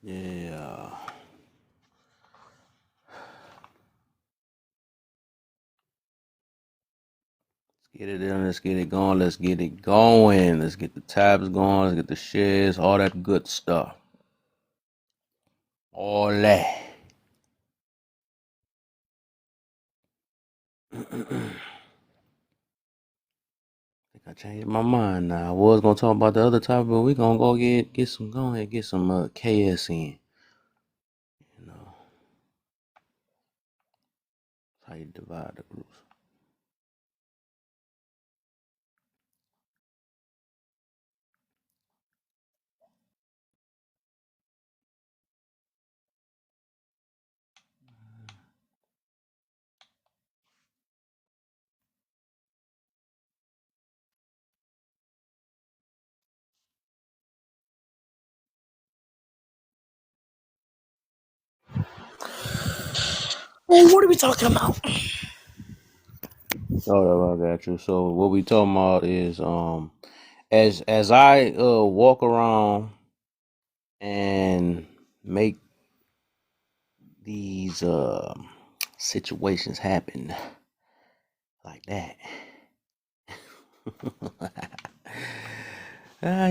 Yeah. Let's get it in. Let's get it going. Let's get it going. Let's get the tabs going. Let's get the shares. All that good stuff. All that. I changed my mind now. I was gonna talk about the other topic, but we gonna go get some. Go ahead, get some KS in. You know, that's how you divide the groups. Well, what are we talking about? Oh, I got you. So what we talking about is as I walk around and make these situations happen like that.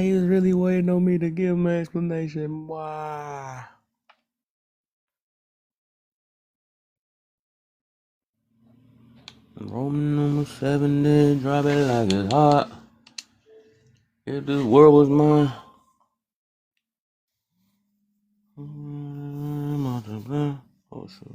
He was really waiting on me to give him an explanation. Why? Roman number 70, drop it like it's hot. If this world was mine. Oh, shit.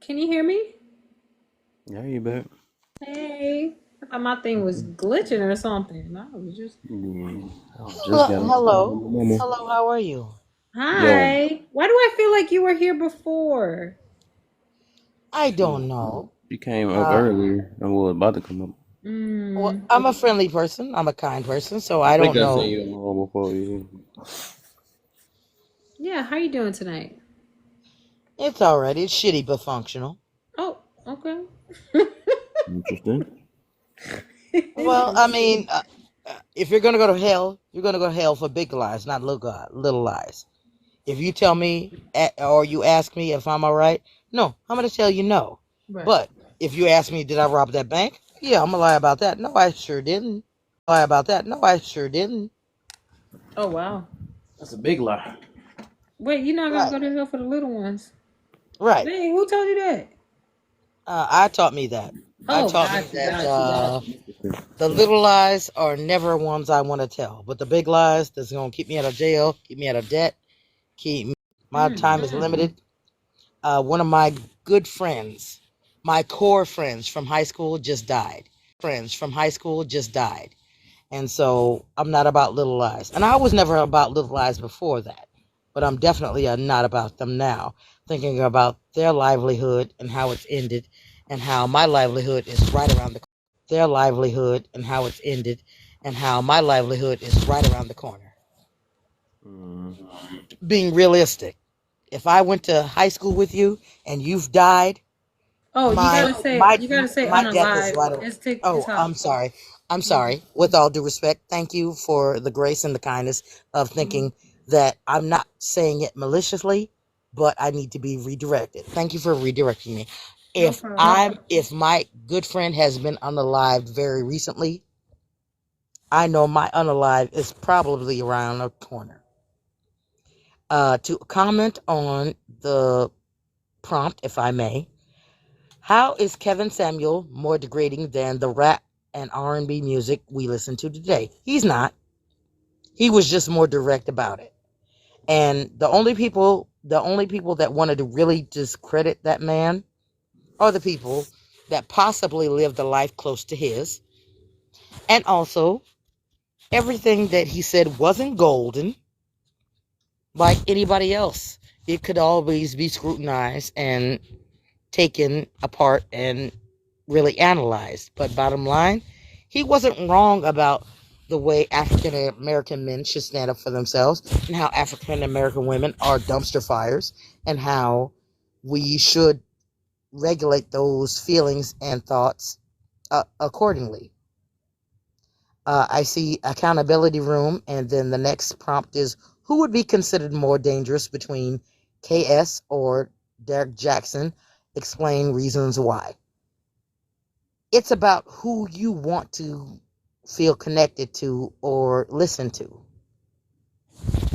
Can you hear me? Yeah, you bet. Hey. I thought my thing was glitching or something. I was just Yeah, I just Hello, got off the phone hello, with my mama. hello. How are you? Yo, Hi. Why do I feel like you were here before? I shoot, don't know. she came up Uh, earlier. I was about to come up. well, Mm. I'm a friendly person. I'm a kind person, so I I think don't I seen know. you on the roll before. Yeah. Yeah, how you doing tonight? It's alright. It's shitty but functional. Oh, okay. Interesting. Well, I Interesting. mean, if you're gonna go to hell, you're gonna go to hell for big lies, not little lies. If you tell me or you ask me if I'm alright, no, I'm gonna tell you no. Right. But if you ask me, did I rob that bank? Yeah, I'm gonna lie about that. No, I sure didn't. Lie about that. No, I sure didn't. Oh wow. That's a big lie. Wait, you're not gonna Right. go to hell for the little ones. Right. Dang, who told you that? I taught me that. I Oh, taught me got you, that got you, got you. the little lies are never ones I want to tell, but the big lies that's gonna keep me out of jail, keep me out of debt, keep my time is limited. One of my good friends, my core friends from high school, just died. And so I'm not about little lies. And I was never about little lies before that. But I'm definitely not about them now. Thinking about their livelihood and how it's ended and how my livelihood is right around the their livelihood and how it's ended and how my livelihood is right around the corner. Mm. Being realistic. If I went to high school with you and you've died, Oh, my my you gotta say my death is unalive. right around. It's Oh, hot. I'm sorry. I'm sorry. With all due respect, thank you for the grace and the kindness of thinking that I'm not saying it maliciously, but I need to be redirected. Thank you for redirecting me. No problem. If my good friend has been unalived very recently, I know my unalive is probably around the corner. To comment on the prompt, if I may, how is Kevin Samuel more degrading than the rap and R&B music we listen to today? He's not. He was just more direct about it. And the only people that wanted to really discredit that man are the people that possibly lived a life close to his. And also, everything that he said wasn't golden like anybody else. It could always be scrutinized and taken apart and really analyzed. But bottom line, he wasn't wrong about the way African American men should stand up for themselves and how African American women are dumpster fires and how we should regulate those feelings and thoughts accordingly. I see accountability room, and then the next prompt is who would be considered more dangerous between KS or Derek Jackson? Explain reasons why. It's about who you want to feel connected to or listen to.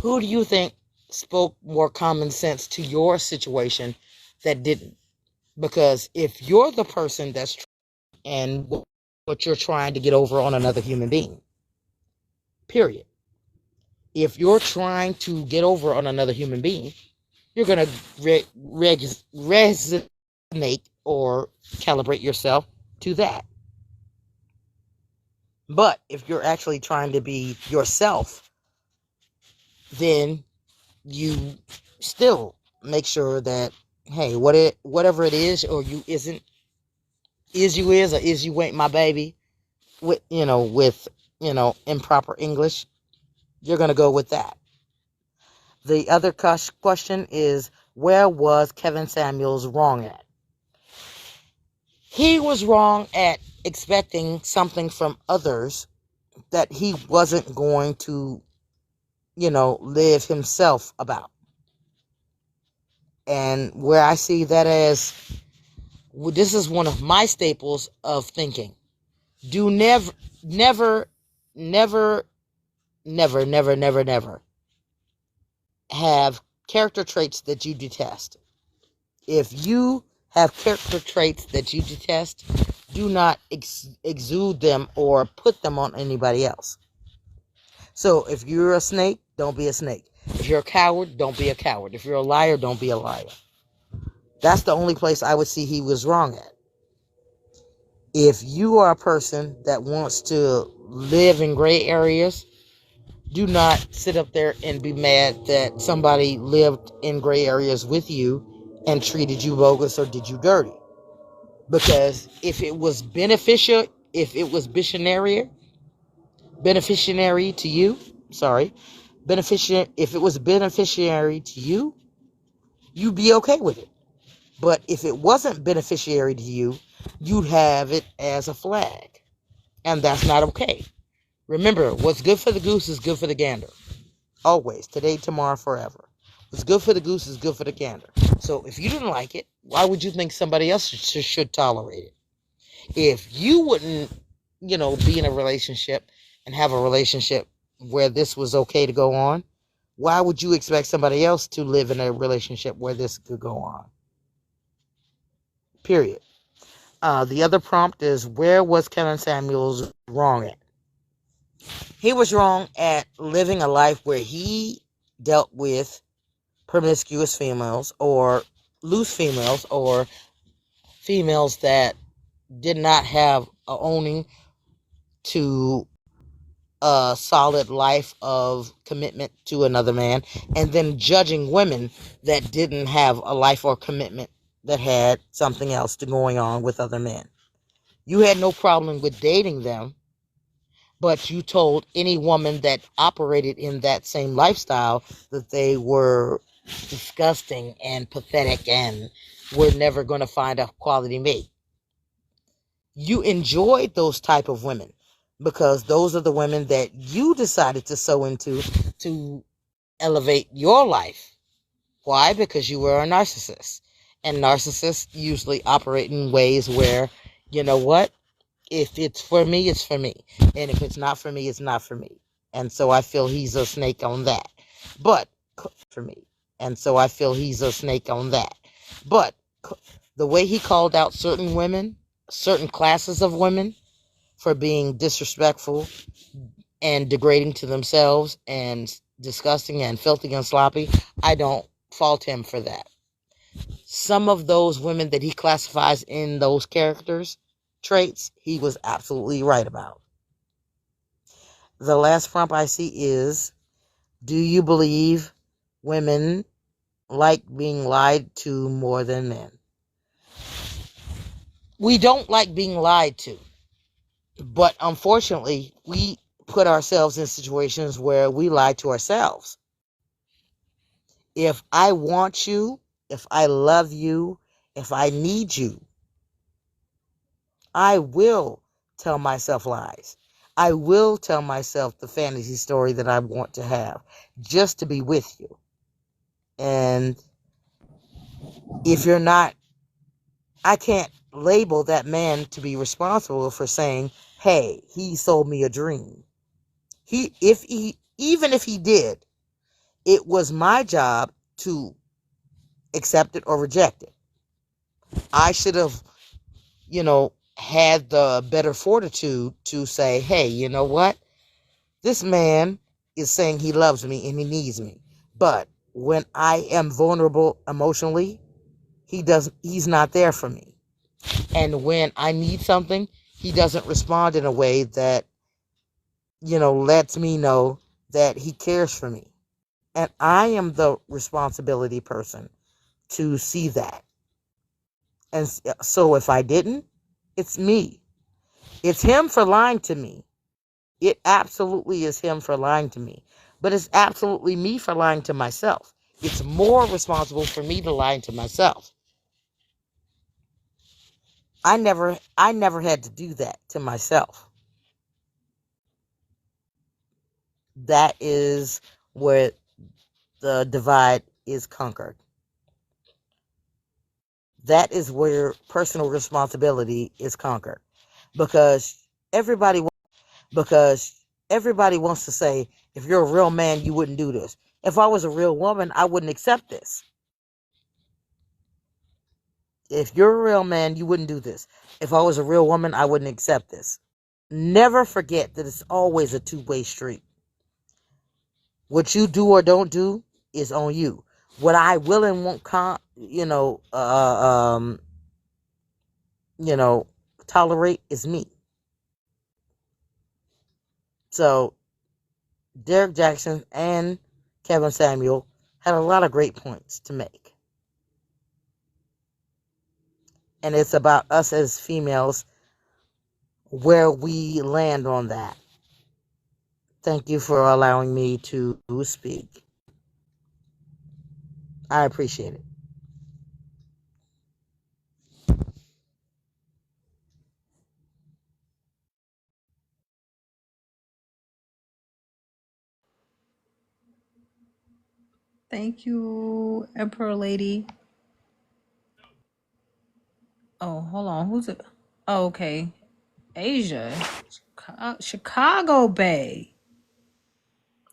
Who do you think spoke more common sense to your situation that didn't? Because if you're the person that's and what you're trying to get over on another human being, period. If you're trying to get over on another human being, you're going to resonate or calibrate yourself to that. But if you're actually trying to be yourself, then you still make sure that, hey, whatever it is or you isn't, is you is or is you ain't my baby, with improper English, you're going to go with that. The other question is, where was Kevin Samuels wrong at? He was wrong at expecting something from others that he wasn't going to, live himself about. And where I see that as, this is one of my staples of thinking. Do never, never, never, never, never, never, never have character traits that you detest. If you have character traits that you detest, do not exude them or put them on anybody else. So if you're a snake, don't be a snake. If you're a coward, don't be a coward. If you're a liar, don't be a liar. That's the only place I would see he was wrong at. If you are a person that wants to live in gray areas, do not sit up there and be mad that somebody lived in gray areas with you and treated you bogus or did you dirty. Because if it was beneficial, if it was beneficiary to you, if it was beneficiary to you, you'd be okay with it. But if it wasn't beneficiary to you, you'd have it as a flag. And that's not okay. Remember, what's good for the goose is good for the gander. Always. Today, tomorrow, forever. What's good for the goose is good for the gander. So if you didn't like it, why would you think somebody else should tolerate it? If you wouldn't, be in a relationship and have a relationship where this was okay to go on, why would you expect somebody else to live in a relationship where this could go on? Period. The other prompt is, where was Kevin Samuels wrong at? He was wrong at living a life where he dealt with promiscuous females or loose females or females that did not have a owning to a solid life of commitment to another man, and then judging women that didn't have a life or commitment, that had something else going on with other men. You had no problem with dating them, but you told any woman that operated in that same lifestyle that they were disgusting and pathetic and were never going to find a quality mate. You enjoyed those type of women because those are the women that you decided to sow into to elevate your life. Why? Because you were a narcissist. And narcissists usually operate in ways where, you know what? If it's for me, it's for me. And if it's not for me, it's not for me. And so I feel he's a snake on that. But for me. And so I feel he's a snake on that. But the way he called out certain women, certain classes of women, for being disrespectful and degrading to themselves and disgusting and filthy and sloppy, I don't fault him for that. Some of those women that he classifies in those characters traits, he was absolutely right about. The last prompt I see is, do you believe women like being lied to more than men? We don't like being lied to, but unfortunately, we put ourselves in situations where we lie to ourselves. If I want you, if I love you, if I need you, I will tell myself lies. I will tell myself the fantasy story that I want to have just to be with you. And if you're not, I can't label that man to be responsible for saying, hey, he sold me a dream. Even if he did, it was my job to accept it or reject it. I should have, had the better fortitude to say, hey, you know what? This man is saying he loves me and he needs me. But when I am vulnerable emotionally, he's not there for me. And when I need something, he doesn't respond in a way that, lets me know that he cares for me. And I am the responsibility person to see that. And so if I didn't, it's me. It's him for lying to me. It absolutely is him for lying to me. But it's absolutely me for lying to myself. It's more responsible for me to lie to myself. I never had to do that to myself. That is where the divide is conquered. That is where personal responsibility is conquered. Because everybody wants to say, if you're a real man, you wouldn't do this. If I was a real woman, I wouldn't accept this. If you're a real man, you wouldn't do this. If I was a real woman, I wouldn't accept this. Never forget that it's always a two-way street. What you do or don't do is on you. What I will and won't tolerate is me. So Derek Jackson and Kevin Samuel had a lot of great points to make. And it's about us as females, where we land on that. Thank you for allowing me to speak. I appreciate it. Thank you, Emperor Lady. Oh, hold on. Who's it? Oh, okay. Asia. Chicago Bay.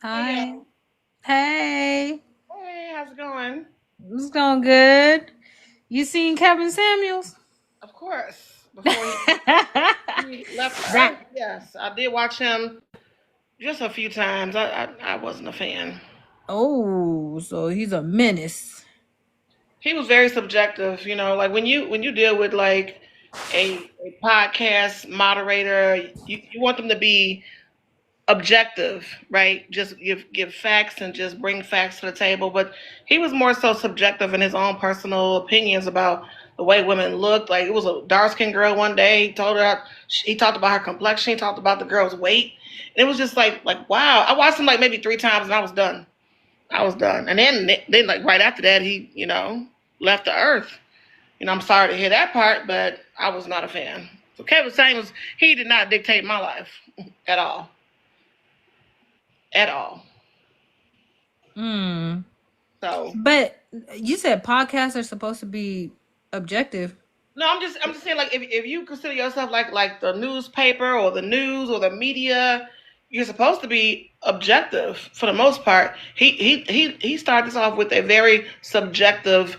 Hi. Hey. Hey, how's it going? It's going good. You seen Kevin Samuels? course. Before he left the That earth, yes, I did watch him just a few times. I wasn't a fan. oh, so he's a menace. He was very subjective, like when you deal with like a podcast moderator, you want them to be objective, right? Just give facts and just bring facts to the table. But he was more so subjective in his own personal opinions about the way women looked. Like it was a dark skinned girl one day. He told her he talked about her complexion. He talked about the girl's weight. And it was just like wow. I watched him like maybe 3 times and I was done. I was done. And then like right after that he left the earth. I'm sorry to hear that part, but I was not a fan. So Kevin Samuels, he did not dictate my life at all. At all. Hmm. So But you said podcasts are supposed to be objective. no, I'm just saying like if you consider yourself like the newspaper or the news or the media, you're supposed to be objective for the most part. He started this off with a very subjective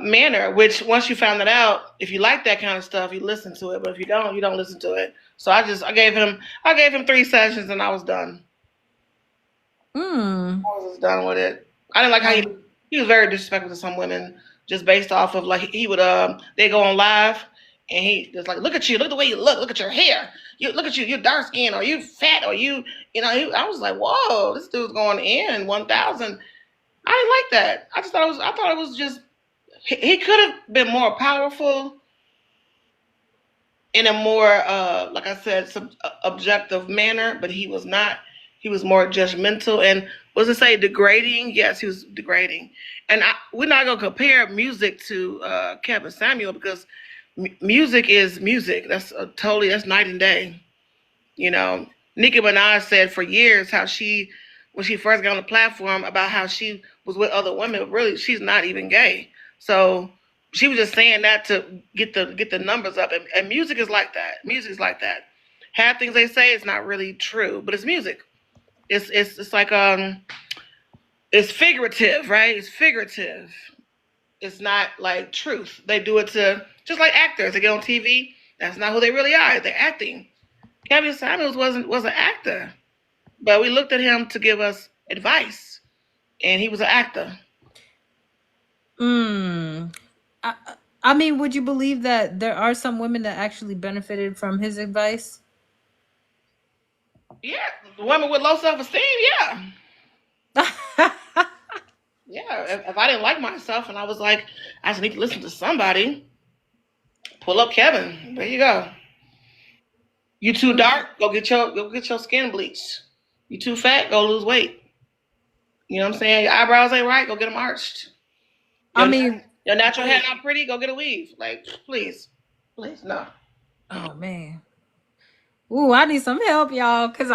manner, which once you found that out, if you like that kind of stuff, you listen to it. But if you don't listen to it. So I gave him 3 sessions and I was done. Hmm. I was just done with it. I didn't like how he was very disrespectful to some women just based off of like he would they go on live and he just like look at you, look at the way you look at your hair, you look at you, you're dark skinned or you fat or I was like whoa, this dude's going in 1,000. I didn't like that. I thought it was just he could have been more powerful in a more like I said objective manner, but he was not. He was more judgmental and was it say degrading? Yes, he was degrading. And we're not gonna compare music to Kevin Samuel because music is music. That's night and day. You know, Nicki Minaj said for years how when she first got on the platform about how she was with other women, but really she's not even gay. So she was just saying that to get the numbers up. And music is like that. Music is like that. Half things they say is not really true, but it's music. It's like it's figurative, right? It's figurative. It's not like truth. They do it to just like actors. They get on TV. That's not who they really are. They're acting. Kevin Samuels was an actor, but we looked at him to give us advice, and he was an actor. Hmm. I mean, would you believe that there are some women that actually benefited from his advice? Yeah, women with low self esteem. Yeah, yeah. If I didn't like myself and I was like, I just need to listen to somebody, pull up Kevin. There you go. You too dark? Go get your skin bleached. You too fat? Go lose weight. You know what I'm saying? Your eyebrows ain't right? Go get them arched. I Your, mean, your natural hair not pretty? Go get a weave. Like, please, no. oh man. Ooh, I need some help, y'all. Cause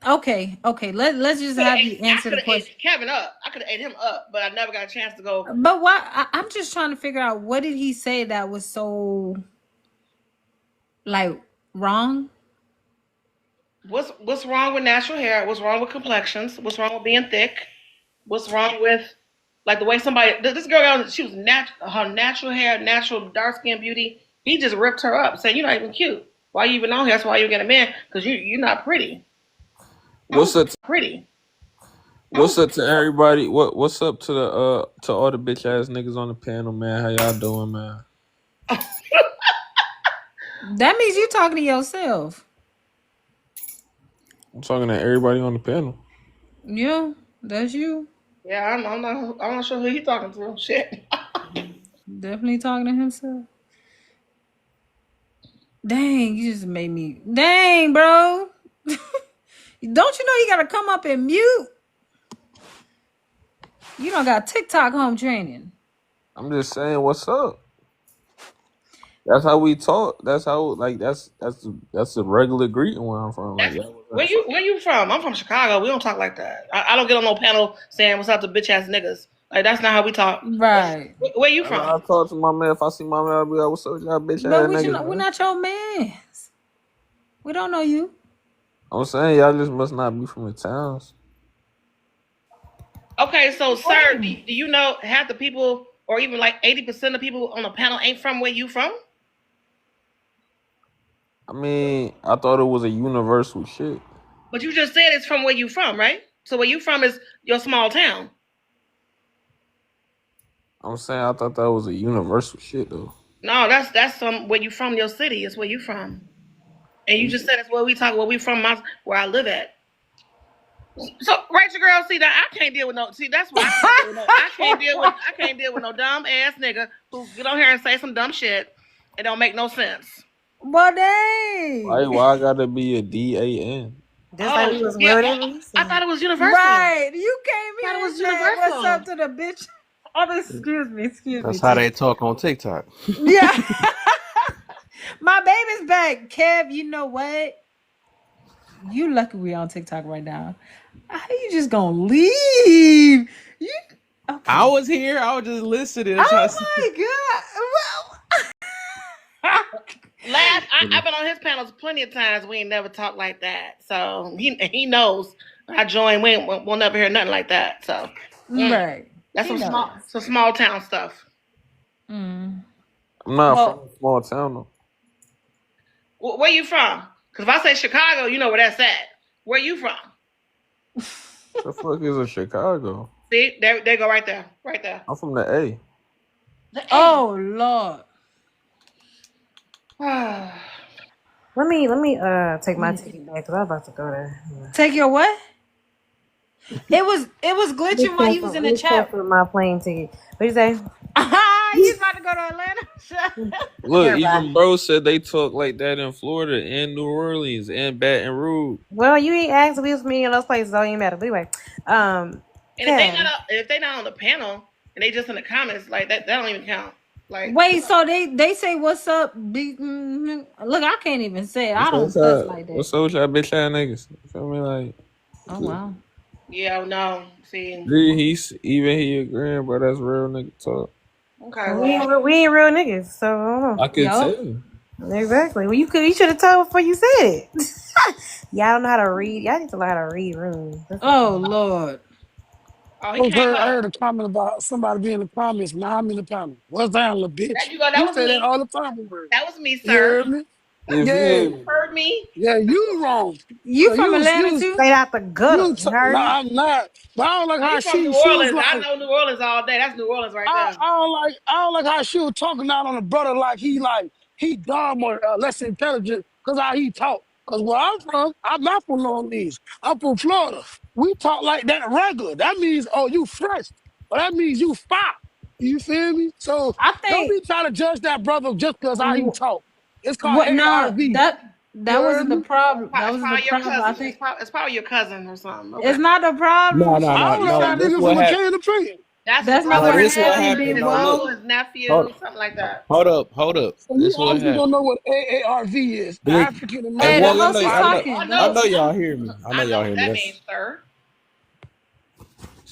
okay. Let's just have you I answer could the have ate question. Kevin up. I could have ate him up, but I never got a chance to go. But why? I'm just trying to figure out what did he say that was so like wrong. What's wrong with natural hair? What's wrong with complexions? What's wrong with being thick? What's wrong with like the way somebody this girl she was her natural hair, natural dark skin beauty. He just ripped her up, saying you're not even cute. Why you even on here? That's why you get a man because you're not pretty. What's up? Pretty. What's up to everybody? What's up to the to all the bitch ass niggas on the panel, man? How y'all doing, man? That means you talking to yourself. I'm talking to everybody on the panel. Yeah, that's you. Yeah, I'm not sure who he talking to. Shit. Definitely talking to himself. Dang, you just made me. Dang, bro. Don't you know you gotta come up and mute? You don't got TikTok home training. I'm just saying, what's up? That's how we talk. That's how that's the regular greeting where I'm from. Like Where you from? I'm from Chicago. We don't talk like that. I don't get on no panel saying what's up to bitch ass niggas. Like that's not how we talk. Right. Where you I from? talk to my man. If I see my man, I'll be like, "What's up, with y'all bitch But ass niggas?" we're not your mans. We don't know you. I'm saying y'all just must not be from the towns. Okay, so sir, do you know half the people or even like 80% of people on the panel ain't from where you from? I mean, I thought it was a universal shit. But you just said it's from where you from, right? So where you from is your small town. I'm saying I thought that was a universal shit though. No, that's where you from, your city. It's where you from. And you just said it's where we talk, where we from, where I live at. So Rachel girl, see that I can't deal with no. See that's what I can't deal with. I can't deal with no dumb ass nigga who get on here and say some dumb shit. It don't make no sense. But dang. Why I gotta be a DAN? Just like we was yeah, whatever. I thought it was universal. Right. You came Thought here it was and said, universal. what's up to the bitch? Oh, excuse me. That's how they talk on TikTok. Yeah. My baby's back. Kev, you know what? You lucky we on TikTok right now. How you just gonna leave? You okay. I was here. I was just listening. Oh my god. I've been on his panels plenty of times. We ain't never talked like that. So he knows. I joined. We'll never hear nothing like that. So Right. that's some small town stuff. Mm. I'm not from a small town though. Where you from? Because if I say Chicago, you know where that's at. Where you from? The fuck is a Chicago? See, they go right there, right there. I'm from the A. Oh Lord. Let me take my ticket back because I'm about to go there. Take your what? It was glitching while you was in the chat. For my plane ticket. What you say? He's about to go to Atlanta. Look, even bro said they talk like that in Florida and New Orleans and Baton Rouge. Well, you ain't asked me me in those places, so it ain't matter. But anyway, and if they not on the panel and they just in the comments, like that don't even count. Like, wait, so they say what's up? Look, I can't even say it. I don't cuss like that. What's up with y'all bitch ass niggas? You feel me? Like, oh wow. Yeah, no. See, he agreeing, but that's real nigga talk. Okay, we ain't real niggas, so I could tell. Exactly. Well, you should have told before you said it. Y'all don't know how to read. Y'all need to learn how to read rooms. Oh Lord. I heard a comment about somebody being in the comments. Now I'm in the comments. What's down, little bitch? That was say me. that all the time. That was me, sir. You heard me? You heard me? Yeah, you wrong. You from Atlanta too? Straight out the gutter. No, I'm not. But I don't like how from New Orleans. I know New Orleans all day. That's New Orleans right there. I don't like how she was talking out on the brother like he dumb or less intelligent because how he talk. Because where I'm not from New Orleans. I'm from Florida. We talk like that regular. That means, oh, you fresh. Or that means you fire. You feel me? So don't be trying to judge that brother just because how he talk. It's called ARV. That wasn't the problem. That wasn't the problem. I think it's probably your cousin or something. Okay. It's not the problem. No. I don't know that nigga from a can of tree. That's not what this what happened. His nephew, something like that. Hold up. This what happened. Don't know what AARV is. African American. Hey, the host is talking. I know y'all hear me. I know y'all hear me. That means, sir.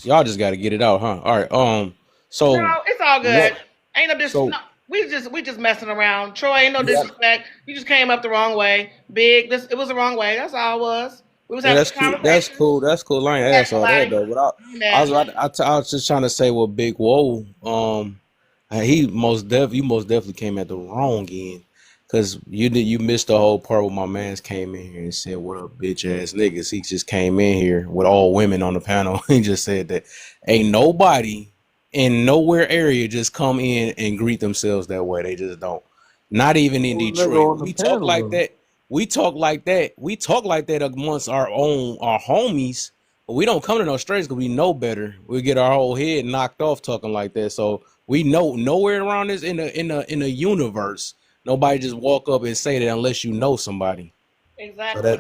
Y'all just got to get it out, huh? All right. So no, it's all good. Ain't no disrespect. We just messing around. Troy, ain't no disrespect. You just came up the wrong way. It was the wrong way. That's all it was. We was having that's cool. I ain't asked all that though. But I was just trying to say what Big Whoa. You most definitely came at the wrong end. Cause you missed the whole part where my man's came in here and said, "What up, bitch ass niggas?" He just came in here with all women on the panel. He just said that ain't nobody in nowhere area just come in and greet themselves that way. They just don't. Not even in Detroit. We talk like that. We talk like that amongst our homies. But we don't come to no strangers because we know better. We get our whole head knocked off talking like that. So we know nowhere around this in the universe. Nobody just walk up and say that unless you know somebody. Exactly. So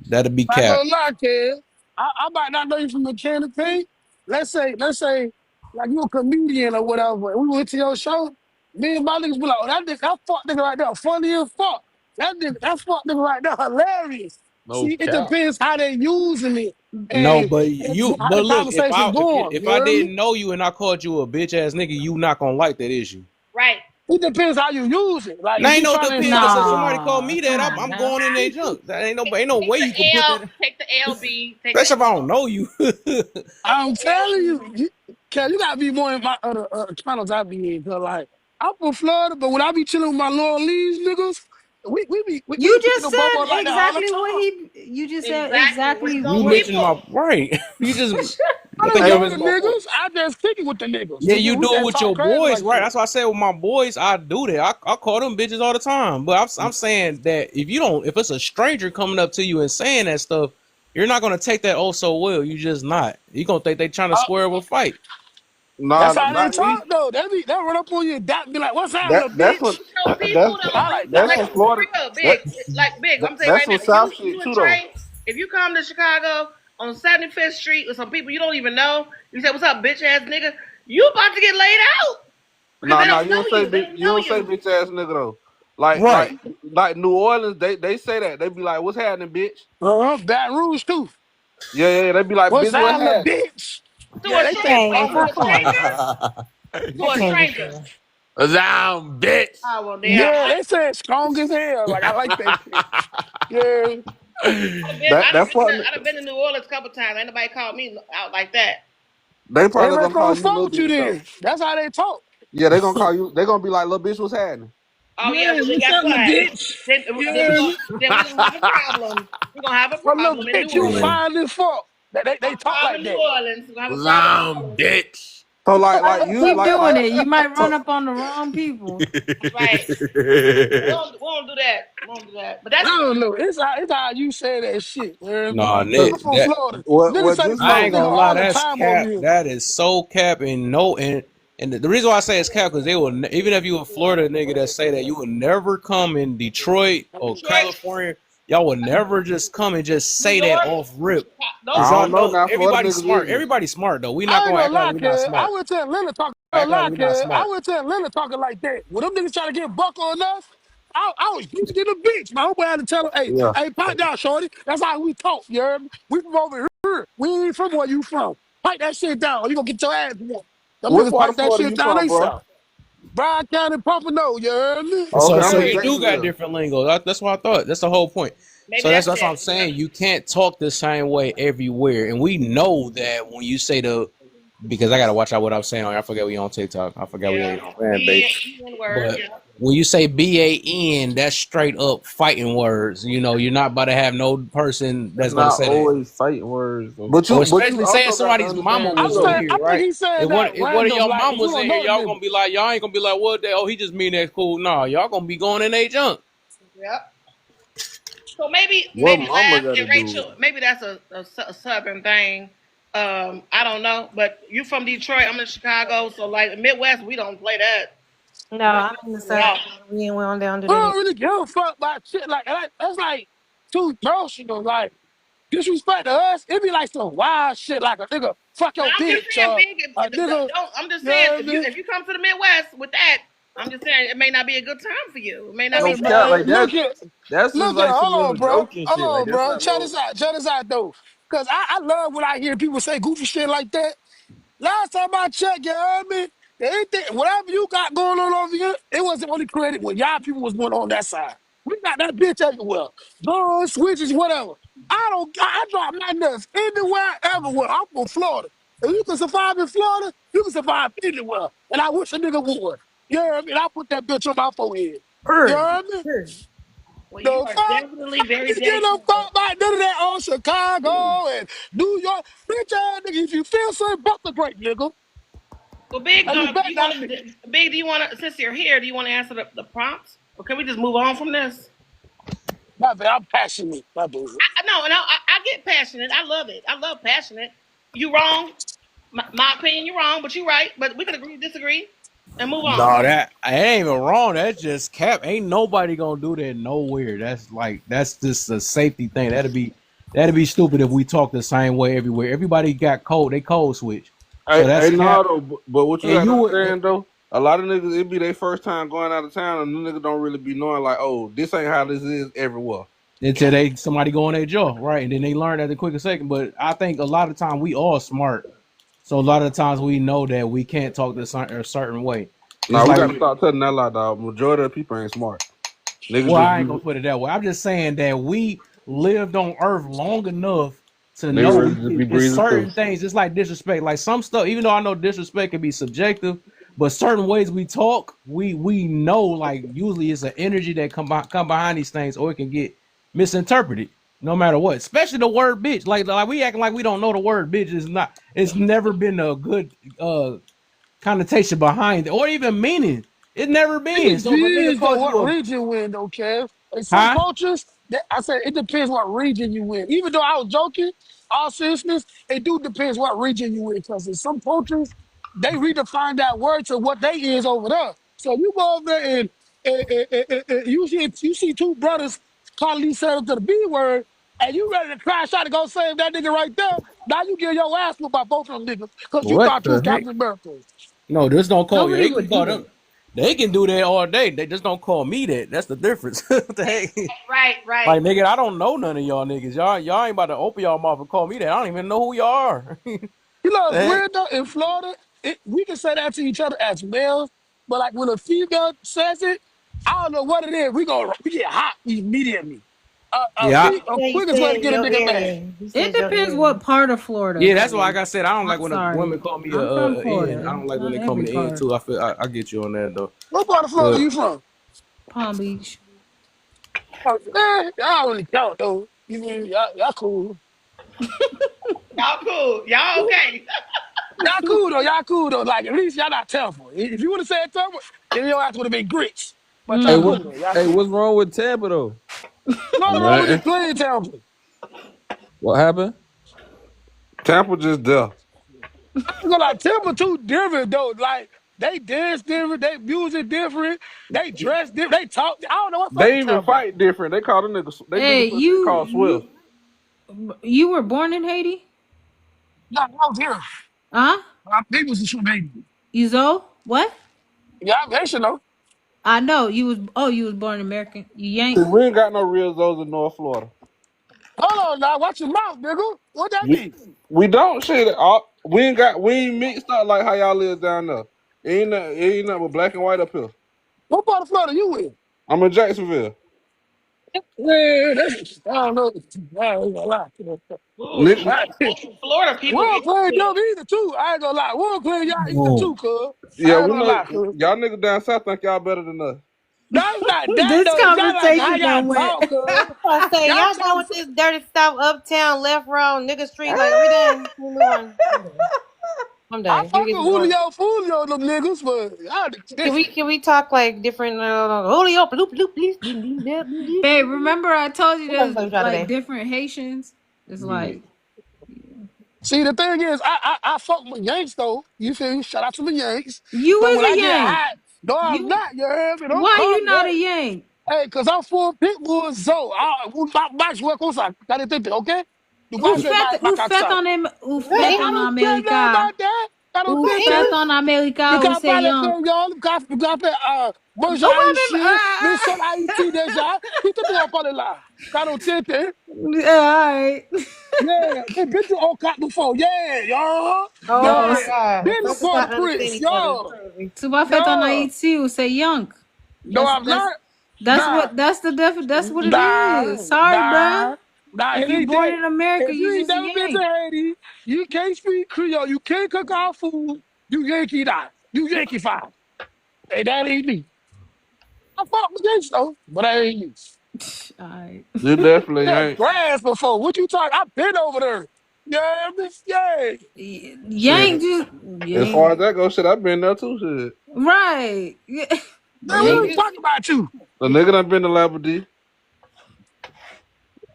that'd be cap. I don't lie, kid. I might not know you from a can of paint. Let's say, like you a comedian or whatever. And we went to your show. Me and my niggas be like, oh, that fuck nigga right there, funny as fuck. That fuck nigga right there, hilarious. See, it depends how they using it. No, but look, if I didn't know you and I called you a bitch ass nigga, you not gonna like that issue. Right. It depends how you use it. Like, ain't no depends. If somebody call me that, I'm going in their junk. That ain't no way you can put that. Take the LB. Especially if I don't know you. I'm telling you, you gotta be more in my other channels I be in. Cause like I'm from Florida, but when I be chilling with my New Orleans niggas, we You picking just the bubble said like that all the exactly what time. he. You just said Exactly. exactly So You what. mentioned people, my right. You just I I don't think Hey, you know the missed my point. niggas. I just kick it with the niggas. Yeah, Nigga, you we do it just with talk your crazy boys, like right? that. That's why I said with my boys, I do that. I call them bitches all the time. But I'm saying that if it's a stranger coming up to you and saying that stuff, you're not gonna take that oh so well. You just not. You gonna think they trying to Uh, square up a fight. nah, that's how they not me. talk though. They run up on you and be like, "What's happening, That's what bitch?" so people that's don't I like that's that. like some for Florida. real That, big, like big. I'm saying that's right some now, South shit you and too, though. Trey, if you come to Chicago on 75th Street with some people you don't even know, you say, "What's up, bitch ass nigga?" You about to get laid out because Nah, they nah, don't know you. They don't you know don't say you. bitch ass nigga though. Like Right. like like New Orleans, they say that. They be like, "What's happening, bitch?" Baton Rouge too. Yeah, yeah. They be like, What's "Bitch, what happening, happening?" bitch? To Yeah, a they say stranger, Dang, to strong. a come on. stranger, to I a can't do stranger. that. Down, bitch. Oh well, damn. Yeah, they say strong as hell. Like I like that shit. Yeah, That's what I've been to New Orleans a couple times. Ain't nobody called me out like that. they they probably must gonna gonna call you fuck little with you bitch though. then. That's how they talk. Yeah, they gonna call you. They gonna be like, "Little bitch, what's happening?" Oh yeah, Yeah, then what's guess happening, what? bitch? Yeah, Then we gonna have a problem. We're gonna have a a little problem in New bitch, you Yeah. Orleans. fine as fuck. They Have a talk problem like in New that. Orleans. We're gonna have a problem in New Down, Orleans. bitch. So like you Keep doing like it. You might run so up on the wrong people. That's right. We won't do that. We won't do that. But I that's don't know. It's how you say that shit, man. Nah, so I'm Nick. from Florida. Niggas what say just I fuck ain't know. nigga gonna lie, all the that's time over cap. here. That is so cap and no and the reason why I say it's cap because they will even if you a Florida nigga that say that you will never come in Detroit or Detroit, California, y'all would never just come and just New say that York, off rip. those Cause I y'all don't know know now. Florida everybody's niggas smart. is Everybody's smart though. We not I ain't gonna gonna act like lie, we not kid. I smart. went to Atlanta talking a Act like lot, we not kid. I smart. went to Atlanta talking like that. When them niggas trying to get buck on us, I was used to the bitch. My homeboy had to tell him, yeah. hey, pipe down, shorty. That's how we talk, you heard me? We from over here. We ain't from where you from. Pipe that shit down or you gonna get your ass whooped. Them What niggas part pipe of that Florida shit you down from, they bro? south. Bryan County, Pompano, you heard me? Okay, So I'm in you do got Jacksonville. different lingo. That's what I thought. That's the whole point. maybe So that's that's what it. I'm saying. You can't talk the same way everywhere, and we know that when you say the because I gotta watch out what I'm saying. I forget we on TikTok. I forgot we Yeah. ain't on fan base. B-N word. But Yeah. when you say BAN, that's straight up fighting words. You know, you're not about to have no person It's that's gonna not say that. always fighting words, though. Or But you especially saying also got to somebody's mama understand this was I in though. think here, I think right? he said that If one of random, your like mom if you was in don't here, know the y'all nigga. gonna be like, y'all ain't gonna be like, what the oh he just mean that's cool. Nah, y'all gonna be going in a junk. Yep. So maybe What mama laugh got to and do with Rachel. Maybe that's a southern thing. I don't know. But you from Detroit? I'm in Chicago. So like Midwest, we don't play that. No, We don't I'm in the play South. that. We ain't well down to I that. don't really give a fuck about shit like that. That's like too personal. Like disrespect to us, it be like some wild shit like a nigga fuck No, your I'm just bitch saying, or big. a nigga, Don't. I'm just you know saying, what I mean? if you come to the Midwest with that, I'm just saying it may not be a good time for you. It may not no Hey be cap man, like fun. that. look That's just at, like some hold little on, bro. joking Hold shit. Like on, that's bro. not no. Check this out though. Cause I love when I hear people say goofy shit like that. Last time I checked, you heard me? Anything, whatever you got going on over here, it wasn't only credit when y'all people was going on that side. We got that bitch everywhere. Guns, switches, whatever. I drop my nuts anywhere, everywhere. I'm from Florida. If you can survive in Florida, you can survive anywhere. And I wish a nigga would. You heard me? And I put that bitch on my forehead. You Period. heard me? Period. Well, you The are fuck? definitely very You get no dedicated. fuck about none of that on Chicago and New York. Bitch ass nigga, if you feel something, bust the break, nigga. Well, Big, And it's do back you want down to me. to? Big, do you want to? Since you're here, do you want to answer the prompts, or can we just move on from this? My bad, I'm passionate. My bad. No, I get passionate. I love it. I love passionate. You wrong. My opinion, you're wrong, but you're right. But we can agree to disagree and move on. No, that I ain't even wrong. That's just cap. Ain't nobody gonna do that nowhere. That's just a safety thing. That'd be stupid if we talk the same way everywhere. Everybody got code. They code switch. So that's Hey, cap. no, though. But what you And got to you understand though, a lot of niggas it be their first time going out of town, and the niggas don't really be knowing like, oh, this ain't how this is everywhere. until they somebody go on their jaw, right? And then they learn at the quickest second. But I think a lot of time we all smart. So a lot of times we know that we can't talk this a certain way. It's Nah, we like got to start telling that lie, dog. Majority of the people ain't smart. Niggas well, just I ain't gonna be put it that way. I'm just saying that we lived on Earth long enough to niggas know really just be it's breezing through. certain things. It's like disrespect. Like some stuff, even though I know disrespect can be subjective, but certain ways we talk, we know like usually it's an energy that come behind these things, or it can get misinterpreted. No matter what, especially the word bitch. Like we acting like we don't know the word bitch is not. It's never been a good connotation behind it, or even meaning. It never been. It So if a nigga depends on called you what a region you in, though, Kev. In some huh? cultures, I said it depends what region you in. Even though I was joking, all seriousness, it do depends what region you in. Because in some cultures, they redefine that word to what they is over there. So if you go over there and you see two brothers calling each other to the B word, and you ready to crash out to go save that nigga right there, now you get your ass whooped by both of them niggas because you What thought you the was heck? Captain America. No, just don't call you. Nobody They can would do call them. that. They can do that all day. They just don't call me that. That's the difference. What the heck? Right, Like right. nigga, I don't know none of y'all niggas. Y'all ain't about to open y'all mouth and call me that. I don't even know who y'all are. You know, The it's heck? weird though. In Florida, we can say that to each other as males, but like when a female says it, I don't know what it is. We get hot immediately. Yeah, A Yeah, you quickest way to said get a your nigga mad. area. You It said your depends area. what part of Florida. yeah. That's why, like I said, I don't like I'm when the women sorry. call me I'm from a N. I Florida. don't like when Not they call every me the N part. too. I get you on that though. What part of Florida But you from? Palm Beach. Oh, y'all don't really count though. You mean y'all cool? Y'all cool. Y'all okay. Y'all cool though. Y'all cool though. Like at least y'all not terrible. If you would have said terrible, then your ass would have been grits. But Hey, y'all what? Mm. cool though. Y'all Hey, cool. what's wrong with Tampa though? Nothing wrong with Man, it playing terrible. what happened? Tampa just there. I ain't gonna lie, Timber too different though. Like they dance different, they music different, they dress different, they talk. I don't know what's up They with even Timber. fight different. They call them niggas. They do Hey, this little shit called Swift. you were born in Haiti? Yeah, I was here. Huh? My people's a baby. You zo? What? Yeah, I'm Haitian though. I know you was. Oh, you was born American. You See, yank. we ain't got no real zoes in North Florida. Hold on now, watch your mouth, nigga. What that We mean? we don't shit. We ain't mixed up like how y'all live down there. It ain't nothing but black and white up here. What part of Florida you in? I'm in Jacksonville. Yeah, that's, I don't know. I ain't gonna lie. Ooh, Nick, Florida We people don't get play you. them either too. I ain't gonna lie. We don't play y'all either too, cuz. yeah, I ain't we gonna know lie, cuz. y'all niggas down south think y'all better than us. That's not that This though. It's not like how conversation y'all done went. talk, cuz. I say Y'all y'all done talk. with this dirty stuff uptown, left road, nigga street. Like, are we done? Can we move on? I'm done. I'm I done. Can we fuck get with this going? Julio, them niggas, but y'all different. Can we talk like different? Holy up, loop, loop, please. Hey, remember I told you What else there's play with y'all like today? different Haitians? It's yeah, like See, the thing is, I fuck with Yanks though. You feel me? Shout out to the Yanks. you But is when a I get yank. hot, no, I'm You not. You hear me? Don't why call you me not that. a yank? Hey, cause I'm full pitbull so. Mais jouer comme ça. T'as des ok? Tu vas faire ma O fait ça. en o Is that fait No, I en English? don't care nothing America. about that. I don't O Is that think fait that. English? en America ou Luka c'est pale yank. Creole, Luka fait bonjour Comment haïtien, mais son Haïti déjà. Qui te doit parler là? Caro tete. même alright. Yeah, been to Ocat before. Yeah, yo. Oh Oh, my Yeah. God. Been to Folks starting to understand Port-au-Prince. each other. It's Yo. crazy. tu vas fait en Yo. Haïti ou c'est yank. No, I'm That's not. that's Nah. what that's what it Nah. is. Sorry, bruh. Nah. Nah, If it you ain't born that. in America, If you you ain't just a never been to yank. Haiti, you can't speak Creole. You can't cook our food. You Yankee that. You Yankee five. Hey, that ain't me. I fought with gangsta though, but I ain't you. Alright. You definitely Yeah, ain't. grass before. What you talking? I've been over there. Yeah, yeah. Yank Shit. just As far as yank. that goes, shit, I've been there too. Shit. Right. Yeah. Man, we Yank The, ain't just talking about you. the nigga done been to Labadee.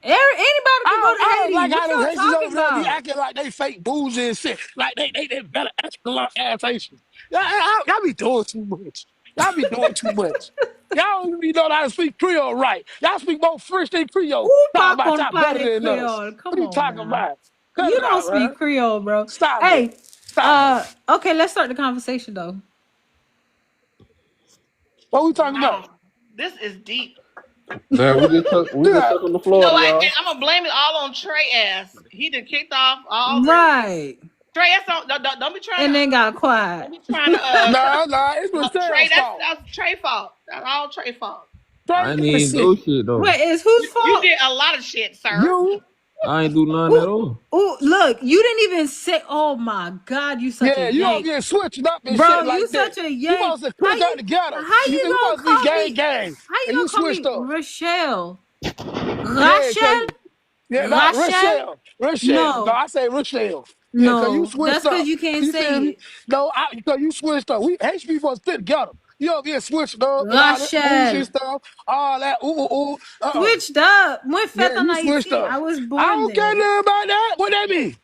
anybody could go to I don't Haiti. like What how them y'all Haitians talking over there be about? acting like they fake bougie and shit. Like they better ass Haitians. Y'all be doing too much. Y'all be doing too much. Y'all don't even know how to speak Creole right. Y'all speak more French than Creole. Who Talking pop about on y'all better parler than us. Creole? What Come are you on talking now. about? Cut You it don't out, speak man. Creole, bro. Stop it. Hey, Stop it. okay, let's start the conversation though. What we talking about? Wow. This is deep. Damn, we just Yeah. took him to You know Florida, what? y'all. I'm gonna blame it all on Trey ass. He done kicked off all this. Right. Trey, that's don't be trying to And then got quiet. don't be trying to Nah, it's no, Trey. Michelle's fault. That's Trey fault. That's all Trey fault. Trey I ain't that even shit. do shit though. Wait, is whose You fault? did a lot of shit, sir. You. I ain't do none at Ooh, all. ooh, look, you didn't even say. Oh my God, you such a Yeah, you over yank, here switching up and bro. shit You like that. such a You yank. supposed to click out together. How You you supposed gonna to be call gang me? gang, How and you you gonna call switched me up. Rochelle? Yeah, cause Rachel? yeah, not Rachel? Rochelle. Rochelle. No, No, I say Rochelle. Yeah, cause you no. That's switched because up. you can't You say feel me? it. No, because you switched up. We HB supposed to sit together. You over here switched up and all that bullshit Rachel. stuff, all that ooh. Switched up. When Yeah, fête en you switched Haïti, up. I was I born don't care there. nothing about that. What that mean?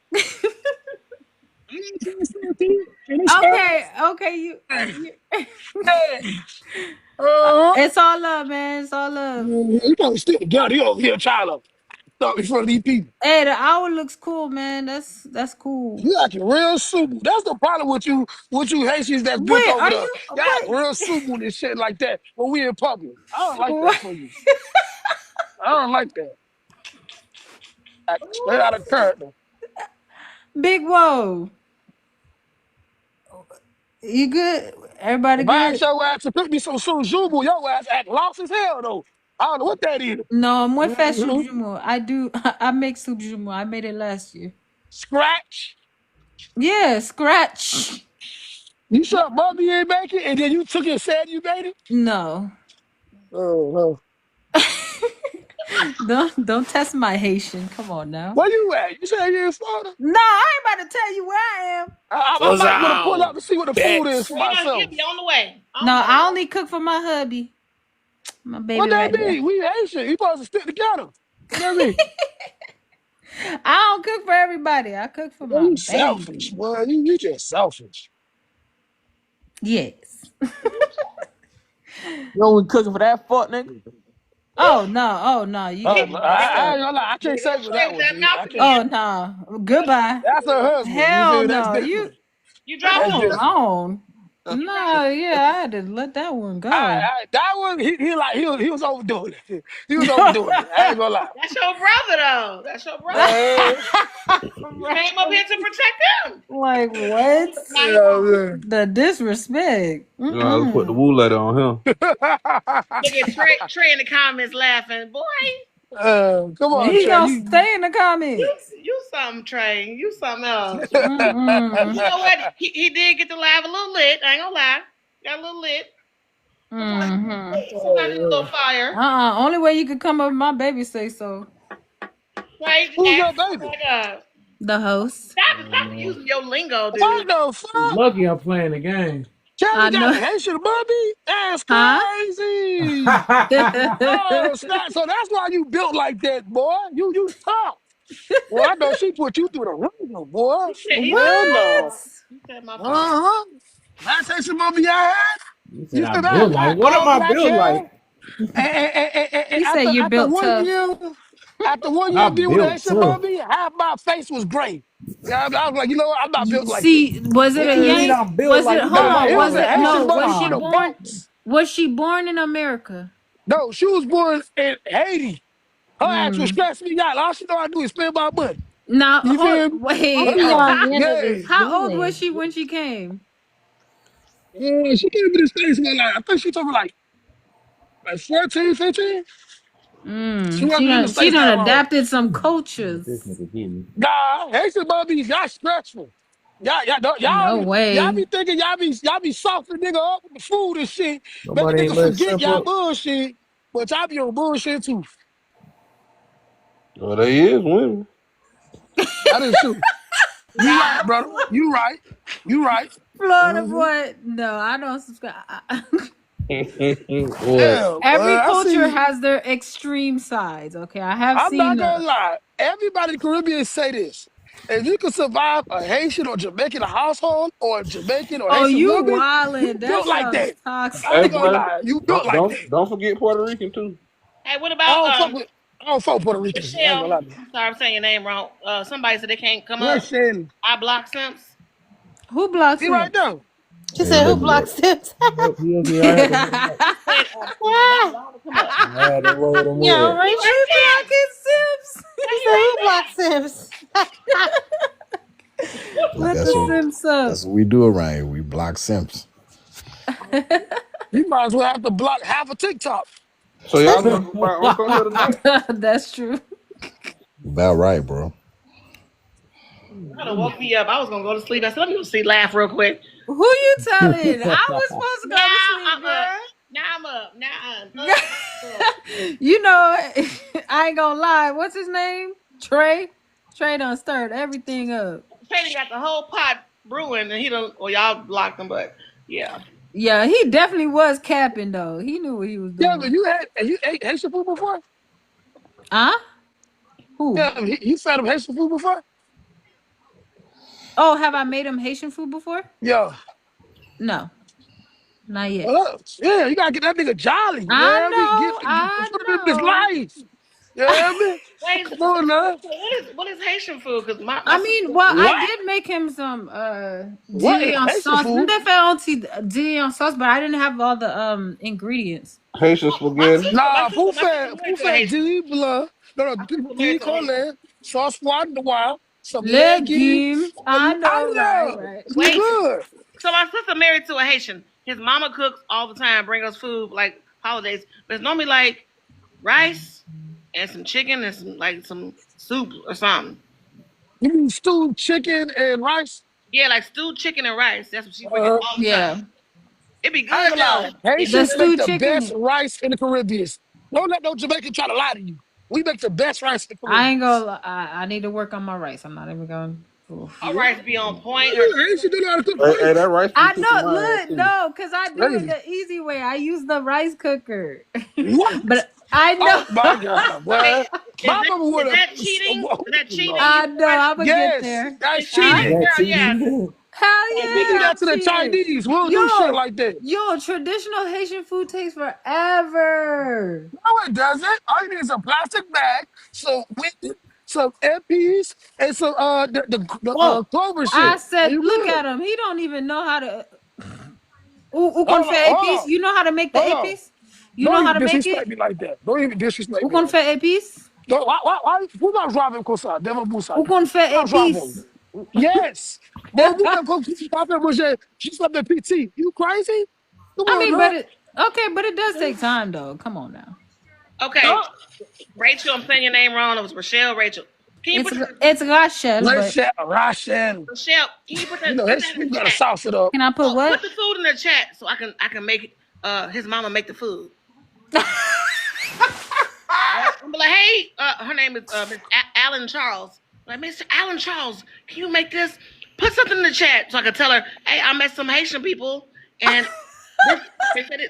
I ain't trying to say it to you. And it's Okay, okay, fine. you Hey. Uh, it's all love, man. It's all love. you probably still together. You over here trying to talk in front of these people. Hey, the hour looks cool, man. That's cool. You acting real super. That's the problem with you Haitians that's built Wait, over are there. you Y'all act wait? real super and shit like that when we in public. I don't like that for you. I don't like that. Act straight out of character. Big Whoa. You good? Everybody If I good? ask your ass to cook me some sujubu, your ass act lost as hell though. I don't know what that is. No, moi fais soup Mm-hmm. jumeau. I do. I make soup jumeau. I made it last year. Scratch. Yeah, scratch. You said mommy ain't make it, and then you took it and said you made it. No, Oh, don't test my Haitian. Come on now. where you at? You said you in Florida? No, I ain't about to tell you where I am. I What's might want to pull on, up to see what the food is bitch? for He'll myself. be on the way. On No, the way. I only cook for my hubby, my What baby that right there. mean? We Asian. You supposed to stick together. What that mean? I don't cook for everybody. I cook for Boy, my you selfish, baby. boy. You just selfish. Yes. You only cooking for that fuck nigga? Oh no. Oh no. You got me messed I up. ain't gonna lie. I can't He gonna say for play that with one, that G. mouth I can't. again. Oh no. Goodbye. That's her husband. You Hell feel me? That's no. You different. You That's drive home. different. alone. You drive. No, yeah, I had to let that one go. That one, he was overdoing it. He was overdoing it. I ain't gonna lie. That's your brother, though. That's your brother. Uh, You came up here to protect him. Like what? Now he yeah, gone. man. The disrespect. You know how to put the Mm-mm. wool letter on him. Look at Trey in the comments laughing. Boy, Come on, He Trey. gonna You, stay in the comments. you something, Trey. You something else. But you Mm-mm. know what? He did get the live a little lit. I ain't gonna lie. Got a little lit. Sometimes, Mm-hmm. sometimes it's a little fire. Only way you could come up with my baby say so. Right? who's Ask, your oh baby? my God. The host. Stop using your lingo, What dude. the You fuck? lucky I'm playing the game. Kevin I got know. a Haitian bubby? That's Huh? crazy. Oh, snap. So that's why you built like that, boy. You tough. Well, I know she put you through the ringer, boy. He said, Hell What? no. he said my fault. Uh-huh. Last Haitian bubby I had, You said you I said I built like. had What am all I black built like? hair. And He said you're after built one tough. year, after one I year being with built Haitian tough. bubby, half my face was gray. Yeah, I was like, you know what? I'm not built like that. See, was it What a you Yeah. mean yank? I'm built Was like? it, You know hold Nah, my on, it was was mama a it, Haitian no, ass bubby was with she the fine. born, bumps. was she born in America? No, she was born in Haiti. Her ass was Mm. stressing me out. All she know how to do is spend my money. Now, You feel me? Hope wait, you all getting to Yeah. this how old was good. she when she came? She came to the States when like, I think she told me like 14, 15. She Mm. wasn't in the She States done that long. adapted some This cultures. nigga hit me. Nah, Haitian bubbies, y'all stressful. No Y'all way. be thinking y'all be softening nigga up with the food and shit, making Nobody ain't niggas let forget simp y'all up. bullshit. But y'all be on bullshit too. Oh, they is women. That is true. You right, brother. You right. You right. Florida Mm-hmm. boy, no, I don't subscribe. What? Yeah, Every I culture see. has their extreme sides. Okay, I have I'm seen not the. gonna lie. Everybody in the Caribbean say this. If you can survive a Haitian or Jamaican household or a Jamaican or Oh, Haitian you woman, you wildin'. That built like sounds that. I toxic. Hey, ain't gonna boy, lie. You built don't like don't that. don't forget Puerto Rican too. Hey, what I about don't fuck with I don't fuck with Puerto Ricans. I ain't gonna Rochelle? lie to you. I'm sorry, I'm saying your name wrong. Somebody said they can't come up. Listen, I block Simps. Who blocks he right him? there. She Hey, said, "Who look at that. blocks tips?" Yep, he I had to roll him up. Said not allowed to come up. I had to roll him Yeah, up. He Rachel. right He there. blocking Sims. Yeah, She he said, right "Who there. blocks Sims?" Let the That's what Sims up. that's what we do around here. We block simps. You might as well have to block half of TikTok. So y'all talking about Uncle Her tonight? That's true. About right, bro. Kind of woke me up. I was gonna go to sleep. I said, let me go see laugh real quick. Who you telling? I was supposed to go to Now sleep, I'm up. girl. Now I'm up. Now I'm up. You know, I ain't gonna lie. What's his name? Trey. Trey done stirred everything up. Training got the whole pot brewing, and he don't. Well, y'all blocked him, but yeah. Yeah, he definitely was capping though. He knew what he was Yeah, but doing. you ate Haitian food before? Huh? Who? Yeah, you fed him Haitian food before? Oh, have I made him Haitian food before? Yeah. No, not yet. Well, yeah, you gotta get that nigga jolly. You I know what I mean? know, Put him in his I life. You know what I mean? Wait, Come on now. so what is Haitian food? Because my I sister. mean, well, I What? did make him some What is Dijon Haitian sauce. food? They found Dijon sauce, but I didn't have all the ingredients. Haitian My spaghetti. sister, my Nah, sister, my sister Pou married to a fait Haitian. du blanc. No, My sister du married to a Haitian. collet, sauce froide noir, some legumes. Legumes. I I know, right, know. right. You Wait, good. so my sister married to a Haitian. His mama cooks all the time, bring us food like holidays, but it's normally like rice and some chicken and some soup or something. You mean stewed chicken and rice? Yeah, like stewed chicken and rice. That's what she bring us Uh, all the Yeah, time. It be I ain't good gonna lie. though. It be the Haitians good. make stewed the best chicken. rice in the Caribbean. Don't let no Jamaican try to lie to you. We make the best rice in the I Caribbean. ain't gonna. I need to work on my rice. I'm not even going. Oof. Our rice be on point. Her Haitian do know how to cook Hey, rice. that rice be I kicking know. my ass Look, too. no, cause I do it Crazy. the easy way. I use the rice cooker, What? but I Oh my know. God. wait, Well, my mama would is have. that cheating? Is that cheating? I You know. rice I'm gonna get Yes, there. that's it's cheating, I, cheating. That girl. Yeah, cheating. hell yeah, We big do yeah, time. that I'm to the cheating. Chinese. We don't do shit Yo, like that. traditional Haitian food takes forever. No, it doesn't. All you need is a plastic bag, some wheat, some peas, and some Whoa. clover I shit. And said, you look good. at him. He don't even know how to. U Hold on, confit hold épices. on, You know how to make the hold on. épices? You Don't know how even to make disrespect it? me like that. Don't even disrespect U me like that. confit épices? Why vous m'en jouez comme ça? Devant Moussa. U confit M'en jouez. épices? Yes. Well, vous m'en comme tu parles, moi, j'ai juste la petit. You crazy? Come I on, mean, no. but it does take time though. Come on now. Okay, No. Rachel, I'm saying your name wrong. It was Rochelle. Rachel, can you It's put it's Rachel, but Rachel. Rochelle? Can you You know, put that's, that in you the gotta chat? sauce it up. can I put Oh, what? put the food in the chat so I can make his mama make the food. Right? I'm be like, hey, her name is Miss Alan Charles. Like, Mr. Alan Charles, can you make this? Put something in the chat so I can tell her, hey, I met some Haitian people and this,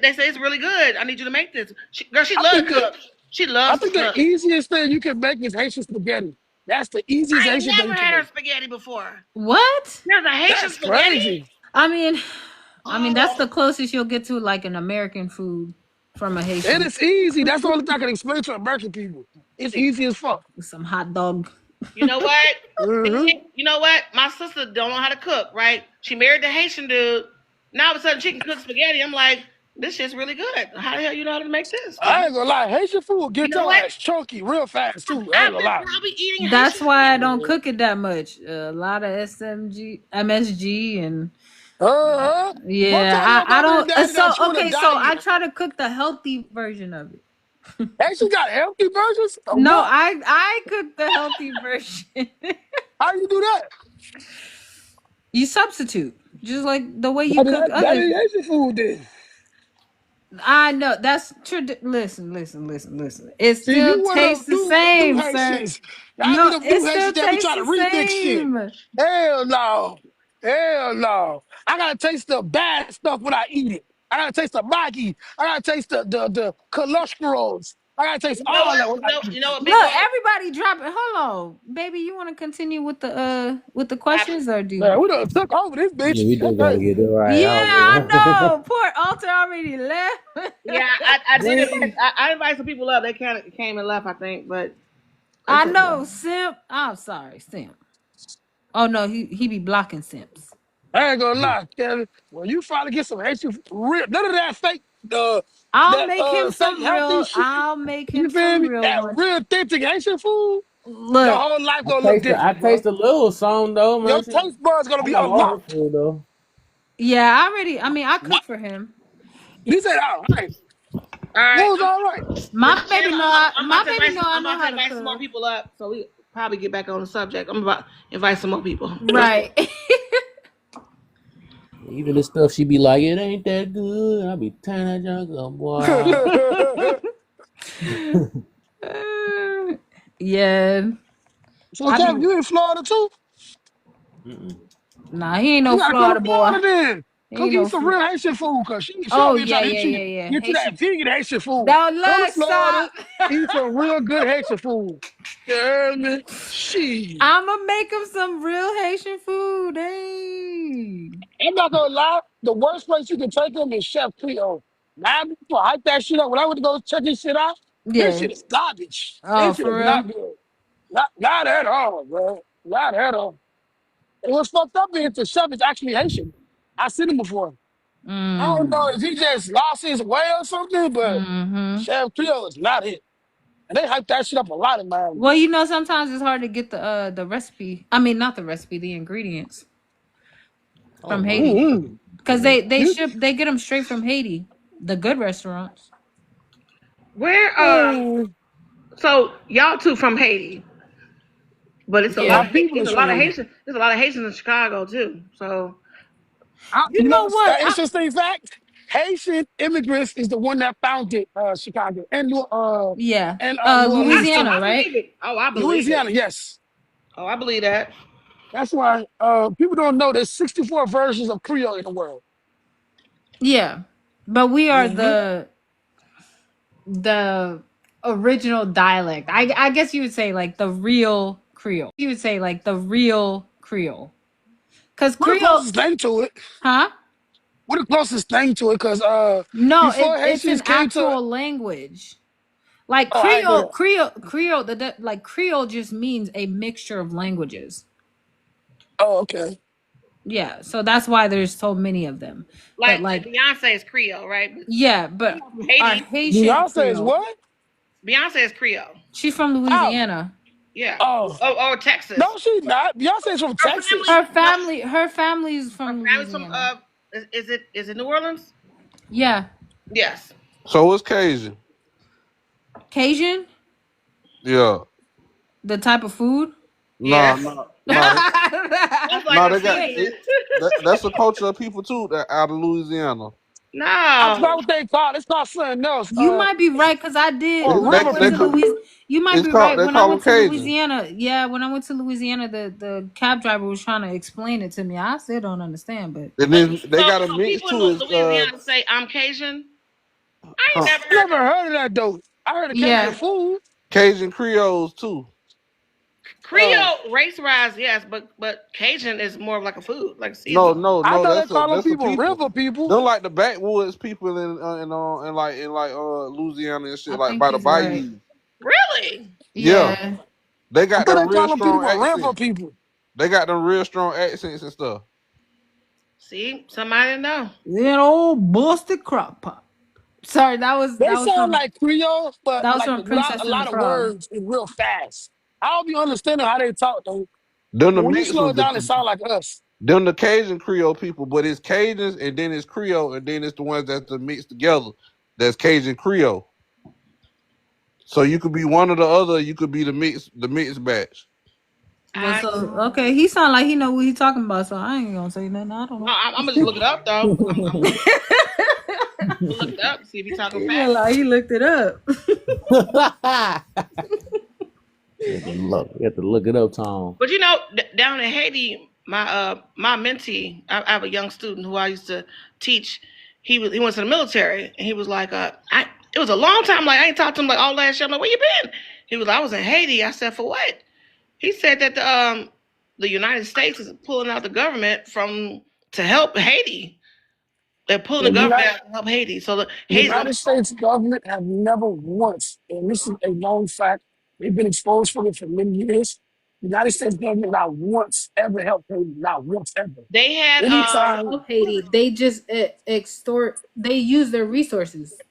they say it's really good. I need you to make this. Girl, she I loves to think the cook. She I loves to think the cook. easiest thing you can make is Haitian spaghetti. That's the easiest I ain't Haitian thing never you can had her make. spaghetti before. What? There's a Haitian That's spaghetti? crazy. I mean, that's Oh, the closest you'll get to like an American food from a And Haitian. it's easy. That's the only thing I can explain to American people. It's easy as fuck. Some hot dog. you know what? Hmm. You know what? My sister don't know how to cook, right? She married the Haitian dude. Now all of a sudden she can cook spaghetti. I'm like, this shit's really good. How the hell you know how to make this? I ain't gonna lie. Haitian food will You get know your what? ass chunky real fast too. I ain't I've gonna been lie. probably eating That's Haitian why I spaghetti. don't cook it that much. A lot of MSG, and Uh-huh. Go yeah, tell your I mommy and don't. daddy So that you on a okay, so I diet. try to cook the healthy version of it. Actually got healthy versions of No, what? I cook the healthy version. How you do that? You substitute just like the way you That, cook that, that other. ain't Haitian food then. I know that's listen. It See, still you one of tastes them the new same, sir. Haitians. Y'all be No, them it new still Haitians that be tastes trying the to remix shit. same. Hell no. Hell no. I gotta taste the bad stuff when I eat it. I gotta taste the Maggi. I gotta taste the cholesterols. I gotta taste You know all what? that when I eat You it. know what, Big Look, Wall? everybody drop it. Hold on, baby. You want to continue with the questions or do Man, you? we done took over this Yeah, bitch. we That's do gotta crazy. get that right Yeah, out, I man. know. Poor Alter already left. Yeah, I did invite Dang. I invited some people up. They kind of came and left, I think, but it's I okay. know, Simp. I'm sorry, Simp. Oh no, he be blocking Simps. I ain't gonna lie, Kevin. When you finally get some Haitian real, none of that fake, I'll that make him fake some healthy real. shit. I'll make him You feel some me? real That one. real authentic Haitian food, your Look, whole life I gonna look taste I different, bro. taste a little song though, Your man. Shit. taste buds gonna I be know all her unlocked. food though. yeah, I already. I mean, I What? cook for him. He said, all right. All right, What was all right? My baby know. I'm My about to baby invite know. I I'm know about to how to invite some more cook. people up. So we probably get back on the subject. I'm about to invite some more people. Right. Even the stuff she be like, it ain't that good. I be turning that junk up, boy. Yeah. So, I be Kevin, you in Florida too? Mm-mm. nah, he ain't You no gotta come to Florida boy. Florida then. He Come ain't get no some Fl- real Haitian food, cause she Oh over here yeah, trying to yeah, yeah, yeah. get you that Haitian. vegan Haitian food. Now Come to look, Florida, stop. eat some real good Haitian food. You heard me? She. I'ma make him some real Haitian food. Hey. I'm not gonna lie. The worst place you can take them is Chef Cleo. Now people hype that shit up. When I went to go check this shit out, this Yeah. shit is garbage. Oh, This shit is for real? not good. Not at all, bro. Not at all. And what's fucked up is the chef is actually Haitian. I seen him before. I don't know Mm. if he just lost his way or something, but Mm-hmm. Chef Cleo is not it. And they hype that shit up a lot in Miami. Well, sometimes it's hard to get the recipe. I mean, not the recipe, the ingredients Oh from no. Haiti, Mm-hmm. because You, they get them straight from Haiti, the good restaurants. Where mm, so y'all two from Haiti, but it's a lot my Yeah. of people it's a is lot of from. Haitians. There's a lot of Haitians in Chicago too. So You You know, know what? an interesting fact: Haitian immigrants is the one that founded Chicago Yeah. and New Orleans too. Louisiana, I right? believe it. Oh, I believe Louisiana, it. yes. Oh, I believe that. That's why people don't know there's 64 versions of Creole in the world. Yeah. But we are Hmm. the original dialect. I guess you would say like the real Creole. You would say like the real Creole. Cause What the Creole, closest thing to it? huh? What the closest thing to it? Because No, before it's Haitians an came to, actual language. Like oh, I ain't know Creole, that. Creole, like Creole just means a mixture of languages. Oh, okay. Yeah, so that's why there's so many of them. But Like like, Beyonce is Creole, right? yeah, You but know, from our Haiti. Haitian Beyonce is Creole, what? Beyonce is Creole. she's from Oh, Louisiana. Yeah. oh, Or Texas. no, she's not. Beyonce's from Her Texas. family. No, Her family's her from family's from Louisiana. is it New Orleans? Yeah, Yes. So what's Cajun? Cajun, Yeah. the type of food. Nah, Yes. nah, nah. That's that's like Nah, a they got Wait, seasoning. it, that's a culture of people too that out of Louisiana. I No. forgot what they call it. It's called something else. you might be It's right because I did oh, when I river went They to people. Louisiana. You might it's be called right. they When I call them went to Cajun. Louisiana, yeah, when I went to Louisiana, the cab driver was trying to explain it to me. I still don't understand, but And So then they got a so mix people in too. Is Louisiana say I'm Cajun. I ain't huh, never I heard never that. heard of that though. I heard of Cajun yeah, food. Cajun Creoles too. Uh, Creole race rise, yes, but Cajun is more of like a food, like a No, seasoning. no, I no. thought they That's a call them that's a people people. river people. They're like the backwoods people in Louisiana and shit, I like think by the he's right. bayou. Really? Yeah, Yeah, they I got thought them they real call them strong people river accents. people. They got them real strong accents and stuff. See, somebody know. that old busted crock pot. Sorry, They sound like Creole, but that was like from without Princess a and the lot of Frog. words and real fast. I don't be understanding how they talk though. Them the But when you mix slow with it down, it sound like us. them the Cajun Creole people, but it's Cajuns and then it's Creole and then it's the ones that's the mixed together. That's Cajun Creole. So you could be one or the other. You could be the mixed batch. But I so okay, he sound like he know what he talking about. So I ain't gonna say nothing. I don't no, know. I'm gonna just look it up though. I'm gonna look it up, see if he's talking He look facts. like he looked it up. You have to look it up, Tom. But you know, down in Haiti, my mentee, I have a young student who I used to teach. He went to the military, and he was like, I it was a long time. Like I ain't talked to him like all last year. I'm like, where you been? He was like, I was in Haiti. I said, for what? He said that the United States is pulling out the government from to help Haiti. They're pulling The the government United, out to help Haiti. So the Haiti's gonna United States government have never once, and this is a known fact, they've been exposed for it for many years. The United States government not once ever helped Haiti, not once ever. they had Anytime Help Haiti. They just extort. They use their resources.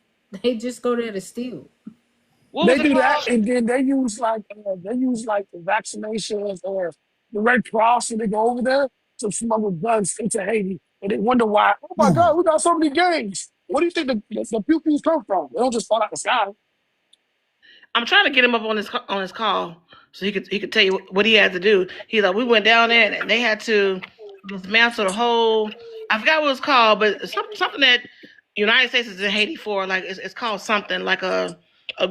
They just go there to steal. what was they it do that, called? and then they use like the vaccinations or the Red Cross, and they go over there to smuggle guns into Haiti, and they wonder why. Oh my God, we got so many gangs. What do you think the pew pews come from? They don't just fall out the sky. I'm trying to get him up on this call. so he could tell you what he had to do. He's like, we went down there and they had to dismantle the whole. I forgot what it's called, but it's something that United States is in Haiti for. Like it's called something like a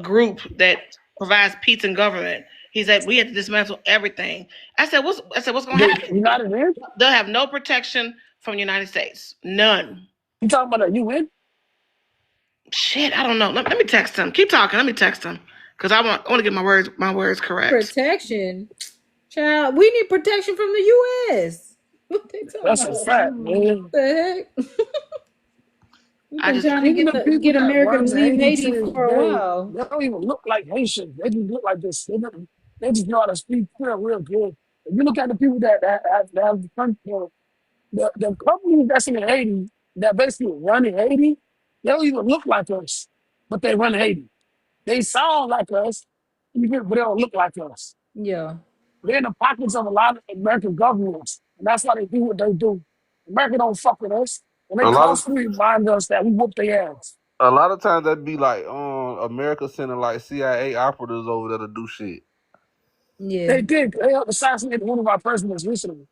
group that provides peace and government. He said we had to dismantle everything. I said what's going to happen? United Nations? They'll have no protection from the United States. None. You talking about the UN? Shit, I don't know. Let me text him. Keep talking. Let me text him because I want to get my words correct. Protection, child. We need protection from the U.S. What they talking That's a about? fact, man. What the heck? We've I been just- trying to Even the people get that America to run leave Haiti to this for a day, while. They don't even look like Haitians. They just look like this. They just know how to speak real good. If you look at the people that have the country, the companies that's in Haiti that basically run in Haiti, they don't even look like us, but they run Haiti. They sound like us, but they don't look like us. Yeah. They're in the pockets of a lot of American governments, and that's why they do what they do. America don't fuck with us, and A they lot of constantly remind us that we whoop their ass. times that'd be like America sending like CIA operatives over there to do shit. Yeah. They did. They helped assassinate one of our presidents recently.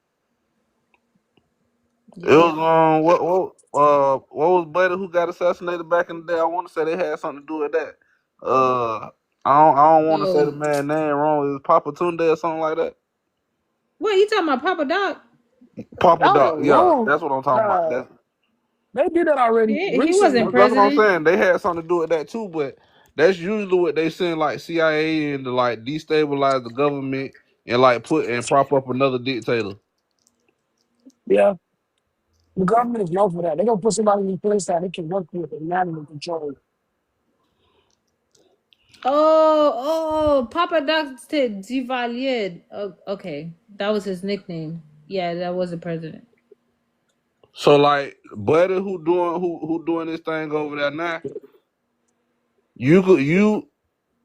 It was what was Buddy who got assassinated back in the day? I want to say they had something to do with that. I don't want to say the man's name wrong. It was Papa Tunde or something like that. What you talking about, Papa Doc? Papa Doc, yeah, wrong. that's what I'm talking about. Nah, they did that already. He recently. wasn't That's what I'm president. saying. They had something to do with that too, but that's usually what they send like CIA in to like destabilize the government and like put and prop up another dictator. Yeah, the government is known for that. They're gonna put somebody in place that they can work with and manage control. Oh, Papa Doc Duvalier. Oh, okay, that was his nickname. Yeah, that was the president. So like Buddy who doing this thing over there now, you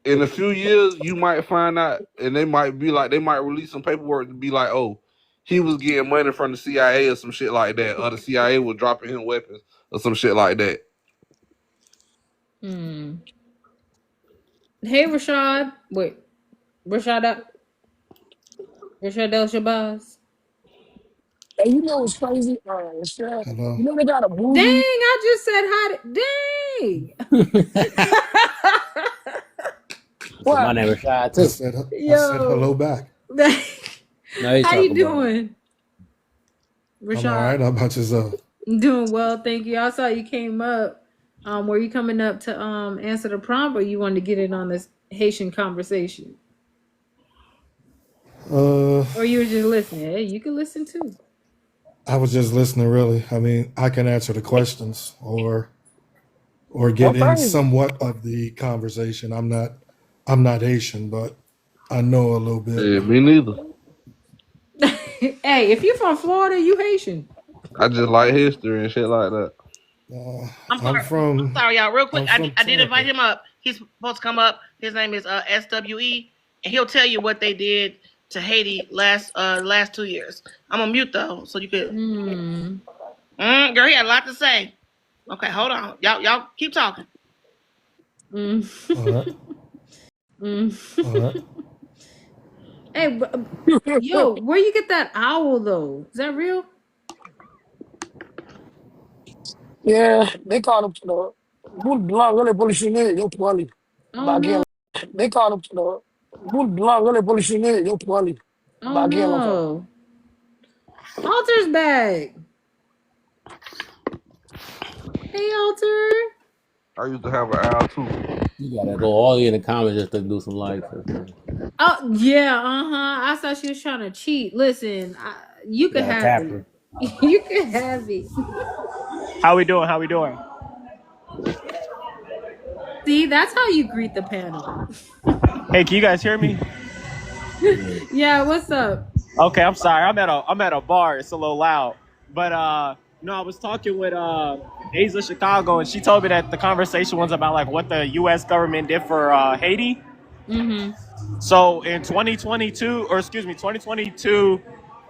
in a few years you might find out and they might release some paperwork to be like, oh, he was getting money from the CIA or some shit like that, or the CIA was dropping him weapons or some shit like that. Hey, Rashad. Wait, Rashad El Shabazz. And you know what's crazy? Hello. You know they got a movie. Dang, I just said hi. Dang. What? My name is Rashad I too. said Yo. hello back. How you doing, I'm Rashad? all right. How about yourself? I'm doing well, thank you. I saw you came up. Were you coming up to answer the prompt, or you wanted to get in on this Haitian conversation, or you were just listening? Hey, you can listen too. I was just listening, really. I mean, I can answer the questions or get in somewhat of the conversation. I'm not Haitian, but I know a little bit. Yeah, me neither. Hey, if you're from Florida, you Haitian. I just like history and shit like that. I'm sorry, y'all. Real quick, I did invite him up. He's supposed to come up. His name is SWE, and he'll tell you what they did to Haiti last 2 years. I'm on mute though, so you could. Girl, he had a lot to say. Okay, hold on, y'all keep talking. All right. All right. Hey, yo, where you get that owl though? Is that real? Yeah, they call him the Bull Blanc, really polichinelle, yo poali. No. They call him the Bull Blanc, really polichinelle, yo poali. Oh no. Alter's back. Hey, Alter. I used to have an owl too. You gotta go all in the comments just to do some likes. Oh yeah, I thought she was trying to cheat. Listen, you can have it. You can have it. How we doing? See, that's how you greet the panel. Hey, can you guys hear me? Yeah, what's up? Okay, I'm sorry. I'm at a bar. It's a little loud. But no, I was talking with Aza Chicago, and she told me that the conversation was about like what the U.S. government did for Haiti. So in 2022,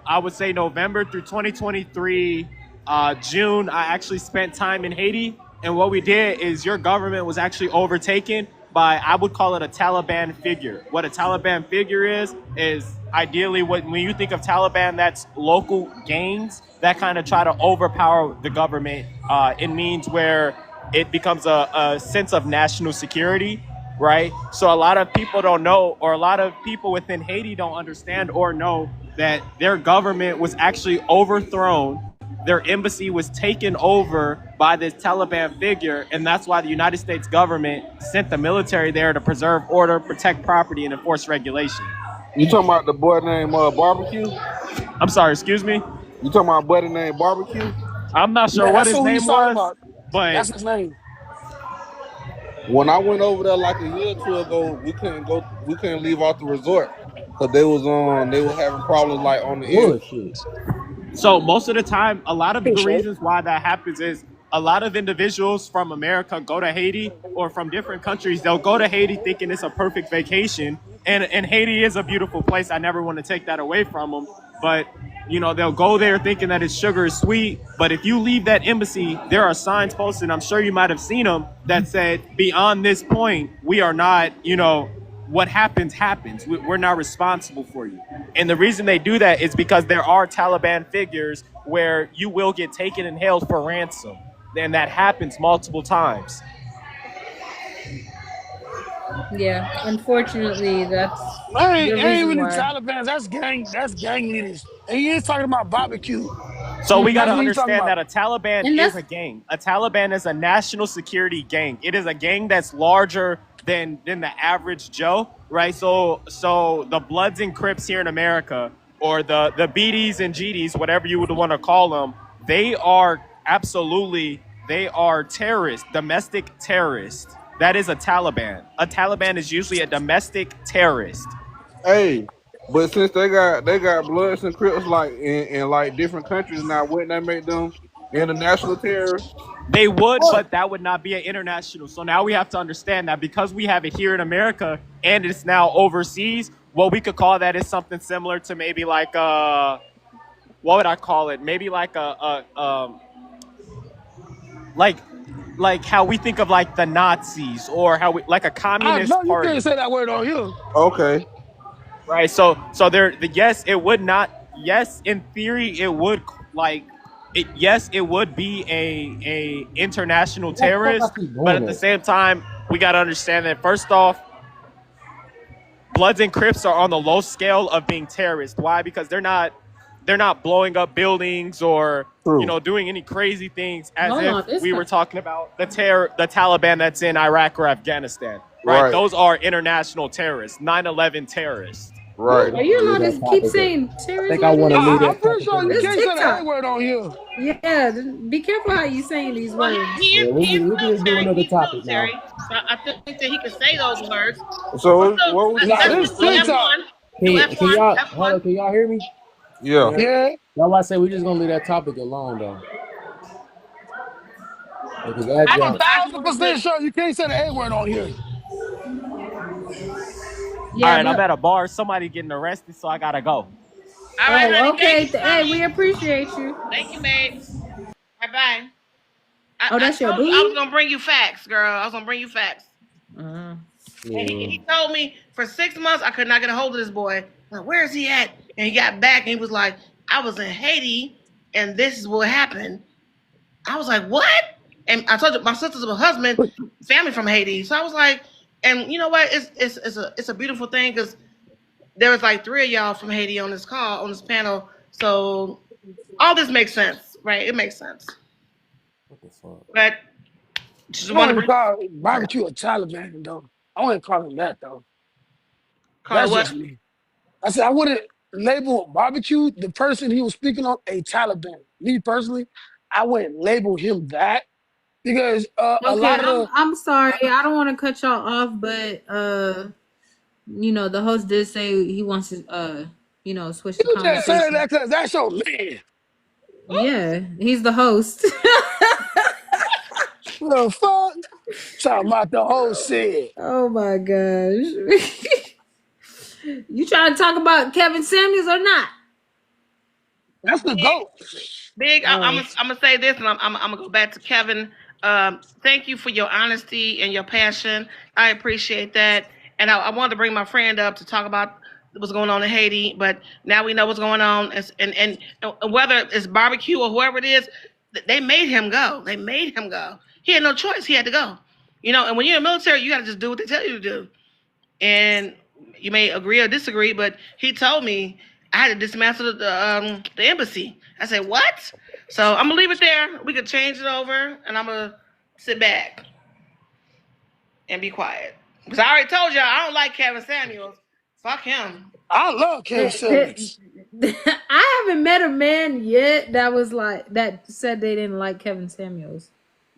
I would say November through 2023, June, I actually spent time in Haiti. And what we did is your government was actually overtaken by, I would call it a Taliban figure. What a Taliban figure is ideally when you think of Taliban, that's local gangs that kind of try to overpower the government. It means where it becomes a sense of national security, right? So a lot of people don't know, or a lot of people within Haiti don't understand or know that their government was actually overthrown. Their embassy was taken over by this Taliban figure, and that's why the United States government sent the military there to preserve order, protect property, and enforce regulation. You talking about the boy named Barbecue? I'm sorry, excuse me? You talking about a buddy named Barbecue? I'm not sure Yeah, what that's his who he's name talking was, about. but That's his name. When I went over there like a year or two ago, we couldn't leave off the resort because they were having problems like on the end. Bullshit. so most of the time, a lot of the Appreciate it. reasons why that happens is a lot of individuals from America go to Haiti, or from different countries, they'll go to Haiti thinking it's a perfect vacation. And Haiti is a beautiful place. I never want to take that away from them. But, they'll go there thinking that its sugar is sweet. But if you leave that embassy, there are signs posted, I'm sure you might have seen them, that said, beyond this point, we are not, what happens, happens. We're not responsible for you. And the reason they do that is because there are Taliban figures where you will get taken and held for ransom. And that happens multiple times. Yeah, unfortunately, that's I the ain't reason really why. Taliban. That's gang leaders. And he is talking about barbecue. So we got That's to what he's talking understand about. that a Taliban And is that's a gang. A Taliban is a national security gang. It is a gang that's larger than the average Joe, right? So the Bloods and Crips here in America, or the BDs and GDs, whatever you would want to call them, they are terrorists, domestic terrorists. That is a Taliban. A Taliban is usually a domestic terrorist. Hey, but since they got Bloods and Crips like in like different countries now, wouldn't that make them international terrorists? They would, What? but that would not be an international. So now we have to understand that because we have it here in America and it's now overseas, what we could call that is something similar to maybe like what would I call it? Maybe like like how we think of like the Nazis, or how we like a I communist know you party, can't say that word on here. Okay, right? So yes, it would not. Yes, in theory, it would like. Yes, it would be a international What the fuck terrorist, I keep but doing at the that? same time, we got to understand that first off, Bloods and Crips are on the low scale of being terrorists. Why? Because they're not blowing up buildings or true. doing any crazy things as hold on, if we were talking about the Taliban that's in Iraq or Afghanistan. Right? Right, Those are international terrorists, 9/11 terrorists. right. are you Leave allowed that to keep topic. saying I terrorist think I like want to this? leave I'm that pretty topic sure you This alone. can't say the TikTok. A word on here. Yeah, be careful how you saying these Well, words. he Yeah, is we he is can just do military. another He's topic now. military, so I think that he can say those words. So Also, what was you Nah, let's saying, this just do Steve? TikTok. F1. Do Can F1. y'all hold F1. on? Can y'all hear me? Yeah. Yeah. Yeah. That's why I say we just gonna leave that topic alone though, because as I I'm just y'all, I just want to put. 1,000% sure you can't say the A word on here. All Yeah, right, I'm but at a bar. Somebody getting arrested, so I gotta go. All right, honey. oh, okay. Thank you, Hey, we honey. appreciate you. Thank you, babes. Bye bye. Oh, I that's your told you I was boo? gonna bring you facts, girl. I was gonna bring you facts. Uh, And yeah, he told me for 6 months I could not get a hold of this boy. I'm like, where is he at? And he got back and he was like, I was in Haiti and this is what happened. I was like, what? And I told you my sister's husband, family from Haiti. So I was like, and you know what? It's a beautiful thing because there was like 3 of y'all from Haiti on this call, on this panel. So all this makes sense, right? It makes sense. what the fuck? But just I want to wouldn't call barbecue a Taliban, though. I wouldn't call him that, though. call it That's what? just me. I said I wouldn't label barbecue, the person he was speaking on, a Taliban. Me personally, I wouldn't label him that because a okay, lot of the I'm sorry. I don't want to cut y'all off, but the host did say he wants to switch the you just saying conversation. that because that's your man. Yeah, he's the host. What the fuck? Talking about the whole shit. Oh my gosh. You trying to talk about Kevin Samuels or not? That's the Big, goat. big. Oh, I'm gonna say this, and I'm gonna go back to Kevin. Thank you for your honesty and your passion. I appreciate that. And I wanted to bring my friend up to talk about what's going on in Haiti, but now we know what's going on. And whether it's barbecue or whoever it is, they made him go. They made him go. He had no choice. He had to go. And when you're in the military, you got to just do what they tell you to do. And you may agree or disagree, but he told me I had to dismantle the embassy. I said, what? So I'm gonna leave it there. We could change it over, and I'm gonna sit back and be quiet because I already told y'all I don't like Kevin Samuels. Fuck him. I love Kevin Samuels. I haven't met a man yet that said they didn't like Kevin Samuels.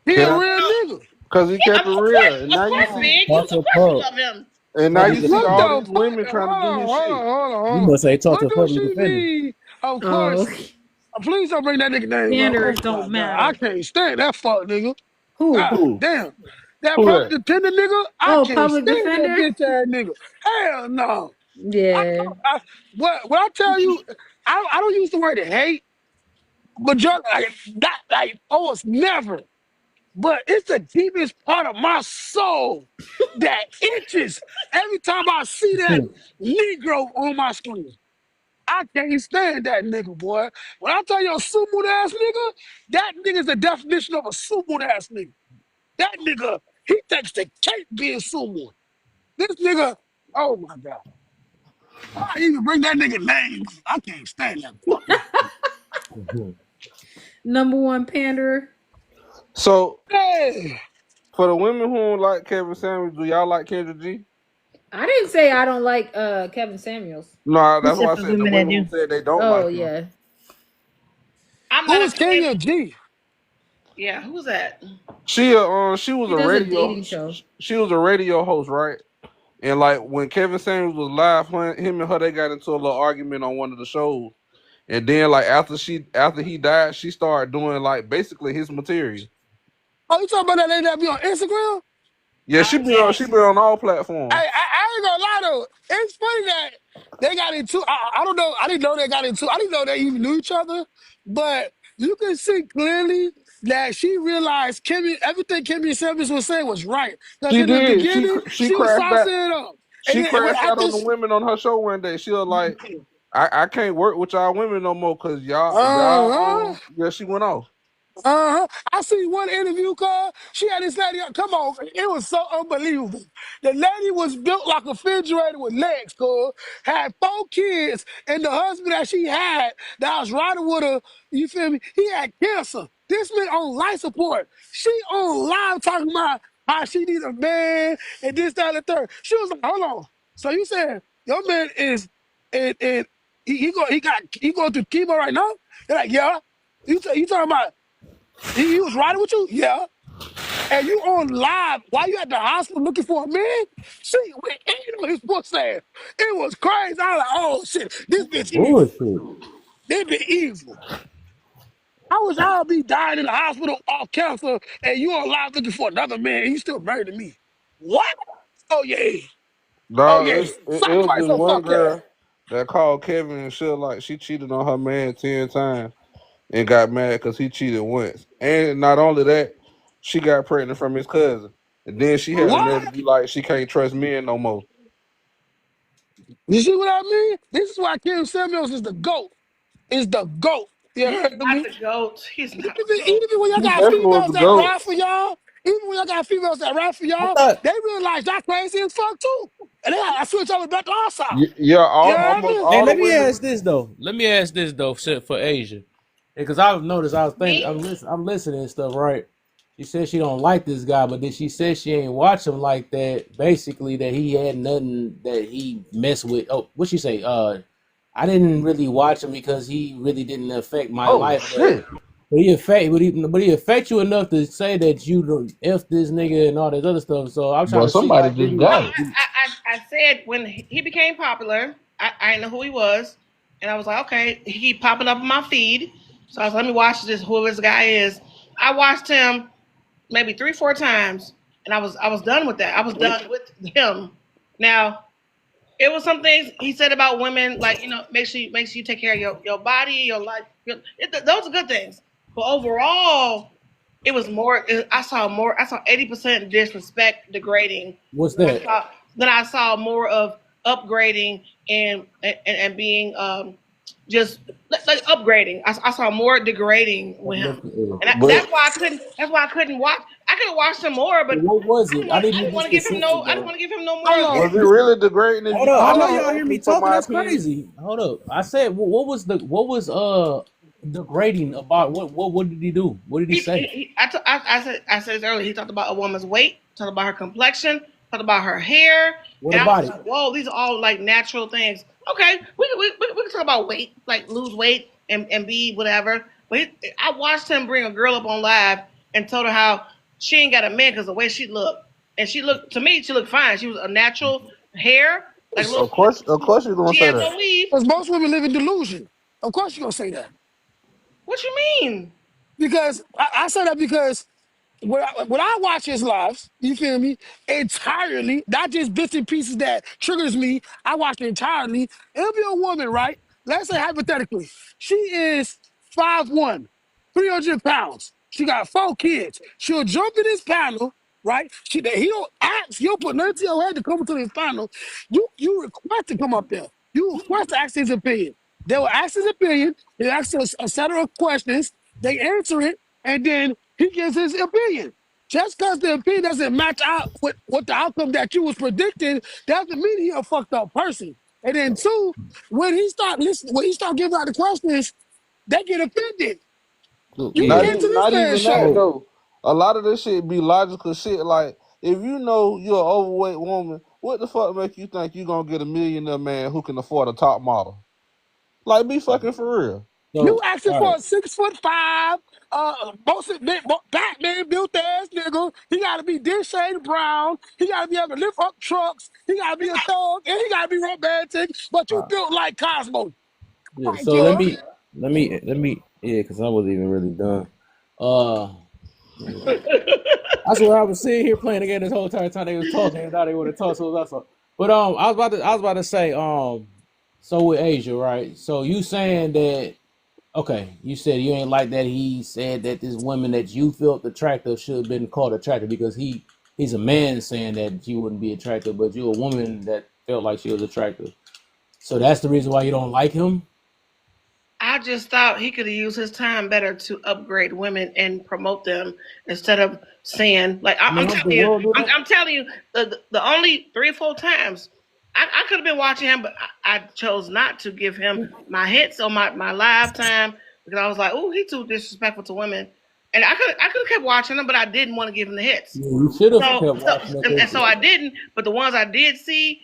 He a Kept, real nigga. Cause he Yeah, kept it real, and now of you course, see, big. Talk to Of the course you pub. love him. and now Public you see What defender. all the these fuck? women trying to do Hold his on, hold shit. on, hold on, You hold on. must say talk to What the do public she defender. mean? Of Oh, course. Please don't bring that nigga name up. gender Oh my don't god, I matter. can't stand that fuck nigga. Who? God Who? damn. That Who public that? defender nigga, I Oh, can't public stand that defender. bitch ass nigga. Hell no. I, Yeah. what I tell you, I don't use the word hate, but just like not like almost never. But it's the deepest part of my soul that itches every time I see that Negro on my screen. I can't stand that nigga, boy. When I tell you a sumo ass nigga, that nigga's the definition of a sumo ass nigga. That nigga, he takes the cake being sumo. This nigga, oh my God. I even bring that nigga name. I can't stand that. Fuck that. Number one panderer. So Hey, for the women who don't like Kevin Samuels, do y'all like Kendra G? I didn't say I don't like Kevin Samuels. No, You that's said why I for said the women that women who do. said they don't Oh like him. yeah. I'm who not a is Kenya fan. G? Yeah, who's that? She she was He a does a radio dating show. she was a radio host, right? And like when Kevin Samuels was live, him and her they got into a little argument on one of the shows. And then like after he died, she started doing like basically his material. Oh, you talking about that lady that be on Instagram? Yeah, she Yes. been on all platforms. I ain't gonna lie though. It's funny that they got into. I don't know. I didn't know they got into. I didn't know they even knew each other. But you can see clearly that she realized everything Kimmy Simmons was saying was right. Because She in the did. beginning, She she was crashed out. saucing it up, She and when crashed out after, on the women on her show one day. She was like, I can't work with y'all women no more because y'all uh huh. yeah, she went off. Uh-huh. I see one interview call. She had this lady. Come on, it was so unbelievable. The lady was built like a refrigerator with legs, cuz had 4 kids, and the husband that she had that was riding with her, you feel me? He had cancer. This man on life support. She on live talking about how she need a man and this, that, and the third. She was like, hold on. So you said your man is and he going through chemo right now? They're like, yeah. You talking about he was riding with you? Yeah. And you on live while you at the hospital looking for a man? She went in on his pussy. It was crazy. I was like, oh shit, this bitch evil. Bullshit. This bitch evil. How was y'all be dying in the hospital off cancer and you on live looking for another man and you still married to me? What? Oh yeah. Oh Dog, yeah. it was Sacrifice this her one fuck yeah. girl that called Kevin and she like she cheated on her man 10 times and got mad because he cheated once. And not only that, she got pregnant from his cousin. And then she had the nerve to What? be like, she can't trust men no more. You see what I mean? This is why Kim Samuels is the GOAT. Is the GOAT. You He's heard not me? the goat. He's not the goat. Even when y'all He got definitely was females the that GOAT. ride for y'all, even when y'all got females that ride for I y'all, thought. they realize y'all crazy as fuck too. And they gotta switch over back to our side. Yeah, You heard almost me? Hey, all the let me women. ask this though. Let me ask this though, for Asia, because I've noticed. I was thinking. Me? I'm listening and stuff. Right? She said she don't like this guy, but then she said she ain't watch him like that. Basically, that he had nothing that he messed with. Oh, what she say? I didn't really watch him because he really didn't affect my Oh life, but. shit. But he affect you enough to say that you don't f this nigga and all that other stuff. So I'm trying But to see somebody like did just he got it. I said when he became popular, I didn't know who he was, and I was like, okay, he keep popping up on my feed, so I was let me watch this whoever this guy is. I watched him maybe 3 4 times, and I was done with that. I was done with him. Now it was some things he said about women, like make sure you take care of your body, your life. Those are good things, but overall. it was more. I saw more. I saw 80% disrespect, degrading. What's I that? saw then I saw more of upgrading and being just like upgrading. I saw more degrading with him, and But that's why I couldn't. That's why I couldn't watch. I could have watched him more, but What was I it? didn't I want. need I to didn't be want to give him no. specific I didn't though. want to give him no Hold more. on. was it really degrading if Hold you up, I I know Hold don't on. y'all know, hear if me you talking talking. my That's opinion. crazy. Hold up. I said, what was degrading about what did he do? What did he say? I said this earlier. He talked about a woman's weight, talked about her complexion, talked about her hair, What and I was about just it? like, "Whoa, these are all like natural things." Okay, we can talk about weight, like lose weight and be whatever. But I watched him bring a girl up on live and told her how she ain't got a man because the way she looked, and she looked to me, she looked fine. She was a natural hair, like a little. Of course you're gonna She say had that. no weave. Because most women live in delusion. Of course you're gonna say that. What you mean? Because I say that because when I watch his lives, you feel me, entirely, not just bits and pieces that triggers me, I watch it entirely. It'll be a woman, right? Let's say hypothetically, she is 5'1", 300 pounds. She got 4 kids. She'll jump in this panel, right? He don't ask, you don't put nothing to your head to come into this panel. You request to come up there. You request to ask his opinion. They will ask his opinion. They ask us a set of questions. They answer it, and then he gives his opinion. Just because the opinion doesn't match out with what the outcome that you was predicting, doesn't mean he a fucked up person. And then two, when he start listening, when he start giving out the questions, they get offended. Look, You yeah. came to this Not man's even that show. So though. A lot of this shit be logical shit. Like if you know you're an overweight woman, what the fuck make you think you gonna get a millionaire man who can afford a top model? Like be fucking for real. You so asking all for right. a 6'5", Batman built ass nigga. He gotta be this shade brown. He gotta be able to lift up trucks. He gotta be a thug, and he gotta be romantic. But you built like Cosmo. Yeah, Right, so cuz. let me yeah, because I wasn't even really done. Uh I swear I was sitting here playing again this whole entire time they was talking and now they want to talk so that's all. But I was about to say, so with Asia, right? So you saying that okay, you said you ain't like that he said that this woman that you felt attractive should have been called attractive because he's a man saying that you wouldn't be attractive, but you're a woman that felt like she was attractive. So that's the reason why you don't like him? I just thought he could have used his time better to upgrade women and promote them instead of saying like I mean, I'm don't the telling you, world do that? I'm telling you the only 3 or 4 times I could have been watching him, but I chose not to give him my hits on my live time because I was like, oh, he too disrespectful to women, and I could have kept watching him, but I didn't want to give him the hits. Yeah, you should have So, kept so watching that and so bitch. I didn't. But the ones I did see,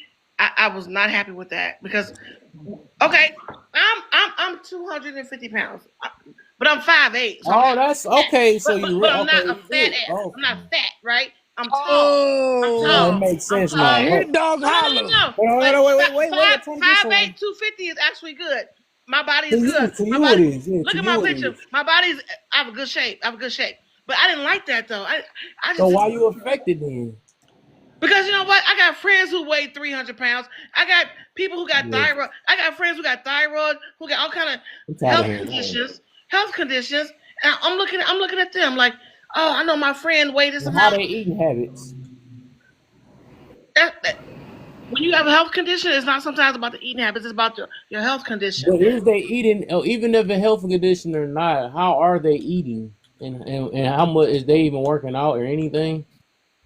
I was not happy with that because okay, I'm 250 pounds, but I'm 5'8", so I'm Oh, not that's fat. okay. So you But I'm not okay? a You fat did. ass. Oh, I'm not fat, right? I'm tall. I'm now it Oh, tall. makes I'm sense I now. tall. hear Oh, dog No, no, no, holler. no, no. wait, Like wait. I'm trying to get 5'8", some. 250 is actually good. My body is good. To My you it body. is. Yeah, Look to at my you it picture. is. My body's. I have a good shape. I have a good shape. But I didn't like that though. I So just why you affected then? because you know what? I got friends who weigh 300 pounds. I got people who got Yeah, thyroid. I got friends who got thyroid, who got all kind of I'm tired of health hearing that. conditions. Health conditions. And I'm looking at them like, oh, I know my friend weighed this And how amount. they eating habits? When you have a health condition, it's not sometimes about the eating habits. It's about your health condition. But is they eating? Even if a health condition or not, how are they eating? And how much is they even working out or anything?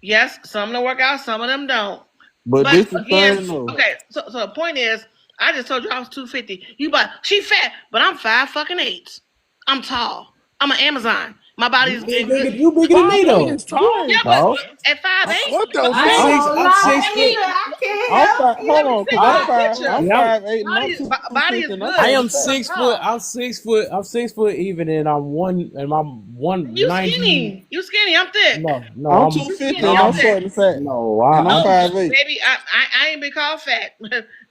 Yes, some of them work out, some of them don't. But But this the again, thing though. okay. So the point is, I just told you I was 250. You but she fat, but I'm 5'8". I'm tall. I'm an Amazon. My You body's getting good. you bigger than me 5'8" though. is You tall. Yeah, ain't but tall. at five I'm, eight, What the I I'm ain't fuck? six. gonna I'm lie, six foot. Asia. I can't I'm help five. you. Hold Let me on, cause send you my I'm a five. picture. I'm Yeah, 5'8", and I'm body is 250, and I'm I good. am 270. I'm 6 foot. tall. I'm 6 foot even, and I'm You 190. skinny. You skinny. I'm thick. No, I'm I'm You 250, skinny. and I'm I'm no, thick. short and fat, no. and I'm I'm Oh, 5'8". baby, I ain't been called fat.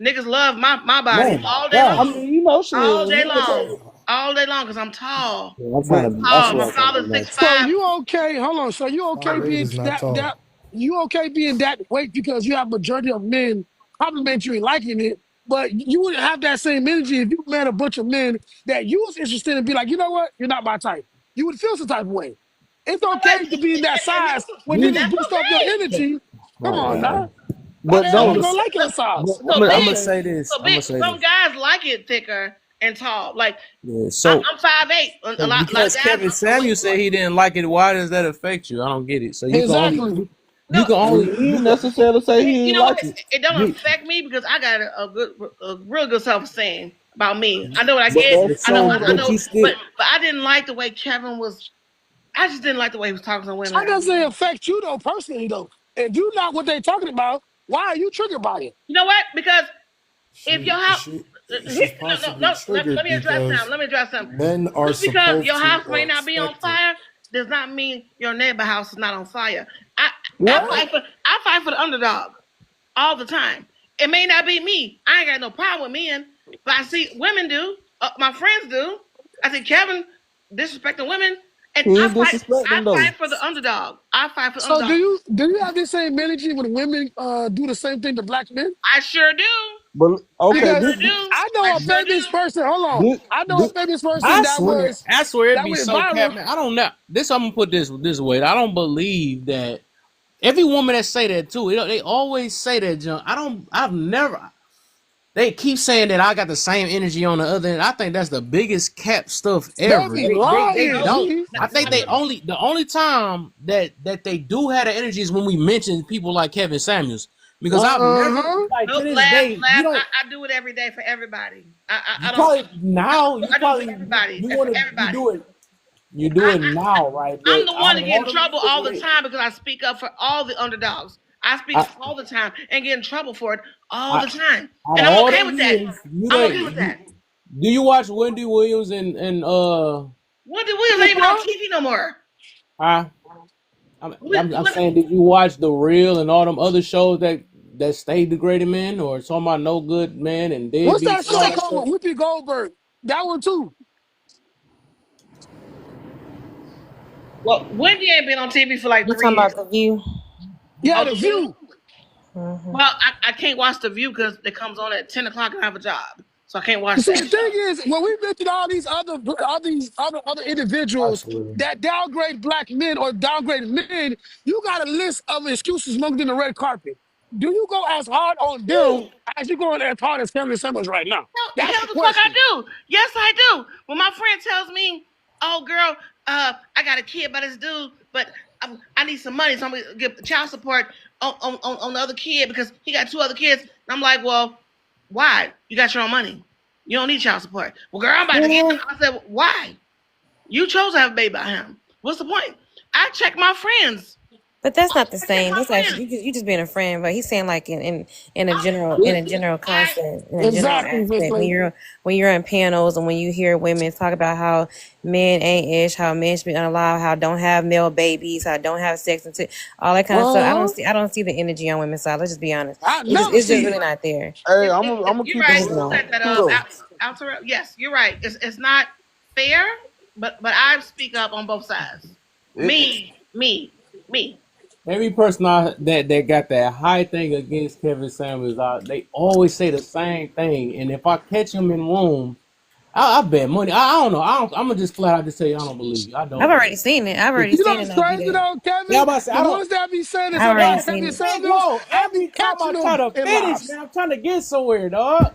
Niggas love my body man. all day I Gosh, long. mean, you know, All shit. day long. All day long because I'm tall. yeah, I'm trying But to be. I Tall. swear My I'm trying to father's be six nice. So five. you okay? Hold on. So you okay 5'8" being is not that tall. you okay being that weight because you have majority of men compliment you and liking it, but you wouldn't have that same energy if you met a bunch of men that you was interested in be like, you know what? You're not my type. You would feel some type of way. It's You know what? okay to be in that size when And niggas You, that's boost up your okay. energy. Come my on God. now. Why the But hell I'm you no, gonna, gonna like your I'm size? gonna, So I'm big, gonna Okay. say this. so I'm gonna big. say Some this. guys like it thicker and tall. Like Yeah. So I'm 5'8". A lot of because guys Kevin are way Samuel said short. he didn't like it, why does that affect you? I don't get it. So you can only Exactly. you No, can he only you didn't can necessarily say he you didn't know what? like it. It don't you, affect me because I got a real good self esteem about me. I know what I But get. that's but I know. so cool I though. but know. you still But I didn't like the way Kevin was. I just didn't like the way he was talking to How women. does it affect you though, personally though? If you not what they talking about, why are you triggered by it? You know what? Because if your She house, she here, she's no, no, possibly no. Let triggered me address something. because Let me address something. men are Just because your supposed to house may or not be on expected. fire does not mean your neighbor house is not on fire. I What? I fight for the underdog all the time. It may not be me. I ain't got no problem with men, but I see women do. My friends do. I see Kevin disrespecting women, and He ain't disrespect I them though. fight for the underdog. I fight for the So underdog. do you have this same energy when women do the same thing to black men? I sure do. But I okay, Because sure do. I I know a sure famous do. person. Hold on, this, I know a this, famous person that was I swear it'd that be went so viral. Captain. I don't know. This I'm gonna put this way. I don't believe that every woman that say that too. They always say that junk. I've never. They keep saying that I got the same energy on the other end. I think that's the biggest cap stuff They ever. be They lying, No, don't. G. I think they only the only time that they do have the energy is when we mention people like Kevin Samuels. Because I've never Uh-huh. like to nope. this Laugh, day, you laugh. don't I do it every day for everybody. you I don't. probably now you I do it for probably everybody. you For wanna everybody. you do it now, right? I'm But the one out to of get all in them trouble years all when the they time because I speak up for all the underdogs. I speak I, all the time and get in trouble for it all I the time. out of And I'm all okay them with that. years, you I'm don't okay with that. do you watch Wendy Williams and Wendy Williams Yeah, ain't even on bro. TV no more. I I'm What, saying, did you watch The Real and all them other shows that stay degraded men, or talking about no good men and What's that deadbeats and all show that stuff? called with Whoopi Goldberg? That one too. well, Wendy ain't been on TV for like You 3 talking years. about the view? Yeah, Oh, The The View? View. Hmm. Well, I can't watch The View because it comes on at 10 o'clock and I have a job. So I can't watch See, that the thing show. is, when we mention all these other individuals Absolutely. that downgrade black men or downgrade men, you got a list of excuses longer than the red carpet. Do you go as hard on them as you going as hard as Kevin Samuels right now? That's Hell the the fuck I question. do. Yes, I do. When my friend tells me, "Oh, girl, I got a kid by this dude, but I need some money, so I'm gonna give child support on the other kid because he got two other kids." And I'm like, "Well, why? You got your own money. You don't need child support." Well, girl, I'm about to get. Yeah, I said, "Why? You chose to have a baby by him. What's the point?" I check my friends. but that's not the I check same. my That's actually friends. you just being a friend. But he's saying like in a I'm, general I concept, in a general Exactly, Miss aspect. When you're in panels and when you hear women talk about how men ain't ish, how men should be unalive, how don't have male babies, how don't have sex until all that kind of stuff. Uh-huh. I don't see the energy on women's side. Let's just be honest. I It's just never it's just see really it. not there. hey, I'm gonna you're keep it It's right. just Who not. set that too up? though. Yes, you're right. It's not fair, but I speak up on both sides. It, Me. Every person that got that high thing against Kevin Samuels, they always say the same thing. And if I catch them in room, I bet money. I don't know. I'm gonna just flat out just tell you I don't believe you. I I've don't already believe seen it. I've already you. You know seen it what's not be crazy that. though, Yeah, I'm Kevin? about to say The I don't. ones that be saying this I've about already Yo, seen Kevin it. Big Samuels, Whoa, I every be time I catching try them to in finish, lives. man, I'm trying to get somewhere, dog.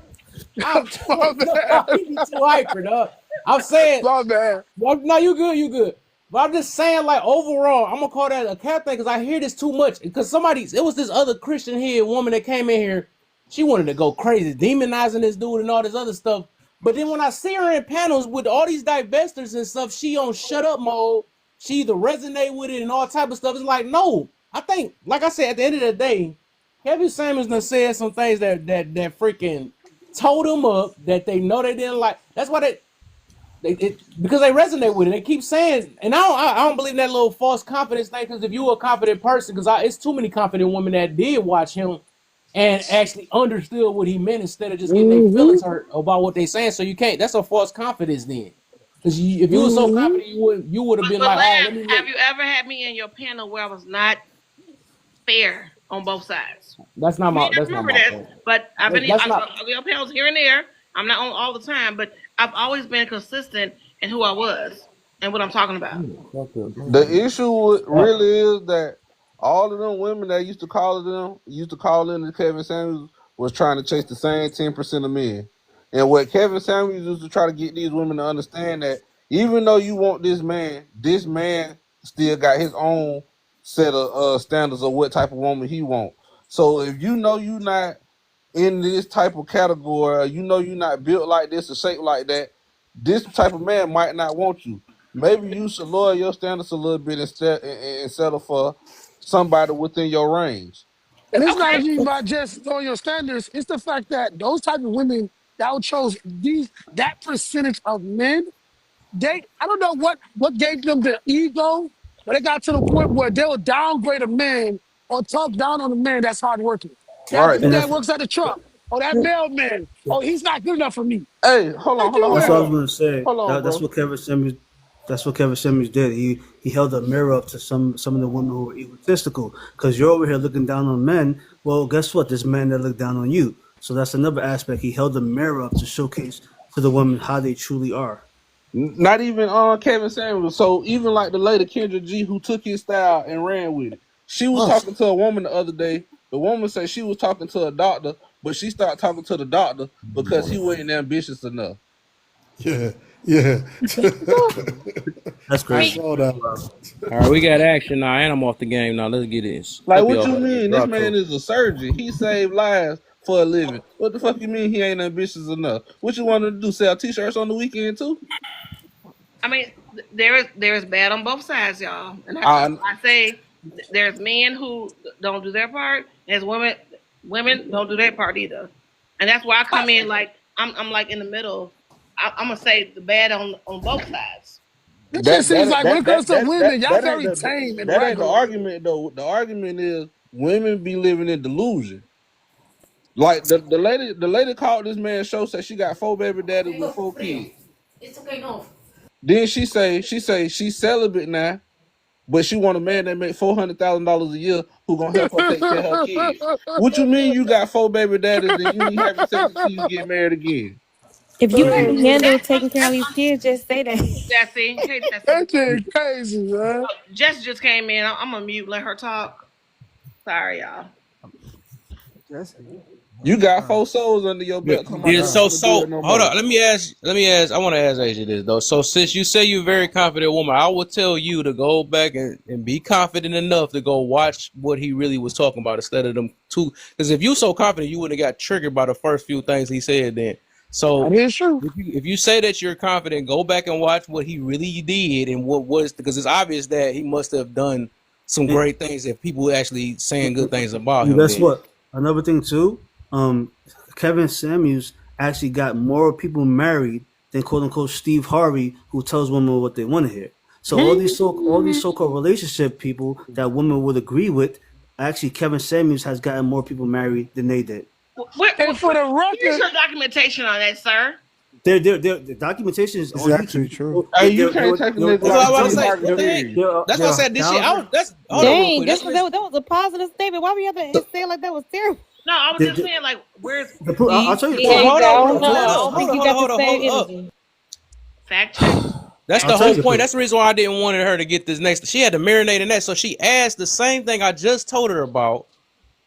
I'm My bad. no, he be too hyper, dog. I'm saying, My bad. well, no, you good, you good. But I'm just saying, like overall, I'm gonna call that a cat thing because I hear this too much. Because it was this other Christian here woman that came in here. She wanted to go crazy, demonizing this dude and all this other stuff. But then when I see her in panels with all these divestors and stuff, she on shut up mode. She either resonate with it and all type of stuff. It's like, no, I think, like I said, at the end of the day, Kevin Samuels done said some things that freaking told them up that they know they didn't like. That's why because they resonate with it. They keep saying, and I don't believe in that little false confidence thing. Because if you're a confident person, because it's too many confident women that did watch him and actually understood what he meant instead of just getting their Mm-hmm. feelings hurt about what they saying. So you can't. That's a false confidence then. Because if you were so Mm-hmm. confident, you would have been But like, oh, Lab, let me have look. you ever had me in your panel where I was not fair on both sides? That's not You may my. not That's not remember my this, point. but I've been That's not. on your panels here and there. I'm not on all the time, but I've always been consistent in who I was. and what I'm talking about. The issue really is that all of them women that used to call in to Kevin Samuels was trying to chase the same 10% of men. And what Kevin Samuels used to try to get these women to understand that even though you want this man still got his own set of standards of what type of woman he want. So if you know you not in this type of category, you know you're not built like this or shaped like that, this type of man might not want you. Maybe you should lower your standards a little bit and settle for somebody within your range. And it's not Okay. even about just knowing your standards. It's the fact that those type of women that chose that percentage of men, I don't know what gave them the ego, but they got to the point where they'll downgrade a man or talk down on a man that's hardworking. That Right. dude And that works at the truck, or that mailman, oh, he's not good enough for me. Hey, hold on, Like, hold on, hold that's on, what hold I yeah. was on. gonna say. Hold on, That's bro. what Kevin Samuels. That's what Kevin Samuels did. He held a mirror up to some of the women who were egotistical. Because you're over here looking down on men. Well, guess what? There's men that look down on you. So that's another aspect. He held the mirror up to showcase to the women how they truly are. Not even on Kevin Samuels. So even like the lady Kendra G who took his style and ran with it. She was talking to a woman the other day. The woman said she was talking to a doctor, but she started talking to the doctor because he wasn't ambitious enough. Yeah, yeah. That's I I mean, crazy. saw that. All right, we got action now, and I'm off the game now. Let's get this. Like, Hope what y'all you about to get mean? This dropped man too. is a surgeon. He saved lives for a living. What the fuck you mean he ain't ambitious enough? What you want to do? Sell t-shirts on the weekend too? I mean, there is bad on both sides, y'all. And I I say there's men who don't do their part, and there's women don't do their part either. And that's why I come in like I'm like in the middle. I'm gonna say the bad on both sides. It just seems like when it comes to women, y'all that ain't very tame and that ain't the regular. argument though. The argument is women be living in delusion. Like the lady called this man's show, said she got 4 baby daddies with 4 kids. Then she say she's celibate now, but she want a man that make $400,000 a year who gonna help her take care of her kids. What you mean you got 4 baby daddies and you ain't having sex until you get married again? If you Okay, can handle taking care of that's these kids, just say that. Jesse. Hey Jesse. That shit crazy, man. Jess just came in. I'm gonna mute. Let her talk. Sorry, y'all. You got 4 souls under your Yeah, belt. Come out, yeah. you don't want to do it no Hold more. on. Let me ask. I want to ask AJ this though. So since you say you're a very confident woman, I will tell you to go back and be confident enough to go watch what he really was talking about instead of them two. Because if you so confident, you wouldn't have got triggered by the first few things he said. Then, That so is true. if you say that you're confident, go back and watch what he really did and what was, because it's obvious that he must have done some And, great things if people were actually saying good things about and him. guess Then. what? Another thing too. Kevin Samuels actually got more people married than quote unquote Steve Harvey, who tells women what they want to hear. So all these so-called relationship people that women would agree with, actually Kevin Samuels has gotten more people married than they did. And for the Here's record, your documentation on that, sir. The documentation is It's on actually YouTube. true. Hey, you can't take a nigga That's what I like was Steve about to say. Harvey What the heck? serious. That's what I said. This shit. Hold on real Dang, quick. that was a positive statement. Why we have to say it like that was terrible? No, I was just saying, like, where's I'll tell you the See, proof. Hold I on, don't know. I don't think you got the same hold up. energy. fact check? That's I'll the tell you whole the point. proof. That's the reason why I didn't want her to get this next. She had to marinate in that, so she asked the same thing I just told her about.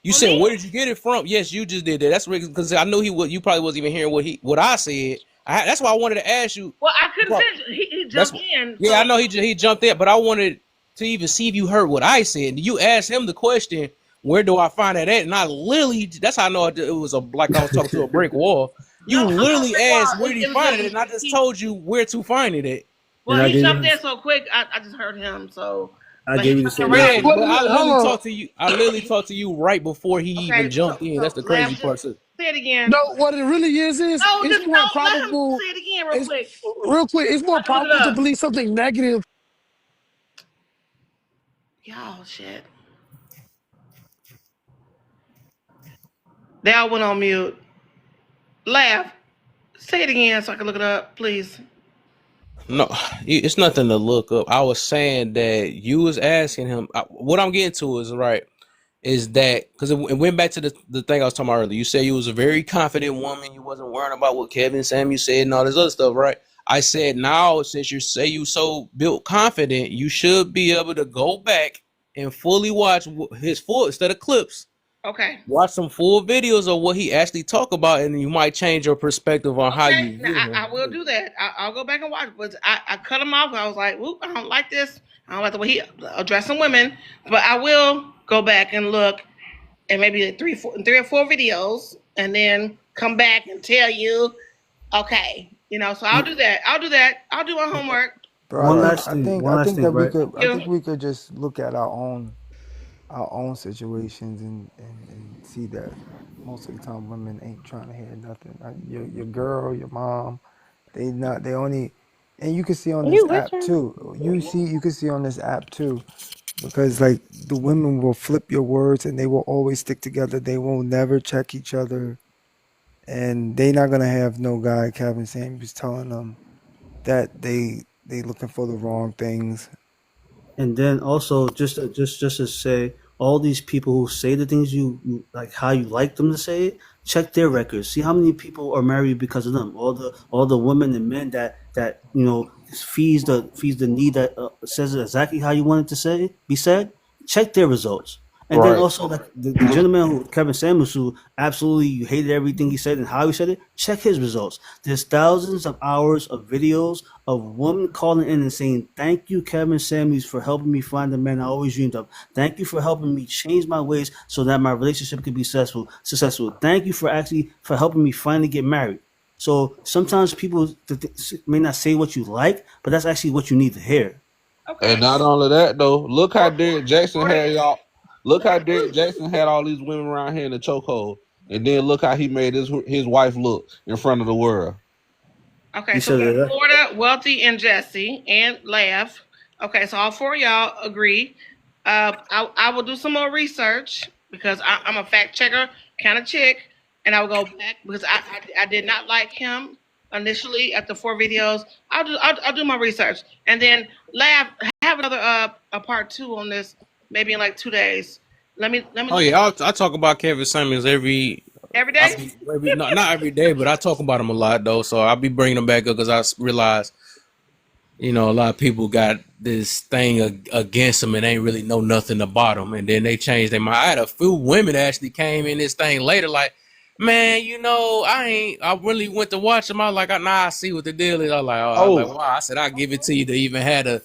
You said, Me? "Where did you get it from?" Yes, you just did that. That's because I knew he would. You probably wasn't even hearing what I said. That's why I wanted to ask you. Well, I couldn't finish. He That's jumped in. yeah. So I know he jumped in, but I wanted to even see if you heard what I said. You asked him the question, "Where do I find that at?" And I literally, that's how I know it was like I was talking to a brick wall. You no, literally asked, well, "Where did he it was find just it?" And I just he. told you where to find it at. Well, And I he gave jumped you in so quick. I just heard him. So, I but he gave you the jumped same around. Yeah, answer. what but is I it? literally Hold on. talked to you. I literally talked to you right before he even Okay, jumped in. That's the crazy Lab, part. just say it again. No, what it really is No, it's just more no. Let him probable. say it again real It's quick. real quick. It's I more can look it probable to up. believe something negative. Y'all, shit. They all went on mute. Laugh. Say it again so I can look it up, please. No, it's nothing to look up. I was saying that you was asking him. What I'm getting to is right. Is that because it went back to the thing I was talking about earlier. You said you was a very confident woman. You wasn't worrying about what Kevin Samuel said and all this other stuff, right? I said now, since you say you so built confident, you should be able to go back and fully watch his full instead of clips. Okay. Watch some full videos of what he actually talk about, and you might change your perspective on how Okay. you Now, view him. I will do that. I'll go back and watch. But I cut him off. I was like, "Whoop, I don't like this. I don't like the way he addressing women." But I will go back and look, and maybe three or four videos, and then come back and tell you, okay, So I'll do that. I'll do that. I'll do my homework. One Bro, last I thing. think One I last think thing, that we right? could I You. think we could just look at our own situations and see that most of the time women ain't trying to hear nothing. Your girl, your mom, they only, and you can see on this You with app her? too. You can see on this app too, because like the women will flip your words and they will always stick together. They will never check each other, and they not gonna have no guy Kevin Samuels telling them that they looking for the wrong things. And then also just to say, all these people who say the things you like, how you like them to say it, check their records. See how many people are married because of them. All the women and men that feeds the need, that says it exactly how you want it to be said. Check their results. And then Right. also, like the gentleman Kevin Samuels, who absolutely you hated everything he said and how he said it, check his results. There's thousands of hours of videos of women calling in and saying, "Thank you, Kevin Samuels, for helping me find the man I always dreamed of. Thank you for helping me change my ways so that my relationship could be successful. Thank you for helping me finally get married." So sometimes people may not say what you like, but that's actually what you need to hear. Okay. And not only that though, look how Derek Jackson had y'all. Look how Derek Jackson had all these women around here in the chokehold, and then look how he made his wife look in front of the world. Okay, You so we said got that. Florida, Wealthy, and Jesse, and Laugh. Okay, so all four of y'all agree. I will do some more research because I'm a fact checker kind of chick, and I will go back because I did not like him initially at the four videos. I'll do my research, and then Laugh have another a part two on this maybe in like 2 days. Let me Oh yeah, I talk about Kevin Samuels every day. not every day, but I talk about him a lot though. So I'll be bringing him back up because I realize, a lot of people got this thing against him and ain't really know nothing about him, and then they changed their mind. I had a few women actually came in this thing later, like, man, I really went to watch him. I was like, nah, I see what the deal is. I was like, oh, I was like, wow. I said, I give it to you to even have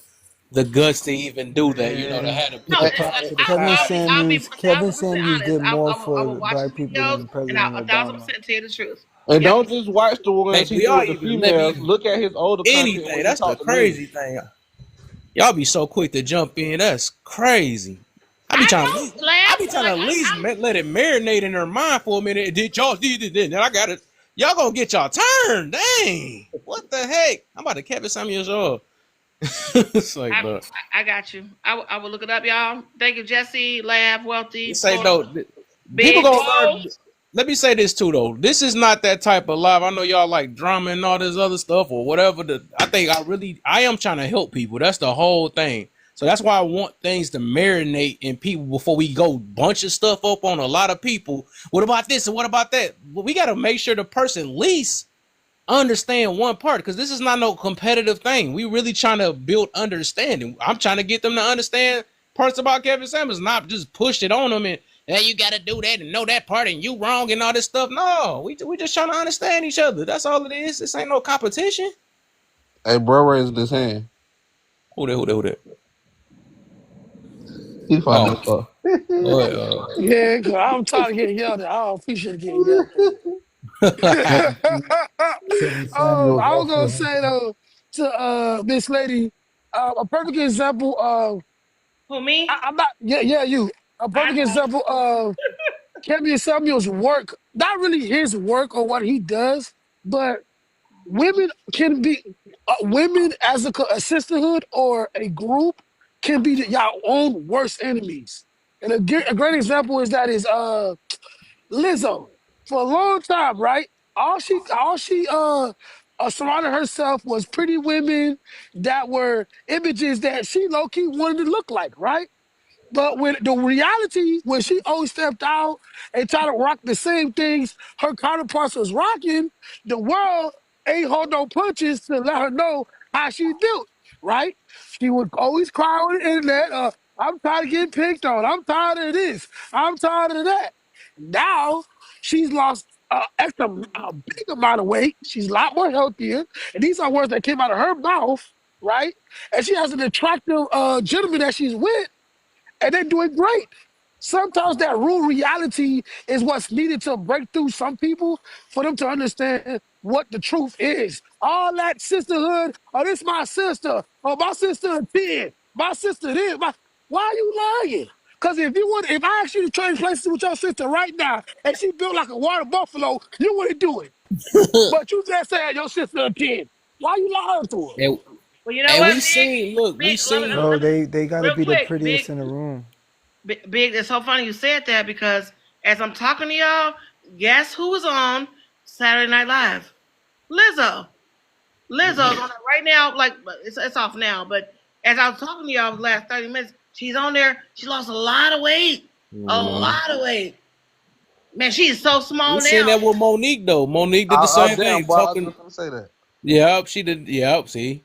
the guts to even do that, to have to No, put the product to the Kevin side. Samuels, Kevin 1,000% Samuels honest. did more I for will the watch black the people videos than and I'll President Obama. 1,000% tell you the truth. And Yep. don't just watch the ones Hey, he do did y'all with the even let me females. Look at his older content anything? when he That's the talked to men. crazy thing. Y'all be so quick to jump in. That's crazy. I be I trying know, to at least let it marinate in her mind for a minute. Did y'all did it? Then I got it. Y'all gonna get y'all turn. Dang. What the heck? I'm about to Kevin Samuels off. It's like, bro. I got you. I will look it up, y'all. Thank you, Jesse, Lab, Wealthy, You say Florida, no. People Big gonna Whoa. learn. Let me say this too, though. This is not that type of live. I know y'all like drama and all this other stuff or whatever. I think I am trying to help people. That's the whole thing. So that's why I want things to marinate in people before we go bunch of stuff up on a lot of people. What about this and what about that? Well, we got to make sure the person least understand one part, because this is not no competitive thing. We really trying to build understanding. I'm trying to get them to understand parts about Kevin Samuels, not just push it on them and, hey, you got to do that and know that part and you wrong and all this stuff. No, we just trying to understand each other. That's all it is. This ain't no competition. Hey, bro, raised his hand. Who that? He funny as Oh, fuck. Yeah, 'cause I'm tired of getting yelled at. I don't appreciate getting yelled at. Kevin, Kevin Oh, Samuels I was gonna also say though to this lady, a perfect example of Who, me? I'm not yeah you a I perfect know. example of Kevin Samuel's work, not really his work or what he does, but women can be women as a sisterhood or a group can be y'all own worst enemies. And a great example is Lizzo. For a long time, right? All she surrounded herself was pretty women that were images that she low key wanted to look like, right? But when the reality, when she always stepped out and tried to rock the same things her counterparts was rocking, the world ain't hold no punches to let her know how she felt, right? She would always cry on the internet, I'm tired of getting picked on. I'm tired of this. I'm tired of that. Now she's lost a big amount of weight. She's a lot more healthier. And these are words that came out of her mouth, right? And she has an attractive gentleman that she's with, and they're doing great. Sometimes that rude reality is what's needed to break through some people for them to understand what the truth is. All that sisterhood, oh, this my sister, oh, my sister a 10, my sister this, why are you lying? Because if I ask you to trade places with your sister right now and she built like a water buffalo, you wouldn't do it. But you just said your sister a 10. Why you lying to her? And, Well, you know and what, we seen, look, we big. Let me, seen. Bro, let me they gotta real be the quick, prettiest in the room. big. It's so funny you said that because as I'm talking to y'all, guess who was on Saturday Night Live? Lizzo. Lizzo's on it right now. Like it's off now, but as I was talking to y'all the last 30 minutes, she's on there. She lost a lot of weight. A lot of weight. Man, she is so small We seen now. that with Monique though. Monique did the I same damn thing, boy, I was talking. just gonna say that. Yep, she did. Yep, see.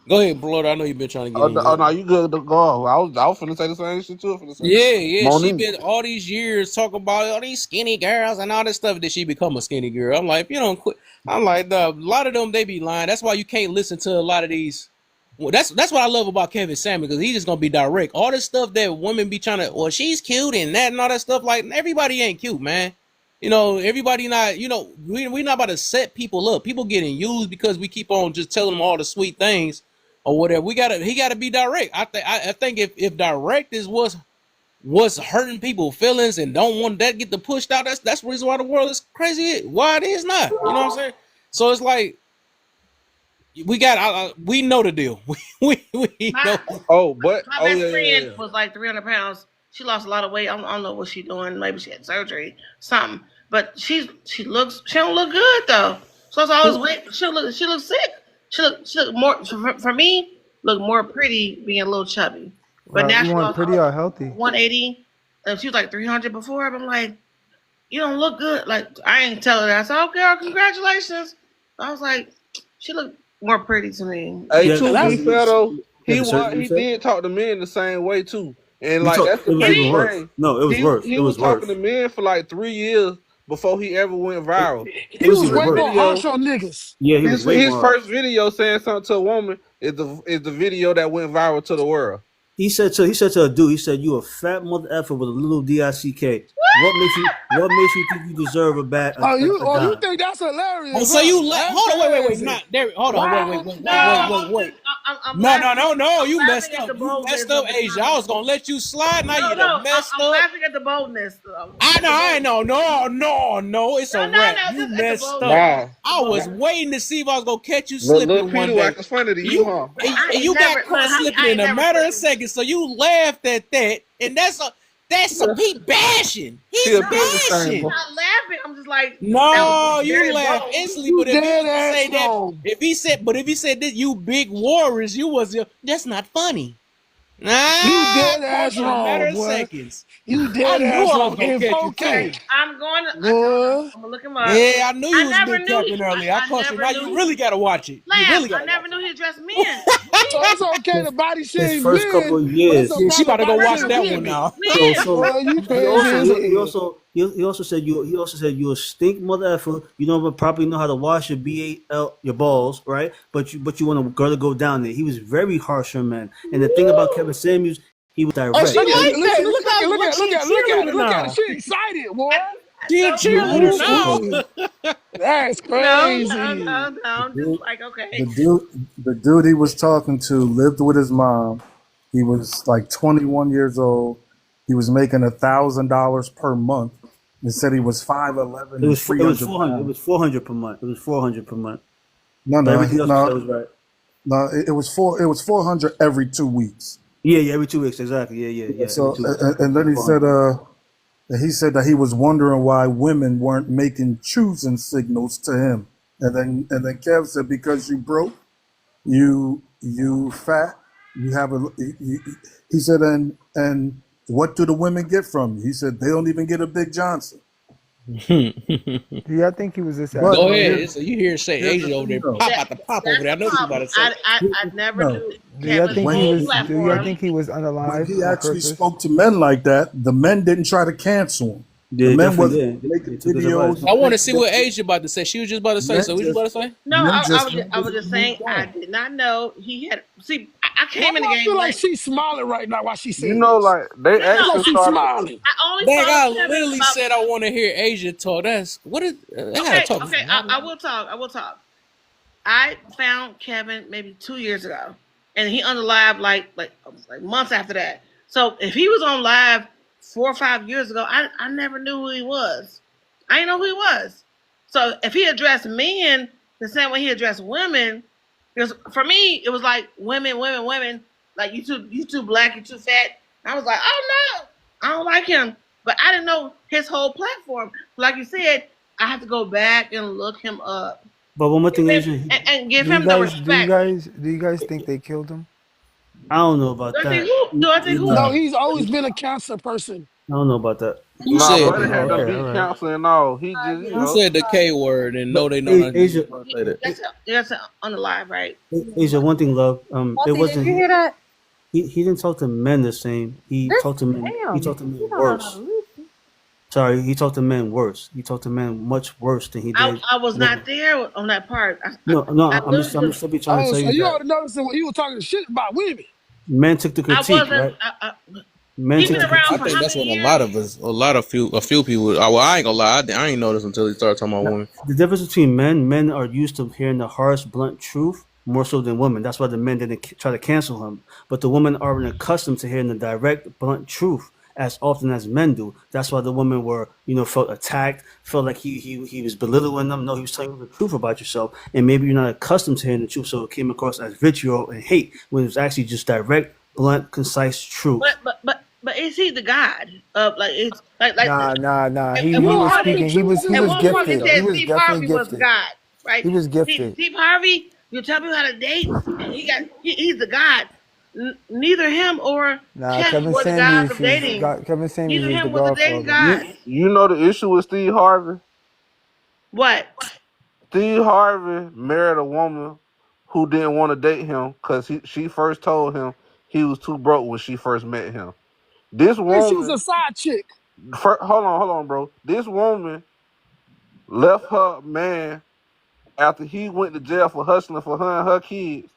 Go ahead, Blood. I know you've been trying to get in. Go Oh ahead. no, you good to go. I was finna say the same shit too. Finna say Yeah, she Monique. been all these years talking about all these skinny girls and all this stuff. That she become a skinny girl? I'm like, if you don't quit. I'm like, a lot of them they be lying. That's why you can't listen to a lot of these. Well, that's what I love about Kevin Samuel because he's just gonna be direct. All this stuff that women be trying to, well, she's cute and that and all that stuff. Like everybody ain't cute, man. You know, everybody not. You know, we not about to set people up. People getting used because we keep on just telling them all the sweet things or whatever. He gotta be direct. I think if direct is what's hurting people's feelings and don't want that get the pushed out, that's the reason why the world is crazy. Why it is not. You know what I'm saying? So it's like we know the deal. We know. My best Yeah. friend was like 300 pounds. She lost a lot of weight. I don't know what she's doing. Maybe she had surgery, something. But she don't look good though. So it's always wait. She looks sick. She look more for me look more pretty being a little chubby. But now You she want lost pretty or healthy? 180. And she was like 300 before. But I'm like, you don't look good. Like I ain't telling her. I said, okay, girl, congratulations. I was like, she looked more pretty to me. Hey, Yeah, to be fair though, the surgery, you he said? did talk to men the same way too, and It like that's the was thing even worse. strange. No, it was worse. He It was was worse. talking to men for like 3 years before he ever went viral. He was was even way worse. more harsh on niggas. Yeah, he was way His more. first video saying something to a woman is the video that went viral to the world. He said to a dude, he said, "You a fat mother effer with a little dick. What makes you think you deserve a You dime?" think that's hilarious? Oh, so you That's hold on, wait, crazy. not there. Hold on, Wow. wait. I'm No, laughing. you I'm messed laughing at up. the You boldness messed up, of the Asia. I was gonna let you slide. Now you done messed I'm up. laughing at the boldness. I know. No. It's a wrap. You Just at the messed boldness. up. Nah, I was waiting to see if I was gonna catch you little slipping Peter one day. Wacker's funny to you, You huh? I and ain't you never got caught look, slipping I ain't in a never matter of slipped. seconds. So you laughed at that, and that's he bashing. He He's a Peter stain, bashing. boy. I'm not laughing. I'm just like that No, was you very laugh bold. instantly. You But if he dead was to ass say that, wrong. if he said that you big warriors, that's not funny. You Nah, dead caught ass you in a matter wrong, of boy. seconds. You I dead knew ass I was wrong. gonna In catch you too. 4K. I'm going to. I told him Boy. I'm gonna look him up. Yeah, I knew you I was never big knew. capping earlier. I I caught you. never Now knew you he really gotta watch it. You laugh. really I gotta never watch knew it. he addressed men. So it's okay to body His shame first couple men, of but it's years. Yeah, okay she to about to go body watch shame that one women. now. Men. Boy, you He crazy as hell. also said you a stink mother effer. You don't probably know how to wash your your balls, right? But you want a girl to go down there. He was very harsh on men. And the thing about Kevin Samuels, he was Oh, she direct. Look at like look, that. look, look, look, look, She look a at look at cheerleader look at now. she excited, boy. She a cheerleader now. Ooh, that's No, crazy. I'm just like okay. The dude he was talking to lived with his mom. He was like 21 years old. He was making $1,000 per month. He said he was 5'11" It and was 300 400. It pounds. was 400 per month. It was 400 per month. No, But no, everything else you said was right. no. It was 400 every 2 weeks. Yeah, every 2 weeks, exactly. Yeah. Every So 2 weeks. and then 400. he said that he was wondering why women weren't making choosing signals to him. And then Kev said, because you broke, you fat, you have he said, and what do the women get from you? He said they don't even get a Big Johnson. Go Do y'all think he was But assassinated? ahead. So you hear say here's the Asia over thing, there though. pop out the pop over That's there. I the know what you about problem. to say. I never No, knew Do y'all Kevin's think he when whole was? Do y'all platform. think he was when unalive he on actually purpose? spoke to men like that, the men didn't try to cancel him. The They men definitely was did. making They took his advice. videos I and want to things see of what that. Asia about to say. She was just about to say. Men So what you just about to say? No, men just I was left it just and saying moved I on. did not know he had. See, I Why came in do the I feel game like late. she's smiling right now while she's You saying know, this? like they No, It's no, like actually she's started. smiling. I only Dang, followed I Kevin literally about. said I want to hear Asia talk. That's what is. I gotta Okay, talk. okay, I will talk. I will talk. I found Kevin maybe 2 years ago, and he on the live like months after that. So if he was on live 4 or 5 years ago, I never knew who he was. I didn't know who he was. So if he addressed men the same way he addressed women, because for me it was like women, women, women. Like you too black, you too fat. I was like, oh no, I don't like him. But I didn't know his whole platform. Like you said, I have to go back and look him up. But one more Give thing, him Asia, and give Do you him the guys? Do you respect. guys? Do you guys think they killed him? I don't know about that. Do I think who? No, Nah, he's always been a cancer person. I don't know about that. Who Nah, said buddy that? had to Okay, all beat right. cancer and all. He just, Who said the K word and no, But they know not to Asia, say that? That's on the live, right? Asia, one thing, love. It Wealthy, did you wasn't. hear that? He didn't talk to men the same. He This talked to men. He damn, talked to you men don't know how to worse. listen. Sorry, he talked to men worse. He talked to men much worse than he did I was not women. there on that part. No, no, I I'm just, listened I'm to. just simply trying to Oh, tell so you you that already noticed that he was talking shit about women. men took the I critique, wasn't. right? Men He took been the around I for critique. think how that's many what a years? lot of us, a few people. Well, I ain't gonna lie, I ain't noticed until he started talking about Now, women. the difference between men are used to hearing the harsh, blunt truth more so than women. That's why the men didn't try to cancel him. But the women aren't accustomed to hearing the direct, blunt truth as often as men do. That's why the women were, felt attacked, felt like he was belittling them. No, he was telling them the truth about yourself. And maybe you're not accustomed to hearing the truth, so it came across as vitriol and hate when it was actually just direct, blunt, concise truth. But is he the God of like it's like Nah. at You He one don't was have point to speaking. choose who He at to was one point believe, he gifted. He though. said was Steve definitely Harvey was gifted. God, He right? was gifted. Steve Harvey, you tell people how to date, and he's the God. Neither him or Nah, Kevin Kevin were the gods Samuels of is dating. God. Kevin Samuels Neither is the him was the dating Godfather. gods. You know the issue with Steve Harvey. What? Steve Harvey married a woman who didn't want to date him because she first told him he was too broke when she first met him. This And she's a woman, side chick. hold on, bro. This woman left her man after he went to jail for hustling for her and her kids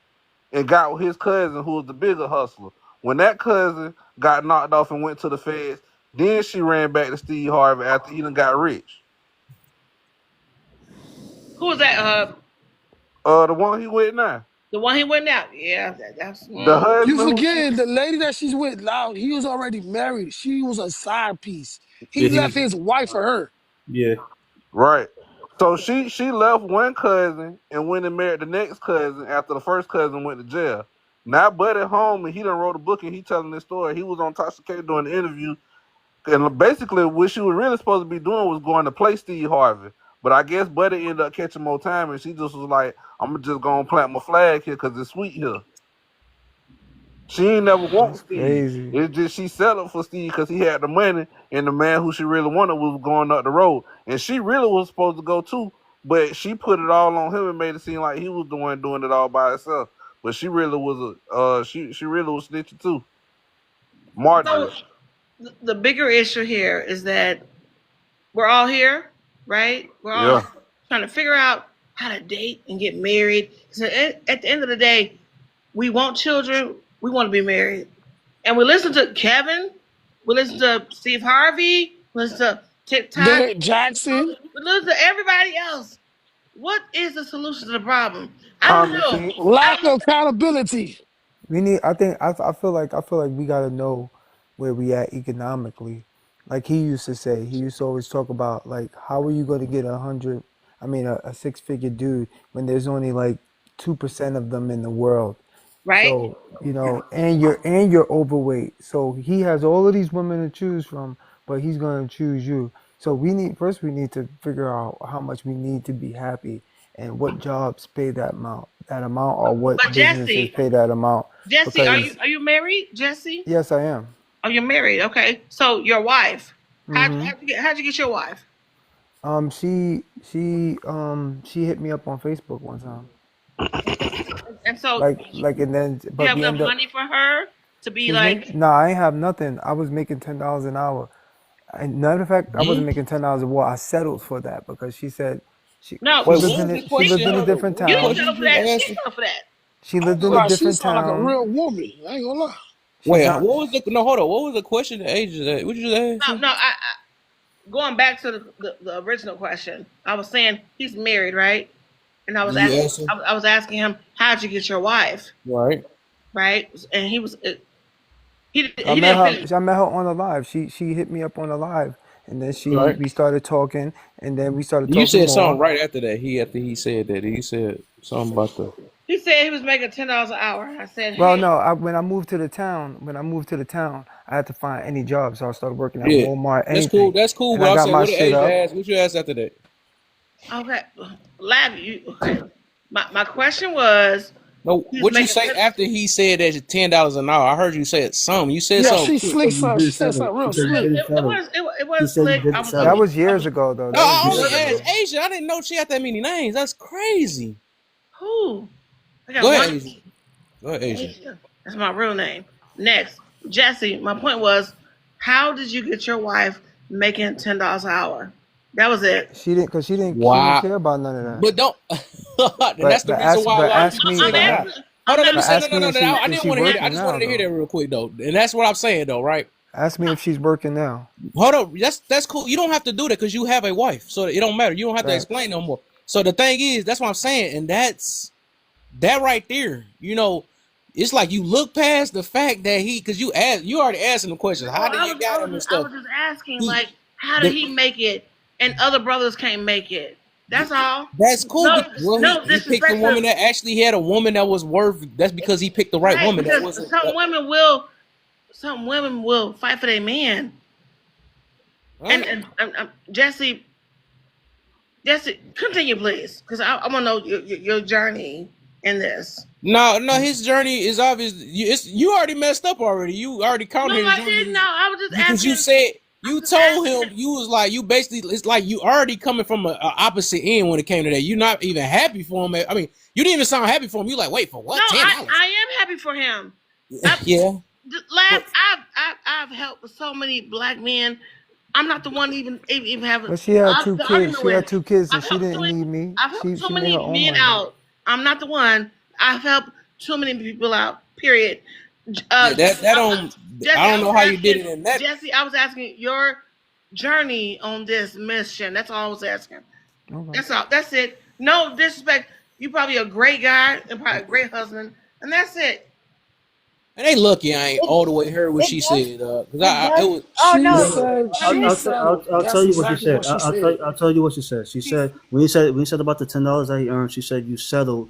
and got with his cousin who was the bigger hustler. When that cousin got knocked off and went to the feds, then she ran back to Steve Harvey after he done got rich. Who was that? The one he with now. The one he went out. Yeah, that's. The You husband who she forgetting the lady that she's with now, he was already married. She was a side piece. Yeah, He he left was. his wife for her. Yeah, right. So she left one cousin and went and married the next cousin after the first cousin went to jail. Now Buddy home and he done wrote a book and he telling this story. He was on Tasha K doing the interview. And basically what she was really supposed to be doing was going to play Steve Harvey. But I guess Buddy ended up catching more time and she just was like, I'm just gonna plant my flag here because it's sweet here. She ain't never want That's Steve. crazy. It's just she settled for Steve because he had the money, and the man who she really wanted was going up the road. And she really was supposed to go too, but she put it all on him and made it seem like he was the one doing it all by himself. But she really was she really was snitching too. So Marjorie. the bigger issue here is that we're all here, right? We're all Yeah. trying to figure out how to date and get married. So at the end of the day, we want children. We want to be married. And we listen to Kevin. We listen to Steve Harvey. We listen to TikTok. Derek Jackson. We listen to everybody else. What is the solution to the problem? I don't Common know. sense. Lack of accountability. We need. I think. I feel like. We gotta know where we at economically. Like he used to say. He used to always talk about like how are you going to get 100? I mean, a six-figure dude when there's only like 2% of them in the world. Right? So and you're overweight. So he has all of these women to choose from, but he's gonna choose you. So we need to figure out how much we need to be happy and what jobs pay that amount, or what But businesses Jesse, pay that amount. Jesse, Because are you married, Jesse? yes, I am. Oh, you're married. Okay. So your wife. Hmm. How'd you get your wife? She hit me up on Facebook one time. And so And then, you but have we enough end up. money for her to be Excuse me? like, No, I ain't have nothing. I was making $10 an hour. And matter of fact, I Hmm? wasn't making $10 an hour. I settled for that because she said no, she Wait, lived what in was it. the She lived question? in a Hold on. different What was you the didn't town. question settle for you that. just She asked? settled for that. She I ain't lived gonna in a lie, she different sound like a town. real woman. I ain't gonna lie. She's Wait, not. what was the no? Hold on. What was the question? The age of that? What you just No, ask? no. Going back to the original question, I was saying he's married, right? And I was You asking, answer I was asking him, how'd you get your wife, right. right? And he was, he I he met didn't finish. her. I met her on a live. She hit me up on a live, and then Right. we started talking, and then we started You talking said something more. right after that. After he said that, he said something about the. He said he was making $10 an hour. I said, Well, hey, no, when I moved to the town, I had to find any job, so I started working at Yeah, Walmart, that's cool. anything, That's cool. and But I I'm got saying, my what did shit Asia up. ask? What you asked after that? okay, Lab, you okay? My question was, No, he was what you making say after he said that $10 an hour? I heard you say it some. You said She Yeah, something. she she slick said you something. She did said settle. something She real said you slick. didn't settle. it She was said you slick. didn't That settle. was years ago, though. No, That was I Yeah, only years asked ago. Asia. I didn't know she had that many names. That's crazy. Who? I got Go one. ahead, Asia. Go ahead, Asia. Asia. That's my real name. Next, Jesse. My point was, how did you get your wife making $10 an hour? That was it. She didn't Wow. care about none of that. But don't. And But that's the but reason ask why a but lot of ask people me say I'm that. but asking. Hold I'm on, let not. me but say no, ask no, me no, if no. No. I if didn't she want to hear that. I working just now wanted to hear though. that real quick though, and that's what I'm saying though, right? Ask me if she's working now. Hold on, that's cool. You don't have to do that because you have a wife, so it don't matter. You don't have to Facts. explain no more. So the thing is, that's what I'm saying, and that's that right there. It's like you look past the fact that because you already asking the questions. No, How did you got him and I stuff? was just asking, He, like, how did the, he make it, and other brothers can't make it? That's all. that's cool. No, Well, no he picked a disrespect to woman that actually had a woman that was worth. That's because he picked the right right woman. That because wasn't. some women will fight for their man. Huh? And Jesse, continue please, because I want to know your journey in this. No, his journey is obvious. You already messed up already. You already No, counted his I didn't know. journey I was just because you asking. said I'm you just told asking. him you was like you basically. It's like you already coming from a opposite end when it came to that. You're not even happy for him. I mean, you didn't even sound happy for him. You like, wait for No, what? $10? I am happy for him. I, Yeah. Lab, But I've helped with so many black men. I'm not the one even having But she had two the kids. argument She had with. 2 kids, and I've she helped didn't need me. I've helped so She made her many own men money. out. I'm not the one. I've helped too many people out. Period. yeah, that don't. Jesse, I I don't was know how you did asking it in that. Jesse. I was asking your journey on this mission. That's all I was asking. Okay. That's all. That's it. No disrespect. You probably a great guy and probably a great husband, and that's it. And they lucky I ain't all the way heard what she said. Cause it was. She No, no. said she settled. I'll That's tell you what she exactly said. what she said. I'll tell you what she said. She said when you said about the $10 that he earned, she said you settled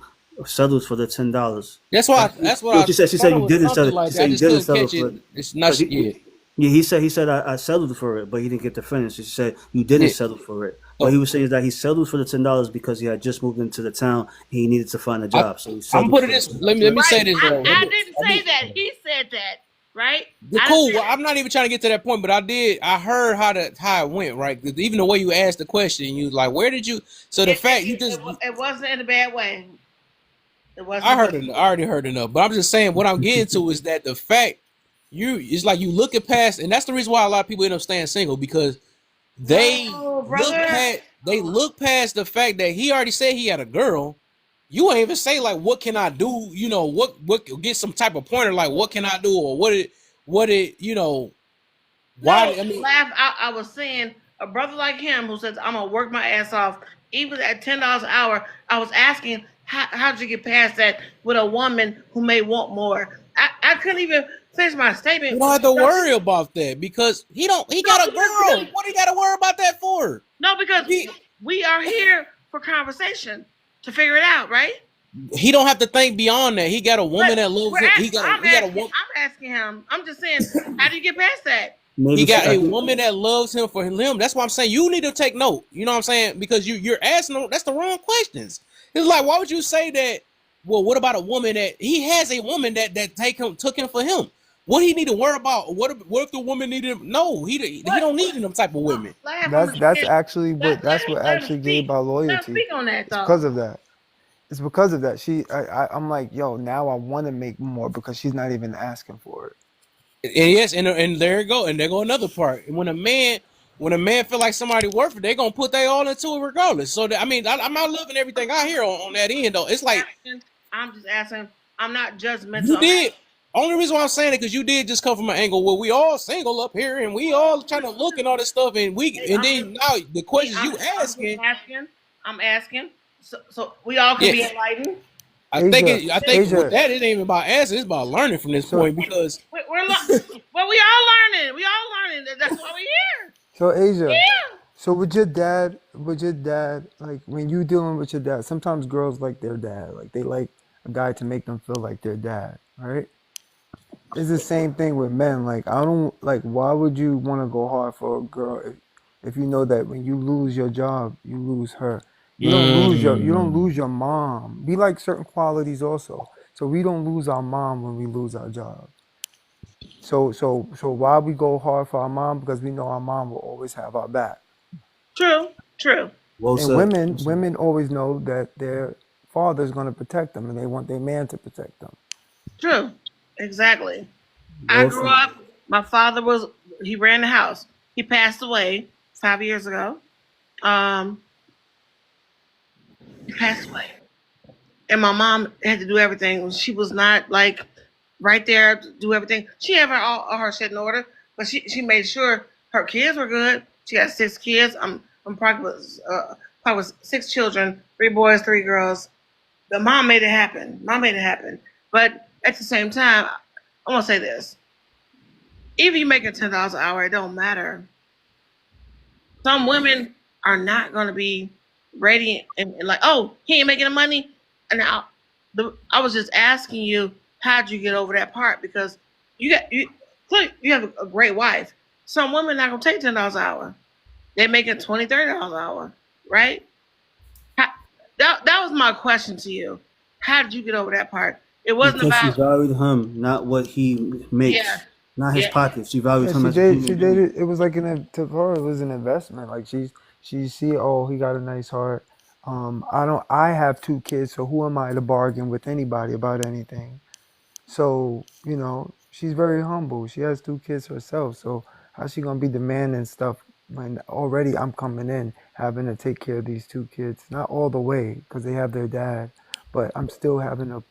for the $10. That's why. That's what No, I she said thought it you was didn't something settle. She like that. I said you just didn't couldn't settle catch for it. it. It's 'Cause not. Yeah. yeah, he said I settled for it, but he didn't get to finish. She said you didn't Yeah. settle for it. What So he was saying is that he settled for the $10 because he had just moved into the town and he needed to find a I, job. So he I'm settled putting for the this. $10. Let me Right. say this though. I didn't say that. He said that. Right. The I didn't cool. say Well, that. I'm not even trying to get to that point, but I heard how it went. Right. 'Cause even the way you asked the question, you was like, where did you? So the fact you just. It wasn't in a bad way. It wasn't. I heard it. I already heard enough. But I'm just saying what I'm getting to is that the fact it's like you looking past, and that's the reason why a lot of people end up staying single because they No, brother. they look past the fact that he already said he had a girl. You ain't even say like what can I do? What get some type of pointer like what can I do or why No, I mean laugh. I was saying a brother like him who says I'm gonna work my ass off, even at $10 an hour. I was asking how'd you get past that with a woman who may want more. I couldn't even finish my statement. you don't have to worry about that because he got a girl. What do you got to worry about that for? No, because we are here for conversation to figure it out, right? He don't have to think beyond that. He got a woman that loves him. He got a woman. I'm asking him. I'm just saying, how do you get past that? He got a woman that loves him for him. That's why I'm saying you need to take note. You know what I'm saying? Because you're asking that's the wrong questions. It's like, why would you say that? Well, what about a woman that he has a woman that took him for him? What he need to worry about? What if the woman needed him? No, he don't need them type of women. Laugh on the That's shit. actually what Let him actually gave speak. our Let him loyalty. speak on that It's though. because of that. It's because of that. I'm like, yo, now I want to make more because she's not even asking for it. And yes, and there you go, and there go another part. When a man feel like somebody worth it, they gonna put they all into it regardless. So I mean, I'm not loving everything I hear on that end though. It's like I'm just asking. I'm not judgmental. you did. Only reason why I'm saying it because you did just come from an angle where we all single up here and we all trying to look and all this stuff, and then now the questions you asking. I'm asking. So we all can be enlightened. I think Asia, with that it ain't even about answering, it's about learning from this point because well, we all learning. We all learning. That's why we're here. so Asia, Yeah. so with your dad, like when you dealing with your dad, sometimes girls like their dad, like they like a guy to make them feel like their dad, right? It's the same thing with men. Like I don't like. Why would you want to go hard for a girl if you know that when you lose your job, you lose her. You don't lose your mom. We like certain qualities also. So we don't lose our mom when we lose our job. So why we go hard for our mom? Because we know our mom will always have our back. True. Well And said. women always know that their father's going to protect them, and they want their man to protect them. True. Exactly. I Well grew said. up. My father he ran the house. He passed away 5 years ago. He passed away, and my mom had to do everything. She was not like right there to do everything. She had all her shit in order, but she made sure her kids were good. She got 6 kids. I'm probably with 6 children, 3 boys, 3 girls. The mom made it happen. But at the same time, I want to say this: even you making $10 an hour, it don't matter. Some women are not going to be ready and like, oh, he ain't making the money. And I was just asking you, how'd you get over that part? Because you have a great wife. Some women not gonna take $10 an hour. They making $20, $30 an hour, right? That was my question to you. How did you get over that part? It wasn't Because she about valued him, not what he makes, not his pockets. She valued Yeah, him as a human she being. dated. It was like to her, it was an investment. Like she see, oh, he got a nice heart. I have 2 kids, so who am I to bargain with anybody about anything? So, she's very humble. She has 2 kids herself. So how's she gonna be demanding stuff when already I'm coming in having to take care of these 2 kids? Not all the way because they have their dad, but I'm still having to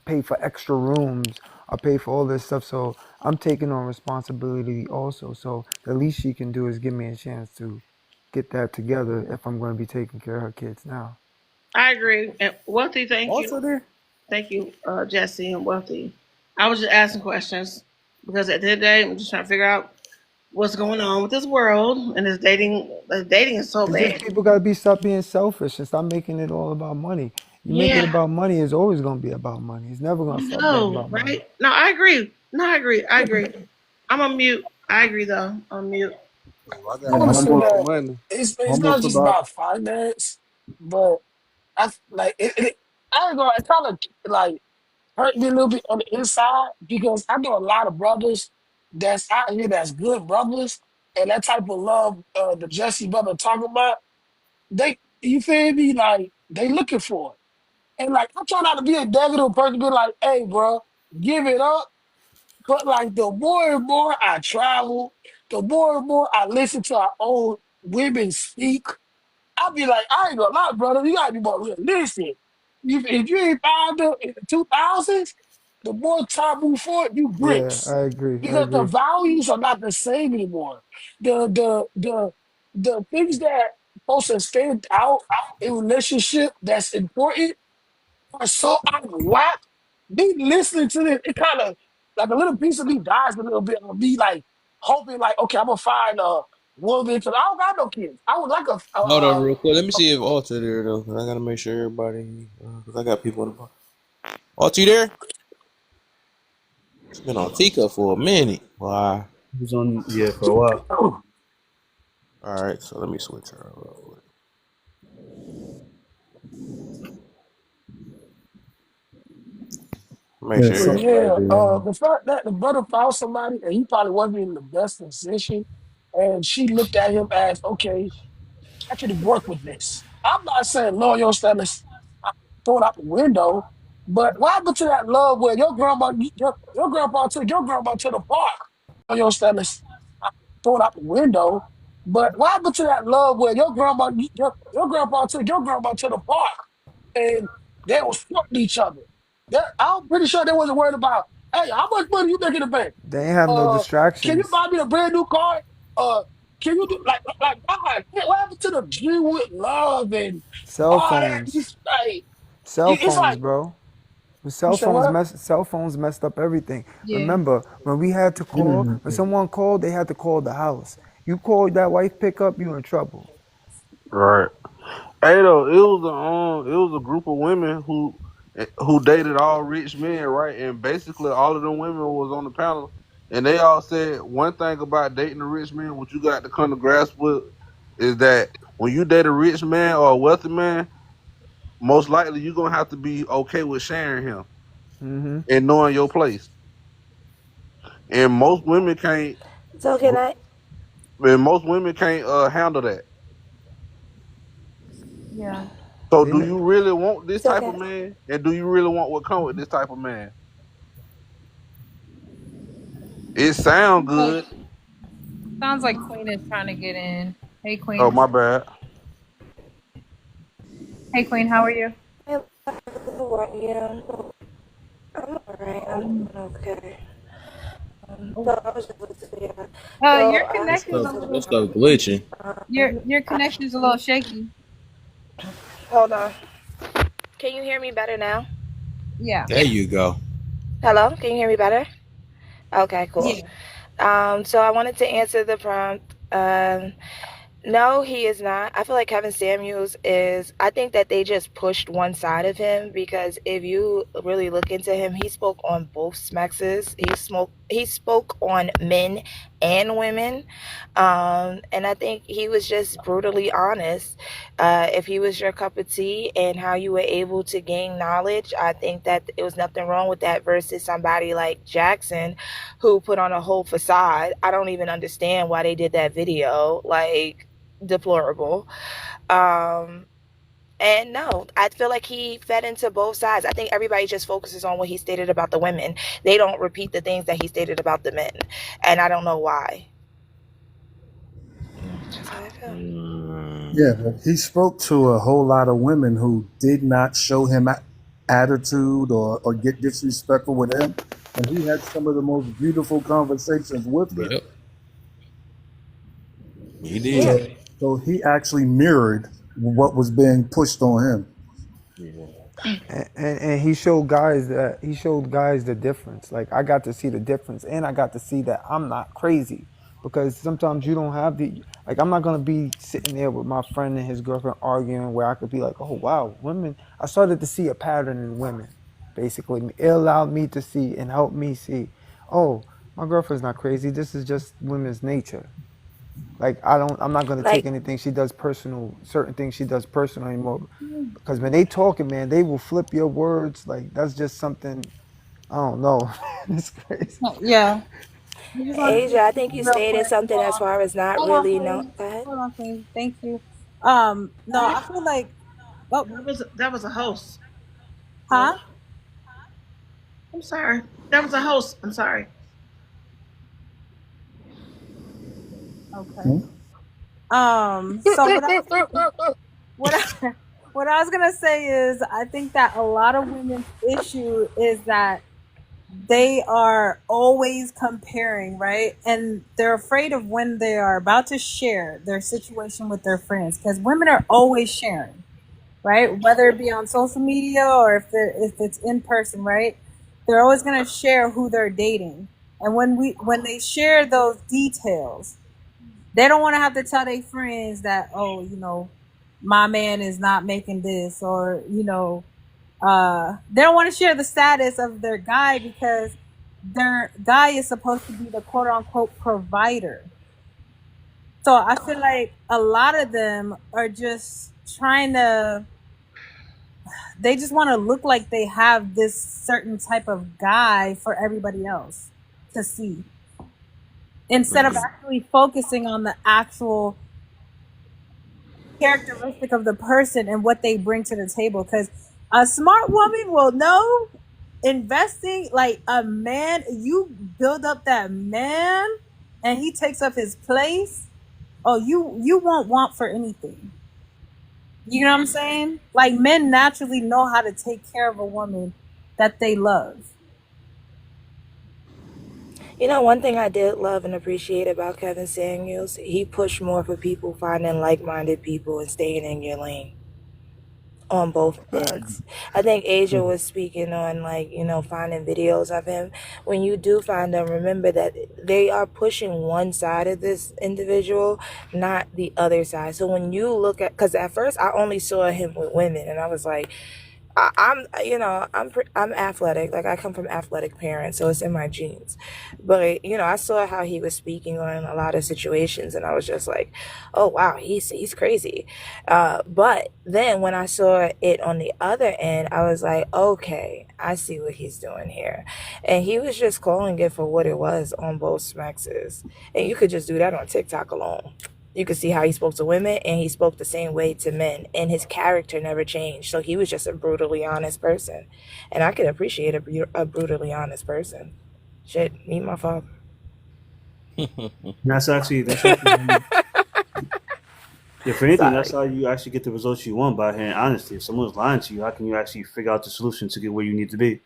pay for extra rooms. I pay for all this stuff. So I'm taking on responsibility also. So the least she can do is give me a chance to get that together if I'm going to be taking care of her kids now. I agree. And Wealthy, thank you. also there. Thank you, Jesse and Wealthy. I was just asking questions because at the end of the day, I'm just trying to figure out what's going on with this world and this dating. Dating is so It's just bad. people got to stop being selfish and stop making it all about money. You make it Yeah. about money, it's always going to be about money. It's never going to stop being No, about money. right? No, I agree. I agree. I'm on mute. I agree though. I'm mute. I I got want to one say more for that money. it's One more not for just Doc. about finance, but like I ain't gonna, it kind of like hurt me a little bit on the inside because I know a lot of brothers that's out here that's good brothers, and that type of love the Jesse brother talking about, you feel me, like they looking for it. And like I'm trying not to be a negative person, be like, hey bro, give it up. But like the more and more I travel, the more and more I listen to our own women speak, I'll be like, I ain't gonna lie, brother, you gotta be more realistic. If you ain't found them in the 2000s, the more time move forward, you Yeah, bricks. I agree. I Because the agree. values are not the same anymore. The things that supposed to stand out in relationship that's important are so out of whack. Me listening to this, it kind of like a little piece of me dies a little bit of me like hoping like, okay, I'm gonna find a woman because I don't got no kids. I would like Hold on, real quick. Let me see if Alter there though, because I gotta make sure everybody, because I got people in the bar. Alter, you there? It's been on Tika for a minute. Wow. He was on, yeah, for a while. All right, so let me switch her real quick. Make Yeah. sure But So yeah, everybody do. the fact that the brother found somebody and he probably wasn't in the best position, and she looked at him as, okay, I can work with this. I'm not saying lower your standards, throw it out the window, but what happened to that love where your grandpa took your grandma to the park? Lower your standards, throw it out the window, but what happened to that love where your grandpa took your grandma to the park and they was fucking each other? I'm pretty sure they wasn't worried about, hey, how much money you make in the bank? they ain't have no Can you distractions. buy me a brand new car? Can you do like God? What happened to the genuine love and Cell all that? phones. Like, Cell it's phones, like bro. When you said what? cell phones messed up everything. Yeah. Remember, when we had to call, when Mhm. someone called, they had to call the house. You called that wife pickup, you in trouble. Right. Hey though, it was a group of women who dated all rich men, right? And basically all of them women was on the panel, and they all said one thing about dating a rich man. What you got to come to grasp with is that when you date a rich man or a wealthy man, most likely you're gonna have to be okay with sharing him Mm-hmm. and knowing your place. And most women can't. So can I? And most women can't handle that. Yeah. So, They do ne- you really want this So type of can man? And do you really want what come with this type of man? It sound Like, good. sounds like Queen is trying to get in. Hey, Oh, Queen. my bad. Hey, Queen. How are you? I yeah, I'm alright. I'm doing okay. Oh. So I was just listening. Yeah. Your So Your I connection's stuff, a your little. stuff glitching. Your connection's a little shaky. hold on. Can you hear me better now? Yeah. There you go. Hello. Can you hear me better? Okay. Cool. Yeah. So I wanted to answer the prompt. No, he is not. I feel like Kevin Samuels is, I think that they just pushed one side of him because if you really look into him, he spoke on both sexes. He spoke on men and women. And I think he was just brutally honest. If he was your cup of tea and how you were able to gain knowledge, I think that it was nothing wrong with that versus somebody like Jackson who put on a whole facade. I don't even understand why they did that video. Like, deplorable. Um, and no, I feel like he fed into both sides. I think everybody just focuses on what he stated about the women. They don't repeat the things that he stated about the men. And I don't know why. That's how I feel. Yeah, but he spoke to a whole lot of women who did not show him attitude or get disrespectful with him. And he had some of the most beautiful conversations with them. Yep, he Yeah. did. So he actually mirrored what was being pushed on him. Yeah. and he showed guys the difference. Like I got to see the difference, and I got to see that I'm not crazy because sometimes you don't have the like. I'm not gonna be sitting there with my friend and his girlfriend arguing where I could be like, oh wow, women. I started to see a pattern in women. Basically, it allowed me to see and helped me see. Oh, my girlfriend's not crazy. This is just women's nature. Like I'm not gonna take Like, anything she does personal, certain things she does personal anymore, because when they talking, man, they will flip your words. Like that's just something I don't know. It's crazy. Yeah. I just want to Asia, say I think something you real stated quick. something as far as not Hold on, really know. Queen. Go ahead. Hold on, Queen. Thank you. No, I feel like. Oh, That was a host. huh? I'm sorry. That was a host. I'm sorry. Okay. So what I, what I was gonna say is I think that a lot of women's issue is that they are always comparing, right? And they're afraid of when they are about to share their situation with their friends because women are always sharing, right? Whether it be on social media or if it's in person, right? They're always gonna share who they're dating. And when they share those details, they don't want to have to tell their friends that, oh, my man is not making this, or they don't want to share the status of their guy because their guy is supposed to be the quote unquote provider. So I feel like a lot of them are just trying to they just want to look like they have this certain type of guy for everybody else to see, instead of actually focusing on the actual characteristic of the person and what they bring to the table. Because a smart woman will know, investing like a man, you build up that man and he takes up his place. Oh, you won't want for anything. You know what I'm saying? Like, men naturally know how to take care of a woman that they love. You know, one thing I did love and appreciate about Kevin Samuels, he pushed more for people finding like-minded people and staying in your lane on both ends. I think Asia was speaking on, like, you know, finding videos of him. When you do find them, remember that they are pushing one side of this individual, not the other side. So when you look at, because at first I only saw him with women, and I was like, I'm athletic. Like, I come from athletic parents, so it's in my genes. But, you know, I saw how he was speaking on a lot of situations, and I was just like, oh, wow, he's crazy. But then when I saw it on the other end, I was like, okay, I see what he's doing here. And he was just calling it for what it was on both smexes. And you could just do that on TikTok alone. You could see how he spoke to women, and he spoke the same way to men, and his character never changed. So he was just a brutally honest person, and I can appreciate a brutally honest person. Shit, meet my father. That's actually if anything, Sorry. that's how you actually get the results you want, by hearing honesty. If someone's lying to you, how can you actually figure out the solution to get where you need to be?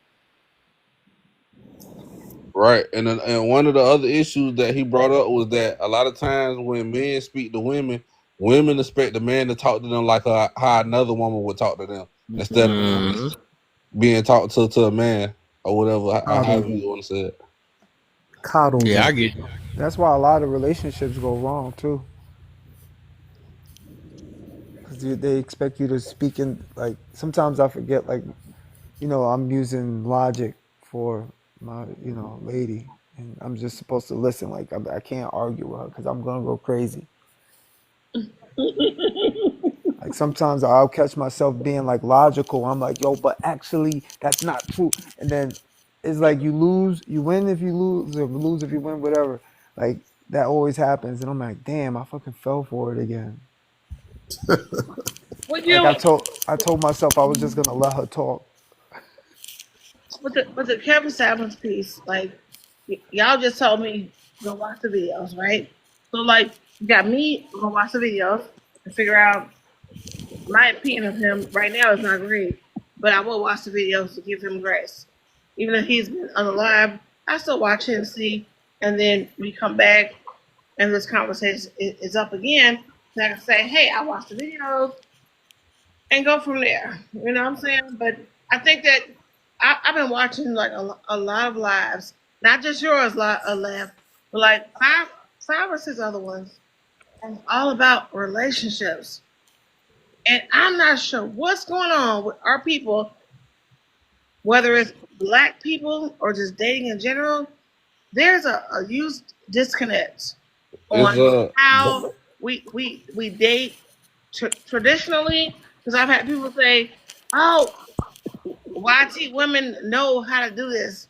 Right, and one of the other issues that he brought up was that a lot of times when men speak to women, women expect the man to talk to them like how another woman would talk to them, instead of being talked to a man or whatever, however you want to say it. Coddle. Yeah, I get you. That's why a lot of relationships go wrong too, because they expect you to speak in, like, sometimes I forget, like, you know, I'm using logic for my, you know, lady, and I'm just supposed to listen. Like, I can't argue with her because I'm gonna go crazy. Like, sometimes I'll catch myself being like logical. I'm like, yo, but actually that's not true. And then it's like you lose, you win if you lose, or lose if you win, whatever. Like, that always happens. And I'm like, damn, I fucking fell for it again. Would you Like, I told myself I was just gonna let her talk. with the Kevin Samuels piece, like, y'all just told me go watch the videos, right? So, like, you got me go watch the videos and figure out my opinion of him right now is not great, but I will watch the videos to give him grace. Even if he's been unalive, I still watch it and see, and then we come back and this conversation is up again. And I can say, hey, I watched the videos and go from there. You know what I'm saying? But I think that I've been watching like a lot of lives, not just yours, left, but like five or six other ones, and all about relationships. And I'm not sure what's going on with our people, whether it's black people or just dating in general. There's a huge disconnect on how we date traditionally. Because I've had people say, "Oh, YT women know how to do this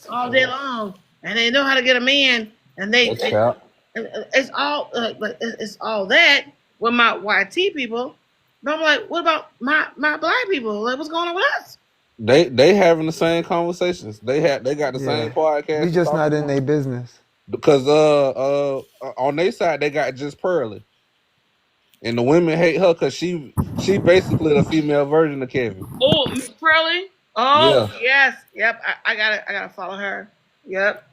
all day long, and they know how to get a man, and it's all it's all that with my YT people." But I'm like, what about my black people? Like, what's going on with us? They having the same conversations. They got the same podcast. We just not in their business. Because on their side they got just Pearly, and the women hate her because she basically the female version of Kevin. Oh, Miss Pearly. Oh yeah. Yes, yep. I gotta follow her. Yep.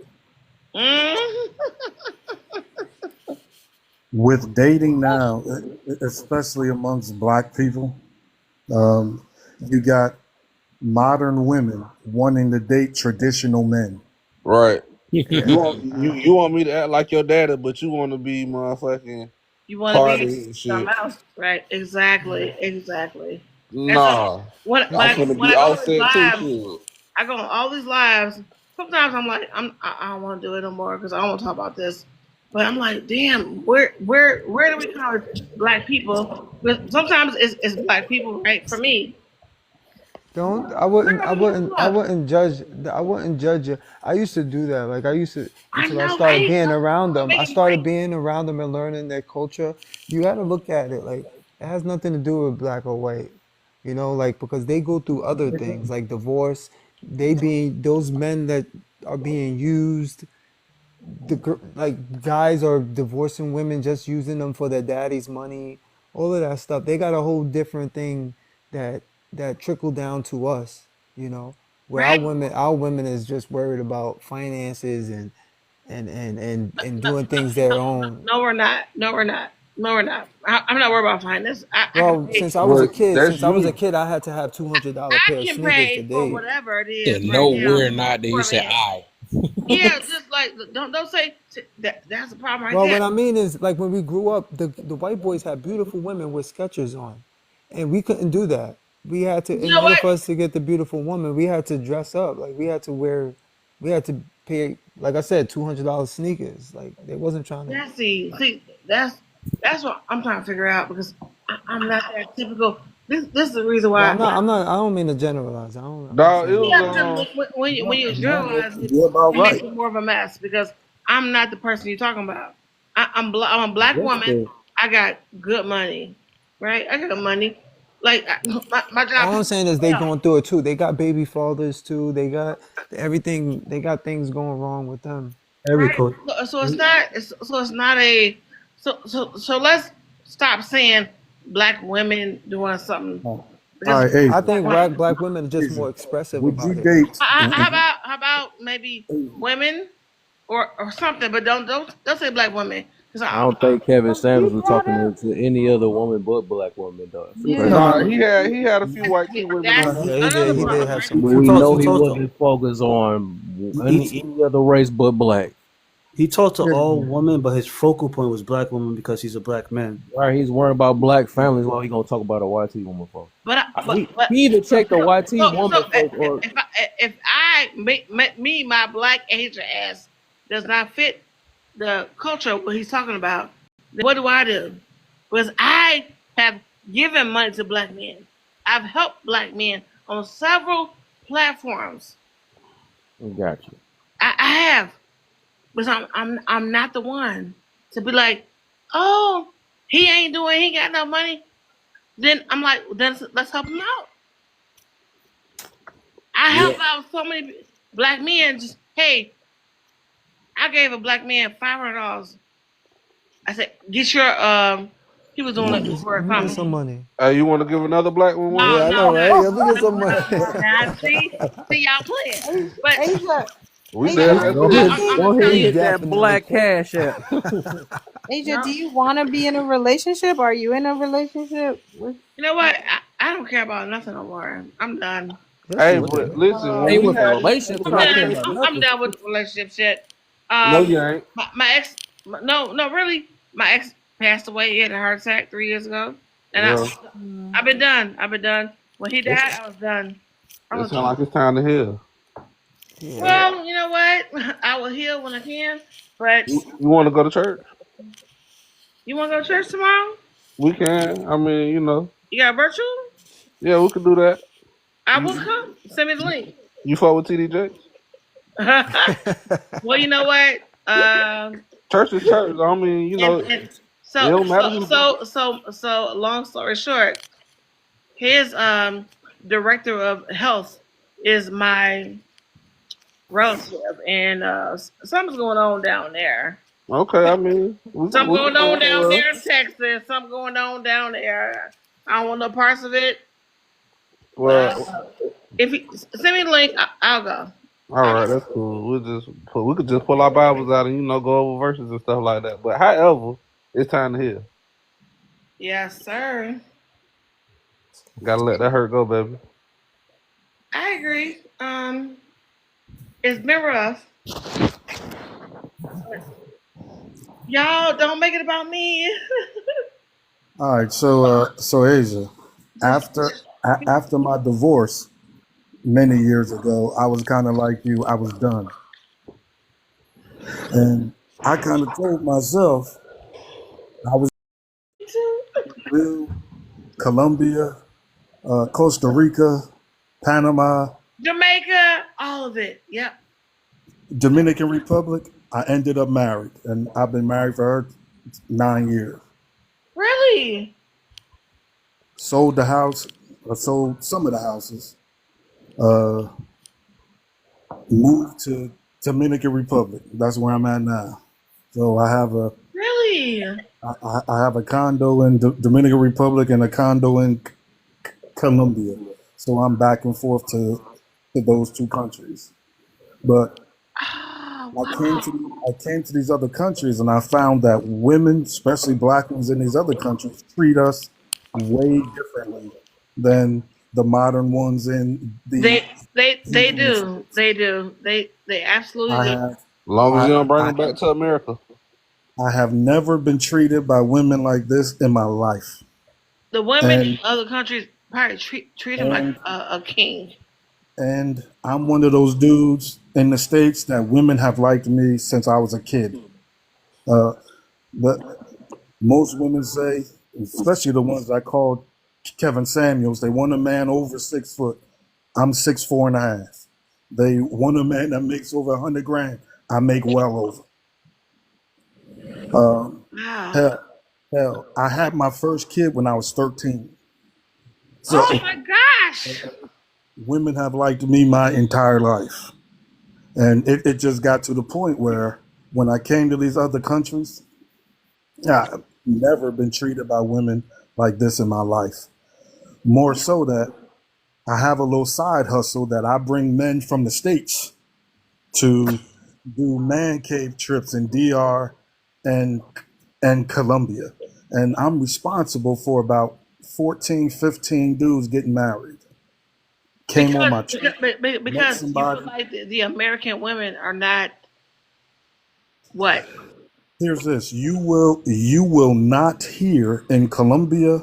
With dating now, especially amongst black people, you got modern women wanting to date traditional men. Right. You want me to act like your daddy, but you want to be motherfucking. You want to be something else, right? Exactly. Nah. So when I go on all these lives. Sometimes I'm like, I don't want to do it no more because I don't want to talk about this. But I'm like, damn, where do we call it black people? But sometimes it's black people, right? For me, Don't I Look, wouldn't judge I wouldn't judge you. I used to do that. Like I used to I until I know, started right? being around I'm them. I making started money. being around them and learning their culture. You got to look at it like it has nothing to do with black or white. You know, like because they go through other things like divorce. They being those men that are being used. Like guys are divorcing women just using them for their daddy's money. All of that stuff. They got a whole different thing that trickle down to us. You know, where Right? our women is just worried about finances and doing things their own. No, we're not. No, we're not. No, we're not. I'm not worried about finance. I can Well, pay. Well, that's since I was a you. kid, I had to have $200 I pair of can sneakers to pay for date. whatever it Said is right no, now we're not. Then you for a said man. I. Yeah, just like don't say that. That's the problem right Well, there. what I mean is, like when we grew up, the white boys had beautiful women with Skechers on, and we couldn't do that. We had to, You in know order what? for us to get the beautiful woman, we had to dress up. Like we had to pay, like I said, $200 sneakers. Like they wasn't trying to. See, that's what I'm trying to figure out because I'm not that typical. This is the reason Well, why. I don't mean to generalize. I'm not Dog, it saying was that. Yeah, because when you No, generalize it, you're about it makes right. it more of a mess because I'm not the person you're talking about. I'm a black That's woman. the I got good money, right? I got money. Like my job All I'm pays saying is they well. going through it too. They got baby fathers too. They got everything. They got things going wrong with them. Every Right? coach. So it's not a so let's stop saying black women doing something All because right, I Asia. think black women are just more expressive Would you about it. date? how about maybe women or something, but don't say black women because I don't think Kevin Samuels was talking to any other woman but black women, though. Yeah. nah. He had a few white chick women that's on there. Yeah, another he did problem, have right? some But white He we talked. chicks. know He he talked. wasn't focused on He, any other race but black. he talked to all women, but his focal point was black women because he's a black man. Right? He's worried about black families while he gonna talk about a YT woman for. But but He either checked the YT woman folks or if my black Asian ass does not fit the culture what he's talking about, then what do I do? Because I have given money to black men. I've helped black men on several platforms. got you. I have, but I'm not the one to be like, oh, he ain't got no money. Then I'm like, then let's help him out. I Yeah. help out so many black men. Just hey, I gave a black man $500. I said, get your he was doing Let it me for let me get something. some money. Hey, you want to give another black one one? Yeah, I know, right? Let me get some money. Now see y'all playing, but Asia, We Asia, did are that Go you too. ahead, in, I'm go gonna ahead tell and He you. hit that definitely. black cash app. Asia, No, do you want to be in a relationship? Are you in a relationship with? you know what? I don't care about nothing no more. I'm done. Yes, Hey, you What the but do. listen, Hey, when we with a had this relationship, I'm you're not done. caring conversation, about I'm nothing. done with the relationship shit. no, you ain't. My ex, no, really, my ex passed away. He had a heart attack 3 years ago, and Well, I've been done. I've been done. When he it, died, I was done. I it was sounds like it's time to heal. Yeah. well. You know what? I will heal when I can. But You want to go to church? you want to go to church tomorrow? We can. I mean, You got virtual? yeah, we could do that. I will You, come. Send me the link. you fuck with TD Jakes? Well, you know what? Church is church. I mean, And it so don't matter so who. so so so long story short, his director of health is my relative, and something's going on down there. Okay, I mean, Something we can going go on down somewhere else. there in Texas. Something going on down there. I don't want no parts of it. But Well, if you send me the link, I'll go. all right, that's cool. We could just pull our Bibles out and go over verses and stuff like that. But however, it's time to heal. Yes, sir. Gotta let that hurt go, baby. I agree. It's been rough. Y'all don't make it about me. All right, so Asia, after my divorce many years ago, I was kind of like you. I was done, and I kind of told myself I was Brazil, Colombia, Costa Rica, Panama, Jamaica, all of it. Yep. Dominican Republic. I ended up married, and I've been married for her 9 years. Really? Sold the house, sold some of the houses. Uh, moved to Dominican Republic. That's where I'm at now. So I have a Really? I have a condo in Dominican Republic and a condo in Colombia. So I'm back and forth to those two countries. But Oh, I came to these other countries and I found that women, especially black ones in these other countries, treat us way differently than the modern ones in the They United States. do. They do. They absolutely I do. have As long as you don't bring I, them back to America. I have never been treated by women like this in my life. The women in And other countries probably treat him like and a king. and I'm one of those dudes in the States that women have liked me since I was a kid. Uh, but most women say, especially the ones I called Kevin Samuels, they want a man over 6 foot. I'm 6'4.5". They want a man that makes over 100 grand. I make well over. Um, Wow. hell, I had my first kid when I was 13. So Oh my gosh. women have liked me my entire life. And it just got to the point where when I came to these other countries, I've never been treated by women like this in my life. More so that I have a little side hustle that I bring men from the States to do man cave trips in DR and Colombia. And I'm responsible for about 14, 15 dudes getting married. Came on my trip, met Because you feel somebody. like the American women are not what? Here's this. You will not hear in Colombia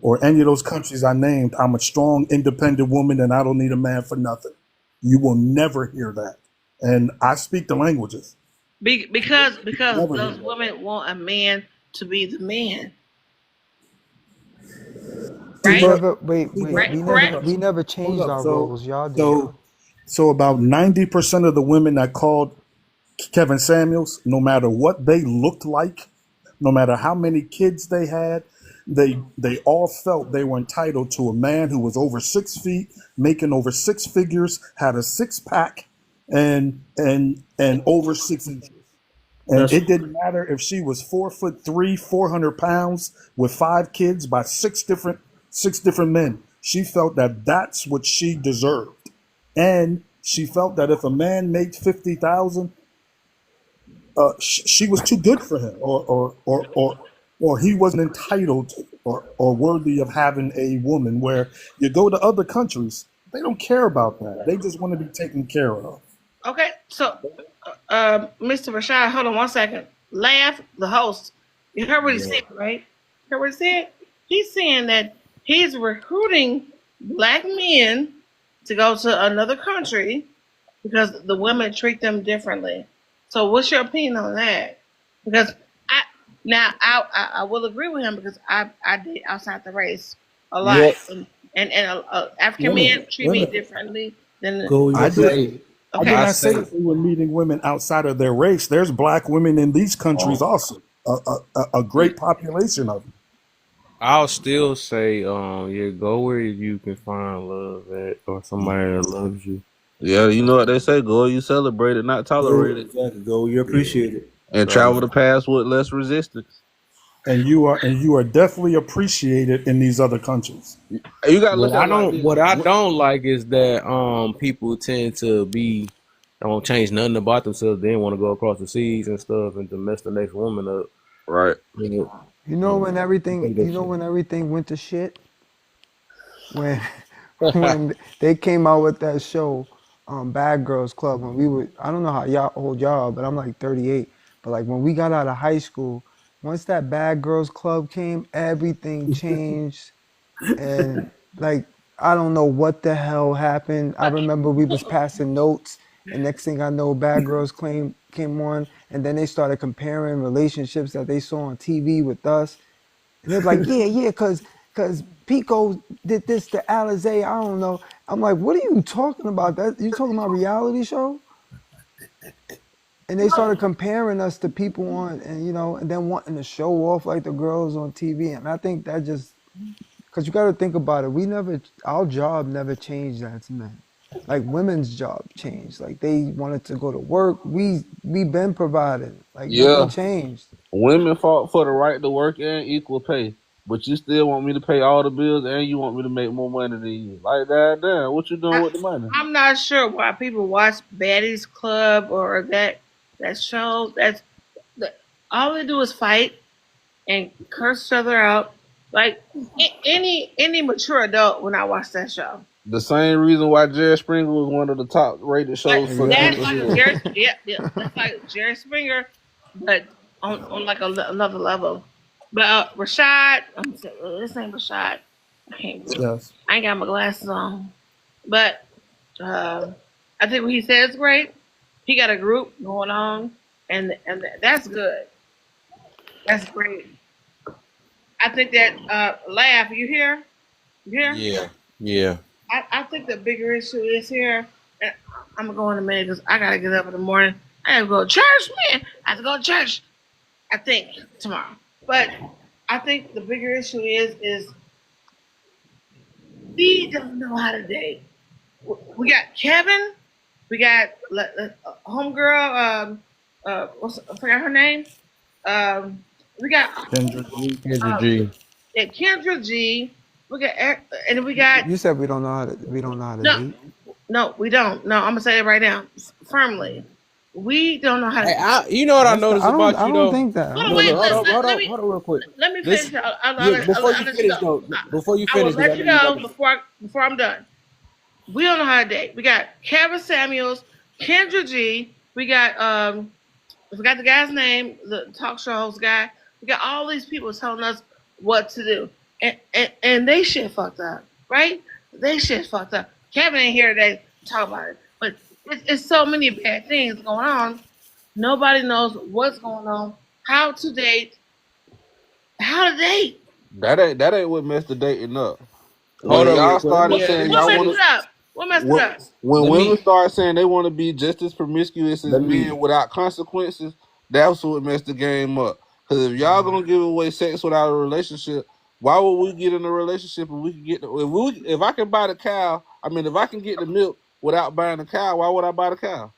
or any of those countries I named, I'm a strong, independent woman and I don't need a man for nothing. You will never hear that. And I speak the languages. Because Never hear those that. women want a man to be the man, See, right? but Never wait, see, wait. but Right? We hold never Correct? up, we never hold changed up. our So roles. Y'all did. so about 90% of the women that called Kevin Samuels, no matter what they looked like, no matter how many kids they had, they all felt they were entitled to a man who was over 6 feet, making over six figures, had a six pack, and over 6 inches. And That's it didn't matter if she was 4'3", 400 pounds, with 5 kids by six different men. She felt that that's what she deserved, and she felt that if a man made 50,000, she was too good for him, or he wasn't entitled or worthy of having a woman. Where you go to other countries, they don't care about that. They just want to be taken care of. Okay. So, Mr. Rashad, hold on one second. Laugh, the host. You heard what he Yeah. said, right? You heard what he said? He's saying that he's recruiting black men to go to another country because the women treat them differently. So, what's your opinion on that? Because I will agree with him because I did outside the race a lot, Yeah. and African Women, men treat me women. differently than Go I your did. play. I did okay. I not say say, that they were meeting women outside of their race. There's black women in these countries also. A great population of them. I'll still say, yeah, go where you can find love at, or somebody that loves you. yeah. You know what they say: go, you celebrate it, not tolerate Go it, exactly. Go you Yeah. appreciate it. and So, travel the path with less resistance. And you are definitely appreciated in these other countries. You gotta look at it like this. what I don't like is that people tend to be don't change nothing about themselves. They want to go across the seas and stuff and to mess the next woman up. Right. You know, You know when I everything think that's went to shit? When when they came out with that show, Bad Girls Club, when we were, I don't know how y'all old y'all are, but I'm like 38. But like when we got out of high school, once that Bad Girls Club came, everything changed. And like I don't know what the hell happened. I remember we was passing notes, and next thing I know, Bad Girls came on, and then they started comparing relationships that they saw on TV with us. And they're like, yeah, cause Pico did this to Alizé, I don't know. I'm like, what are you talking about? That you talking about reality show? And they started comparing us to people on, and and then wanting to show off like the girls on TV. And I think that just, because you got to think about it, our job never changed as men. Like women's job changed. Like they wanted to go to work. We been providing. Like nothing Yeah, changed. women fought for the right to work and equal pay, but you still want me to pay all the bills and you want me to make more money than you. Like that, damn, what you doing with the money? I'm not sure why people watch Baddies Club or that show. All they do is fight and curse each other out. Like any mature adult when I watch that show. The same reason why Jerry Springer was one of the top rated shows for That's Christmas like year. that's like Jerry Springer, but on like another level. But Rashad, this ain't Rashad. I Yes. ain't got my glasses on, but I think what he said is great. He got a group going on, and that's good. That's great. I think that laugh. You here? You here? Yeah, yeah. I think the bigger issue is here. And I'm gonna go in a minute because I gotta get up in the morning. I have to go to church, man. I have to go to church. I think tomorrow, but I think the bigger issue is we don't know how to date. We got Kevin. We got homegirl. I forgot her name. We got Kendra G. Kendra G. We got and we got. You said we don't know how to date. No, we don't. No, I'm gonna say it right now, firmly. We don't know how to. Hey, you know what I noticed about you I don't though? think that. Hold on, wait. Hold on real quick. Let me This, finish. before you finish though, before you I will finish, let you know before I'm done. We don't know how to date. We got Kevin Samuels, Kendra G. We got I forgot the guy's name, the talk show host guy. We got all these people telling us what to do, and they shit fucked up, right? They shit fucked up. Kevin ain't here today to talk about it, but it's so many bad things going on. Nobody knows what's going on, how to date. That ain't what messed the dating up. Hold When on real y'all quick. Let started me saying What y'all messed want it to, up? What messed it up? when let women me start saying they want to be just as promiscuous as let me men without consequences, that's what messed the game up. Because if y'all gonna give away sex without a relationship, why would we get in a relationship and we can get if I can buy the cow? I mean, if I can get the milk without buying the cow, why would I buy the cow?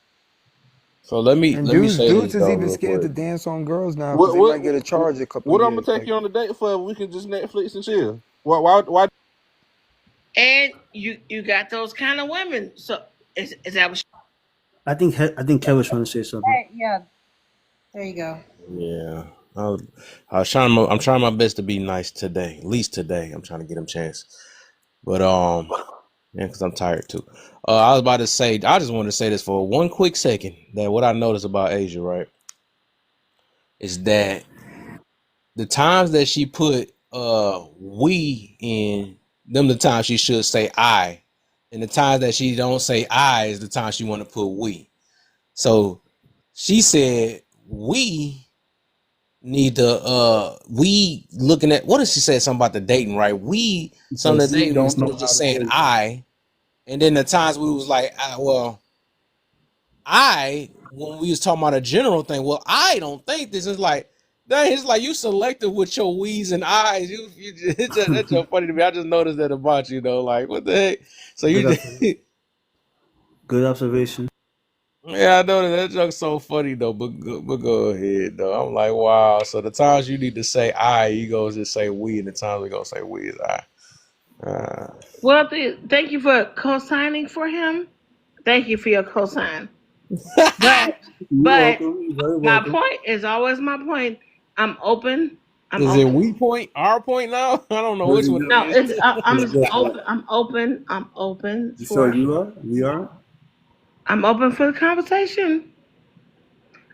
so let And me say dudes this is though even real scared to quick. dance on girls now because What they what might get a charge a couple what I'm gonna years. take Like you on a date for? If we can just Netflix and chill. Why? And you got those kind of women. So is that what? I think Kevin's trying to say something. Yeah, there you go. Yeah. I'm trying my best to be nice today. At least today. I'm trying to get him a chance. But yeah, because I'm tired too. I was about to say, I just wanted to say this for one quick second. That what I noticed about Asia, right, is that the times that she put we in them, the times she should say I, and the times that she don't say I is the time she want to put we. So she said we need to we looking at, what did she say, something about the dating, right? We something Because the we dating don't instead know of how just to saying date. I. And then the times we was like, well, when we was talking about a general thing, well, I don't think this is like, dang, it's like you selective with your we's and I's. That's just funny to me. I just noticed that about you, though. Like, what the heck? So Good, you, good observation. yeah, I know that joke's so funny though. But go ahead though. I'm like, wow. So the times you need to say I, you go just say we, and the times we gonna say we is I. Well, thank you for co-signing for him. Thank you for your co-sign. But You're welcome. You're very my welcome. point is always my point. I'm open. I'm Is it open. we point, our point now? I don't know which one it No, is. I'm open. I'm open. I'm open You feel for. you are? We are? I'm open for the conversation.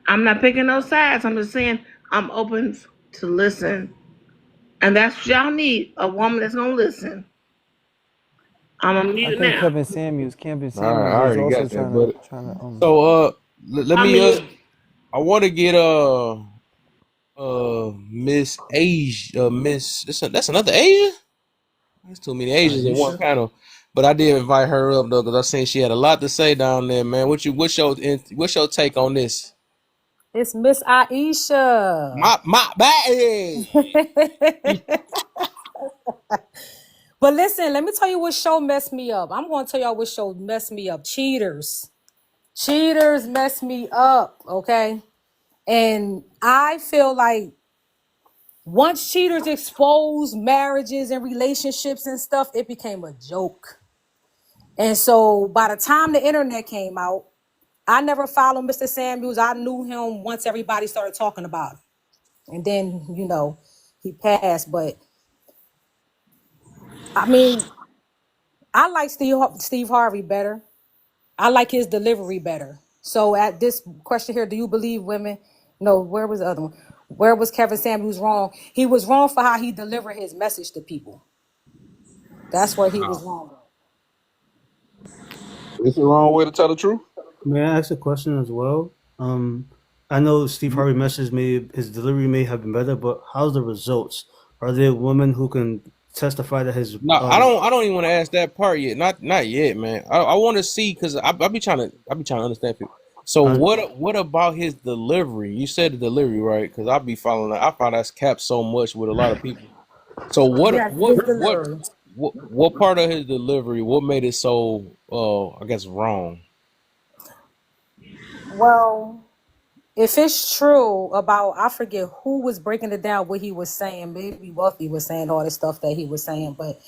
I'm not picking no sides. I'm just saying I'm open to listen, and that's what y'all need. A woman that's gonna listen. I'm gonna need I it think now. Kevin Samuels All right, I was already also got that. But trying to so let I me mean, I want to get Miss Asia, that's another Asia. That's too many Asians in one Aisha? panel. but I did invite her up though, because I seen she had a lot to say down there, man. What's your take on this? It's Miss Aisha. My bad. But listen, let me tell you what show messed me up. I'm going to tell y'all what show messed me up. Cheaters. Cheaters messed me up, okay? And I feel like once Cheaters exposed marriages and relationships and stuff, it became a joke. And so by the time the internet came out, I never followed Mr. Samuels. I knew him once everybody started talking about him. And then, he passed. But, I mean, I like Steve Harvey better. I like his delivery better. So at this question here, do you believe women? No, where was the other one? Where was Kevin Samuels wrong? He was wrong for how he delivered his message to people. That's where he was wrong. It's the wrong way to tell the truth. May I ask a question as well? I know Steve Harvey message his delivery may have been better, but how's the results? Are there women who can testify that his No, I don't even want to ask that part yet. Not yet, man. I want to see, because I be trying to understand people. So what about his delivery? You said the delivery, right? Because I be following that. I find that's capped so much with a lot of people. So what part of his delivery? What made it so I guess wrong? Well, if it's true about, I forget who was breaking it down, what he was saying. Maybe Wealthy was saying all the stuff that he was saying, but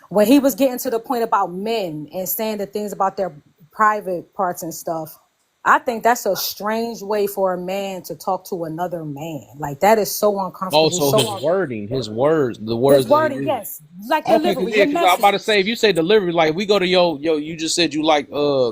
when he was getting to the point about men and saying the things about their private parts and stuff, I think that's a strange way for a man to talk to another man. Like, that is so uncomfortable. Also, his wording, his words, the words. His wording, yes, like delivery. Okay, because I'm about to say, if you say delivery, like we go to you just said you like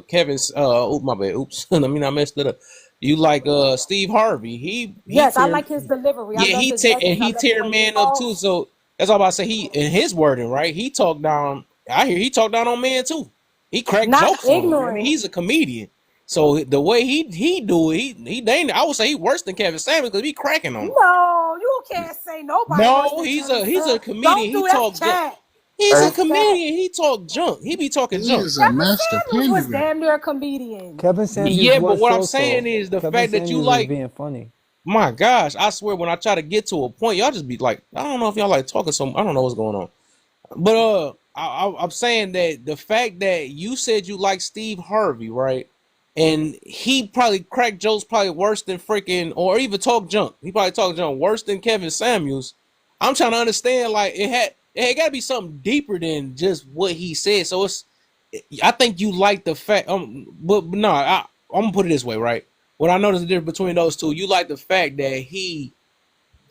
Kevin's. Oh my bad. Oops, I mean I messed it up. You like Steve Harvey. Yes, I like his delivery. Yeah, he tear man up too. So that's all I'm about to say. He in his wording, right? He talked down. I hear he talked down on men too. He cracked jokes on him. I mean, he's a comedian. So the way he do it, I would say he worse than Kevin Samuels because he cracking on him. No, you can't say nobody. No, he's a comedian. He talk junk. He's a comedian. He talk junk. He be talking junk. He's a master He was damn near a comedian. Kevin Samuels. Yeah, but what I'm saying is the fact that you like being funny. My gosh, I swear when I try to get to a point, y'all just be like, I don't know if y'all like talking some. I don't know what's going on. But I'm saying that the fact that you said you like Steve Harvey, right? And he probably cracked jokes probably worse than freaking, or even talk junk. He probably talked junk worse than Kevin Samuels. I'm trying to understand, like, it got to be something deeper than just what he said. So I think you like the fact, but no, I'm gonna put it this way, right? What I noticed the difference between those two, you like the fact that he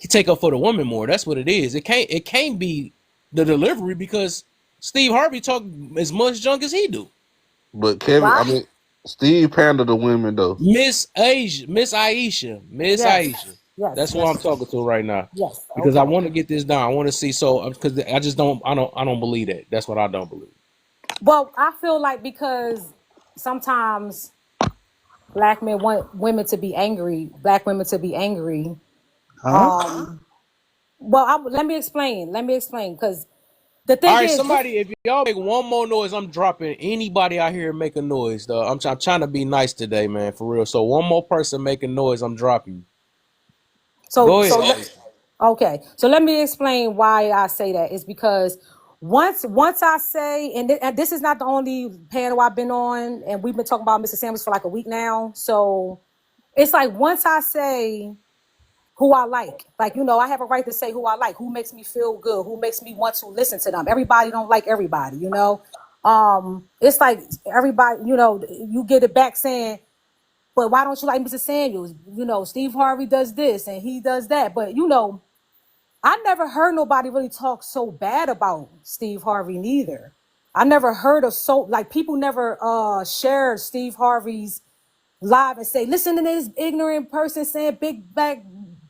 take up for the woman more. That's what it is. It can't be the delivery because Steve Harvey talk as much junk as he do. But Kevin, Steve pandered the women though. Miss Aisha. Yes. That's what I'm talking to right now. Yes. Because I want to get this down. I want to see. So because I just don't believe that. That's what I don't believe. Well, I feel like because sometimes black men want women to be angry. Black women to be angry. Well, let me explain. Because the thing all right, is, somebody, if y'all make one more noise, I'm dropping anybody out here make a noise. Though I'm trying to be nice today, man, for real. So one more person making noise, I'm dropping. Go ahead. Okay, so let me explain why I say that. It's because once I say, and this is not the only panel I've been on, and we've been talking about Mr. Samuels for like a week now. So it's like once I say who I like, I have a right to say who I like, who makes me feel good, who makes me want to listen to them. Everybody don't like everybody, It's like everybody, you get it back saying, but why don't you like Mr. Samuels? Steve Harvey does this and he does that. But, I never heard nobody really talk so bad about Steve Harvey neither. I never heard of people never shared Steve Harvey's live and say, listen to this ignorant person saying big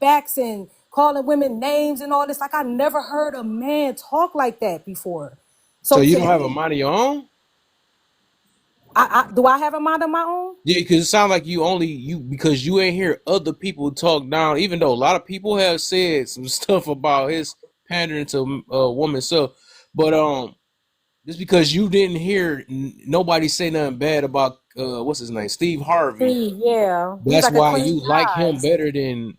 backs and calling women names and all this. Like, I never heard a man talk like that before. So you don't have a mind of your own? Do I have a mind of my own? Yeah, because it sounds like because you ain't hear other people talk down, even though a lot of people have said some stuff about his pandering to women. So, but just because you didn't hear nobody say nothing bad about what's his name, Steve Harvey. Steve, yeah, he's That's like a why clean you like guy. him better than.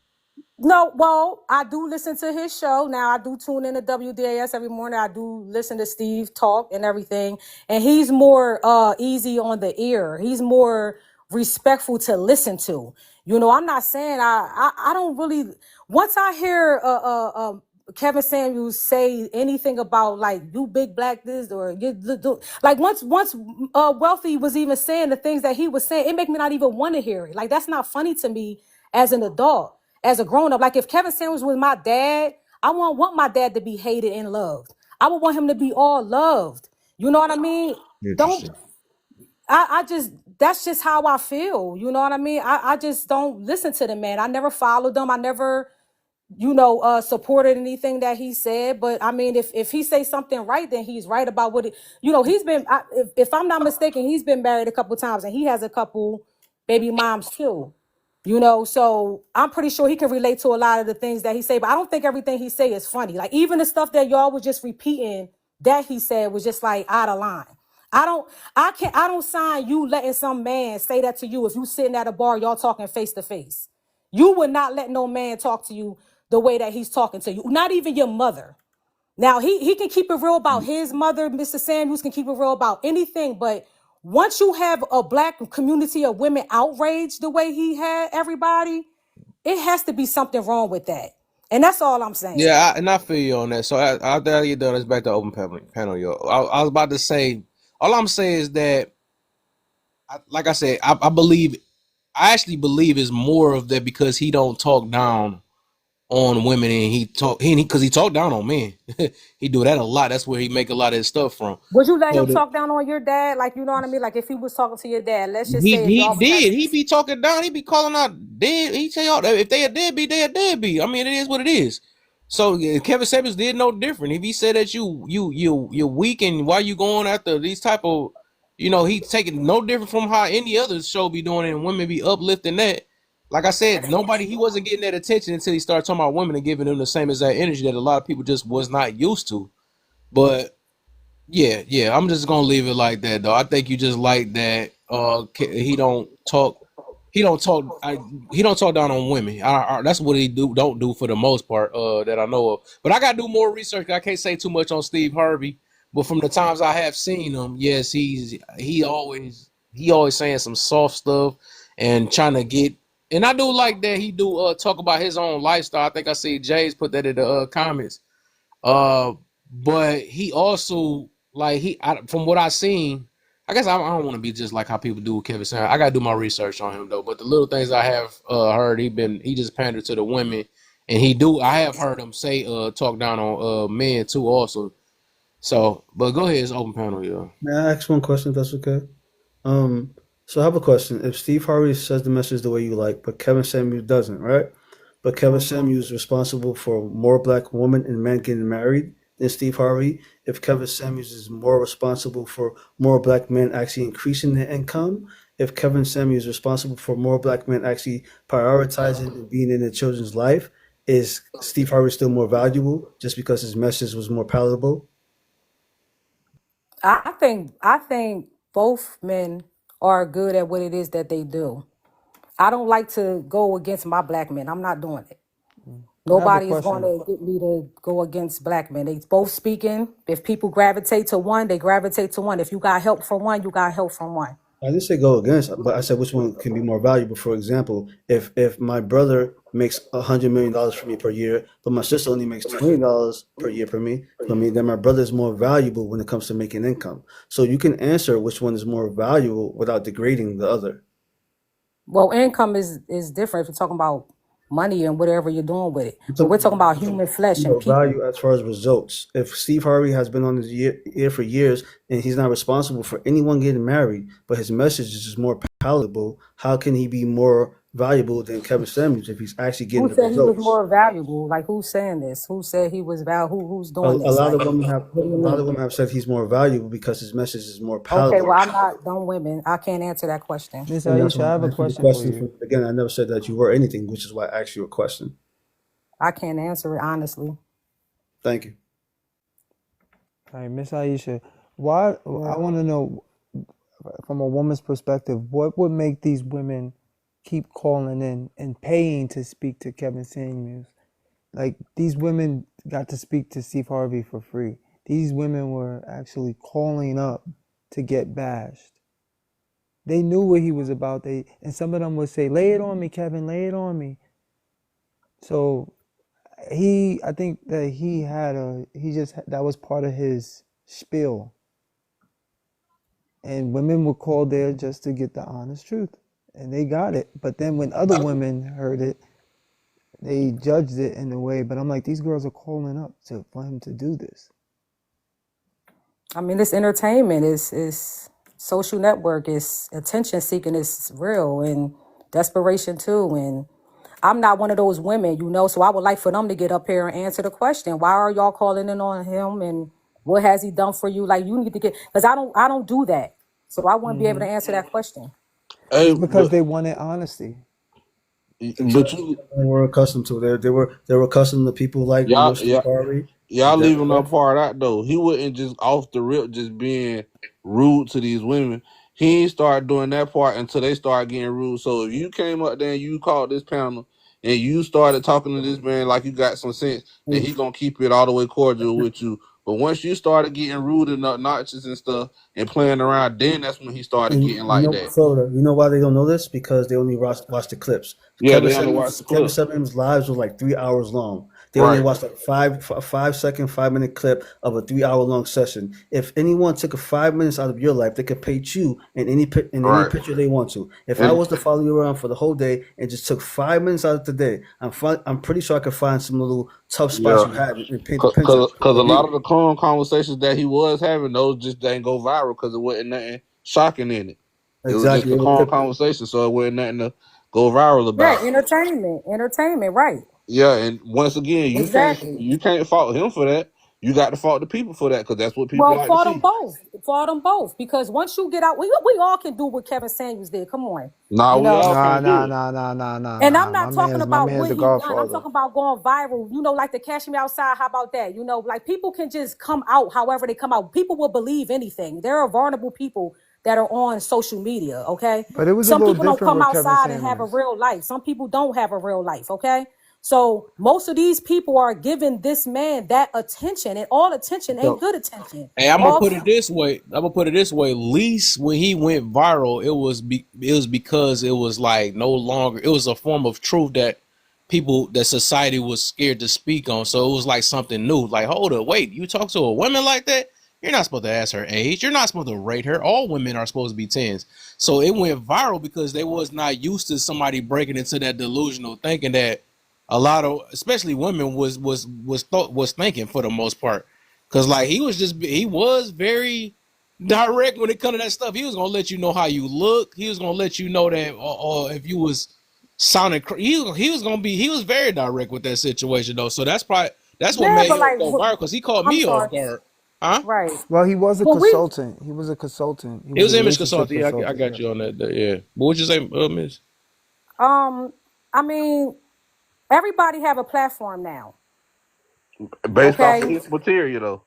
No, well, I do listen to his show. Now I do tune in to WDAS every morning. I do listen to Steve talk and everything. And he's more easy on the ear. He's more respectful to listen to. You know, I'm not saying I don't really once I hear Kevin Samuels say anything about like you big black this or like once Wealthy was even saying the things that he was saying, it make me not even want to hear it. Like that's not funny to me as an adult. As a grown up, like if Kevin Samuels was my dad, I wouldn't want my dad to be hated and loved. I would want him to be all loved. You know what I mean? Don't Interesting. I just that's just how I feel. You know what I mean? I just don't listen to the man. I never followed him. I never, supported anything that he said. But I mean, if he say something right, then he's right about what it. He's been. If I'm not mistaken, he's been married a couple times, and he has a couple baby moms too. So I'm pretty sure he can relate to a lot of the things that he say, but I don't think everything he say is funny. Like even the stuff that y'all was just repeating that he said was just like out of line. I don't sign you letting some man say that to you if you sitting at a bar, y'all talking face to face. You would not let no man talk to you the way that he's talking to you, not even your mother. Now he can keep it real about his mother, Mr. Samuels can keep it real about anything, but once you have a black community of women outraged the way he had everybody, it has to be something wrong with that. And that's all I'm saying. Yeah, and I feel you on that. So after I get done, it's back to open panel, yo. I was about to say, all I'm saying is that, like I said, I actually believe it's more of that because he don't talk down on women and he talk down on men. He do that a lot. That's where he make a lot of his stuff from. Would you let So him talk down on your dad? Like, you know what I mean? Like if he was talking to your dad, let's just say if he y'all was did. He be talking down. He be calling out dead. He tell y'all if they a deadbeat, they a deadbeat. I mean, it is what it is. So Kevin Samuels did no different. If he said that you're weak and why you going after these type of, he taking no different from how any other show be doing it and women be uplifting that. Like I said, he wasn't getting that attention until he started talking about women and giving them the same exact energy that a lot of people just was not used to. But yeah, I'm just gonna leave it like that though. I think you just like that. He don't talk. He don't talk. He don't talk down on women. That's what he don't do for the most part. That I know of. But I gotta do more research. I can't say too much on Steve Harvey. But from the times I have seen him, yes, he always saying some soft stuff and trying to get. And I do like that he do talk about his own lifestyle. I think I see Jay's put that in the comments. But he also from what I seen, I guess I don't want to be just like how people do with Kevin Samuels. I gotta do my research on him though. But the little things I have heard, he just pandered to the women, and I have heard him say talk down on men too also. So, but go ahead, it's open panel, yo. May I ask one question if that's okay? So I have a question. If Steve Harvey says the message the way you like, but Kevin Samuels doesn't, right? But Kevin Samuels is responsible for more black women and men getting married than Steve Harvey. If Kevin Samuels is more responsible for more black men actually increasing their income, if Kevin Samuels is responsible for more black men actually prioritizing and being in their children's life, is Steve Harvey still more valuable just because his message was more palatable? I think both men are good at what it is that they do. I don't like to go against my black men. I'm not doing it. Nobody is going to get me to go against black men. They both speaking. If people gravitate to one, they gravitate to one. If you got help from one, you got help from one. I didn't say go against, but I said which one can be more valuable. For example, if my brother makes $100 million for me per year, but my sister only makes $20 per year for me, then my brother is more valuable when it comes to making income. So you can answer which one is more valuable without degrading the other. Well, income is different if you're talking about money and whatever you're doing with it. But we're talking about human flesh and people. Value as far as results. If Steve Harvey has been on his ear for years and he's not responsible for anyone getting married, but his message is just more palatable, how can he be more valuable than Kevin Samuels if he's actually getting the results? Who said he was more valuable? Like, who's saying this? Who said he was valuable? Who's doing this? A lot of women have said he's more valuable because his message is more palatable. Okay, well, I'm not dumb women. I can't answer that question. Miss Aisha, I have a question for you. Again, I never said that you were anything, which is why I asked you a question. I can't answer it honestly. Thank you. All right, Miss Aisha, Why? I want to know from a woman's perspective, what would make these women keep calling in and paying to speak to Kevin Samuels? Like, these women got to speak to Steve Harvey for free. These women were actually calling up to get bashed. They knew what he was about. And some of them would say, "Lay it on me, Kevin, lay it on me." So I think that that was part of his spiel. And women were called there just to get the honest truth. And they got it. But then when other women heard it, they judged it in a way. But I'm like, these girls are calling up for him to do this. I mean, this entertainment is social network, is attention seeking, is real, and desperation too. And I'm not one of those women, you know, so I would like for them to get up here and answer the question. Why are y'all calling in on him, and what has he done for you? Like, you need to get, because I don't do that. So I wouldn't be able to answer that question. Hey, It's because they wanted honesty. but you They were accustomed to it. They were accustomed to people like y'all Steve Harvey. y'all leaving that part out though. He wasn't just off the rip just being rude to these women. He ain't start doing that part until they start getting rude. So if you came up there and you called this panel and you started talking to this man like you got some sense, then he gonna keep it all the way cordial with you. But once you started getting rude and obnoxious and stuff and playing around, then that's when he started getting like that. Florida, you know why they don't know this? Because they only watch the clips. Yeah, they only watch the clips. Kevin Samuels' lives was like 3 hours long. They only watched like a 5-minute clip of a 3 hour long session. If anyone took 5 minutes out of your life, they could pay you in any picture they want to. If I was to follow you around for the whole day and just took 5 minutes out of the day, I'm pretty sure I could find some little tough spots you had and paint the picture. Because a lot of the calm conversations that he was having, those just didn't go viral because it wasn't nothing shocking in it. It was just a calm conversation, so it wasn't nothing to go viral about. Yeah, entertainment, right. Yeah, and once again, you can't fault him for that. You got to fault the people for that because that's what people like to see. For them both. Because once you get out, we all can do what Kevin Samuels did. Come on. Nah. And I'm not talking about what he done. I'm talking about going viral. You know, like the Cash Me Outside. How about that? You know, like, people can just come out however they come out. People will believe anything. There are vulnerable people that are on social media. Okay, but it was some a little people don't come different with Kevin outside and have a real life. Some people don't have a real life. Okay. So most of these people are giving this man that attention, and all attention ain't good attention. Hey, I'm gonna put it this way. Least when he went viral, it was because it was like no longer. It was a form of truth that society was scared to speak on. So it was like something new. Like, hold up, wait, you talk to a woman like that? You're not supposed to ask her age. You're not supposed to rate her. All women are supposed to be 10s. So it went viral because they was not used to somebody breaking into that delusional thinking that a lot of, especially women, was thinking for the most part, because like he was very direct when it comes to that stuff. He was gonna let you know how you look. He was gonna let you know that, or if you was sounding, he was very direct with that situation though. So that's what made him go viral, because he called me off guard. Huh? Right. Well, he was a consultant. He was a consultant. He was an image consultant. Yeah, I got you on that. Yeah. But what you say, Miss? I mean, everybody have a platform now. Based off of his material, though.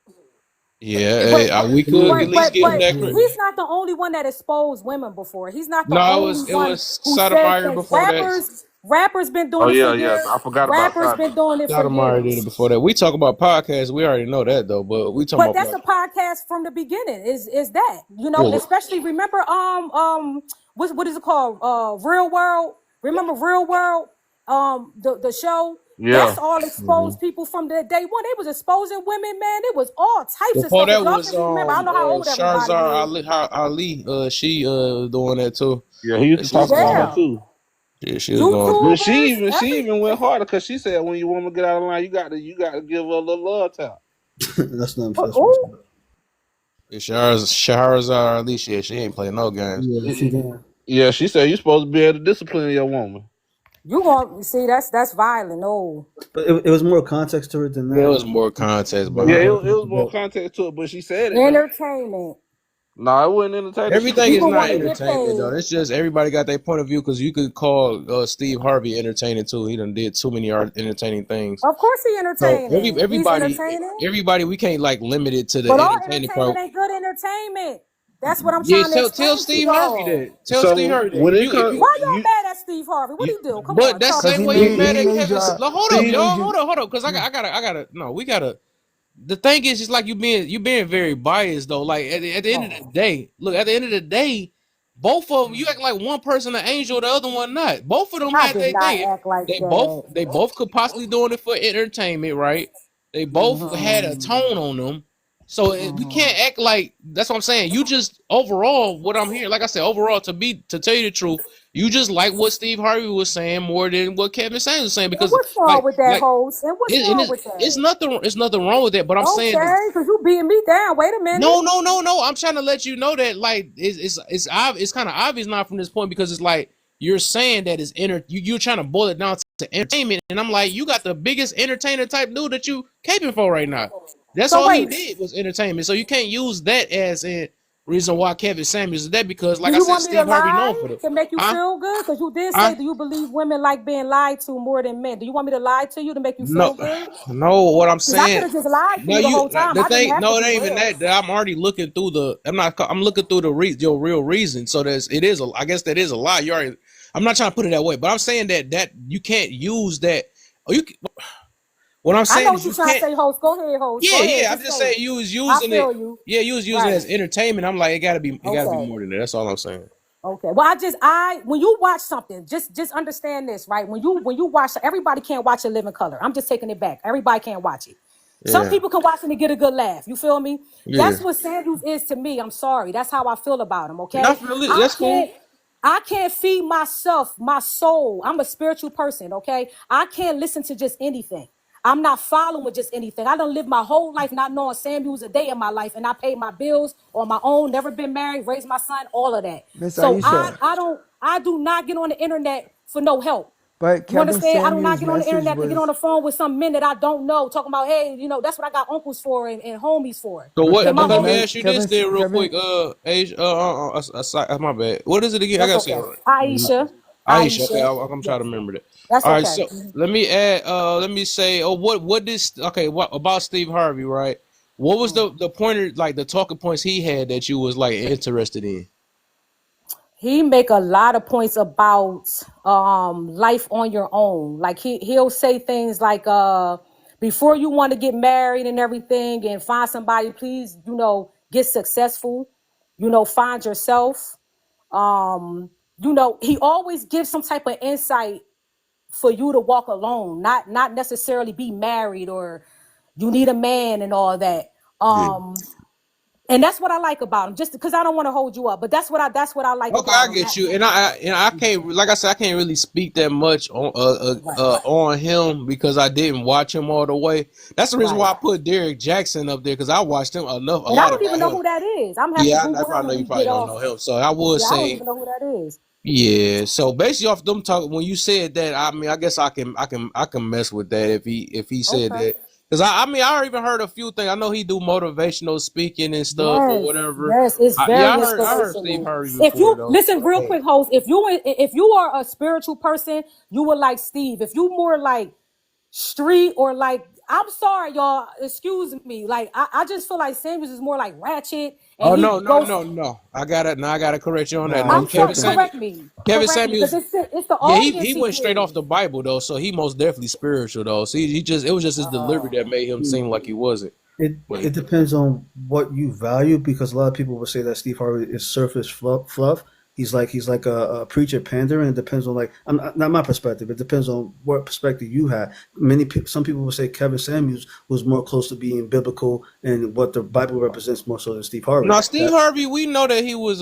Yeah, we could at least get him that credit. He's not the only one that exposed women before. He's not the only one. It was Sotomayor before that. Rappers been doing it for years. I forgot rappers about been doing it Sotomayor for years. did it before that. We talk about podcasts. We already know that though, but we talk about. But that's a podcast from the beginning. Is that, you know? Really? Especially remember what is it called? Real World. Remember Real World? The show. Yeah. That's all exposed people from the day one. They was exposing women, man. It was all types before of stuff. That was remember, I don't know how old everybody is. Ali, she doing that too. Yeah, he used to talk about her too. Yeah, she was going. But she even went harder because she said when you want to get out of line, you got to give her a little love tap. That's not. Shahrazad Ali, she ain't playing no games. Yeah, she said you're supposed to be able to discipline your woman. You gonna see that's violent. No, but it was more context to it than that. It was more context, but it was more context to it. But she said it. Entertainment. Nah, it wasn't entertaining shit. Everything is People not want to get entertainment though. paid. It's just everybody got their point of view because you could call Steve Harvey entertaining too. He done did too many entertaining things. Of course he So entertaining. He's entertaining. everybody, we can't like limit it to the But all entertaining entertainment part. ain't good entertainment. That's what I'm Yeah, trying to tell explain to Steve Harvey y'all. that. Tell Steve So Harvey that. when it comes, Why y'all you, mad at Steve Harvey? What You, he do? Come but on, that's talk the to Cause same he me. way you made mad he at made Kevin. y'all Hold he up, made y'all. you Hold up, because I gotta. No, we gotta. The thing is, it's like you being very biased though. Like at the end of the Oh, day, look at the end of the day, both of them, you act like one person an angel, the other one not. Both of them I had did their not thing. act like that. They both could possibly doing it for entertainment, right? They both had a Mm-hmm. tone on them. So we Mm-hmm. can't act like that's what I'm saying. You just overall, what I'm hearing, like I said, overall, to tell you the truth, you just like what Steve Harvey was saying more than what Kevin Samuels was saying And because what's wrong like with that like host? And what's wrong with it's that? nothing wrong with that. But I'm saying is Okay, because you beating me down. Wait a minute. no. I'm trying to let you know that like it's kind of obvious now from this point because it's like you're saying that you're trying to boil it down to entertainment, and I'm like you got the biggest entertainer type dude that you caping for right now. That's So all he wait, did was entertainment. So you can't use that as a reason why Kevin Samuels is that because do like I you said, want me to Steve Harvey known lie for the to make you huh? feel good? Because you did say, Huh? do you believe women like being lied to more than men? Do you want me to lie to you to make you No, feel good? no. What I'm Because I could saying, have just lied to no. you the You whole time. the I didn't thing, have to no, it be ain't even real. that. I'm already looking through the. I'm not. I'm looking through your real reason. So it is. I guess that is a lie. You already. I'm not trying to put it that way, but I'm saying that you can't use that. Oh, what I'm I know saying what is you're you trying to can't. say, host. Go ahead, host. Yeah, Go ahead. yeah. I'm Just just say saying it. you was I using it. feel you. Yeah, you was using it Right. as entertainment. I'm like, it gotta be Okay. more than that. That's all I'm saying. Okay. Well, when you watch something, just understand this, right? When you watch, everybody can't watch a living color. I'm just taking it back. Everybody can't watch it. Some Yeah, people can watch it and get a good laugh. You feel me? yeah. That's what Sanders is to me. I'm sorry. That's how I feel about him. Not Okay. really. I That's cool. can't. I can't feed myself, my soul. I'm a spiritual person. Okay. I can't listen to just anything. I'm not following just anything. I don't live my whole life not knowing Samuel's a day in my life, and I paid my bills on my own. Never been married, raised my son, all of that. Miss So Aisha. I do not get on the internet for no help. But You Kevin understand? I do not Samuels' get on the message internet to get on was the phone with some men that I don't know, talking about, hey, that's what I got uncles for and homies for. So but what? And my Let me whole ask you this then, real Kevin quick. Age. My bad. What is it again? I That's gotta say it okay. right. Aisha. Aisha. Okay, Aisha. I'm trying to Yes. remember that. That's All right. okay. So let me add. Let me say. Oh, what this? Okay. What about Steve Harvey? Right. What was the pointer like the talking points he had that you was like interested in? He make a lot of points about life on your own. Like he'll say things like before you want to get married and everything and find somebody, please, get successful, find yourself. He always gives some type of insight for you to walk alone, not necessarily be married or you need a man and all that. Yeah. And that's what I like about him. Just because I don't want to hold you up, but that's what I like Okay, I about him. get you, and I can't like I said I can't really speak that much Right, on him because I didn't watch him all the way. That's the reason right. why I put Derek Jackson up there because I watched him a And I lot don't even about know him. who that is. I'm gonna have to Yeah, I Google him probably when know you we probably get don't off. know him, so I would Yeah, I don't say even know who that is. yeah. So basically off them talking when you said that, I mean I guess I can mess with that if he said Okay. that because I even heard a few things. I know he do motivational speaking and stuff or Yes, whatever. yes, it's Yeah, very I heard Steve inspirational. Harvey If before you though. listen real quick, host, if you are a spiritual person, you would like Steve. If you more like street or like, I'm sorry, y'all, excuse me. Like I just feel like Samuels is more like ratchet and Oh he no, no, goes. no, no! I gotta correct you on that. Nah, No, you I'm sorry, tripping. correct me. Kevin Correct me, because Samuels. it's the Yeah, audience he he went straight off gives. the Bible though, so he most definitely spiritual though. So he just it was just his delivery that made him seem like he wasn't. But It depends on what you value because a lot of people would say that Steve Harvey is surface fluff. He's like a preacher pandering. It depends on not my perspective. It depends on what perspective you have. Some people would say Kevin Samuels was more close to being biblical and what the Bible represents more so than Steve Harvey. no, Steve Harvey, we know that he was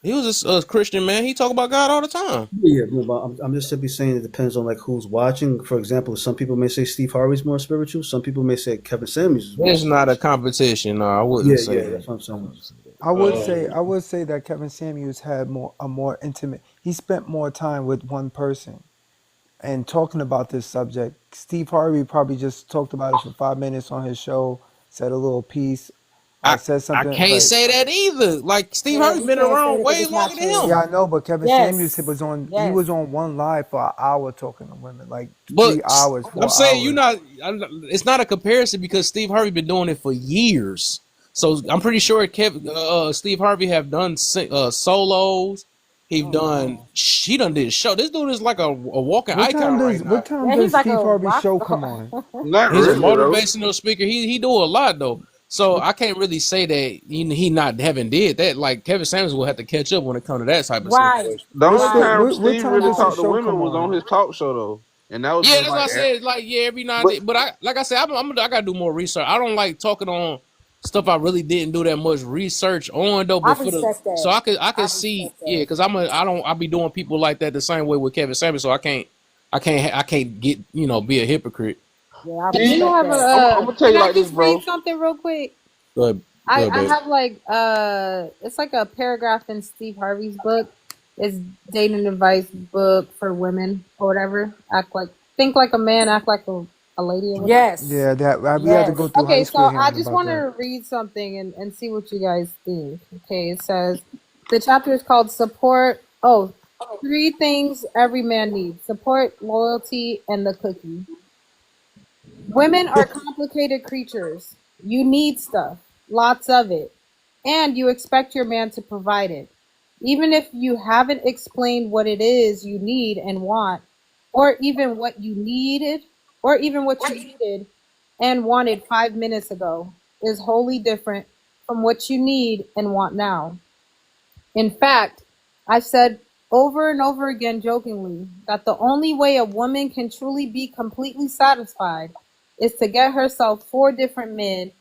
he was a Christian man. He talk about God all the time. Yeah, no, but I'm just simply saying it depends on like who's watching. For example, some people may say Steve Harvey's more spiritual. Some people may say Kevin Samuels is more It's not a spiritual. competition. No, I wouldn't Yeah, say yeah, that. that's what I'm saying. I would say that Kevin Samuels had a more intimate. He spent more time with one person and talking about this subject. Steve Harvey probably just talked about it for 5 minutes on his show, said a little piece, I I said I something can't like, say that either. Like Steve Yeah, Harvey you been can't say around that because way it's not longer than true. him. yeah, I know, but Kevin Samuels Yes. he Yes. was on one live for an hour talking to women, like But 3 hours, I'm 4 saying hours. it's not a comparison because Steve Harvey been doing it for years. So I'm pretty sure Steve Harvey have done solos. Oh, He done did a show. This dude is like a walking icon right now. What time yeah, he's does like Steve a Harvey's rock show come star. on? Not He's a really though. motivational speaker. He do a lot though. So I can't really say that he not haven't did that. Like Kevin Samuels will have to catch up when it comes to that type of Right. situation. The only time What Steve time really does his talked to show women come was on on? his talk show though, and that was Yeah, just that's what like. I said. Like, yeah, every now and But then. But like I said, I got to do more research. I don't like talking on stuff I really didn't do that much research on though. I But respect so that. I I could see, respect yeah, that. because I be doing people like that the same way with Kevin Samuels. So I can't get be a hypocrite. Yeah, I I do see, respect have that. I'm gonna tell can you I like this, just read bro. something real quick? Go ahead, I, I babe. have like it's like a paragraph in Steve Harvey's book. It's dating advice book for women or whatever. Think like a man, act like a lady or whatever. Yes. Yeah, we had to Yes. go through high Okay, school so I hearing just about want that. to read something and see what you guys think. Okay, it says the chapter is called Support. Oh, 3 things every man needs: support, loyalty, and the cookie. Women are complicated creatures. You need stuff, lots of it, and you expect your man to provide it. Even if you haven't explained what it is you need and want, or even what you needed, or even what you needed and wanted 5 minutes ago, is wholly different from what you need and want now. In fact, I've said over and over again jokingly that the only way a woman can truly be completely satisfied is to get herself 4 different men: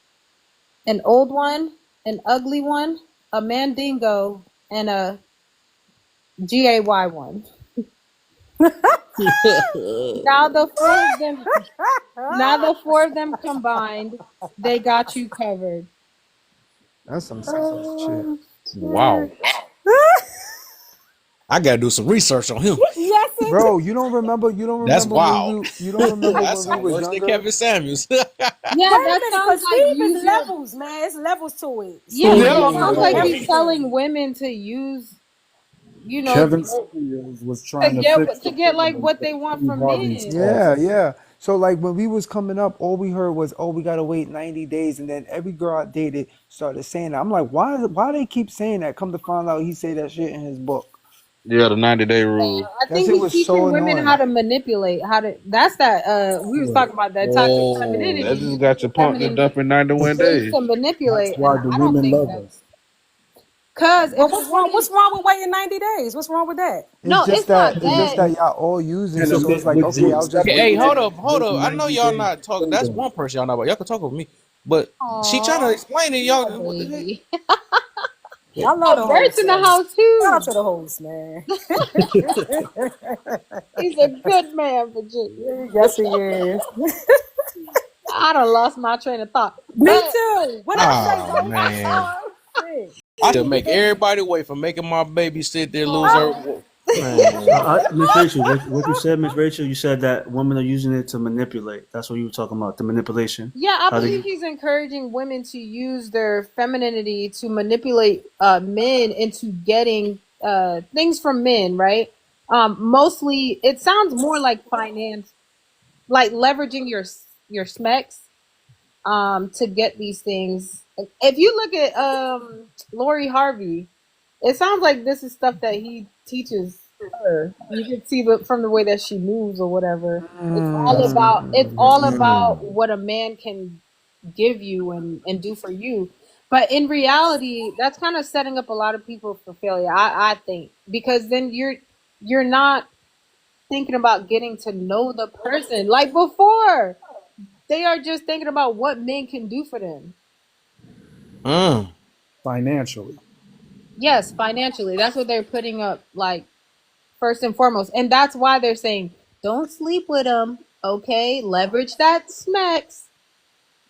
an old one, an ugly one, a mandingo, and a gay one. Now the 4 of them combined, they got you covered. That's some serious shit. Wow, I gotta do some research on him. Yes, it Bro, you don't remember That's when wild. we Sounds was worse than younger? Kevin Samuels. Yeah, Wait a that minute, sounds because like Steve is user. levels, man. It's levels to it. Yeah, Steve but is it sounds like on he's telling everything. women to use, Kevin Samuels was trying to fix to the get like feelings what of they want Steve from Harvey's men. Yeah, audience. yeah. So like when we was coming up, all we heard was, "Oh, we gotta wait 90 days," and then every girl I dated started saying that. I'm like, why they keep saying that? Come to find out, he say that shit in his book. Yeah, the 90-day rule. I That think shit he's was so teaching women how annoying. to manipulate, that's that we was Yeah. talking about that toxic Oh, That femininity, just using got your you pumped and feminine dumping 91 traits days. to That's manipulate, why and the I don't women think love him. that's because But if a woman what's wrong with waiting 90 days? What's wrong with that? no, it's not It's just that. that y'all all using And it. a So it's man like, with okay, good I'll just okay. wait Hey, standards till. hold with up. I know 90 y'all days not to talking. say That's that. one person y'all know about. Y'all can talk with me, but she trying to Aw, explain it. yeah, Y'all, what the heck? baby. I love the Oh, Bert's host, in the man. house Shout out too. to the host, man. He's a good man, Virginia. Yes, he is. I done lost my train of thought, Me but too. What I say, Ah Lola? man, Oh, shit. I should make everybody wait for making my baby sit there lose her. oh. Man, Miss Rachel, what you said, Miss Rachel, you said that women are using it to manipulate. That's what you were talking about, the manipulation. Yeah, I How believe they he's encouraging women to use their femininity to manipulate men into getting things from men, right? Mostly, it sounds more like finance, like leveraging your specs to get these things. If you look at Lori Harvey, it sounds like this is stuff that he teaches her. You can see from the way that she moves or whatever. It's all about what a man can give you and do for you. But in reality, that's kind of setting up a lot of people for failure, I think, because then you're not thinking about getting to know the person like before. They are just thinking about what men can do for them. Financially. Yes, financially. That's what they're putting up, like, first and foremost. And that's why they're saying, don't sleep with them, okay? Leverage that smex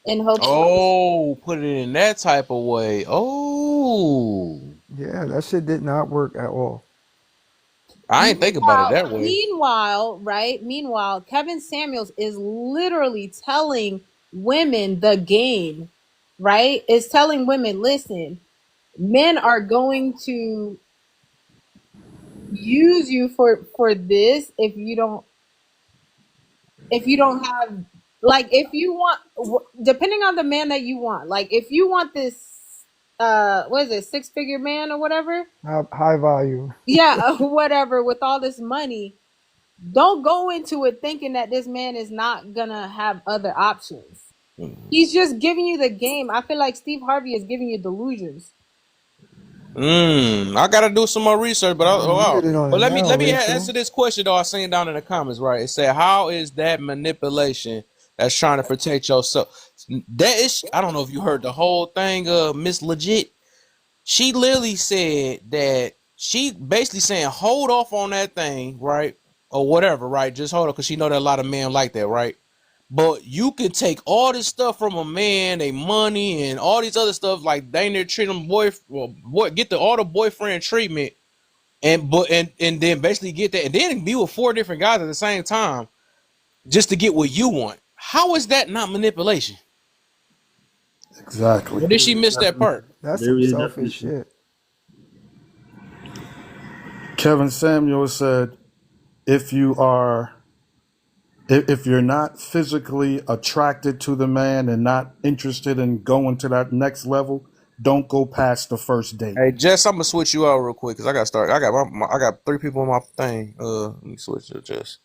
in hopes. oh, put it in that type of way. Oh, Yeah, that shit did not work at all. I ain't think about it that way. Meanwhile, Kevin Samuels is literally telling women the game. right, is telling women, listen, men are going to use you for this if you don't have, like, if you want, depending on the man that you want, like if you want this what is it, 6-figure man or whatever, High value. yeah, whatever, with all this money, don't go into it thinking that this man is not gonna have other options. He's just giving you the game. I feel like Steve Harvey is giving you delusions. I gotta do some more research, but You hit it on but it let now, me Rachel. answer this question though. I seen down in the comments, right? It said, "How is that manipulation that's trying to protect yourself?" That is, I don't know if you heard the whole thing. Miss Legit, she literally said that she basically saying, "Hold off on that thing, right, or whatever, right? Just hold on," because she know that a lot of men like that, right? But you can take all this stuff from a man, their money, and all these other stuff, like they near treat them get all the boyfriend treatment, and then basically get that, and then be with 4 different guys at the same time, just to get what you want. How is that not manipulation? Exactly. Or did she miss that part? That's There some is selfish definition. shit. Kevin Samuel said, if you are, if you're not physically attracted to the man and not interested in going to that next level, don't go past the first date. Hey Jess, I'm gonna switch you out real quick because I got to start. I got 3 people on my thing. Let me switch to Jess.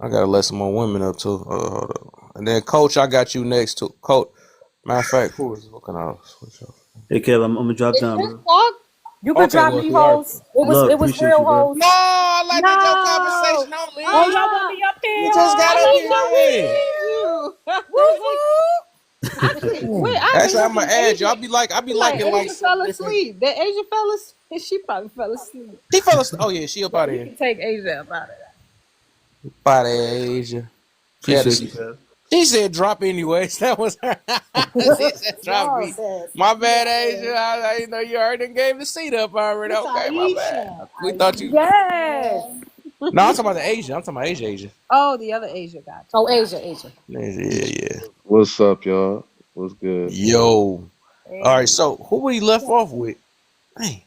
I gotta let some more women up too. Hold up. And then Coach, I got you next too. Coach, matter of fact, who is looking out? Switch up. Hey, Kev, I'm gonna drop Is down, this bro. dog? You could Okay, drop look, me, we are. hoes. Love, It was appreciate real you, bro. hoes. No, I like that your No. conversation. Don't Oh, leave. y'all want me up You here? just got I up didn't know we here. leave you. Woo woo. I couldn't wait. I've been Actually, I'm gonna looking. add you. Asia, I'll be like like liking like Asia some fell different. asleep. The Asia fell asleep. She probably fell asleep. He fell asleep. Oh yeah, she up out of You here. can take Asia up out of that. By Asia. She had Appreciate you, to. Kev. She said drop anyways. That was her. She said drop No, me. sis. My bad, Asia. I didn't know you already done gave the seat up already. It's Okay, my bad. Aisha. We thought you. Yes. No, I'm talking about the Asia. I'm talking about Asia. Oh, the other Asia got you. Oh, Asia. Yeah. What's up, y'all? What's good? Yo. All right, so who we left off with? Hey.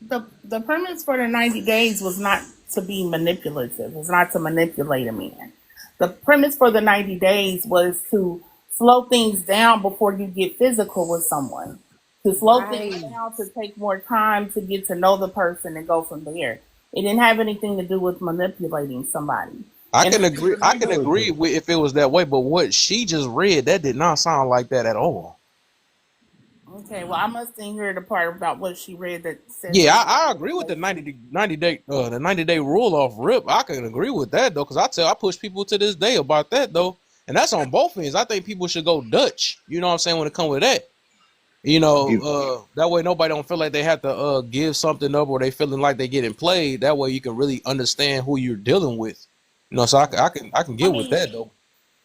The premise for the 90 days was not to be manipulative. Was not to manipulate a man. The premise for the 90 days was to slow things down before you get physical with someone. To slow things down, to take more time to get to know the person and go from there. It didn't have anything to do with manipulating somebody. I can agree with if it was that way, but what she just read, that did not sound like that at all. Okay, well, I must have heard the part about what she read that said. Yeah, I agree with the 90 day rule off rip. I can agree with that though, because I push people to this day about that though, and that's on both ends. I think people should go Dutch. You know what I'm saying when it comes with that. You know, that way nobody don't feel like they have to give something up or they feeling like they getting played. That way you can really understand who you're dealing with. You know, so I can get with that though.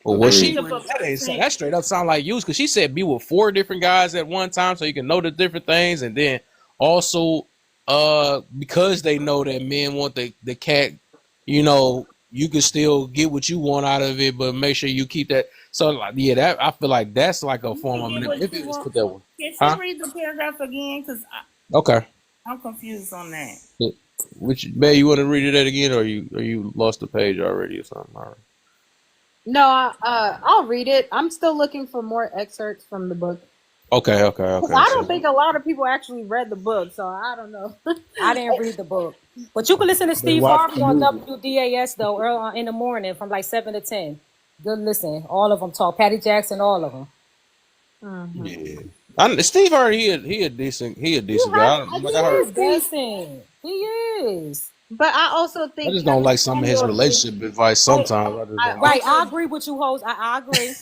But what she that straight up sound like use, because she said be with 4 different guys at one time so you can know the different things, and then also because they know that men want the cat, you know, you can still get what you want out of it, but make sure you keep that. So like, yeah, that I feel like that's like a form of manipulation. Let's put that one. Can she read the paragraph again? Because Okay. I'm confused on that. Which Bay, you want to read it again, or you lost the page already or something? All right. No, I'll read it. I'm still looking for more excerpts from the book. Okay. I don't think a lot of people actually read the book, so I don't know. I didn't read the book. But you can listen to Steve Harvey on WDAS though, early in the morning from like 7 to 10. Good listen. All of them talk. Patty Jackson, all of them. Yeah. Steve Harvey, he a decent guy. He is. But I also think I just don't like some of his relationship advice sometimes. I agree with you, hoes. I agree.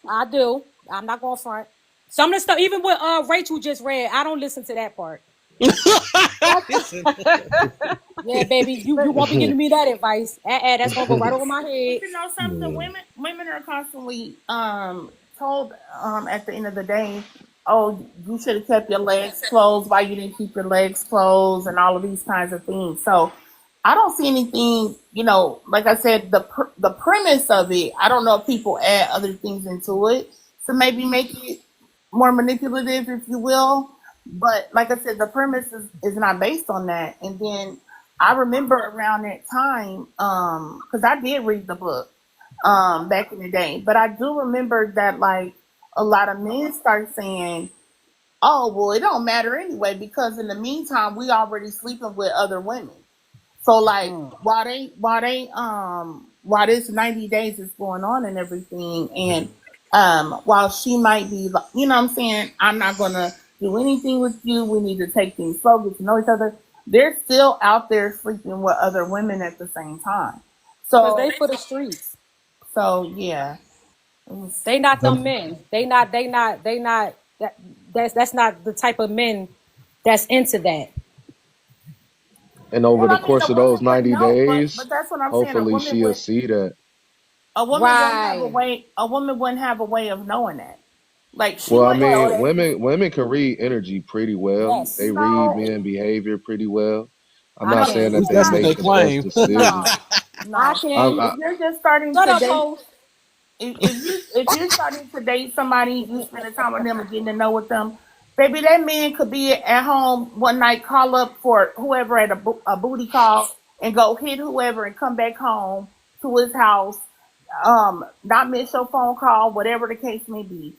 I do. I'm not going to front. Some of the stuff, even what Rachel just read, I don't listen to that part. Yeah, baby, you won't be giving me that advice. That's gonna go right over my head. You know something? Women are constantly told at the end of the day, oh, you should have kept your legs closed. Why you didn't keep your legs closed, and all of these kinds of things. So I don't see anything. You know, like I said, the premise of it. I don't know if people add other things into it to maybe make it more manipulative, if you will. But like I said, the premise is not based on that. And then I remember around that time, because I did read the book back in the day, but I do remember that like a lot of men start saying, "Oh, well, it don't matter anyway because in the meantime we already sleeping with other women." So like while this 90 days is going on and everything, and while she might be like, you know what I'm saying, I'm not gonna do anything with you. We need to take things slow, get to know each other. They're still out there sleeping with other women at the same time. Because So they for the streets. yeah. They not them The, men. They not. That's not the type of men that's into that. And over Well, the I mean, course a of woman those would 90 know, days, but that's what I'm saying. hopefully she'll see that. A woman wouldn't have a Right. way. A woman wouldn't have a way of knowing that. Like she Well, I wouldn't know mean, that he's women can read energy pretty well. They Yes. read no. men behavior pretty well. I'm I not No, saying can. At that least they that's what not. they make the best claim. decisions. No, I no. I, can. I, If you're just starting Shut to up, date, ho. if you're starting to date somebody, you spending time with them and getting to know with them, baby, that man could be at home one night, call up for whoever at a booty call, and go hit whoever and come back home to his house, not miss your phone call, whatever the case may be.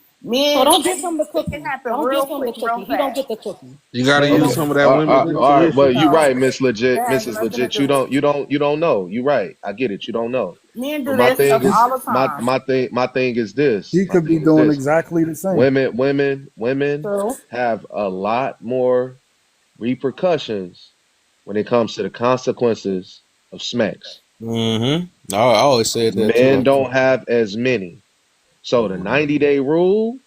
So Men, don't give him the it can cookie. happen Don't give real him the quick, real cookie. He don't fast. get the cookie. You got to okay. use the, some of that women's All right. Well, intuition. you're So right, Miss that Legit, has Mrs. nothing to Legit. do with it. You don't know. You're right. I get it. You don't know. Men But do that stuff he, all the time. my thing is this. he My could be thing is doing this. exactly the same. Women True. have a lot more repercussions when it comes to the consequences of smacks. Mm-hmm. I always said that Men too. don't have as many. So the 90-day rule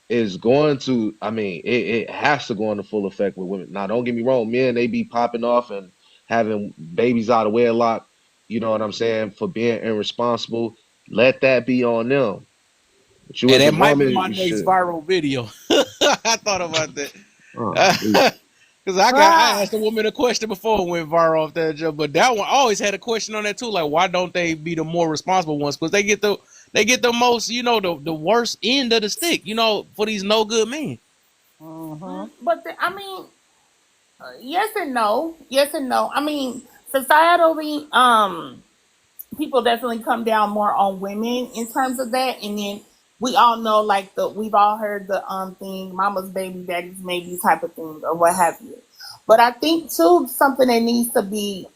is going to, I mean, it has to go into full effect with women. Now, don't get me wrong, men, they be popping off and having babies out of wedlock, you know what I'm saying, for being irresponsible. Let that be on them. But you And as a that might be woman, my you next should. viral video. I thought about that. Oh, Because I Ah. asked a woman a question before it went viral off that job, but that one I always had a question on that too. Like, why don't they be the more responsible ones? Because they get the most, the worst end of the stick, for these no good men. But I mean, yes and no. Yes and no. I mean, societally, people definitely come down more on women in terms of that. And then we all know, like we've all heard the thing, "Mama's baby, daddy's maybe" type of thing, or what have you. But I think too, something that needs to be,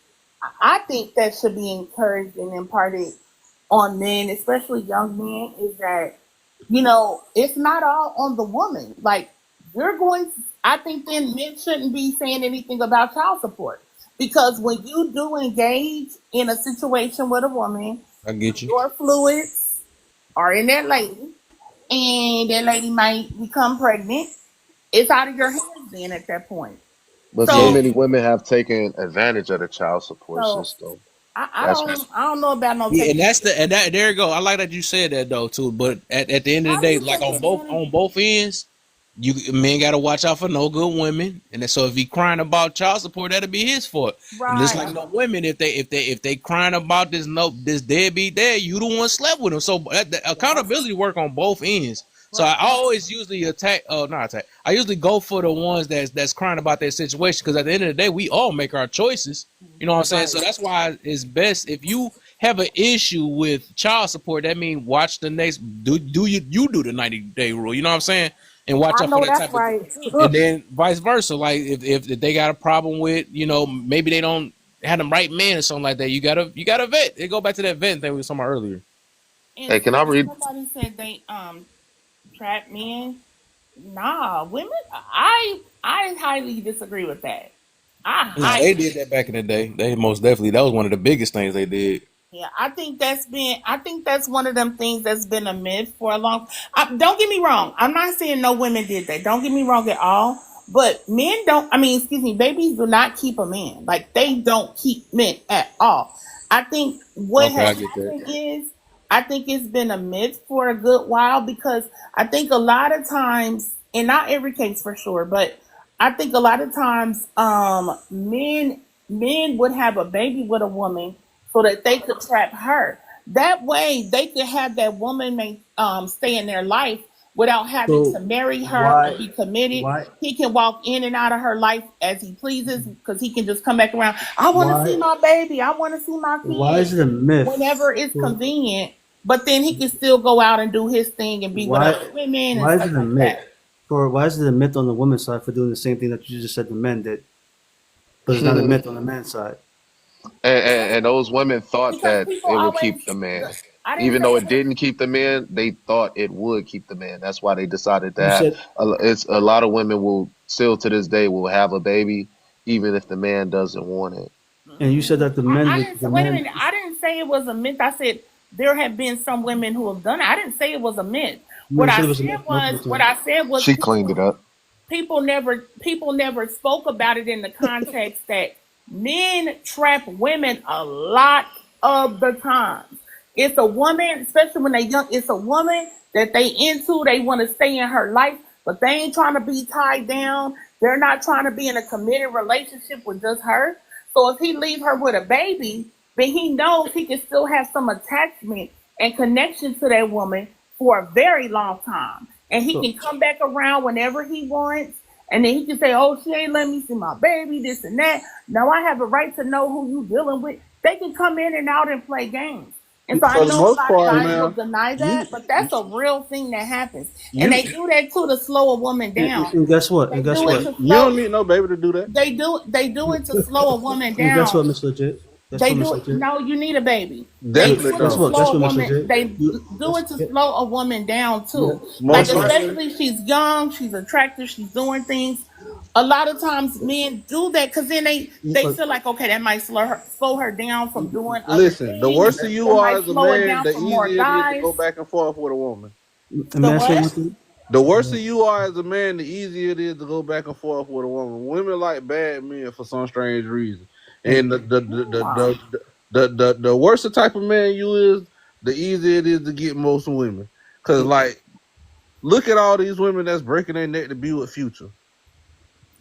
I think that should be encouraged and imparted on men, especially young men, is that it's not all on the woman. Like I think then men shouldn't be saying anything about child support because when you do engage in a situation with a woman, I get you. your fluids are in that lady, and that lady might become pregnant. It's out of your hands then at that point. but so Yeah. So, many women have taken advantage of the child support so system. I That's don't know about no Yeah, taking. and there you go. I like that you said that though too. But at the end of the How day, you like take on advantage? both ends, you men gotta watch out for no good women. And so if he crying about child support, that'll be his fault. And just Right. like no women, if they crying about this deadbeat dad, you the one slept with him. So the accountability work on both ends. So I Right. always usually not attack. I usually go for the ones that's crying about their situation because at the end of the day, we all make our choices. You know what I'm saying? So that's why it's best if you have an issue with child support. That means watch the next do you do the 90-day rule. You know what I'm saying? And watch I out for know that that's type of. right. And then vice versa. Like if they got a problem with maybe they don't have the right man or something like that. You gotta vet. It go back to that vet thing we were talking about earlier. And hey, can I read? somebody said they trap men. Nah, women. I highly disagree with that. I No, they highly did that back in the day. They most definitely that was one of the biggest things they did. Yeah, I think that's one of them things that's been a myth for a long. Don't get me wrong. I'm not saying no women did that. Don't get me wrong at all. But men don't. I mean, excuse me. Babies do not keep a man. Like they don't keep men at all. I think what Okay, has I get that. happened is I think it's been a myth for a good while because I think a lot of times, and not every case for sure, but I think a lot of times, men would have a baby with a woman so that they could trap her. That way, they could have that woman stay in their life without having to So marry her or why be committed. why He can walk in and out of her life as he pleases because he can just come back around. I want to see why my baby. I want to see my why kids is it a myth whenever it's for convenient. But then he can still go out and do his thing and be with why other women and why is stuff it a like myth that. for why is it a myth on the women's side for doing the same thing that you just said the men did, but it's not a myth on the men's side? And those women thought Because that people it would always, keep the man. I didn't Even say though it it was. didn't keep the man, they thought it would keep the man. That's why they decided to You have said it's a lot of women will still to this day will have a baby even if the man doesn't want it. and you said that I didn't say, the wait a men minute. I didn't say it was a myth. I said there have been some women who have done it. I didn't say it was a myth. no, you said it was a myth multiple What times. I said was She cleaned it up. people never spoke about it in the context that men trap women a lot of the time. It's a woman, especially when they young, it's a woman that they into, they want to stay in her life, but they ain't trying to be tied down. They're not trying to be in a committed relationship with just her. So if he leave her with a baby, then he knows he can still have some attachment and connection to that woman for a very long time. And he So can come back around whenever he wants. And then he can say, oh, she ain't let me see my baby, this and that. Now I have a right to know who you dealing with. They can come in and out and play games. And so I For the know a most lot of part, guys will now, deny you that, but that's a real thing that happens. And you they do that too to slow a woman down. and guess what? They And guess do it what? to you slow don't need no baby to do that. they do it to slow a woman And guess down. what, Miss Legit? Guess They what, Miss do it. Legit? No, you need a baby. They Definitely do it Guess to don't. what? Guess slow a what, Miss woman. Legit? They You do it to guess, slow a woman down yeah, too. Like Most guess what? likely. especially she's young, she's attractive, she's doing things. A lot of times men do that because then they But feel like okay that might slow her down from doing other Listen, the things. worse you It are might as a slow her man, down the from more easier it is to guys. go back and forth with a woman. let The me ask you one what? thing. The worse you are as a man, the easier it is to go back and forth with a woman. Women like bad men for some strange reason, And and Wow. the worse the type of man you is, the easier it is to get most women. Cause like, look at all these women that's breaking their neck to be with Future.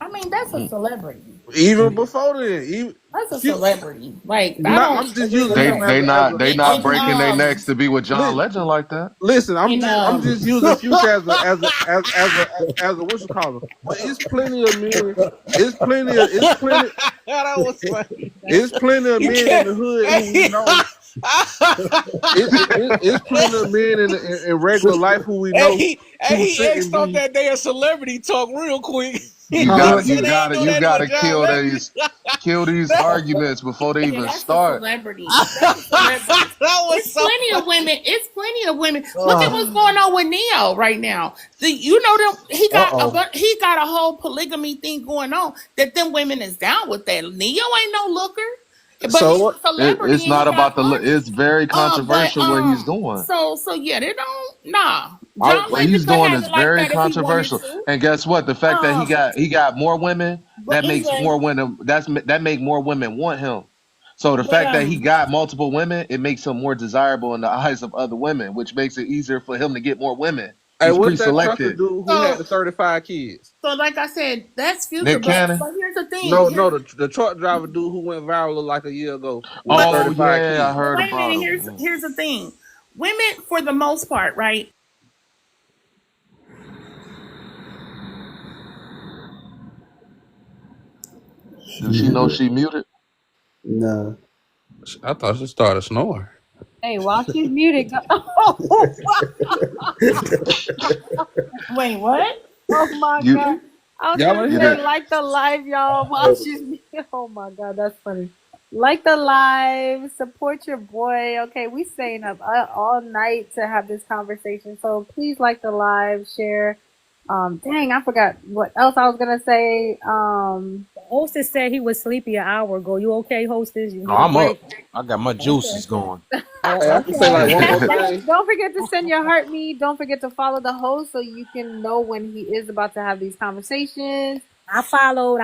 I mean that's a celebrity. Even and before then, even That's a Future. celebrity. Like I Not, don't I'm just agree using with They him that. they not they not I'm And just breaking their using. necks to be with John Listen, Legend like that. listen, and I'm just using Future as a what you call it. But it's plenty of men. That was funny. It's plenty of You men in can't. the hood who we Hey. know. It's plenty of men in regular life who we know who He shouldn't X'd off be. that damn celebrity talk real quick. You He huh? gotta said you they ain't gotta know you that was gotta John Legend. kill these arguments before they yeah, even that's a start. celebrity. That's a celebrity. That was It's so plenty of funny. women. It's plenty of women. Look at what's going on with Neo right now. You know them. Uh-oh. He got a whole polygamy thing going on. That them women is down with that. Neo ain't no looker, but So he's what? a celebrity It's and he not got about money. it's very But controversial what he's doing. so yeah, they don't. Nah, I, John What Legend he's could doing have is it like very that if he wanted controversial. to. And guess what? The fact that Um, he got more women, but that makes anyway, more women that make more women want him. So the but fact that he got multiple women, it makes him more desirable in the eyes of other women, which makes it easier for him to get more women. hey, He's what's that trucker pre-selected. dude who had so the 35 kids? so like I said, that's future. Nick Cannon. But here's the thing. No, the truck driver dude who went viral like a year ago with the But Oh 35 yeah, I kids. heard wait a about minute. him. Here's the thing. Women, for the most part, right? Does she know she muted? Nah. I thought she started snoring. Hey, while she's muted, Wait, what? oh my You god. I was Y'all gonna ain't you hear say did that? like the live, y'all, while she's muted. Oh my god, that's funny. Like the live, support your boy. Okay, we staying up all night to have this conversation. So please like the live, share. Dang, I forgot what else I was gonna say. Hostess said he was sleepy an hour ago. You okay, Hostess? You No, need a I'm up. break? I got my juices going. Oh, Hey, I can say like one okay. more thing. Don't forget to send your heart me. Don't forget to follow the host so you can know when he is about to have these conversations. I followed.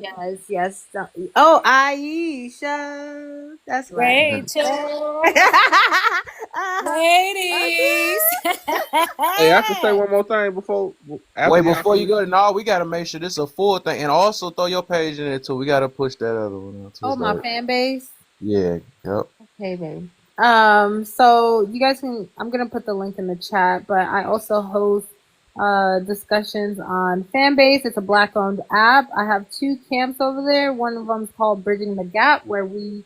Yes, yes. Oh, Aisha. That's right. Rachel. Okay. Ladies. Hey, I can say one more thing after Wait, y'all before you finish. go, no, we gotta make sure this is a full thing, and also throw your page in there too. We gotta push that other one out too. Oh, my So fan base. yeah, yep. Okay, baby. So you guys can. I'm gonna put the link in the chat, but I also host discussions on Fanbase. It's a Black-owned app. I have 2 camps over there. One of them is called Bridging the Gap, where we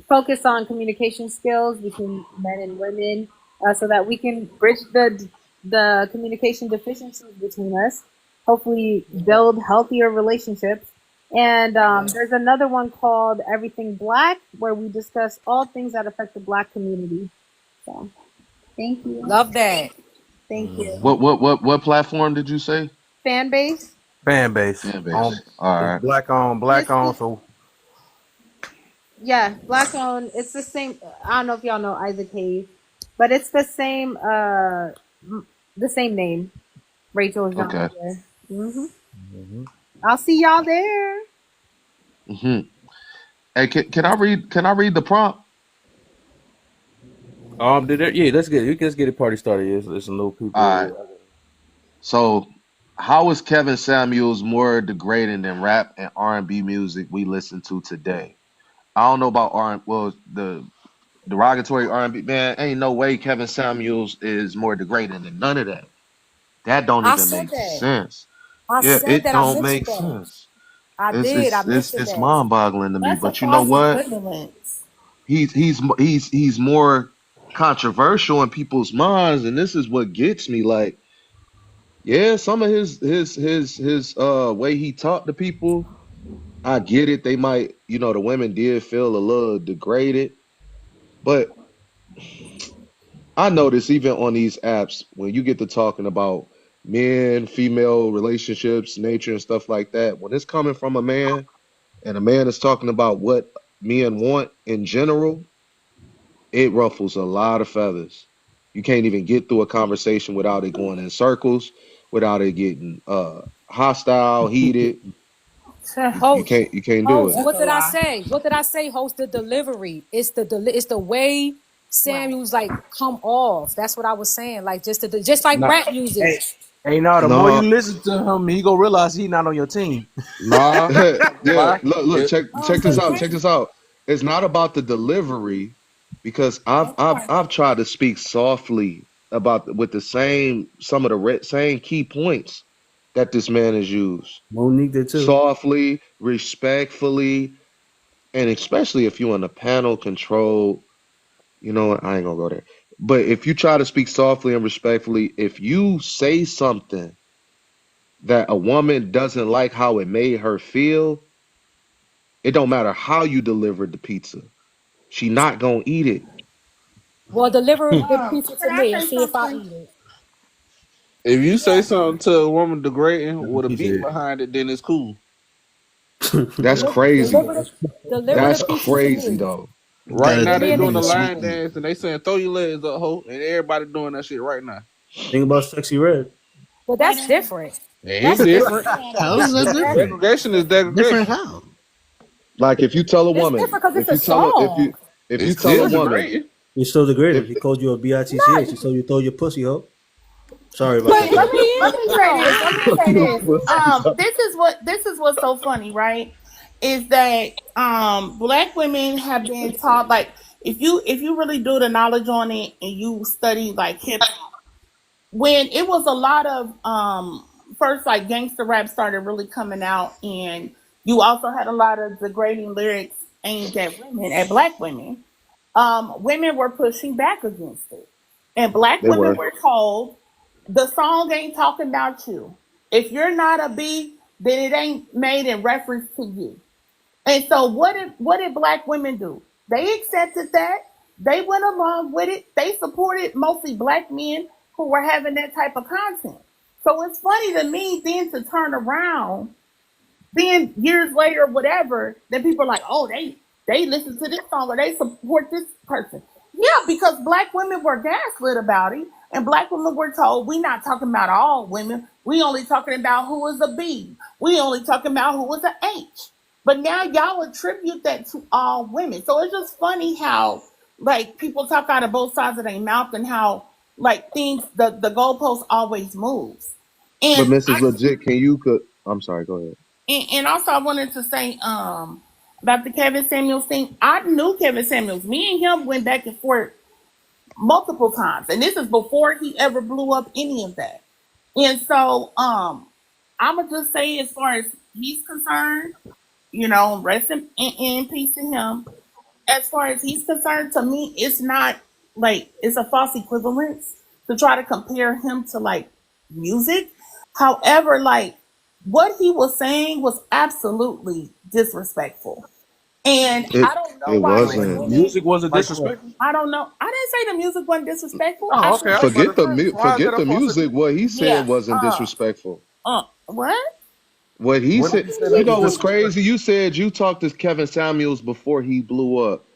focus on communication skills between men and women, so that we can bridge the communication deficiencies between us. Hopefully, build healthier relationships. And there's another one called Everything Black, where we discuss all things that affect the Black community. So, thank you. Love that. Thank you. What platform did you say? Fanbase. Fan base. Fan base. On All it's right. black on. So Yeah, Black owned. It's the same. I don't know if y'all know Isaac Hayes, but it's the same name. Rachel is not Okay. there. I'll see y'all there. Hmm. Hey, can I read the prompt? let's get the party started. Yeah, there's some new people. All right. So, how is Kevin Samuels more degrading than rap and R&B music we listen to today? I don't know about the derogatory R&B, man. Ain't no way Kevin Samuels is more degrading than none of that. That don't I even said make that. sense. I Yeah, said it that. I don't mentioned make that. sense. I It's did. I it's it's, mentioned it's that. mind-boggling to me. That's a But you know false what? equivalence. He's more controversial in people's minds, and this is what gets me. Like, yeah, some of his way he talked to people, I get it. They might, the women did feel a little degraded, but I notice even on these apps when you get to talking about men, female relationships, nature, and stuff like that, when it's coming from a man and a man is talking about what men want in general, it ruffles a lot of feathers. You can't even get through a conversation without it going in circles, without it getting hostile, heated. Host, You can't do host. it. That's What a did I lie. say? What did I say? Host, the delivery. It's the way Right. Samuel's like come off. That's what I was saying. Like just like nah, rap music. hey, no. The more you No, listen to him, he gonna realize he not on your team. Nah. yeah. Why? Look, It, check this out. Check this out. It's not about the delivery because I've tried to speak softly about with the some of the same key points that this man has used. Monique did too. Softly, respectfully, and especially if you're in a panel control, you know what, I ain't gonna go there. But if you try to speak softly and respectfully, if you say something that a woman doesn't like how it made her feel, it don't matter how you delivered the pizza. She not gonna eat it. Well, deliver the pizza to Can I me and say see if I something? eat it. if you say something to a woman degrading That's what with a he beat said. behind it, then it's cool. That's crazy. Deliver That's the pizza to crazy me. though. Right now Give they me an doing the example. line dance and they saying throw your legs up, ho, and everybody doing that shit right now. Think about Sexy Red. Well, that's different. It ain't That's different. different. How is that different? Segregation is Different degradation. how? Like if you tell a It's woman, different because it's if a you tell her, song. if you It's tell a still woman, degrading. He's still degraded. if He called you a bitch. No, He told you throw your pussy, ho. Sorry about Wait, that. Go let ahead. me let me say this. Let me say this. pussy. This is what's so funny, right? Is that black women have been taught, like, if you really do the knowledge on it and you study like hip hop, when it was a lot of first, like, gangster rap started really coming out, and you also had a lot of degrading lyrics aimed at women, at black women. Women were pushing back against it, and black They women were. were told the song ain't talking about you. If you're not a B, then it ain't made in reference to you. And so what did black women do? They accepted that. They went along with it. They supported mostly black men who were having that type of content. So it's funny to me then to turn around, then years later, whatever, then people are like, oh, they listen to this song or they support this person. Yeah, because black women were gaslit about it, and black women were told we not talking about all women. We only talking about who is a B. We only talking about who is an H. But now y'all attribute that to all women. So it's just funny how, like, people talk out of both sides of their mouth, and how, like, things, the goalpost always moves. But And Mrs. Legit, I'm sorry, go ahead. and also I wanted to say, about the Kevin Samuels thing. I knew Kevin Samuels. Me and him went back and forth multiple times, and this is before he ever blew up any of that. And so, I'm gonna just say, as far as he's concerned, rest in peace to him. As far as he's concerned, to me, it's not like it's a false equivalence to try to compare him to like music. However, like what he was saying was absolutely disrespectful. And It I don't know it why wasn't. women, Music wasn't Like what? disrespectful. I don't know. I didn't say the music wasn't disrespectful. I Oh, said, okay. I was about to say, why is that Forget a the false? music. What he yeah, said wasn't disrespectful. what? What he What did said, you say you that know, was what's disrespectful? crazy? You said you talked to Kevin Samuels before he blew up,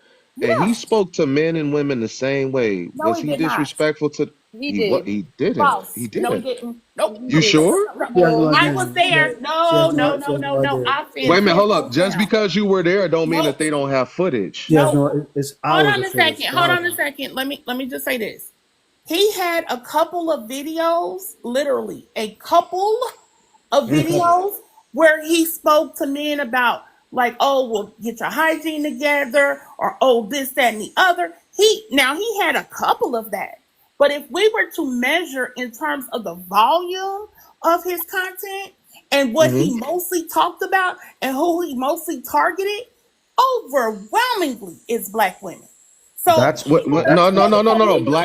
and he Yeah. spoke to men and women the same way. No, Was he he did not. disrespectful to? He He what? did. He didn't. He False. No, he didn't. didn't. Nope. He You Nope. did. Nope. sure? Nope. Nope. She has Nope. no No, I idea. was he there. did. No, no, She no, has no, no no. idea. I Wait a said minute, hold up. tenfold Just down. because you were there, don't mean that Nope. they don't have She footage. has Nope. no. It's Hold hours on of a footage. second. Hold on a Thousands. second. Let me just say this. He had a couple of videos, literally a couple of And a couple. videos where he spoke to men about like, oh, well, get your hygiene together, or oh, this, that, and the other. He had a couple of that. But if we were to measure in terms of the volume of his content and what Hmm. he mostly talked about and who he mostly targeted, overwhelmingly is black women. So That's he What? never No, that's no, what no, no, no, no. let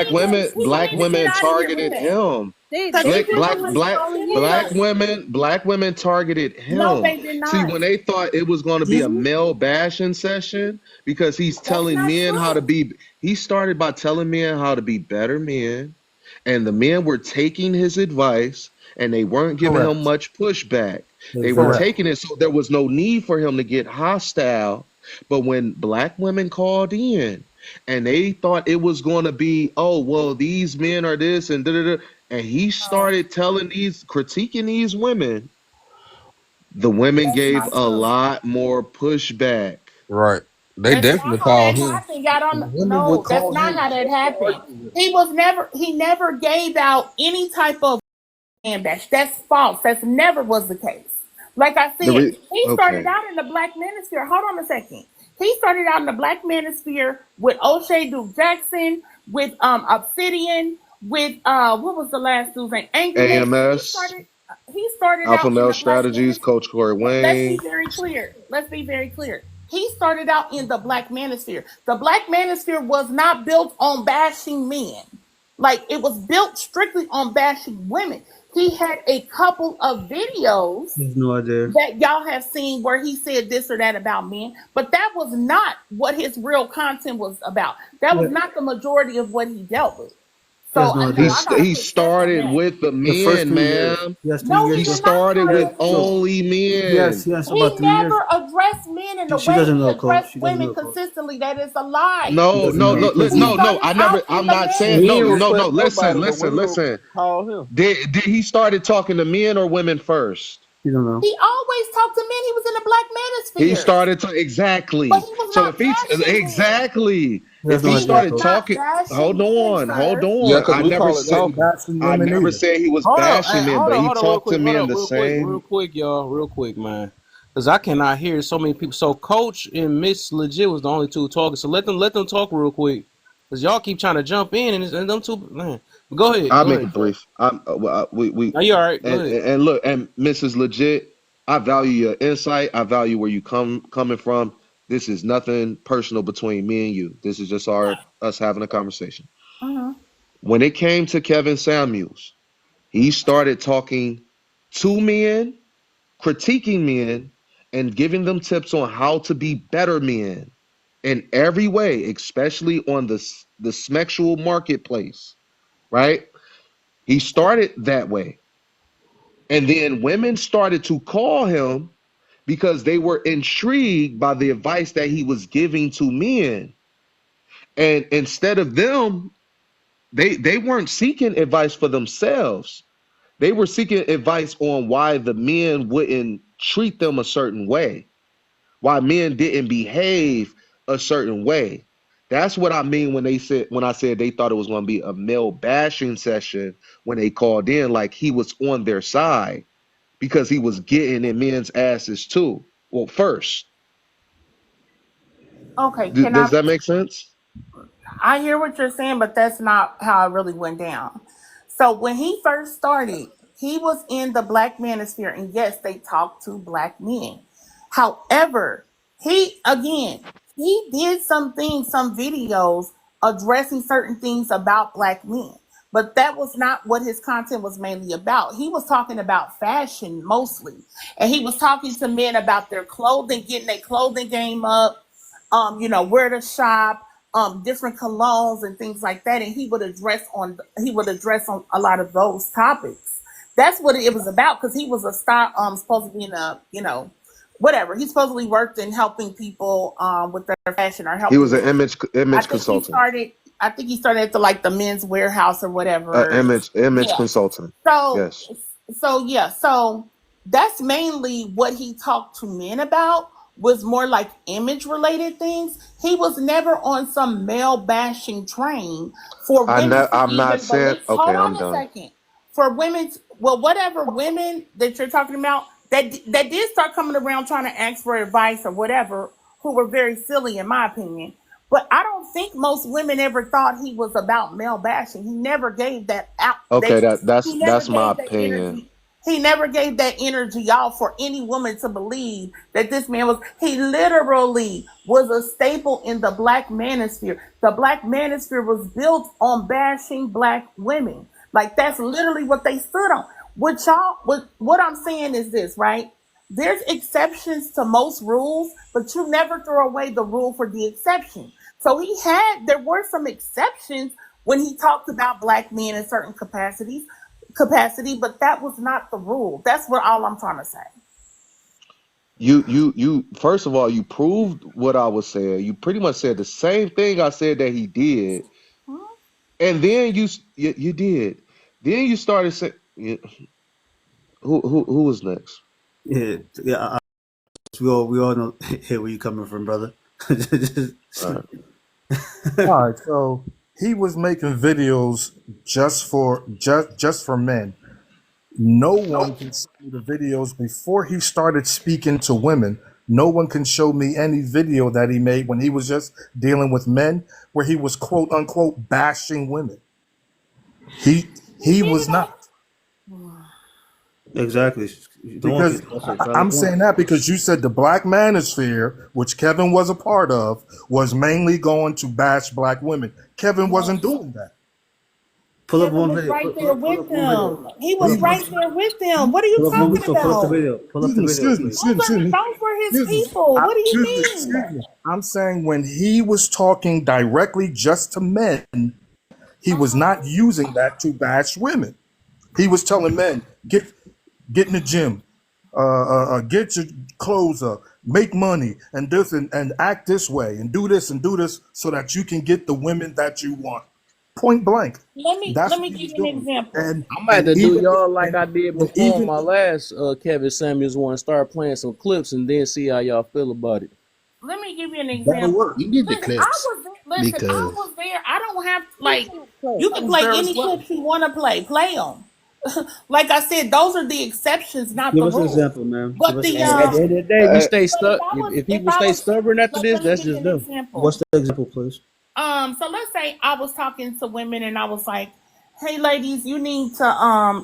Black me just get women out of here with targeted that. him. They Because he Black, did. never black, They was black, calling him black out. listen. women targeted No, him. they did See, not. when they thought it was going to be a Hmm? male bashing session, because he's That's telling not men how to true. be, he started by telling men how to be better men, and the men were taking his advice, and they weren't giving him correct. much pushback. They were Correct. Exactly. taking it, so there was no need for him to get hostile. But when black women called in, and they thought it was going to be, oh, well, these men are this and da da da. And he started critiquing these women. The women That's gave not a true. lot more pushback. Right. They That's not definitely how that called him. happened. Y'all And the don't women would know. That's call not him how that just to happened. argue with. He never gave out any type of man bash. That's false. That's never was the case. Like I said, he started Okay. out in the black manosphere. Hold on a second. He started out in the black manosphere with O'Shea Duke Jackson, with Obsidian, with what was the last dude's name? Angry Nation. AMS, He started Alpha out in Male the black Strategies, manosphere. Coach Corey Let's be Wayne. very clear. Let's be very clear. He started out in the black manosphere. The black manosphere was not built on bashing men. Like it was built strictly on bashing women. He had a couple of videos He has no idea. that y'all have seen where he said this or that about men, but that was not what his real content was about. That Yeah. was not the majority of what he dealt with. He has So no I He idea. gotta he put check on started that. with the The first men, 3 years. man. He has three No, he He years did to. not started start with Yeah. with So only yes, men. he has he about 3 years. never addressed men in the She way doesn't he know, Coach. addressed She doesn't women know, Coach. consistently. That is a lie. She No, doesn't no, know. no, Because He no, he no. started I never. out in I'm the not saying. he No, ain't manosphere. no, no. request Listen, nobody. The listen, women listen. called him. Did he started talking to men or women first? She don't know. He always talked to men. He was in the black He manosphere, started to but exactly. he was So not if he's bashing men. exactly, He has if no he He idea, was started Coach. not talking, bashing men, hold sir. Yeah, on. because we call He it wasn't talking. bashing I women never either. said he was Hold on, bashing men, hold but on, he hold on, real talked to quick. Hold men up, the real same. quick, y'all, real quick, man. Because I cannot hear so many people. So Coach and Miss Legit was the only two talking. So let them talk real quick. Because y'all keep trying to jump in and them two, man. Go ahead, I'll go make ahead, it Coach. brief. We Are you all right? Go ahead. and look, and Mrs. Legit, I value your insight. I value where you coming from. This is nothing personal between me and you. This is just us having a conversation. Uh-huh. When it came to Kevin Samuels, he started talking to men, critiquing men, and giving them tips on how to be better men in every way, especially on the sexual marketplace, right? He started that way. And then women started to call him because they were intrigued by the advice that he was giving to men. And instead of them, they weren't seeking advice for themselves. They were seeking advice on why the men wouldn't treat them a certain way, why men didn't behave a certain way. That's what I mean when I said they thought it was going to be a male bashing session when they called in, like he was on their side because he was getting in men's asses too. Well, first. Okay, can I? Does that make sense? I hear what you're saying, but that's not how it really went down. So when he first started, he was in the black manosphere, and yes, they talked to black men. However, he did some things, some videos addressing certain things about black men. But that was not what his content was mainly about. He was talking about fashion mostly. And he was talking to men about their clothing, getting their clothing game up, where to shop, different colognes and things like that. And he would address on a lot of those topics. That's what it was about, because he was a star, supposed to be in whatever. He supposedly worked in helping people with their fashion, or He was helping an them. I image think he consultant. started. I think he started at the men's warehouse or whatever. Image Yeah. consultant. So Yes. so that's mainly what he talked to men about, was more like image related things. He was never on some male bashing train for women to I'm not even saying. believe. Okay, Hold I'm on a done. second. For women, whatever women that you're talking about that did start coming around trying to ask for advice or whatever, who were very silly in my opinion. But I don't think most women ever thought he was about male bashing. He never gave that out. Okay, He never that's my gave that opinion. energy. He never gave that energy out for any woman to believe that this man was. He literally was a staple in the black manosphere. The black manosphere was built on bashing black women. Like, that's literally what they stood on. What I'm saying is this, right? There's exceptions to most rules, but you never throw away the rule for the exception. So there were some exceptions when he talked about black men in certain capacity, but that was not the rule. That's what all I'm trying to say. You first of all, you proved what I was saying. You pretty much said the same thing I said that he did, and then you did. Then you started saying, who was next? Yeah. We all know where you coming from, brother. All right. All right, so he was making videos just for men. No one can see the videos before he started speaking to women. No one can show me any video that he made when he was just dealing with men where he was quote unquote bashing women. He was not. Exactly. Because I'm saying that because you said the black manosphere, which Kevin was a part of, was mainly going to bash black women. Kevin wasn't doing that. Pull up Kevin one was video. right there with them. He was right there with them. What are you Pull up one talking video. Pull up the about? video. Pull up the video, please. Those were his people. What do you mean? Excuse me. I'm saying when he was talking directly just to men, he was not using that to bash women. He was telling men, get in the gym, get your clothes up, make money, and this and act this way, and do this so that you can get the women that you want. Point blank. Let me give you an example. And I'm about to do even y'all like I did and before on even my last Kevin Samuels one. Start playing some clips and then see how y'all feel about it. Let me give you an that'll example. work. You get the Listen, I clips was I because was there. I don't have you I can was play there as any well. clips you want to play. Play them. Like I said, those are the exceptions, not Give the us an rule. example, man. Give But us an the Hey, at the end of the day, we stay but stuck. If people stay stubborn after this, let me that's give you just an them. example. What's the example, please? So let's say I was talking to women and I was like, hey ladies, you need to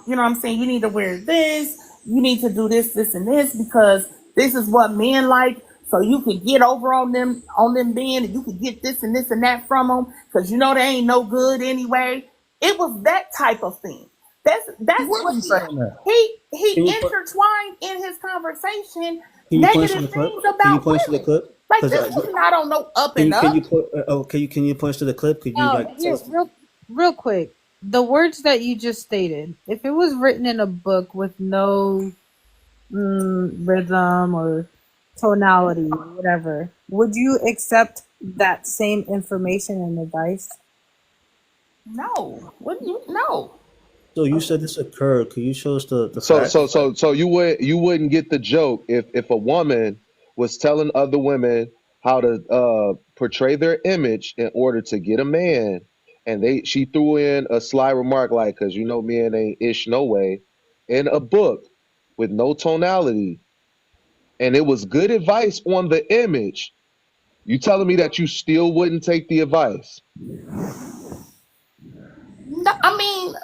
you know what I'm saying, you need to wear this, you need to do this, this, and this, because this is what men like. So you could get over on them men, and you could get this and this and that from them, because you know they ain't no good anyway. It was that type of thing. That's He what wasn't saying that. he Can you put intertwined in his conversation Can you point to the negative clip? things Can you about point to the women. clip? Like, Because this was not on no up and can you up. put can you point to the clip? Could you like tell Here, us? real quick. The words that you just stated, if it was written in a book with no rhythm or tonality, whatever, would you accept that same information and advice? No. Wouldn't you? No. So you said this occurred. Could you show us the So facts? you wouldn't get the joke if a woman was telling other women how to portray their image in order to get a man, and she threw in a sly remark like, "Cause you know men ain't ish no way," in a book with no tonality, and it was good advice on the image. You telling me that you still wouldn't take the advice? No, I mean,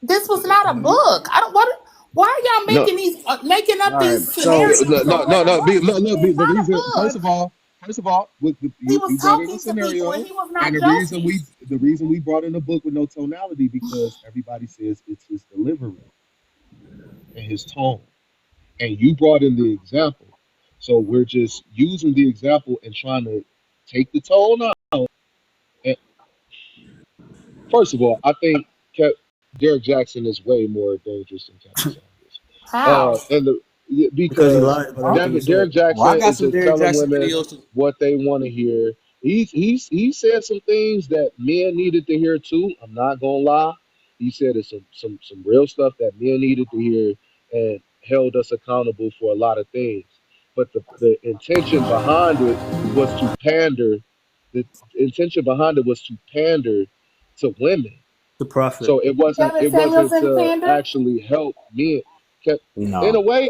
this was not a book. I don't what. Why are y'all No. making All up right. these So scenarios No, of no, what no, it no. was? Look, It's the not a reason. book. First of all, He you was brought in a talking to people and scenario, he was not and joking. the reason we brought in a book with no tonality because everybody says it's his delivery and his tone, and you brought in the example, so we're just using the example and trying to take the tone out. And first of all, I think Derek Jackson is way more dangerous than Kevin Samuels. How? because he Because lied about everything he said. Derek well, I Jackson got is some just Derrick telling Jackson women videos too. what they want to hear. He said some things that men needed to hear too. I'm not gonna lie. He said it's some real stuff that men needed to hear and held us accountable for a lot of things. But the intention behind it was to pander. The intention behind it was to pander to women. The prophet. So Kevin it Samuels wasn't and to Pander? actually help men. In a No. way,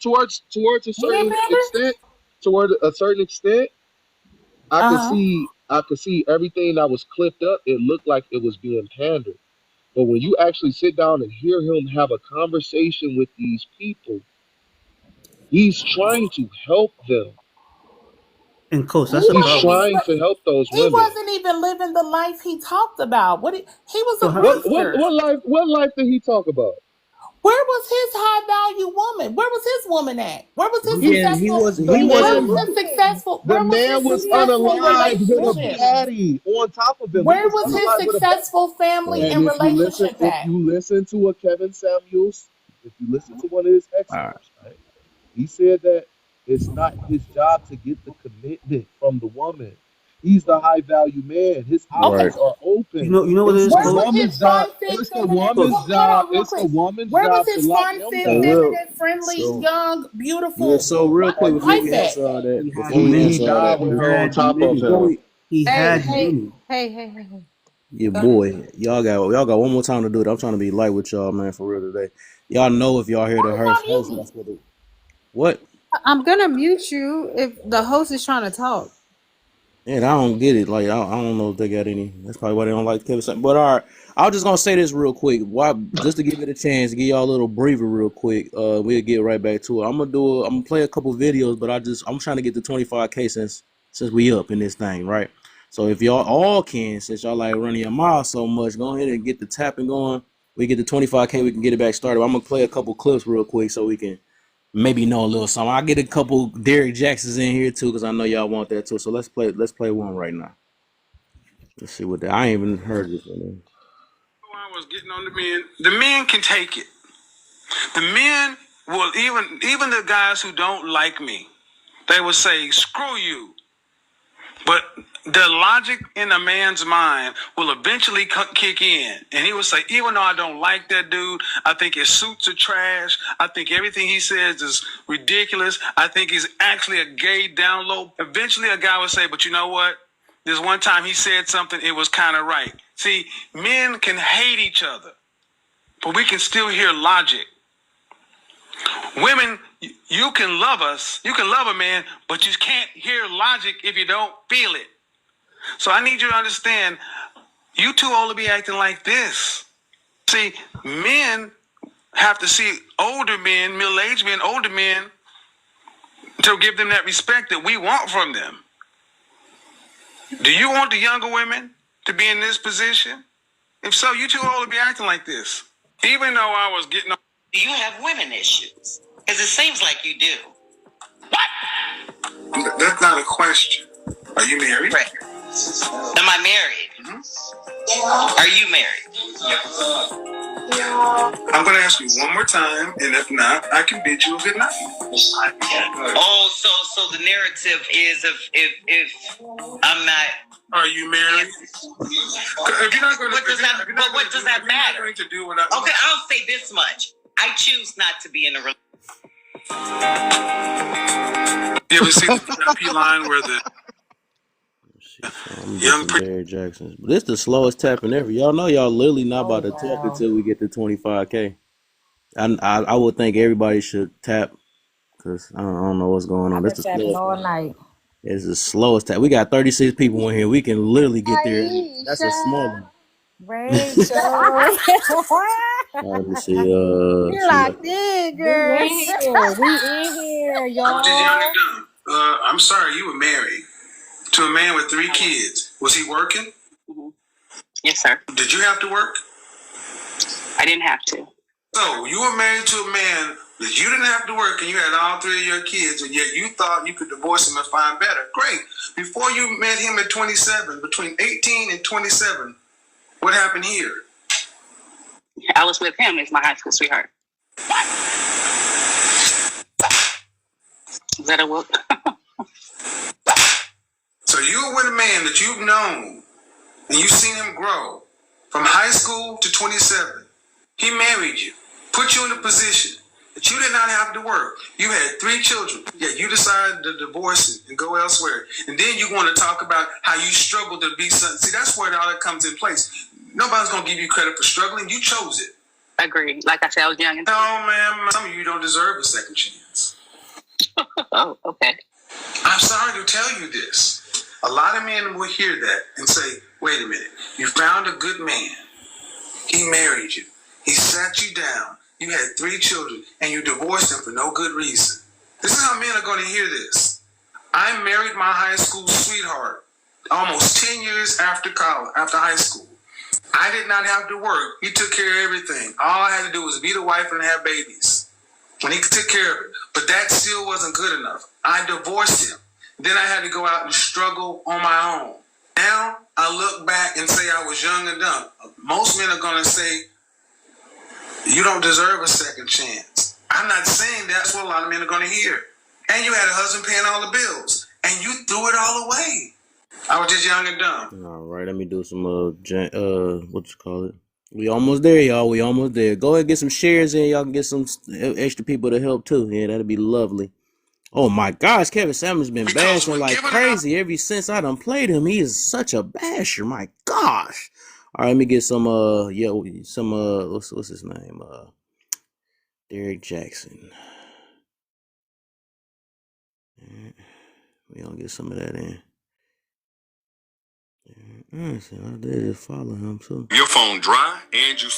towards a He didn't certain pander? extent, toward a certain extent, Uh-huh. I could see everything that was clipped up. It looked like it was being pandered. But when you actually sit down and hear him have a conversation with these people, he's trying to help them. And coach, He that's a He's wasn't problem. trying even to help those he women. wasn't even living the life he talked about. He was So a how preacher. What life did he talk about? Where was his high value woman? Where was his woman at? Where was his He didn't. He successful? wasn't. The He Where wasn't man was his running. successful? The Where was his man was successful unalived with a relationship? baddie on top of him. He Where was was his unalived with a baddie. successful family Right. And and relationship if at? you listen to a Kevin Samuels, if you listen to one of his All right. excerpts, right, he said that it's not his job to get the commitment from the woman. He's the high value man. His Okay, Right. options are open. you know what it is, It's the where was coach? his woman's job. fun, fit, It's the feminine? woman's Coach. Hold job. on, real It's the quick. woman's Where was job to his lock fun, him fit, So down. real. feminine, friendly, So young, yeah. beautiful So real quick before wife we at? answer all that, He had before we He answer money. all died that, He with her on had top of money. him. before we, He Hey, had hey, money. hey. yeah, Go ahead. boy, y'all got one more time to do it. I'm trying to be light with y'all, man, for real today. Y'all know if y'all hear the Why host, did y'all mute that's me? what it. What? I'm gonna mute you if the host is trying to talk. And I don't get it. Like I don't know if they got any. That's probably why they don't like Kevin. But all right, I was just gonna say this real quick. Why? Just to give it a chance, to give y'all a little breather real quick. We'll get right back to it. I'm gonna play a couple videos, but I'm trying to get the 25K since we up in this thing, right? So if y'all all can, since y'all like running your mouth so much, go ahead and get the tapping going. We get the 25K, we can get it back started. I'm gonna play a couple clips real quick so we can maybe know a little something. I'll get a couple Derrick Jacksons in here too, because I know y'all want that too. So let's play one right now. Let's see what that I ain't even heard this one. I was getting on the men. The men can take it. The men will even the guys who don't like me, they will say, screw you. But the logic in a man's mind will eventually kick in. And he will say, even though I don't like that dude, I think his suits are trash. I think everything he says is ridiculous. I think he's actually a gay down low. Eventually a guy will say, but you know what? This one time he said something, it was kind of right. See, men can hate each other, but we can still hear logic. Women, you can love us. You can love a man, but you can't hear logic if you don't feel it. So I need you to understand, you too old to be acting like this. See, men have to see older men, middle-aged men, older men, to give them that respect that we want from them. Do you want the younger women to be in this position? If so, you too old to be acting like this. Even though I was getting on. Do you have women issues? Because it seems like you do. What? That's not a question. Are you married? Right. Am I married? Mm-hmm. Are you married? I'm going to ask you one more time, and if not, I can bid you a good night. Oh, so the narrative is if I'm not. Are you married? If you're not going to, what does that matter? Going to do what okay, I'll say this much: I choose not to be in a relationship. You ever see the VIP line where the young Derrick Jacksons? But this the slowest tapping ever. Y'all know y'all literally not about to talk until we get to 25K. I would think everybody should tap because I don't know what's going on. I've That's been the tapping slowest all one. night. It's the slowest time. We got 36 people in here. We can literally get there. That's a small Aisha. one. Rachel. Let me see. We locked in, We girl. in here. We in here, I'm just young and y'all. dumb. I'm sorry, you were married to a man with 3 kids. Was he working? Mhm. Yes, sir. Did you have to work? I didn't have to. So you were married to a man that you didn't have to work and you had all 3 of your kids, and yet you thought you could divorce him and find better. Great. Before you met him at 27, between 18 and 27, what happened here? I was with him as my high school sweetheart. Is that a whoop? So you were with a man that you've known and you've seen him grow from high school to 27. He married you, put you in a position that you did not have to work. You had 3 children, yet you decided to divorce him and go elsewhere. And then you want to talk about how you struggled to be something. See, that's where all that comes in place. Nobody's going to give you credit for struggling. You chose it. Agreed. Like I said, I was young. No, ma'am. Some of you don't deserve a second chance. Oh, okay. I'm sorry to tell you this. A lot of men will hear that and say, wait a minute, you found a good man. He married you. He sat you down. You had 3 children and you divorced him for no good reason. This is how men are going to hear this. I married my high school sweetheart almost 10 years after college, after high school. I did not have to work. He took care of everything. All I had to do was be the wife and have babies. And he took care of it. But that still wasn't good enough. I divorced him. Then I had to go out and struggle on my own. Now I look back and say I was young and dumb. Most men are going to say, you don't deserve a second chance. I'm not saying that's what a lot of men are going to hear. And you had a husband paying all the bills. And you threw it all away. I was just young and dumb. All right, let me do some what you call it? We almost there, y'all. We almost there. Go ahead and get some shares in. Y'all can get some extra people to help too. Yeah, that'd be lovely. Oh my gosh, Kevin Samuels been bashing like crazy ever since I done played him. He is such a basher. My gosh. All right, let me get some what's his name? Derek Jackson. We gonna get some of that in. I just follow him too. Your phone dry and you.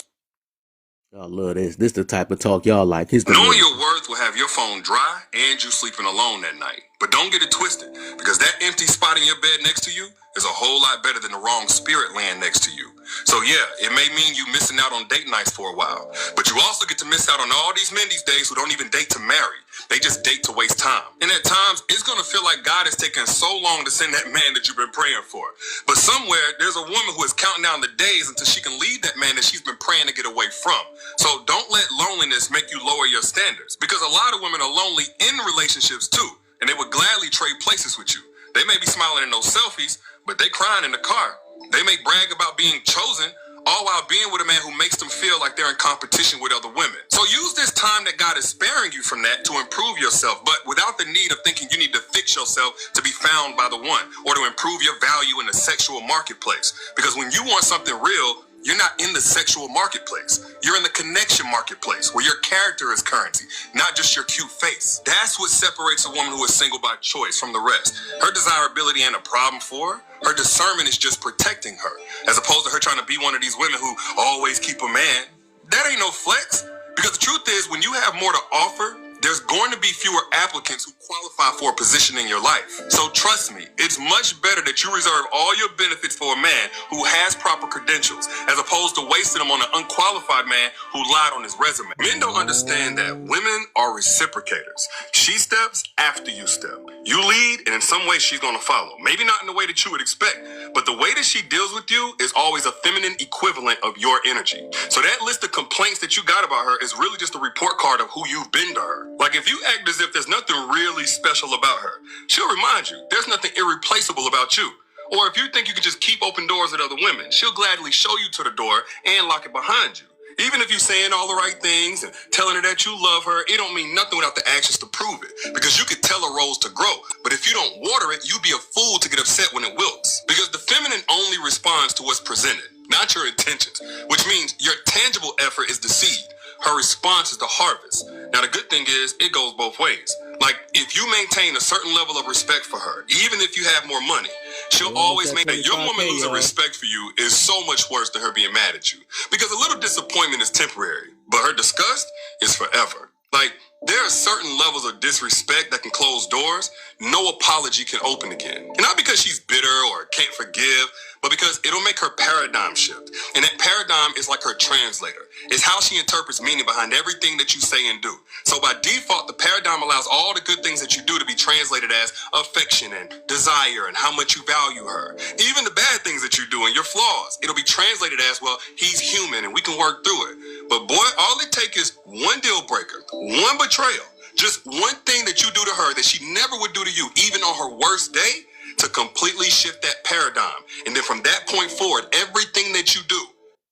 Y'all love this. This the type of talk y'all like. Knowing your worth will have your phone dry and you sleeping alone that night. But don't get it twisted, because that empty spot in your bed next to you is a whole lot better than the wrong spirit laying next to you. So yeah, it may mean you missing out on date nights for a while, but you also get to miss out on all these men these days who don't even date to marry. They just date to waste time. And at times, it's going to feel like God is taking so long to send that man that you've been praying for. But somewhere, there's a woman who is counting down the days until she can leave that man that she's been praying to get away from. So don't let loneliness make you lower your standards, because a lot of women are lonely in relationships too, and they would gladly trade places with you. They may be smiling in those selfies, but they crying in the car. They may brag about being chosen, all while being with a man who makes them feel like they're in competition with other women. So use this time that God is sparing you from that to improve yourself, but without the need of thinking you need to fix yourself to be found by the one, or to improve your value in the sexual marketplace. Because when you want something real, you're not in the sexual marketplace. You're in the connection marketplace, where your character is currency, not just your cute face. That's what separates a woman who is single by choice from the rest. Her desirability ain't a problem for her. Her discernment is just protecting her, as opposed to her trying to be one of these women who always keep a man. That ain't no flex. Because the truth is, when you have more to offer, there's going to be fewer applicants who qualify for a position in your life. So trust me, it's much better that you reserve all your benefits for a man who has proper credentials, as opposed to wasting them on an unqualified man who lied on his resume. Men don't understand that women are reciprocators. She steps after you step. You lead, and in some way she's going to follow. Maybe not in the way that you would expect, but the way that she deals with you is always a feminine equivalent of your energy. So that list of complaints that you got about her is really just a report card of who you've been to her. Like, if you act as if there's nothing really special about her, she'll remind you there's nothing irreplaceable about you. Or if you think you can just keep open doors at other women, she'll gladly show you to the door and lock it behind you. Even if you're saying all the right things and telling her that you love her, it don't mean nothing without the actions to prove it. Because you could tell a rose to grow, but if you don't water it, you'd be a fool to get upset when it wilts. Because the feminine only responds to what's presented, not your intentions, which means your tangible effort is the seed. Her response is the harvest. Now, the good thing is, it goes both ways. Like, if you maintain a certain level of respect for her, even if you have more money, she'll always make that your woman losing respect for you is so much worse than her being mad at you. Because a little disappointment is temporary, but her disgust is forever. Like, there are certain levels of disrespect that can close doors no apology can open again. And not because she's bitter or can't forgive, but because it'll make her paradigm shift. And that paradigm is like her translator. It's how she interprets meaning behind everything that you say and do. So by default, the paradigm allows all the good things that you do to be translated as affection and desire and how much you value her. Even the bad things that you do and your flaws, it'll be translated as, well, he's human and we can work through it. But boy, all it takes is one deal breaker, one betrayal, just one thing that you do to her that she never would do to you, even on her worst day, to completely shift that paradigm. And then from that point forward, everything that you do.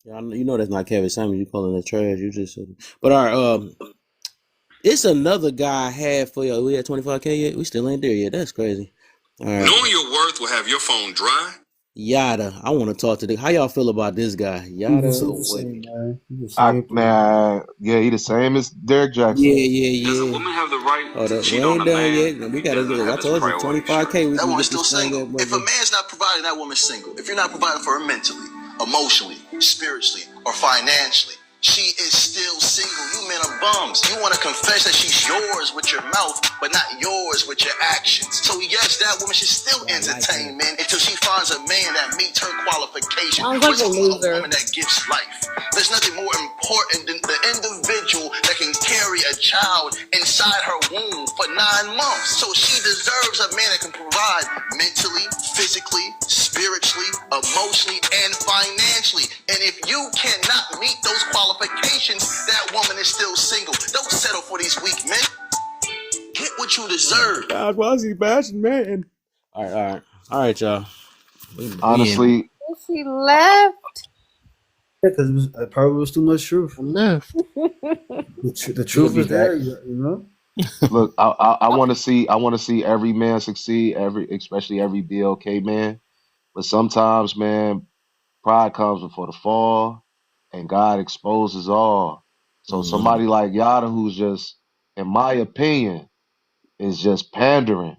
Yeah, you know that's not Kevin Samuels. You calling it trash. You just said it. But all right, it's another guy I had for you. We at 25K yet? We still ain't there yet. That's crazy. All right. Knowing your worth will have your phone dry. Yada. I want to talk to the. How y'all feel about this guy? Yada. He's the same, man. He's the same. Man, yeah, he the same as Derek Jackson. Yeah. Does a woman have the right Oh, to we cheat on ain't a done man? yet. We gotta do it. I told you, 25K. We That can woman's get still this thing single. up. If a man's not providing, that woman's single. If you're not providing for her mentally, emotionally, spiritually, or financially, she is still single. You men are bums. You want to confess that she's yours with your mouth, but not yours with your actions. So yes, that woman should still entertain men until she finds a man that meets her qualifications. Sounds like a loser. A woman that gives life. There's nothing more important than the individual that can carry a child inside her womb for 9 months. So she deserves a man that can provide mentally, physically, spiritually, emotionally, and financially. And if you cannot meet those qualifications, that woman is still single. Don't settle for these weak men. Get what you deserve. God, why is he bashing man? All right, y'all. Honestly, She left. Yeah, because probably was too much truth. Left. The truth is there, you know. look, I want to see every man succeed, especially every BLK man. But sometimes, man, pride comes before the fall, and God exposes all. So somebody like Yada, who's just, in my opinion, is just pandering.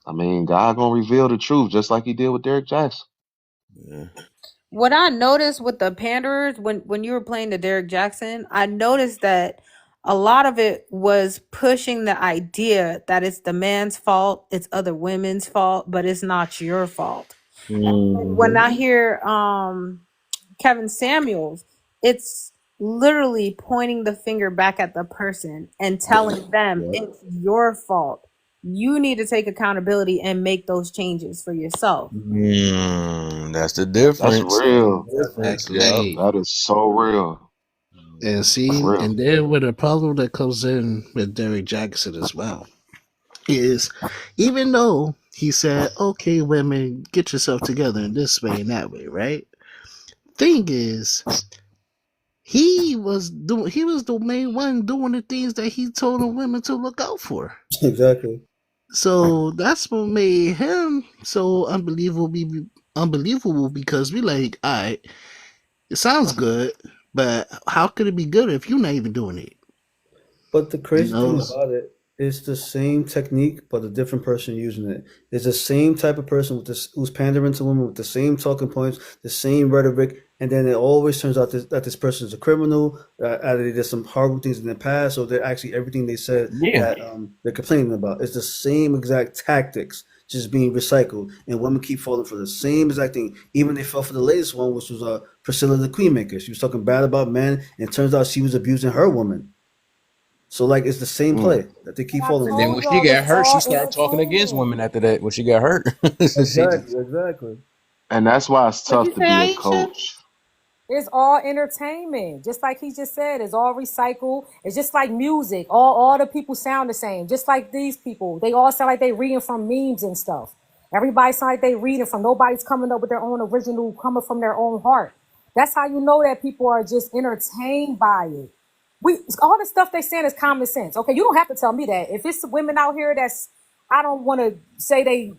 I mean, God gonna reveal the truth, just like He did with Derek Jackson. Yeah. What I noticed with the panderers when you were playing the Derek Jackson, I noticed that a lot of it was pushing the idea that it's the man's fault, it's other women's fault, but it's not your fault. When I hear Kevin Samuels, it's literally pointing the finger back at the person and telling them it's your fault. You need to take accountability and make those changes for yourself. That's the difference. That's real. Hey. That is so real. And see, and then with a problem that comes in with Derek Jackson as well is, even though he said, okay, women, get yourself together in this way and that way, right? Thing is, he was the main one doing the things that he told the women to look out for. Exactly. So that's what made him so unbelievable because we like, all right, it sounds good, but how could it be good if you're not even doing it? But the crazy thing about it, it's the same technique, but a different person using it. It's the same type of person with this who's pandering to women with the same talking points, the same rhetoric, and then it always turns out that this person is a criminal. Either they did some horrible things in the past, or they're actually everything they said that they're complaining about. It's the same exact tactics just being recycled, and women keep falling for the same exact thing. Even they fell for the latest one, which was Priscilla the Queenmaker. She was talking bad about men, and it turns out she was abusing her woman. So like it's the same play that they keep falling. And then when she got hurt, she started talking against women after that. When she got hurt, exactly. And that's why it's tough to be a coach. It's all entertainment. Just like he just said, it's all recycled. It's just like music. All the people sound the same. Just like these people. They all sound like they reading from memes and stuff. Everybody sound like they reading from, nobody's coming up with their own original, coming from their own heart. That's how you know that people are just entertained by it. All the stuff they saying is common sense. Okay, you don't have to tell me that. If it's women out here I don't want to say they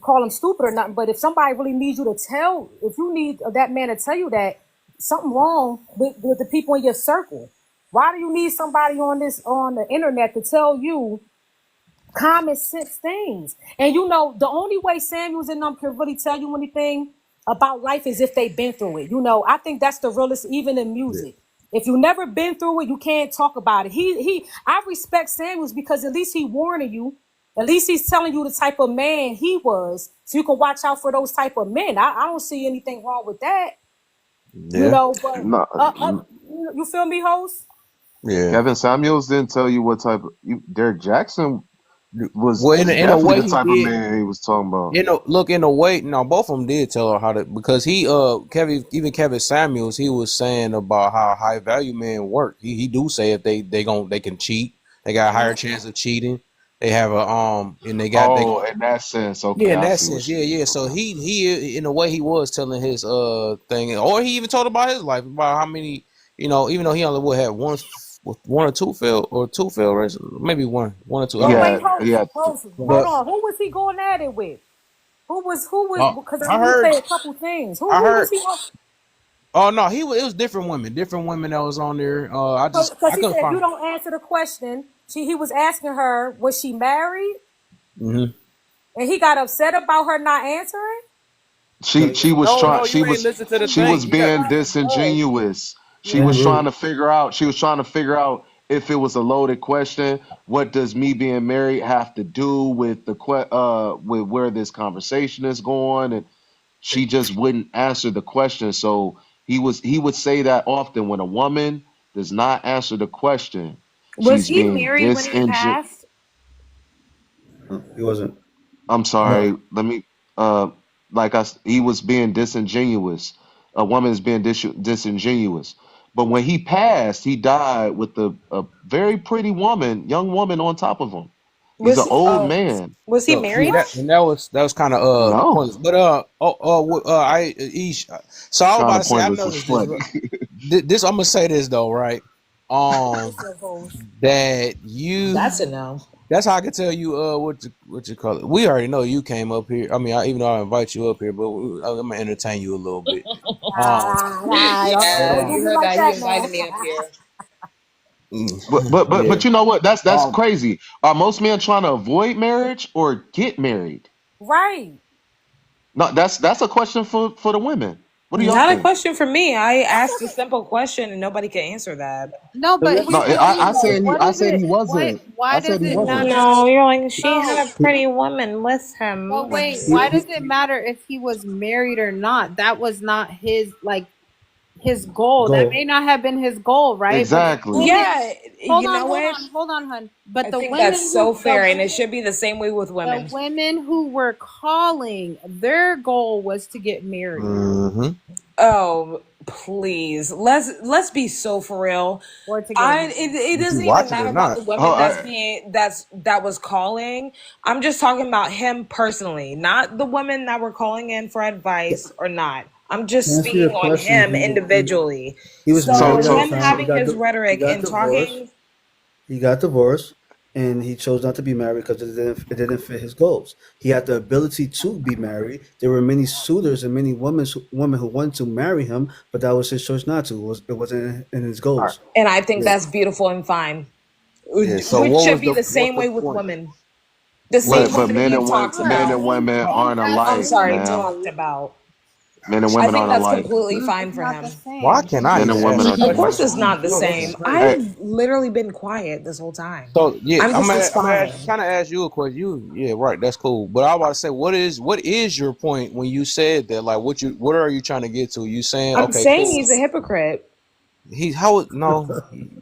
call them stupid or nothing, but if somebody really needs you to if you need that man to tell you that, something wrong with the people in your circle. Why do you need somebody on the internet to tell you common sense things? And you know, the only way Samuels and them can really tell you anything about life is if they've been through it. You know, I think that's the realest, even in music. If you never been through it, you can't talk about it. I respect Samuels because at least he warning you. At least he's telling you the type of man he was, so you can watch out for those type of men. I don't see anything wrong with that. You Yeah. know, but No, you feel me, host? Yeah. Kevin Samuels didn't tell you what type of Derek Jackson was Well, in a definitely way the he type of did. man he was talking about. You know, look, in a way, no, both of them did tell her how to, because Kevin Samuels, he was saying about how high value men work. He do say if they can cheat, they got a higher chance of cheating. They have and they Oh, got in that sense, okay, yeah, in I that see what sense, you yeah. So he in a way he was telling his thing, or he even told about his life, about how many, even though he only had one or two failed races, maybe one or two, I Well, don't wait, know. host, hold But on. Who was he going at it with? Who was? Because I we heard say a couple things. Who I was heard he on? oh no, it was different women that was on there. Because I he couldn't said if you find. don't answer the question, he was asking her, was she married? Hmm. And he got upset about her not answering. She was No, trying no, you ain't listen to the she thing. was You got being disingenuous. She yeah. was trying to figure out if it was a loaded question. What does me being married have to do with with where this conversation is going? And she just wouldn't answer the question. So he would say that often when a woman does not answer the question, Was she's he being married when he disingenuous. passed? He wasn't. I'm No. sorry. Let me. He was being disingenuous. A woman is being disingenuous. But when he passed, he died with a very pretty young woman on top of him. He's an Was old man. was he So yeah, married? that was kind of No, pointless. But so I was kind about to of say I pointless as noticed this. fuck. This I'm gonna say this though, right? Um, that That's a you. no. That's how I can tell you what you call it. We already know you came up here. I mean, even though I invite you up here, but I'm gonna entertain you a little bit. Yeah, Don't you do me heard like that. He that, man. invited me up here. Yeah. But you know what? That's Um, crazy. Are most men trying to avoid marriage or get married? Right. No, that's a question for the women. What do y'all Not a think? question for me. I asked a simple question and nobody can answer that. No, So but let, No, here's the I thing though. said What I is said he it? wasn't. I Why said does he it wasn't. matter? No, you're like, she No. had a pretty woman with him. But Like, wait, he, why does he, it matter if he was married or not? That was not his goal. That go. may not have been his goal, right? But the Exactly. women, yeah, you know what? hold on, hun. I But the think women that's who so fair, and it should be the same way with women. the women who were calling, their goal was to get married hmm or Oh, please. Let's be so for real. to get married. It If you doesn't even watch it matter or about not. the women Oh, that was calling. I'm just talking about him personally, not the women that were calling in for advice or not. I'm To just answer your speaking on question, him individually. he was So married at the so him time. having his He rhetoric got and divorced. talking, He got divorced, and he chose not to be married because it didn't fit his goals. He had the ability to be married. There were many suitors and many women who wanted to marry him, but that was his choice not to. It wasn't in his All right. goals. and I think Yeah. that's beautiful and fine. Yeah. So Which should be the what's same the way with point? women. The What? same but women that you talked men about. and women aren't I'm alike, sorry, ma'am. talked about. Men and I women think aren't that's alike. completely Mm, fine it's for not the him. Why same. can I Men even and women ask are a Of question? course, different. it's not the Yo, this is same. crazy. Hey, I've literally been quiet this whole time. So yeah, I'm just I'm gonna responding. kind of ask you a question. Yeah, right. That's cool. But I was about to say, what is your point when you said that? Like, what are you trying to get to? You saying, I'm okay, saying cool. he's a hypocrite. No,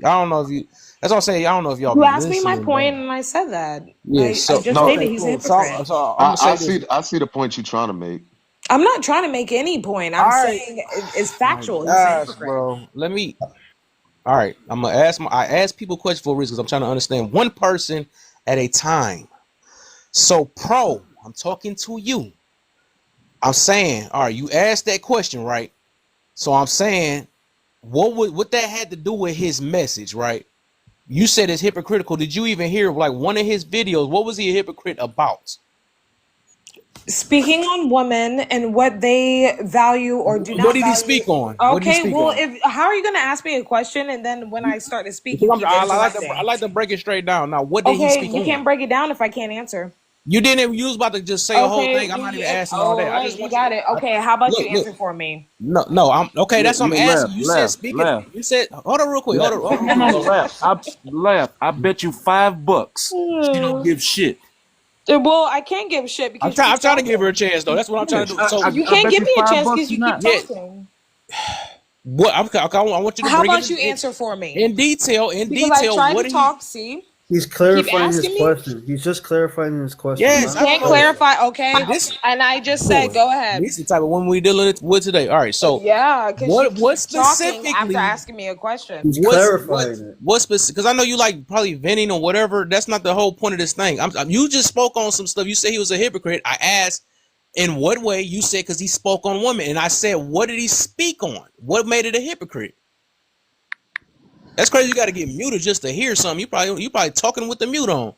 I don't know if you. That's what I'm saying. I don't know if y'all You be asked me my listening, but point, and I said that. yeah. I So just no, stated okay, he's a cool. hypocrite. So I'm gonna say this. I see the point you're trying to make. I'm not trying to make any point. All I'm right, saying it's my factual. He's a gosh, hypocrite. bro. Let me. All right, I'm gonna ask. I ask people questions for a reason because I'm trying to understand one person at a time. So, Pro, I'm talking to you. I'm saying, all right, you asked that question, right? So I'm saying, what that had to do with his message, right? You said it's hypocritical. Did you even hear like one of his videos? What was he a hypocrite about? Speaking on women and what they value or do not What did he value. speak on? What did he Okay, speak well, on? how are you going to ask me a question and then when I start to speak, Because you keep I interrupting? like to break it straight down. Now, what did he Okay, speak you on? can't break it down if I can't answer. You didn't. You was about to just say a whole Okay, thing. I'm not even yeah, asking all oh, that. I right, just you want got it. Okay, how about you look. answer for me? No. I'm okay. That's what I'm asking. Left, You said left, speaking. left, You said hold on real quick. left. Hold on No, real quick. left. I bet you $5. She don't give shit. Well, I can't give shit because you I'm keep trying to give her a talking. chance though. That's what I'm trying to do. I, So I, You I can't bet give you me a chance $5 because you're you keep not. yeah, talking. what I want you to How bring about it you answer for me? in detail. In Because I detail, tried what to did he? talk, see? He's You keep clarifying his asking me? question. He's just clarifying his question. Yes, You Not I don't can't know. clarify, okay? And this And I just said, boy, go ahead. this is the type of woman we dealing with today. All right, so Yeah, because you what keep talking after specifically? asking me a question. he's clarifying it. What specific? Because I know you like probably venting or whatever. That's not the whole point of this thing. You just spoke on some stuff. You said he was a hypocrite. I asked in what way. You said because he spoke on women, and I said what did he speak on? What made it a hypocrite? That's crazy. You got to get muted just to hear something. You probably talking with the mute on.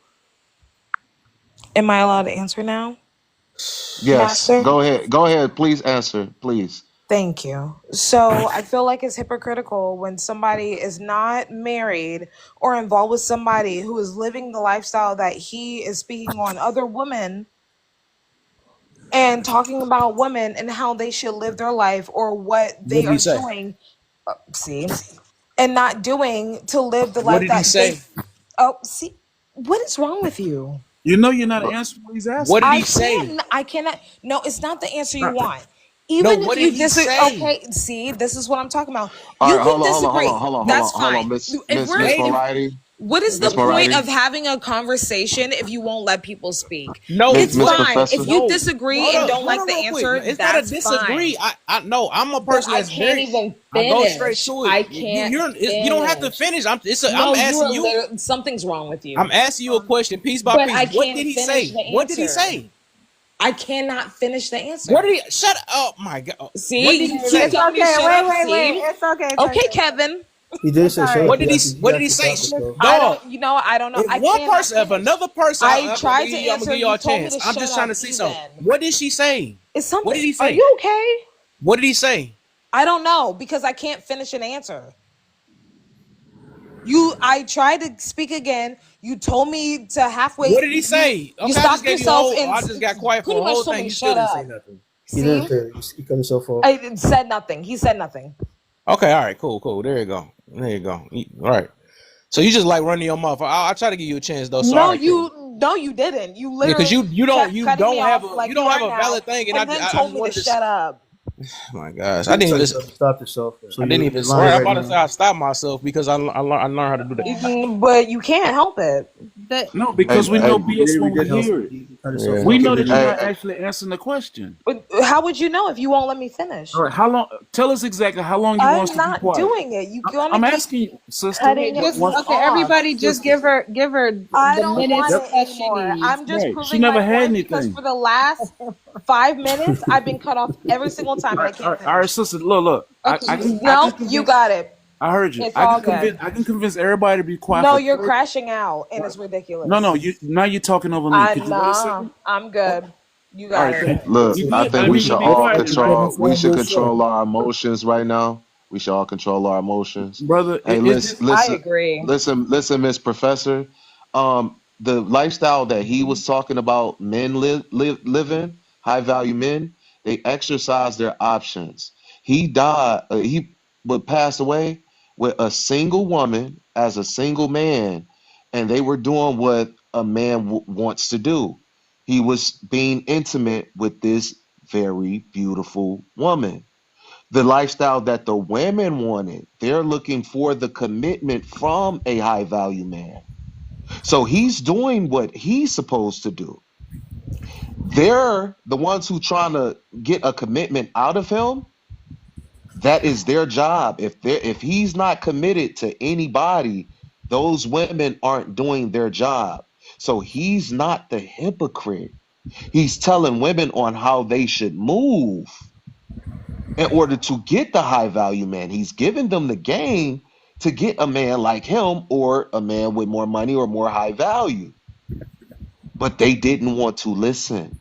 Am I allowed to answer now, Yes, Master? go ahead. Go ahead. Please answer, please. Thank you. So I feel like it's hypocritical when somebody is not married or involved with somebody who is living the lifestyle that he is speaking on other women and talking about women and how they should live their life or what What they did he are say? doing. See, and not doing to live the What life did he that they. say? Oh, see, what is wrong with you? You know you're not answering what he's asking. What did I he say? can't. I cannot. No, it's not the answer you Not- want. No, Even if what you did he disagree, say? okay. See, this is what I'm talking about. All You right, can hold on, hold on, hold disagree. on, hold on, hold That's on, hold on, fine. Miss If Miss we're, Miss Wait, Variety, what is the Miss point of Variety, having a conversation if you won't let people speak? no, Miss It's Miss what? fine. Professor. If you No, disagree and don't hold like on, the real quick. answer, It's not a that's fine. disagree. I know I'm a But person I that's can't very. even I go straight finish. to it. I can't You don't have to finish. finish. I'm No, you asking are you. literally something's wrong with you. I'm asking you a question, piece by But piece. I What did can't he finish say? the What did he answer. say? I cannot finish the What answer. did he? Shut up! Oh my god! What See, did he you keep say? It's telling me to okay. shut Wait, up. wait, wait. See, It's okay. It's okay, okay. Kevin. He didn't It's say all shut right. up. What did he? He What did he actually say? stopped himself. I Dog. don't. You know, I don't know. If I one cannot person, if finish. another person, I I'm tried to gonna answer. give y'all You a told me chance. to I'm shut just trying up. to see something. Even What did she say? it's What something. did he Are say? you okay? What did he say? I don't know because I can't finish an answer. I tried to speak again. You told me to halfway. What did he say? You Okay, I just stopped gave you a yourself whole. and I just got quiet for pretty a much whole told thing. me You still shut didn't say up. nothing. He didn't See, say it. He cut himself off. I said nothing. He said nothing. Okay, all right, cool. There you go. All right. So you just like running your mouth. I'll try to give you a chance though. So all No, right, cool. you didn't. You Yeah, because literally kept cutting me off like you you don't are have a now, valid thing, and and then I told just me to wanted to. shut up. Oh my gosh, I You didn't cut even. yourself. You stopped yourself. So I didn't you're even. lying Right, I'm right about to say now. I stopped myself because I learned how to do that. But you can't help it. No, Hey, because we hey, know You BS really when we did help hear him. it. He cut himself Yeah. We off. He know that didn't you're mean not to. actually answering the question. But how would you know if you won't let me finish? All right, how long? Tell us exactly how long you want us I'm to be not quiet. doing it. You're gonna I'm keep asking you, sister. cutting Okay, me okay, off. everybody just Sister. give her I the don't minutes want Yep. it that she anymore. needs. I'm just Right. She proving my never had point because anything. for the last 5 minutes, I've been cut off every single time and I All can't right, all right, finish. sister. Look. I can No, you convince. got it. I heard you. It's all good. I can convince everybody to be quiet No, for you're 30. crashing out and it's No. ridiculous. You're talking over me. Could you wait a Nah, second? I'm good. You All got right. it. look, You I good? think That we means should you be all quiet then, right? we should control our emotions right now. We should all control our emotions. Brother, Hey, it's just I agree. listen, Miss Professor. The lifestyle that he was talking about, men living, high value men, they exercise their options. He died. He would pass away with a single woman as a single man, and they were doing what a man wants to do. He was being intimate with this very beautiful woman. The lifestyle that the women wanted, they're looking for the commitment from a high value man. So he's doing what he's supposed to do. They're the ones who trying to get a commitment out of him. That is their job. If he's not committed to anybody, those women aren't doing their job. So he's not the hypocrite. He's telling women on how they should move in order to get the high value man. He's giving them the game to get a man like him or a man with more money or more high value. But they didn't want to listen.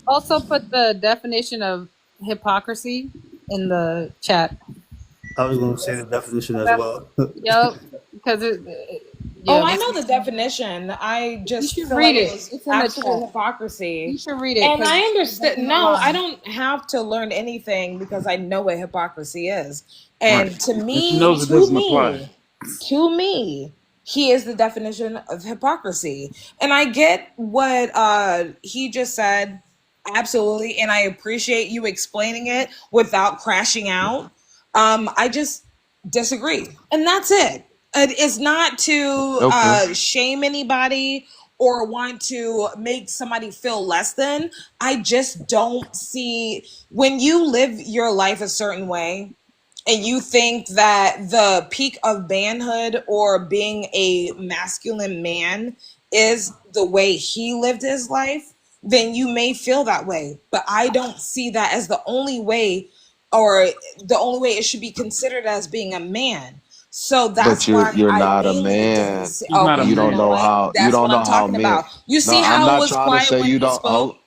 Also put the definition of hypocrisy in the chat. I was going to say the definition as That's, well. yep, because Oh, yeah, I this know the definition. I you just should feel read like it it. was It's in the actual chat. You hypocrisy. should read it And because I it does understand. not No, I lie. don't have to learn anything because I know what hypocrisy is. Right. And to And she me, knows it doesn't apply. he is the definition of hypocrisy. And I get what he just said, absolutely, and I appreciate you explaining it without crashing out. I just disagree, and that's it. It's not to Okay. shame anybody or want to make somebody feel less than. I just don't see, when you live your life a certain way and you think that the peak of manhood or being a masculine man is the way he lived his life, then you may feel that way. But I don't see that as the only way, or the only way it should be considered as being a man. So But that's why you're I not a mainly didn't man. see. He's not a Okay, You you don't know man. know what? how you That's don't what know I'm how talking men. about. You No, see I'm how it not was trying to quiet say when you he don't. spoke?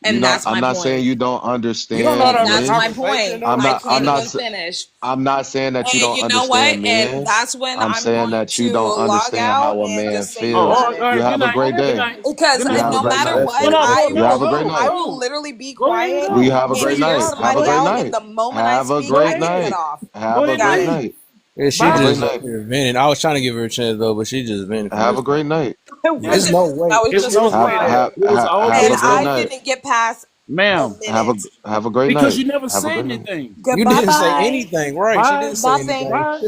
You And know, that's I'm my not saying point. you don't You don't know how understand to have a That's men. my conversation point. though. I can't even finish. I'm not saying that you And don't you know what? understand And men. that's when I'm I'm saying going that you to don't log understand out how a and man just say Oh, feels. all goodbye. right. You Good have a night. great Good day. night. Because Good You night. have a no great matter night. That's what, No, it. no, I go, You have no, a great will go, I night. will go. literally be Go ahead and quiet We go. have a Go and great ahead and hear night. go. Have a somebody Go great ahead. out. And night. the moment I Have a speak, Go great I get cut ahead. night. off. Have Go a ahead and Got great it. leave. night. Yeah, she Have a Bye. great just night. venting. I was trying to give her a chance though, but she just venting from Have this a point. great night. It Yeah. There's wasn't no venting. I way. was It just was Have wait. responding. It was have And a always great I wait. night. didn't get past a Ma'am. minute. Have a great Because night. you never Have a said great night. anything. You Goodbye didn't say bye. anything, right? She Bye. didn't say Nothing. anything. Bye.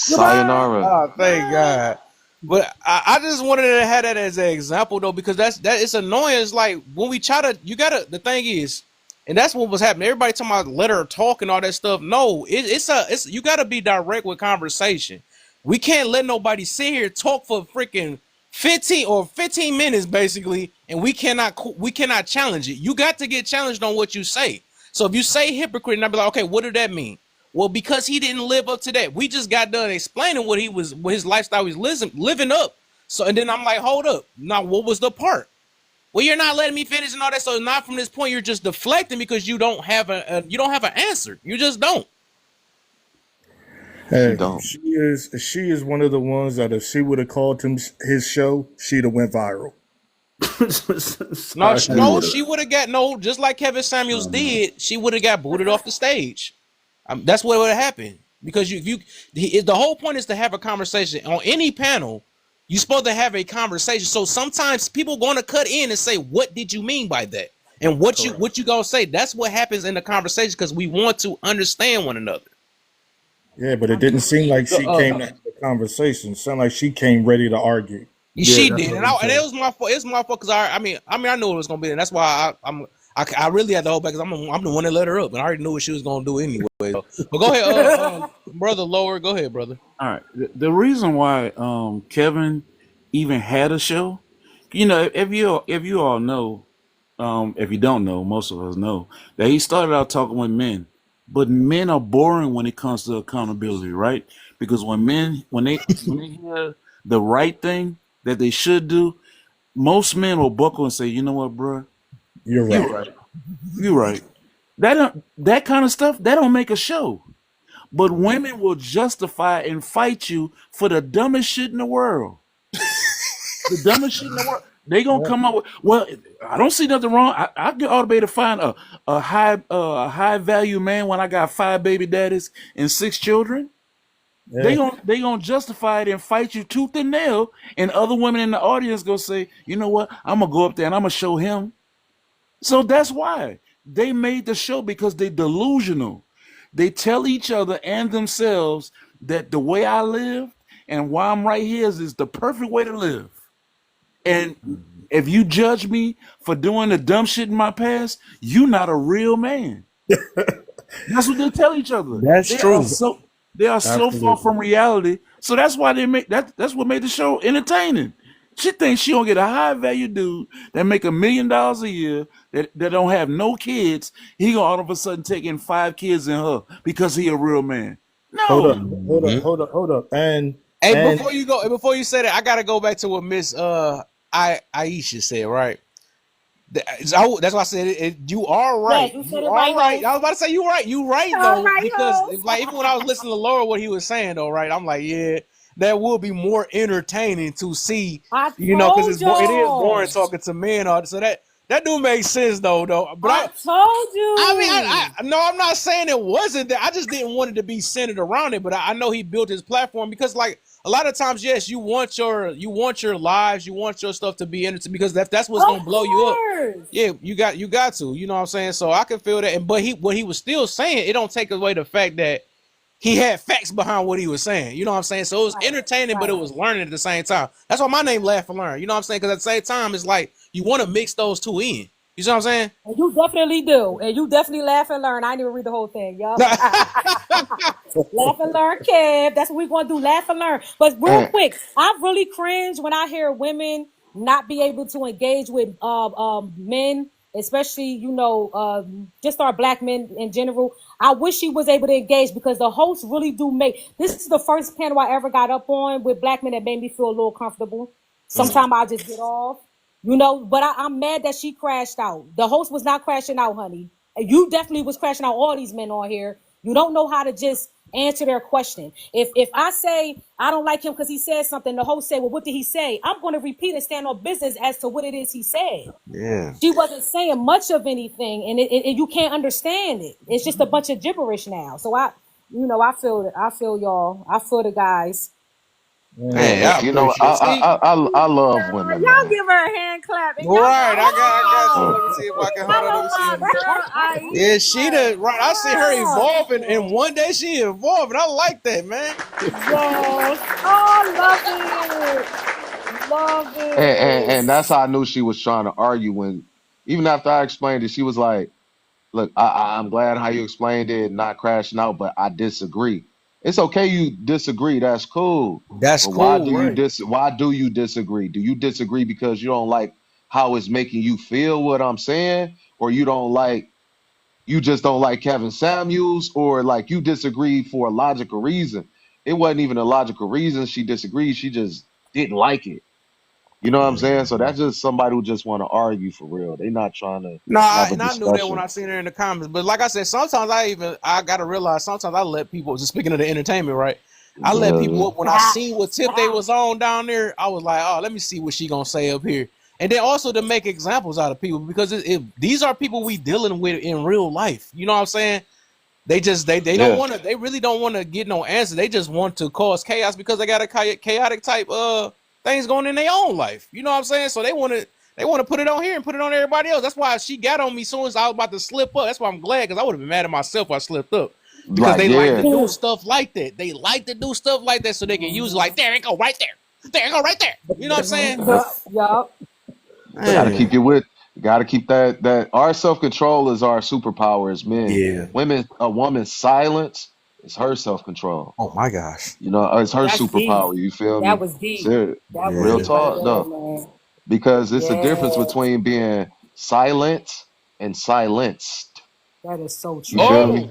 Goodbye. Sayonara. Oh, thank Bye. God. But I just wanted to have that as an example though, because that it's annoying. It's like when we try to, you gotta. The thing is, and that's what was happening. Everybody talking about let her talk and all that stuff. No, it's you gotta be direct with conversation. We can't let nobody sit here talk for freaking 15 minutes basically, and we cannot challenge it. You got to get challenged on what you say. So if you say hypocrite, and I be like, okay, what did that mean? Well, because he didn't live up to that. We just got done explaining what his lifestyle was living up. So, and then I'm like, hold up. Now, what was the part? Well, you're not letting me finish and all that. So, not from this point, you're just deflecting because you don't have you don't have an answer. You just don't. She Hey, don't. she is one of the ones that if she would have called him his show, she'd have went viral. No, She no, would have. she would have got no. Just like Kevin Samuels did, she would have got booted off the stage. That's what would have happened because the whole point is to have a conversation on any panel. You're supposed to have a conversation. So sometimes people going to cut in and say, "What did you mean by that?" And what you gonna say? That's what happens in the conversation because we want to understand one another. Yeah, but it didn't seem like So, she came to have a conversation. It sounded like she came ready to argue. she did, and it was my fault. It's my fault because I mean, I knew it was gonna be, and that's why I really had to hold back because I'm the one that let her up, and I already knew what she was gonna do anyway. But go ahead, brother, lower. Go ahead, brother. All right. The reason why Kevin even had a show, you know, if you all know, if you don't know, most of us know that he started out talking with men, but men are boring when it comes to accountability, right? Because when they hear the right thing that they should do, most men will buckle and say, you know what, bro, You're right. you're right. That kind of stuff that don't make a show. But women will justify and fight you for the dumbest shit in the world. The dumbest shit in the world. They gonna come up with. Well, I don't see nothing wrong. I get all the way to find a high value man when I got 5 baby daddies and 6 children. They Yeah. gonna justify it and fight you tooth and nail. And other women in the audience gonna say, you know what? I'm gonna go up there and I'm gonna show him. So that's why they made the show, because they delusional. They tell each other and themselves that the way I live and why I'm right here is the perfect way to live. And if you judge me for doing the dumb shit in my past, you're not a real man. That's what they tell each other. That's true. They are so far Absolutely. from reality. So that's why they make that's what made the show entertaining. She thinks she gonna get a high value dude that make $1 million a year that don't have no kids. He gonna all of a sudden take in 5 kids in her because he a real man. Hold up, No. hold up. And Hey, before you say that, I gotta go back to what Miss Aisha said. Right, That's why I said it. You are right. Yes, you said You it are right, right. Holmes. I was about to say you right. You right All though, right, because Holmes. it's like even when I was listening to Laura, what he was saying though, right? I'm like, yeah, that will be more entertaining to see, I because told it is boring y'all. talking to men. So that do make sense though. But I told you. I mean, no, I'm not saying it wasn't that. I just didn't want it to be centered around it. But I know he built his platform because, like, a lot of times, yes, you want your lives, you want your stuff to be entertaining because that's what's gonna blow you up. Yeah, you got to. You know what I'm saying? So I can feel that. And but what he was still saying, it don't take away the fact that he had facts behind what he was saying. You know what I'm saying? So it was entertaining, but it was learning at the same time. That's why my name Laugh and Learn. You know what I'm saying? Because at the same time, it's like you want to mix those two in. You see what I'm saying? And you definitely do. And you definitely laugh and learn. I didn't even read the whole thing, y'all. Laugh and learn, Kev. That's what we're going to do. Laugh and learn. But real quick, I really cringe when I hear women not be able to engage with men, especially, just our black men in general. I wish she was able to engage because the hosts really do this is the first panel I ever got up on with black men that made me feel a little comfortable. Sometimes I just get off. But I'm mad that she crashed out. The host was not crashing out, honey. You definitely was crashing out all these men on here. You don't know how to just answer their question. If I say I don't like him because he said something, the host say, well, what did he say? I'm going to repeat and stand on business as to what it is he said. Yeah. She wasn't saying much of anything, and you can't understand it. It's just a bunch of gibberish now. So I feel it. I feel y'all. I feel the guys. Man, I I love women, Y'all man. give her a hand clap. And Right, I got you. Let me see if I can hold on. Let me see. Yeah, she did. Right, I see her evolving, and one day she evolved, and I like that, man. Yes. Oh, love it. And that's how I knew she was trying to argue when, even after I explained it, she was like, look, I'm glad how you explained it, not crashing out, but I disagree. It's okay you disagree. That's cool. That's But cool. why do Right. why do you disagree? Do you disagree because you don't like how it's making you feel what I'm saying? Or you just don't like Kevin Samuels, or like you disagree for a logical reason? It wasn't even a logical reason she disagreed. She just didn't like it. You know what I'm saying? So that's just somebody who just want to argue for real. They're not trying to No, have a and I knew that when discussion. I seen her in the comments. But like I said, sometimes I gotta realize sometimes I let people. Just speaking of the entertainment, right? I let people up when I seen what tip they was on down there. I was like, oh, let me see what she gonna say up here, and then also to make examples out of people because these are people we dealing with in real life. You know what I'm saying? They just they don't want to. They really don't want to get no answer. They just want to cause chaos because they got a chaotic type things going in their own life. You know what I'm saying? So they want to put it on here and put it on everybody else. That's why she got on me as soon as I was about to slip up. That's why I'm glad, because I would have been mad at myself if I slipped up. Because they like to do stuff like that. They like to do stuff like that so they can use it like, there it go right there. There it go right there. You know what I'm saying? Yup. Gotta keep that our self-control is our superpower as men. Yeah. A woman's silence is her self-control. Oh my gosh. You know, it's her superpower. You feel me? That was deep. Real talk, though. Because it's a difference between being silent and silenced. That is so true. You feel me?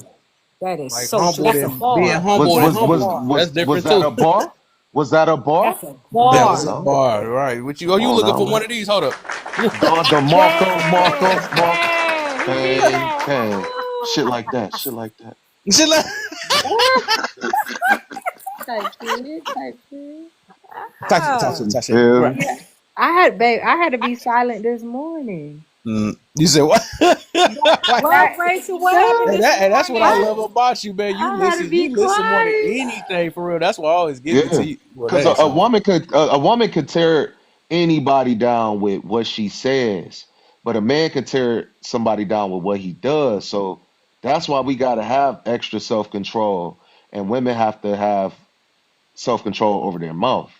That is like so true. That's a bar. Being humble and humble. That's different was that too. a bar? Was that a bar? That's a bar. That was a bar, right? What you looking for one of these? Hold up. The Marco. Hey. Shit like that. Shit like Type shit. Right. I had to be silent this morning. You said what? Rachel, what happened? And that's what I love about you, man. You listen more than anything, for real. That's why I always give it to you. Because a woman could tear anybody down with what she says, but a man could tear somebody down with what he does. So that's why we got to have extra self-control, and women have to have self-control over their mouth.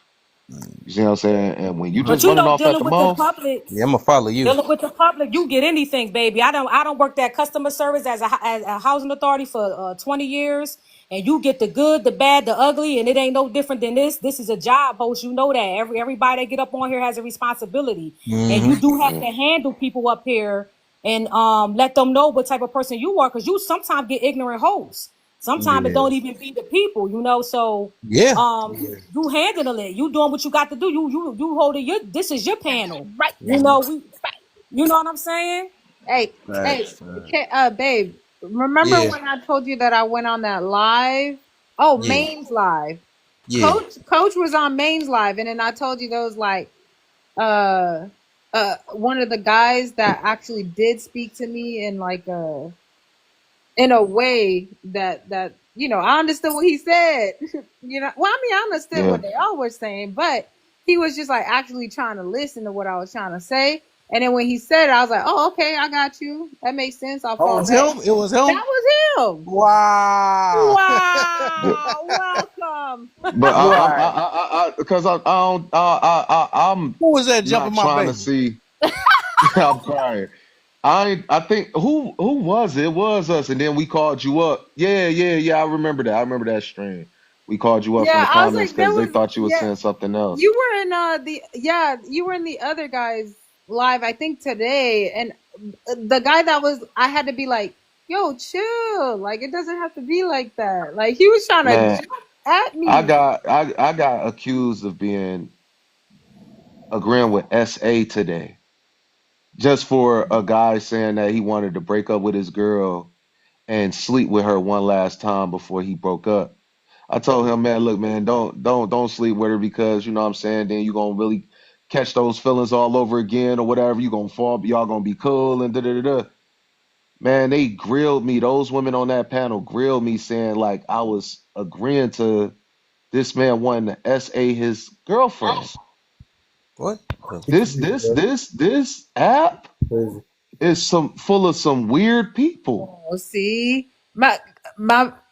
You see what I'm saying? And when you just running off at the mouth, yeah, I'm gonna follow you. Dealing with the public, you get anything, baby. I don't work that customer service as a housing authority for 20 years, and you get the good, the bad, the ugly, and it ain't no different than this. This is a job, host. You know that everybody that get up on here has a responsibility, and you do have to handle people up here and let them know what type of person you are, because you sometimes get ignorant hosts. Sometimes it don't even be the people, So you handling it. You doing what you got to do. You holding this is your panel, right? You know what I'm saying? Hey, Facts, hey, facts. babe. Remember Yeah, when I told you that I went on that live? Oh, yeah, Maine's live. yeah. Coach was on Maine's live, and then I told you there was like uh one of the guys that actually did speak to me in like in a way that I understood what he said. Well, I mean, I understood Yeah. what they all were saying, but he was just like actually trying to listen to what I was trying to say. And then when he said it, I was like, oh, okay, I got you. That makes sense. I'll Oh, it fall was back. him. It was him. That was him. Wow. Yeah. Wow, welcome. But Right. because I don't, I'm Who was that not jumping my trying to baby? see. I'm crying. I think who was it? It was us, and then we called you up. Yeah. I remember that. I remember that stream. We called you up from Yeah, the I was comments like, there because they was thought you were yeah. saying something else. You were in you were in the other guy's live, I think today, and the guy that was, I had to be like, yo, chill, like it doesn't have to be like that. Like he was trying to Man, jump at I me. got accused of agreeing with SA today, just for a guy saying that he wanted to break up with his girl and sleep with her one last time before he broke up. I told him, man, look, man, don't sleep with her because you know what I'm saying, then you're gonna really catch those feelings all over again or whatever. You're gonna fall, y'all gonna be cool and da da da da. Man, they grilled me. Those women on that panel grilled me saying like I was agreeing to this man wanting to SA his girlfriend. What? This app Crazy. is full of some weird people. Oh, see, my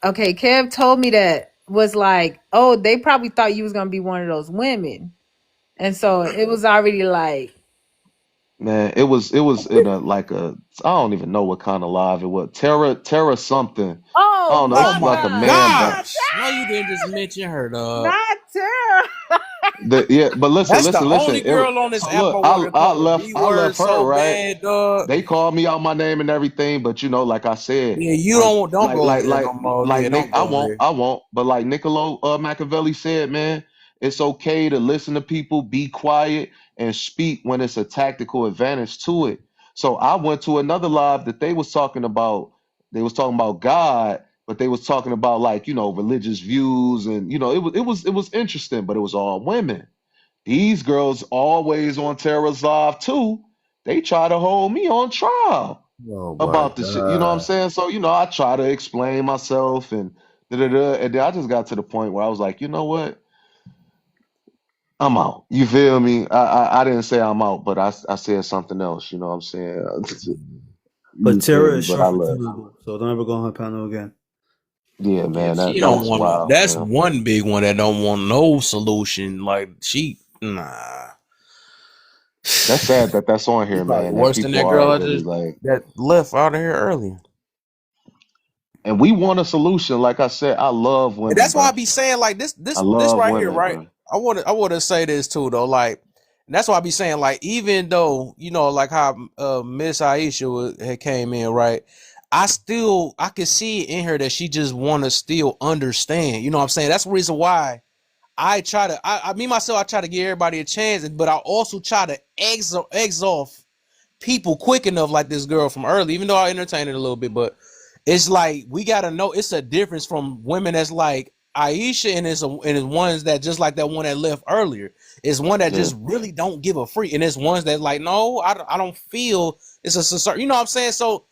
okay, Kev told me that was like, oh, they probably thought you was gonna be one of those women, and so it was already like, Man, it was in a like a I don't even know what kind of live it was. Terra something. I oh, don't know. Oh It's not like my a that, man gosh! No, you didn't just mention her, dog. not Tara. Yeah, but listen, That's the listen, listen. only girl on this So app look, I wanted to I call the left B I word left her, so right? bad, dog. They called me out my name and everything, but you know, like I said, Yeah, you like don't like go over like there like no more. like Yeah, Nick, don't go over there. I won't. But like Niccolo Machiavelli said, man, it's okay to listen to people, be quiet, and speak when it's a tactical advantage to it. So I went to another live that they was talking about. They was talking about God, but they was talking about like religious views, and it was interesting, but it was all women. These girls always on Terra's Live too. They try to hold me on trial Oh my about the shit. You know what I'm god. saying? So, I try to explain myself and da da da. And then I just got to the point where I was like, you know what? I'm out. You feel me? I didn't say I'm out, but I said something else. You know what I'm saying? But You feel Tara me? is But I sharp and left. tunable, so don't ever go on her panel again. Yeah, Yeah, man, she that don't was want to. wild, That's man. one big one that don't want no solution. Like nah. That's sad that that's on She's here, probably man. That worse than people that are girl I really just like. that left out of here earlier. And we want a solution. Like I said, I love And women, that's why I bro. be saying like this I this love right here, women, right? bro. I wanna say this too though. Like and that's why I be saying like even though, like how Miss Aisha had came in, right? I can see in her that she just wanna still understand. You know what I'm saying? That's the reason why I try to me myself, I try to give everybody a chance, but I also try to exhaust people quick enough like this girl from early, even though I entertain it a little bit, but it's like we gotta know it's a difference from women that's like Aisha and it's ones that just like that one that left earlier. It's one that Yeah, just really don't give a freak, and it's ones that like no, I don't feel it's a certain, you know what I'm saying? So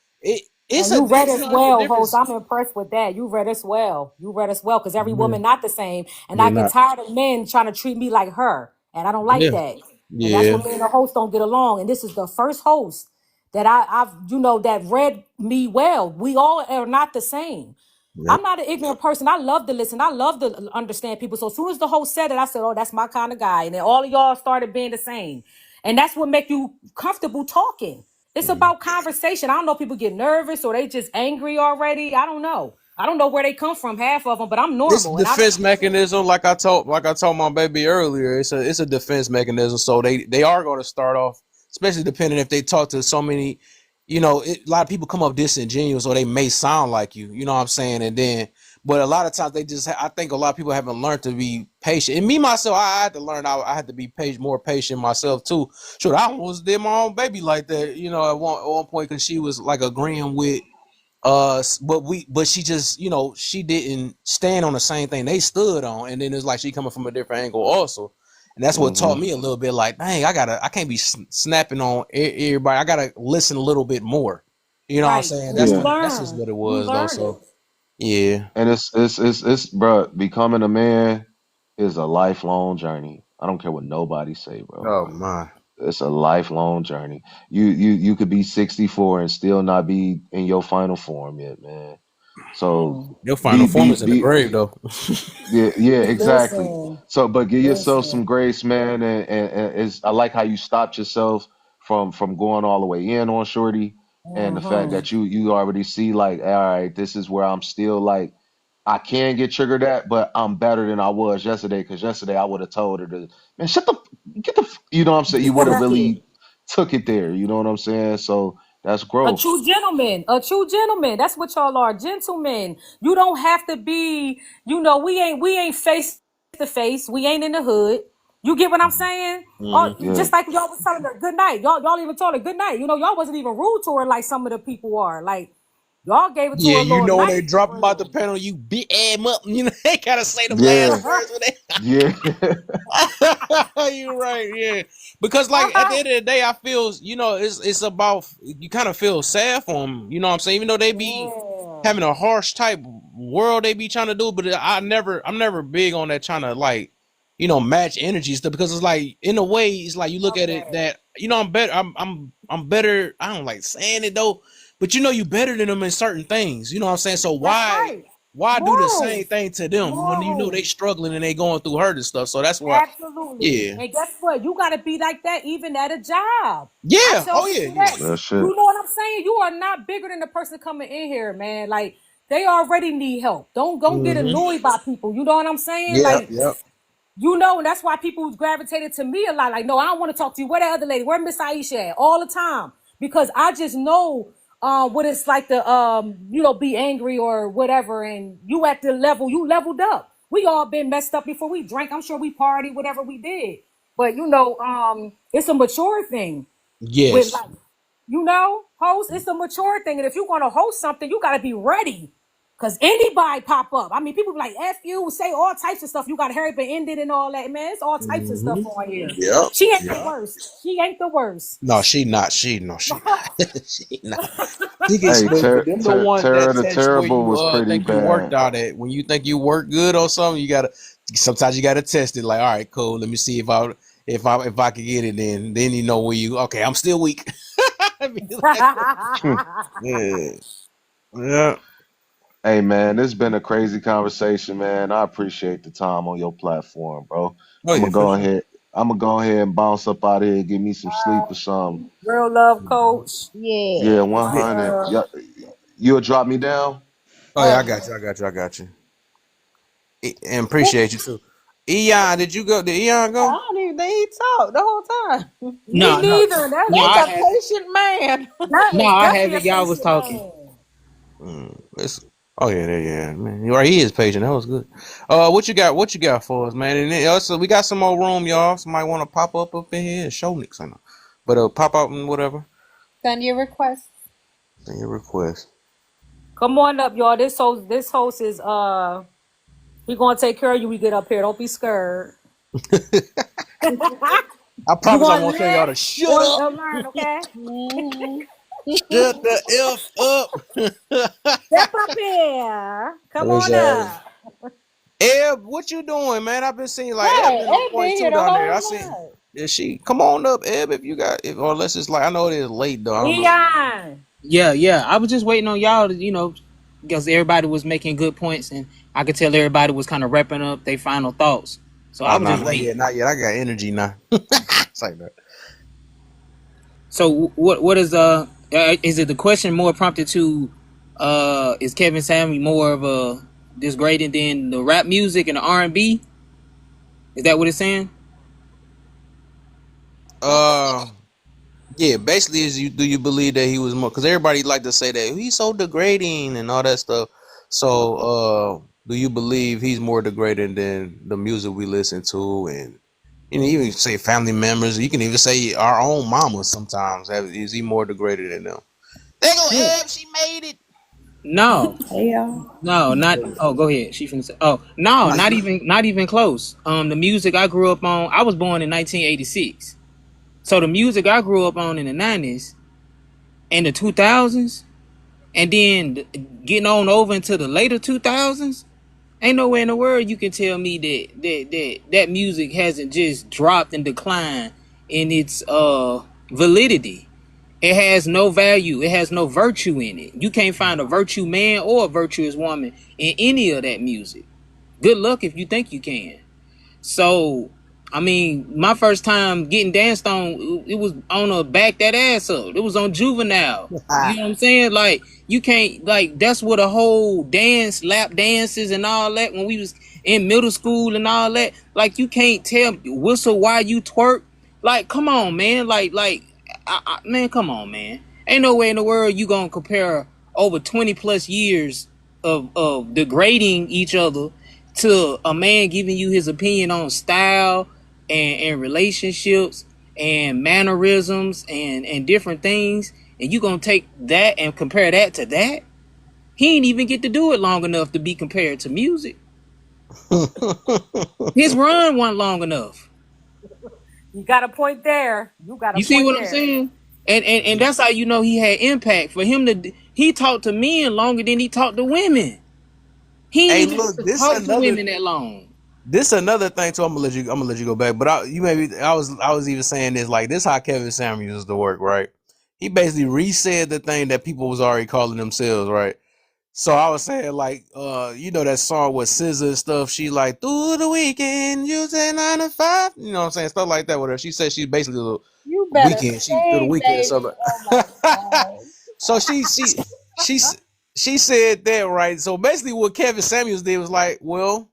And you read it's as a well, host. difference. I'm impressed with that. You read as well. You read as well because every Yeah, woman not the same. And I yeah, get not tired of men trying to treat me like her. And I don't like yeah, that. And that's yeah, when me and the host don't get along. And this is the first host that I've that read me well. We all are not the same. yep. I'm not an ignorant person. I love to listen. I love to understand people. So as soon as the host said it, I said, oh, that's my kind of guy. And then all of y'all started being the same. And that's what make you comfortable talking. It's about conversation. I don't know if people get nervous or they just angry already. I don't know. I don't know where they come from, half of them, but I'm It's a normal. And I defense mechanism, like I told my baby earlier. It's a defense mechanism. So they are going to start off, especially depending if they talk to so many, a lot of people come up disingenuous or they may sound like you know what I'm saying, and then But a lot of times I think a lot of people haven't learned to be patient. And me myself, I had to learn. I had to be more patient myself too. Sure, I almost did my own baby like that, you know, at one point, because she was like agreeing with but she just, you know, she didn't stand on the same thing they stood on, and then it's like she coming from a different angle also. And that's what taught me a little bit, like, dang, I can't be snapping on everybody. I gotta listen a little bit more. You know what I'm saying? That's just what it was though. So yeah. And it's bro, becoming a man is a lifelong journey. I don't care what nobody say, bro. Oh my. It's a lifelong journey. You could be 64 and still not be in your final form yet, man. So your final form is in the grave though. yeah, exactly. Listen, So, but give yourself listen. some grace, man. And I like how you stopped yourself from going all the way in on Shorty, and the fact that you already see, like, all right, this is where I'm still like, I can get triggered at, but I'm better than I was yesterday. Because yesterday I would have told her to, man, you know what I'm saying? You would have really took it there. You know what I'm saying? So that's A growth. true gentleman, a true gentleman. That's what y'all are, gentlemen. You don't have to be, you know, we ain't face to face. We ain't in the hood. You get what I'm saying? Yeah. Just like y'all was telling her good night. Y'all even told her good night. You know, y'all wasn't even rude to her like some of the people are. Like, y'all gave it to her Yeah, a you little know when nice. they drop them out the panel, you beat them up. You know they gotta say them Yeah. last words when they. Yeah. You're right, yeah. Because like at the end of the day, I feel, you know, it's about, you kind of feel sad for them. You know what I'm saying? Even though they be having a harsh type world they be trying to do, but I'm never big on that, trying to, like, you know, match energy stuff, because it's like, in a way, it's like you look at it that, you know, I'm better. I'm better. I don't like saying it though, but you know, you better than them in certain things. You know what I'm saying? So why do the same thing to them when you know they struggling and they going through hurt and stuff? So that's why. Absolutely. Yeah. And guess what? You gotta be like that even at a job. Yeah. I tell Oh yeah. people that. That shit. You know what I'm saying? You are not bigger than the person coming in here, man. Like, they already need help. Don't get annoyed by people. You know what I'm saying? Like, you know, and that's why people gravitated to me a lot. Like, no, I don't want to talk to you. Where that other lady? Where Miss Aisha at? All the time. Because I just know what it's like to you know, be angry or whatever, and you at the level, you leveled up. We all been messed up before we drank. I'm sure we partied, whatever we did. But you know, it's a mature thing. With, Yes. like, you know, host, it's a mature thing. And if you're gonna host something, you gotta be ready. Cause anybody pop up. I mean, people be like, F you, say all types of stuff. You got Harry been ended and all that, man. It's all types of stuff on here. Yep. She ain't the worst. She ain't the worst. No, she not. She not. She not. She gets Hey, but them the ones Tara that the test where Terrible you was pretty think you worked bad. out at. When you think you work good or something, sometimes you gotta test it. Like, all right, cool. Let me see if I can get it. Then you know where you. Okay, I'm still weak. Yeah. Hey man, it's been a crazy conversation, man. I appreciate the time on your platform, bro. Oh, I'm yeah, gonna for go sure. ahead. I'm gonna go ahead and bounce up out of here, give me some sleep or something. Real love, coach. Yeah, 100. You'll drop me down. Oh yeah, I got you. And appreciate you too. Eon, did Eon I go? don't even think he talked the whole time. Me No, no, neither. no. That's I a have patient man. That no. is I definitely a haven't. Y'all was patient talking. man. Oh yeah, man. You're right, he is patient. That was good. What you got for us, man? And then also, we got some more room, y'all. Somebody want to pop up in here and show Nix, I know. But pop out and whatever. Send your request. Send your request. Come on up, y'all. This host is he gonna take care of you. We get up here. Don't be scared. I promise I won't tell y'all to shut up. Or learn, okay? Shut the F up. Step up here. Come What's on up? up. Eb, what you doing, man? I've been seeing like Eb Right, been on Ed been point here too the down there. whole I see. night. Is she? Come on up, Eb, if you got it, or unless it's like, I know it is late though. I don't know. Eon. Yeah. I was just waiting on y'all to, because everybody was making good points, and I could tell everybody was kind of wrapping up their final thoughts. So I Oh was no, just waiting. not yet. I got energy now. It's like that. So what is is it the question more prompted to is Kevin Samuel more of a disgrading than the rap music and the R&B? Is that what it's saying? Yeah, basically, do you believe that he was more? Because everybody like to say that he's so degrading and all that stuff. So, do you believe he's more degrading than the music we listen to, and you know, even say family members? You can even say our own mama. Sometimes is he more degraded than them? They go, Yeah. She made it. No, Hey y'all. no, not. Oh, go ahead. She finna say. Oh, no, Like, not even close. The music I grew up on. I was born in 1986, so the music I grew up on in the 90s and the 2000s, and then getting on over into the later 2000s. Ain't nowhere in the world you can tell me that music hasn't just dropped and declined in its validity. It has no value. It has no virtue in it. You can't find a virtue man or a virtuous woman in any of that music. Good luck if you think you can. So, I mean, my first time getting danced on, it was on a Back That Ass Up. It was on Juvenile. You know what I'm saying? Like, you can't, like, that's what a whole dance, lap dances and all that, when we was in middle school and all that. Like, you can't tell, whistle while you twerk. Like, come on, man. Man, come on, man. Ain't no way in the world you gonna compare over 20 plus years of degrading each other to a man giving you his opinion on style and relationships and mannerisms and different things, and you gonna take that and compare that to that? He ain't even get to do it long enough to be compared to music. His run wasn't long enough. You got a point there. You see what I'm saying? And that's how you know he had impact. For him to, he talked to men longer than he talked to women. He hey, ain't even look, this talked to another women that long. this another thing too. I'm gonna let you go back. But I was even saying this, like, this how Kevin Samuels used to work, right? He basically resaid the thing that people was already calling themselves, right? So I was saying, like, you know that song with SZA and stuff. She like, through the weekend, you say 9 to 5. You know what I'm saying? Stuff like that with her. She said she's basically the You better weekend. She through the sing, weekend. baby. So, Oh my god. so she said that, right? So basically, what Kevin Samuels did was like, well,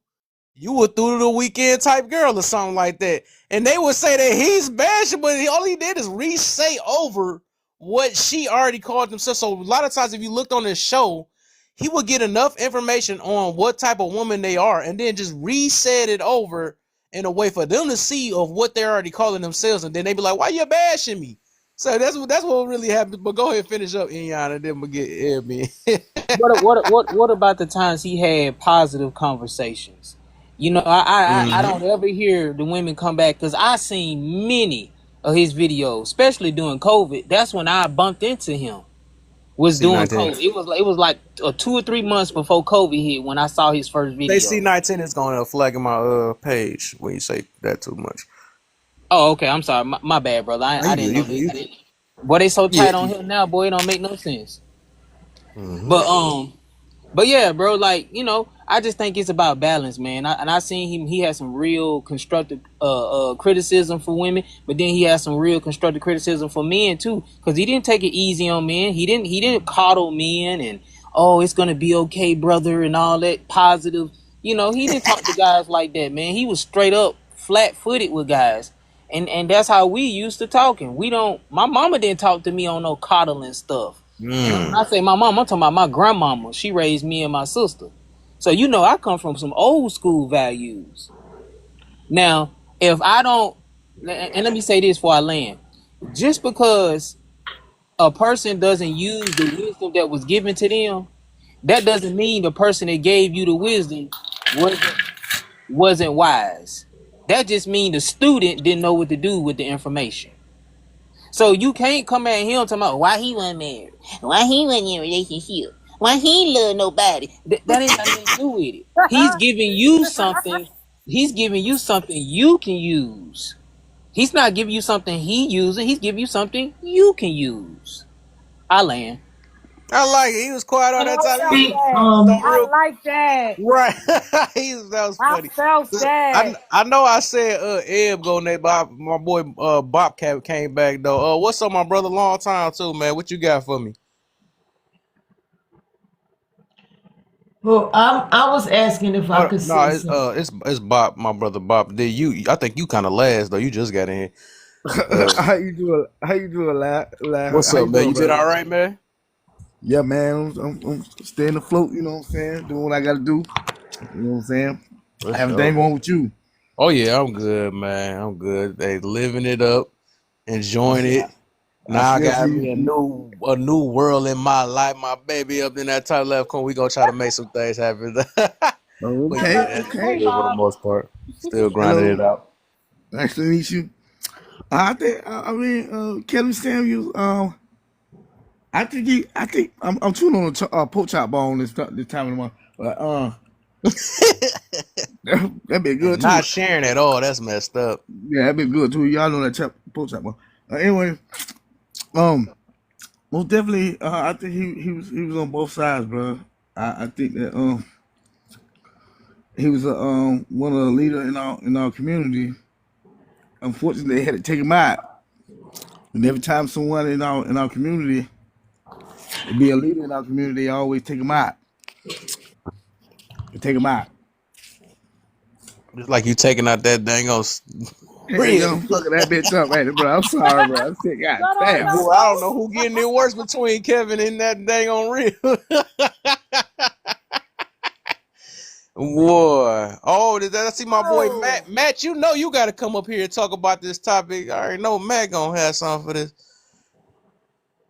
you were through the weekend type girl or something like that. And they would say that he's bashing, but all he did is re-say over what she already called himself. So a lot of times, if you looked on this show, he would get enough information on what type of woman they are and then just re-said it over in a way for them to see of what they're already calling themselves. And then they be like, why you bashing me? So that's what really happened. But go ahead, finish up, Inyan, and then we'll get Airbnb. What about the times he had positive conversations? You know, I don't ever hear the women come back, because I seen many of his videos, especially during COVID. That's when I bumped into him. Was doing C19. COVID. It was like 2 or 3 months before COVID hit when I saw his first They video. C19 is going to flag in my page when you say that too much. Oh, okay. I'm sorry. My bad, brother. I didn't know that. Boy, they so tight on him now, boy, it don't make no sense. But yeah, bro, like, you know, I just think it's about balance, man. I seen him. He had some real constructive criticism for women, but then he had some real constructive criticism for men too, because he didn't take it easy on men. He didn't coddle men and, oh, it's gonna be okay, brother, and all that positive. You know, he didn't talk to guys like that, man. He was straight up flat footed with guys. And that's how we used to talking. My mama didn't talk to me on no coddling stuff. When I say my mom, I'm talking about my grandmama. She raised me and my sister. So, you know, I come from some old school values. Now, if I don't, and let me say this before I land, just because a person doesn't use the wisdom that was given to them, that doesn't mean the person that gave you the wisdom wasn't wise. That just means the student didn't know what to do with the information. So you can't come at him talking about why he wasn't married, why he wasn't in a relationship, why he ain't love nobody. That ain't nothing to do with it. He's giving you something. He's giving you something you can use. He's not giving you something he using. He's giving you something you can use. I land. I like it. He was quiet all that time. I like that. Right. That was funny. I felt that. I know I said Eb go next, but my boy Bobcat came back though. What's up, my brother? Long time too, man. What you got for me? Well, I was asking if I could say something. It's Bob, my brother Bob. I think you kind of last though. You just got in here. How you doing? Laugh? What's How up, you man? doing, You been brother? all right, man? Yeah, man, I'm staying afloat. You know what I'm saying? Doing what I got to do. You know what I'm saying? For Everything sure. going with you. Oh yeah, I'm good, man. I'm good. They living it up, I enjoying see. it. I Now I still got see me a you. new world in my life. My baby up in that top left corner. We gonna try to make some things happen. But Okay, yeah, it's okay. good for the most part. Still grinding it Hello, out. nice to meet you. I mean, Kevin Samuels. I think I'm tuning on the pork chop bone this time of the month. But that'd be good And too. not sharing at all. That's messed up. Yeah, that'd be good too. Y'all know that pork chop bone. Anyway, most definitely, I think he was on both sides, bro. I think that he was one of the leaders in our community. Unfortunately, they had to take him out. And every time someone in our community be a leader in our community, they always take him out. They take him out. Just like you taking out that dang old Hey, bread. yo, I'm fucking that bitch up, man, bro. I'm sorry, bro. I said, God Shut up, damn. Boy, I don't know who getting it worse between Kevin and that dang on real. Boy. Oh, did I see my boy Matt? Matt, you know you got to come up here and talk about this topic. I already know Matt gonna have something for this.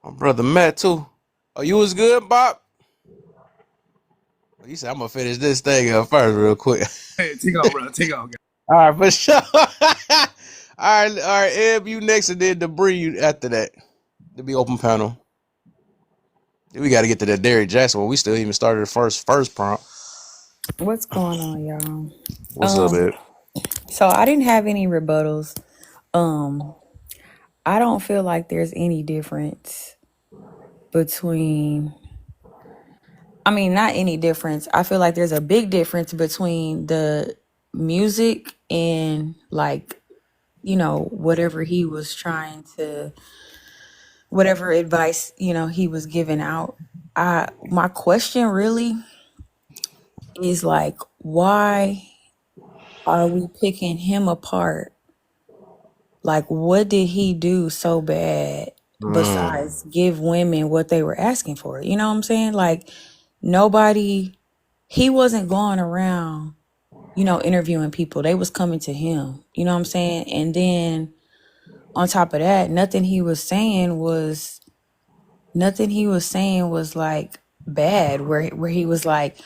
My brother Matt too. Oh, you was good, Bob? He said I'm gonna finish this thing up first real quick. Hey, take off, bro. Take off. All right, for sure. all right, Eb, you next, and then Debris you after that. To be open panel. Then we got to get to that Derrick Jackson one. We still even started the first prompt. What's going on, y'all? What's up, Ed? So I didn't have any rebuttals. I don't feel like there's any difference between, I mean, not any difference. I feel like there's a big difference between the music and, like, you know, whatever he was trying to, whatever advice, you know, he was giving out. My question really is, like, why are we picking him apart? Like, what did he do so bad besides give women what they were asking for? You know what I'm saying? Like, he wasn't going around, you know, interviewing people. They was coming to him. You know what I'm saying? And then on top of that, nothing he was saying was like bad, where he was like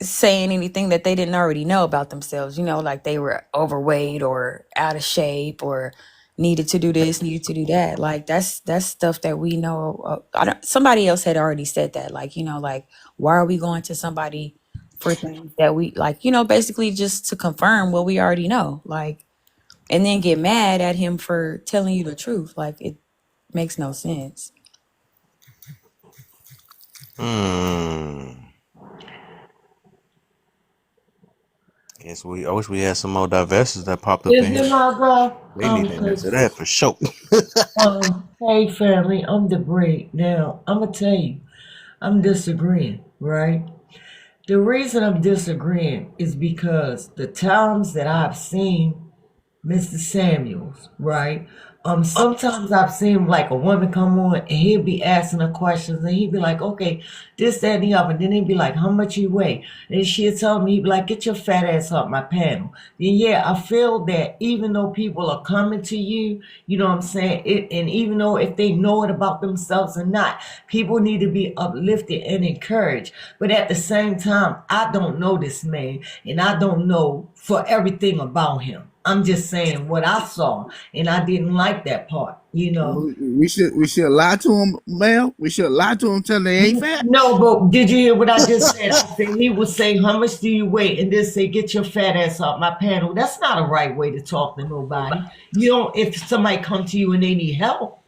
saying anything that they didn't already know about themselves, you know, like they were overweight or out of shape or needed to do this, needed to do that. Like that's stuff that we know. Somebody else had already said that, like, you know, like, why are we going to somebody for things that we, like, you know, basically just to confirm what we already know, like, and then get mad at him for telling you the truth. Like, it makes no sense. I wish we had some more divestors that popped up in Is it here. my girl? They need to answer that for sure. Hey family, I'm Debris. Now, I'm gonna tell you, I'm disagreeing, right? The reason I'm disagreeing is because the times that I've seen Mr. Samuels, right? Sometimes I've seen like a woman come on and he'll be asking her questions and he'd be like, okay, this, that, and the other. And then he'd be like, how much you weigh? And she'd tell me, he'd be like, get your fat ass off my panel. Then yeah, I feel that even though people are coming to you, you know what I'm saying? And even though if they know it about themselves or not, people need to be uplifted and encouraged. But at the same time, I don't know this man and I don't know for everything about him. I'm just saying what I saw, and I didn't like that part, you know. We should lie to him, Mel. We should lie to him, tell they ain't fat. No, but did you hear what I just said? I said he would say, how much do you weigh? And then say, get your fat ass off my panel. That's not a right way to talk to nobody. You know, if somebody come to you and they need help.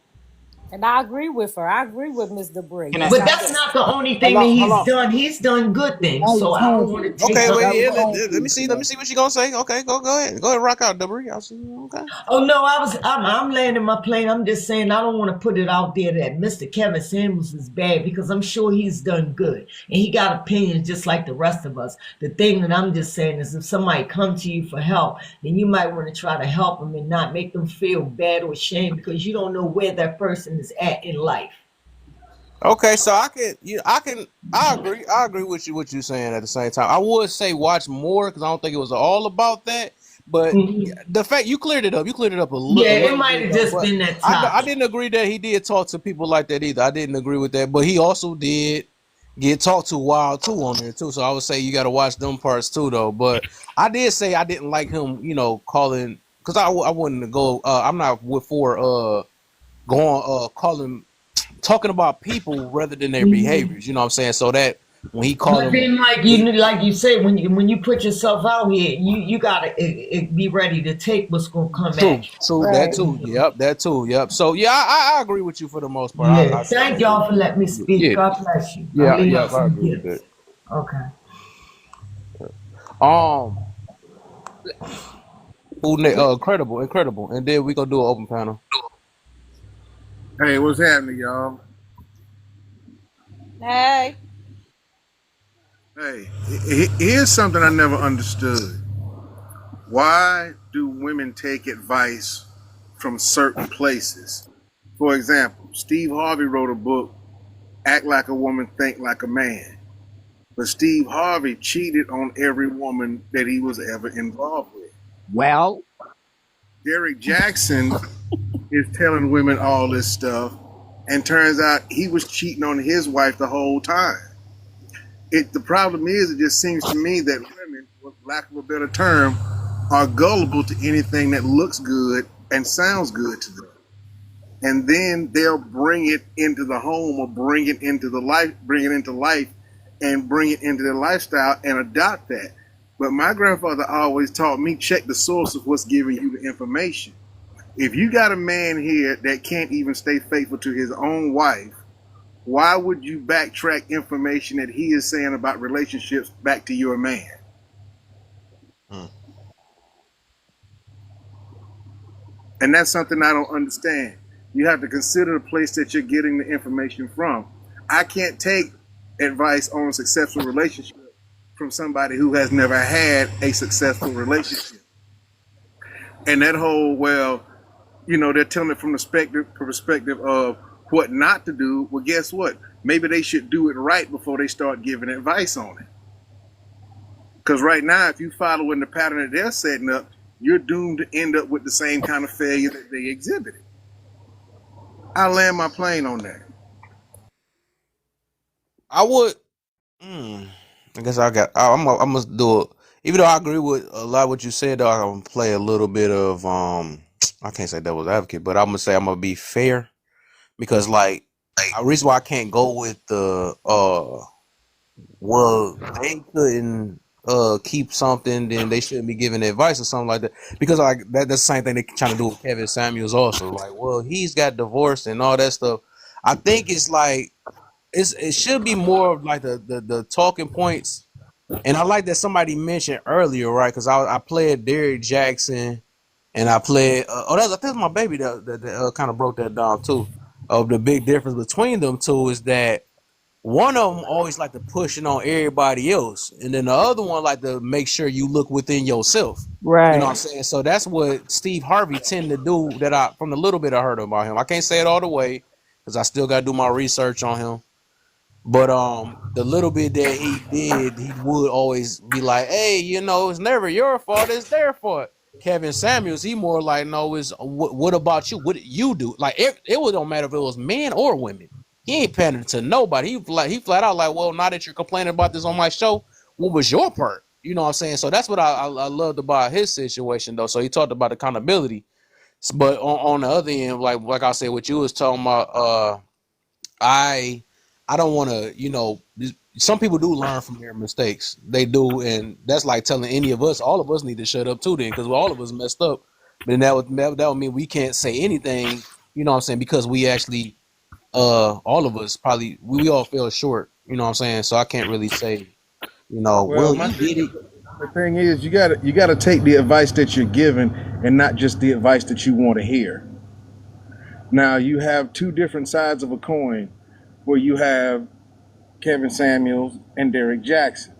And I agree with her. I agree with Ms. Debris. But that's not the only thing that he's done. He's done good things. So I don't want to take Okay, wait, yeah, up. let me see what she gonna say. Okay, go ahead, rock out, Debris. I'll see you. Okay. Oh no, I'm landing my plane. I'm just saying I don't want to put it out there that Mr. Kevin Samuels is bad because I'm sure he's done good and he got opinions just like the rest of us. The thing that I'm just saying is if somebody come to you for help, then you might want to try to help them and not make them feel bad or ashamed because you don't know where that person is at in life. Okay, so I agree with you what you're saying at the same time. I would say watch more because I don't think it was all about that. But Mhm. the fact you cleared it up a Yeah, it little might bit have though. just But been that I topic. didn't agree that he did talk to people like that either. I didn't agree with that. But he also did get talked to wild too on there too. So I would say you got to watch them parts too though. But I did say I didn't like him, calling because I wouldn't go. I'm not for going calling talking about people rather than their Mhm. behaviors. You know what I'm saying? So that when he called But them, then, like you say, when you put yourself out here, you gotta be ready to take what's gonna come true, at you. true, that Right. too. Yep, that too. Yep. So yeah, I agree with you for the most part. Yeah. I Thank certainly agree y'all with for letting me you. speak. Yeah, God bless you. I'm yeah, leaving yeah. out I some agree with that. gifts. Okay. Um, incredible, incredible. And then we gonna do an open panel. Hey, what's happening, y'all? Hey. Hey, here's something I never understood. Why do women take advice from certain places? For example, Steve Harvey wrote a book, Act Like a Woman, Think Like a Man. But Steve Harvey cheated on every woman that he was ever involved with. Well, Derek Jackson is telling women all this stuff, and turns out he was cheating on his wife the whole time. The problem is, it just seems to me that women, for lack of a better term, are gullible to anything that looks good and sounds good to them, and then they'll bring it into the home or bring it into life, and bring it into their lifestyle and adopt that. But my grandfather always taught me, check the source of what's giving you the information. If you got a man here that can't even stay faithful to his own wife, why would you backtrack information that he is saying about relationships back to your man? Mm. And that's something I don't understand. You have to consider the place that you're getting the information from. I can't take advice on a successful relationship from somebody who has never had a successful relationship. And that whole, well, they're telling it from the perspective of what not to do. Well, guess what? Maybe they should do it right before they start giving advice on it. Because right now, if you follow in the pattern that they're setting up, you're doomed to end up with the same kind of failure that they exhibited. I land my plane on that. I would. I guess I must do it. Even though I agree with a lot of what you said, though, I'm gonna play a little bit of I can't say devil's advocate, but I'm gonna say I'm gonna be fair because like a reason why I can't go with the well they couldn't keep something, then they shouldn't be giving advice or something like that, because like that's the same thing they trying to do with Kevin Samuels also, like, well, he's got divorced and all that stuff. I think it's like it should be more of like the talking points. And I like that somebody mentioned earlier, right? Because I played Derrick Jackson, and I played. That's my baby that kind of broke that down too. Of the big difference between them two is that one of them always like to push it on everybody else, and then the other one like to make sure you look within yourself. You know what I'm right. saying? So that's what Steve Harvey tend to do. That I from the little bit I heard about him, I can't say it all the way because I still got to do my research on him. But the little bit that he did, he would always be like, "Hey, it's never your fault; it's their fault." Kevin Samuels, he more like, "No, it's what about you? What did you do?" Like it would don't matter if it was men or women. He ain't pandering to nobody. He flat out like, "Well, now that you're complaining about this on my show, what was your part?" You know what I'm saying? So that's what I loved about his situation though. So he talked about accountability, but on the other end, like I said, what you was talking about, I I don't want to, some people do learn from their mistakes. They do, and that's like telling any of us, all of us need to shut up too then, because all of us messed up. But then that would mean we can't say anything, you know what I'm saying, because we actually all of us probably we all fell short, you know what I'm saying? So I can't really say, Well, well, you did it. the thing is, you gotta take the advice that you're given and not just the advice that you want to hear. Now you have two different sides of a coin, where you have Kevin Samuels and Derek Jackson.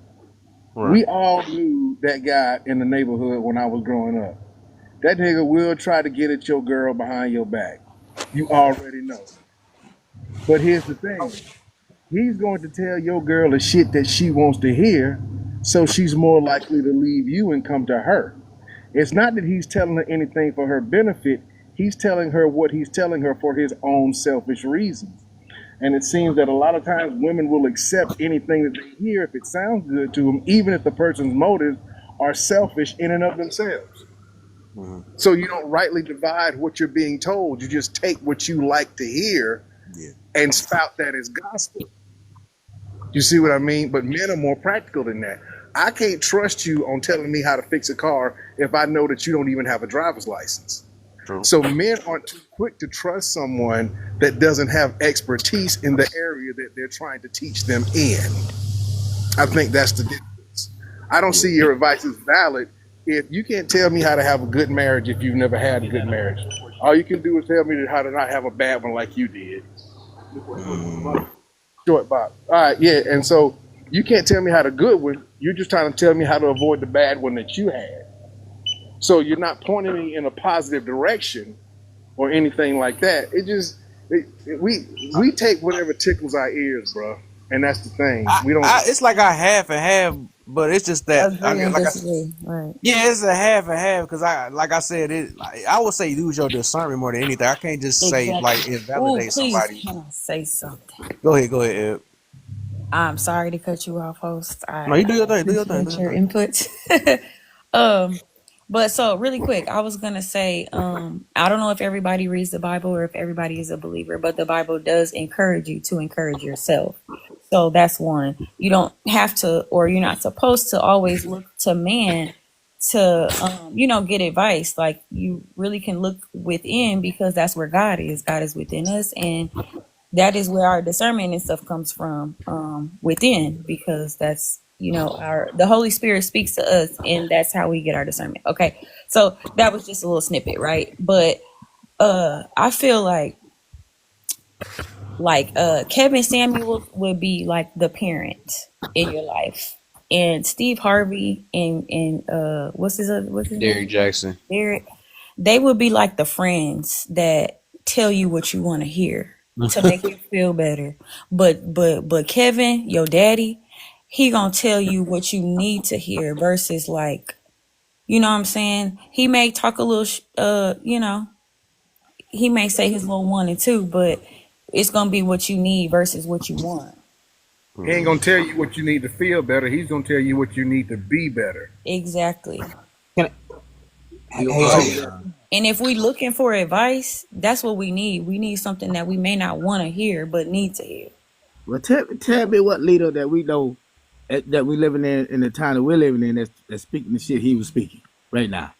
Right. We all knew that guy in the neighborhood when I was growing up. That nigga will try to get at your girl behind your back. You already know. But here's the thing. He's going to tell your girl the shit that she wants to hear, so she's more likely to leave you and come to her. It's not that he's telling her anything for her benefit. He's telling her what he's telling her for his own selfish reasons. And it seems that a lot of times women will accept anything that they hear if it sounds good to them, even if the person's motives are selfish in and of themselves. So you don't rightly divide what you're being told. You just take what you like to hear and spout that as gospel. You see what I mean? But men are more practical than that. I can't trust you on telling me how to fix a car if I know that you don't even have a driver's license. True. So men aren't too quick to trust someone that doesn't have expertise in the area that they're trying to teach them in. I think that's the difference. I don't see your advice as valid if you can't tell me how to have a good marriage if you've never had a good marriage. All you can do is tell me how to not have a bad one like you did. Short Bob. All right, yeah. And so you can't tell me how to good one. You're just trying to tell me how to avoid the bad one that you had. So you're not pointing me in a positive direction or anything like that. We take whatever tickles our ears, bro. And that's the thing. We don't. It's like I half and half, but it's just that. Agree and disagree. Right. Yeah, it's a half and half because like I said, I would say use your discernment more than anything. I can't just say like invalidate somebody. Can I say something? Go ahead, Ed. I'm sorry to cut you off, host. No, you do your thing. Do your thing. Your input. But so really quick, I was gonna say, I don't know if everybody reads the Bible or if everybody is a believer, but the Bible does encourage you to encourage yourself. So that's one. You don't have to, or you're not supposed to always look to man to, get advice. Like you really can look within because that's where God is. God is within us, and that is where our discernment and stuff comes from, within, because that's, the Holy Spirit speaks to us, and that's how we get our discernment. Okay. So that was just a little snippet, right? But I feel like Kevin Samuels would be like the parent in your life, and Steve Harvey and what's his name? Derrick Jackson. They would be like the friends that tell you what you want to hear to make you feel better. But Kevin, your daddy, he gonna tell you what you need to hear versus like, you know what I'm saying? He may talk a little, he may say his little 1 and 2, but it's gonna be what you need versus what you want. He ain't gonna tell you what you need to feel better. He's gonna tell you what you need to be better. Exactly. Hey, and if we looking for advice, that's what we need. We need something that we may not want to hear, but need to hear. Well, tell me what leader that we know that we living in the time that we're living in that's speaking the shit he was speaking right now.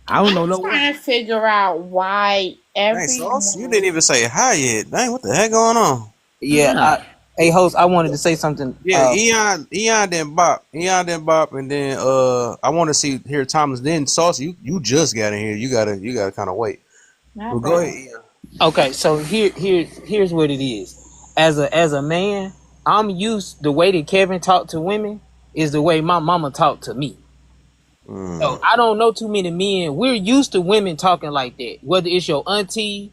I don't know no one. Trying to figure out why every. You didn't even say hi yet. Dang, what the heck going on? Yeah. Hey, host, I wanted to say something. Yeah, Eon then Bop, and then I want to hear Thomas. Then Sauce, you just got in here. You gotta kind of wait. Well, go ahead, Eon. Okay, so here's what it is. As a man, I'm used the way that Kevin talked to women is the way my mama talked to me. So I don't know too many men. We're used to women talking like that. Whether it's your auntie,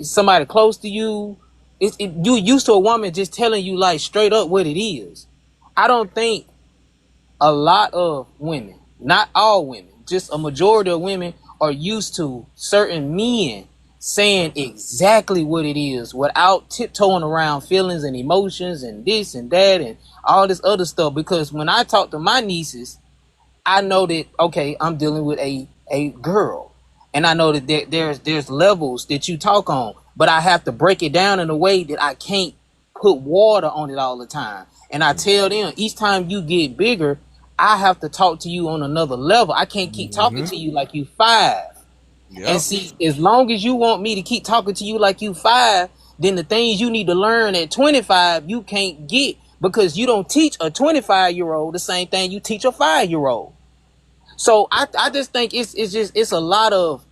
somebody close to you, you used to a woman just telling you like straight up what it is. I don't think a lot of women, not all women, just a majority of women are used to certain men saying exactly what it is without tiptoeing around feelings and emotions and this and that and all this other stuff. Because when I talk to my nieces, I know that, okay, I'm dealing with a girl, and I know that there's levels that you talk on, but I have to break it down in a way that I can't put water on it all the time. And I tell them each time you get bigger, I have to talk to you on another level. I can't keep talking to you like you 5. Yep. And see, as long as you want me to keep talking to you like you 5, then the things you need to learn at 25, you can't get, because you don't teach a 25-year-old the same thing you teach a 5-year-old. So I just think it's a lot of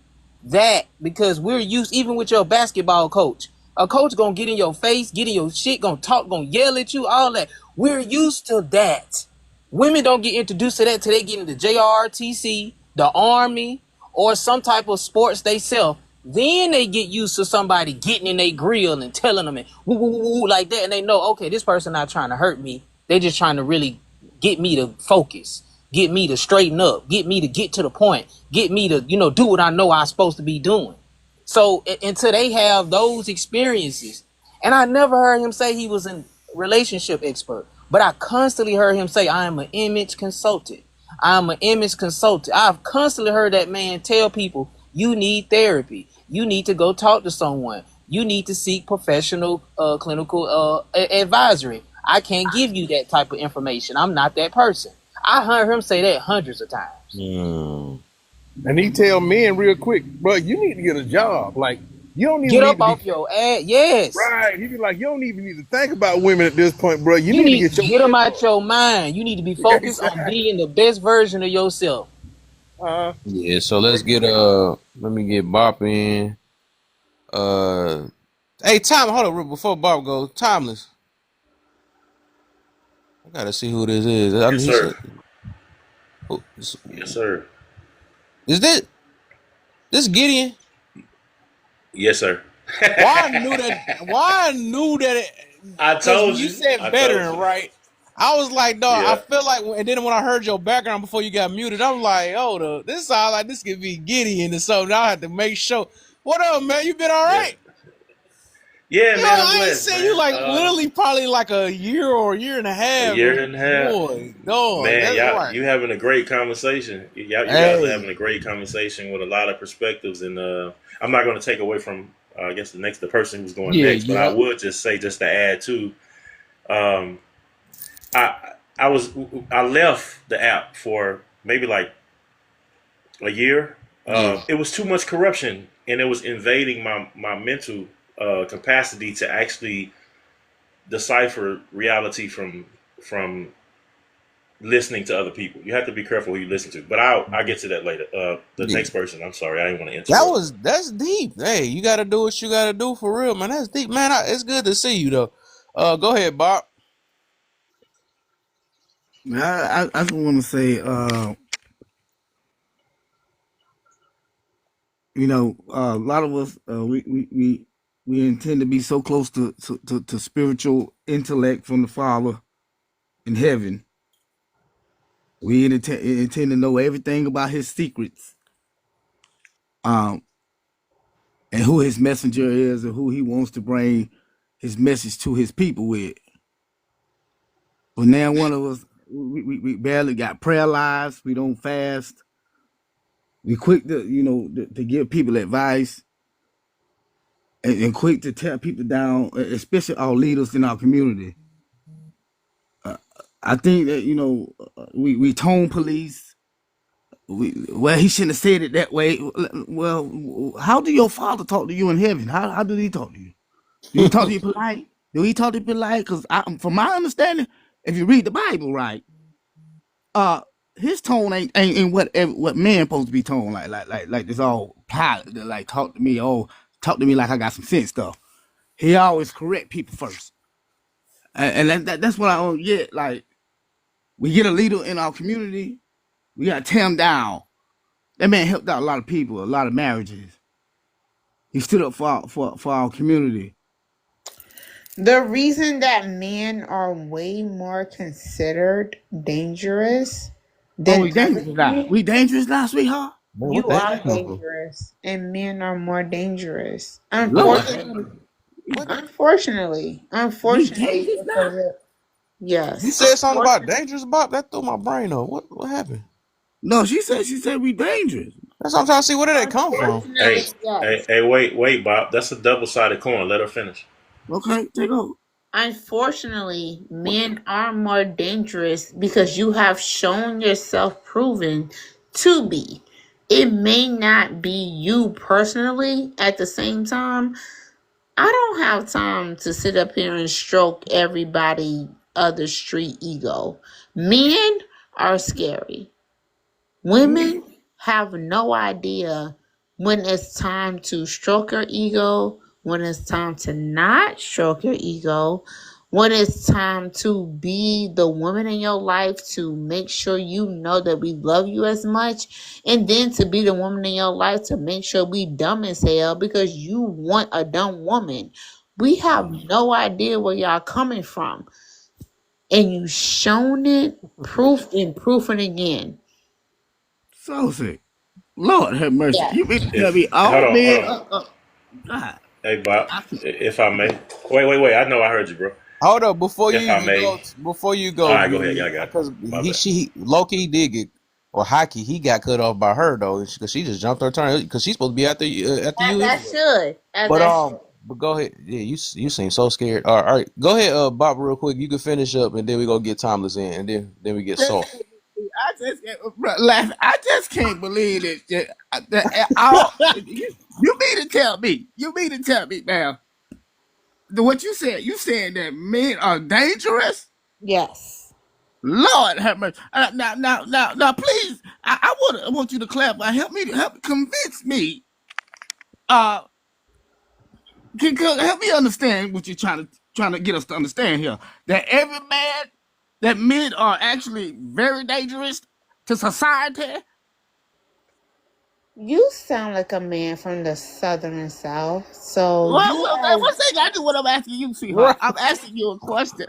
that, because we're used, even with your basketball coach, a coach gonna get in your face, get in your shit, gonna talk, gonna yell at you, all that. We're used to that. Women don't get introduced to that till they get into JRTC, the Army, or some type of sports they sell. Then they get used to somebody getting in their grill and telling them and woo, woo, woo, woo, like that, and they know, okay, this person not trying to hurt me. They just trying to really get me to focus, get me to straighten up, get me to get to the point, get me to, do what I know I'm supposed to be doing. So until they have those experiences, and I never heard him say he was a relationship expert, but I constantly heard him say, I am an image consultant. I'm an image consultant. I've constantly heard that man tell people, you need therapy. You need to go talk to someone. You need to seek professional clinical advisory. I can't give you that type of information. I'm not that person. I heard him say that hundreds of times. And he tell men real quick, bro, you need to get a job. Like, you don't even Get need up to off be your ass. Yes. right. He be like, you don't even need to think about women at this point, bro. You You need need to to get get your them out your mind. You need to be focused on being the best version of yourself. Yeah, so let's get let me get Bop in. Hey, hold on, before Bob goes, Timeless. I gotta see who this is. Yes, sir. Yes, sir. Is this Gideon? Yes, sir. Why I knew that I told you. You said veteran, right? I was like, dog, Yeah. I feel like, and then when I heard your background before you got muted, I'm like, oh, this sounds like this could be Gideon or something. I had to make sure. What up, man? You been all right? Yeah, man. I'm I ain't blessed, seen man. you like literally probably like a year or a year and a half. A year and a half. Boy, dog, man, that's y'all, right. you having a great conversation. You guys are having a great conversation with a lot of perspectives, and I'm not going to take away from I guess the person who's going next, but I would just say, just to add to, I left the app for maybe like a year. It was too much corruption, and it was invading my mental capacity to actually decipher reality from listening to other people. You have to be careful who you listen to. But I'll get to that later. The next person. I'm sorry, I didn't want to interrupt. That's deep. Hey, you got to do what you got to do for real, man. That's deep, man. It's good to see you though. Go ahead, Bob. I just want to say, a lot of us, we intend to be so close to spiritual intellect from the Father in heaven. We intend to know everything about His secrets, and who His messenger is, and who He wants to bring His message to His people with. But now one of us, we barely got prayer lives. We don't fast. We quick to to give people advice, and quick to tear people down, especially our leaders in our community. I think that we tone police. He shouldn't have said it that way. Well, how do your Father talk to you in heaven? How did He talk to you? Do He talk to you polite? Do He talk to you polite? Because from my understanding, if you read the Bible right, His tone ain't what man supposed to be tone like this all pilot, like talk to me like I got some sense stuff. He always correct people first, and that's what I don't get. Like, we get a leader in our community, we gotta tear him down. That man helped out a lot of people, a lot of marriages. He stood up for our community. The reason that men are way more considered dangerous than we dangerous now. We dangerous now, sweetheart. You are dangerous, and men are more dangerous. Unfortunately, yes. You said something about dangerous, Bob. That threw my brain off. What happened? No, she said we dangerous. That's what I'm trying to see. Where did that come from? Hey, wait, Bob. That's a double-sided coin. Let her finish. Okay, take over. Unfortunately, men are more dangerous because you have shown yourself proven to be. It may not be you personally. At the same time, I don't have time to sit up here and stroke everybody other street ego. Men are scary. Women have no idea when it's time to stroke your ego, when it's time to not stroke your ego, when it's time to be the woman in your life, to make sure you know that we love you as much, and then to be the woman in your life to make sure we dumb as hell because you want a dumb woman. We have no idea where y'all coming from. And you shown it, proof and again. So sick. Lord have mercy. Yeah. You mean to tell me all Hold men? on. God. Hey, Bob, if I may. Wait. I know I heard you, bro. Hold up, before you If I even may. go, All right, go ahead. Yeah, I got because it. My bad. Loki did get, or Hockey, he got cut off by her though, because she just jumped her turn, because she's supposed to be after you As I should. But go ahead. Yeah, you seem so scared. All right, go ahead, Bob, real quick. You can finish up, and then we go get Timeless in, and then we get Salt. I just can't believe it. You mean to tell me? You mean to tell me, man? What you said? You saying that men are dangerous? Yes. Lord have mercy. Now, please. I want you to clarify. Help convince me. Help me understand what you're trying to get us to understand here. That men are actually very dangerous to society. You sound like a man from the southern South. So what's that got to do what I'm asking you, sweetheart? I'm asking you a question.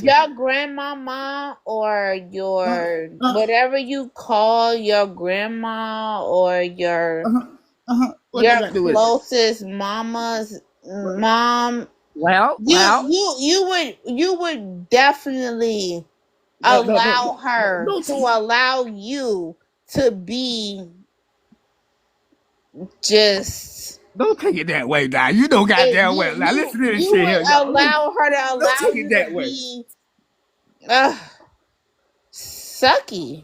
Your grandmama or your whatever you call your grandma or your closest mama's mom. You would definitely allow her to allow you to be just. Don't take it that way, now. You don't goddamn well. Now listen to this shit here. Allow her to allow you to be sucky.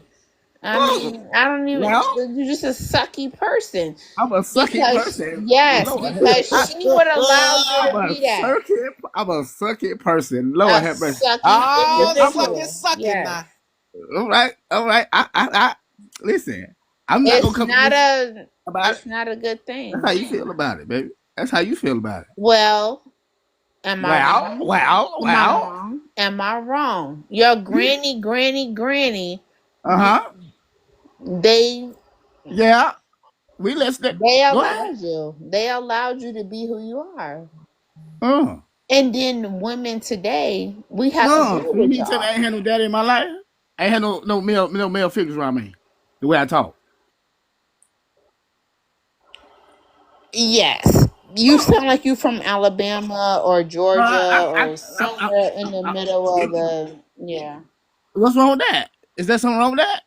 I mean, I don't even. You're just a sucky person. I'm a sucky person. Yes, because she would allow you to be that. I'm a sucky person. Lord have mercy. Sucky now. All right. I listen. I'm not gonna come. It's not a good thing. That's how you feel about it, baby. That's how you feel about it. Well, am I wrong? Well. Am I wrong? Your granny. They. Yeah. We listening. They allowed you. They allowed you to be who you are. And then women today, we have to deal with y'all. I ain't had no daddy in my life. I ain't had no male figures around me. The way I talk. Yes. You sound like you from Alabama or Georgia or somewhere in the middle of the What's wrong with that? Is there something wrong with that?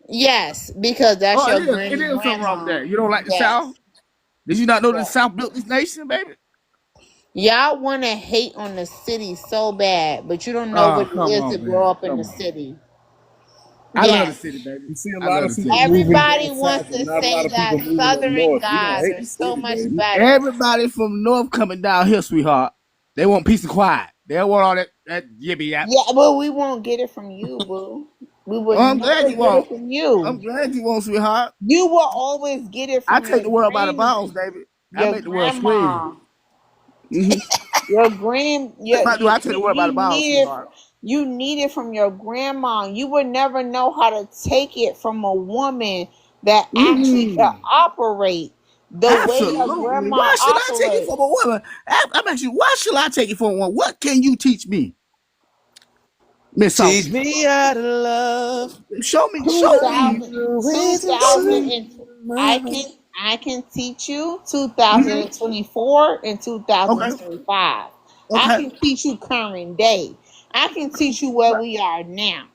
Yes, because that's your granny. It is something wrong with that. You don't like the South? Did you not know the South built this nation, baby? Y'all want to hate on the city so bad, but you don't know what it is to grow up in the city. I love the city, baby. You see a lot of people. Everybody wants to say that Southern guys are so much better. Everybody from North coming down here, sweetheart. They want peace and quiet. They don't want all that yibby yap. Yeah, but we won't get it from you, boo. We would I'm glad you won't. From you. I'm glad you won't, sweetheart. You will always get it from I take the world by the balls, baby. I make the world scream. Your grand. I take the world by the balls, sweetheart. You need it from your grandma. You would never know how to take it from a woman that actually can operate the way your grandma Why should operates. I take it from a woman? I'm asking you, why should I take it from a woman? What can you teach me? Miss Teach me how to love. Show me. I can teach you 2024 and 2025. I can teach you current day. I can teach you where we are now.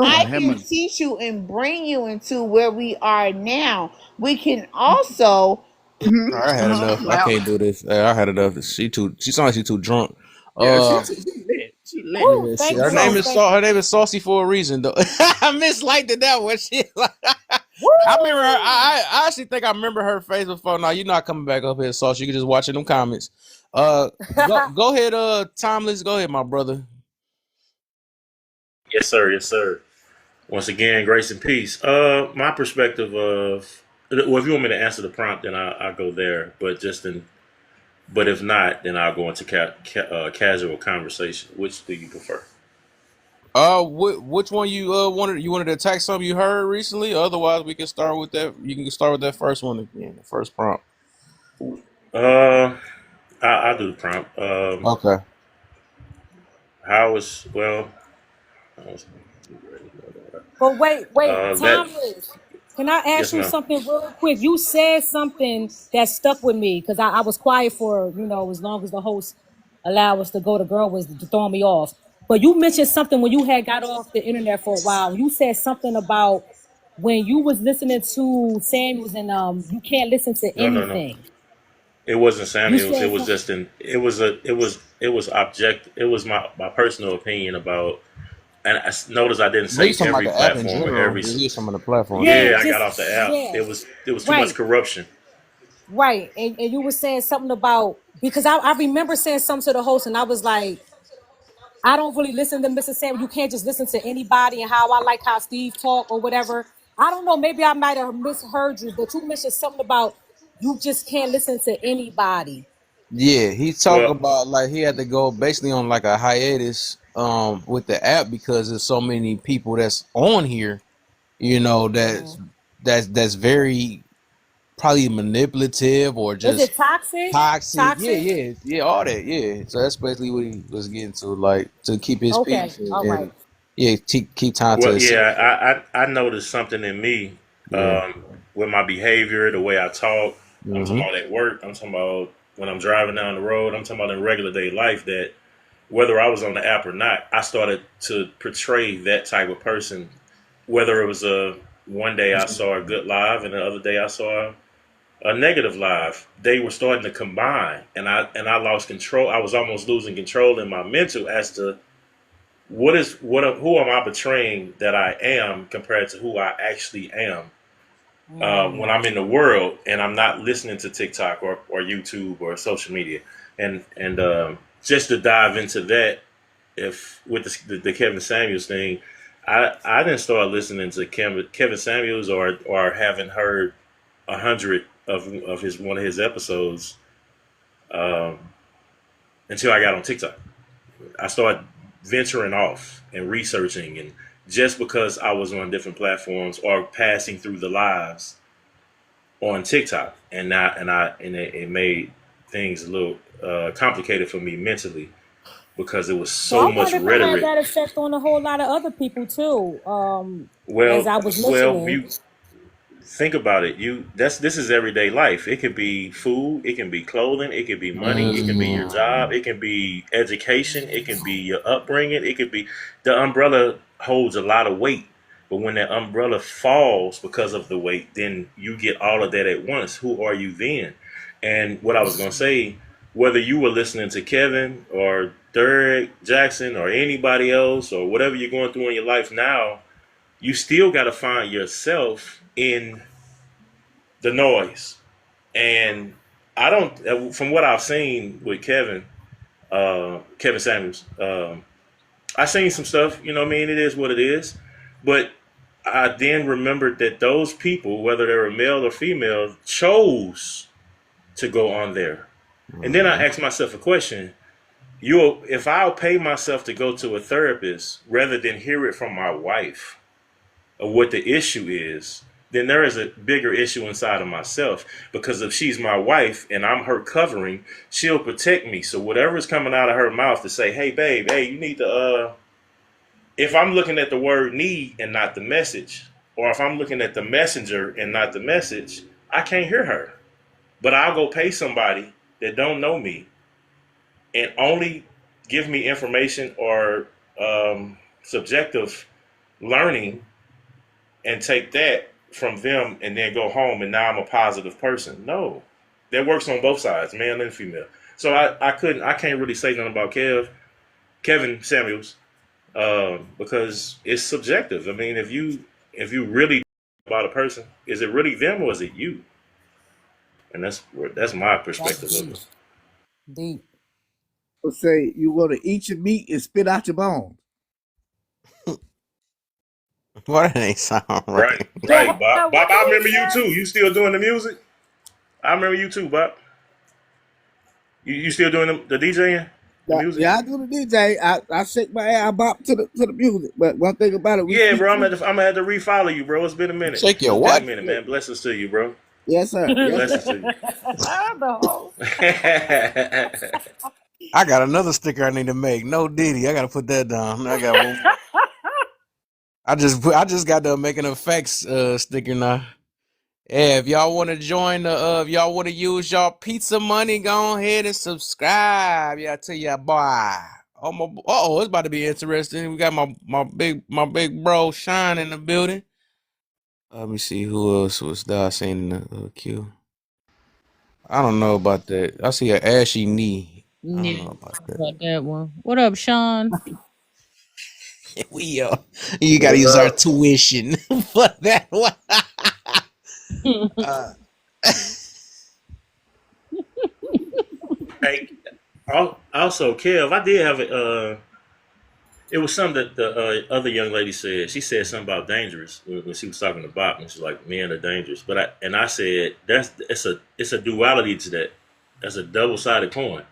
I can teach you and bring you into where we are now. We can also. I had enough. I can't do this. I had enough. She sounds like she's too drunk. She lit. Her name is Saucy for a reason, though. I misliked that one. She I remember her. I actually think I remember her face before. Now you're not coming back up here, Saucy. You can just watch in them comments. Go ahead, Timeless. Go ahead, my brother. Yes, sir. Once again, grace and peace. My perspective of, well, if you want me to answer the prompt, then I'll go there. But just in But if not, then I'll go into casual conversation. Which do you prefer? Which one you wanted? You wanted to attack something you heard recently? Otherwise, we can start with that. You can start with that first one again, the first prompt. I'll do the prompt. Okay. How was well? I was, But wait, that Thomas, can I ask yes, you ma'am. something real quick? You said something that stuck with me because I was quiet for, as long as the host allowed us to go. The girl was throwing me off. But you mentioned something when you had got off the internet for a while. You said something about when you was listening to Samuels and you can't listen to No. anything. It wasn't You Samuel's. It said was something. just it was object. It was my personal opinion about. And notice I didn't But you say talking about every the app in platform or general? every. You some of the platforms, Yeah, Yeah, yeah. I got just off the app. yeah, It was too much right. corruption. Right. And you were saying something about because I remember saying something to the host and I was like, I don't really listen to Mr. Sam. You can't just listen to anybody and how I like how Steve talk or whatever. I don't know. Maybe I might have misheard you, but you mentioned something about you just can't listen to anybody. Yeah, he talked Well, about like he had to go basically on like a hiatus with the app because there's so many people that's on here, Mhm. that's very probably manipulative or Is just it toxic? toxic. Yeah, Toxic? yeah, all that. Yeah. So that's basically what he was getting to, like to keep his Okay. peace All right. and yeah, keep time to well, himself. yeah. I noticed something in me Yeah. with my behavior, the way I talk. I'm talking Hmm. about at work. I'm talking about when I'm driving down the road. I'm talking about in regular day life. That whether I was on the app or not, I started to portray that type of person. Whether it was a one day I saw a good live and the other day I saw a negative live, they were starting to combine, and I lost control. I was almost losing control in my mental as to who am I betraying that I am compared to who I actually am when I'm in the world and I'm not listening to TikTok or YouTube or social media, and just to dive into that, if with the Kevin Samuels thing, I didn't start listening to Kevin Samuels or haven't heard 100 of his one of his episodes um, until I got on TikTok. I started venturing off and researching, and just because I was on different platforms or passing through the lives on TikTok, and it made things a little complicated for me mentally because it was So so I much wonder if it had rhetoric. that effect on a whole lot of other people too. As Well, I was well, listening. you think about it. This is everyday life. It could be food, it can be clothing, it can be money, it can be your job, it can be education, it can be your upbringing, it could be the umbrella holds a lot of weight. But when that umbrella falls because of the weight, then you get all of that at once. Who are you then? And what I was gonna say, whether you were listening to Kevin or Derek Jackson or anybody else or whatever you're going through in your life now, you still got to find yourself in the noise. And I don't, from what I've seen with Kevin Samuels, I seen some stuff. You know what I mean? It is what it is. But I then remembered that those people, whether they were male or female, chose to go on there. And then I asked myself a question. If I'll pay myself to go to a therapist rather than hear it from my wife, of what the issue is, then there is a bigger issue inside of myself. Because if she's my wife and I'm her covering, she'll protect me. So whatever is coming out of her mouth to say, hey, babe, hey, you need to, if I'm looking at the word need and not the message, or if I'm looking at the messenger and not the message, I can't hear her. But I'll go pay somebody that don't know me and only give me information or subjective learning and take that from them and then go home and now I'm a positive person. No, that works on both sides, male and female. So I can't really say nothing about Kevin Samuels, because it's subjective. I mean, if you really about a person, is it really them or is it you? And that's my That's perspective of deep. it. Deep. Let's say you want to eat your meat and spit out your bones. Why that ain't sound Right, right? right, Bob. What Bob, I did he remember you say? too. You still doing the music? I remember you too, Bob. You still doing the DJing, the music? Yeah, I do the DJ. I shake my ass, I bop to the music. But one thing about it, Yeah, bro. I'm gonna have to refollow you, bro. It's been a minute. Shake your It's what? been a minute, man. Blessings to you, bro. Yes, sir. Yes, Blessings sir. to you. I got another sticker I need to make. No Diddy. I gotta put that down. I got one. I just got done making a facts sticker now. Yeah, if y'all want to join the if y'all want to use y'all pizza money, go ahead and subscribe. Yeah, I tell you, boy. Oh, it's about to be interesting. We got my big bro Shine in the building. Let me see who else was there I seen in the queue. I don't know about that. I see an ashy knee. I don't Yeah, know about that. about that one. What up, Sean? We you gotta use our tuition for that one. Hey, also, Kev, I did have it was something that the other young lady said. She said something about dangerous when she was talking to Bob, and she's like, "Men are dangerous." But I said it's a duality to that. That's a double-sided coin.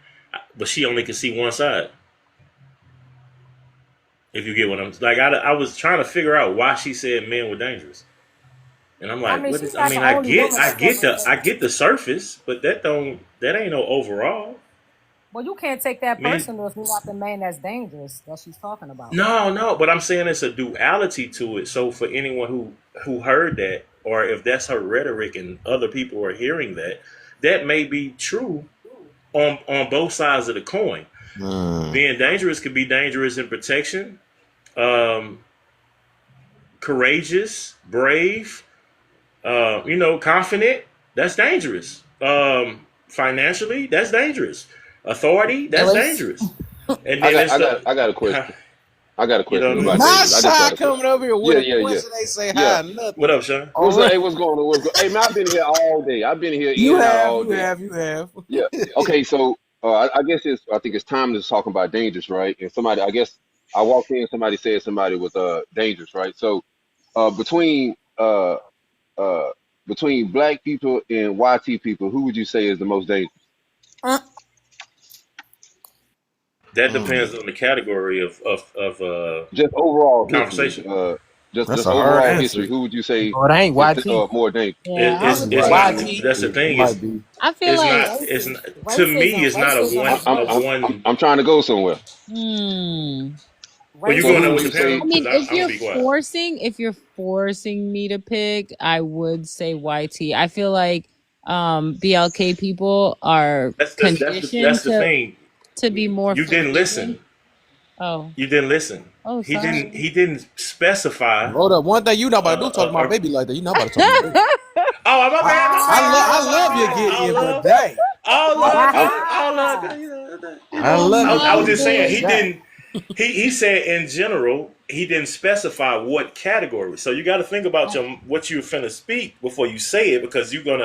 But she only can see one side. If you get what I'm like, I was trying to figure out why she said men were dangerous, and I'm like, what is? I mean, I get the surface, but that ain't no overall. Well, you can't take that Man. personal if you're not the man that's dangerous that she's talking about. No, but I'm saying it's a duality to it. So for anyone who heard that, or if that's her rhetoric and other people are hearing that may be true on both sides of the coin. Being dangerous could be dangerous in protection, courageous, brave, confident. That's dangerous. Financially, that's dangerous. Authority, that's dangerous. And then I got a question. I got a question about My dangerous. side coming over here with Yeah, a yeah, question. They say yeah. hi, nothing. What up, Sean? Hey, what's going on? Hey, man, I've been here all day. I've been here You in and out all have, day. you have. Yeah. Okay, so I guess I think it's time to talk about dangerous, right? And somebody, I guess I walked in, somebody said somebody was dangerous, right? So between black people and YT people, who would you say is the most dangerous? That depends on the category of Just overall conversation. history. Just That's a overall hard history. answer. Who would you say Oh, it ain't is YT. more dangerous? Yeah, It's not. YT. That's the It thing. might be. I feel like It's not. To me, it's not a one. I'm trying to go somewhere. Well, you So going who there would with you your say? panel? I mean, Because I'm gonna be quiet. if you're forcing me to pick, I would say YT. I feel like BLK people are That's conditioned the thing. to be more You didn't forgiving. listen. Oh, You didn't listen. oh, He sorry. didn't specify. Hold up. One thing you not about to do talk to my baby like that. You not about to talk to my baby. Oh, my bad. I love you getting in, but dang. All love. I was just saying he didn't. He said in general he didn't specify what category. So you got to think about what you're finna speak before you say it, because you don't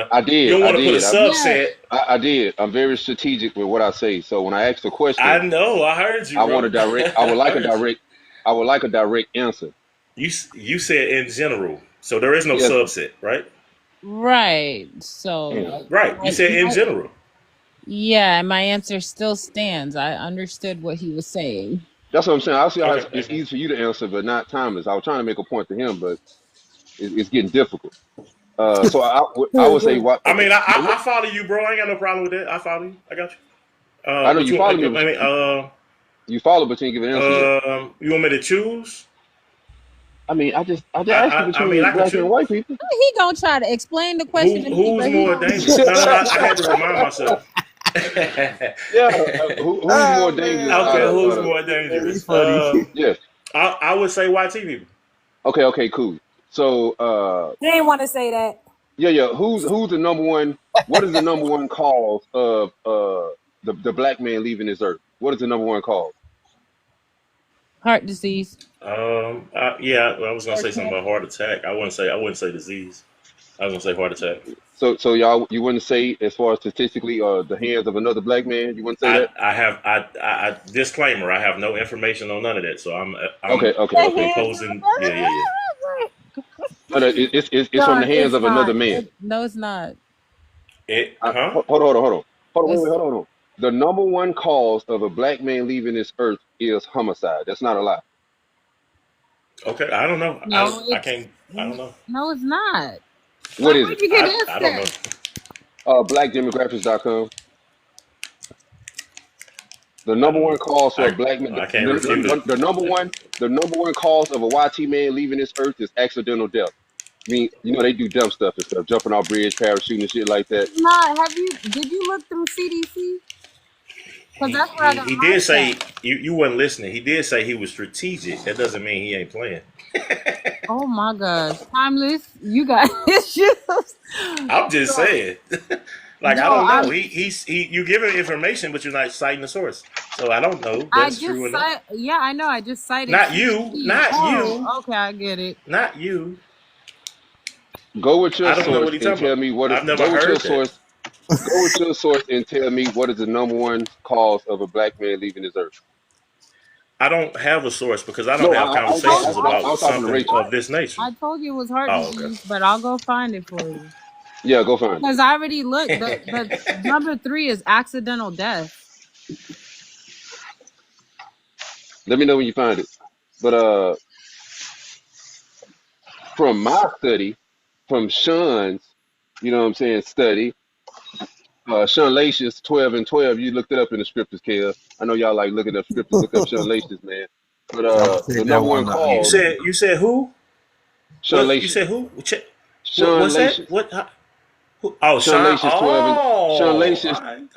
want to put a subset. I did. I'm very strategic with what I say. So when I ask the question, I know. I heard you. I bro. want to direct. I would like a direct answer. You said in general, so there is no Yes. subset, right? Right. So Right. You said in general. yeah, my answer still stands. I understood what he was saying. That's what I'm saying. I see how Okay. it's easy for you to answer, but not Thomas. I was trying to make a point to him, but it's getting difficult. So I would say what. I mean, I follow you, bro. I ain't got no problem with that. I follow you. I got you. I know you follow me. You follow, but you ain't give an answer. You want me to choose? I mean, I just asked you between I can black choose. and white people. He gonna try to explain the question to me. Who's but more he- dangerous? No, I had to remind myself. Yeah, who's more dangerous? Okay, who's more dangerous? Yes. I would say YT people. Okay, cool. So He didn't want to say that. yeah. Who's the number one? What is the number one cause of the black man leaving this earth? What is the number one cause? Heart disease. Yeah, I was gonna say something about heart attack. I wouldn't say disease. I was gonna say heart attack. So y'all, you wouldn't say as far as statistically, the hands of another black man. You wouldn't say that. I disclaimer. I have no information on none of that. So I'm Okay. proposing. Yeah. But it's from the hands of another man. No, it's not. Huh? Hold on. Wait, hold on. The number one cause of a black man leaving this earth is homicide. That's not a lie. Okay, I don't know. No, I it's can't. I don't know. no, it's not. What Why is would it? you get I don't know. that? Blackdemographics.com. The number I one cause for a black man, I can't refute it. the number one cause of a YT man leaving this earth is accidental death. I mean, they do dumb stuff and stuff, jumping off bridge, parachuting and shit like that. It's not. Did you look through CDC? Because that's where I got He my did say stats. you wasn't listening. He did say he was strategic. That doesn't mean he ain't playing. Oh my gosh, Timeless, you got issues. I'm just So, saying. Like, I no, don't know. You give him information, but you're not citing the source. So I don't know if I that's just true or not. yeah, I know. I just cited Not you. CDC. Not you. Oh, okay, I get it. Not you. Go with your I don't know what source he's and talking tell about. me what is. I've never Go with your heard that. source. Go with your source and tell me what is the number one cause of a black man leaving this earth. I don't have a source because I don't No, have I was conversations about talking to something Rachel. of this nature. I told you it was heart Oh, disease, but I'll go find it for you. Yeah, go find it. Because I already looked. The number 3 is accidental death. Let me know when you find it. But from my study, from Sean's, study, Sean Lacius, 12 and 12, you looked it up in the scriptures, Kev. I know y'all like looking up scriptures. Look up Sean Lacius, man. But I'm gonna the check that number one one out. You cause, said who? Sean What you Lacius. said who? Sean What's that? Lacius. What? Who? Oh, Sean Sean. Lacius 12 and Sean Oh, Lacius all right.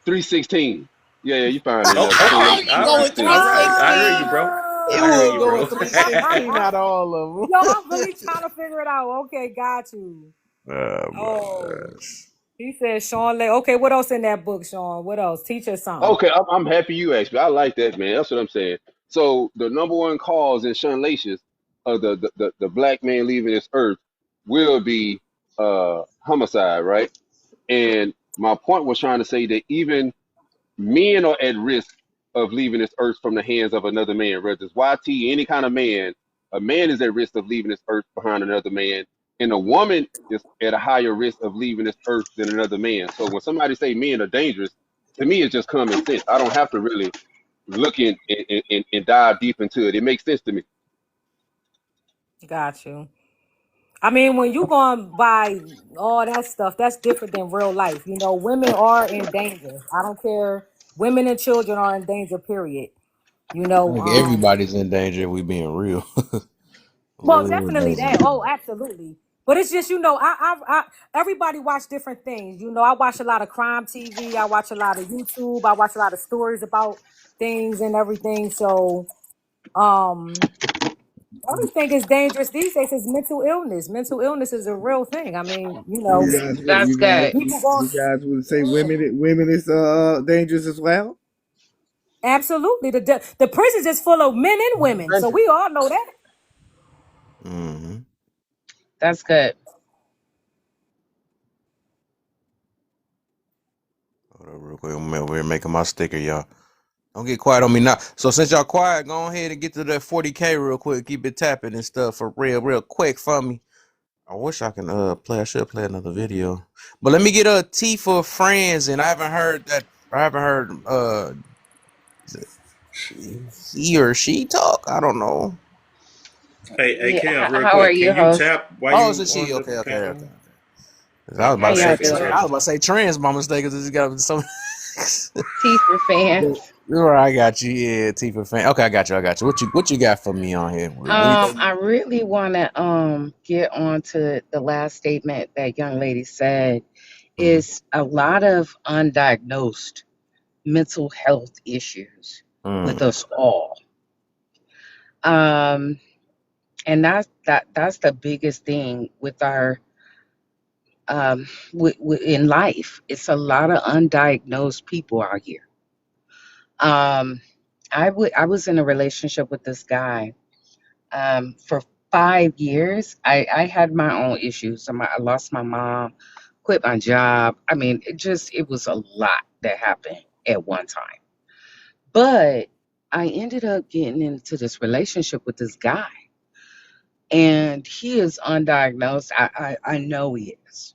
316. Yeah, you find it. Oh, Sean okay. Lacius You All go right. with All right. I hear 316. you, bro. You I hear would you, go bro. with 316 out of all of them. Yo, I'm really trying to figure it out. Okay, got you. Oh my Oh, gosh. he said Sean Lay. Okay, what else in that book, Sean? What else? Teach us something. Okay, I'm happy you asked me. I like that, man. That's what I'm saying. So the number one cause in Sean Lacius of the black man leaving this earth will be homicide, right? And my point was trying to say that even men are at risk of leaving this earth from the hands of another man, whether it's YT, any kind of man. A man is at risk of leaving this earth behind another man, and a woman is at a higher risk of leaving this earth than another man. So when somebody say men are dangerous, to me it's just common sense. I don't have to really look in and dive deep into it. It makes sense to me. Got you. I mean, when you going by all that stuff, that's different than real life. You know, women are in danger. I don't care. Women and children are in danger, period. You I know, think everybody's in danger if we being real. well, Real definitely danger. that. Oh, absolutely. But it's just, I everybody watch different things. You know, I watch a lot of crime TV. I watch a lot of YouTube. I watch a lot of stories about things and everything. So, everything is dangerous these days is mental illness. Mental illness is a real thing. I mean, You guys, That's good. people go. you guys would say women is dangerous as well. Absolutely. The prisons is full of men and women. So we all know that. Mm-hmm. That's good. Hold up real quick. I'm over here making my sticker, y'all. Don't get quiet on me now. So since y'all quiet, go ahead and get to that 40K real quick. Keep it tapping and stuff for real quick for me. I wish I can play. I should play another video. But let me get a T for friends, and I haven't heard he or she talk. I don't know. Hey, Yeah. Kev, real How are quick. you, Can you host? tap while Oh, you it's a she. on the Okay. panel? I was How y'all doing? about to say trans by mistake because it's got some. T for fans. I got you. Yeah, T for fan. Okay, I got you. What you got for me on here? I really want to get on to the last statement that young lady said. Is a lot of undiagnosed mental health issues with us all. And that's the biggest thing with our in life. It's a lot of undiagnosed people out here. I was in a relationship with this guy for 5 years. I had my own issues. I lost my mom, quit my job. I mean, it was a lot that happened at one time. But I ended up getting into this relationship with this guy, and he is undiagnosed. I know he is.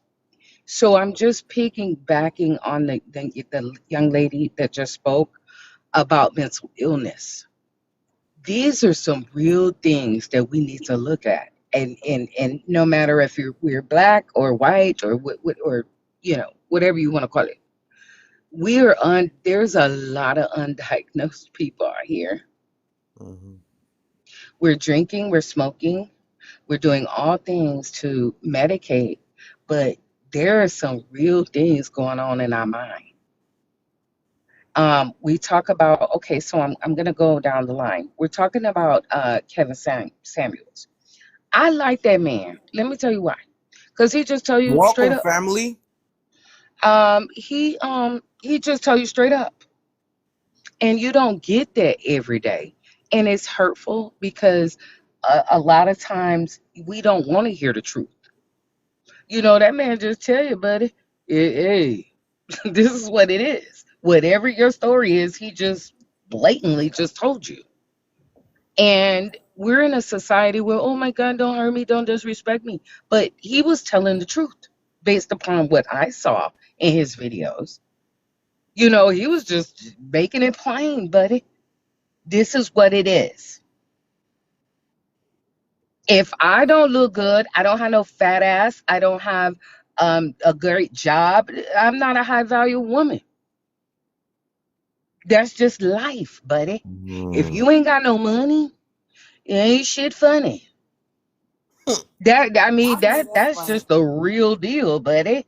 So I'm just piggybacking on the young lady that just spoke about mental illness. These are some real things that we need to look at. And no matter if we're black or white or or whatever you want to call it, there's a lot of undiagnosed people out here. Hmm. We're drinking, we're smoking, we're doing all things to medicate, but there are some real things going on in our mind. We talk about, okay, so I'm gonna go down the line. We're talking about Kevin Samuels. I like that man. Let me tell you why. Because he just tell you straight Welcome, up. family. He just tell you straight up. And you don't get that every day. And it's hurtful because a lot of times we don't want to hear the truth. That man just tell you, buddy, hey, this is what it is. Whatever your story is, he just blatantly just told you. And we're in a society where, oh my God, don't hurt me, don't disrespect me. But he was telling the truth based upon what I saw in his videos. He was just making it plain, buddy. This is what it is. If I don't look good, I don't have no fat ass, I don't have a great job, I'm not a high value woman. That's just life, buddy. If you ain't got no money, it ain't shit funny. That's just the real deal, buddy.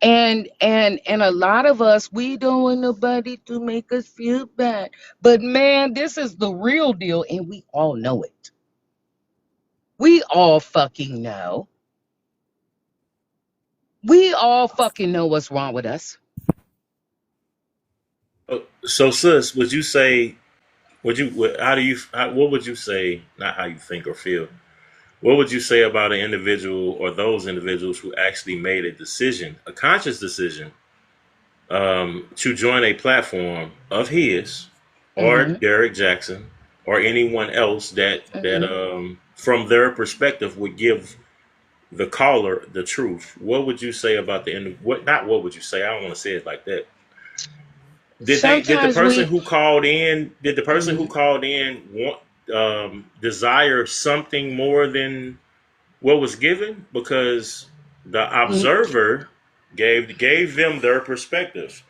And a lot of us, we don't want nobody to make us feel bad. But man, this is the real deal, and we all know it. We all fucking know. We all fucking know what's wrong with us. So, sis, would you say? What would you say? Not how you think or feel. What would you say about an individual or those individuals who actually made a decision, a conscious decision, to join a platform of his or Mm-hmm. Derek Jackson or anyone else that Mm-hmm. from their perspective would give the caller the truth? What would you say about the end? What not? What would you say? I don't want to say it like that. Did the Sometimes person we. who called in? Did the person who Mhm. called in want desire something more than what was given? Because the Mm, observer gave them their perspective.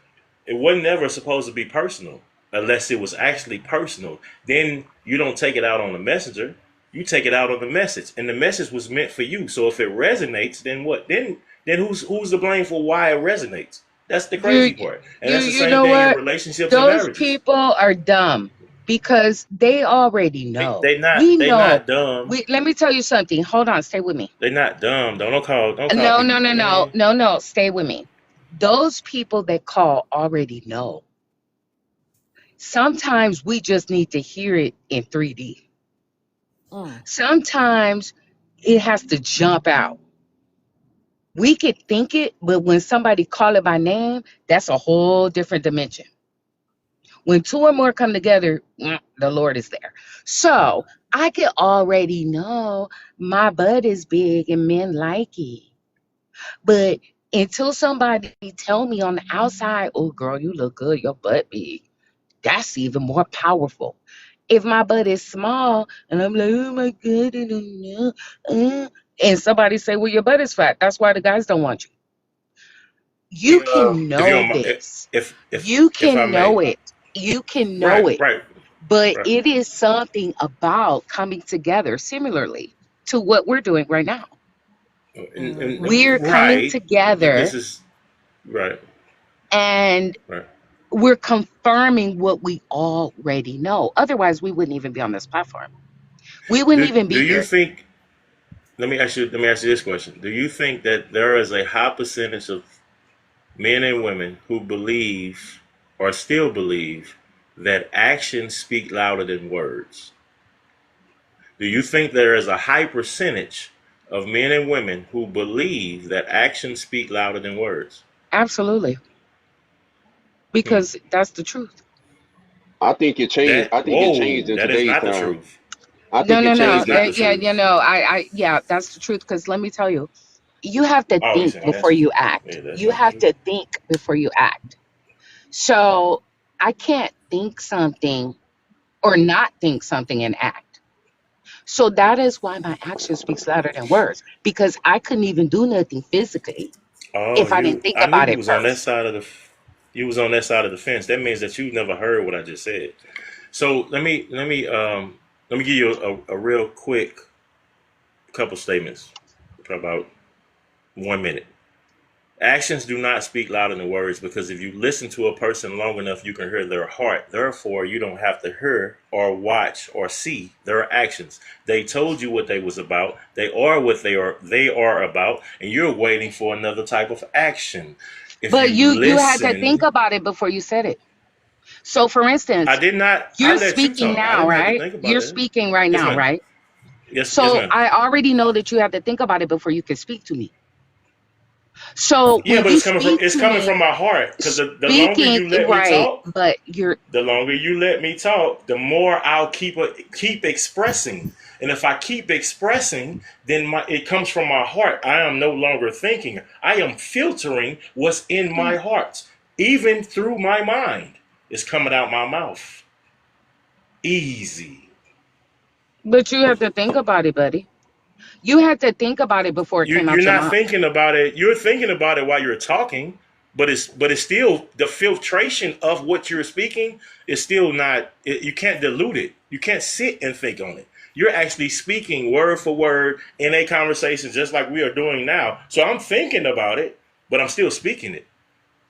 It wasn't ever supposed to be personal unless it was actually personal. Then you don't take it out on the messenger. You take it out on the message, and the message was meant for you. So if it resonates, then what? Then who's to blame for why it resonates? That's the crazy You part, and you that's the you same know thing in what? relationships and Those marriages. people are dumb because they already know. We They know. not dumb. Let me tell you something. Hold on, stay with me. They not dumb. Don't call No, no, people. no, no, no, no. Stay with me. Those people that call already know. Sometimes we just need to hear it in 3D. Mm. Sometimes it has to jump out. We could think it, but when somebody call it by name, that's a whole different dimension. When two or more come together, the Lord is there. So I could already know my butt is big and men like it. But until somebody tell me on the outside, oh girl, you look good, your butt big, that's even more powerful. If my butt is small and I'm like, oh my God, I don't know, and somebody say, well, your butt is fat, that's why the guys don't want you. You can If you know don't, this. if You if I can may, know it. You can know right, it. right, But right, it is something about coming together similarly to what we're doing right now. We're coming right. This together is right, and right. we're confirming what we already know. Otherwise, we wouldn't even be on this platform. We wouldn't even Do be you here. think? Let me ask you this question. Do you think that there is a high percentage of men and women who believe or still believe that actions speak louder than words? Do you think there is a high percentage of men and women who believe that actions speak louder than words? Absolutely. Hmm. Because that's the truth. I think it changed. I think it changed Whoa, in that is today's not the time. truth. I No, think it no, That no. is changed. not the Yeah, truth. yeah, that's the truth. Because let me tell you, you have to Oh, you think saying before that's you act. yeah, that's You not have true. to think before you act. So I can't think something or not think something and act. So that is why my action speaks louder than words, because I couldn't even do nothing physically Oh, if I didn't think I knew about you it was on that first. side of the you was on that side of the fence. That means that you never heard what I just said. So let me give you a real quick couple statements for about 1 minute. Actions do not speak louder than words because if you listen to a person long enough, you can hear their heart. Therefore, you don't have to hear or watch or see their actions. They told you what they was about. They are what they are about, and you're waiting for another type of action. If But you you had to think listen, about it before you said it. So for I instance, did not. I you're let you speaking talk. I now, didn't have to right? think about You're it. speaking right Yes, now, ma'am. right? Yes, So ma'am. I already know that you have to think about it before you can speak to me. So Yeah, when but you speak it's to coming me, from my heart. Because the longer speaking you let me right, talk, but you're the longer you let me talk, the more I'll keep expressing. And if I keep expressing, then it comes from my heart. I am no longer thinking. I am filtering what's in my heart, even through my mind. It's coming out my mouth. Easy. but you have to think about it, buddy. You had to think about it before it came You're out your not mouth. thinking about it. You're thinking about it while you're talking, but it's still the filtration of what you're speaking is still not. You can't dilute it. You can't sit and think on it. You're actually speaking word for word in a conversation, just like we are doing now. So I'm thinking about it, but I'm still speaking it.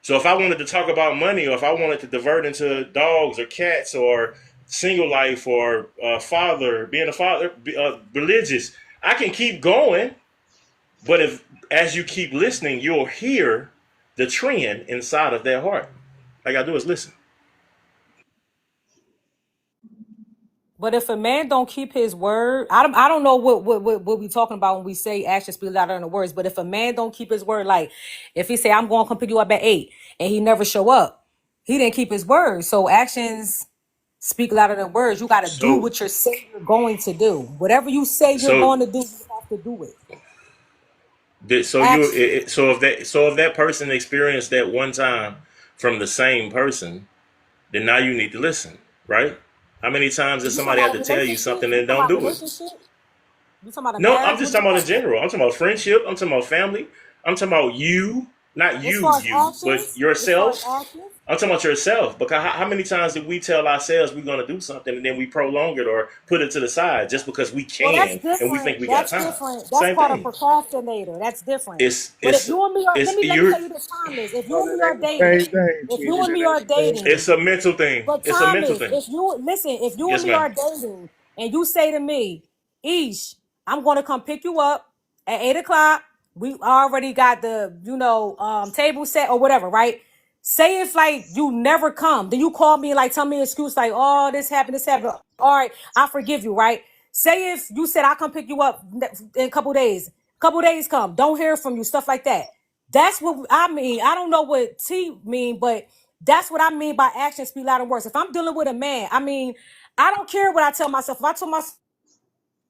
So if I wanted to talk about money, or if I wanted to divert into dogs or cats or single life or being a father, religious, I can keep going, but if as you keep listening, you'll hear the trend inside of their heart. All I gotta do is listen. But if a man don't keep his word, I don't know what we talking about when we say actions speak louder than the words. But if a man don't keep his word, like if he say I'm going to come pick you up at 8 and he never show up, he didn't keep his word. So actions speak louder than words. You got to do So what you're saying you're going to do. Whatever you say you're so going to do, you have to do it. so you Action. so if that person experienced that one time from the same person, then now you need to listen, right? How many times does You somebody talking have about to tell you relationship? something You and talking don't about do it? relationship? You talking about a No, I'm marriage? just What you talking about in talking about? general. I'm talking about friendship. I'm talking about family. I'm talking about you, not As far as but actions, as far as yourself. actions. I'm talking about yourself. Because how many times did we tell ourselves we're going to do something and then we prolong it or put it to the side just because we Well, that's can and we think different. we got That's time? different. That's Same called a thing. procrastinator. That's different. It's But if it's you and me are, it's let me you're tell you this, Thomas. If you Oh, and that me are ain't the same dating, thing, if you Kenny. and That me ain't are the same dating, it's a mental thing. but It's a mental Thomas, thing. if you listen, if you and Yes, me ma'am. are dating, and you say to me, "Ish, I'm going to come pick you up at 8 o'clock," we already got the table set or whatever, right? Say if like you never come, then you call me and like tell me an excuse like, "Oh, this happened, this happened." All right, I forgive you, right? Say if you said I'll come pick you up in a couple days. Couple days come, don't hear from you, stuff like that. That's what I mean. I don't know what T mean, but that's what I mean by actions speak louder than words. If I'm dealing with a man, I mean, I don't care what I tell myself. If I told myself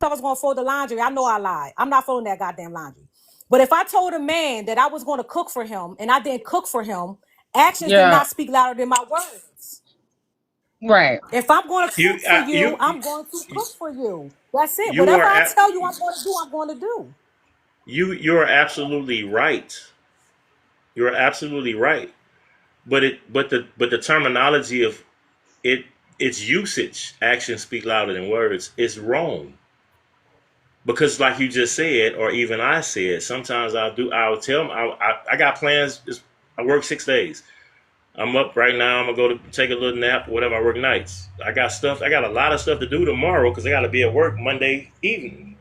I was going to fold the laundry, I know I lied. I'm not folding that goddamn laundry. But if I told a man that I was going to cook for him and I didn't cook for him, actions did Yeah, not speak louder than my words. right. If I'm going to You cook for you, you I'm going to cook for you. That's it. you Whatever are I at, tell you I'm going to do, I'm going to do. you are absolutely right. You're absolutely right. But the terminology of it its usage, actions speak louder than words, is wrong. Because like you just said, or even I said, sometimes I'll tell them I got plans. I work 6 days. I'm up right now. I'm gonna go to take a little nap or whatever. I work nights. I got a lot of stuff to do tomorrow because I got to be at work Monday evening.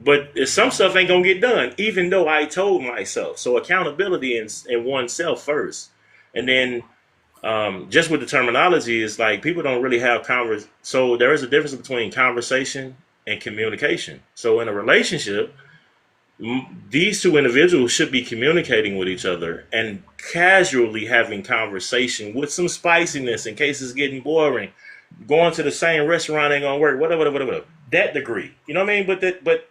But some stuff ain't gonna get done, even though I told myself. So accountability in oneself first, and then just with the terminology is like people don't really have so there is a difference between conversation and communication. So in a relationship, these two individuals should be communicating with each other and casually having conversation with some spiciness in case it's getting boring. Going to the same restaurant ain't gonna work, whatever. That degree, you know what I mean? But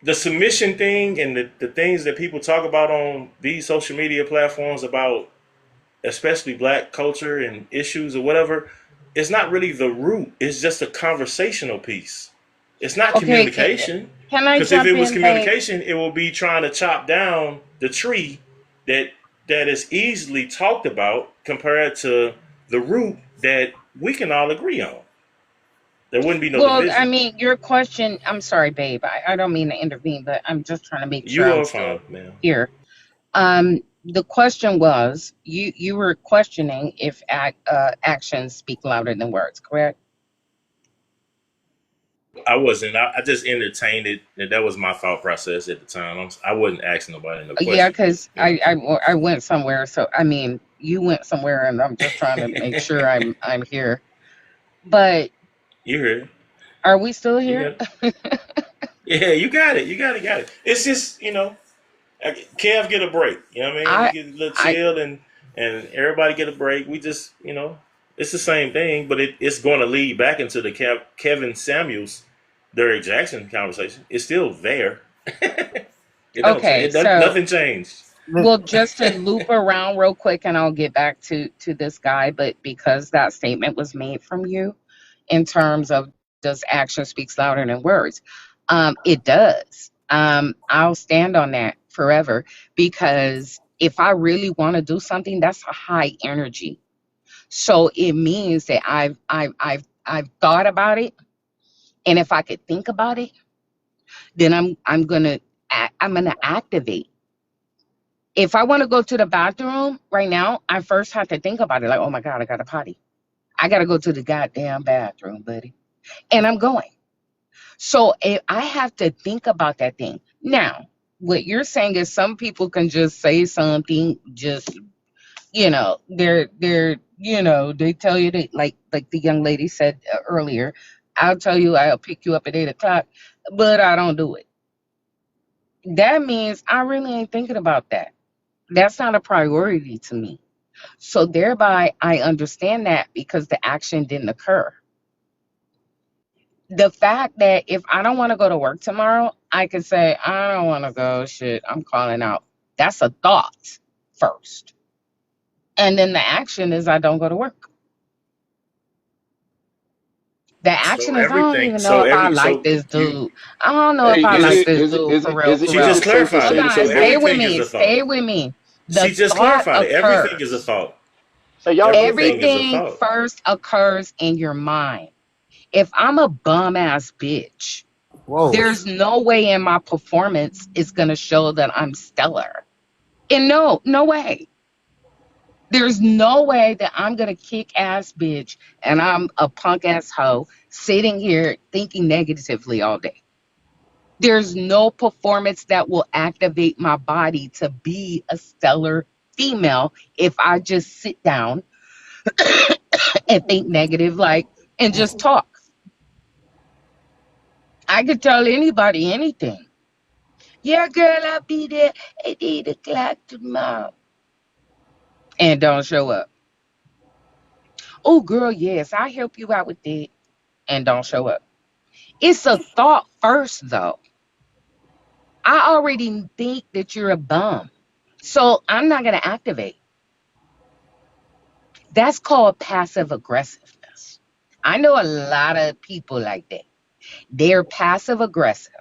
the submission thing and the things that people talk about on these social media platforms about especially black culture and issues or whatever, it's not really the root. It's just a conversational piece. It's not Okay, communication. can I Because if jump it was in, babe? communication, it will be trying to chop down the tree that is easily talked about compared to the root that we can all agree on. There wouldn't be no Well, I division. mean, your question, I'm sorry, babe. I don't mean to intervene, but I'm just trying to make sure You I'm are still fine, man. here. The question was, you were questioning if actions speak louder than words, correct? I wasn't. I just entertained it, and that was my thought process at the time. I wasn't asking nobody no Yeah, question. because I went somewhere. So I mean, you went somewhere, and I'm just trying to make sure I'm here. But You heard it. are we still You here? got it. Yeah, you got it. You got it. It's just, Kev get a break. You know what I mean? We I get a little I chill and everybody get a break. We just, it's the same thing, but it's going to lead back into the Kevin Samuels, Derrick Jackson conversation. It's still there. okay. So Nothing changed. well, just to loop around real quick, and I'll get back to this guy. But because that statement was made from you, in terms of does action speaks louder than words, it does. I'll stand on that forever because if I really want to do something, that's a high energy. So it means that I've thought about it, and if I could think about it, then I'm gonna activate. If I want to go to the bathroom right now, I first have to think about it. Like, oh my God, I got a potty. I got to go to the goddamn bathroom, buddy. And I'm going. So I have to think about that thing. Now, what you're saying is some people can just say something, just, they're, they tell you that, like the young lady said earlier, I'll tell you, I'll pick you up at 8:00, but I don't do it. That means I really ain't thinking about that. That's not a priority to me. So thereby, I understand that because the action didn't occur. The fact that if I don't want to go to work tomorrow, I can say, I don't want to go, shit, I'm calling out. That's a thought first. And then the action is I don't go to work. The action is I don't even know if I like this dude. I don't know if I like this dude for real. She just clarified it. So Stay with everything is me. a thought. Stay with me. The She just thought clarified it. Everything is a occurs. thought. So y'all Everything is a Everything thought. first occurs in your mind. If I'm a bum ass bitch, Whoa. there's no way in my performance is going to show that I'm stellar. And no way. There's no way that I'm going to kick ass bitch and I'm a punk ass hoe sitting here thinking negatively all day. There's no performance that will activate my body to be a stellar female if I just sit down and think negative, and just talk. I could tell anybody anything. Yeah, girl, I'll be there at 8:00 tomorrow. And don't show up. Oh, girl, yes, I'll help you out with that. And don't show up. It's a thought first, though. I already think that you're a bum. So I'm not going to activate. That's called passive aggressiveness. I know a lot of people like that. They're passive aggressive.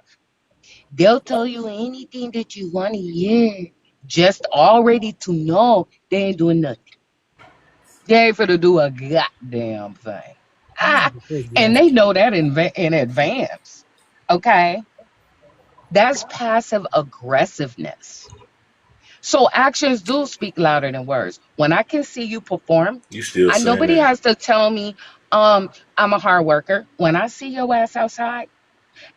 They'll tell you anything that you want to hear, just already to know they ain't doing nothing. They ain't finna do a goddamn thing. And they know that in advance. Okay? That's passive aggressiveness. So actions do speak louder than words. When I can see you perform, You still saying nobody that? has to tell me I'm a hard worker. When I see your ass outside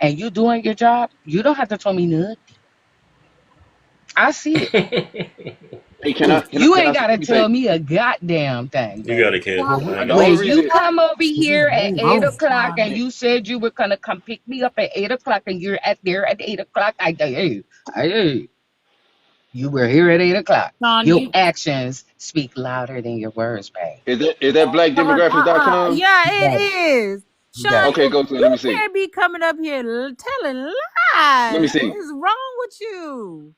and you doing your job, you don't have to tell me nothing. I see it. Hey, You ain't say gotta one tell thing? me a goddamn thing, You got baby. it, kid. The I know. only When you reason, come over here at 8:00 and Hey, you said you were gonna come pick me up at 8:00 and you're there at 8:00, I say, hey, you were here at 8:00. Sean, Your you actions speak louder than your words, babe. is that blackdemographics.com? Yeah, it That is. You got Sean, it. Okay, you, go to it. Let you me see. can't be coming up here telling Let me that? see. What is wrong with you?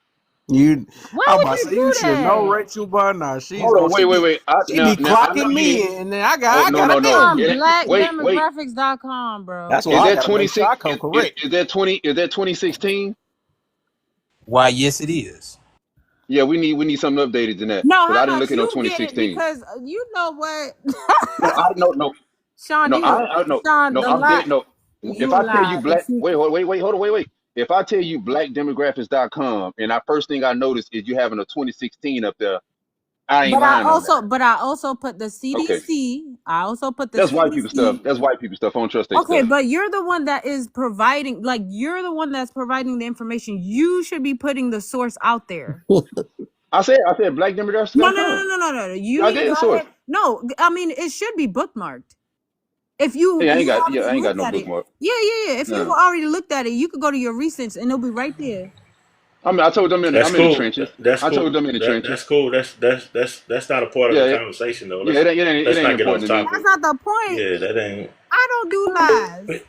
You, Why I'm would about to you say you do should know that? Rachel by now. Hold on, She be wait. she be Now I know clocking you ain't. me, and then Oh I no, gotta no, It's no. damn. on It, wait. blackdemographics.com, That's bro. why Is I that gotta make sure 26? I come correct. Is that 20? Is that 2016? Why, yes, it is. Yeah, we need something updated than that No, because how I didn't about look at no you get it? 2016. Because you know what, No, I no. Sean, No, you, no, Sean, no, the I'm lie, dead. No, if you I tell you lie. black, hold on, wait. If I tell you blackdemographics.com and first thing I notice is you having a 2016 up there, I ain't lying on that. But I also put the Okay, CDC. I also put the that's white people stuff. CDC. That's white people stuff. I don't trust their Okay, stuff. but you're the one that is providing, like, you're the one that's providing the information. You should be putting the source out there. I said No, no, no, blackdemographics.com. no, no, no, no. Yeah, You I need to gave go the source. ahead. No, I mean, it should be bookmarked. If Hey, you already I ain't got looked no at it, bookmark. yeah. If you No. already looked at it, you could go to your recents and it'll be right there. I mean, I told them That's I'm in the cool. trenches. That's I told cool. them in the That's trenches. cool. That's not a part of Yeah, the conversation though. yeah, it Let's ain't not get off important to me. That's topic. not the point. Yeah, that ain't. I don't do lies.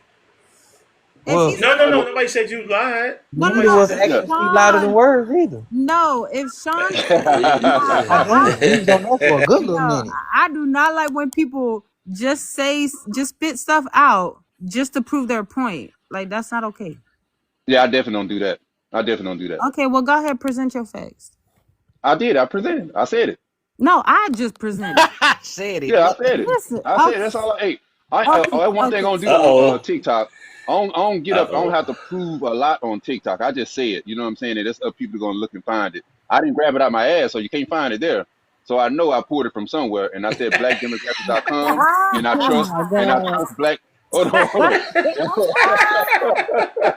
If Well, you No, no, I no. know. Nobody said you lied. neither Nobody was said If yeah. actions speak louder than Sean, words either. no, if Sean, I did. We was on that for a good no, little minute. I do not like when people just spit stuff out just to prove their point. Like, that's not okay. Yeah, I definitely don't do that. I definitely don't do that. Okay, well, go ahead, present your facts. I did. I presented. I said it. No, I just presented. Said it. Yeah, I said it. Listen, I said that's all. Hey, that's one thing I don't do Uh on oh. TikTok. I don't get Uh up. I don't oh. have to prove a lot on TikTok. I just say it. You know what I'm saying? And that's up people going to look and find it. I didn't grab it out my ass, so you can't find it there. So I know I pulled it from somewhere, and I said blackdemographics.com, and I oh trust my and I god. trust black. Hold on.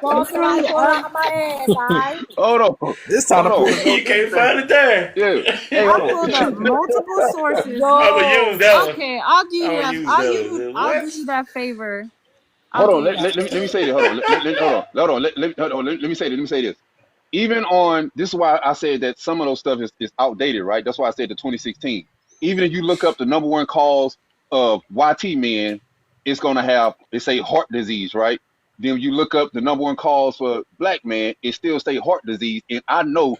Boss, I Literally, pulled out of my ass, all right? Hold on. This time Hold to pull on. the no You can't Democrat. find it there. Yeah. Hey, I hold pulled on. up multiple sources. I'm gonna Yo, use that one. Okay, I'll do I'm you gonna that. use that one. I'll What? do you that favor. I'll Hold do on. you Let, that let, let, me, let me favor. say this. Hold on. Hold on. Let me say this. Let me say this. Even on this is why I said that some of those stuff is outdated, right? That's why I said the 2016. Even if you look up the number one cause of YT men, it's gonna have it say heart disease, right? Then you look up the number one cause for black man, it still say heart disease. And I know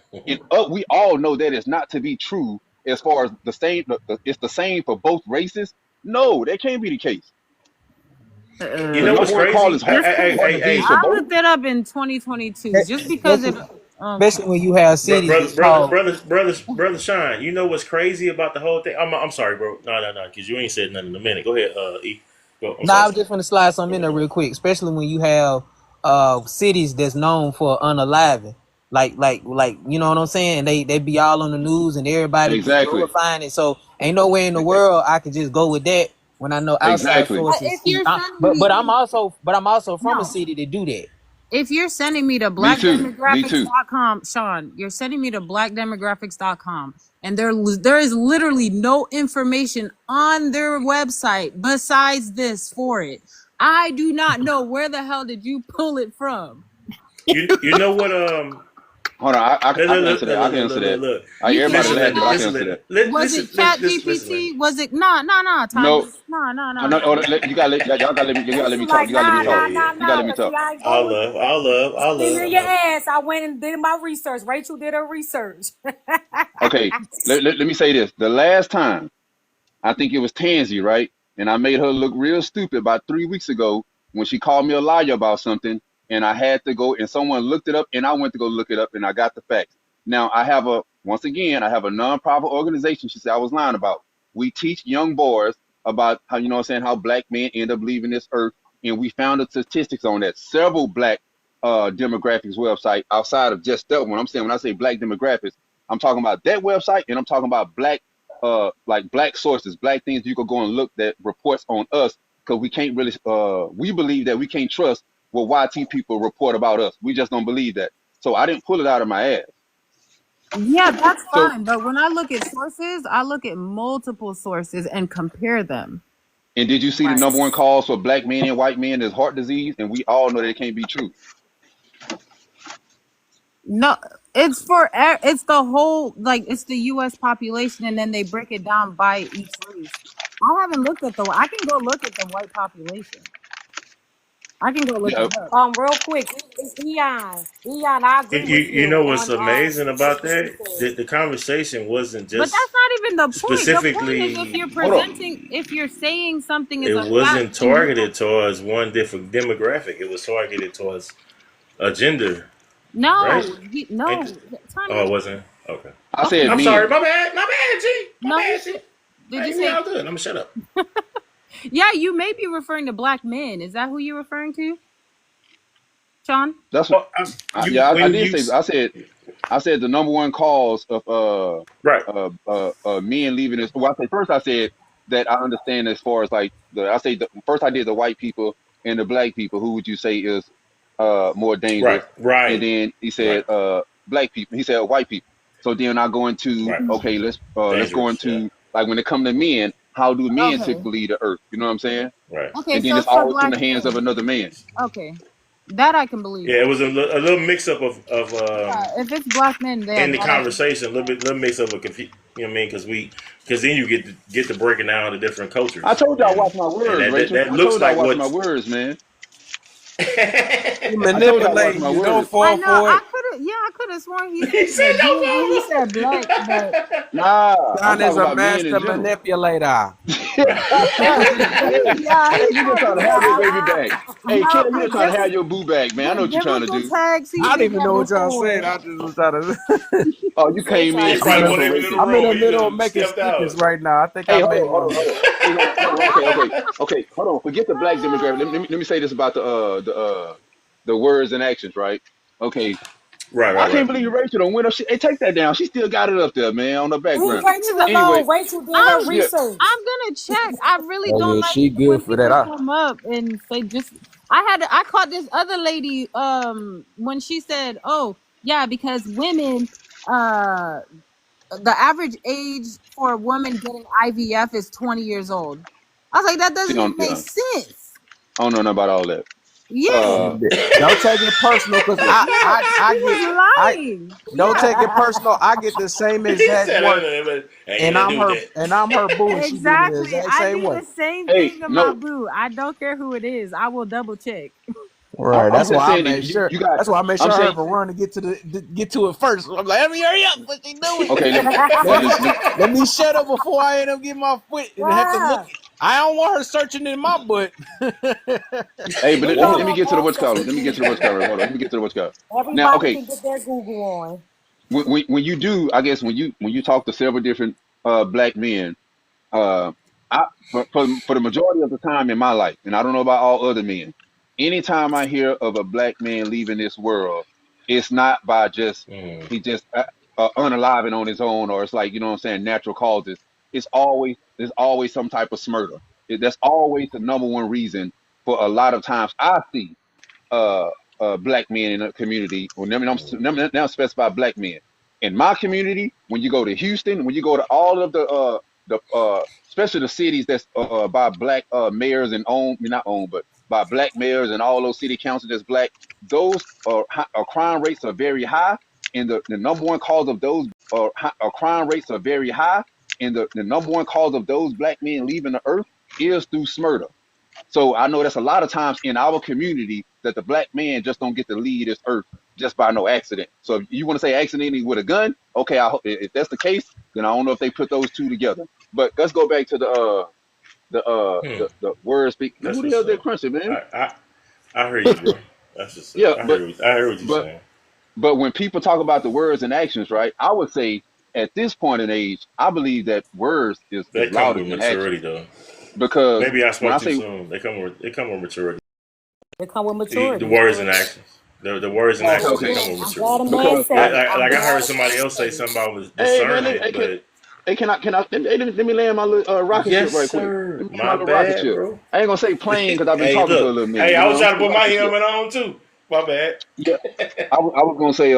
we all know that it's not to be true as far as the same it's the same for both races. No, that can't be the case. You The know Uh, what's number one cause crazy? is just heart disease for I both. looked it up in 2022. Just because it. Okay. Especially when you have cities that's called. Brother Shine. You know what's crazy about the whole thing? I'm sorry, bro. No, because you ain't said nothing in a minute. Go ahead, E. Go. I'm Nah, sorry. I was just going to slide something in there real quick. Especially when you have cities that's known for unaliving, like you know what I'm saying? They be all on the news and everybody be Exactly. glorifying it. So ain't no way in the world I could just go with that when I know outside Exactly. sources If speak. you're sending But me, I'm also from a no. city that do that. If you're sending me to Me too. Me too. blackdemographics.com, Sean, you're sending me to blackdemographics.com, and there is literally no information on their website besides this for it. I do not know where the hell did you pull it from. You know what? Hold on, I can answer that. I can answer that. Look. You Everybody can't laughing, but I can Listen, answer that. was it Chat listen. GPT? Was it no No, timeless? No. I know. You gotta y'all gotta let me. You gotta let Listen me talk. like, You gotta let me nah, talk. nah, Yeah. nah, You gotta nah, let me because see, talk. I ain't I'll going in your love. ass. I went and did my research. Rachel did her research. Okay, let me say this. The last time I think it was Tansy, right? And I made her look real stupid about 3 weeks ago when she called me a liar about something, and I had to go and someone looked it up, and I went to go look it up, and I got the facts. Now I have once again I have a non-profit organization. She said I was lying about. We teach young boys about how you know what I'm saying how black men end up leaving this earth, and we found the statistics on that. Several black demographics website outside of just that one. I'm saying when I say black demographics, I'm talking about that website, and I'm talking about black like black sources, black things you could go and look that reports on us because we can't really we believe that we can't trust what YT people report about us. We just don't believe that. So I didn't pull it out of my ass. Yeah, that's So fine. But when I look at sources, I look at multiple sources and compare them. and did you see the Right. number one cause for black men and white men is heart disease? And we all know that it can't be true. No, it's the whole, like, it's the U.S. population, and then they break it down by each race. I haven't looked at I can go look at the white population. I can go look Yeah, it up. Real quick, it's Eon. Eon, I agree with You you know what's on amazing about what she that? said. The conversation wasn't But just that's not even the point. The point is if you're specifically. Hold presenting, on. if you're saying something is It a fact, wasn't and you targeted towards one different demographic. It was targeted towards a gender, right? Ain't no, it? Oh, Tanya. it wasn't. Okay. I Okay, said I'm men. sorry. My bad. My bad, G. My no, bad, G. did you Hey, me say? all good. I'm gonna shut up. Yeah, you may be referring to black men. Is that who you're referring to, Sean? That's Oh, you yeah. I when did you say. I said the number one cause of right. men leaving this. Well, I say first I said that I understand as far as like first I did the white people and the black people. Who would you say is more Right. dangerous? And Right. then he said Right. black people. He said white people. So then I go into Right. okay, let's go Dangerous. Yeah. into like when it come to men, how do men Okay, typically lead the earth? You know what I'm saying? Right. okay. And then So it's it's for always in black the hands of men. another man. Okay, that I can believe. Yeah. It was a little mix up of If it's black men, there, in the that I can. conversation, little mix of a you know what I mean? Because then you get to breaking down the different I cultures, told you I watch my and words, Rachel. that I looks told you I like watch my what. words, man. He I told you I watch manipulating my you. Don't words. I fall know. for I it. could have. Yeah, I could have sworn he He said said no he said black, but problem. Nah, I'm John is talking a about men in master general. manipulator. Hey, yeah, hey, you just trying to have your baby back. Hey, no, Kim, you just trying to have your boo back, man. I know the what you're trying to biblical do. tags. He I don't did even that know what y'all said. before. I just was trying to. Oh, He you said came in He sorry. speaking probably for wasn't even in the Rachel. I'm in room. the He middle of just making stepped out. stickers right now. I think I Hey, made hold on. Hey, hold on. Okay. Hold on. Forget the black demographic. Let me say this about the words and actions, right? Okay. I Right. can't believe Rachel don't win up. Hey, take that down. She still got it up there, man, on the Leave background. Rachel Anyway, alone. Rachel did her I'm yeah. research. I'm gonna check. I really Oh don't yeah, like she when good for that. people come up and say just. I caught this other lady when she said, "Oh yeah, because women the average age for a woman getting IVF is 20 years old." I was like, that See, doesn't even make sense. I don't know nothing about all that. Yeah, Uh, Don't take it personal, cause yeah. I she get was I lying. don't take it Yeah, personal. I get the same He exact said, work, ain't nothing to do with that. and I'm her boo, and she get it the exactly. exact I same do way. the same Hey, thing no, about boo. I don't care who it is. I will double check. Right. I'm That's just why I saying made sure. you got. That's why I made I'm sure I saying have a run to get to it first. I'm like, let me hurry up. What they doing? okay. let me Let, let me shut up before I end up getting my foot and have to look. Yeah. I don't want her searching in my butt. hey, but We let me all let me have get to the what's access called. to Let me get to the what's Google. called. Hold on. Let me get to the what's called. Now, Everybody okay. can get their Google on. When you do, I guess when you talk to several different black men, uh, for the majority of the time in my life, and I don't know about all other men, anytime I hear of a black man leaving this world, it's not by just Mm. he just unaliving on his own, or it's like you know what I'm saying, natural causes. There's always some type of smurder. That's always the number one reason for a lot of times I see uh, black men in a community. Well, now specify black men in my community. When you go to Houston, when you go to all of especially the cities that's by black mayors and not owned, but by black mayors and all those city councils that's black, those crime rates are very high, and the number one cause of those crime rates are very high, and the number one cause of those black men leaving the earth is through smurder. So I know that's a lot of times in our community that the black man just don't get to lead this earth just by no accident. So if you want to say accidentally with a gun, okay, if that's the case, then I don't know if they put those two together. But let's go back to Hmm. the word speak. That's Who the what's hell did up. Cruncher, man? I heard you, bro. That's what's up. Yeah, I heard what you're but saying. but when people talk about the words and actions, right? I would say at this point in age, I believe that words is They come louder with than maturity, actions though. because Maybe I when spoke I too say soon. They come with maturity. They come with The maturity. words and actions. The words and okay, actions. They okay, come with I'm glad maturity. a man because said it. I'm Like I heard glad a somebody man else say said it. something about hey man, discernment, but hey, let me land my little rocket ship yes, right quick. sir. Let me land my My little rocket bad, ship. bro. I ain't gonna say plane because I've been Hey, talking for a look. little minute. Hey, You I know what was I'm trying to saying? put my Rocket ship. helmet on too. My bad. Yeah, I was gonna say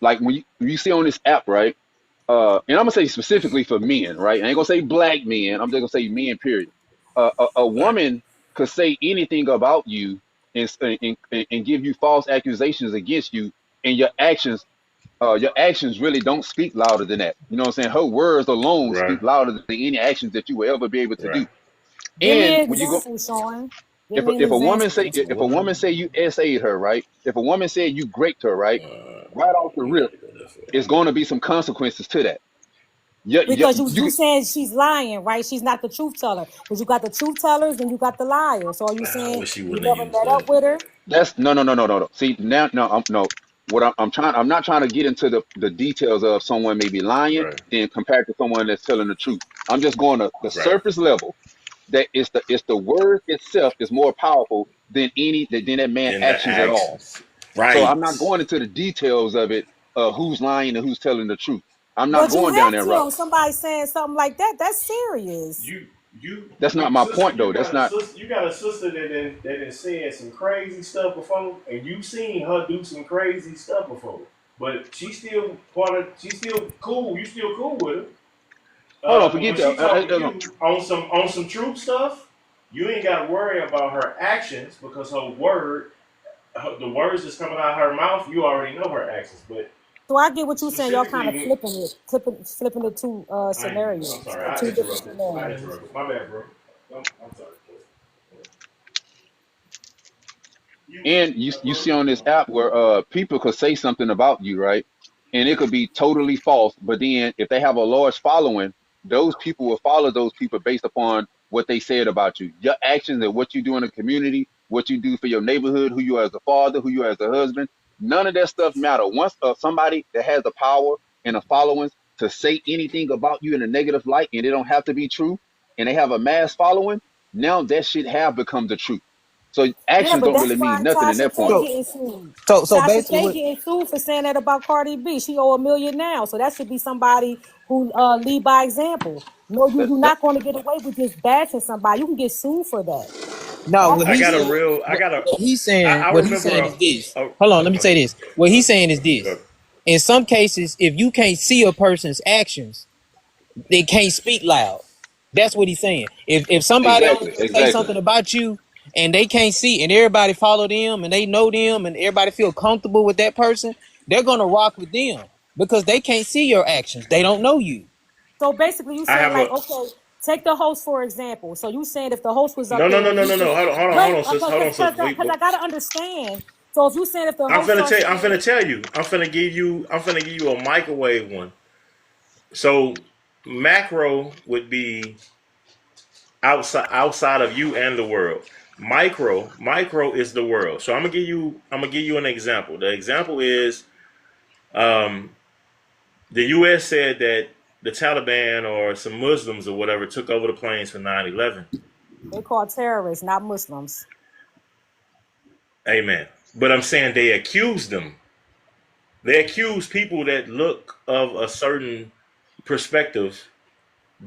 like when you see on this app, right? And I'm gonna say specifically for men, right? I ain't gonna say black men. I'm just gonna say men. Period. A All right. woman could say anything about you and give you false accusations against you, and your actions really don't speak louder than that. You know what I'm saying? Her words alone Right. speak louder than any actions that you will ever be able to Right. do. Give me And an when you go, example, Sean. Give me an if a example. woman say if a woman say you SA'd her, right? If a woman said you graped her, right? Right off the We got rip, to go that far. it's going to be some consequences to that. Yeah, yeah, Because you you can. saying she's lying, right? She's not the truth teller. Because you got the truth tellers and you got the liars. So are you I saying wish he you wouldn't have never used met that. up with her? That's no. See now, no, no. What I'm trying, I'm not trying to get into the details of someone maybe lying Right. then compared to someone that's telling the truth. I'm just going to the Right. surface level. That it's the word itself is more powerful than than that man's Then the actions at all. actions. So Right. I'm not going into the details of it, who's lying and who's telling the truth. I'm not But you going down have that route. to. Somebody saying something like that, that's serious. You That's not big my sister, point, though. That's not. you got a sister that done said some crazy stuff before, and you seen her do some crazy stuff before. But she's still she's still cool. You still cool with her. Hold on, But forget when she talking to that. you on some truth stuff, you ain't got to worry about her actions because the words that's coming out of her mouth, you already know her actions. But So I get what you're saying. Y'all kind specifically, of flipping the two I'm scenarios, sorry, I two different interrupted. scenarios. My bad, bro. I'm sorry. And you see on this app where people could say something about you, right? And it could be totally false. But then if they have a large following, those people will follow those people based upon what they said about you. Your actions and what you do in the community, what you do for your neighborhood, who you are as a father, who you are as a husband. None of that stuff matter. Once somebody that has the power and a following to say anything about you in a negative light, and it don't have to be true, and they have a mass following, now that shit have become the truth. So Yeah, actions but don't that's really mean why nothing in Tasha that K point. getting sued. So Tasha basically, K what? getting sued for saying that about Cardi B. She owe $1 million now. So that should be somebody who lead by example. No, That, you're that, not going to get away with just bashing somebody. You can get sued for that. No, That's what I he's got a saying, illegal. real. I got a. I what he's remember. saying is this. Hold on, let me Go say ahead. this. What he's saying is Go this. ahead. In some cases, if you can't see a person's actions, they can't speak loud. That's what he's saying. If somebody only exactly, gonna say exactly. something about you and they can't see, and everybody follow them and they know them and everybody feel comfortable with that person, they're gonna rock with them because they can't see your actions. They don't know you. So basically, you I saying have like, a. okay, take the host for example. So you saying if the host was up No, no, there no, and no, he no, no. said, Hold wait, on, sis. Hold on, sis. Wait. because I gotta understand. So if you saying if the I'm host finna starts tell you. I'm saying, finna tell you. I'm finna give you. I'm finna give you a microwave one. So macro would be outside of you and the world. Micro is the world. So I'm gonna give you an example. The example is um, the U.S. said that the Taliban or some Muslims or whatever took over the planes for 9/11. they call terrorists, not Muslims. Amen. But I'm saying they accused them. They accused people that look of a certain perspective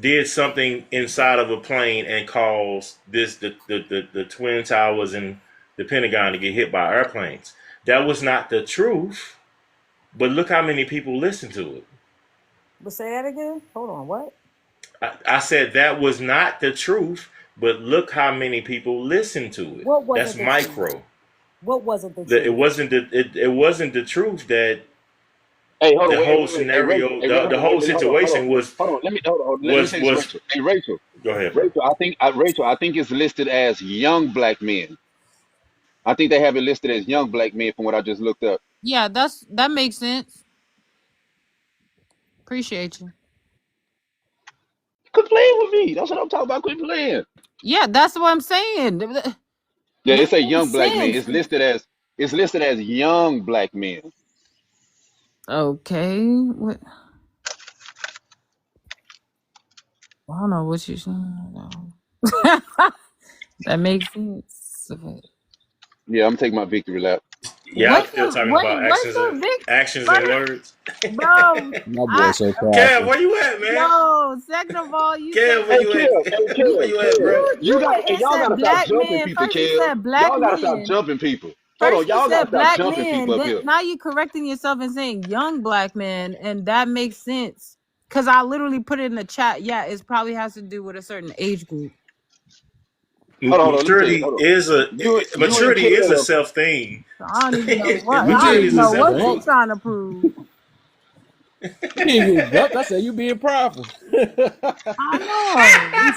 did something inside of a plane and caused the twin towers and the Pentagon to get hit by airplanes. That was not the truth, but look how many people listened to it. But say that again. Hold on, what? I said that was not the truth, but look how many people listened to it. What That's wasn't the truth? micro. What wasn't the It truth? wasn't it wasn't the truth that Hey, hold on, the whole wait. Hey, Rachel. scenario, Hey, hold the on, wait a whole minute. Hold on. situation was Hold on. Let me hold on. Let me say this, was. Rachel. Hey, Rachel. Go ahead, bro. Rachel, I think it's listed as young black men. I think they have it listed as young black men from what I just looked up. Yeah, that makes sense. Appreciate you. Quit playing with me. That's what I'm talking about. Quit playing. Yeah, that's what I'm saying. That Yeah, it's a makes young black man. sense. It's listed as young black men. Okay. What? I don't know what you're saying. That makes sense. Yeah, I'm taking my victory lap. Y'all What's still the talking about what's the big actions and brother, words. bro? My boy I so Kev, prideful. where you at, man? yo. Second of all, you Kev, said where Hey, you Kev. at? Hey, you Where Kev. you at, Kev. bro? You you got. went Hey, and y'all said gotta stop black jumping men. people, First you Kev. said black Y'all gotta stop men. jumping people. Hold First on, you y'all gotta said stop black jumping men. people up Then here. now you correcting yourself and saying young black men, and that makes sense. Cause I literally put it in the chat. Yeah, it probably has to do with a certain age group. Hold on. Let me tell you. Hold on. You and Maturity is a Kev. self thing. So I don't even know what I don't Maturity even is a know Ooh, self what you what? thing. trying to prove. You didn't get ducked. I said you being prideful. I know. He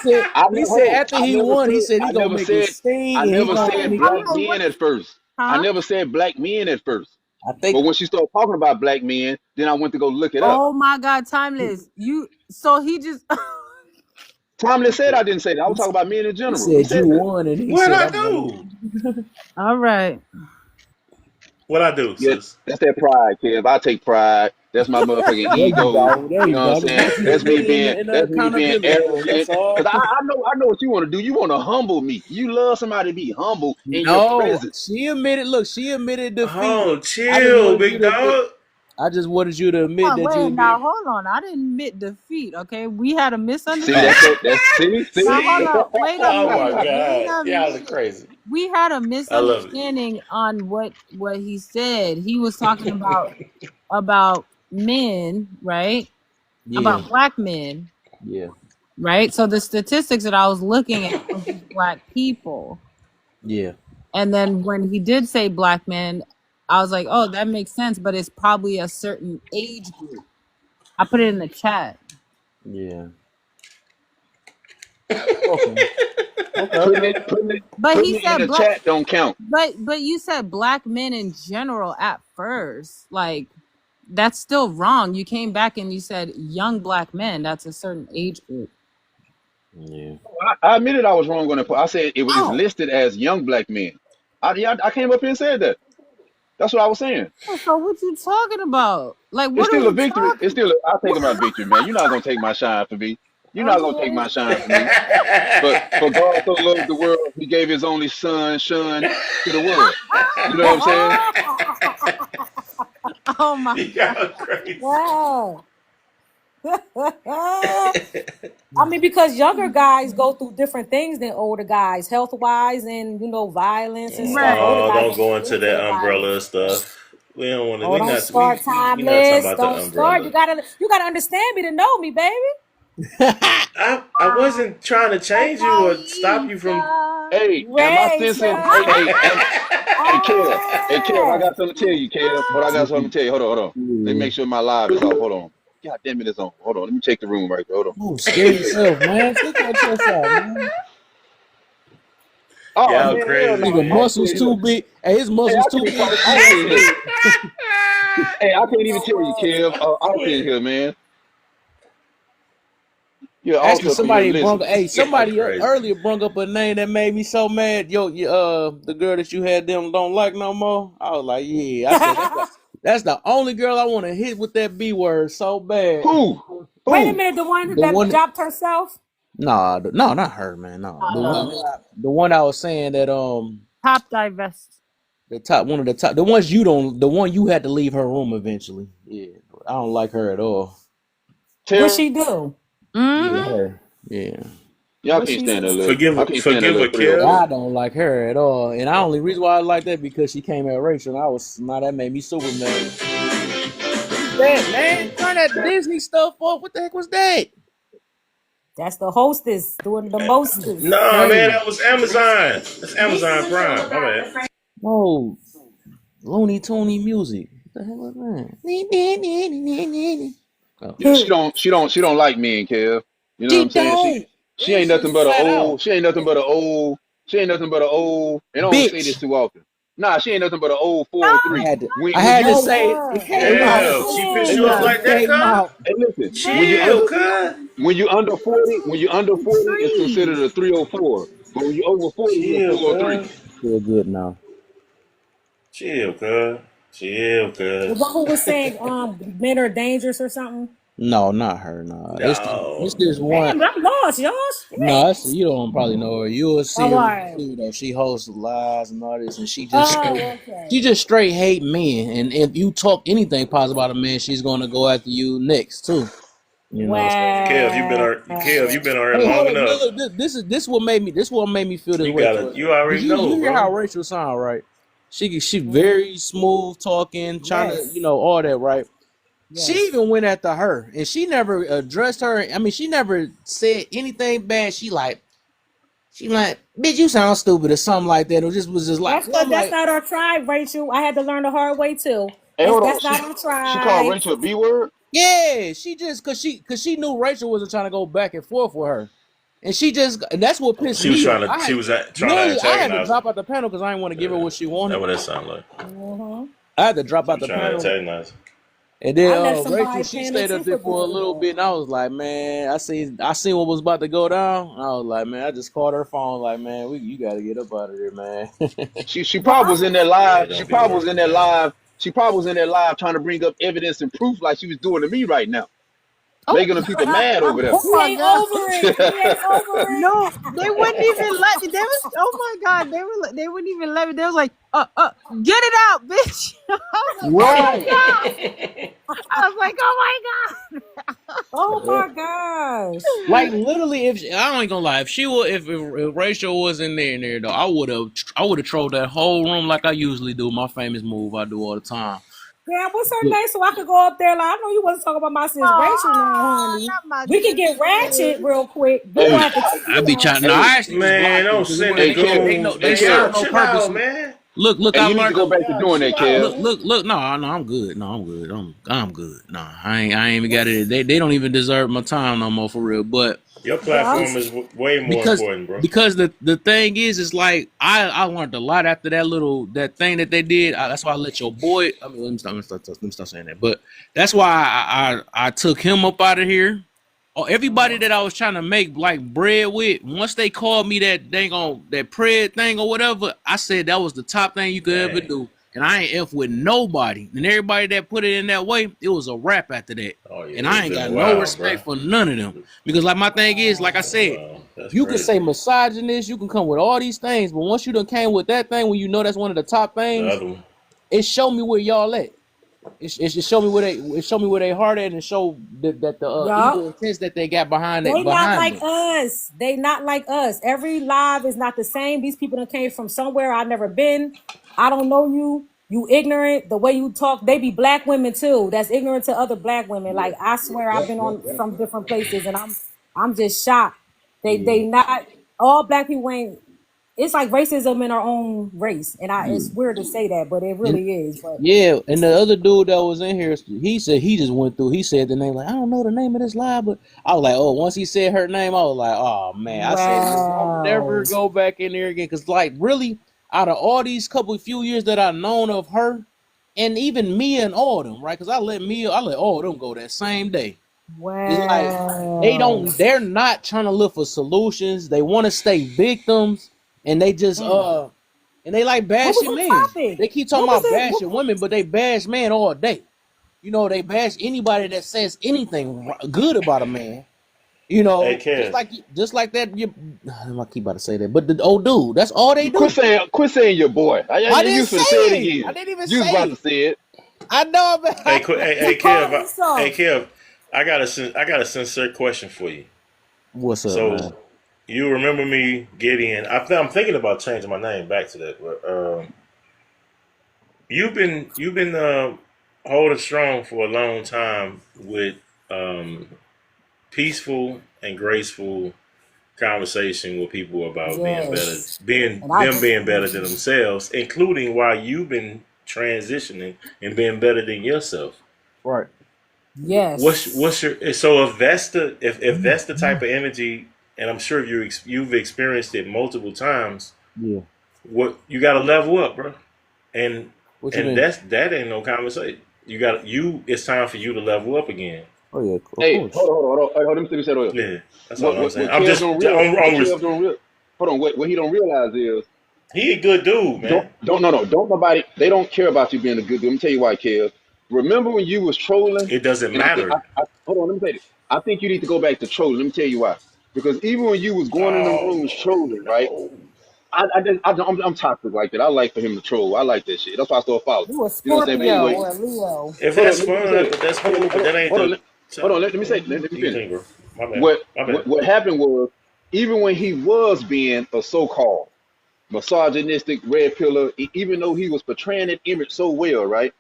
said after he won, he said he I gonna never make it said sting I and he never gonna said and he I gonna. black know men what, at first. I huh? never said black men at first. I But think when she started talking about black men, then I went to go look it up. Oh my God, timeless. You so he just Timeless said I didn't say that. I he, was talking about men in he general. He said you said that. won, and he What'd said I I'm gonna. do? all right. What'd I do, Yeah, sis? that's that pride, Kev. I take pride. That's my motherfucking There you ego. go. There You you know what go. I'm I just saying? want you to admit it in the That's me being accountability room. arrogant. That's all. Cause I know what you want to do. You want to humble me. You love somebody to be humble in your No, presence. she admitted. Look, she admitted defeat. Oh, I just chill, wanted you big to admit. dog. I just wanted you to admit Oh, that you wait, was now being. hold on. I didn't admit defeat. Okay, we had a See, Oh, that's misunderstanding. that. That's see. Now hold See? on. Wait a Oh my minute. Wait God. a Y'all are minute. crazy. We had a I love it. misunderstanding on what he said. He was talking about men, right? yeah, About black men, yeah, right? So the statistics that I was looking at was just black people. yeah, And then when he did say black men, I was like, oh, that makes sense, but it's probably a certain age group. I put it in the chat. yeah. Okay, okay, Putting okay. it, putting it, But he putting it in said the black chat don't count. but you said black men in general at first. Like that's still wrong. You came back and you said young black men. That's a certain age group. Yeah. I admitted I was wrong on it. I said it's Oh, listed as young black men. I came up here and said that. That's what I was saying. so what you talking about? Like, It's what are still a we victory. It's talking? still. I'll take my victory, man. You're not gonna take my shine from me. You're not gonna take Okay. my shine from me. But for God so loved the world, He gave His only Son, Shun, to the world. You know what I'm saying? Oh my Y'all crazy. wow. I mean, because younger guys go through different things than older guys, health wise, and violence and stuff. Older Oh, guys don't don't go go into into the that violence. umbrella stuff. We don't want to. Oh, We don't not. start We not talking timeless. about the Don't start. umbrella. You gotta understand me to know me, baby. I wasn't trying to change you or stop you from. Aisha, Hey, am I sensing? Hey, Kev. Hey, Kev. I got something to tell you, Kev. Hold on, I got something to tell you. Hold on. Let me make sure my live is off. Hold on. God damn it, it's on. Hold on. Let me check the room right there. Hold on. Oh, scare yourself, man. Take your chest out, man. Oh Y'all man, hell crazy, no. Nigga I man. ain't muscles still here. too big. Hey, his Hey, muscles I too can't big talk. to I be ain't on still here. stage. Hey, I can't even tell you, Kev. I ain't still here, man. You're Actually, also up in here somebody brung. listening. Hey, Y'all somebody crazy. earlier brung up a name that made me so mad. Yo, the girl that you had them don't like no more. I was like, yeah. I said that's the only girl I want to hit with that B word so bad. Who? Wait a Who? minute, the one The that one, dropped herself. nah, no, not her, man. No, the one I was saying that top divest. the top one of the top, the ones you don't, the one you had to leave her room eventually. Yeah, I don't like her at all. What Tara? she do? Yeah, Mm-hmm. her. Yeah. Y'all What can't she stand that do? little. I can't stand that Forgive little her, Kev. 304. I don't like her at all. And the only reason why I like that because she came at Rachel and I was now that made me super mad. What is that, man? Turn that Disney stuff off. What the heck was that? That's the hostess doing the mostest. Nah, man, Crazy. that was Amazon. That's Amazon Prime. My bad. No Looney Toony music. What the hell was that? Oh. Yeah, she don't like men, Kev. You know what She I'm saying? don't. She And ain't she nothing but a flat out. old. She ain't nothing but a old. She ain't nothing but a old. And I don't say this Bitch. too often. Nah, she ain't nothing but a old 403. I When had you to under, say it. It came out. Damn, she hey pissed you off listen, like that, It came cuz? out. hey listen. Chill, cuz. When you under 40, it's considered a 304. But when you over 40, you're a Chill, 403. cuz. Feel good now. Chill, cuz. Chill, The cuz. one who was saying men are dangerous or something. No, not her. No, it's No. this one. Damn, I'm lost, y'all. No, Shit. you don't probably know her. You'll Oh, see all her right. too, though. She hosts lives and all this, and Oh, okay. she just straight hate men. And if you talk anything positive about a man, she's gonna go after you next too. You know. So, Wow. Kev, you been on her hey, long hold up, enough. look, this what made me feel this You way gotta, towards you her. Cause already you know, hear how bro. Rachel sound, right? She Mhm. very smooth talking, trying to Yes. all that, right? She Yes. even went after her, and she never addressed her. I mean, she never said anything bad. She like, bitch, you sound stupid or something like that. It was just like, That's I'm because that's like, not our tribe, Rachel. I had to learn the hard way too. Hey, hold on. That's not our She called tribe. Rachel a B word? Yeah, she just cause she knew Rachel wasn't trying to go back and forth with her, and that's what pissed She was me trying off. to. She was trying to Literally, I had to antagonize him. drop out the panel because I didn't want to give her what she That's wanted. what that sounded like. I had to drop She out was the trying to panel, antagonize him. and I then left Rachel somebody she panel stayed too up there for for a doing little that. bit, and I was like, man, I seen what was about to go down. And I was like, man, I just called her phone, like, man, you got to get up out of there, man. She Well, probably was in there Yeah, live. it She don't be probably was in working, there man. live. She probably was in there live trying to bring up evidence and proof like she was doing to me right now, Oh, making the people mad over there. oh He my ain't God. over it. He ain't over it. No, they wouldn't even let me. They was, oh my God, they wouldn't even let me. They was like, get it out, bitch. I was like, oh my Right. God. I was like, oh my God. Oh my gosh. Like literally, if I ain't gonna lie, if Rachel was in there though, I would have trolled that whole room like I usually do. My famous move I do all the time. Damn, what's her name? So I could go up there. Like, I know you wasn't talking about my sis Rachel now, Oh, honey. not my We could get ratchet sister. real quick. We gonna Hey, have to kick I you be out. trying. No, hey, I actually just Man, blocked them don't because it send wasn't. the hey, Kev, goons, They hey, said Kev, it man. on Chill purpose. out, man. Look, hey, I you need to learned. go back to God, doing chill that, out, Kev. man. Look. No, I'm good. No, I'm good. I'm good. No, I ain't even got it. They don't even deserve my time no more for real. But Your Yeah. platform is way more because important, bro. the thing is like I learned a lot after that thing that they did. That's why I let your boy. I mean, let me stop saying that. But that's why I took him up out of here. Or everybody that I was trying to make like bread with, once they called me that dang on that prayer thing or whatever, I said that was the top thing you could ever Dang. do. And I ain't F with nobody. And everybody that put it in that way, it was a wrap after that. Oh yeah, And I it's ain't been a got no while, bro. respect for none of them. Because like my thing is, like I It's been a said, while. That's you can say crazy. misogynist, you can come with all these things, but once you done came with that thing when you know that's one of the top The things, other one. it show me where y'all at. It just show me where they heart at and show that the Yup. evil intents that they got behind They not like them. us. They not like us. Every live is not the same. These people that came from somewhere I've never been. I don't know you. You ignorant. The way you talk, they be black women too. That's ignorant to other black women. Like I swear I've been on from different places and I'm just shocked. They not all black people ain't it's like racism in our own race. And it's weird to say that, but it And really is. But yeah, and it's the other dude that was in here, he said he just went through. He said the name like I don't know the name of this live, but I was like, oh, once he said her name, I was like, oh man, I said I'll wow. never go back in there again because like really, out of all these few years that I've known of her, and even Mia and all them, right? Because I let all them go that same day. It's like Wow. they're not trying to look for solutions. They want to stay victims, and they just and they like What was bashing the men. topic? They keep talking What was about it? bashing women, but they bash men all day. You know, they bash anybody that says anything good about a man. You Hey, know, Kev. just like that. I keep about to say that, but the old dude, that's all they do. Quit saying your boy. I You didn't was say finna say it it. I again. didn't even You was say about to it. say it. I know, Hey, but hey, Told Kev. me so. Hey, Kev. I got a sincere question for you. what's up, man? So, you remember me getting? I'm thinking about changing my name back to that. But you've been holding strong for a long time with um, peaceful and graceful conversation with people about Yes. being And I them being better than themselves, including why you've been transitioning and being better than yourself. Right. What's yes. your so if that's the type of energy, and I'm sure you've experienced it multiple times. Yeah. What you got to level up, bro, and What you mean? that ain't no conversation. It's time for you to level up again. Oh yeah, of Hey, course. hold on. Hey, hold on. Let me say this. Yeah, that's all What I'm what saying. what Kev don't real what I'm Kev don't real hold on. What he don't realize is he a good dude, man. don't nobody they don't care about you being a good dude. Let me tell you why, Kev. Remember when you was trolling? It doesn't And matter. hold on. Let me say this. I think you need to go back to trolling. Let me tell you why. Because even when you was going in them Oh rooms no, trolling, right? no. I'm toxic like that. I like for him to troll. I like that shit. That's why I still follow. You a You know what I'm saying? But Scorpio anyway, or a Leo. If hold on. that's Let me say fun, this. that's Hold on. cool. But that ain't Hold on. the. Hold on. Let me say. Let me You finish. think, bro? My bad. What My bad. what happened was even when he was being a so-called misogynistic red pillar, even though he was portraying that image so well, right?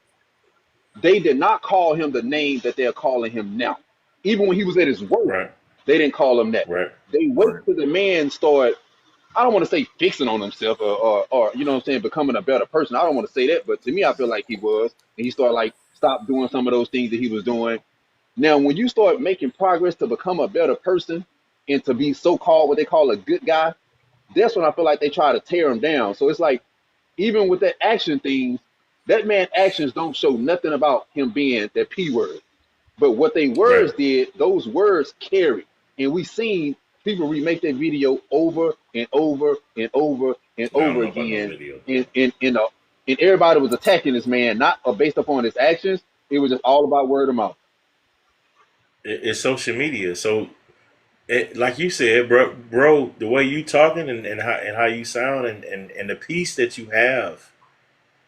They did not call him the name that they're calling him now. Even when he was at his worst, Right. they didn't call him that. Right. They wait till the man started, I don't want to say fixing on himself or you know what I'm saying, becoming a better person. I don't want to say that, but to me, I feel like he was. And he started like stop doing some of those things that he was doing. Now, when you start making progress to become a better person and to be so-called what they call a good guy, that's when I feel like they try to tear him down. So it's like, even with that action thing, that man actions don't show nothing about him being that P word. But what they Right. words did, those words carry. And we seen people remake that video over and over and over and I don't over know about no again. video. And everybody was attacking this man, not based upon his actions. It was just all about word of mouth. It's social media. So, like you said, bro, the way you talking and how you sound and the peace that you have,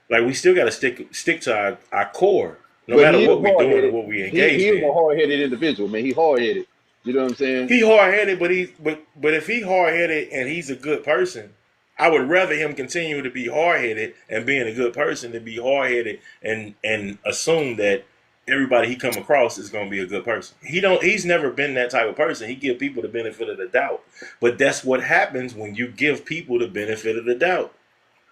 like we still got to stick to our core, no But matter he is what we doing and hard-headed. what we He engaged is a in. hard-headed individual, man. He hard-headed. You know what I'm saying? He hard headed, but if he hard headed and he's a good person, I would rather him continue to be hard headed and being a good person than be hard headed and assume that everybody he come across is gonna be a good person. He's never been that type of person. He give people the benefit of the doubt. But that's what happens when you give people the benefit of the doubt.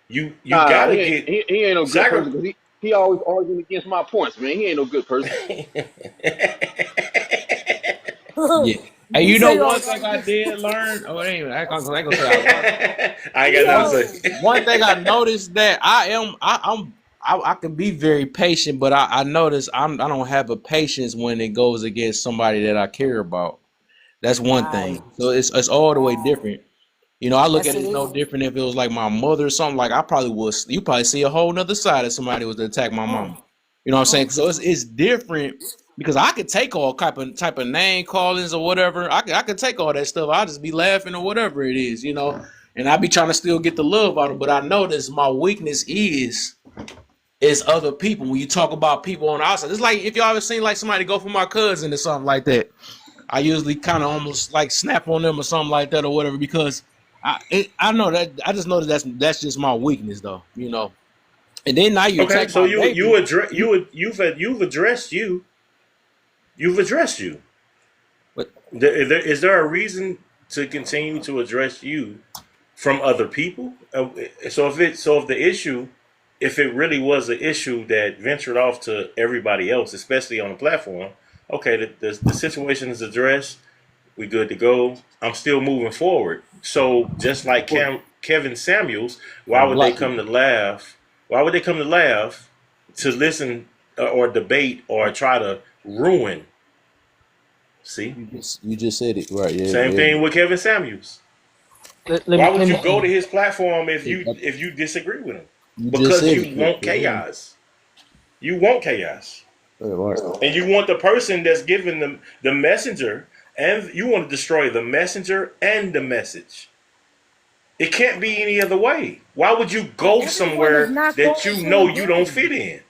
You Nah, gotta get he ain't no good person sacrifice. because he always arguing against my points, man. He ain't no good person. Yeah. Hey, He you say know you one always thing argue I against did sports. learn? Oh, it ain't, I ain't gonna say I learned. I ain't got Yo, nothing to say. One thing I noticed that I can be very patient, but I notice I don't have a patience when it goes against somebody that I care about. That's one right, thing. So it's all the way right. different. You know, I look Yes, at it it no is. different if it was like my mother or something. Like I probably was. You probably see a whole nother side if somebody was to attack my mama. You know what I'm saying? So it's different because I could take all type of name callings or whatever. I could take all that stuff. I'll just be laughing or whatever it is, you know. And I be trying to still get the love out of it. But I notice my weakness is other people. When you talk about people on the outside, it's like if y'all ever seen like somebody go for my cousin or something like that. I usually kind of almost like snap on them or something like that or whatever because I know that I just know that that's just my weakness though, you know. And then now you Okay, attack so my baby. you've addressed you. But Is there a reason to continue to address you from other people? So if the issue, if it really was an issue that ventured off to everybody else, especially on the platform, okay, the situation is addressed. We good to go. I'm still moving forward. So just like Kevin Samuels, why I'm would they blocking come you. to laugh? Why would they come to laugh to listen or debate or try to ruin? See, You just said it right. Yeah, same yeah. thing with Kevin Samuels. Let Why me would let you go to me his platform if You you disagree with him? just Because said it. you want Yeah, chaos. You want chaos. yeah, right. And you want the person that's giving them the messenger, and you want to destroy the messenger and the message. It can't be any other way. Why would you But go everyone is somewhere not that going you to know you don't agree. fit in?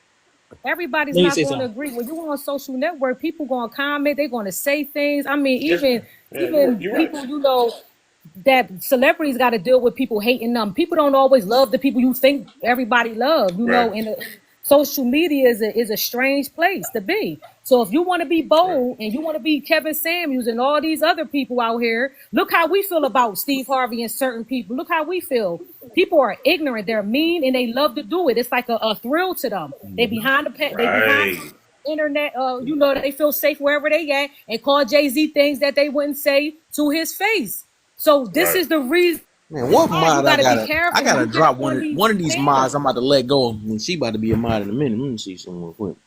Everybody's let me not say going to something. agree. When you on social network, people going to comment. They're going to say things. I mean, Yes, even yeah, even you're right. people, that celebrities got to deal with people hating them. People don't always love the people you think everybody love. Right, And social media is a strange place to be. So if you want to be right, bold and you want to be Kevin Samuels and all these other people out here, look how we feel about Steve Harvey and certain people. Look how we feel. People are ignorant. They're mean and they love to do it. It's like a thrill to them. They Mhm. behind they behind right, internet. They feel safe wherever they at and call Jay-Z things that they wouldn't say to his face. So this right. is the reason Man, what why you mod I got to be gotta careful when gotta you get drop up on these one of these mods. panels. I'm about to let go, and she about to be a mod in a minute. Let me see something real quick.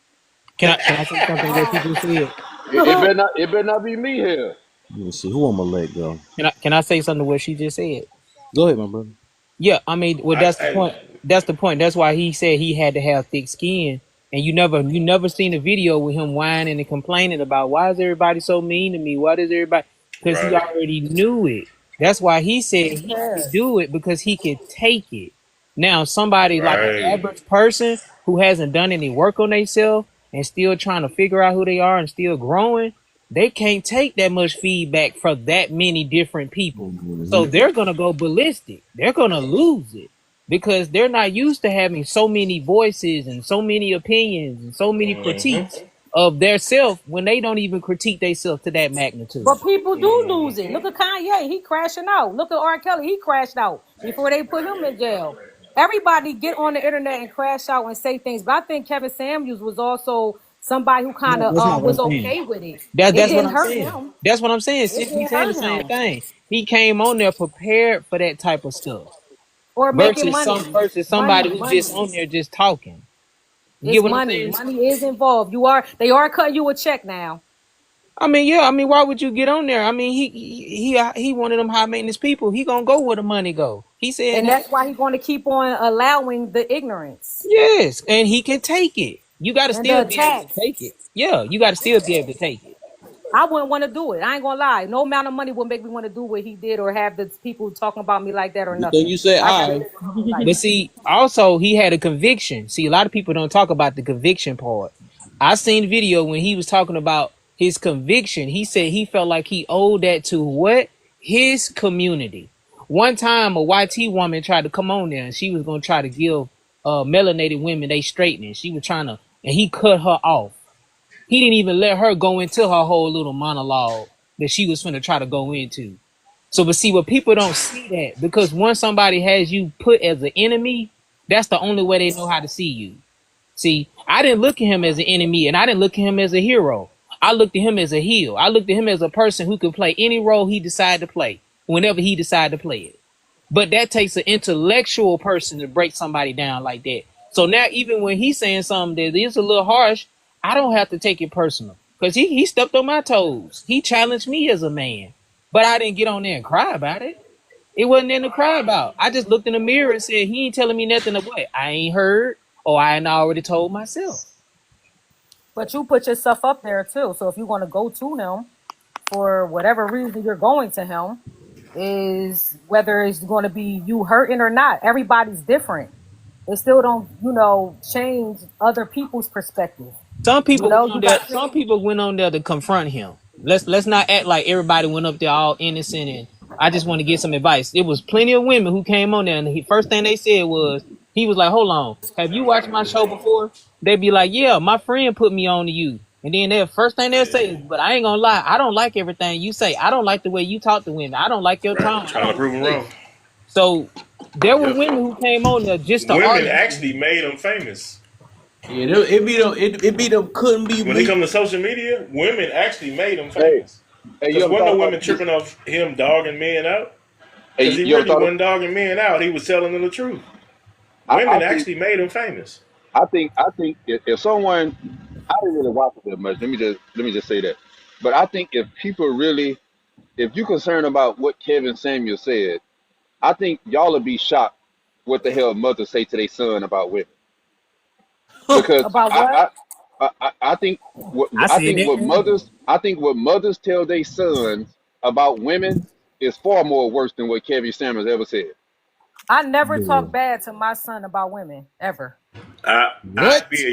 Can I say something to what you just said? It better not be me here. Let me see who I'm gonna let go. Can I say something to what she just said? Go ahead, my brother. Yeah, I mean, well, that's the point. That's the point. That's why he said he had to have thick skin. And you never seen a video with him whining and complaining about why is everybody so mean to me? Why does everybody? Because he Right, already knew it. That's why he said he could Yes. do it because he could take it. Now, somebody like an right. average person who hasn't done any work on themselves and still trying to figure out who they are and still growing, they can't take that much feedback from that many different people. So Mhm. they're gonna go ballistic. They're gonna lose it because they're not used to having so many voices and so many opinions and so many critiques of their self when they don't even critique themselves to that magnitude. But people do lose it. Look at Kanye. He crashing out. Look at R. Kelly. He crashed out before they put him in jail. Everybody get on the internet and crash out and say things. But I think Kevin Samuels was also somebody who kind No, of that's not what I'm was saying. okay with it. It That's what didn't I'm hurt saying. him. That's what I'm saying. It Sis, we didn't saying the hurt same him. thing. He came on there prepared for that type of stuff Or making versus money. somebody Money, who's just money. on there just talking. You get It's what I'm money. saying? Money is involved. They are cutting you a check now. I mean, yeah. I mean, why would you get on there? I mean, he one of them high maintenance people. He gonna go where the money go. He said And that. that's why he's going to keep on allowing the ignorance Yes, and he can take it. You got to and the still be able to attacks. take it. Yeah, you got to still be able to take it. I wouldn't want to do it. I ain't gonna lie. No amount of money would make me want to do what he did or have the people talking about me like that or Good thing nothing. you say I'd rather I. live my own life. But see, also he had a conviction. See, a lot of people don't talk about the conviction part. I seen video when he was talking about his conviction. He said he felt like he owed that to what? His community. One time a YT woman tried to come on there and she was gonna try to give melanated women they straightening. She was trying to, and he cut her off. He didn't even let her go into her whole little monologue that she was finna try to go into. So, but see, what people don't see that because once somebody has you put as an enemy, that's the only way they know how to see you. See, I didn't look at him as an enemy and I didn't look at him as a hero. I looked at him as a heel. I looked at him as a person who could play any role he decided to play whenever he decided to play it. But that takes an intellectual person to break somebody down like that. So now, even when he's saying something that is a little harsh, I don't have to take it personal because he stepped on my toes. He challenged me as a man, but I didn't get on there and cry about it. It wasn't nothing to cry about. I just looked in the mirror and said, he ain't telling me nothing of what I ain't heard or I ain't already told myself. But you put yourself up there too. So if you want to go to him for whatever reason you're going to him, is whether it's going to be you hurting or not. Everybody's different. It still don't, change other people's perspective. Some people went You on there. got Some people went on there to confront him. Let's not act like everybody went up there all innocent. And I just want to get some advice. It was plenty of women who came on there, and the first thing they said was, he was like, "Hold on, have you watched my show before?" They'd be like, "Yeah, my friend put me on to you." And then their first thing they'll say is, "But I ain't gonna lie, I don't like everything you say. I don't like the way you talk to women. I don't like your Right. tone. I Trying to don't prove like him this." wrong. So there were Yep. women who came on there just to Women argue. actually made him famous. Yeah, it be them couldn't be When it me. comes to social media, women actually made him Hey, famous. hey, you Because ever wasn't thought no about women this? tripping off him dogging men out? Hey, Because he you ever really thought of, wasn't dogging men out. He was telling them the truth. I Women think actually made him famous. I think if someone, I didn't really watch it that much. Let me just say that. But I think if people really, if you're concerned about what Kevin Samuel said, I think y'all would be shocked what the hell mothers say to their son about women. Because about what? I think I I said think that earlier. what mothers tell their sons about women is far more worse than what Kevin Samuels ever said. I never talk Bro. bad to my son about women ever. I'd What? be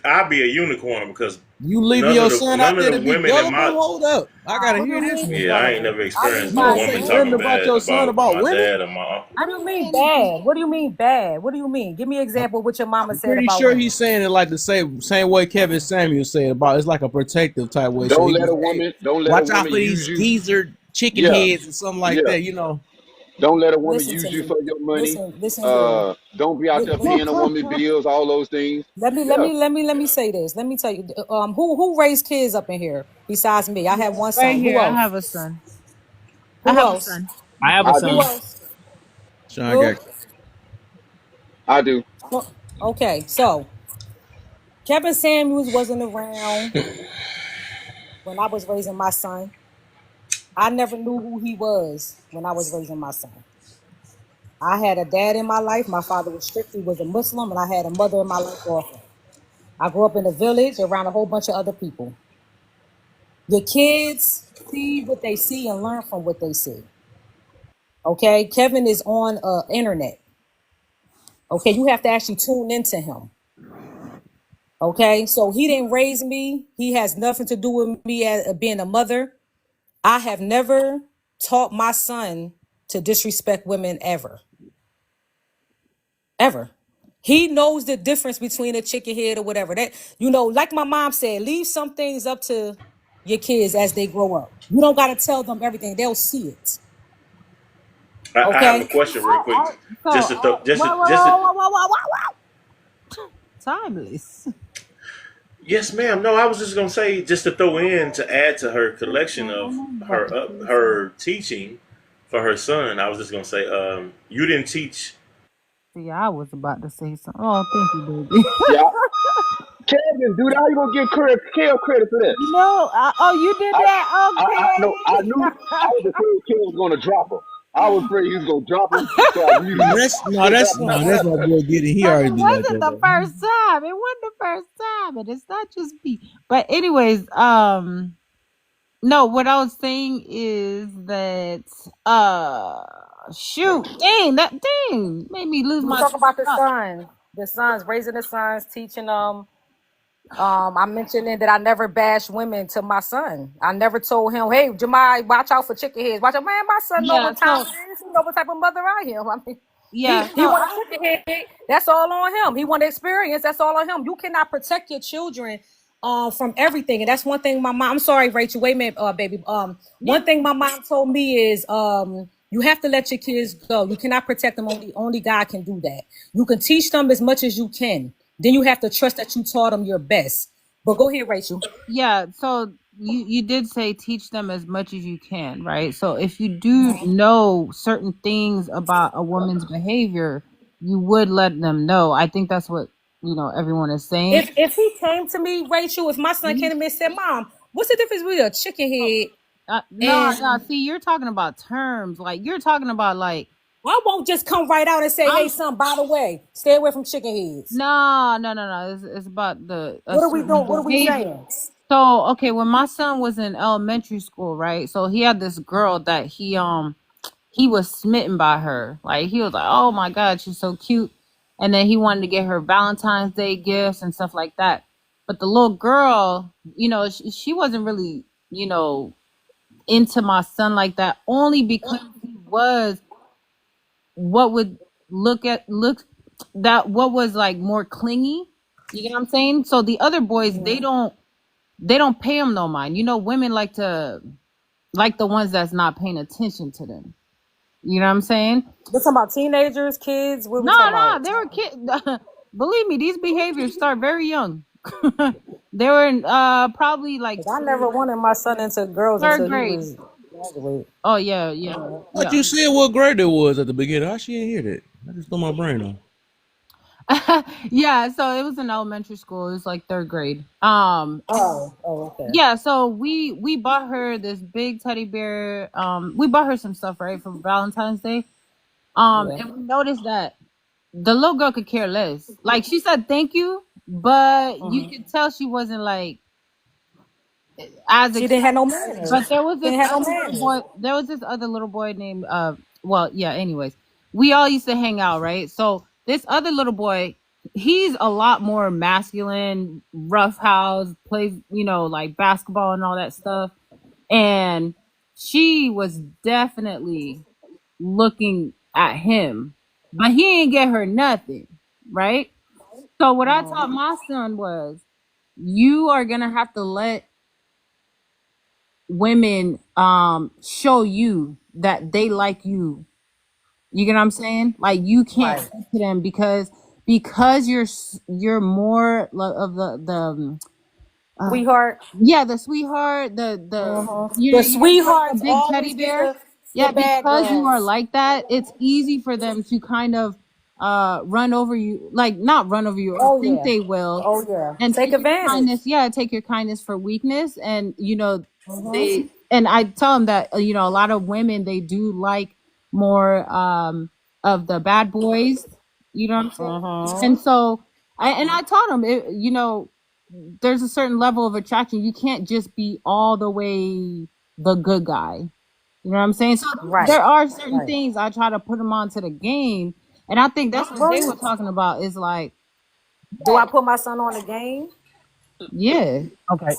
I'd be a unicorn because You leaving your son none out of there the to be women in gullible? my Hold up. I gotta What do hear you this mean one. yeah, I ain't gullible? never I mean experienced You no gonna bad. say woman nothing talking about bad your son about about my women? dad or my uncle. What do you mean bad? What do you mean bad? What do you mean? Give me an example of what your mama I'm said pretty about sure women. he's saying it like the same way Kevin Samuel said about it's like a protective type way. So Don't he let was a like, hey, woman watch out for use these you. geezer chicken Yeah, heads and something like yeah. that, you know. Don't let a woman Listen to use you me. for your money. Listen here. Don't be out there paying a woman bills, all those things. Yeah. Let me say this. Let me tell you. Who raised kids up in here besides me? I have one Right son. Who here, I else? have a son. I Who have a else? son. I have a I Who do. son. else? Sean got Who? I do. Okay, so Kevin Samuels wasn't around when I was raising my son. I never knew who he was when I was raising my son. I had a dad in my life. My father was strict. He was a Muslim, and I had a mother in my life also. I grew up in a village around a whole bunch of other people. Your kids see what they see and learn from what they see. Okay, Kevin is on internet. Okay, you have to actually tune into him. Okay, so he didn't raise me. He has nothing to do with me as being a mother. I have never taught my son to disrespect women ever. Ever. He knows the difference between a chicken head or whatever. That like my mom said, leave some things up to your kids as they grow up. You don't gotta tell them everything. They'll see it. I have a Okay. question real quick. Just to Whoa, whoa, just to whoa, whoa, whoa, whoa, whoa. Timeless. Yes, ma'am. No, I was just gonna say, just to throw in to add to her collection of her teaching for her son. I was just gonna say, you didn't teach. See, I was about to say something. Oh, thank you, baby. Yeah, Kevin, dude, how you gonna give Kev credit for that? No, oh, you did that? I no, I Okay. knew I was afraid Kev was gonna drop her. I was afraid he was gonna drop her, so I muted him. That's my boy getting. He But already it be like wasn't that the though. first time. It wasn't the first time, and it's not just me. But anyways, no, what I was saying is that shoot, dang made me lose We my talk train about of thought. the sons, raising the sons, teaching them. I mentioned that I never bashed women to my son. I never told him, "Hey, Jemai, watch out for chicken heads." Watch out, man. My son know Yeah, what time so it is. He know what type of mother I am. I mean, yeah, he so want a chicken head. That's all on him. He want experience. That's all on him. You cannot protect your children from everything, and that's one thing my mom. I'm sorry, Rachel. Wait a minute, baby. yeah, One thing my mom told me is you have to let your kids go. You cannot protect them. Only God can do that. You can teach them as much as you can. Then you have to trust that you taught them your best. But go ahead, Rachel. yeah, so you did say teach them as much as you can, right? So if you do know certain things about a woman's behavior, you would let them know. I think that's what everyone is saying. If he came to me, Rachel, if my son came to me and said, "Mom, what's the difference between a chicken head No, and see, you're talking about terms. Like you're talking about like I won't just come right out and say, I'm hey, son, by the way, stay away from chicken heads." no. It's about a What are we certain doing? What are we behavior. saying? So okay, when my son was in elementary school, right? So he had this girl that he was smitten by her. Like he was like, oh my God, she's so cute. And then he wanted to get her Valentine's Day gifts and stuff like that. But the little girl, she wasn't really, into my son like that, only because he was what would what was like more clingy. You get what I'm saying? So the other boys, they don't pay him no mind. Women like to like the ones that's not paying attention to them. You know what I'm saying? We're talking about teenagers, kids. What are we No, talking no, about? they were kids. Believe me, these behaviors start very young. They were in, probably like 'Cause I never wanted my son into girls third until he grade. was graduate. Oh yeah. What you said? What grade it was at the beginning? How she didn't hear that? I just threw my brain on. Yeah, so it was in elementary school. It was like third grade. Okay. Yeah, so we bought her this big teddy bear. We bought her some stuff, right, for Valentine's Day. Yeah. And we noticed that the little girl could care less. Like she said thank you, but you could tell she wasn't like as She excited. didn't have no manners. But there was She this didn't have no other little manners. boy. There was this other little boy named well, yeah, anyways. We all used to hang out, right? So this other little boy, he's a lot more masculine, roughhouse, plays, like basketball and all that stuff. And she was definitely looking at him, but he ain't get her nothing, right? So what I taught my son was, you are gonna have to let women show you that they like you. You get what I'm saying? Like you can't Right. speak to them because you're more of the Sweetheart. yeah, the sweetheart, The you're like a sweethearts big teddy always get bear. the Yeah, bad because you are girls. like that, it's easy for them to kind of run over you, like not run over you, or Oh think yeah. they will, Oh yeah. and Take take your advantage. kindness. Yeah, take your kindness for weakness, and they. And I tell them that a lot of women, they do like more of the bad boys. You know what I'm saying? And so I taught them, there's a certain level of attraction. You can't just be all the way the good guy. You know what I'm saying? So Right. there are certain Right. things I try to put them onto the game, and I think that's what they were talking about. Is like, Do I put my son on the game? yeah, Okay.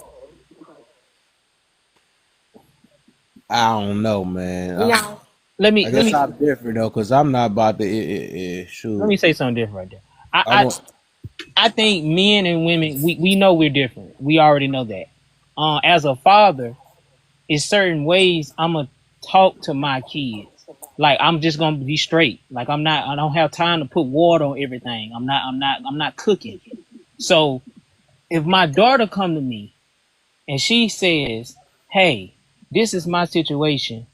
I don't know, man. Yeah. Let I me let guess me I'm different though, cause I'm not about to let shoot. me say something different right there. I I want. I think men and women, we know we're different. We already know that. As a father, in certain ways, I'm gonna talk to my kids. Like I'm just gonna be straight. Like I don't have time to put water on everything. I'm not cooking. So if my daughter come to me and she says, "Hey, this is my situation,"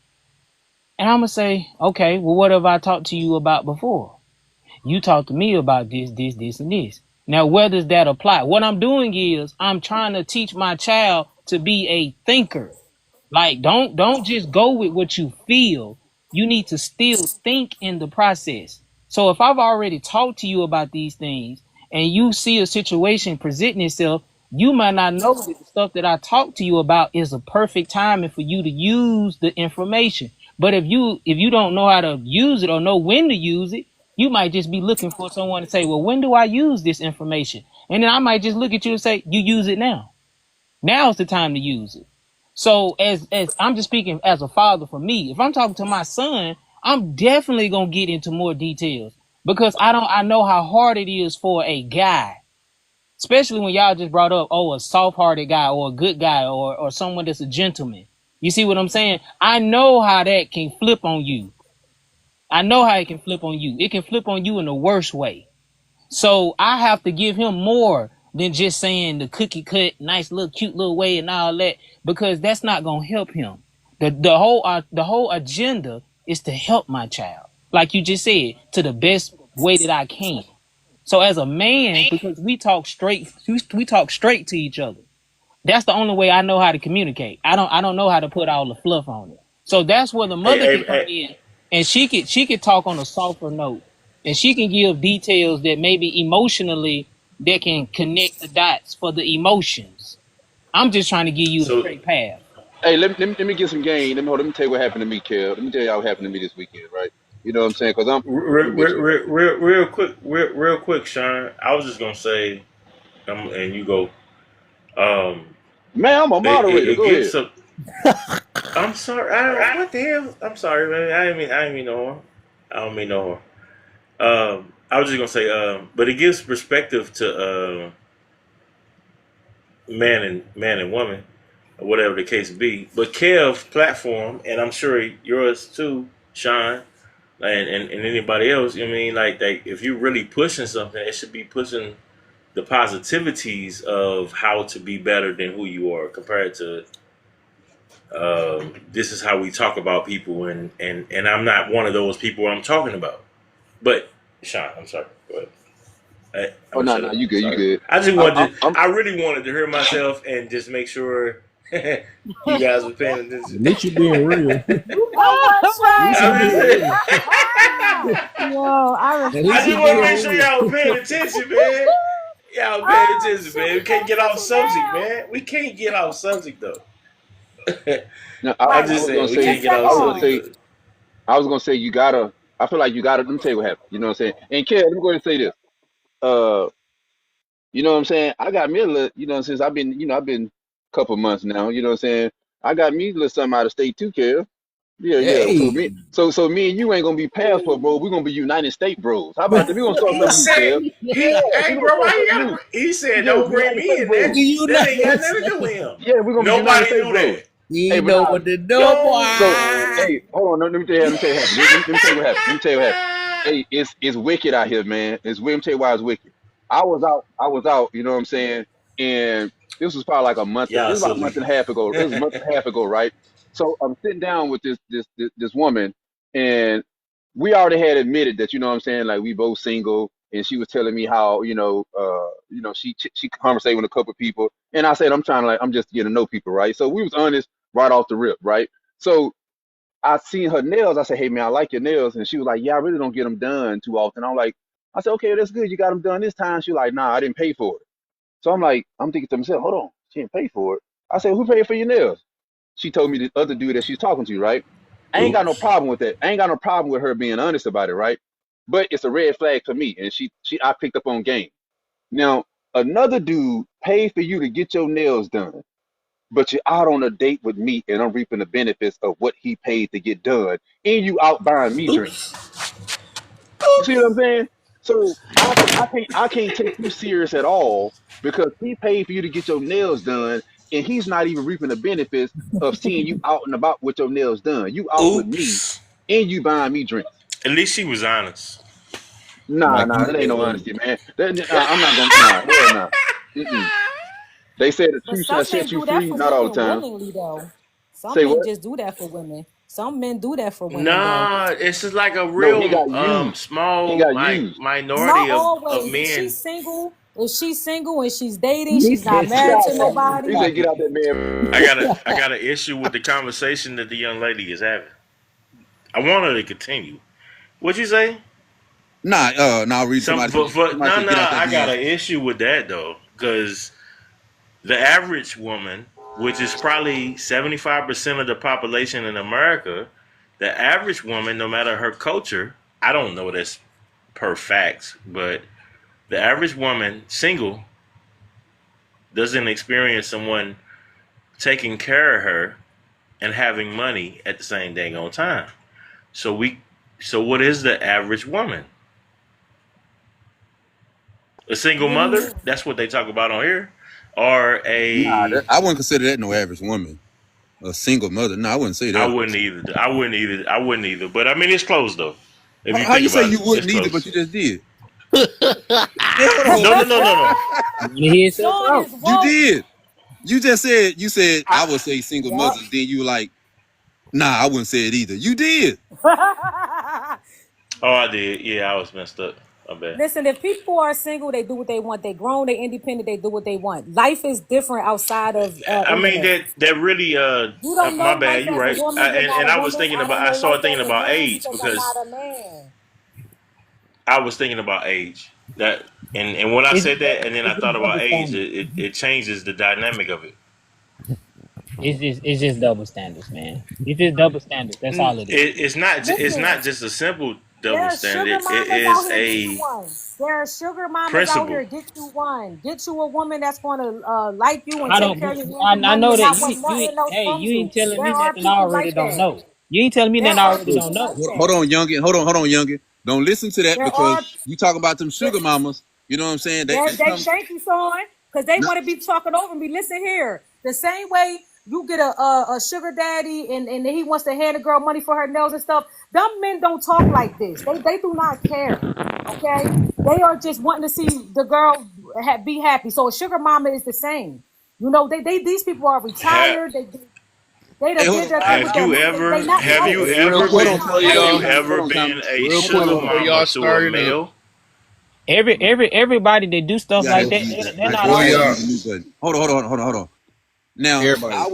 and I'm gonna say, "Okay, well, what have I talked to you about before? You talked to me about this, this, this, and this. Now, where does that apply?" What I'm doing is I'm trying to teach my child to be a thinker. Like, don't just go with what you feel. You need to still think in the process. So if I've already talked to you about these things and you see a situation presenting itself, you might not know that the stuff that I talked to you about is a perfect timing for you to use the information. But if you don't know how to use it or know when to use it, you might just be looking for someone to say, "Well, when do I use this information?" And then I might just look at you and say, "You use it now. Now's the time to use it." So as I'm just speaking as a father for me, if I'm talking to my son, I'm definitely gonna get into more details because I know how hard it is for a guy, especially when y'all just brought up, oh, a soft-hearted guy or a good guy or someone that's a gentleman. You see what I'm saying? I know how that can flip on you. I know how it can flip on you. It can flip on you in the worst way. So I have to give him more than just saying the cookie cut, nice little cute little way and all that, because that's not gonna help him. The whole agenda is to help my child, like you just said, to the best way that I can. So as a man, because we talk straight to each other. That's the only way I know how to communicate. I don't know how to put all the fluff on it. So that's where the Hey, mother hey, can come hey. in and she could talk on a softer note. And she can give details that maybe emotionally that can connect the dots for the emotions. I'm just trying to give you a So straight path. Hey, let me get some game. Let me tell you what happened to me, Kev. Let me tell y'all what happened to me this weekend, right? You know what I'm saying? Because I'm a bitch. real quick, Sean. I was just gonna say, and you go. Man, I'm a moderator. It Go gives ahead. some. I'm sorry. I don't. What the hell? I'm sorry, man. I didn't mean no harm. I don't mean no harm. I was just gonna say, but it gives perspective to man and woman, or whatever the case be. But Kev's platform, and I'm sure yours too, Sean, and anybody else. I mean, like if you're really pushing something, it should be pushing the positivities of how to be better than who you are compared to this is how we talk about people, and I'm not one of those people I'm talking about. But Sean, I'm sorry. Go ahead. I'm Oh gonna no, shut no, up. you good, you Sorry. good. I just I'm, wanted I'm, I really wanted to hear myself and just make sure you guys were paying At attention. least you being real. At You know what, least Sean? he I'm just being saying. real. Yo, I At I least he just respect want to being make that. sure real. y'all were paying attention, man. Y'all paying Oh attention, shit, man. we We can't paying get off attention subject, now. man. We can't get off subject though. no, I'm Right. I just was gonna saying we say, can't get PSA off I was gonna on. subject say, though. I was gonna say, you gotta. I feel like you gotta. Let me tell you what happened. You know what I'm saying? And Kev, let me go ahead and say this. Uh, you know what I'm saying? I got me a little. You know, since I've been a couple months now. You know what I'm saying? I got me a little something out of state too, Kev. Yeah, yeah. Hey, So me and you ain't gonna be passport bro. We're gonna be United States bros. How about that? We're gonna start He something new, said Kev. Yeah, we're hey gonna bro, start why you something gotta new. he said Yeah, don't bring United me States in bros. that. the That ain't got United nothing to do with States. him. Yeah, we're gonna be United Nobody States knew bros. that. You Hey, ain't but know nah. what to do, No So boy. man. hey, hold on. Let me tell you. Let me tell you what happened. Let me tell you what happened. Let me tell you what happened. Hey, it's wicked out here, man. Let me tell you why it's wicked. I was out. You know what I'm saying? And this was probably like a month. This Y'all was about a silly. month and a half ago. It was a month and a half ago, right? So I'm sitting down with this woman, and we already had admitted that, you know what I'm saying, like we both single, and she was telling me how, she conversated with a couple of people, and I said I'm just getting to know people, right? So we was honest right off the rip, right? So I seen her nails. I said, "Hey man, I like your nails," and she was like, "Yeah, I really don't get them done too often." I'm like, I said, "Okay, that's good. You got them done this time." She like, "Nah, I didn't pay for it." So I'm like, I'm thinking to myself, "Hold on, she didn't pay for it." I said, "Who paid for your nails?" She told me the other dude that she's talking to, right? I ain't got no Oops. problem with that. I ain't got no problem with her being honest about it, right? But it's a red flag for me, and I picked up on game. Now, another dude paid for you to get your nails done, but you're out on a date with me, and I'm reaping the benefits of what he paid to get done, and you out buying me drinks. Oops. You see what I'm Oops. saying? So I can't take you serious at all because he paid for you to get your nails done, and he's not even reaping the benefits of seeing you out and about with your nails done. You out with me, Oops. and you buying me drinks. At least she was honest. Nah, Like nah, you that ain't no said, honesty, man. I'm not gonna. Nah, hell nah. Mm-mm. They say the But truth shall some men set you do that free. for Not all the women time. willingly, though. Some Say men what? just do that for women. Some men do that for women, though. Nah, it's just like a No, he real got used. He small got like used. minority Not of always. If she's men. single, and she's dating, You she's not said Get married out to there. nobody. He said, "Get out there, man." I got an issue with the conversation that the young lady is having. I want her to continue. What'd you say? I'll read somebody said, somebody said, No, get out that I got man. an issue with that though, because the average woman, which is probably 75% of the population in America, the average woman, no matter her culture, I don't know this per facts, but the average woman, single, doesn't experience someone taking care of her and having money at the same dang on time. So what is the average woman? A single What do you mother? mean? That's what they talk about on here. Or a I wouldn't consider that no average woman. A single mother. No, I wouldn't say I that. wouldn't either. I wouldn't either. But I mean, it's close though. If you How think you say about you it, it's wouldn't either, but close. you just did? No. You hear yourself Sean out. is You woke. did. You said I would say single mothers. Then you were like, nah, I wouldn't say it either. You did. Oh, I did. Yeah, I was messed up. I bet. Listen, if people are single, they do what they want. They grown, they independent, they do what they want. Life is different outside of I mean internet. that really You don't my know bad. life You as a right. woman. You're And not a I was woman. thinking I about. don't I know started life thinking as a about man age because I'm because not a man. I was thinking about age. That and when I It's, said that, and then I it's thought just about double age, standards. it changes the dynamic of it. It's just double standards, man. It's just double standards. That's all it is. It's Listen, not just a simple there double are sugar standard. It mamas out is here. Get you a one. There are sugar mamas out principle. here. Get you one. Get you a woman that's going to like you and I take don't. care of you, hand I, you I money, know and that not you. want nothing else Hey, from you you. ain't telling There me are nothing I people already like don't that. know. You ain't telling me There nothing I are already don't people know. like Hold that. on, youngin. Hold on, youngin. Don't listen to that There because are. you talking about them There, sugar mamas. You know what I'm saying? They They come. thank you, son, because they No, want to be talking over me. Listen here, the same way you get a sugar daddy and he wants to hand a girl money for her nails and stuff. Them men don't talk like this. They do not care. Okay, they are just wanting to see the girl be happy. So a sugar mama is the same. You know, they these people are Have retired. They hey, done did their thing with have their you money. They ever not have broke. you Hey, real ever They quick hold on, been not before hold have on, y'all, you broke. Tommy. Hold ever on, been Tommy. a real quick sugar before mama y'all to a started up, male? Everybody that do You stuff gotta like help that, me use that. they're I not before gotta help always. y'all, use the mute button. Hold on. Now, everybody,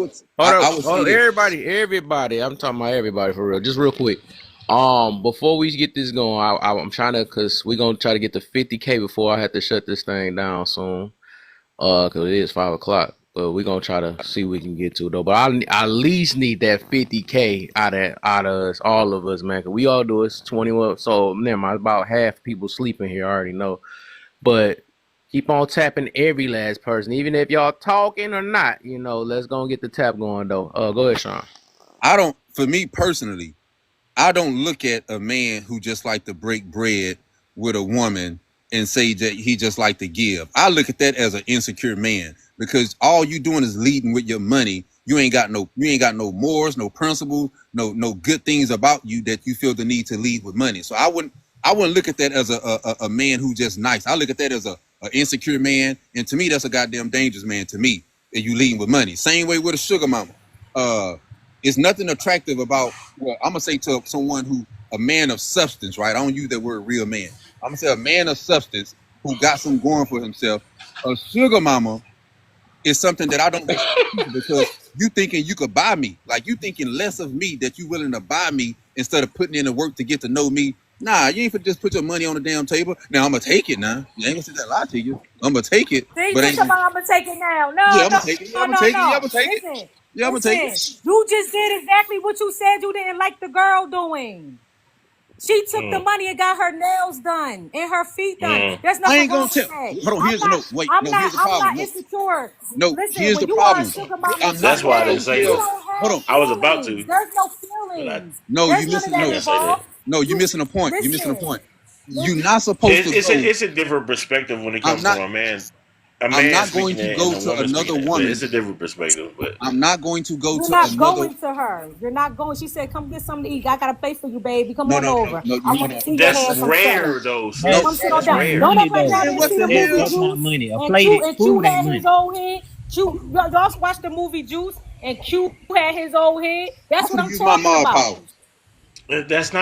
I would say this. Everybody. I'm talking about everybody for real. Just real quick. Before we get this going, I'm trying to, cause we're gonna try to get to 50K before I have to shut this thing down soon. Cause it is 5 o'clock. But we're gonna try to see what we can get to though. But I at least need that 50K out of us, all of us, man. Cause we all do it's 21. So never mind, about half people sleeping here. I already know. But keep on tapping every last person, even if y'all talking or not. Let's go and get the tap going though. Go ahead, Sean. For me personally, I don't look at a man who just like to break bread with a woman and say that he just like to give. I look at that as an insecure man because all you doing is leading with your money. You ain't got no morals, no principles, no good things about you that you feel the need to lead with money. So I wouldn't look at that as a man who just nice. I look at that as a insecure man, and to me that's a goddamn dangerous man to me. And you leading with money. Same way with a sugar mama. It's nothing attractive about, well, I'm gonna say to someone who a man of substance, right? I don't use that word real man. I'm gonna say a man of substance who got some going for himself. A sugar mama is something that I don't respect because you thinking you could buy me. Like you thinking less of me that you willing to buy me instead of putting in the work to get to know me. Nah, you ain't for just put your money on the damn table. Now I'm gonna take it now. You ain't gonna say that lie to you. I'm gonna take it, See, but just ain't about I'm gonna take it now. yeah, No, I'm no, gonna take it. Yeah, no, I'm gonna no, take it. Yeah, I'm no. gonna take it. Listen, Yeah, I'm gonna take it. you just did exactly what you said you didn't like the girl doing. She took the Mm, money and got her nails done and her feet done. mm. There's I nothing ain't gonna wrong with tell. that. Hold on. Here's no. Wait. No. Here's the I'm problem. not No. insecure. No. Listen, Here's when the you are a problem. sugar mama, I'm That's not why I supposed didn't to say you tell. nothing. don't Hold have on. I was about feelings. to, There's no but I feelings. No, There's you none of missing. that No. didn't say that. involved. No, you You missing a point. You missing a listen, point. You're listen. not supposed to go. It's a different perspective when it I'm comes from not. a I'm man not going speaking to it and go a to woman another speaking it. But woman. it's a different perspective. But I'm not going to go You're to not another. going to her. You're not going. She said, "Come get something to eat. I gotta pay for you, baby. Come No. on No. No. over. No. I No. want to No. see your that's handsome self. rare though, No. Come sis. sit on That's down. rare. Don't act Money like though. y'all Man, didn't what see the the That's movie hell? that's not Juice money. A and Q plate, and Q food ain't had his money. old head. Y'all watched the movie Juice and Q had his old head. That's I'm what gonna I'm use my talking mod about. power. That's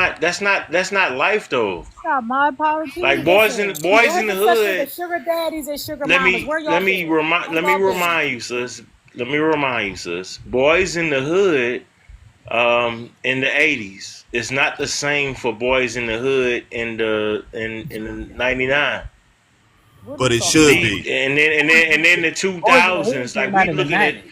not life though. Got my power too. Like boys Listen, in boys in there's the a such thing as hood. sugar daddies and sugar mamas. Where Let y'all me been? remind Where y'all been? you, sis. Let me remind you, sis. Boys in the hood, in the '80s, it's not the same for boys in the hood in the '99. What are But you it talking should about? be. And then the Boys in the Hood 2000s, like came we out in the looking at 90s.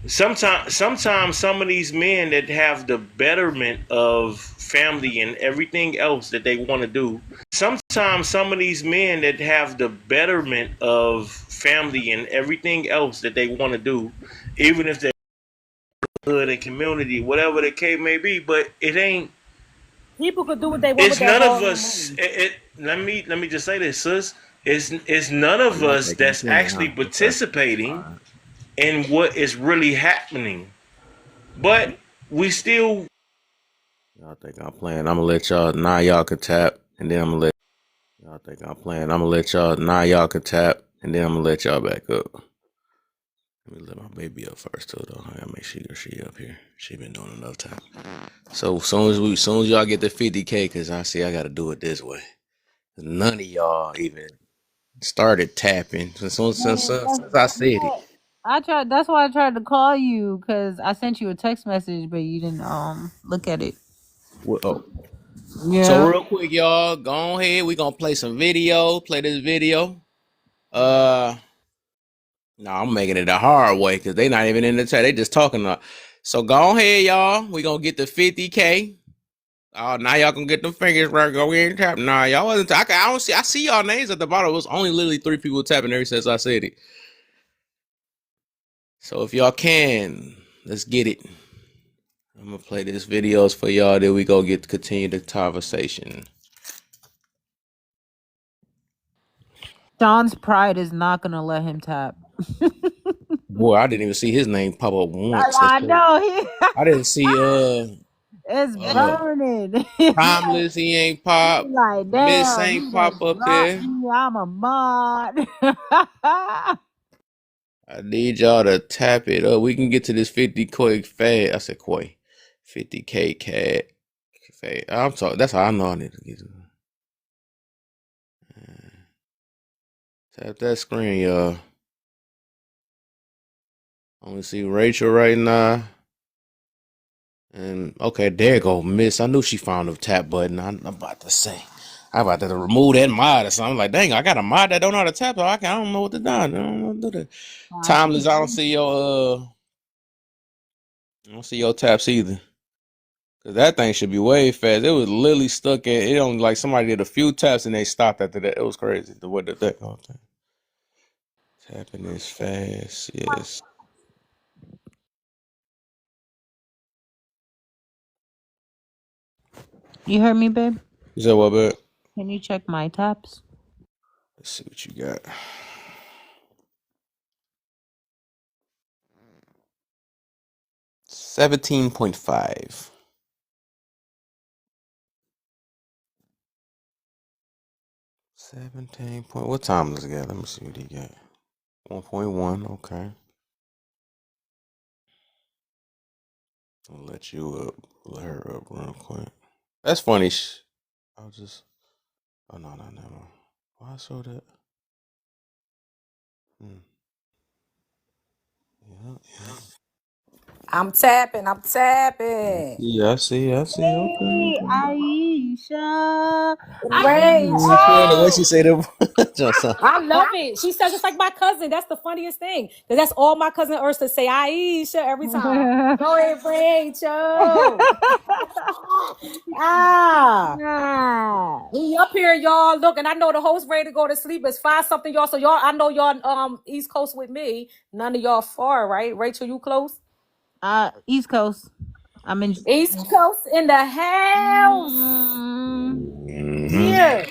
sometimes some of these men that have the betterment of family and everything else that they want to do. Sometimes some of these men that have the betterment of family and everything else that they want to do, even if they're hood and community, whatever the case may be, but it ain't. People could do what they want with It's that none of hard us. money. Let me just say this, sis. It's none Oh, of y'all us think I'm that's playing, huh? actually Okay. All participating right. in what is really happening. But we still. Y'all think I'm playing. I'm gonna let y'all. Now y'all can tap, and then I'm gonna let y'all think I'm playing. I'm gonna let y'all. Now y'all can tap, and then I'm gonna let y'all back up. Let me let my baby up first, too, though. I gotta make sure she up here. She been doing enough time. So soon as y'all get to 50K, cause I see I gotta do it this way. None of y'all even started tapping since I said it. I tried. That's why I tried to call you because I sent you a text message, but you didn't look at it. Well, oh. So Yeah. real quick, y'all, go ahead. We gonna play some video. Play this video. No, I'm making it the hard way because they not even in the chat. They just talking. So go ahead, y'all. We gonna get to 50K. Oh, now y'all can get them fingers right. Go ahead and tap. Nah, y'all wasn't. I don't see. I see y'all names at the bottom. It was only literally 3 people tapping ever since I said it. So if y'all can, let's get it. I'm gonna play this videos for y'all. Then we go continue the conversation. Sean's pride is not gonna let him tap. Boy, I didn't even see his name pop up once. That's I crazy. know I didn't see it's uh burning. He Timeless. He ain't pop. like, Miss damn, ain't he pop just up dropped there. me. I'm a mod. I need y'all to tap it up. We can get to this 50 quick fast. I said Quay. 50K cat. Fast. I'm talking. That's how I know I need to get to. Tap that screen, y'all. I only see Rachel right now. And okay, there go Miss. I knew she found the tap button. I'm about to say. I'm about to remove that mod or something. I'm like, dang, I got a mod that don't know how to tap, so I don't know what to do. I don't know what to do that. Timeless, I don't see your taps either. Cause that thing should be way fast. It was literally stuck at it only like somebody did a few taps and they stopped after that. It was crazy. The way that whole thing. Tapping is fast, yes. You heard me, babe? Is that what, bad? Can you check my taps? Let's see what you got. 17.5. 17 point. What time does it got? Let me see what he got. 1.1. Okay. I'll let you up. Let her up real quick. That's funny. I'll just. Oh no, never. Why I saw that? Yeah. I'm tapping. I'm tapping. Yeah, I see. Okay. Hey, Aisha. The way she Rachel. said it. Just, I love it. She says it's like my cousin. That's the funniest thing. Because that's all my cousin Ursa say. Aisha every time. Go ahead, Rachel. Ah. We up here, y'all. Look, and I know the host ready to go to sleep. It's 5 something, y'all. So y'all, I know y'all East Coast with me. None of y'all far, right? Rachel, you close? East Coast. I'm in East Coast in the house. Here.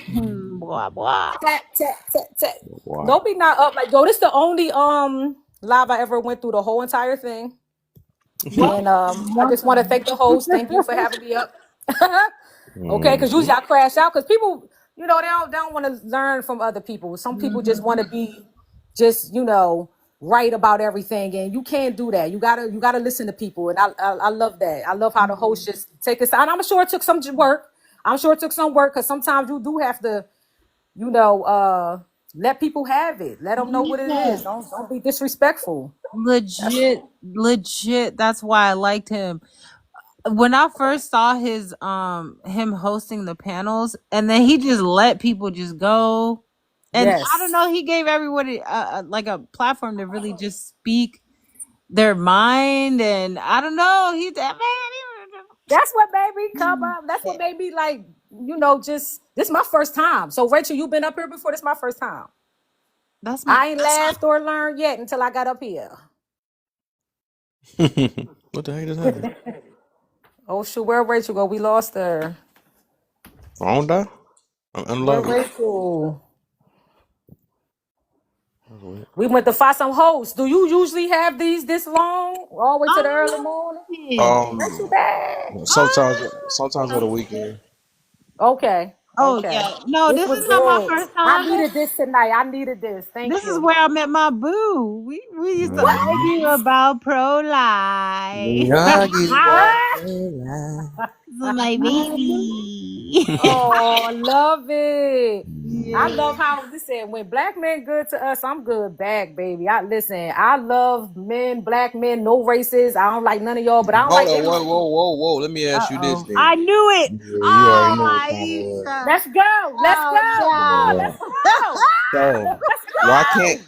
blah blah. Tap, tap, tap, tap. Wow. Don't be not up like yo. This the only live I ever went through the whole entire thing. And I just want to thank the host. Thank you for having me up. Okay, because usually I crash out because people, they don't want to learn from other people. Some people just want to be just, right about everything, and you can't do that. You gotta listen to people, and I love that. I love how the host just take us. And I'm sure it took some work. I'm sure it took some work because sometimes you do have to, let people have it. Let them know what it Yeah. is. Don't be disrespectful. Legit. That's why I liked him. When I first saw his him hosting the panels, and then he just let people just go, and I don't Yes. know, he gave everybody like a platform to really just speak their mind, and I don't know, That's what made me come up. That's what made me like, just this is my first time. So Rachel, you've been up here before. This is my first time. that's my I ain't laughed or learned yet until I got up here. What the heck just happened? Oh shoot, where Rachel go? We lost her. Phone die? Where Unlock it. Rachel? We went to find some hosts. Do you usually have these this long? All the way to the early morning? Rachel back. Sometimes on the weekend. Okay. Oh Okay. yeah, no, This this was is not my good. first I time. needed this tonight. I needed this. Thank This is you. where I met my boo. We used to argue about pro life. So my baby. Oh, I love it. I Yeah. love how listen, when black men good to us, I'm good back, baby. I love men, black men, no races. I don't like none of y'all, but I don't Hold like on, any. whoa. Let me ask you this Uh-oh. then. I knew it. Yeah, you already know what Oh, time it was. Aisha. Let's go. Let's Oh go. Come on, no. let's go. So Let's why go. can't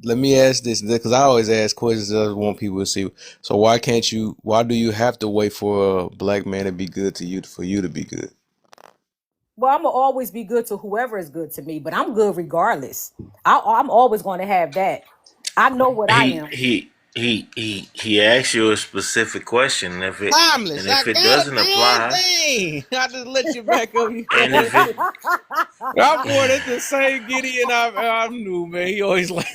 let me ask this because I always ask questions I want people to see. So why do you have to wait for a black man to be good to you for you to be good? Well, I'm gonna always be good to whoever is good to me, but I'm good regardless. I'm always going to have that. I know what I He am. he he asks you a specific question, and Timeless. I if it got a doesn't damn apply, thing. I just let you back up. and if it That boy, that's the same Gideon I knew, man. He always like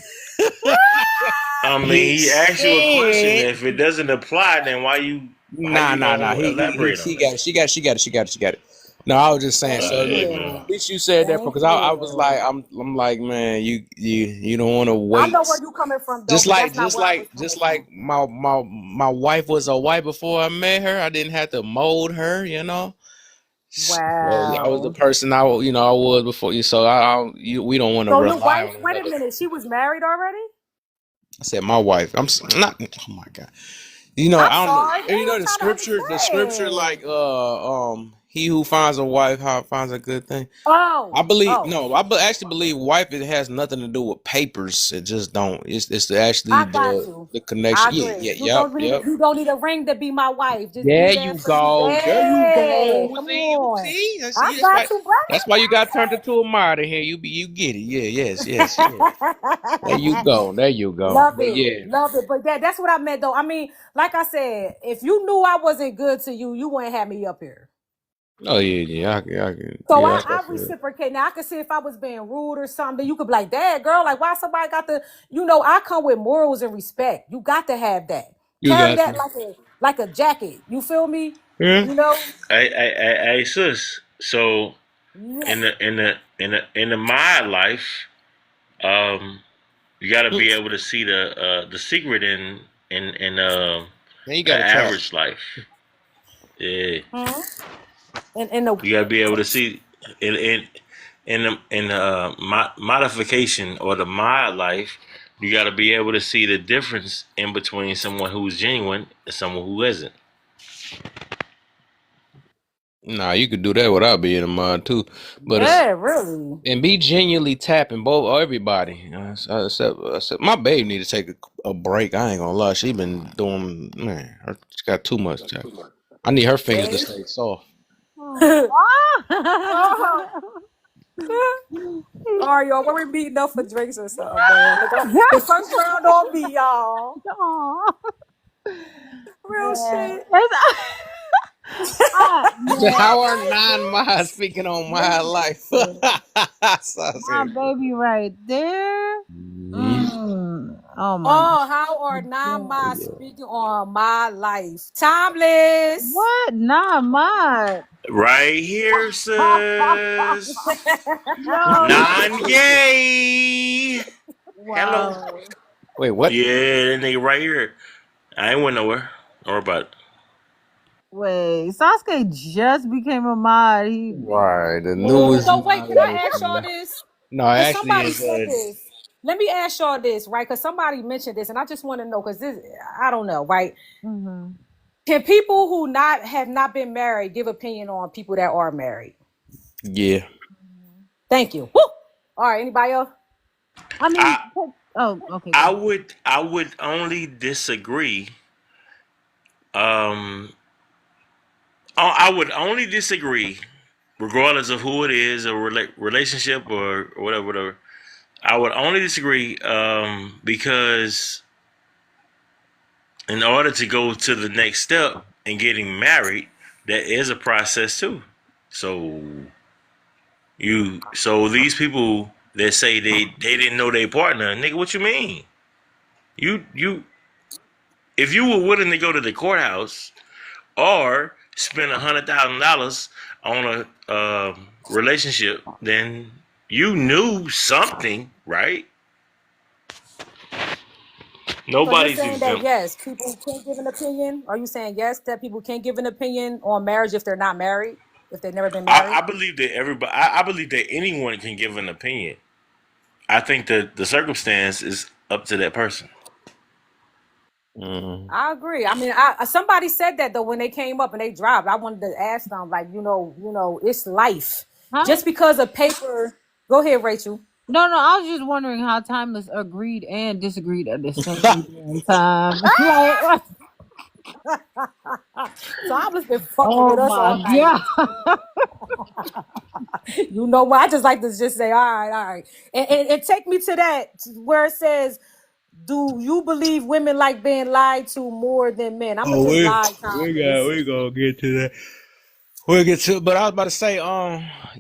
I mean, he he asks you a question. said. If it doesn't apply, then how Nah. you gonna He elaborate on it? She got it. No, I was just saying. So Thank Hey you. man, at least you said that Thank because I was you. like, I'm like, man, you don't want to I wait. know where you coming from though, but that's not where I was coming Just from. like my wife was a white before I met her. I didn't have to mold her, you know. So I was the Wow. person I was before you. So we don't want to So your rely wife, on wait a another. minute, she was married already? I said my wife. Not. Oh my God. You know, I'm I don't know. sorry. Dang, You know I'm trying to the scripture understand. like he who finds a wife how finds a good thing. I Oh, believe oh, no, actually believe wife it has nothing to do with papers. It just don't. It's actually I got you. the I connection. agree. Yep. You don't need a ring to be my wife. Just be There there you for me. go. There you Hey, go. come See, on. I That's got why you, you got turned into a martyr here. You get it. Yeah, yes. There you brother. go. There you go. Love But it. yeah. Love it. But that's what I meant though. I mean, like I said, if you knew I wasn't good to you, you wouldn't have me up here. Oh yeah. I can. So Yeah, I reciprocate. Now I could see if I was being rude or something, you could be like, "Dad, girl, like why somebody got the, I come with morals and respect. You got to have that. you Carry got that to. like a jacket. You feel me? Yeah. You know? hey sis. So Yeah. in the my life, you got to be able to see the secret in Then you the got to talk. average life. Yeah, Hmm? And the you got to be able to see in the modification or the my life. You got to be able to see the difference in between someone who's genuine and someone who isn't. Nah, you could do that without being a mod too, but it's yeah, really. and be genuinely tapping both everybody. Except my baby need to take a break. I ain't gonna lie, she been doing she got too much tap. I need her fingers to stay soft. Oh. All right, y'all. When we meeting up for drinks or something, man. Look, the first round on me, y'all. Aw. Real shit. How are non-mod speaking on my life? My baby right there. Oh my Oh, how are non-my speaking on my life? Timeless. what? Not my Right here, sis. no. Non-gay. Hello. Wow. Wait, what? Yeah, that nigga right here. I ain't went nowhere. Or about Wait, Sasuke just became a mod. Right, the Oh, newest no, wait, can I ask y'all moderator. this? No, it Because actually somebody is. said this. Let me ask y'all this, right? Because somebody mentioned this, and I just want to know, because this, I don't know, right? Mm-hmm. Can people who have not been married give opinion on people that are married? Yeah. Thank you. Woo! All right, anybody else? I mean, I okay. I would only disagree. I would only disagree, regardless of who it is, a relationship or whatever. I would only disagree because in order to go to the next step in getting married, that is a process too. So these people that say they didn't know their partner, nigga, what you mean? You if you were willing to go to the courthouse or spend $100,000 on a relationship, then you knew something, right? So you're Nobody's saying that exempt. yes, people can give an opinion? Are you saying yes that people can give an opinion on marriage if they're not married, if they've never been married? I believe that everybody. I believe that anyone can give an opinion. I think that the circumstance is up to that person. I agree. I mean, somebody said that though when they came up and they dropped. I wanted to ask them, like, it's life. Huh? Just because of paper. Go ahead, Rachel. No, I was just wondering how Timeless agreed and disagreed at the same damn time. Like, So I was been fucking oh with us all my night. god. You know what? I just like to just say, all right. And take me to that where it says, do you believe women like being lied to more than men? I'm gonna Oh, just we lie, we Timeless. got we gonna get to that. We'll get to it, but I was about to say,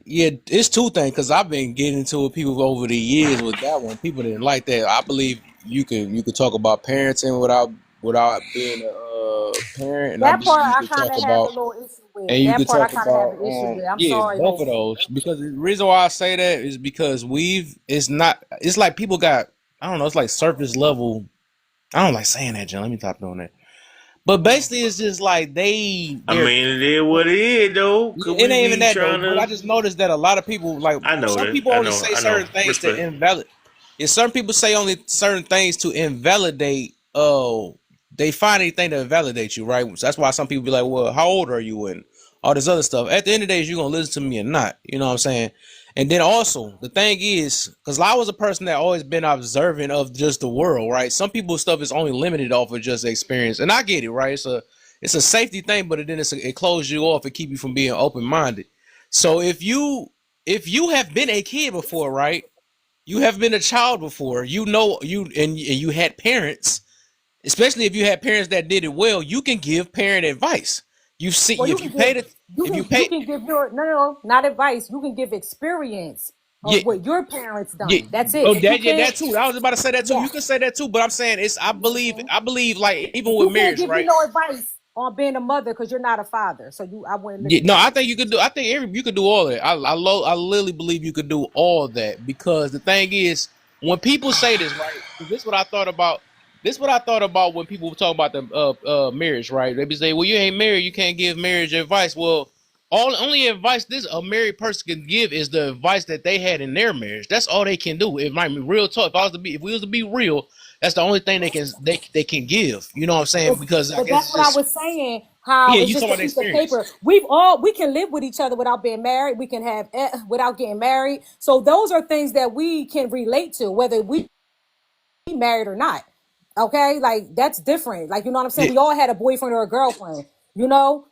yeah, it's two things because I've been getting into it with people over the years with that one. People didn't like that. I believe you could talk about parenting without being a parent, and I That believe part you I could kind talk of have a about little issue with. and you That could part I talk kind of have about an issue with. I'm yeah, sorry, both of Hope. those because the reason why I say that is because it's like people got, I don't know, it's like surface level. I don't like saying that, John. Let me stop doing that. But basically, it's just like I mean, it is what it is, though. Could it we ain't even be that though. trying But I to? just noticed that a lot of people, like I know some that. people, only say I know. certain things to Respect. invalidate. If some people say only certain things to invalidate, they find anything to invalidate you, right? So that's why some people be like, "Well, how old are you?" and all this other stuff. At the end of the day, is you gonna listen to me or not? You know what I'm saying? And then also the thing is, because I was a person that always been observant of just the world, right? Some people's stuff is only limited off of just experience, and I get it, right? It's a safety thing, but then it closes you off and keep you from being open minded. So if you have been a kid before, right? You have been a child before. You know and you had parents, especially if you had parents that did it well. You can give parent advice. You see, Well, if you paid it, if you you pay, can give your no, not advice. You can give experience yeah, of what your parents yeah. done. That's it. Oh, If you that yeah, can't, that too. I was about to say that too. yeah, You can say that too, but I'm saying it's. I believe like even with you can't marriage, give me right? no advice on being a mother because you're not a father. So I wouldn't Yeah, listen no, to I you. think you could do. I think you could do all that. I literally believe you could do all that because the thing is, when people say this, right? This is what I thought about. This is what I thought about when people talk about the marriage, right? They be say, "Well, you ain't married, you can't give marriage advice." Well, only advice this a married person can give is the advice that they had in their marriage. That's all they can do. It might be real talk. If we was to be real, that's the only thing they can give. You know what I'm saying? Because I But guess that's it's what I just was saying. How yeah. it's You just talking a about the piece of experience. paper. We can live with each other without being married. We can have without getting married. So those are things that we can relate to, whether we married or not. Okay, like that's different. Like, you know what I'm saying? Yeah. We all had a boyfriend or a girlfriend.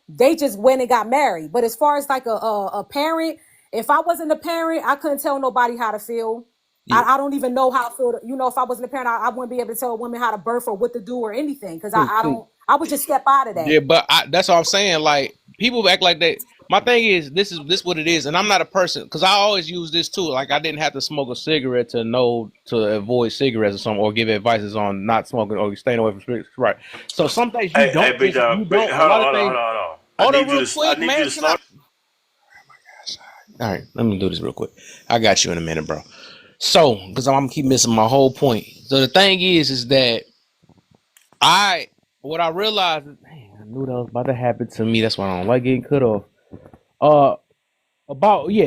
They just went and got married. But as far as like a parent, if I wasn't a parent, I couldn't tell nobody how to feel. Yeah. I don't even know how to feel. If I wasn't a parent, I wouldn't be able to tell a woman how to birth or what to do or anything because I don't. I would just step out of that. Yeah, but that's what I'm saying. Like people act like that. My thing is this what it is, and I'm not a person because I always use this too. Like I didn't have to smoke a cigarette to avoid cigarettes or something, or give advices on not smoking or staying away from cigarettes. Right. So some things you Hey, don't big just dog. you don't. A Hold lot on, of hold on, hold things. on, hold on. Hold on, real quick, I need you man. to Can I? slow. All right, let me do this real quick. I got you in a minute, bro. So, because I'm gonna keep missing my whole point. So the thing is that what I realized is, dang, I knew that was about to happen to me. That's why I don't like getting cut off. Uh,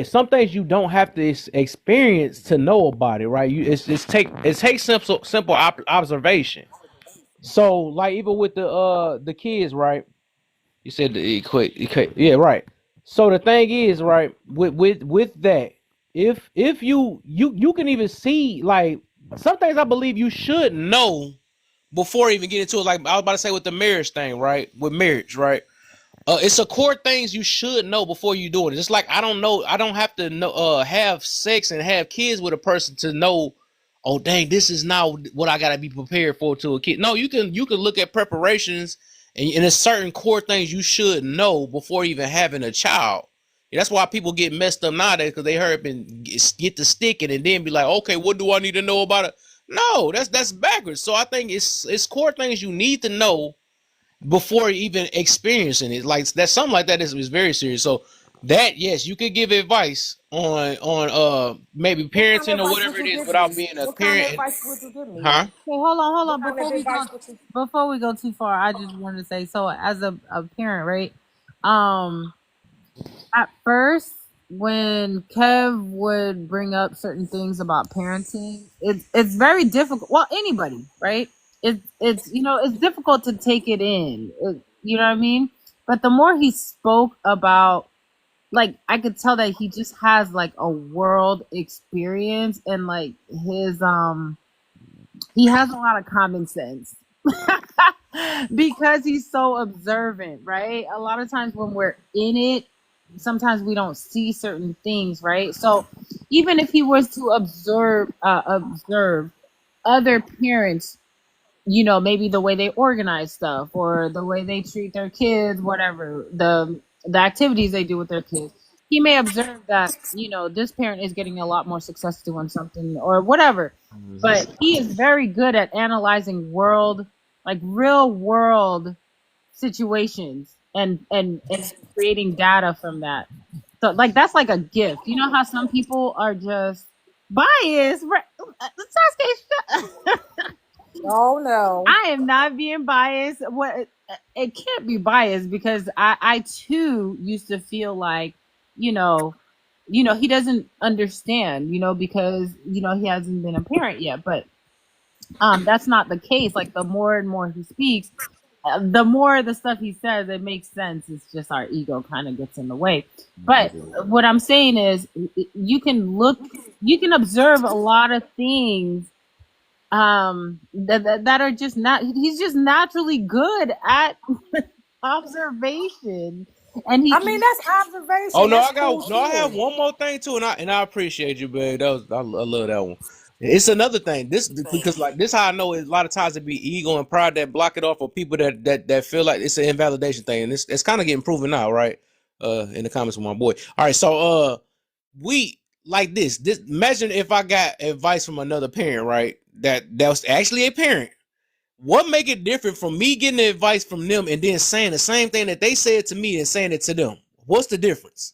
some things you don't have to experience to know about it, right? It takes simple observation. So, like even with the kids, right? You said the equate, yeah, right. So the thing is, right, with that, if you can even see, like, some things I believe you should know before even getting into it. Like I was about to say with the marriage thing, right? With marriage, right? It's a core things you should know before you do it. Just like I don't have to know have sex and have kids with a person to know, oh dang, this is not what I gotta be prepared for to a kid. No, you can look at preparations and there's certain core things you should know before even having a child. And that's why people get messed up nowadays, because they heard and get to sticking and then be like, okay, what do I need to know about it? No, that's backwards. So I think it's core things you need to know before even experiencing it. Like that, something like that is very serious. So that, yes, you could give advice on maybe What kind parenting of or advice whatever would it you is give without me? being a What kind of parent. advice would you give me? Huh? Okay, hold What on. kind of advice would you? Before we go too far, I just wanted to say, so as a parent, right? Um, at first, when Kev would bring up certain things about parenting, it's very difficult. Well, anybody, right? It's it's difficult to take it in. You know what I mean? But the more he spoke about, like, I could tell that he just has like a world experience, and like he has a lot of common sense. Because he's so observant, right? A lot of times when we're in it, sometimes we don't see certain things, right? So even if he was to observe other parents, maybe the way they organize stuff or the way they treat their kids, whatever, the activities they do with their kids, he may observe that, this parent is getting a lot more success doing something or whatever. But he is very good at analyzing real world situations and creating data from that. So like that's like a gift. You know how some people are just biased. Sasuke, Oh no. I am not being biased. What it can't be biased because I too used to feel like, he doesn't understand, because he hasn't been a parent yet. But that's not the case. Like the more and more he speaks, the more the stuff he says, it makes sense. It's just our ego kind of gets in the way. But what I'm saying is, you can observe a lot of things that are just not. He's just naturally good at observation, and I mean, that's Oh observation. no, That's cool I have too. one more thing too, and I appreciate you, babe. I love that one. It's another thing. This because like this how I know it, a lot of times it be ego and pride that block it off, for people that feel like it's an invalidation thing, and it's kind of getting proven now, right? In the comments with my boy. All right, so we like this. Imagine if I got advice from another parent, right? That was actually a parent. What make it different from me getting the advice from them and then saying the same thing that they said to me and saying it to them? What's the difference?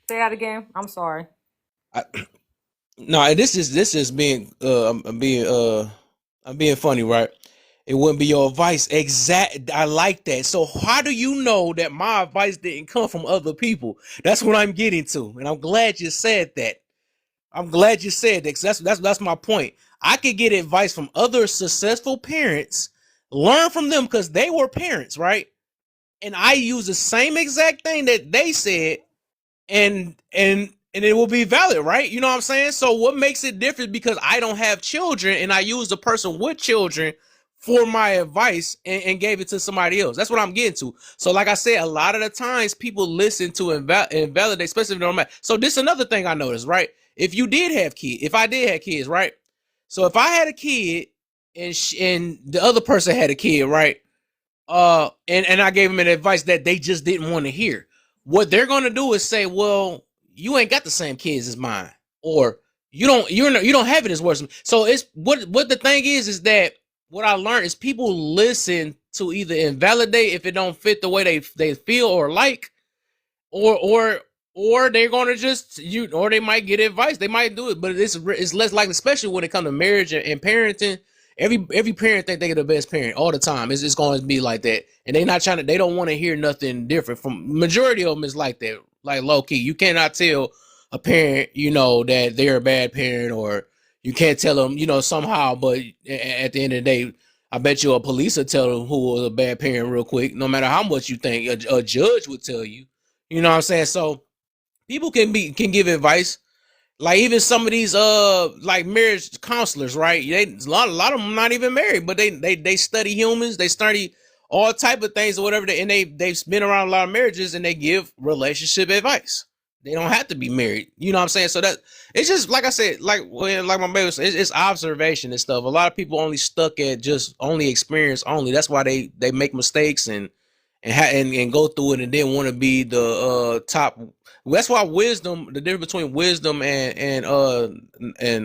Say that again. I'm sorry. No, this is being I'm being funny, right? It wouldn't be your advice. Exact. I like that. So how do you know that my advice didn't come from other people? That's what I'm getting to, and I'm glad you said that. I'm glad you said that, 'cause that's my point. I could get advice from other successful parents, learn from them because they were parents, right? And I use the same exact thing that they said, and it will be valid, right? You know what I'm saying? So what makes it different? Because I don't have children and I use the person with children for my advice and gave it to somebody else. That's what I'm getting to. So like I said, a lot of the times people listen to invalidate, especially if they don't matter. So this is another thing I noticed, right? If I did have kids, right? So if I had a kid and the other person had a kid, right? And I gave them an advice that they just didn't want to hear. What they're gonna do is say, "Well, you ain't got the same kids as mine," or you don't have it as worse. So it's what the thing is that what I learned is people listen to either invalidate if it don't fit the way they feel or like, or or they're gonna just or they might get advice. They might do it, but it's less likely, especially when it comes to marriage and parenting. Every parent think they're the best parent all the time. It's going to be like that, and they not trying to. They don't want to hear nothing different from majority of them. Is like that, like low key. You cannot tell a parent, that they're a bad parent, or you can't tell them, somehow. But at the end of the day, I bet you a police will tell them who was a bad parent real quick. No matter how much you think, a judge would tell you. You know what I'm saying? So people can give advice, like even some of these like marriage counselors, right? A lot of them not even married, but they study humans, they study all type of things or whatever, and they've been around a lot of marriages, and they give relationship advice. They don't have to be married. You know what I'm saying? So that it's just like I said, like my baby said, it's observation and stuff. A lot of people only stuck at just only experience only. That's why they make mistakes and go through it and then want to be the top. That's why wisdom, the difference between wisdom and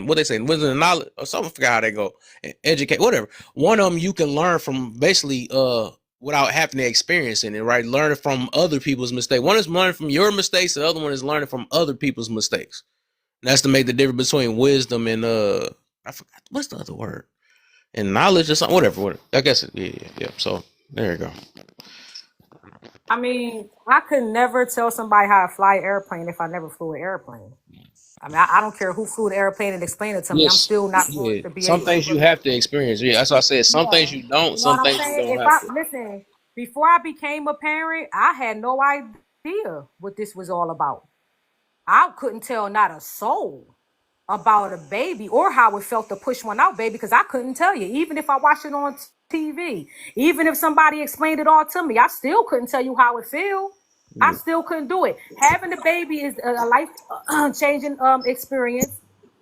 what they say, wisdom and knowledge or something. I forgot how they go. Educate, whatever. One of them you can learn from basically without having to experience in it, right? Learning from other people's mistakes. One is learning from your mistakes, the other one is learning from other people's mistakes. And that's to make the difference between wisdom and I forgot what's the other word, and knowledge or something. Whatever. I guess yeah. So there you go. I mean, I could never tell somebody how to fly an airplane if I never flew an airplane. I mean, I don't care who flew the airplane and explained it to me. I'm Yes, still not going to be some able to things you have to experience. Yeah, that's why I said some Yeah. things you don't, You know some what I'm things you saying? don't If have I to. listen, before I became a parent, I had no idea what this was all about. I couldn't tell not a soul about a baby or how it felt to push one out, baby, because I couldn't tell you. Even if I watched it on TV, even if somebody explained it all to me, I still couldn't tell you how it feels. I Yeah, still couldn't do it. Having a baby is a life changing experience,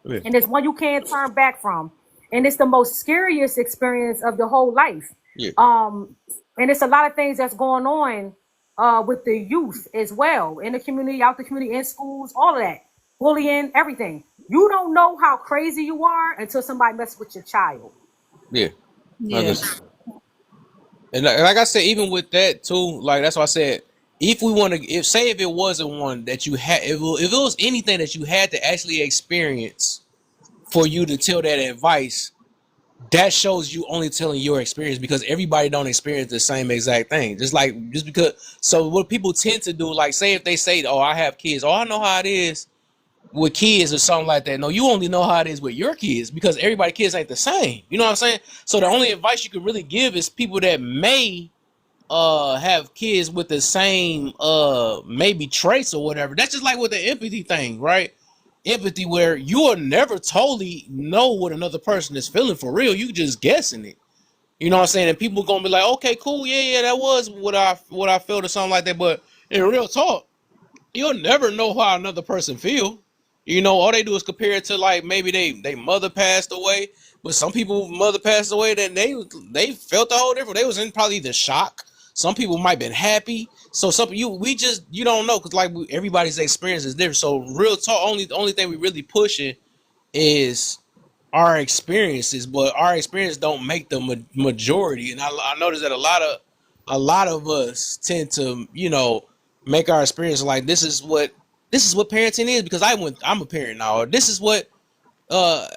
yeah, and it's one you can't turn back from, and it's the most scariest experience of the whole life. yeah, And it's a lot of things that's going on with the youth as well, in the community, out the community, in schools, all of that, bullying, everything. You don't know how crazy you are until somebody messes with your child. yeah. Like I Yeah. said, and like I said, even with that too, like that's why I said, if we want to, if it wasn't one that you had, if it was anything that you had to actually experience for you to tell that advice, that shows you only telling your experience, because everybody don't experience the same exact thing. Just because, so what people tend to do, like say if they say, "Oh, I have kids," "Oh, I know how it is with kids," or something like that. No, you only know how it is with your kids, because everybody kids ain't the same. You know what I'm saying? So the only advice you can really give is people that may have kids with the same maybe traits or whatever. That's just like with the empathy thing, right? Empathy, where you will never totally know what another person is feeling for real. You just guessing it. You know what I'm saying? And people gonna be like, okay, cool, yeah, that was what I felt or something like that. But in real talk, you'll never know how another person feel. All they do is compare it to, like, maybe they mother passed away, but some people mother passed away that they felt a whole different. They was in probably the shock. Some people might been happy. So you don't know, because like everybody's experience is different. So real talk, only thing we really pushing is our experiences, but our experience don't make the majority. And I noticed that a lot of us tend to make our experience like this is what parenting is, because I'm a parent now. Or this is what uh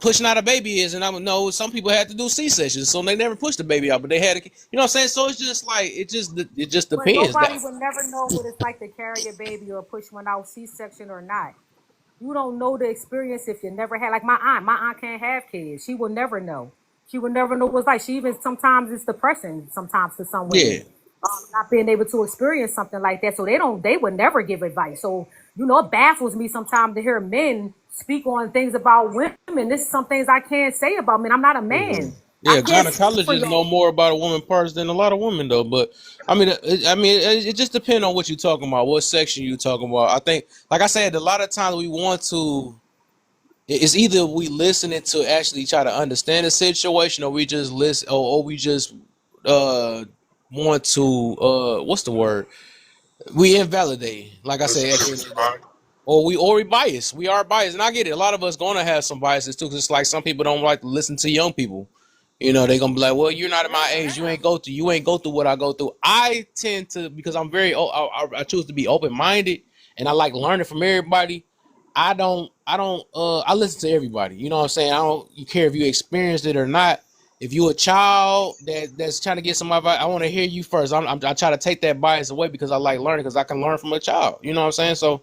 pushing out a baby is, and I know some people had to do C-sections, so they never pushed the baby out, but they had to, what I'm saying. So it's just like it just But depends. nobody would never know what it's like to carry a baby or push one out C-section or not. You don't know the experience if you never had. Like my aunt. My aunt can't have kids. She will never know. She will never know what it's like. She even sometimes it's depressing sometimes for some Yeah, women, not being able to experience something like that. So they would never give advice. So it baffles me sometimes to hear men speak on things about women. This is some things I can't say about men. I'm not a man. I yeah. can't speak for Gynecologists know y'all. more about a woman parts than a lot of women, though. But it just depends on what you're talking about, what section you're talking about. I think, like I said, a lot of times we want to. It's either we listening to actually try to understand the situation, or we just listen, or we just uh want to what's the word? We invalidate. Like I said, at the end of the day. Or we bias. We are biased, and I get it. A lot of us gonna have some biases too, 'cause it's like some people don't like to listen to young people. They gonna be like, "Well, you're not at my age. You ain't go through what I go through." I tend to, because I'm very, I choose to be open minded, and I like learning from everybody. I listen to everybody. You know what I'm saying? I don't you care if you experienced it or not. If you a child that's trying to get some advice, I want to hear you first. I try to take that bias away because I like learning because I can learn from a child. You know what I'm saying? So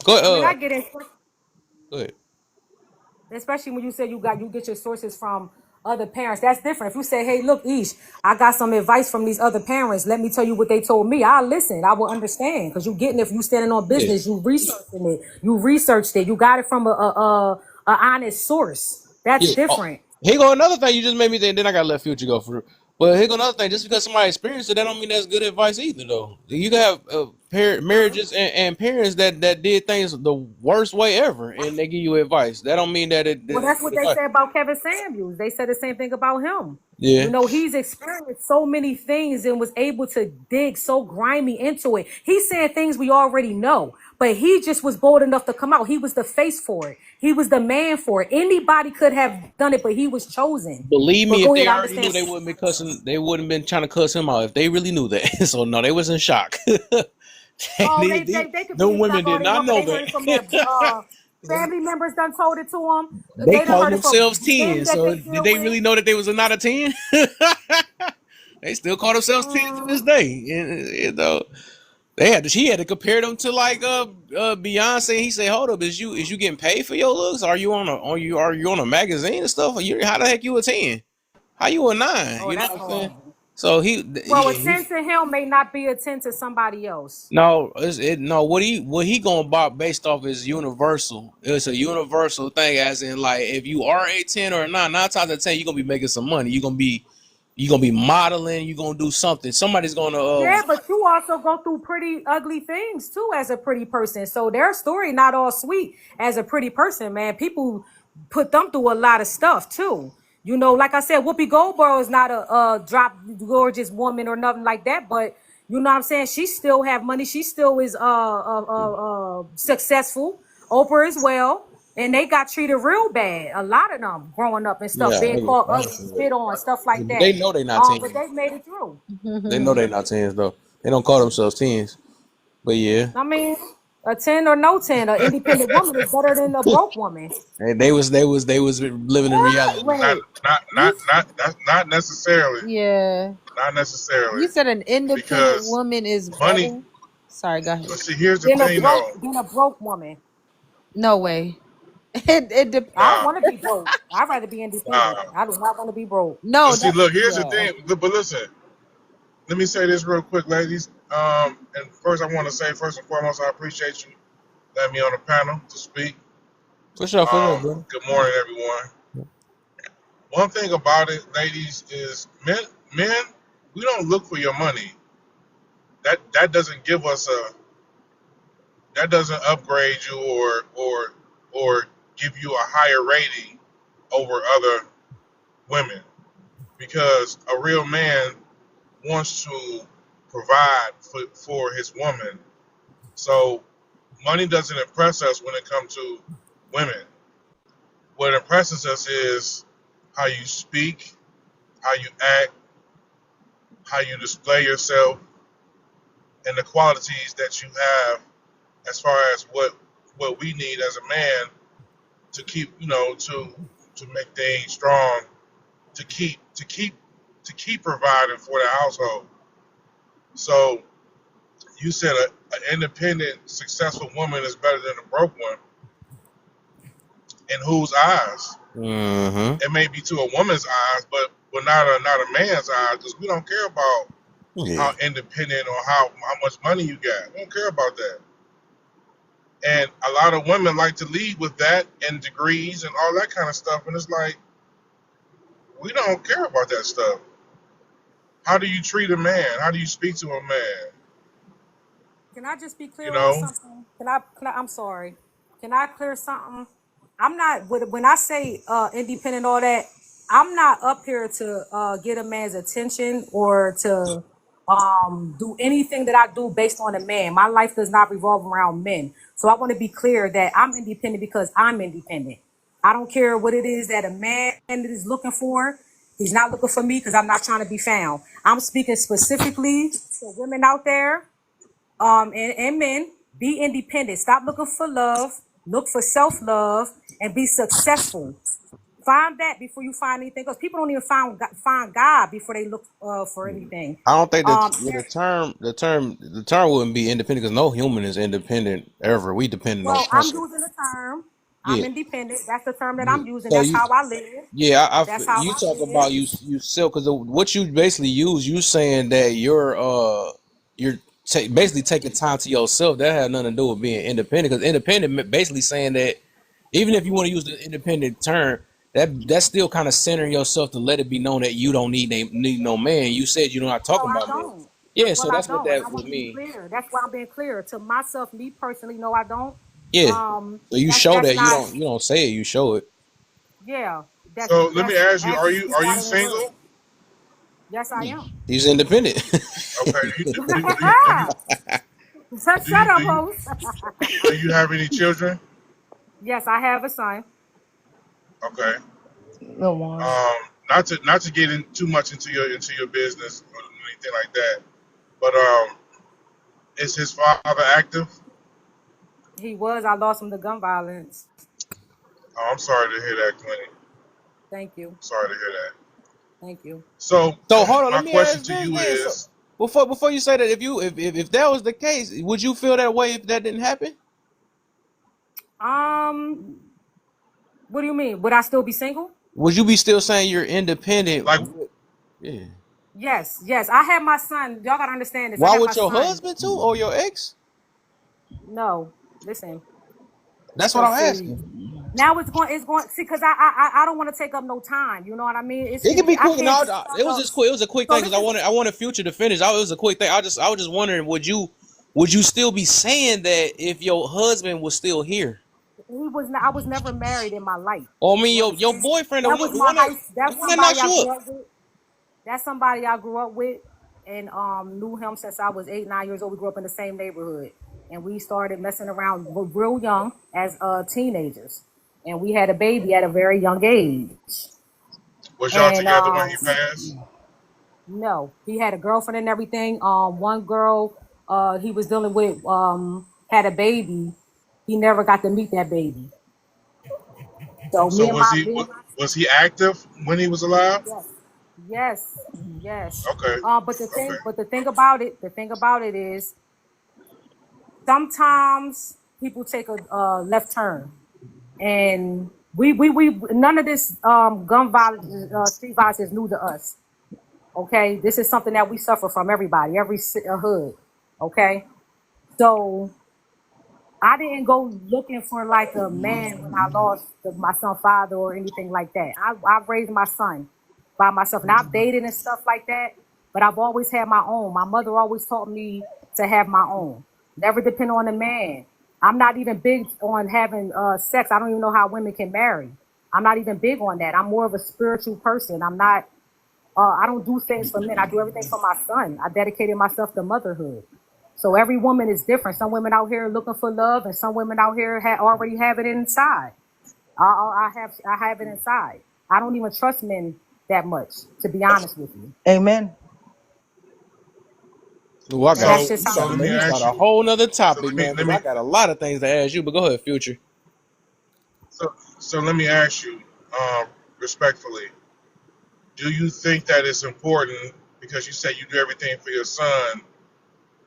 go I mean, I get it. go ahead. Especially when you say you get your sources from other parents. That's different. If you say, hey, look, Ish, I got some advice from these other parents. Let me tell you what they told me. I'll listen. I will understand. Because you getting it, if you standing on Yeah. business, you researching it. You researched it. You got it from a honest source. That's Yeah. Oh, different. here go another thing you just made me think. Then I gotta let Future go for. But here go another thing. Just because somebody experienced it, that don't mean that's good advice either, though. You can have marriages and parents that did things the worst way ever, and they give you advice. That don't mean that Well, it's that's what good they advice. said about Kevin Samuels. They said the same thing about him. You Yeah. know, he's experienced so many things and was able to dig so grimy into it. He's saying things we already know, but he just was bold enough to come out. He was the face for it. He was the man for it. Anybody could have done it, but he was chosen. Believe But me, if go ahead, they I already knew, understand. they wouldn't be cussing. They wouldn't been trying to cuss him out if they really knew that. So no, they was in shock. Oh, they could No be in women shock all did they not want, but know they heard it from their that. family members done told it to them. They They done called heard it from themselves men 10. that So they did deal they with. really know that they was not a 10? They still call themselves 10 to this day. You know, she had to compare them to like Beyonce. He said, "Hold up, is you getting paid for your looks? Are you on a magazine and stuff? How the heck you a 10? How you a 9?" Oh, You know that's what I'm saying? horrible. So Well, a yeah, 10 to him may not be a 10 to somebody else. no, no. What he gonna buy based off is universal. It's a universal thing, as in like if you are a 10 or not, 9 times out of 10 you're gonna be making some money. You're gonna be modeling. You're gonna do something. Somebody's gonna Yeah, but you also go through pretty ugly things too as a pretty person. So their story not all sweet as a pretty person, man. People put them through a lot of stuff too. You know, like I said, Whoopi Goldberg is not a drop gorgeous woman or nothing like that, but you know what I'm saying? She still have money. She still is successful. Oprah as well. And they got treated real bad. A lot of them growing up and stuff, yeah. being called ugly, spit on, stuff like But that. they know they not 10s. But they made it through. They know they not 10s though. They don't call themselves 10s. But yeah, I mean, a 10 or no 10, an independent woman is better than a broke woman. and they was living in reality. Not Wait, not you not not that's not necessarily. Yeah. Not necessarily. You said an independent Because woman is money, better. Sorry, go ahead. but see here's the then thing though. a broke woman. No way. It I Nah, don't want to be broke. I'd rather be independent. nah. I do not want to be broke. No, But see, that look, here's the yeah. thing. But listen, let me say this real quick, ladies. And first I want to say, first and foremost, I appreciate you letting me on the panel to speak. For sure, bro. Good morning, everyone. One thing about it, ladies, is men, we don't look for your money. That doesn't give us that doesn't upgrade you or give you a higher rating over other women, because a real man wants to provide for his woman. So money doesn't impress us when it comes to women. What impresses us is how you speak, how you act, how you display yourself, and the qualities that you have as far as what we need as a man to keep, to make things strong, to keep providing for the household. So you said an independent, successful woman is better than a broke one. In whose eyes? Mm-hmm. It may be to a woman's eyes, but not a man's eyes, because we don't care about Yeah. how independent or how much money you got. We don't care about that. And a lot of women like to lead with that and degrees and all that kind of stuff. And it's like, we don't care about that stuff. How do you treat a man? How do you speak to a man? Can I just be You clear on know? something? I'm sorry. Can I clear something? I'm not when I say independent, all that. I'm not up here to get a man's attention or to do anything that I do based on a man. My life does not revolve around men. So I want to be clear that I'm independent because I'm independent. I don't care what it is that a man is looking for. He's not looking for me because I'm not trying to be found. I'm speaking specifically to women out there And men, be independent. Stop looking for love. Look for self-love and be successful. Find that before you find anything, because people don't even find God before they look for anything. I don't think that There, the term wouldn't be independent because no human is independent ever. We depend on well, I'm something. using the term. I'm Yeah. independent. That's the term that Yeah. I'm using. So That's you, how I live. yeah, That's how you I talk live. about you self because what you basically use, you saying that you're basically taking time to yourself. That had nothing to do with being independent because independent basically saying that even if you want to use the independent term, that's still kind of centering yourself to let it be known that you don't need no man. You said you're not Well, talking I about men. don't. Yeah, Well, so I that's what don't, and I that would want to be mean. clear. That's why I'm being clear to myself. Me personally, no, I don't. Yeah. So you show That's that not. you don't say it, you show it. Yeah, So let me that's ask you: actions speak are you louder than words. single? Yes, I am. He's independent. Okay. Shut up, host. Do you have any children? Yes, I have a son. Okay. No more. Not to get in too much into your business or anything like that, but is his father active? He was. I lost him to gun violence. Oh, I'm sorry to hear that, Quentin. Thank you. Sorry to hear that. Thank you. So So hold on, my let me question ask to this you then. So is, before you say that, if that was the case, would you feel that way if that didn't happen? Um, what do you mean? Would I still be single? Would you be still saying you're independent? like, Yeah. Yes, yes. I have my son. Y'all gotta understand this. I Why have my with your son. husband too or your ex? No, listen. That's what Cause I'm see, asking. now it's going. See, cause I don't want to take up no time. You know what I mean? It could be I quick. can't No, just start it was up. just quick. It was a quick So thing because this is I wanted Future to finish. It was a quick thing. I was just wondering, would you still be saying that if your husband was still here? he was. I was never married in my life. Or I mean, You your understand? boyfriend, That was my high. the That's one that somebody knocked I you up. grew up with. That's somebody I grew up with, and knew him since I was 8, 9 years old. We grew up in the same neighborhood, and we started messing around real young as teenagers, and we had a baby at a very young age. was y'all And together when he passed? no, he had a girlfriend and everything. One girl, he was dealing with, had a baby. He never got to meet that baby. So So me and my was he active when he was alive? yes, yes, yes. Okay. Okay. But the thing about it is, sometimes people take a left turn, and we none of this gun violence, street violence is new to us. Okay, this is something that we suffer from. Everybody, every hood. Okay, so I didn't go looking for like a man when I lost my son's father or anything like that. I've raised my son by myself, and I've dated and stuff like that. But I've always had my own. My mother always taught me to have my own. Never depend on a man. I'm not even big on having sex. I don't even know how women can marry. I'm not even big on that. I'm more of a spiritual person. I'm not. I don't do things for men. I do everything for my son. I dedicated myself to motherhood. So every woman is different. Some women out here looking for love, and some women out here already have it inside. I have it inside. I don't even trust men that much, to be honest with you. Amen. Well, And that's just So how let it me man, you is. start ask a you. whole nother So topic, man, let because me I got a lot of things to ask you. But go ahead, Future. so let me ask you, respectfully. Do you think that it's important because you say you do everything for your son?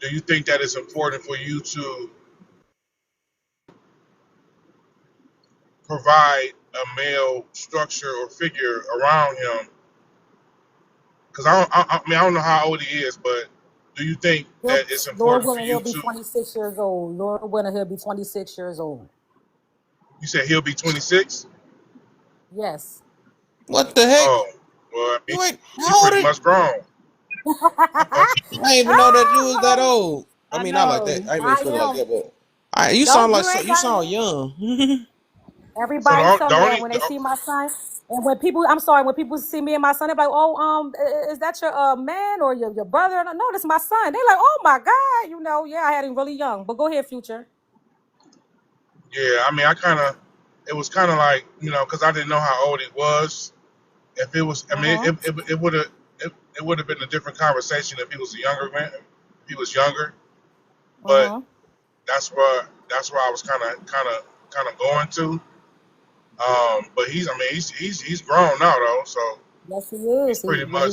Do you think that it's important for you to provide a male structure or figure around him? Because I mean, I don't know how old he is, but do you think that it's Lord important for willing, you he'll be to? 26 years old. Lord willing, he'll be 26 years old. You said he'll be 26. Yes. What the heck? Oh, well, I mean, You ain't he how old? pretty much grown. Okay. I didn't even know that you was that old. I I mean, not like that. know. I ain't mean I feel like am. that, but you sound Don't like you ain't you got sound young. So everybody tell the me that only when they see my son. And when people, I'm sorry, when people see me and my son, they're like, "Oh, is that your man or your brother?" And I, no, that's my son. They're like, "Oh my God, yeah, I had him really young." But go ahead, Future. yeah, I mean, it was kind of like because I didn't know how old he was. If it was, I mean, Uh-huh. it would have been a different conversation if he was a younger man. If he was younger, but Uh-huh. that's where I was kind of going to. But he's grown now though, so Yes, he is.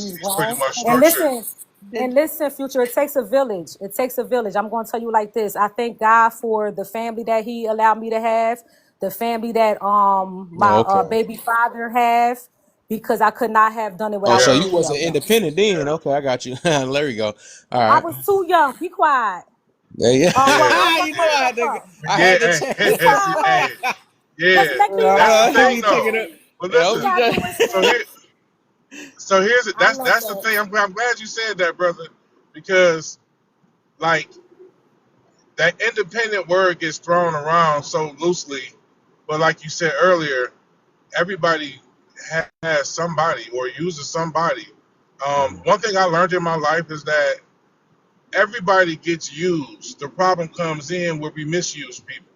He's he's pretty grown. much And structured. listen, Did Future, it takes a village. It takes a village. I'm going to tell you like this. I thank God for the family that he allowed me to have, the family that my Okay. baby father have, because I could not have done it Oh, without so Yeah, you any wasn't of them. independent then? Okay, I got you. There we go. All I right. was too young. Be quiet. Yeah, yeah. yeah, What You know quiet I had up to. for? I yeah. had to Be check. quiet Hey, up. yeah. Cause make me That's the laugh, thing He Coach taking though. it. King. But Yeah, You listen, we gotta do just. it, so here, King. so here's it. I love That's the that. thing. I'm glad you said that, brother, because like that independent word gets thrown around so loosely, but like you said earlier, everybody has somebody or uses somebody. One thing I learned in my life is that everybody gets used. The problem comes in where we misuse people.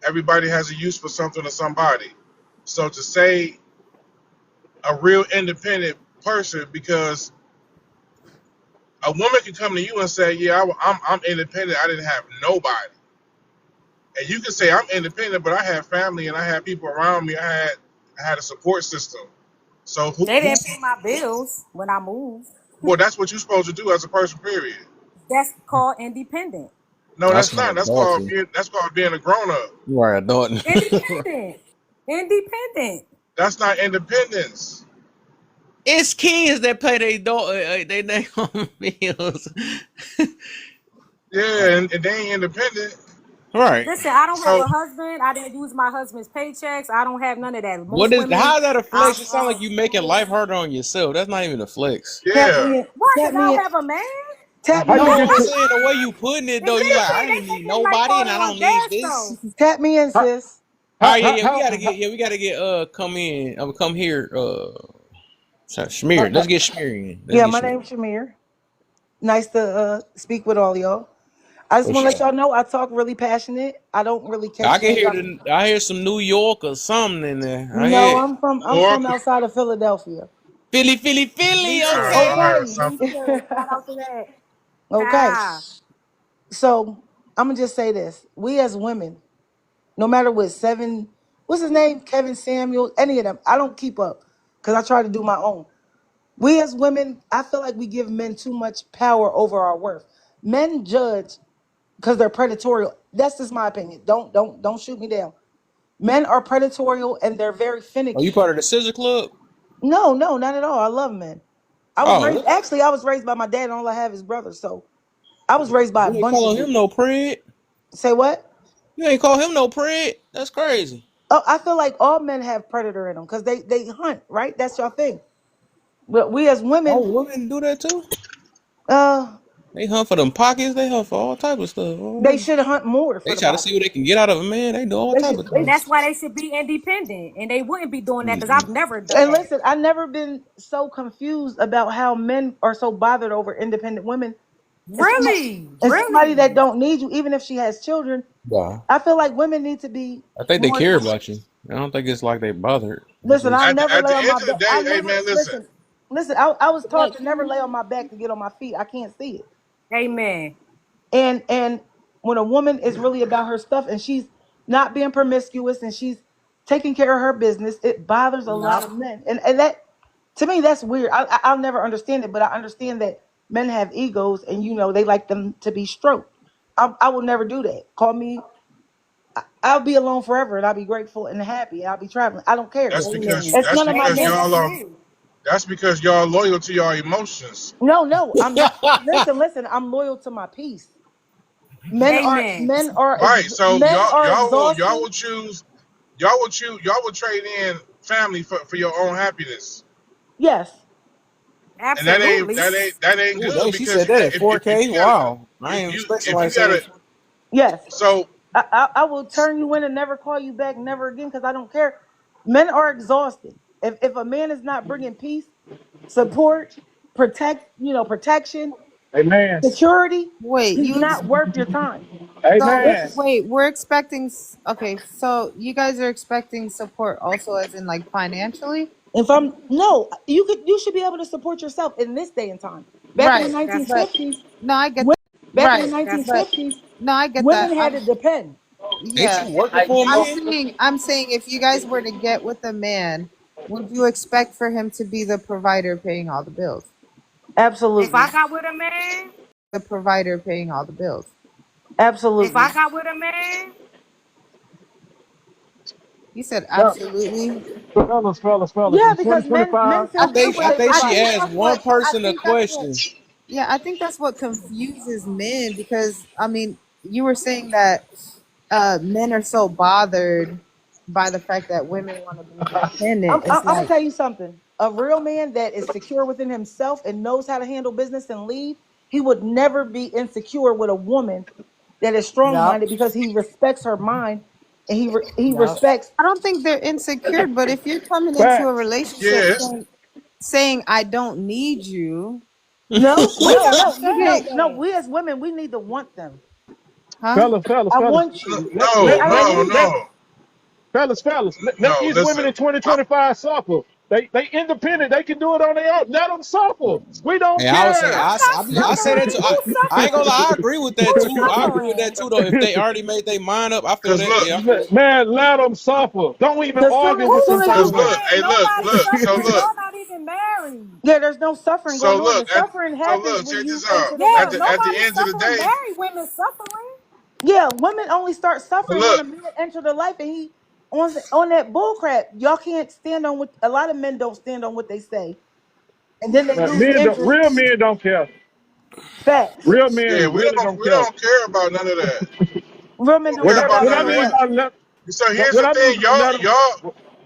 Everybody has a use for something or somebody. So to say a real independent person, because a woman can come to you and say, "Yeah, I'm independent. I didn't have nobody," and you can say, "I'm independent, but I had family and I had people around me. I had a support system." So They who? didn't pay my bills when I moved. Well, that's what you're supposed to do as a person. Period. That's called independent. No, That's that's not. called adultery. That's called being a grown up. You are adulting. Independent. Independent. That's not independence. It's kids that pay they own bills. Yeah, and they ain't independent. Right. Listen, I don't have So a husband. I didn't use my husband's paychecks. I don't have none of that. What Most is women, how is that a I'm flex? It sounds like you making life harder on yourself. That's not even a flex. Tap yeah, me in. what? Tap Because I me in. don't have a man? Tap How me you in. No, get I'm to saying the way you putting it And though, you like listen, I they ain't need making life nobody and harder I on don't need theirs this. though. Tap me in, how sis. All how right, how, yeah, how, we gotta get come in. Come here. Sorry, how, Schmear. Let's get Schmear in. Let's Yeah, get my Schmear. name's Shamir. Nice to speak with all y'all. I just For want to let sure. y'all know I talk really passionate. I don't really I catch can things. hear I hear some New York or something in there. I No, hear I'm or from outside of Philadelphia. Philly, Philly, Philly. Me too. I heard Okay. Me something. too. Shout out to that. Okay. Ah, So I'm gonna just say this: we as women, no matter what, what's his name, Kevin Samuel, any of them, I don't keep up because I try to do my own. We as women, I feel like we give men too much power over our worth. Men judge because they're predatory. That's just my opinion. Don't shoot me down. Men are predatory and they're very Are you finicky. part of the Scissor Club? No, no, not at all. I love men. Oh, I was raised by my dad, and all I have is brothers. So I was raised by a you ain't bunch of calling him dudes. no pred. Say what? You ain't call him no pred. That's crazy. Oh, I feel like all men have predator in them because they hunt, right? That's your thing. But we as Oh, women, women do that too. uh, They hunt for them pockets. They hunt for all type of stuff. they should hunt more They for the try to see pocket. what they can get out of a man. They do all They type should. of and They, that's things. why they should be independent, and they wouldn't be doing that because Mhm. I've never done and that. listen, I never been so confused about how men are so bothered over independent women Really, and somebody that really. don't need you, even if she has children. Yeah. I feel like women need to be I think they more. care about you. I don't think it's like they bothered. It's Listen, I just never At lay the on end my of the back. day, I hey never man, listen. listen. Listen, I was taught Look, to never lay on my back to get on my feet. I can't see it. Amen. And when a woman is really about her stuff and she's not being promiscuous and she's taking care of her business, it bothers a lot Yep. of men. And that to me that's weird. I'll never understand it, but I understand that men have egos and they like them to be stroked. I will never do that. Call me. I'll be alone forever and I'll be grateful and happy. I'll be traveling. I don't care. Amen. It's none of my Amen. business. That's real. That's because y'all loyal to your emotions. No, no, I'm not. Listen. I'm loyal to my peace. Amen. Right. So Men are y'all exhausted. will choose y'all will trade in family for your own happiness. Yes, And Absolutely. that ain't ooh, good she because said that at if 4K. you gotta Wow. I ain't expect if somebody you to say gotta that. yes. so I will turn you in and never call you back, never again, because I don't care. Men are exhausted. If a man is not bringing peace, support, protection, Amen. security, wait, he's you not worth your time. so Amen. Listen, wait, we're expecting okay, so you guys are expecting support also as in like financially? if I'm no, you should be able to support yourself in this day and time. Back in the Right. That's But 1950s, no, I get Back in the Right. But 1950s, no, I get that. women had to depend. Ain't Yeah. you working for a man? I'm saying if you guys were to get with a man, would you expect for him to be the provider paying all the bills? If I Absolutely. got with a man, The provider paying all the bills. if I Absolutely. got with a man, You said Now, absolutely. fellas, Yeah, in because men 2025, I feel think good with I their think I she think provider. asked that's one what I person a think that's what question. yeah, I think that's what confuses men because I mean, you were saying that men are so bothered by the fact that women want to be independent. I'm It's gonna like tell you something. A real man that is secure within himself and knows how to handle business and lead, he would never be insecure with a woman that is strong Yup. minded because he respects her mind and he Yup. respects. I don't think they're insecure, but if you're coming into a facts. relationship Yes. saying I don't need you, No, what we type of no, you no, can't. No, we as women, we need to want them. huh? Fellas, I want you. No, I don't need let no, you. let no. these women Listen, in 2025 suffer. They independent. They can do it on their own. Let them suffer. We don't Hey, I would say care. I'm not I say that suffering. too. Who's I ain't gonna suffering? lie, I agree with that Who's too. I agree with that suffering? too though. If they already made their mind up, I feel cause that. look, Yeah, I feel that. Man, let them suffer. Don't even Because argue with Who's them soon as cause you folks. look, suffering? hey, Nobody's so suffering. look, Y'all not even married. yeah, there's no suffering so going on. look, The suffering so happens look, when check you this out. enter the Yeah, world. At the nobody's end of the suffering. day, Married women suffering. Yeah, women only start but suffering when look, a man enter their life and he on that bull crap. Y'all can't stand on what a lot of men don't stand on what they say, and then they lose interest. Real men don't care. Facts. Real yeah, men really don't we care. don't care about none of that. Real We men don't don't What care care I about about what none I none of of mean that. what. by let So here's what the I mean thing, by let them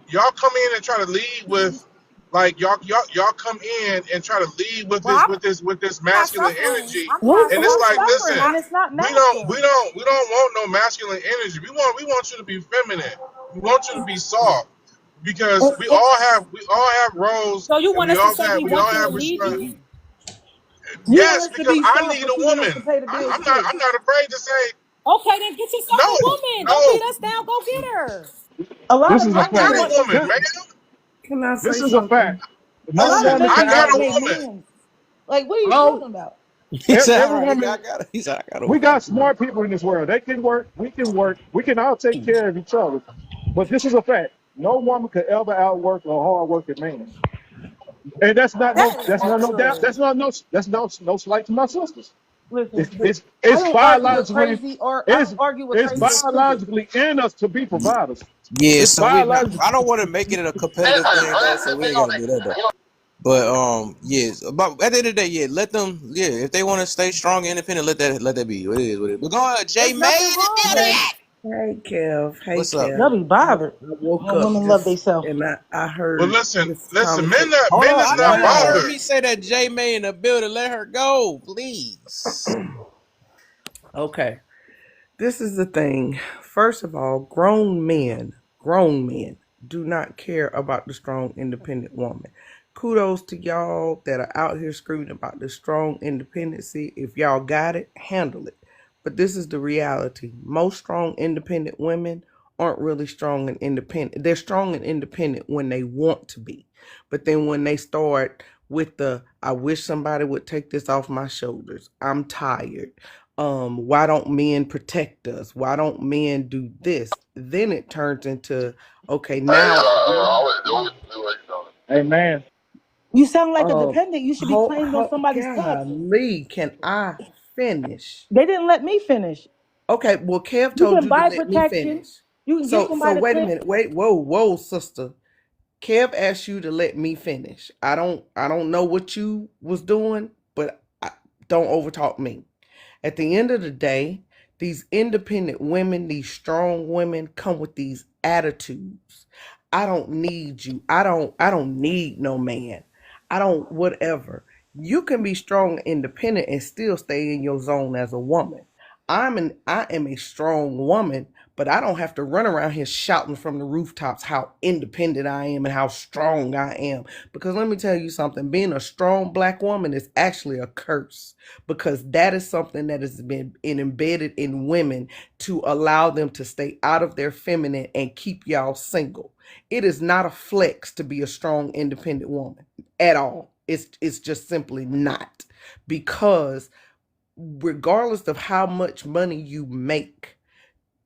y'all come in and try to lead with like y'all come in and try to lead with Well, with this I'm not masculine suffering. energy, I'm not and it's Who's like, suffering. listen, suffering? And it's not we masculine. don't want no masculine energy. We want you to be feminine. We want you to be soft because And, and we all have roles So you and want us to say we we want all you to have lead respect. you? you want Yes, us to because be I soft, need but a you want us woman. to pay the bills too. I'm not afraid to say Okay, then get yourself a no, woman. Don't no. beat us down. Go get her. A lot this of is a I men got ain't fact. a want. woman, This, man. Can I this say is a something? fact. A No lot of woman I men can don't got have a want it. their woman. man. Like, what are you No, talking about? He said, every "All right, woman. I got it." He said, "I got We it." got smart people in this world. They can work. We can work. We can all take care of each other. But this is a fact. No woman could ever outwork a hard working man. And that's not no. That is That's not no doubt. absurd. That's no slight to my sisters. Listen, I It's don't argue with biologically crazy, or I don't it's argue with it's crazy or stupid. biologically in us to be providers. Yeah, It's so we not. biological. I don't want to make it a competitive thing though, so we ain't got to do that though. But yes, but at the end of the day, yeah, let them. Yeah, if they want to stay strong and independent, let that be. What it is, what it is. But go ahead, Jay There's May nothing in the wrong with Hey, building. that. hey, Kev. Hey, What's up? They'll Kev. be I bothered woke when up women love just themselves. and I But heard listen, this conversation. Hold men on, is I know not y'all heard Wow. bothered. me say that Jay May in the building. Let her go, please. Okay. This is the thing. First of all, grown men do not care about the strong, independent woman. Kudos to y'all that are out here screaming about the strong independency. If y'all got it, handle it. But this is the reality. Most strong, independent women aren't really strong and independent. They're strong and independent when they want to be. But then when they start with the, I wish somebody would take this off my shoulders. I'm tired. Why don't men protect us? Why don't men do this? Then it turns into, okay, now Amen. You sound like a um dependent. You should be claimed on somebody's tough. golly, can I finish? They didn't let me finish. Okay, well, Kev You told can you to buy let me protection. finish. You can get So somebody to wait a claim. minute. Wait, whoa, sister. Kev asked you to let me finish. I don't know what you was doing, but don't overtalk me. At the end of the day, these independent women, these strong women come with these attitudes. I don't need you. I don't need no man. I don't whatever. You can be strong and independent and still stay in your zone as a woman. I am a strong woman, but I don't have to run around here shouting from the rooftops how independent I am and how strong I am. Because let me tell you something, being a strong black woman is actually a curse, because that is something that has been embedded in women to allow them to stay out of their feminine and keep y'all single. It is not a flex to be a strong, independent woman at all. It's just simply not, because regardless of how much money you make,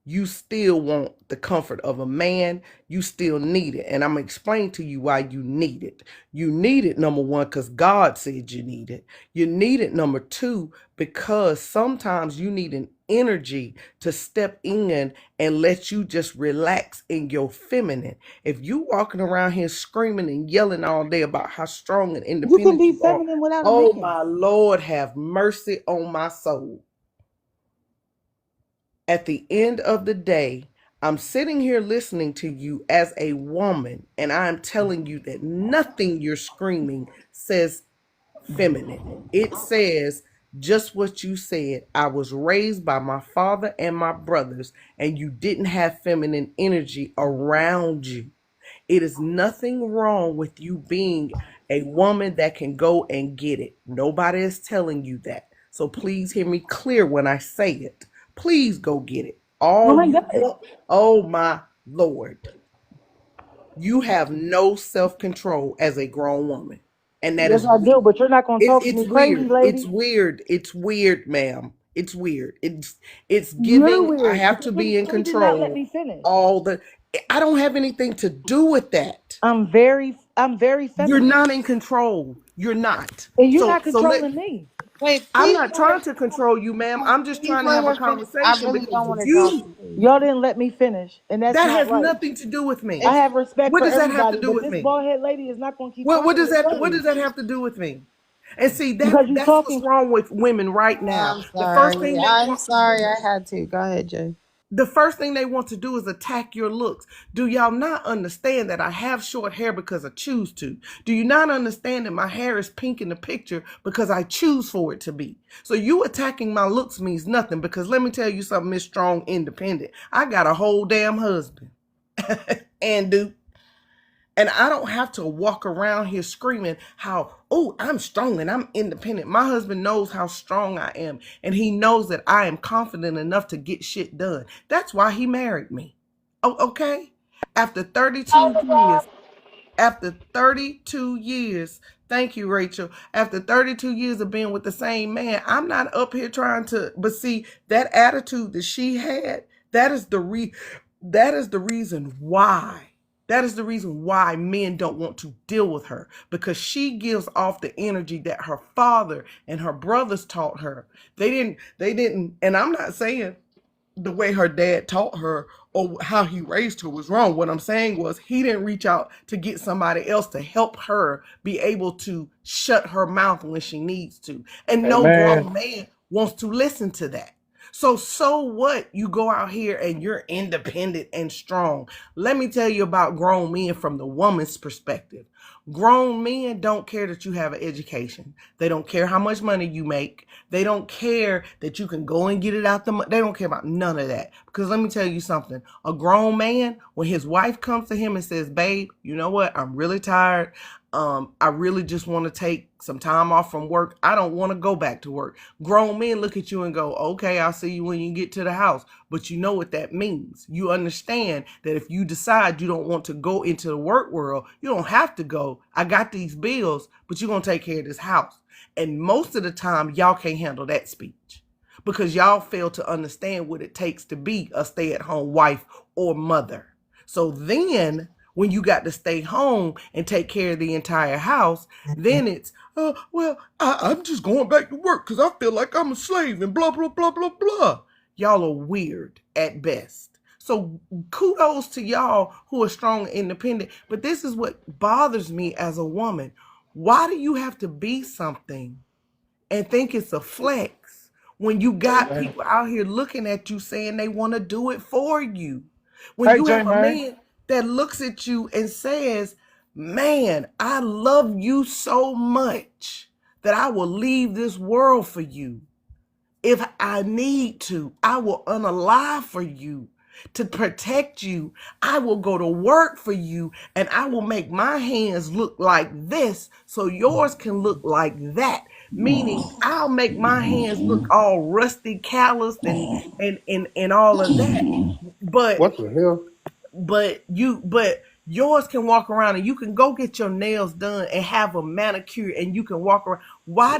you still want the comfort of a man. You still need it. And I'm going to explain to you why you need it. You need it, number one, because God said you need it. You need it, number two, because sometimes you need an energy to step in and let you just relax in your feminine. If you walking around here screaming and yelling all day about how strong and You can independent be you are, feminine without a oh man. my Lord, have mercy on my soul. At the end of the day, I'm sitting here listening to you as a woman, and I'm telling you that nothing you're screaming says feminine. It says just what you said. I was raised by my father and my brothers, and you didn't have feminine energy around you. It is nothing wrong with you being a woman that can go and get it. Nobody is telling you that. So please hear me clear when I say it. Please go get it. Oh All my you God. want, oh my Lord. You have no self-control as a grown woman. And that Yes, is I do, weird. but you're not gonna talk to It's me crazy, weird. It's lady. weird. It's weird, ma'am. It's weird. It's You're giving, I weird have because to be in you did not let control. me finish. All the I don't have anything to do with that. I'm very You're feminine. not in control. You're not. And you're So not so let controlling me. Wait, I'm please not let her trying to control you, ma'am. I'm just please trying to let have a her finish. I conversation really because don't want to talk you to you. Y'all didn't let me finish, and that's that not has right. nothing to do with me. I It's have respect What for does that have to everybody, do but with this me? bald head lady is not gonna keep What talking does this what way does that have to do with me? And see because you're that's what's talking. wrong with women right now. I'm The sorry. first thing they I'm want to sorry do I had to. Go ahead, Jay. the first thing they want to do is attack your looks. Do y'all not understand that I have short hair because I choose to? Do you not understand that my hair is pink in the picture because I choose for it to be? So you attacking my looks means nothing because let me tell you something, Miss Strong Independent. I got a whole damn husband. And do. And I don't have to walk around here screaming how, oh, I'm strong and I'm independent. My husband knows how strong I am. And he knows that I am confident enough to get shit done. That's why he married me. Oh, okay? After 32 years, after 32 years, thank you, Rachel. After 32 years of being with the same man, I'm not up here trying to, but see, that attitude that she had, that is that is the reason why. That is the reason why men don't want to deal with her because she gives off the energy that her father and her brothers taught her. They didn't, and I'm not saying the way her dad taught her or how he raised her was wrong. What I'm saying was he didn't reach out to get somebody else to help her be able to shut her mouth when she needs to. And no Amen. grown man wants to listen to that. So what? You go out here and you're independent and strong. Let me tell you about grown men from the woman's perspective. Grown men don't care that you have an education. They don't care how much money you make. They don't care that you can go and get it out they don't care about none of that. Because let me tell you something. A grown man, when his wife comes to him and says, babe, you know what? I'm really tired. I really just want to take some time off from work. I don't want to go back to work. Grown men look at you and go, okay, I'll see you when you get to the house. But you know what that means. You understand that if you decide you don't want to go into the work world, you don't have to go. I got these bills, but you're going to take care of this house. And most of the time, y'all can't handle that speech because y'all fail to understand what it takes to be a stay-at-home wife or mother. So then when you got to stay home and take care of the entire house, then it's, oh, well, I'm just going back to work because I feel like I'm a slave and blah, blah, blah, blah, blah. Y'all are weird at best. So kudos to y'all who are strong and independent. But this is what bothers me as a woman. Why do you have to be something and think it's a flex when you got Amen. people out here looking at you saying they want to do it for you? When Hey, you J have a man. man that looks at you and says, man, I love you so much that I will leave this world for you. If I need to, I will unalive for you to protect you. I will go to work for you and I will make my hands look like this so yours can look like that. Meaning I'll make my hands look all rusty, calloused and all of that. But What the hell? but Yours can walk around and you can go get your nails done and have a manicure and you can walk around. Why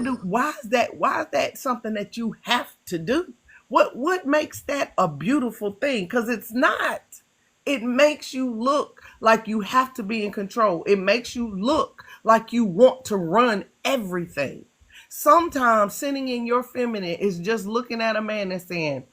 is that something that you have to do? What makes that a beautiful thing? Because it's not. It makes you look like you have to be in control. It makes you look like you want to run everything. Sometimes sitting in your feminine is just looking at a man and saying,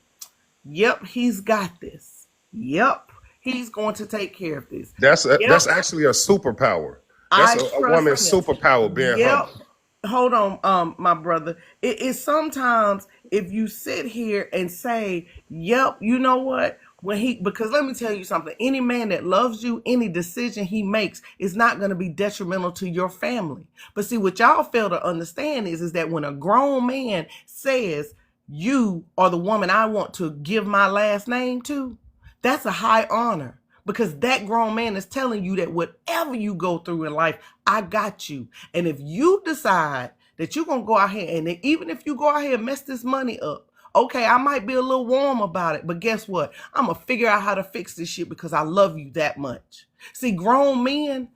yep, he's got this. Yep, he's going to take care of this. That's actually a superpower. That's a woman's superpower, being humble. Hold on, my brother. It is sometimes if you sit here and say, yep, you know what? Because let me tell you something, any man that loves you, any decision he makes is not going to be detrimental to your family. But see, what y'all fail to understand is that when a grown man says, you are the woman I want to give my last name to, that's a high honor. Because that grown man is telling you that whatever you go through in life, I got you. And if you decide that you're going to go out here, and even if you go out here and mess this money up, okay, I might be a little warm about it, but guess what? I'm going to figure out how to fix this shit because I love you that much. See, grown men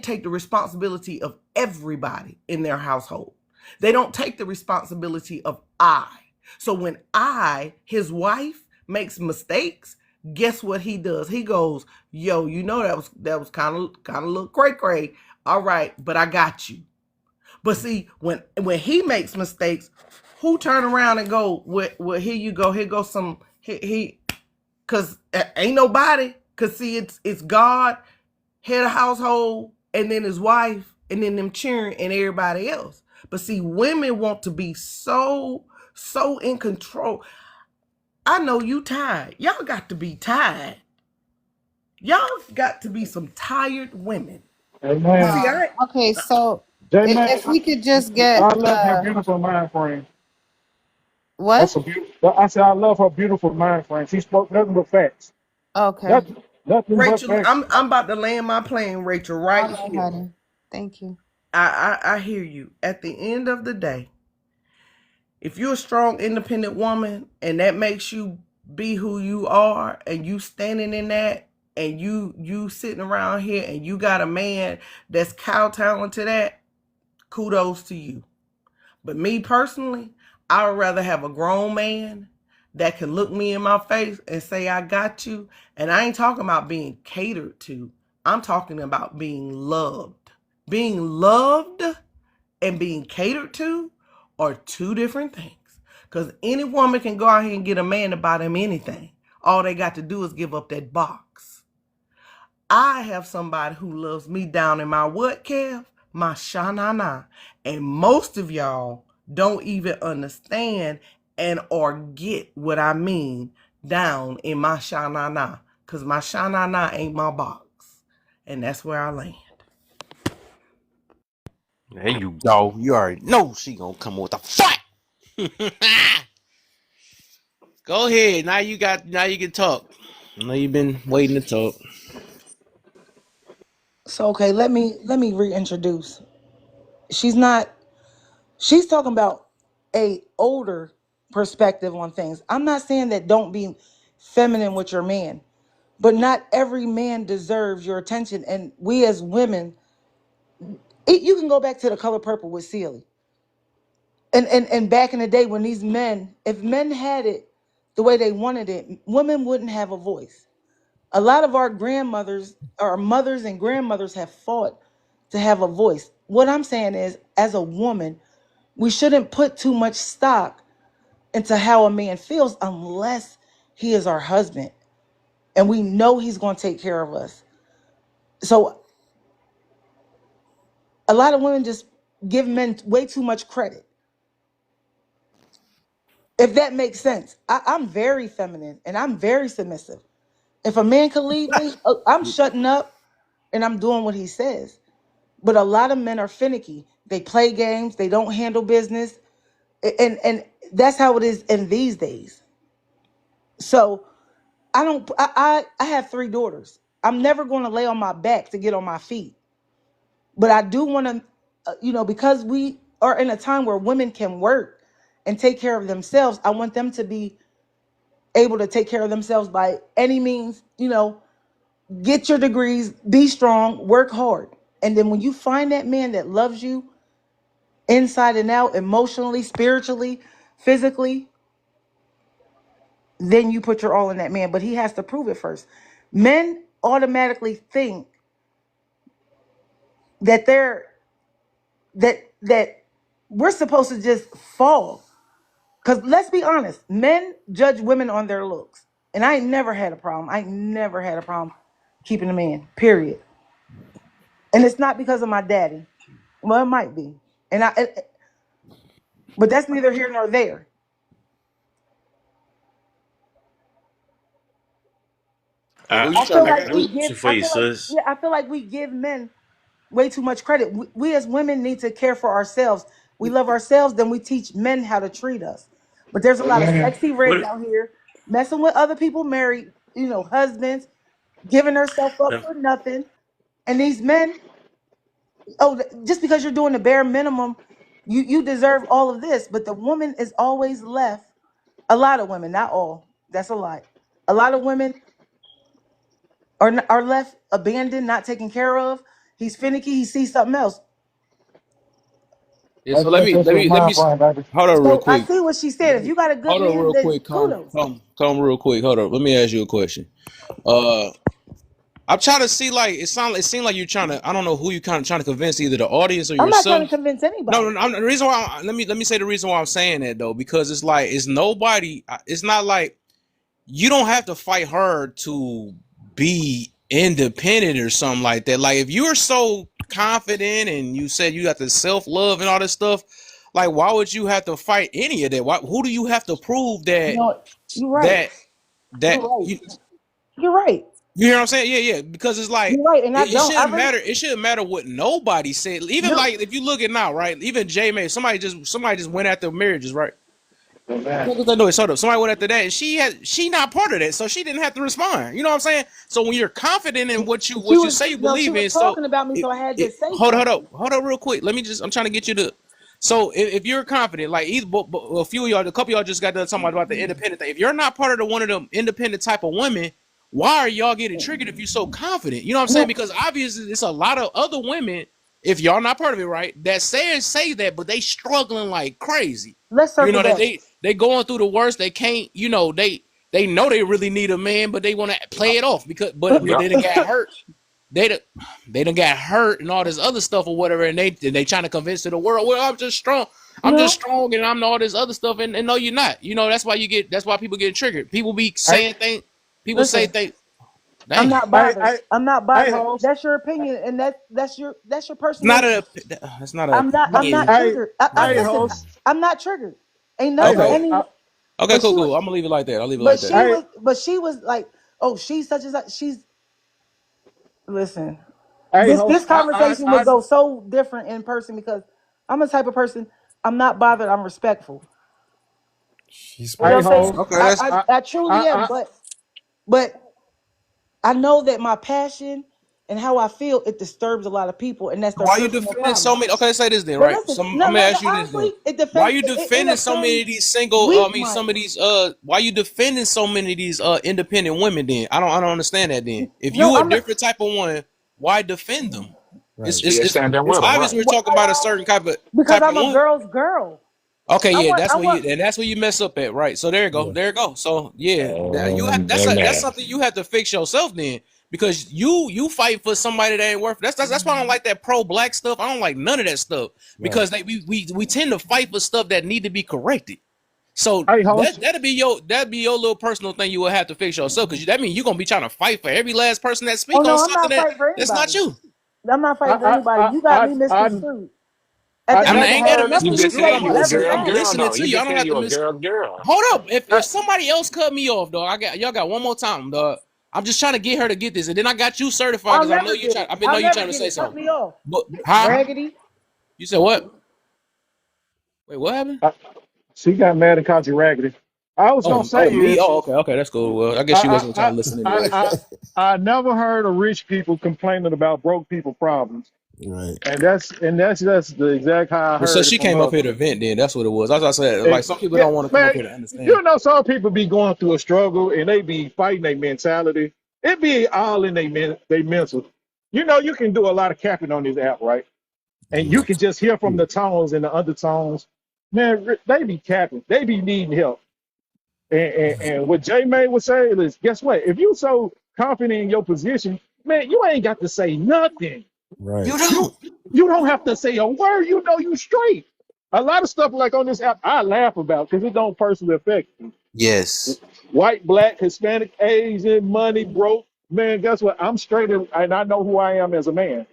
take the responsibility of everybody in their household. They don't take the responsibility of I. So when I, his wife, makes mistakes, guess what he does? He goes, yo, you know that was kind of a little cray-cray. All right, but I got you. But see, when he makes mistakes, who turn around and go, well, here you go. Here goes some because ain't nobody. Cause see, it's God, head of household, and then his wife, and then them cheering and everybody else. But see, women want to be so in control. I know you tired. Y'all got to be tired. Y'all got to be some tired women. Amen. Okay, so J-Man, if we could just get I love her beautiful mind frame. what? That's a beautiful. I said I love her beautiful mind frame. She spoke nothing but facts. Okay. Nothing but Rachel, facts. I'm about to land my plane, Rachel, right All right, here. honey. Thank you. I hear you. At the end of the day, if you're a strong, independent woman and that makes you be who you are and you standing in that and you sitting around here and you got a man that's kowtowing to that, kudos to you. But me personally, I would rather have a grown man that can look me in my face and say, I got you. And I ain't talking about being catered to. I'm talking about being loved. Being loved and being catered to are two different things. Because any woman can go out here and get a man to buy them anything. All they got to do is give up that box. I have somebody who loves me down in my what, Kev? My sha-na-na. And most of y'all don't even understand and or get what I mean down in my sha-na-na. Because my sha-na-na ain't my box. And that's where I land. There you go. You already know she gonna come with a fight. Go ahead. Now you can talk. I know you've been waiting to talk. So okay, let me reintroduce. She's talking about a older perspective on things. I'm not saying that don't be feminine with your man, but not every man deserves your attention. And we as women, you can go back to The Color Purple with Celie. And back in the day when these men, if men had it the way they wanted it, women wouldn't have a voice. A lot of our grandmothers, our mothers and grandmothers have fought to have a voice. What I'm saying is, as a woman, we shouldn't put too much stock into how a man feels unless he is our husband and we know he's going to take care of us. So a lot of women just give men way too much credit. If that makes sense. I'm very feminine and I'm very submissive. If a man could leave me, I'm shutting up and I'm doing what he says. But a lot of men are finicky. They play games. They don't handle business. And that's how it is in these days. So I have 3 daughters. I'm never going to lay on my back to get on my feet. But I do want to, because we are in a time where women can work and take care of themselves, I want them to be able to take care of themselves by any means, get your degrees, be strong, work hard. And then when you find that man that loves you inside and out, emotionally, spiritually, physically, then you put your all in that man. But he has to prove it first. Men automatically think that that we're supposed to just fall. Because let's be honest, men judge women on their looks. And I ain't never had a problem. I ain't never had a problem keeping a man, period. And it's not because of my daddy. Well, it might be. But that's neither here nor there. Who you I trying feel to like we convince? give. Your face, sus. I feel like we give men way too much credit. We as women need to care for ourselves. We love ourselves, then we teach men how to treat us. But there's a lot of Amen. sexy rigs What? out here messing with other people, married, husbands, giving herself up for nothing. And these men, just because you're doing the bare minimum, you deserve all of this. But the woman is always left. A lot of women, not all. That's a lie. A lot of women are left abandoned, not taken care of. He's finicky. He sees something else. Yeah, so let me That's let your me let me mind frame, baby. hold on real So I quick. see what she said. If you got a good Hold on man, real then quick. kudos. Come real quick. Hold on. Let me ask you a question. Uh, I'm trying to see like it seemed like you're trying to. I don't know who you kind of trying to convince, either the audience or I'm not trying to yourself. convince No, anybody. no, no. The reason why let me say the reason why I'm saying that though, because it's like it's nobody. It's not like you don't have to fight hard to be independent or something like that. Like if you're so confident and you said you got the self-love and all this stuff, like why would you have to fight any of that? Who do you have to prove that No, you're right. that You're that right. you, You're right. you hear what I'm saying? Yeah, yeah. Because it's like You're right. And I it don't. I shouldn't really matter. It shouldn't matter what nobody said. Even no. like if you look at now, right? Even J May, somebody just went after marriages, right? Amen. Look at that noise. Hold up. Somebody went after that, and she not part of that, so she didn't have to respond. You know what I'm saying? So when you're confident in She what you was say you no. She believe was in, so talking about me, it, so I had to say hold something. up, real quick. Let me I'm trying to get you to. So if you're confident, like either a few of y'all, a couple of y'all just got done talking about the independent thing. If you're not part of one of them independent type of women, why are y'all getting triggered if you're so confident? You know what I'm saying? No, Because obviously it's a lot of other women, if y'all not part of it, right, that say that, but they struggling like crazy. let's You circle know that back. they going through the worst. They can't. They know they really need a man, but they want to play it off because but Yep. they done got hurt. They done got hurt and all this other stuff or whatever, and they trying to convince the world, well, I'm just strong. I'm just No, strong, and I'm all this other stuff, and no, you're not. That's why people get triggered. People be Hey, saying things. People say listen. things. I'm Dang, not hey, bothered. hey, I'm not hey, bothered. host. That's your opinion, and that's your it's not personal. a. That's not a I'm not opinion. Hey, triggered. I hey, listen. host. I'm not triggered. Ain't Hey, nothing. Okay, host. Any. okay, But cool, she cool. was. I'm gonna leave it like that. I'll leave it like But that. she Hey, was. But she was like, oh, she's such and such. She's. Listen. hey, This host. conversation would go so different in person because I'm a type of person. I'm not bothered. I'm respectful. She's You know Hey, what I'm saying? host. respectful. Okay, I that's I, I truly am. I, But I know that my passion and how I feel it disturbs a lot of people, and that's their why you personal defending so problem. many. Okay, let's say this then, But right? listen, So I'm no, gonna no, no. ask you this then. Honestly, Why you it defending so many offends of these single? weak I mean, some minded. of these. Why you defending so many of these independent women? Then I don't understand that. Then if No, you a I'm not. different type of one, why defend them? Right. Yeah, standing It's with them, obvious right? we're talking about a certain Because type of I'm a woman. girl's girl. Okay, I yeah, want. I want. that's where you mess up at, right? So there you go, Yeah. there you go. So yeah, that's Amen. something you have to fix yourself then, because you fight for somebody that ain't worth. That's why I don't like that pro black stuff. I don't like none of that stuff Right. because we tend to fight for stuff that need to be corrected. So hey, host. that'd be your little personal thing you will have to fix yourself, because that means you're gonna be trying to fight for every last person that Oh speak on no, I'm something not fighting for that's not anybody. you. I'm not fighting for I, anybody. I, You got I, me I, misconstrued. At I the I end mean, of I the never ain't day, gotta heard. You nothing. just misconstrue You you. said ain't you a never girl I'm asked. girl listening though. to You you. I just don't said have to you a mis. girl girl. Hold up. If I, somebody else cut me off, dog, y'all got one more time, dog. I'm just trying to get her to get this, and then I got you certified I'll because I know never you get trying. it. I been know I'll you never trying to get say it. Cut something. me off. But huh? Raggedy. You said what? Wait, what happened? I, she got mad and called you raggedy. I was gonna Oh, say me. is Oh, okay, okay, that's cool. Well, I guess she I wasn't trying I to listen I anyway. I, I never heard of rich people complaining about broke people problems, Right. and that's just the exact how I But so heard it she from came up her. here to vent. Then that's what it was. That's what I said. Like some people Yeah, don't want to come up man, here to understand. you know some people be going through a struggle and they be fighting their mentality. It be all in they mental. You know, you can do a lot of capping on this app, right? And you Yeah. can just hear from the tones and the undertones. Man, they be capping. They be needing help. And what J May was saying is, guess what? If you so confident in your position, man, you ain't got to say nothing. Right. You You don't. you don't have to say a word. You know you straight. A lot of stuff like on this app, I laugh about because it don't personally affect me. Yes. White, black, Hispanic, Asian, money, broke. Man, guess what? I'm straight and I know who I am as a man.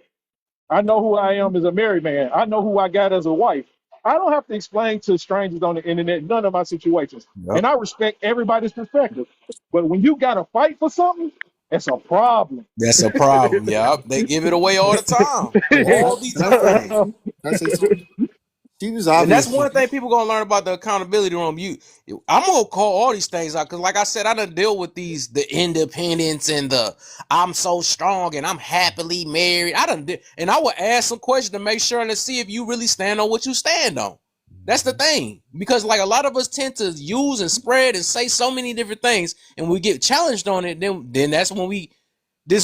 I know who I am as a married man. I know who I got as a wife. I don't have to explain to strangers on the internet none of my situations. Yep. And I respect everybody's perspective. But when you got to fight for something, it's a problem. That's a problem. Yep. They give it away all the time. Hey, All these can I say, different can things. I say something? She was And that's obviously one thing people gonna learn about the accountability room. I'm gonna call all these things out because, like I said, I done deal with the independence and the I'm so strong and I'm happily married. And I would ask some questions to make sure and to see if you really stand on what you stand on. That's the thing, because like a lot of us tend to use and spread and say so many different things, and we get challenged on it. Then that's when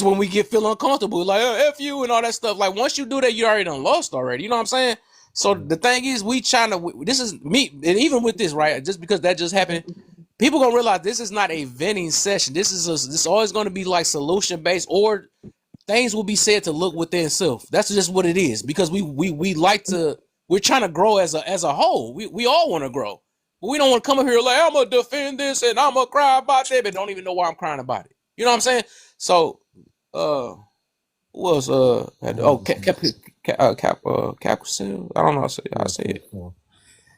when we get feel uncomfortable, like F you and all that stuff. Like once you do that, you already done lost already. You know what I'm saying? So the thing is, we trying to. This is me, and even with this, right? Just because that just happened, people gonna realize this is not a venting session. This is always going to be like solution based, or things will be said to look within self. That's just what it is, because we like to. We're trying to grow as a whole. We all want to grow, but we don't want to come up here like I'm gonna defend this and I'm gonna cry about that, but don't even know why I'm crying about it. You know what I'm saying? So, who else? Capricil. I don't know how to say it. yeah.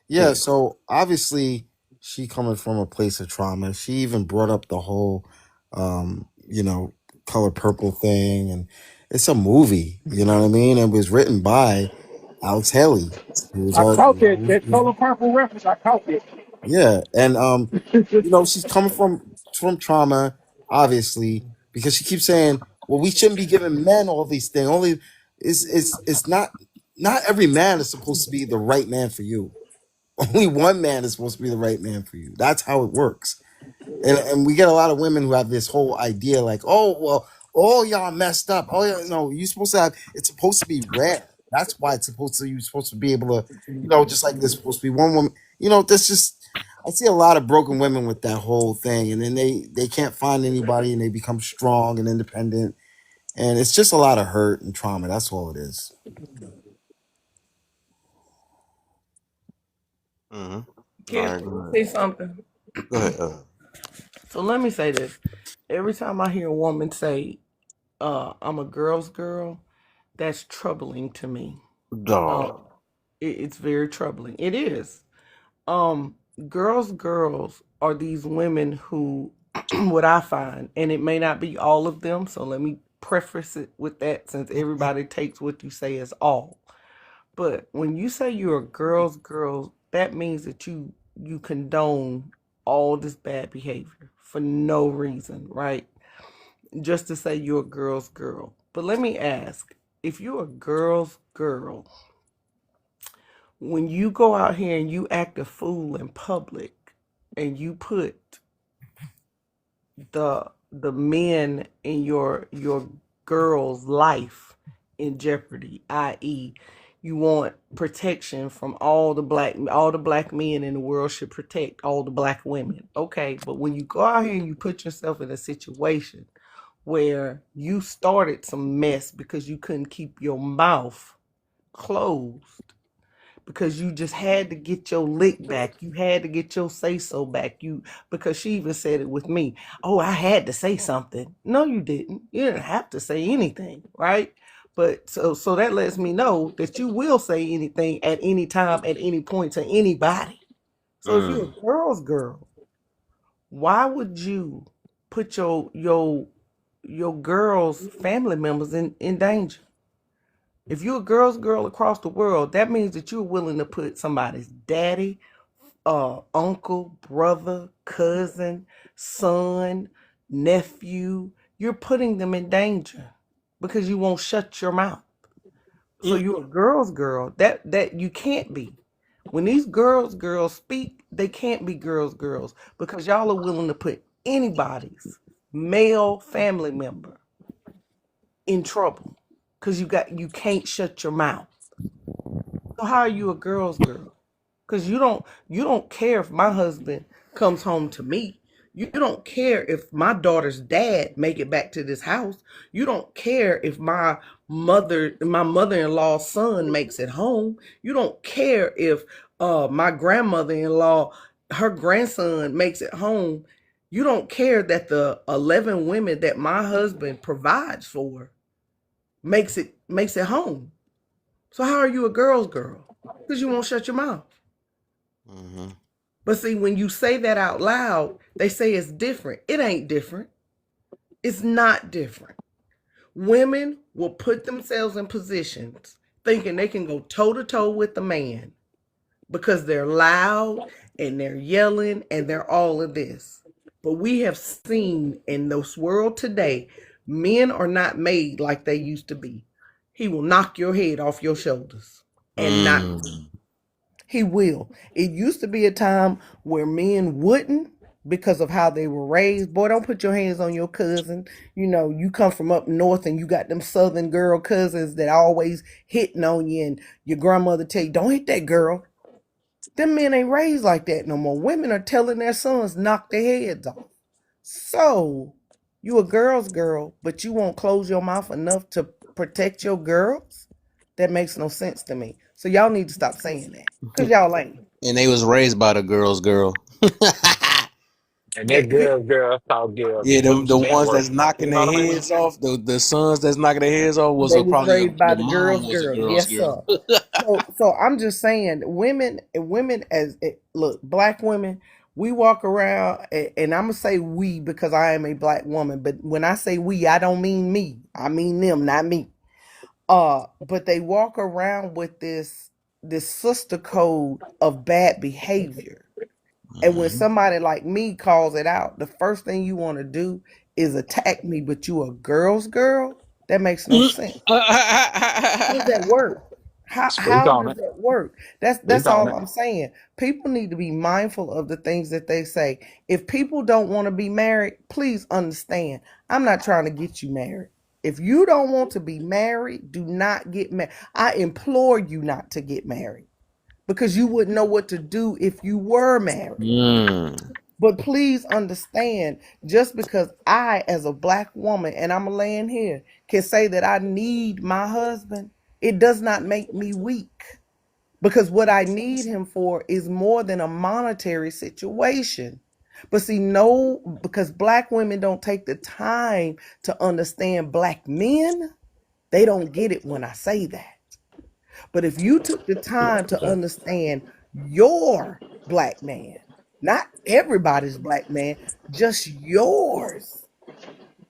Yeah. So obviously, she coming from a place of trauma. She even brought up the whole, you know, color purple thing, and it's a movie. You know what I mean? It was written by Alex Haley, who was I all, caught that color purple reference. I caught it. yeah, and you know, she's coming from trauma, obviously, because she keeps saying, "Well, we shouldn't be giving men all these things. Only it's not every man is supposed to be the right man for you. Only one man is supposed to be the right man for you. That's how it works." And we get a lot of women who have this whole idea like, oh well, all y'all messed up. Oh yeah, no, you're supposed to have. It's supposed to be rare. That's why it's supposed to. You're supposed to be able to, you know, just like there's supposed to be one woman. You know, this just. I see a lot of broken women with that whole thing, and then they can't find anybody, and they become strong and independent, and it's just a lot of hurt and trauma. That's all it is. Mm-hmm. All Can right. I say something? Go ahead. So let me say this. Every time I hear a woman say, I'm a girl's girl, that's troubling to me. Dog. It's very troubling. It is. Um, girls are these women who, what I find, and it may not be all of them, so let me preface it with that since everybody takes what you say as all. But when you say you're a girl's girl, that means that you condone all this bad behavior for no reason, right? Just to say you're a girl's girl. But let me ask, if you're a girl's girl, when you go out here and you act a fool in public and you put the men in your girl's life in jeopardy, i.e., you want protection from all the black men in the world should protect all the black women. Okay, but when you go out here and you put yourself in a situation where you started some mess because you couldn't keep your mouth closed, because you just had to get your lick back. You had to get your say so back. Because she even said it with me. Oh, I had to say something. No, you didn't. You didn't have to say anything, right? But so that lets me know that you will say anything at any time, at any point to anybody. So if you're a girl's girl, why would you put your girl's family members in danger? If you're a girl's girl across the world, that means that you're willing to put somebody's daddy, uncle, brother, cousin, son, nephew, you're putting them in danger because you won't shut your mouth. So you're a girl's girl. That you can't be. When these girls speak, they can't be girls because y'all are willing to put anybody's male family member in trouble because you can't shut your mouth. So how are you a girl's girl? Because you don't care if my husband comes home to me. You don't care if my daughter's dad make it back to this house. You don't care if my mother-in-law's son makes it home. You don't care if my grandmother-in-law, her grandson makes it home. You don't care that the 11 women that my husband provides for makes it home. So how are you a girl's girl? Because you won't shut your mouth. Mm-hmm. But see, when you say that out loud, they say it's different. It ain't different. It's not different. Women will put themselves in positions thinking they can go toe to toe with the man because they're loud and they're yelling and they're all of this. But we have seen in this world today, men are not made like they used to be. He will knock your head off your shoulders and not. He will. It used to be a time where men wouldn't because of how they were raised. Boy, don't put your hands on your cousin. You know, you come from up north and you got them southern girl cousins that always hitting on you, and your grandmother tell you, don't hit that girl. Them men ain't raised like that no more. Women are telling their sons knock their heads off. So you a girl's girl, but you won't close your mouth enough to protect your girls? That makes no sense to me. So y'all need to stop saying that. Because y'all ain't. And they was raised by the girl's girl. And that girl thought girls Yeah, put them the some ones network. that's knocking You their know what I mean? heads off, the sons that's knocking their heads off was They was probably raised by the the mom girl's was a girl. girl's Yes, girl. sir. So I'm just saying, women look, black women, we walk around, and I'm gonna say we because I am a black woman. But when I say we, I don't mean me. I mean them, not me. But they walk around with this sister code of bad behavior. And when somebody like me calls it out, the first thing you want to do is attack me, but you a girl's girl? That makes no sense. How does that work? Speak How on does it. that work? That's Speak on all it. I'm saying. People need to be mindful of the things that they say. If people don't want to be married, please understand. I'm not trying to get you married. If you don't want to be married, do not get married. I implore you not to get married because you wouldn't know what to do if you were married. But please understand, just because I, as a black woman, and I'm laying here, can say that I need my husband, it does not make me weak. Because what I need him for is more than a monetary situation. But see, no, because black women don't take the time to understand black men, they don't get it when I say that. But if you took the time to understand your black man, not everybody's black man, just yours,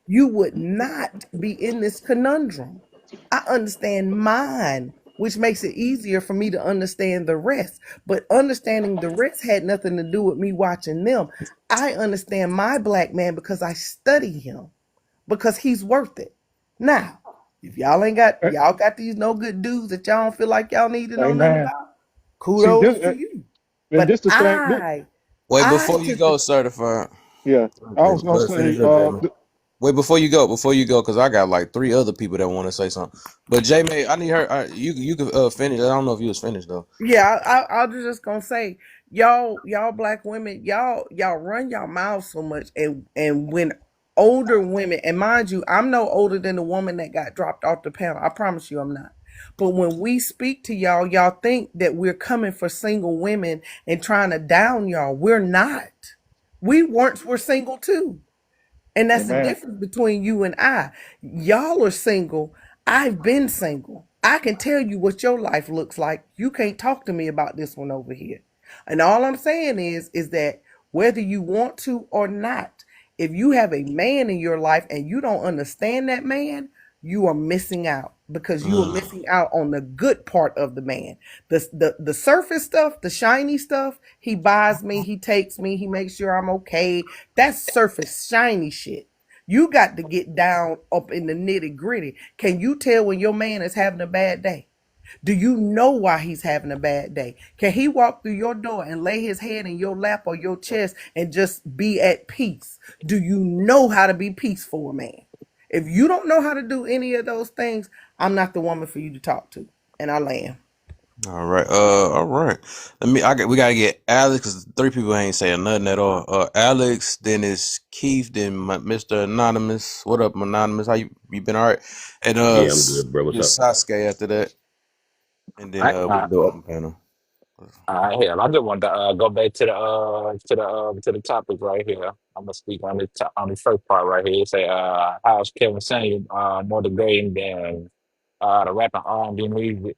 you would not be in this conundrum. I understand mine, which makes it easier for me to understand the rest. But understanding the rest had nothing to do with me watching them. I understand my black man because I study him, because he's worth it. Now, if y'all got these no good dudes that y'all don't feel like y'all need to know nothing Amen. about, See kudos to this, you. and But this the thing. Wait, I before you took the go, certified. Yeah, I was gonna Finish say, up, Jamie. Wait, before you go, because I got like 3 other people that want to say something. But Jamie, I need her. You can finish. I don't know if you was finished though. yeah, I was just gonna say, y'all black women, y'all run your mouths so much, and when older women, and mind you, I'm no older than the woman that got dropped off the panel. I promise you, I'm not. But when we speak to y'all think that we're coming for single women and trying to down y'all. We're not. We weren't. We're single too. And that's the Amen. difference between you and I. Y'all are single. I've been single. I can tell you what your life looks like. You can't talk to me about this one over here. And all I'm saying is that whether you want to or not, if you have a man in your life and you don't understand that man, you are missing out because you are missing out on the good part of the man. The surface stuff, the shiny stuff, he buys me, he takes me, he makes sure I'm okay. That's surface shiny shit. You got to get down up in the nitty gritty. Can you tell when your man is having a bad day? Do you know why he's having a bad day? Can he walk through your door and lay his head in your lap or your chest and just be at peace? Do you know how to be peaceful, man? If you don't know how to do any of those things, I'm not the woman for you to talk to. And I land. All right. All right. We gotta get Alex, because 3 people ain't saying nothing at all. Alex, then it's Keith, then Mr. Anonymous. What up, Anonymous? How you been? All right. And Yeah, I'm good, bro. What's it's up? Sasuke after that, and then I, we I, can do open panel. hell, I just want to go back to the topic right here. I'm gonna speak on on the first part right here. It say, how's Kevin Samuel more degrading than the rapping R&B music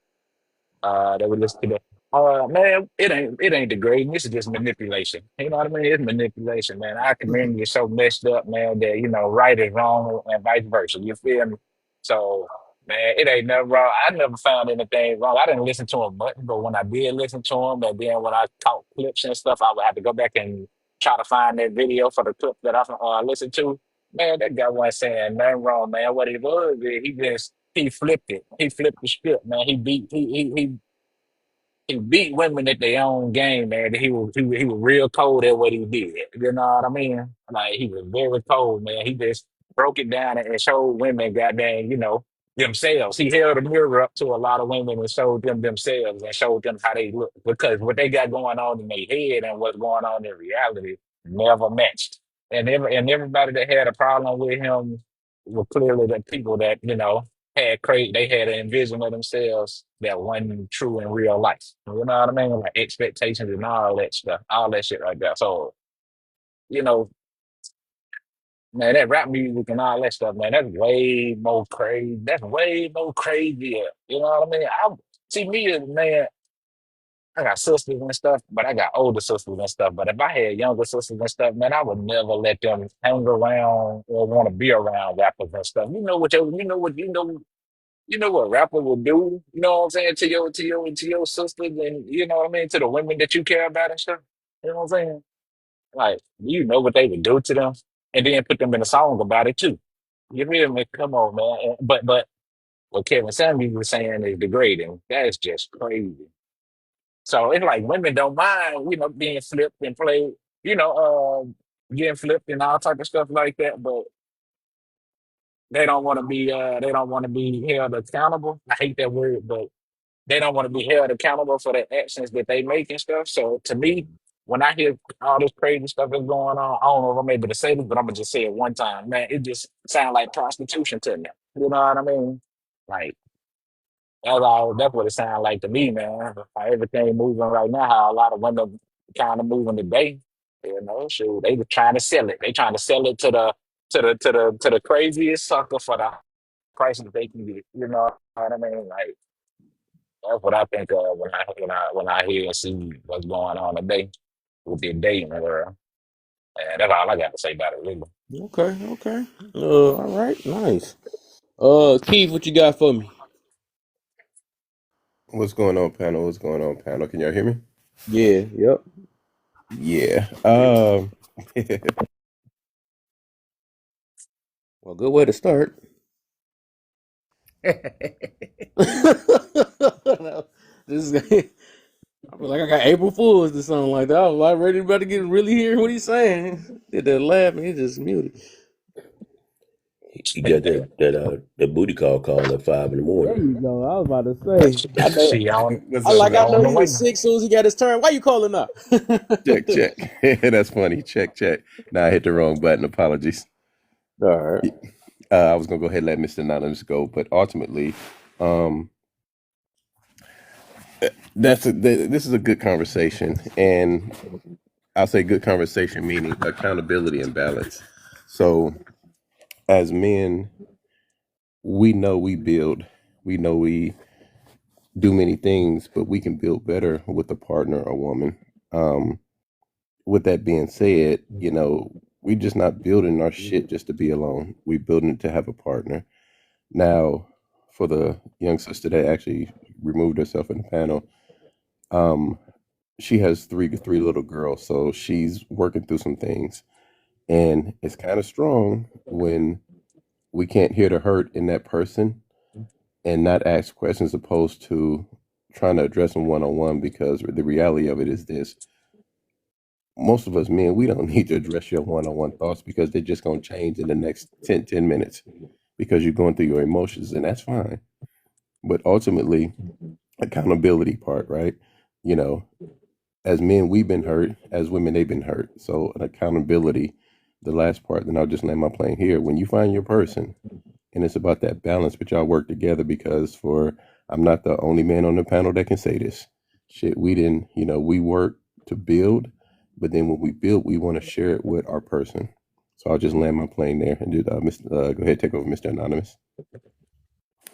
that we listen to? Man, it ain't degrading. This is just manipulation. You know what I mean? It's manipulation, man. Our community is so messed up, man, that right is wrong and vice versa. You feel me? So, man, it ain't nothing wrong. I never found anything wrong. I didn't listen to him much, but when I did listen to him, and then when I caught clips and stuff, I would have to go back and try to find that video for the clip that I listened to. Man, that guy wasn't saying nothing wrong, man. What he was, he flipped it. He flipped the script, man. He beat women at their own game, man. He was real cold at what he did. You know what I mean? Like he was very cold, man. He just broke it down and showed women, goddamn, themselves. He held a mirror up to a lot of women and showed them themselves and showed them how they look, because what they got going on in their head and what's going on in reality never matched. And everybody that had a problem with him were clearly the people that they had an envision of themselves that wasn't true in real life. You know what I mean? Like expectations and all that stuff, all that shit like that. So, you know, man, that rap music and all that stuff, man, that's way more crazy. That's way more crazier. You know what I mean? I see me as man. I got sisters and stuff, but I got older sisters and stuff. But if I had younger sisters and stuff, man, I would never let them hang around or want to be around rappers and stuff. You know what a rapper will do, you know what I'm saying, to your sisters, and you know what I mean, to the women that you care about and stuff. You know what I'm saying? Like, you know what they would do to them, and then put them in a song about it too. You feel me? Come on, man. But what Kevin Samuels was saying is degrading. That's just crazy. So it's like women don't mind, being flipped and played, you know, getting flipped and all type of stuff like that, but they don't want to be held accountable. I hate that word, but they don't want to be held accountable for the actions that they make and stuff. So to me, when I hear all this crazy stuff that's going on, I don't know if I'm able to say this, but I'm gonna just say it one time. Man, it just sounds like prostitution to me. You know what I mean? Like that's what it sounds like to me, man. How everything moving right now, how a lot of women kind of moving today. Shoot, they were trying to sell it. They trying to sell it to the craziest sucker for the price that they can get. You know what I mean? Like that's what I think of when I hear and see what's going on today with the dating world. And that's all I got to say about it, really. Okay. Okay. All right. Nice. Keith, what you got for me? What's going on, panel? What's going on, panel? Can y'all hear me? Yeah. Yep. Yeah. Well, good way to start. This is, I feel like I got April Fools or something like that. I was like ready to get really hear what he's saying. Did that laugh and he just muted. He got that booty call at 5 in the There morning. you go. I was about to say. She on, What's up, she I on know the he way. was sick as soon as he got his turn. Why you calling up? Check. That's funny. Check. Nah, I hit the wrong button. Apologies. All right. I was gonna go ahead and let Mr. Anonymous go, but ultimately, this is a good conversation, and I'll say good conversation meaning accountability and balance. So, as men, we know we build, we know we do many things, but we can build better with a partner or woman. With that being said, we just not building our shit just to be alone. We building it to have a partner. Now, for the young sister that actually removed herself in the panel, she has three little girls, so she's working through some things, and it's kind of strong when we can't hear the hurt in that person, and not ask questions opposed to trying to address them one on one, because the reality of it is this: most of us men, we don't need to address your one on one thoughts because they're just going to change in the next 10 minutes because you're going through your emotions, and that's fine. But ultimately, accountability part, right? You know, as men, we've been hurt. As women, they've been hurt. So, an accountability, the last part, then I'll just land my plane here. When you find your person, and it's about that balance, but y'all work together, because I'm not the only man on the panel that can say this. Shit, we didn't, we work to build, but then when we build, we want to share it with our person. So I'll just land my plane there and go ahead, take over, Mr. Anonymous.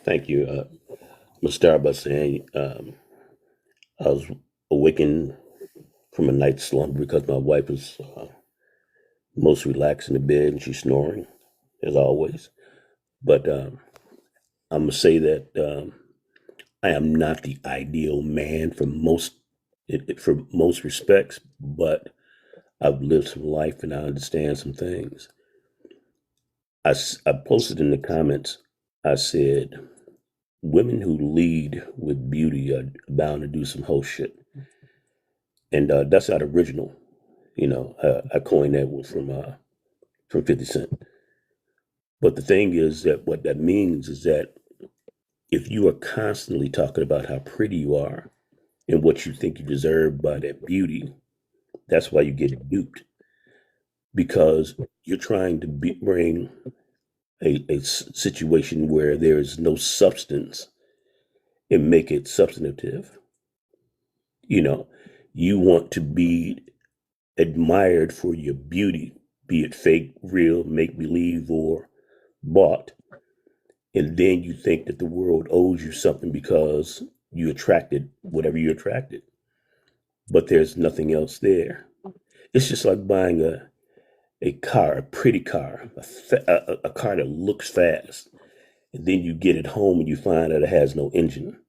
Thank you. I'm going to start by saying I was awakened from a night's slumber because my wife was most relaxed in the bed and she's snoring, as always. But I'm going to say that I am not the ideal man for most respects, but I've lived some life and I understand some things. I posted in the comments, I said, women who lead with beauty are bound to do some whole shit. And that's not original. I coined that from 50 Cent. But the thing is that what that means is that if you are constantly talking about how pretty you are and what you think you deserve by that beauty, that's why you get duped. Because you're trying to bring a situation where there is no substance and make it substantive. You want to be admired for your beauty, be it fake, real, make believe, or bought. And then you think that the world owes you something because you attracted whatever you attracted. But there's nothing else there. It's just like buying a car, a pretty car, a car that looks fast. And then you get it home and you find that it has no engine.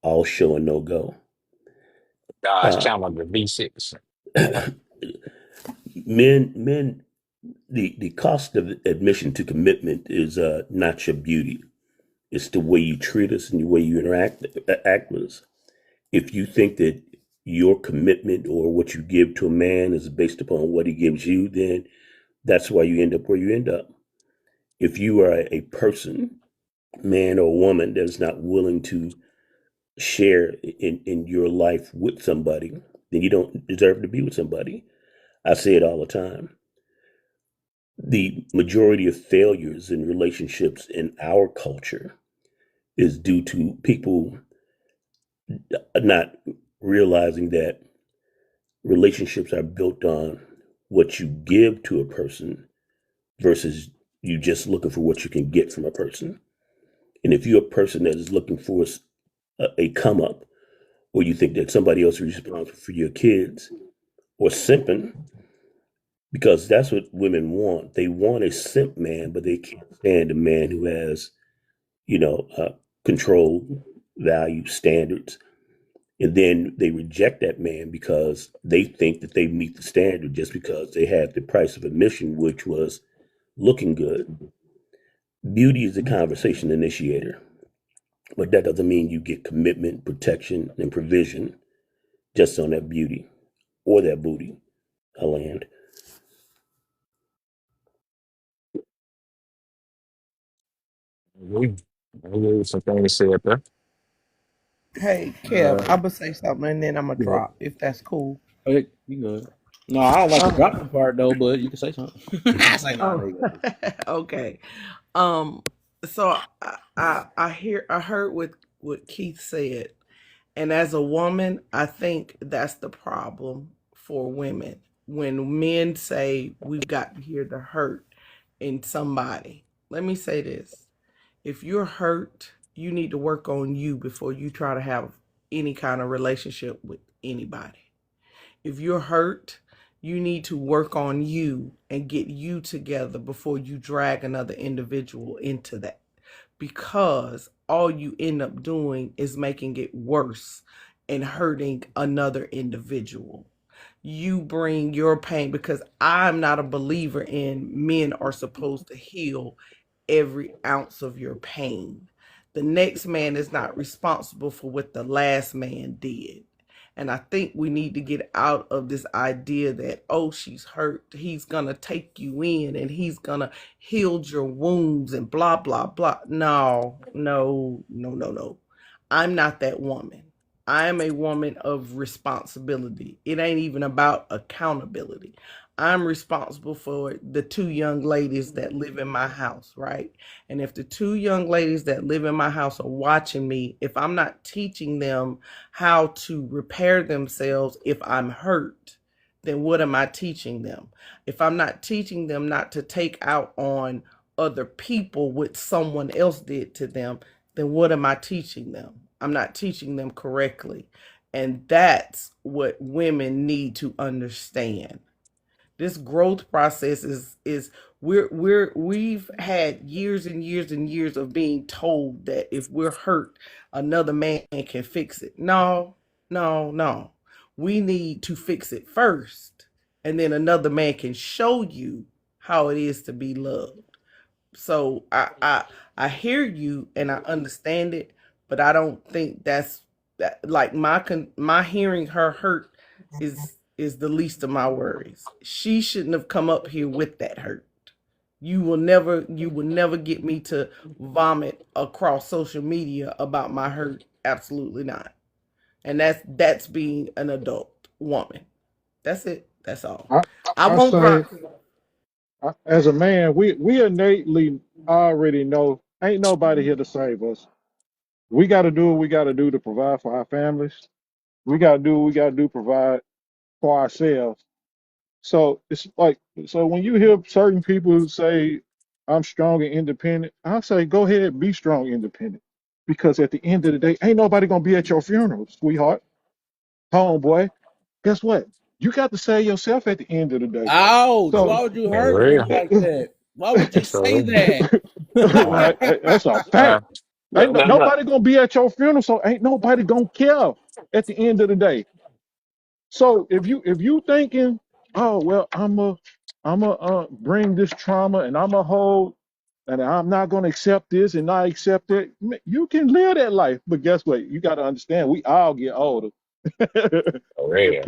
All show and no go. Dodge Challenger V6. Men, the cost of admission to commitment is not your beauty. It's the way you treat us and the way you act with us. If you think that your commitment or what you give to a man is based upon what he gives you, then that's why you end up where you end up. If you are a person, man or woman, that is not willing to share in your life with somebody, then you don't deserve to be with somebody. I say it all the time. The majority of failures in relationships in our culture is due to people not realizing that relationships are built on what you give to a person versus you just looking for what you can get from a person. And if you're a person that is looking for a come up, or you think that somebody else is responsible for your kids, or simping, because that's what women want. They want a simp man, but they can't stand a man who has, control, value, standards. And then they reject that man because they think that they meet the standard just because they have the price of admission, which was looking good. Beauty is a conversation initiator, but that doesn't mean you get commitment, protection, and provision just on that beauty or that booty. I land. Some things said there. Hey, Kev, I'm gonna say something and then I'm gonna drop if that's cool. Okay, you good. No, I don't like the dropping part though, but you can say something. I say no. Okay. So I heard what Keith said, and as a woman, I think that's the problem for women. When men say we've got to hear the hurt in somebody, let me say this: if you're hurt, you need to work on you before you try to have any kind of relationship with anybody. If you're hurt, you need to work on you and get you together before you drag another individual into that. Because all you end up doing is making it worse and hurting another individual. You bring your pain, because I'm not a believer in men are supposed to heal every ounce of your pain. the next man is not responsible for what the last man did. And I think we need to get out of this idea that, oh, she's hurt, he's gonna take you in and he's gonna heal your wounds and blah blah blah. No, no, no, no, no. I'm not that woman. I am a woman of responsibility. It ain't even about accountability. I'm responsible for the two young ladies that live in my house, right? And if the two young ladies that live in my house are watching me, if I'm not teaching them how to repair themselves if I'm hurt, then what am I teaching them? If I'm not teaching them not to take out on other people what someone else did to them, then what am I teaching them? I'm not teaching them correctly. And that's what women need to understand. This growth process is we've had years and years and years of being told that if we're hurt, another man can fix it. No, no, no. We need to fix it first, and then another man can show you how it is to be loved. So I hear you and I understand it, but I don't think that's that like my hearing her hurt is the least of my worries. She shouldn't have come up here with that hurt. You will never get me to vomit across social media about my hurt. Absolutely not. And that's being an adult woman. That's it. That's all. I, I I won't say, cry. as a man, we innately already know ain't nobody here to save us. We got to do what we got to do to provide for our families. We got to do what we got to do to provide for ourselves. So it's like, so when you hear certain people say, I'm strong and independent, I say, go ahead, be strong and independent. Because at the end of the day, ain't nobody going to be at your funeral, sweetheart, homeboy. Guess what? You got to save yourself at the end of the day. Ouch! So, Why would you For hurt me real. like that? Why would you say So, that? uh, that's a uh, fact. Ain't look, look, nobody going to be at your funeral, so ain't nobody going to care at the end of the day. So if you thinking, oh well, I'm a bring this trauma and I'm a hold and I'm not gonna accept this and not accept it, you can live that life. But guess what? You got to understand, we all get older. for and real.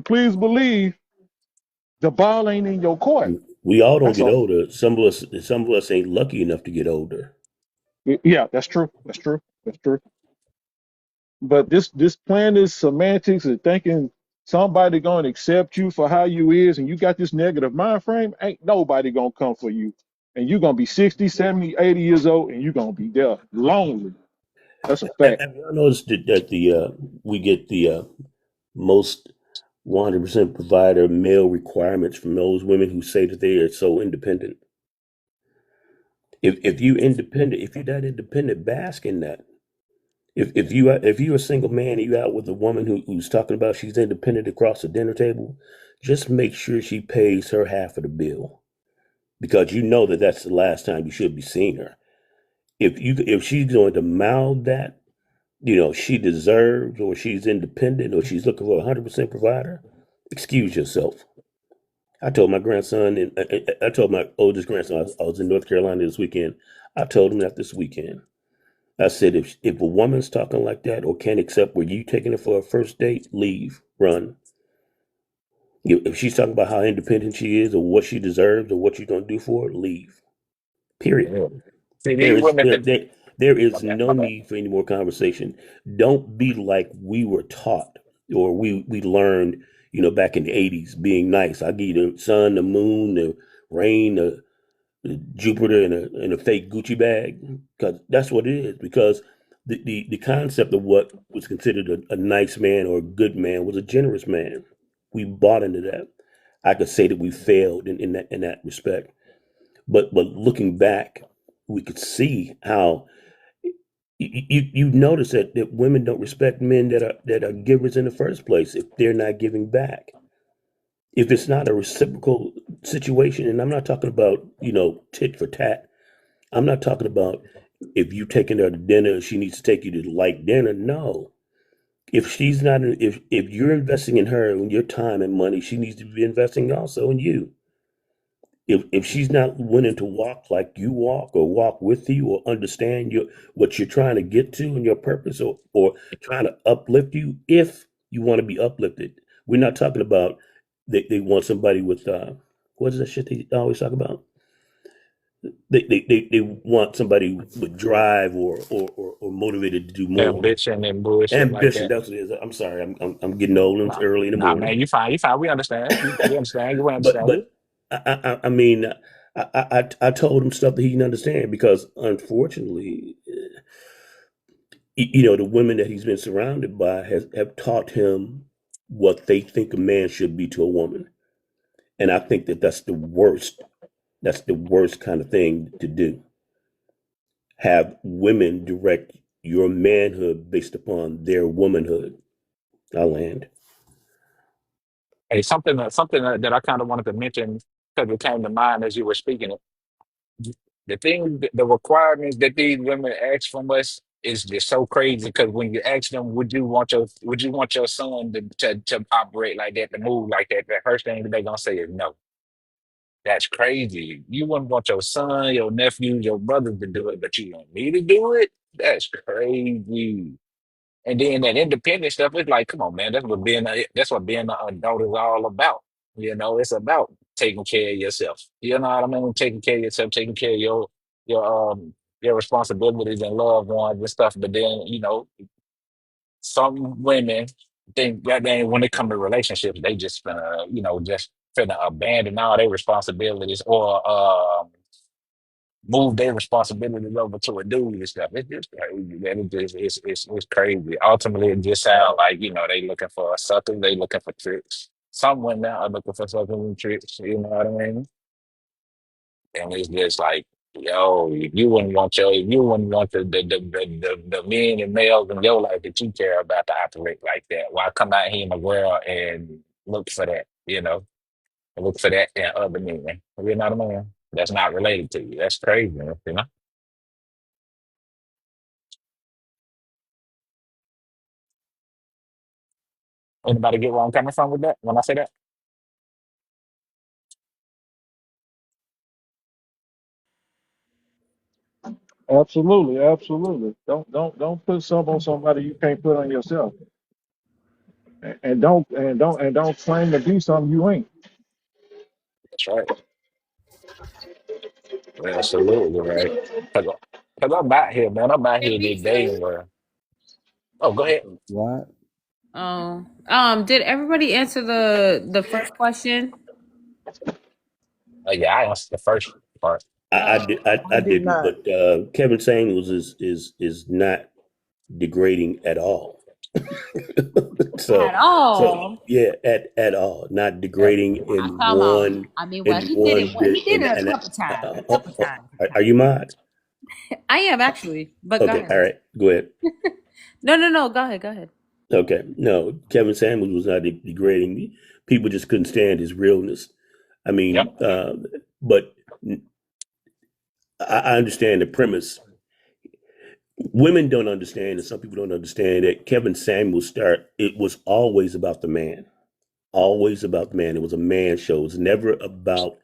please believe the ball ain't in your court. We all don't That's get all. older. Some of us ain't lucky enough to get older. Yeah, that's true. That's true. That's true. But this plan is semantics and thinking somebody gonna accept you for how you is and you got this negative mind frame, ain't nobody gonna come for you. And you're gonna be 60, 70, 80 years old and you're gonna be there lonely. That's a Have, fact. have y'all noticed that the we get the most 100% provider male requirements from those women who say that they are so independent? If you independent, if you're that independent, bask in that. If you're a single man and you out with a woman who's talking about she's independent across the dinner table, just make sure she pays her half of the bill because you know that that's the last time you should be seeing her. If she's going to mouth that, she deserves or she's independent or she's looking for a 100% provider, excuse yourself. I told my grandson and I told my oldest grandson I was in North Carolina this weekend. I told him that this weekend. I said, if a woman's talking like that or can't accept where you taking her for a first date, leave, run. If she's talking about how independent she is or what she deserves or what you're gonna do for her, leave. Period. Yeah. See, There these is women, there my is bad, no my bad. need for any more conversation. Don't be like we were taught or we learned, back in the 80s, being nice. I give you the sun, the moon, the rain, the Jupiter in a fake Gucci bag because that's what it is. Because the concept of what was considered a nice man or a good man was a generous man. We bought into that. I could say that we failed in that respect. But looking back, we could see how you notice that women don't respect men that are givers in the first place if they're not giving back. If it's not a reciprocal situation, and I'm not talking about tit for tat. I'm not talking about if you taking her to dinner, she needs to take you to like dinner. No, if she's not, if you're investing in her and your time and money, she needs to be investing also in you. if she's not willing to walk like you walk or walk with you or understand what you're trying to get to and your purpose or trying to uplift you, if you want to be uplifted, we're not talking about they want somebody with what is that shit they always talk about? They want somebody with drive or motivated to do more. Ambition and bullshit like Ambition, that. that's what it is. I'm sorry, I'm getting old and it's Nah, early in the nah, morning. man, you fine, you fine. We understand. We understand. We But understand you. but I mean, I told him stuff that he didn't understand because unfortunately, the women that he's been surrounded by have taught him what they think a man should be to a woman, and I think that that's the worst. That's the worst kind of thing to do. Have women direct your manhood based upon their womanhood. I land. Hey, something that I kind of wanted to mention because it came to mind as you were speaking. The thing, the requirements that these women ask from us is just so crazy. Because when you ask them, would you want your son to operate like that, to move like that? The first thing that they're gonna say is no. That's crazy. You wouldn't want your son, your nephew, your brother to do it, but you want me to do it? That's crazy. And then that independent stuff, it's like, come on, man, that's what being an adult is all about. It's about taking care of yourself. You know what I mean? Taking care of yourself, taking care of your responsibilities and loved ones and stuff. But then, some women think that when it come to relationships, they just just finna abandon all their responsibilities or move their responsibilities over to a dude and stuff. It's just crazy, man. It's crazy. Ultimately, it just sounds like, they looking for a sucker, they looking for tricks. Some women are looking for suckers and tricks, you know what I mean? And it's just like, yo, if you wouldn't want the men and males in your life that you care about to operate like that. Why come out here in the world and look for that, look for that in other men. You know what I mean? That's not related to you. That's crazy. Anybody get where I'm coming from with that when I say that? Absolutely, absolutely. Don't put some on somebody you can't put on yourself. And don't claim to be something you ain't. That's right. Absolutely right. Cause, 'cause I'm out here, man. I'm out here this day where. Oh, go ahead. What? Oh, did everybody answer the first question? Yeah, I answered the first part. I I did didn't, not. but Kevin Samuels is not degrading at all. At So all? yeah, at all, not Yeah. degrading Come on. I mean, well, in he did it. one He bit. did it a couple times. A couple times. Are you mad? I am actually, but go Okay, all ahead. right, go ahead. No. Go ahead. Go ahead. Okay, no, Kevin Samuels was not degrading. People just couldn't stand his realness. I Yep. mean, but I understand the premise. Women don't understand, and some people don't understand that Kevin Samuels start. It was always about the man, always about the man. It was a man show. It was never about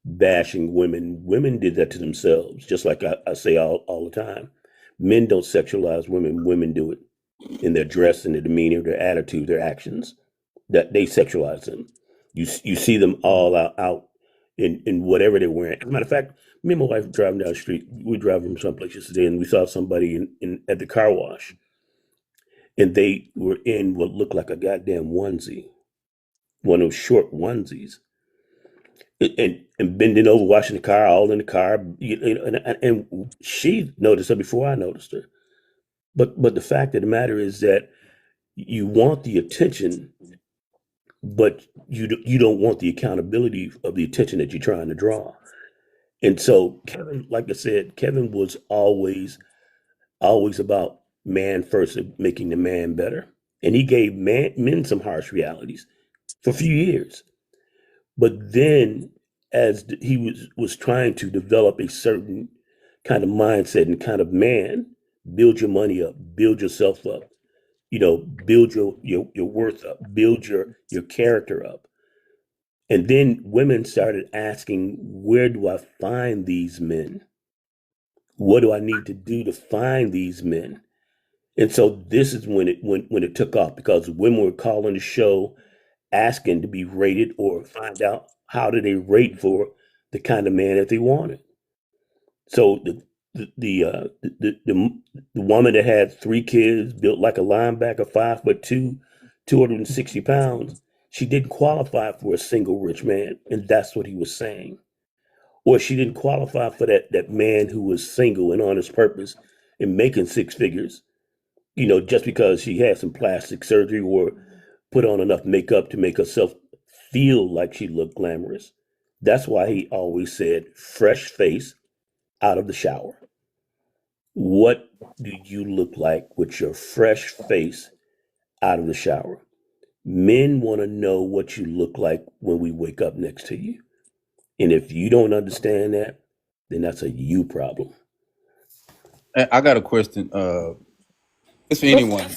bashing women. Women did that to themselves, just like I say all the time. Men don't sexualize women. Women do it in their dress, in their demeanor, their attitude, their actions. That they sexualize them. You see them all out in whatever they're wearing. As a matter of fact, me and my wife were driving down the street. We were driving from someplace yesterday, and we saw somebody in at the car wash, and they were in what looked like a goddamn onesie, one of those short onesies, and bending over, washing the car, all in the car. And she noticed her before I noticed her. But the fact of the matter is that you want the attention, but you don't want the accountability of the attention that you're trying to draw. And so Kevin, like I said, Kevin was always about man first, and making the man better. And he gave men some harsh realities for a few years. But then, as he was trying to develop a certain kind of mindset and kind of man, build your money up, build yourself up, build your worth up, build your character up. And then women started asking, where do I find these men? What do I need to do to find these men? And so this is when it took off, because women were calling the show asking to be rated or find out how do they rate for the kind of man that they wanted. So the woman that had 3 kids, built like a linebacker, 5'2", 260 pounds, she didn't qualify for a single rich man, and that's what he was saying. Or she didn't qualify for that man who was single and on his purpose and making 6 figures, just because she had some plastic surgery or put on enough makeup to make herself feel like she looked glamorous. That's why he always said, fresh face out of the shower. What do you look like with your fresh face out of the shower? Men want to know what you look like when we wake up next to you. And if you don't understand that, then that's a you problem. I got a question. It's for anyone.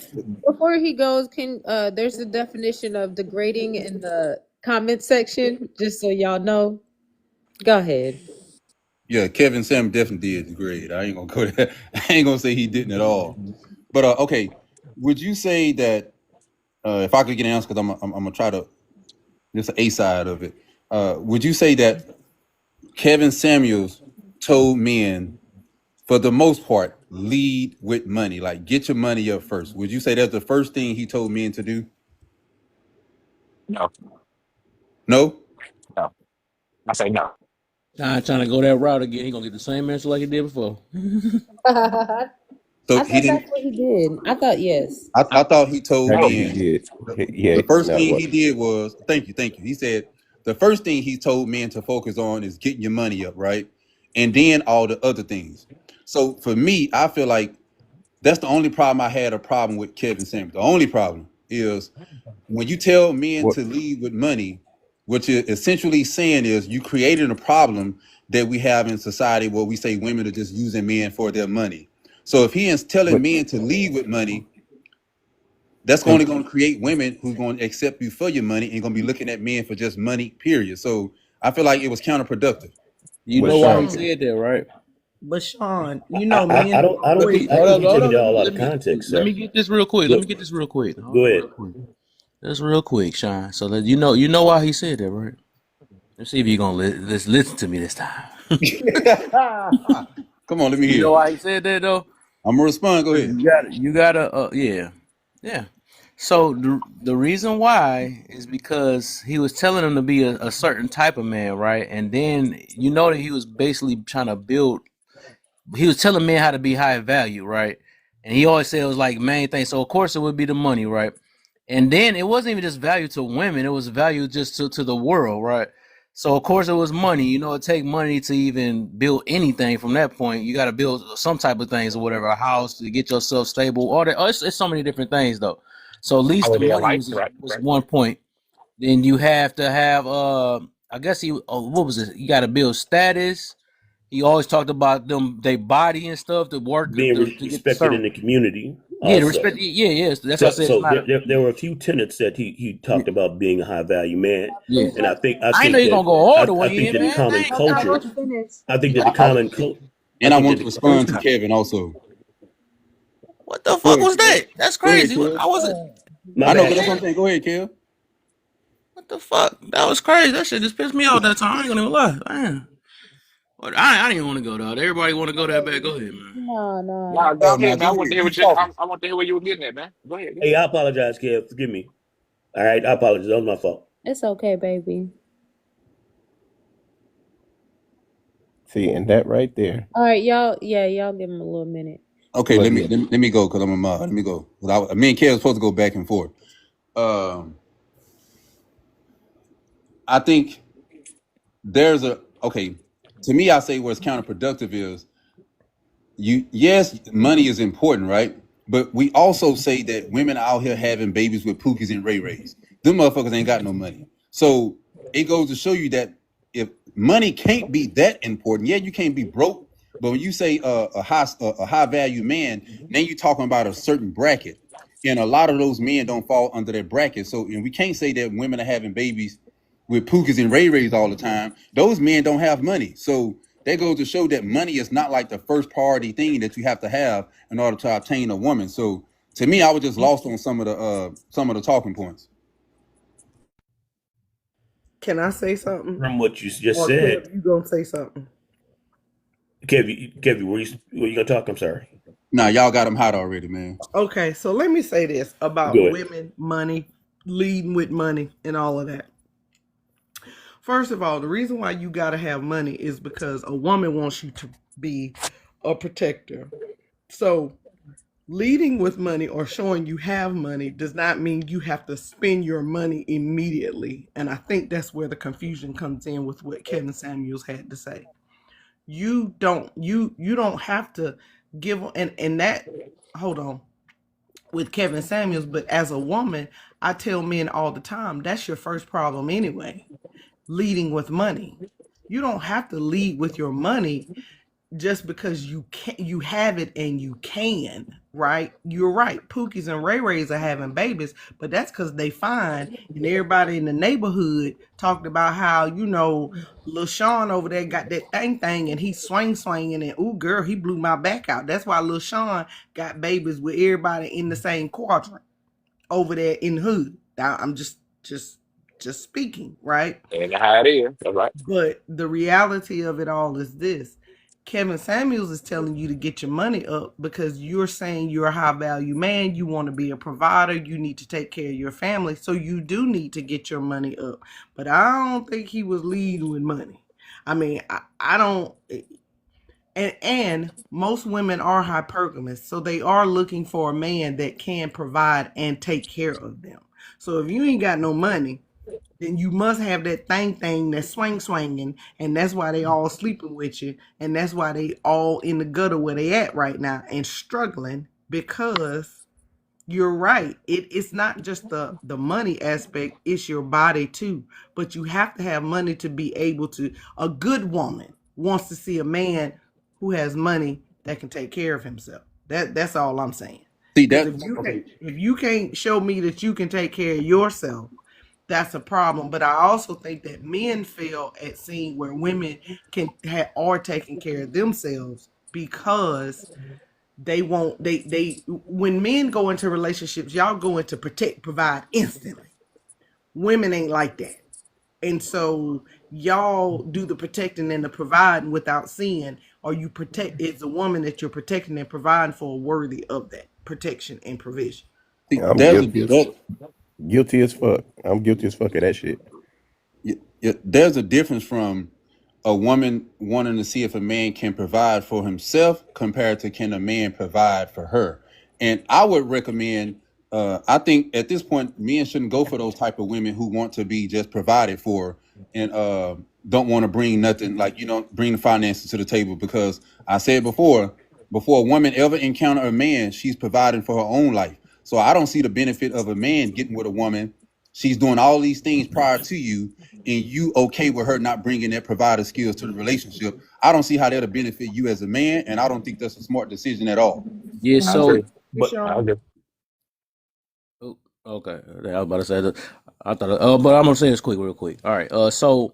Before he goes, there's a definition of degrading in the comment section, just so y'all know. Go ahead. Yeah, Kevin Sam definitely did degrade. I ain't gonna go there. I ain't gonna say he didn't at all. But okay, would you say that if I could get an answer, because I'm gonna try to, this A side of it. Would you say that Kevin Samuels told men, for the most part, lead with money, like get your money up first? Would you say that's the first thing he told men to do? No, No. no. I say no. Trying to go that route again. He gonna get the same answer like he did before. So I he thought didn't. that's what he did. I thought yes. I thought he told I No. think he men did. Yeah, the first no, thing what? he did was thank you. He said the first thing he told men to focus on is getting your money up, right? And then all the other things. So for me, I feel like that's the only problem I had a problem with Kevin Samuels. The only problem is when you tell men What? to lead with money, what you're essentially saying is you created a problem that we have in society where we say women are just using men for their money. So if he is telling But men to lead with money, that's only going to create women who's going to accept you for your money and going to be looking at men for just money, period. So I feel like it was counterproductive. You but know why he Sean, said that, right? But Sean, I men. don't Let think me I hold think up, you're hold taking up. it all out Let of me context, let sir. me get this real quick. Go, Let me get this real quick. Hold go on, ahead. real quick. That's real quick, Sean. So that you know why he said that, right? Let's see if you're gonna listen to me this time. Come on, let me You hear know it. why he said that though? I'm gonna respond. Go 'Cause ahead. you gotta, yeah. So the reason why is because he was telling him to be a certain type of man, right? And then you know that he was basically trying to build. He was telling men how to be high value, right? And he always said it was like main thing. So of course it would be the money, right? And then it wasn't even just value to women; it was value just to the world, right? So of course it was money. You know, it take money to even build anything. From that point, you got to build some type of things or whatever, a house to get yourself stable. All that. It's so many different things though. So at least Oh, the yeah, money right, was right, was right. one point. Then you have to have I guess what was it? You got to build status. He always talked about their body and stuff, the work Being to get the respected in certain. the community Yeah, the also. respect. Yeah, yes. That's why I So said it's so not there, a. there, there were a few tenets that he talked about being a high value man. Yeah, And I I ain't know think you're that gonna go all I, the I way think in, that the man. common Dang, Let Sean. culture, Carlos finish. I think that Yeah, the common I and I think want that to the respond to Kevin also. What the Go fuck ahead, was Kev. that? That's Go ahead, crazy. Kev. I wasn't. my I know, but bad. that's what I'm saying. Go ahead, Kev. What the fuck? That was crazy. That shit just pissed me off that time. I ain't gonna even lie. Man. But I didn't want to go there. Everybody want to go that bad. Go ahead, man. No. Nah, go Oh, now ahead, man. go I want to ahead. hear You what you. talking? I want to hear where you were getting at, man. Go ahead. Go Hey, ahead. I apologize, Kev. Forgive me. All right, I apologize. That was my fault. It's okay, baby. see, and that right there. All right, y'all. Yeah, y'all give him a little minute. Okay, But let me yeah, let me go because I'm a mod. Let me go. Me and Kev was supposed to go back and forth. I think there's a okay. To me, I say what's counterproductive is yes, money is important, right? But we also say that women out here having babies with Pookies and Ray Rays. Them motherfuckers ain't got no money. So it goes to show you that if money can't be that important, yeah, you can't be broke. But when you say a high value man, then you're talking about a certain bracket, and a lot of those men don't fall under that bracket. So and we can't say that women are having babies with Pookies and Ray Rays all the time, those men don't have money. So that goes to show that money is not like the first priority thing that you have to have in order to obtain a woman. So to me, I was just lost on some of the talking points. Can I say something? From what you just Or said, Kev, you gonna say something? Kevin, were you gonna talk? I'm sorry. Nah, y'all got them hot already, man. Okay, so let me say this about Go ahead. women, money, leading with money, and all of that. First of all, the reason why you gotta have money is because a woman wants you to be a protector. So leading with money or showing you have money does not mean you have to spend your money immediately. And I think that's where the confusion comes in with what Kevin Samuels had to say. You don't have to give, and that, hold on, with Kevin Samuels, but as a woman, I tell men all the time, that's your first problem anyway, leading with money. You don't have to lead with your money just because you have it and you can, right? You're right. Pookies and Ray Rays are having babies, but that's because they fine. And everybody in the neighborhood talked about how, Lil Sean over there got that thing and he's swinging and ooh girl, he blew my back out. That's why Lil Sean got babies with everybody in the same quadrant over there in the hood. Now I'm just speaking, right? And how it is. All right. But the reality of it all is this. Kevin Samuels is telling you to get your money up because you're saying you're a high value man. You want to be a provider. You need to take care of your family. So you do need to get your money up. But I don't think he was leading with money. I mean, I don't. And most women are hypergamous. So they are looking for a man that can provide and take care of them. So if you ain't got no money, then you must have that thing that's swinging, and that's why they all sleeping with you, and that's why they all in the gutter where they at right now and struggling, because you're right. It's not just the money aspect, it's your body too. But you have to have money to be able to. A good woman wants to see a man who has money that can take care of himself. That's all I'm saying. See Because that? if you can't show me that you can take care of yourself, that's a problem. But I also think that men fail at seeing where women are taking care of themselves, because they won't. They when men go into relationships, y'all go into protect, provide instantly. Women ain't like that, and so y'all do the protecting and the providing without seeing, or you protect. It's a woman that you're protecting and providing for, worthy of that protection and provision. See, I'm guilty as fuck. I'm guilty as fuck of that shit. there's a difference from a woman wanting to see if a man can provide for himself compared to can a man provide for her. And I would recommend, I think at this point, men shouldn't go for those type of women who want to be just provided for and don't want to bring nothing, like, bring the finances to the table. Because I said before a woman ever encounter a man, she's providing for her own life. So I don't see the benefit of a man getting with a woman. She's doing all these things prior to you, and you okay with her not bringing that provider skills to the relationship. I don't see how that'll benefit you as a man, and I don't think that's a smart decision at all. Yeah. So, but Sean, oh, okay, I was about to say that. I thought, but I'm gonna say this real quick. All right. So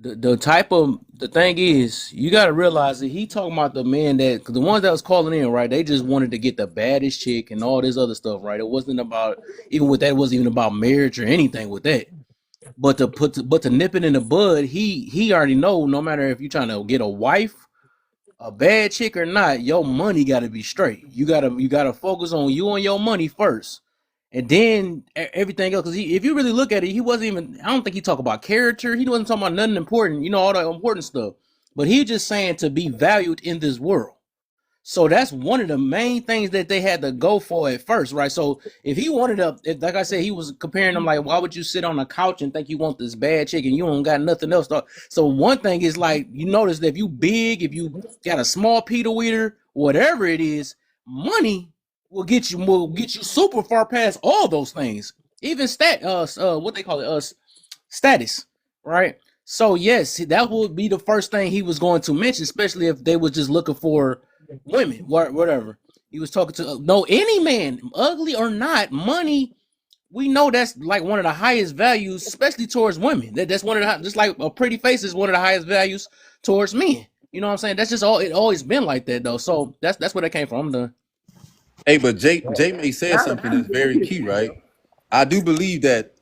the thing is, you got to realize that he talking about the men that, 'cause the ones that was calling in, right? They just wanted to get the baddest chick and all this other stuff, right? It wasn't about, even with that, it wasn't even about marriage or anything with that. But to nip it in the bud, he already know, no matter if you're trying to get a wife, a bad chick or not, your money got to be straight. You gotta focus on you and your money first, and then everything else. Because if you really look at it, he wasn't even. I don't think he talked about character. He wasn't talking about nothing important. All the important stuff. But he just saying to be valued in this world. So that's one of the main things that they had to go for at first, right? So if he wanted like I said, he was comparing them like, why would you sit on a couch and think you want this bad chick and you don't got nothing else? So one thing is, like, you notice that if you big, if you got a small Peter Weeder, whatever it is, money will get you super far past all those things. Even what they call it, status, right? So yes, that would be the first thing he was going to mention, especially if they was just looking for women, whatever. He was talking to any man, ugly or not, money we know that's like one of the highest values, especially towards women. That's one of the, just like a pretty face is one of the highest values towards men. You know what I'm saying? That's just all. It always been like that though. So that's where that came from. I'm done. Hey, but Jay May said something that's very key, right? I do believe that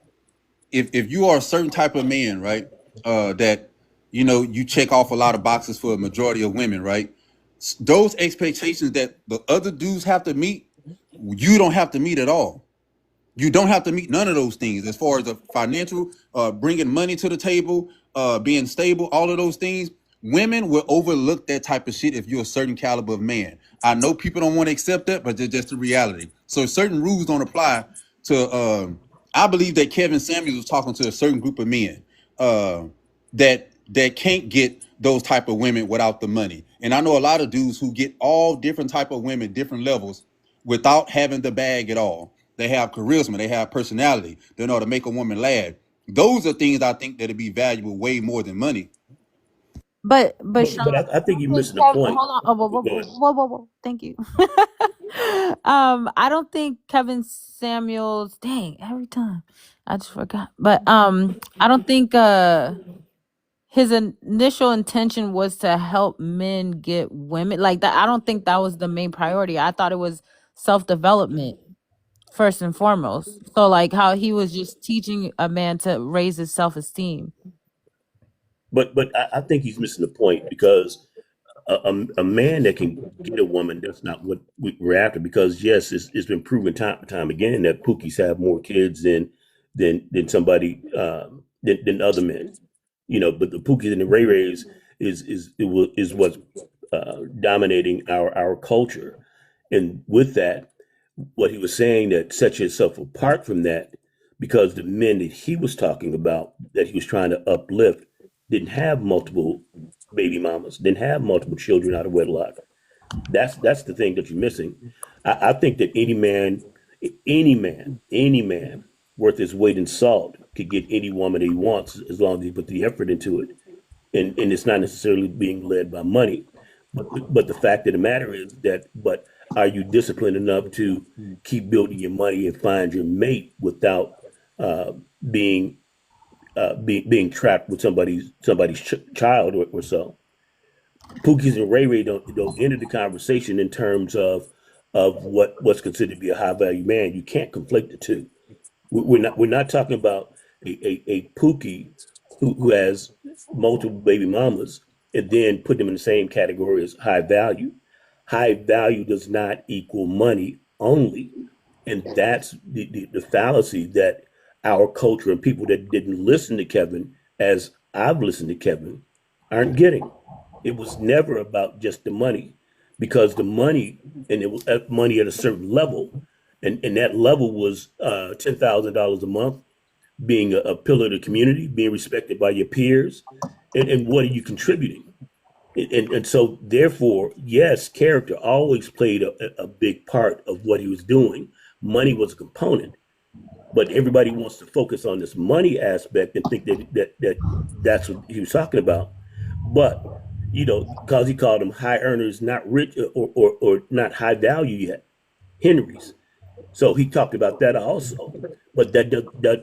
if you are a certain type of man, right, that you check off a lot of boxes for a majority of women, right? Those expectations that the other dudes have to meet, you don't have to meet at all. You don't have to meet none of those things as far as the financial, bringing money to the table, being stable, all of those things. Women will overlook that type of shit if you're a certain caliber of man. I know people don't want to accept that, but it's just the reality. So certain rules don't apply to. I believe that Kevin Samuels was talking to a certain group of men that can't get those type of women without the money. And I know a lot of dudes who get all different type of women, different levels, without having the bag at all. They have charisma, they have personality, they know how to make a woman laugh. Those are things I think that'd be valuable way more than money. But But Sean, I think you're missing the Hold point. on. Oh, whoa, whoa, Go whoa, ahead. whoa, whoa, whoa. Thank you. I don't think Kevin Samuels. Dang, every time I just forgot. But I don't think his initial intention was to help men get women like that. I don't think that was the main priority. I thought it was self-development first and foremost. So like how he was just teaching a man to raise his self-esteem. But I think he's missing the point because a man that can get a woman, that's not what we're after. Because yes, it's been proven time and time again that Pookies have more kids than somebody than other men. But the Pookies and the Ray Rays is what's dominating our culture. And with that, what he was saying that sets yourself apart from that, because the men that he was talking about, that he was trying to uplift, didn't have multiple baby mamas, didn't have multiple children out of wedlock. That's the thing that you're missing. I think that any man worth his weight in salt could get any woman that he wants as long as he put the effort into it. And it's not necessarily being led by money. But the fact of the matter is that, but are you disciplined enough to keep building your money and find your mate without being being trapped with somebody's child or so? Pookies and Ray Ray don't enter the conversation in terms of what's considered to be a high value man. You can't conflate the two. We're not talking about a Pookie who has multiple baby mamas and then put them in the same category as high value. High value does not equal money only. And that's the fallacy that our culture and people that didn't listen to Kevin, as I've listened to Kevin, aren't getting. It was never about just the money, because the money, and it was money at a certain level, and that level was $10,000 a month, being a pillar of the community, being respected by your peers, and what are you contributing? And so therefore, yes, character always played a big part of what he was doing. Money was a component, but everybody wants to focus on this money aspect and think that's what he was talking about. But because he called them high earners, not rich or not high value yet, Henrys. So he talked about that also. But that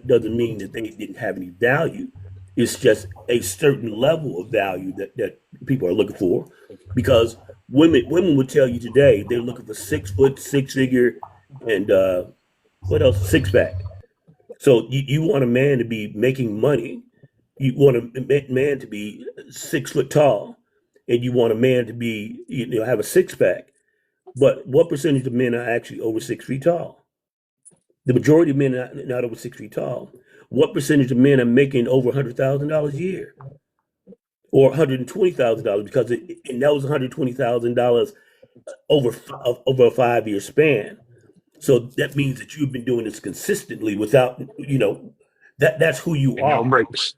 doesn't mean that they didn't have any value. It's just a certain level of value that people are looking for, because women would tell you today they're looking for 6 foot, 6 figure, and what else? 6 pack. So you want a man to be making money. You want a man to be 6 foot tall, and you want a man to be have a 6 pack. But what percentage of men are actually over 6 feet tall? The majority of men are not over 6 feet tall. What percentage of men are making over $100,000 a year, or $120,000? Because and that was $120,000 over a 5 year span. So that means that you've been doing this consistently without that's who you And no are. breaks.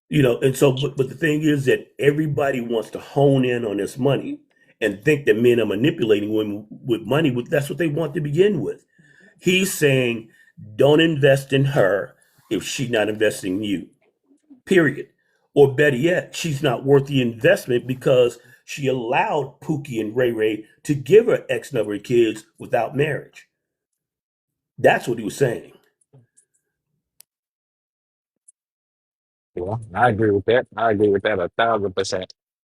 And so, but the thing is that everybody wants to hone in on this money and think that men are manipulating women with money. That's what they want to begin with. He's saying, don't invest in her if she's not investing in you, period. Or better yet, she's not worth the investment because she allowed Pookie and Ray Ray to give her X number of kids without marriage. That's what he was saying. Yeah, I agree with that. I agree with that 1,000%.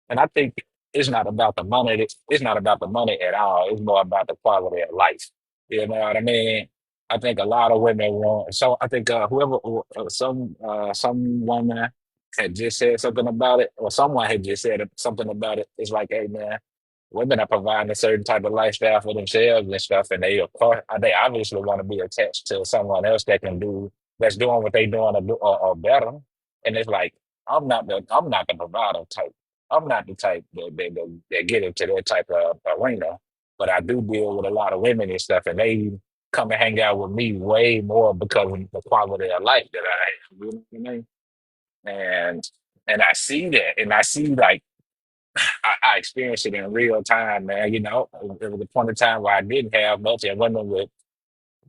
And I think it's not about the money. It's not about the money at all. It's more about the quality of life. You know what I mean? I think a lot of women want. So I think whoever, some woman had just said something about it, or someone had just said something about it. It's like, hey man, women are providing a certain type of lifestyle for themselves and stuff, and they of course they obviously want to be attached to someone else that's doing what they doing or better. And it's like I'm not the provider type. I'm not the type that get into that type of arena. But I do deal with a lot of women and stuff, and they come and hang out with me way more because of the quality of life that I have. You know what I mean? And I see that, and I see like I experienced it in real time, man. You know, there was a point in time where I didn't have much, and women would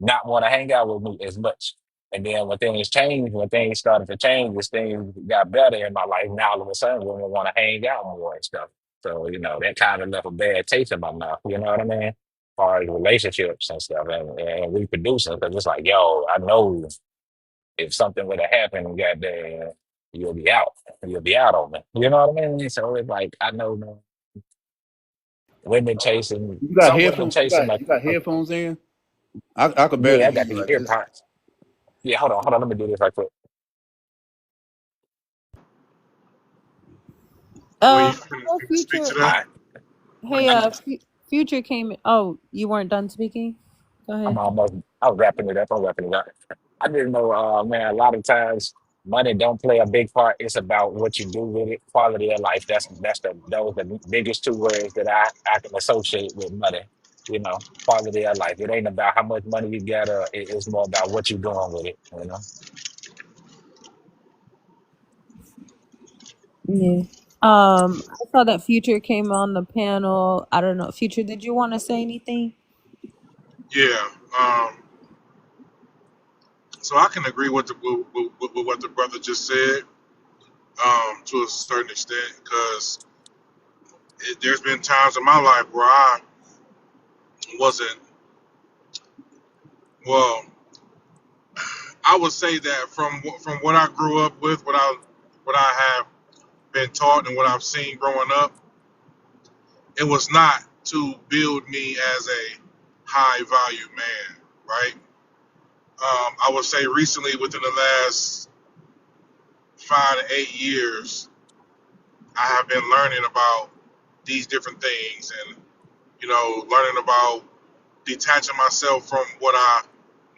not want to hang out with me as much. And then when things changed, when things started to change, as things got better in my life, now all of a sudden women want to hang out more and stuff. So, you know, that kind of left a bad taste in my mouth, you know what I mean? As far as relationships and stuff and reproducing, because it's like, yo, I know if something would have happened, goddamn, you'll be out. You'll be out on me. You know what I mean? So it's like, I know, man, women chasing, You got some women headphones. chasing like, You got headphones in. I could barely yeah, I hear got you these like ear this. pods. Yeah, hold on, let me do this right quick. When you Oh, can speak to future. All that. right. Hey, future came. Oh, you weren't done speaking. Go I'm ahead. almost. I'm wrapping it up. I'm wrapping it up. I just know, man. A lot of times, money don't play a big part. It's about what you do with it. Quality of life. Those the biggest two words that I can associate with money. You know, quality of life. It ain't about how much money you got. It's more about what you're doing with it. You know. Yeah. I saw that Future came on the panel. I don't know. Future, did you want to say anything? Yeah. So I can agree with what the brother just said, to a certain extent, because there's been times in my life where I wasn't, well, I would say that from what I grew up with, what I have been taught and what I've seen growing up, it was not to build me as a high value man, right? I would say recently, within the last 5 to 8 years, I have been learning about these different things, and learning about detaching myself from what I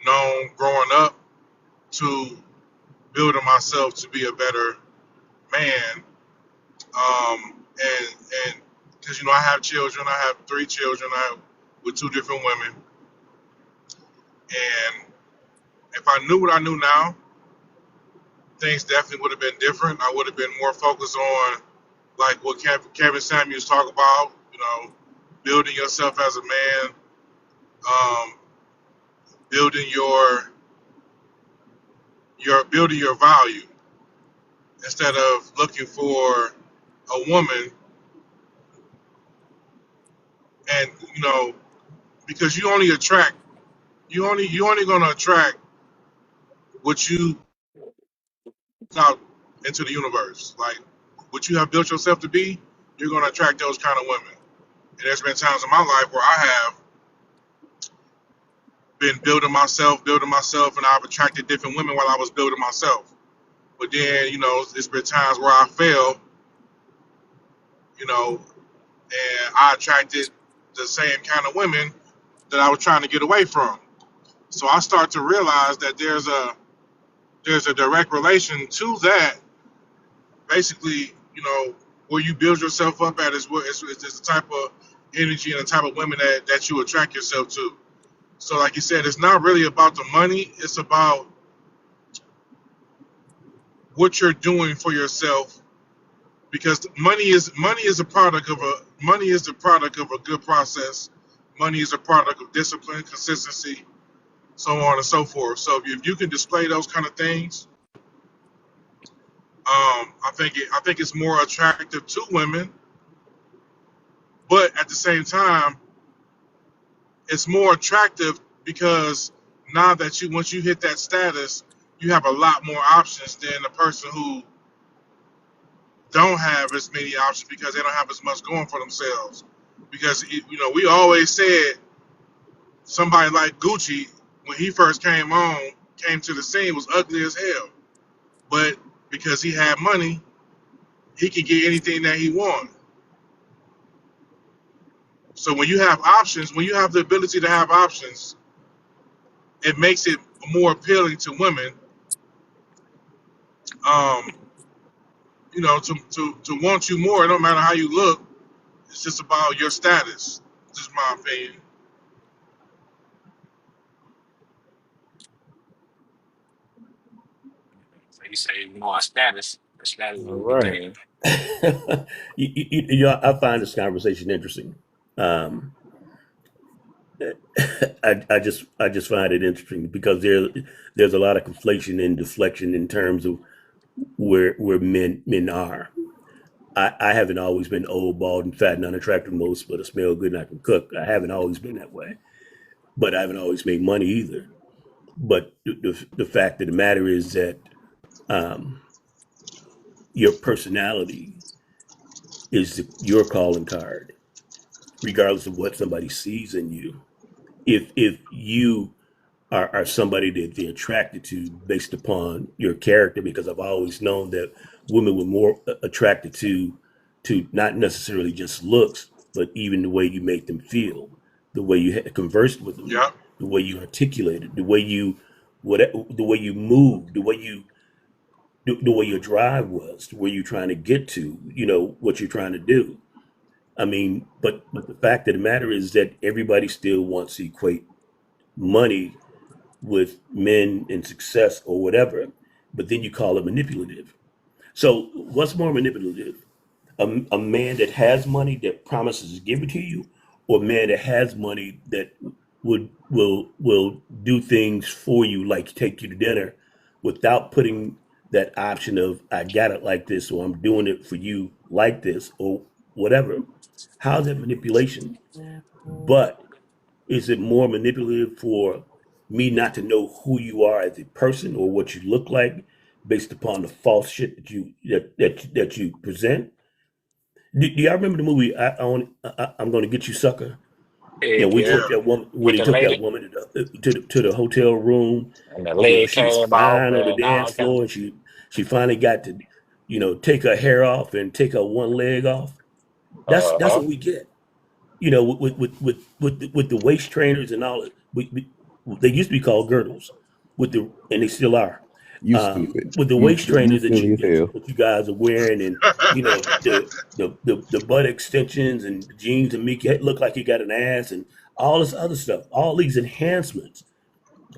known growing up to building myself to be a better man. And because I have children, I have 3 children, with 2 different women, and if I knew what I knew now, things definitely would have been different. I would have been more focused on like what Kevin Samuels talk about, building yourself as a man, um, building building your value instead of looking for a woman, and because you only gonna attract what you out into the universe, like what you have built yourself to be. You're gonna attract those kind of women. And there's been times in my life where I have been building myself, and I've attracted different women while I was building myself. But then, it's been times where I failed, and I attracted the same kind of women that I was trying to get away from. So I start to realize that there's a direct relation to that. Basically, where you build yourself up at is what it's the type of energy and the type of women that you attract yourself to. So, like you said, it's not really about the money. It's about what you're doing for yourself, because money is the product of a good process. Money is a product of discipline, consistency, so on and so forth. So if you can display those kind of things, I think it's more attractive to women. But at the same time, it's more attractive because now that once you hit that status, you have a lot more options than the person who don't have as many options because they don't have as much going for themselves. Because we always said somebody like Gucci when he first came to the scene was ugly as hell, but because he had money, he could get anything that he wanted. So when you have options, when you have the ability to have options, it makes it more appealing to women. Um, to want you more. No matter how you look, it's just about your status. Just my opinion. So you say more status. Status All is the right. thing. I find this conversation interesting. Um, I just find it interesting because there's a lot of conflation and deflection in terms of where men are. I haven't always been old, bald, and fat and unattractive most, but I smell good and I can cook. I haven't always been that way, but I haven't always made money either. But the fact of the matter is that um, your personality is your calling card, regardless of what somebody sees in you. If you are somebody that they're attracted to based upon your character, because I've always known that women were more attracted to not necessarily just looks, but even the way you make them feel, the way you conversed with them, Yep. the way you articulated, the way you moved, the way your drive was, where you're trying to get to, what you're trying to do. I mean, but the fact of the matter is that everybody still wants to equate money with men and success or whatever, but then you call it manipulative. So what's more manipulative? A man that has money that promises to give it to you, or a man that has money that will do things for you, like take you to dinner, without putting that option of I got it like this, or I'm doing it for you like this, or whatever. How's that manipulation? But is it more manipulative for me not to know who you are as a person or what you look like based upon the false shit that you present? Do y'all remember the movie I'm going to get you, sucker? Heck We yeah. took that woman when With he the took that lady woman to the hotel room. and the leg She was came off fine on the and dance all kind floor, and she finally got to take her hair off and take her one leg off. That's huh. what we get. With the waist trainers and all it. They used to be called girdles, and they still are. You stupid. With the waist You trainers that silly you as that you, hell. that you guys are wearing, and the butt extensions and the jeans and make it look like you got an ass and all this other stuff, all these enhancements.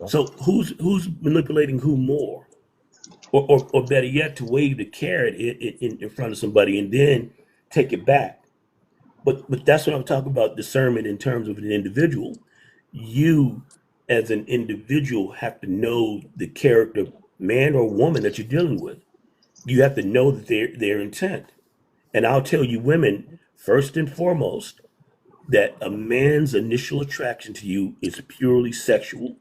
So who's manipulating who more, or better yet, to wave the carrot in front of somebody and then take it back? But that's what I'm talking about, discernment in terms of an individual. You as an individual have to know the character, man or woman, that you're dealing with. You have to know that their intent. And I'll tell you, women, first and foremost, that a man's initial attraction to you is purely sexual.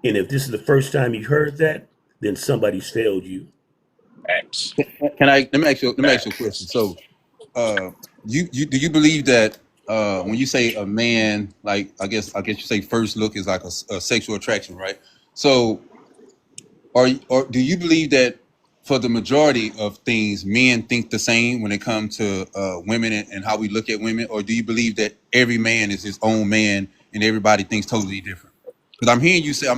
And if this is the first time you heard that, then somebody's failed you. Facts. Can I let me ask you a question? Facts. So, you do you believe that when you say a man, like I guess you say first look is like a sexual attraction, right? So, or do you believe that for the majority of things, men think the same when it comes to women and how we look at women, or do you believe that every man is his own man and everybody thinks totally different? Because I'm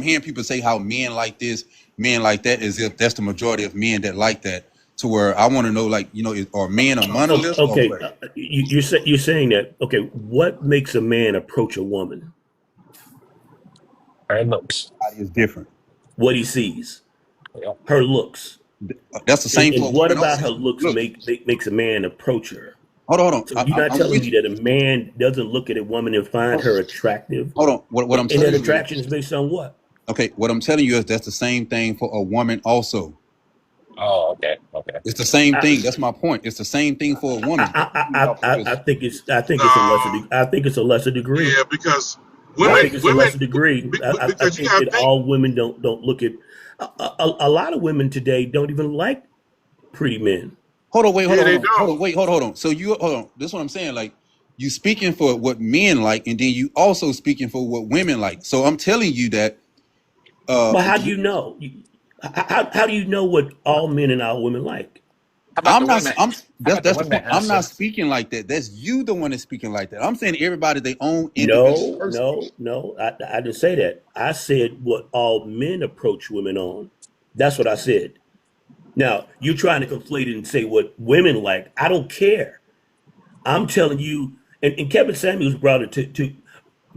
hearing people say how men like this, men like that, as if that's the majority of men that like that. To where I want to know, like, are men a monolith or Okay, what? you're saying that. Okay, what makes a man approach a woman? Her looks. Everybody is different. What he sees, Yep. her looks, That's the and, same and for what women about also. her looks Look, makes a man approach her? hold on. So you're not I'm telling with me you. that a man doesn't look at a woman and find her attractive, Hold on. What I'm and that telling you is, attraction is based on what? okay, what I'm telling you is that's the same thing for a woman also. Oh, okay. Okay. It's the same I thing. That's my point. It's the same thing for a woman. Don't I confuse I y'all I, I because think it's a lesser. No. I think it's a lesser degree. Yeah, because I women, think it's a women, lesser degree. I because you think gotta that think. all women don't look at. A lot of women today don't even like pretty men. Hold on, wait, Yeah, they hold don't. on, wait, hold on. So you hold on. This is what I'm saying. Like you speaking for what men like, and then you also speaking for what women like. So I'm telling you that. But how do you know? How do you know what all men and all women like? How about I'm the not. women? I'm. How about the That's the women point. I'm answer? not speaking like that. That's you, the one that's speaking like that. I'm saying everybody their own individual No, person. no, no. I didn't say that. I said what all men approach women on. That's what I said. Now you're trying to conflate it and say what women like. I don't care. I'm telling you. And Kevin Samuels brought it to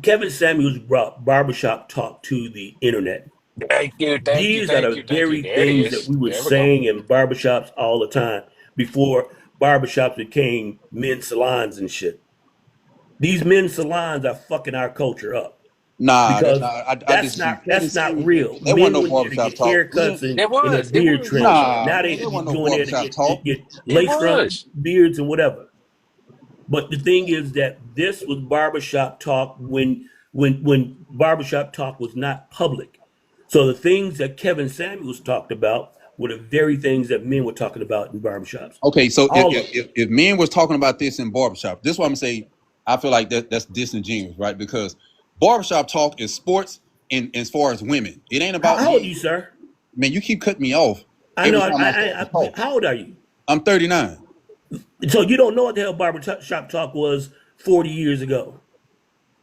Kevin Samuels brought barbershop talk to the internet. Thank you, thank you, These are thank the you, thank you. very There it things that is. we were There we go. saying in barbershops all the time before barbershops became men's salons and shit. These men's salons are fucking our culture up because I disagree. Kevin that's not Samuels, real. there wasn't Men no went there to barbershop get talk. haircuts and their There beard was, trimmed. Nah, Now man, they there wasn't no going there to barbershop talk. get it lace front was. beards and whatever. But the thing is that this was barbershop talk when barbershop talk was not public. So the things that Kevin Samuels talked about were the very things that men were talking about in barbershops. Okay, so All of them. if men was talking about this in barbershop, this is what I'm saying. I feel like that's disingenuous, right? Because barbershop talk is sports and as far as women, it ain't about How old are men. you, sir? Man, you keep cutting me off I know. every time I start to talk. How old are you? I'm 39. So you don't know what the hell barbershop talk was 40 years ago.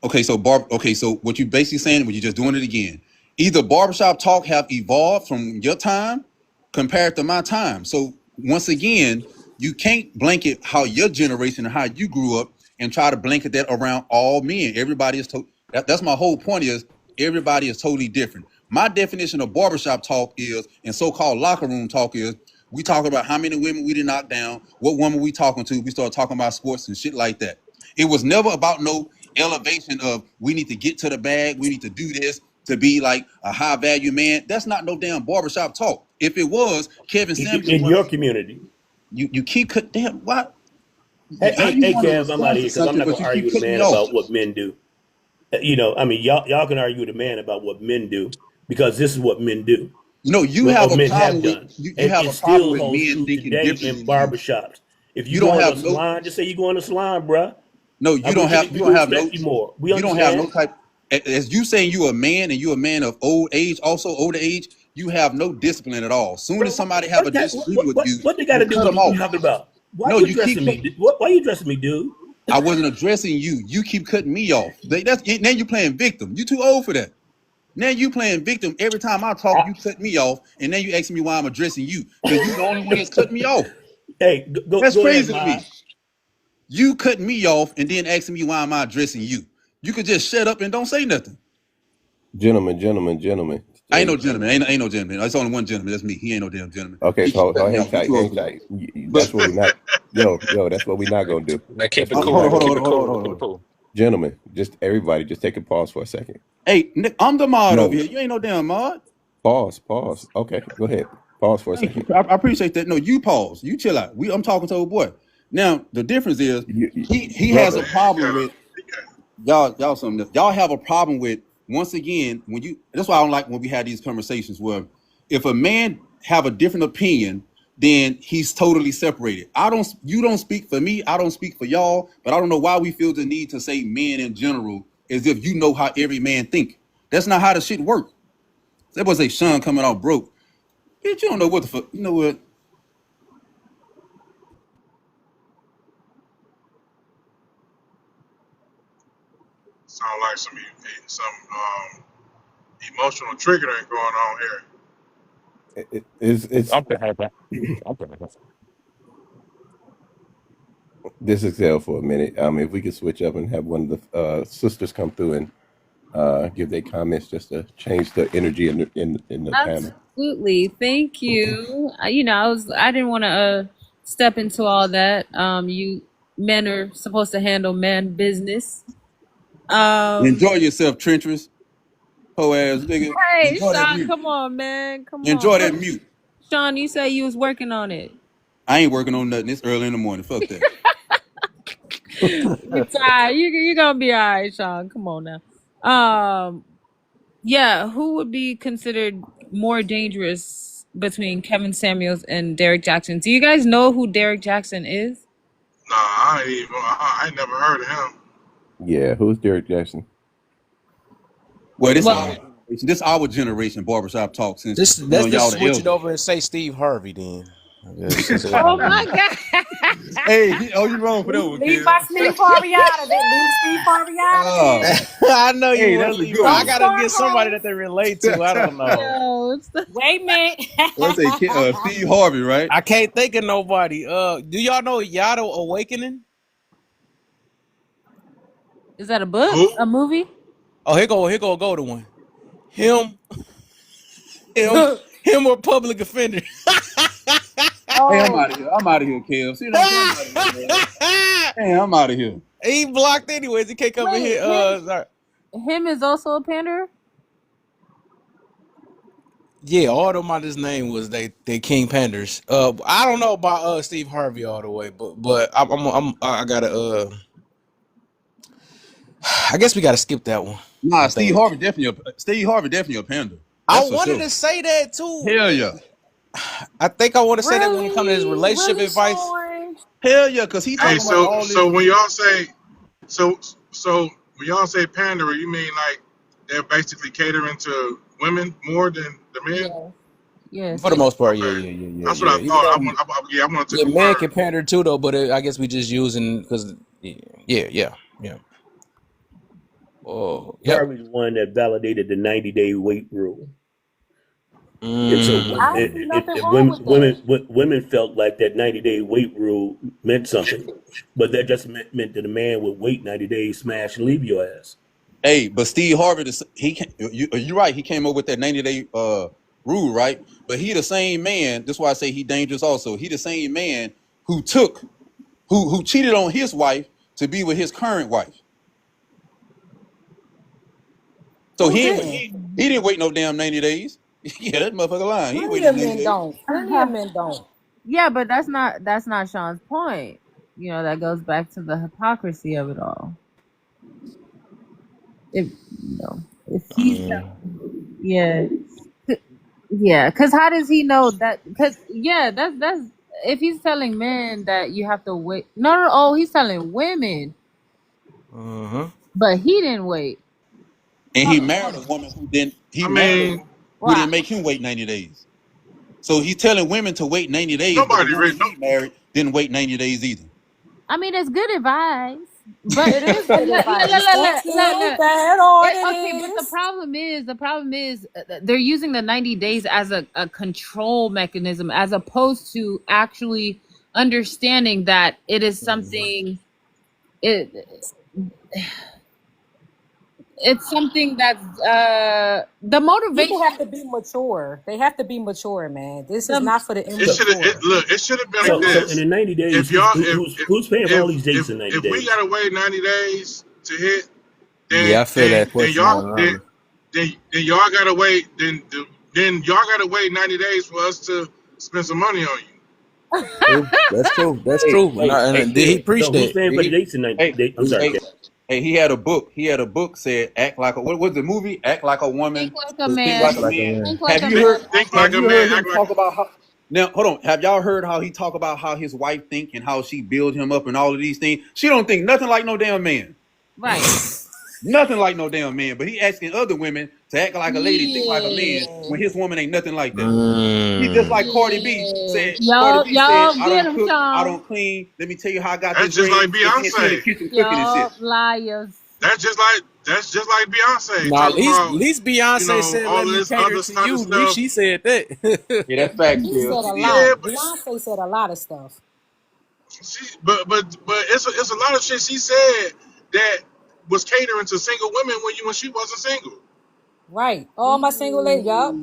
Okay, so what you basically saying, what you just doing it again. Either barbershop talk have evolved from your time compared to my time. So once again, you can't blanket how your generation and how you grew up and try to blanket that around all men. Everybody is that's my whole point is everybody is totally different. My definition of barbershop talk is, and so-called locker room talk is, we talk about how many women we did knock down, what woman we talking to. We start talking about sports and shit like that. It was never about no elevation of we need to get to the bag, we need to do this to be like a high value man. That's not no damn barbershop talk. If it was, Kevin Samuels In would your have. community. You keep cut damn what? How Hey, you hey, want to Kev, I'm out respond of to here because I'm something not but going you to argue keep with a cutting me man off? about what men do. I mean, y'all can argue with a man about what men do because this is what men do. You know, you Or have a men have problem with done. you And have it a problem still with holds men true thinking today differently in than you. barbershops. If you You go don't in a have no salon, just say you go in a salon, bruh. no, And you don't have we can respect you more. We you don't have no understand. type as you saying you a man and you a man of old age, also older age, you have no discipline at all. Soon as Bro, somebody have a disagreement with you, what they got you to do cut with them what you off. talking about? Why No, you you keep addressing me? Why you addressing me, dude? I wasn't addressing you. You keep cutting me off. That's now you playing victim. You too old for that. Now you playing victim. Every time I talk, you cut me off, and then you asking me why I'm addressing you because you the only one that's cutting me off. Hey, That's go ahead, crazy to Ma. me. You cutting me off and then asking me why am I addressing you? You could just shut up and don't say nothing. Gentlemen. I ain't Hey, no gentleman. Ain't no gentleman. It's only one gentleman. That's me. He ain't no damn gentleman. okay, He so keep cutting me hang off. You tight, too old hang for that. tight. But That's what we not. Yo, that's what we not gonna do. Now keep That's it what we cool, not man. gonna Keep do. it cool. Keep it cool. Gentlemen, just everybody, just take a pause for a second. hey, Nick, I'm the mod over No, here. You ain't no damn mod. pause. Okay, go ahead. Pause for a Thank you. second. I appreciate that. No, you pause. You chill out. I'm talking to a boy. Now the difference is he has a Brother, problem with y'all something else. Y'all have a problem with once again when you that's why I don't like when we have these conversations where if a man have a different opinion then he's totally separated. You don't speak for me, I don't speak for y'all, but I don't know why we feel the need to say men in general as if you know how every man think. That's not how the shit work. That was a Sean coming out broke. Bitch, you don't know what the fuck. You know what? Sound like some emotional triggering going on here. it's Something happened. Something happened. this is hell for a minute. If we could switch up and have one of the sisters come through and give their comments just to change the energy in the panel. Absolutely. Thank you. I didn't want to step into all that. You men are supposed to handle man business. Enjoy yourself, Trencherous. Ho ass nigga. Hey, Enjoy that Sean, mute. come on, man. Come on. Enjoy that mute. Sean, you say you was working on it. I ain't working on nothing. It's early in the morning. Fuck that. You're tired. You're gonna be all right, Sean. Come on now. Yeah, who would be considered more dangerous between Kevin Samuels and Derek Jackson. Do you guys know who Derek Jackson is? Nah, I ain't never heard of him. Yeah, who's Derek Jackson? Well, Well, this our generation barbershop talk since Let's y'all just the switch it elders. over and say Steve Harvey then. I guess. oh my God. Hey, you wrong for that one, Leave kid. my Steve Harvey out of it. Leave Steve Harvey out of it. I know Hey, you want that's to a leave. good I one. gotta Don't get start somebody hoes. that they relate to. I don't know. Yo, it's the- Wait a minute. Let's say Steve Harvey, right? I can't think of nobody. Do y'all know Yado Awakening? Is that a book? Who? A movie? Oh, here go a golden one. Him or public offender. Hey, I'm Oh, out of here. I'm out of here, Kev. See what I'm saying? I'm out of here, man. Hey, I'm out of here. He blocked anyways. He can't come in Wait, here. Sorry. him is also a panderer? Yeah, all them on his name was they King Panders. I don't know about Steve Harvey all the way, but I gotta I guess we gotta skip that one. Nah, I Steve think. Harvey definitely a panda. I That's for wanted sure. to say that too. Hell yeah. I think I want to say that when it comes to his relationship really, advice. Sean? Hell yeah, because he Hey, talking about all this. so when y'all say so when y'all say pandering, you mean like they're basically catering to women more than the men? Yes. Yes. For the most part, Okay, yeah. that's what I Even thought. though, I wanted to yeah, man can confirm. pander too though, but I guess we just using because yeah. Oh, yep. Harvey's the one that validated the 90-day wait rule. And so Mm. I don't see nothing wrong with that. women felt like that 90-day wait rule meant something, but that just meant that a man would wait 90 days, smash, and leave your ass. Hey, but Steve Harvey, you're right. He came up with that 90-day rule, right? But he the same man. That's why I say he dangerous. Also, he the same man who cheated on his wife to be with his current wife. So Who didn't? he didn't wait no damn 90 days. Yeah, that motherfucker lying. He Plenty waited of 90 men days. don't. Plenty of men don't. Yeah, but that's not Sean's point. You know, that goes back to the hypocrisy of it all. If he's because how does he know that? Because that's if he's telling men that you have to wait. No, he's telling women, but he didn't wait. And he married a woman who didn't. He I married a mean, woman who didn't make him wait 90 days. So he's telling women to wait 90 days, but nobody the woman really. he married didn't wait 90 days either. I mean, it's good advice, but It is good advice. That's it. That's all it okay, is. but the problem is they're using the 90 days as a control mechanism as opposed to actually understanding that it is something it's something that's the motivation. People have to be mature. They have to be mature, man. This is not for the It immature. should have been So, like so this. in the 90 days, If y'all, who's paying for all these dates in 90 if we days? gotta wait 90 days to hit, then Yeah, I feel that question. then y'all gotta wait. Then y'all gotta wait 90 days for us to spend some money on you. That's true. Did he preach so that? who's paying for the dates in 90 days? I'm sorry. Hey, he had a book. Said, "Act like a." What was the movie? Act like a woman. Think like a man. Think like Have a you man. heard him talk about how? Now, hold on. Have y'all heard how he talk about how his wife think and how she build him up and all of these things? She don't think nothing like no damn man. Right. Nothing like no damn man. But he asking other women to act like a lady, think like a man, when his woman ain't nothing like that. He just like Cardi B said. Y'all Cardi B said, "I get don't him, cook, Sean. I don't clean. Let me tell you how I got That's this just ring." like And she in the Beyonce. kitchen cooking and shit. Liars. That's just like Beyonce. Nah, Talking at least Beyonce said, all "Let me this cater other to kind you." of At least stuff. she said that. Yeah, that's facts, He said a lot. Yeah, but Beyonce said a lot of stuff. it's a lot of shit she said that was catering to single women when she wasn't single. Right. All my single ladies, yup.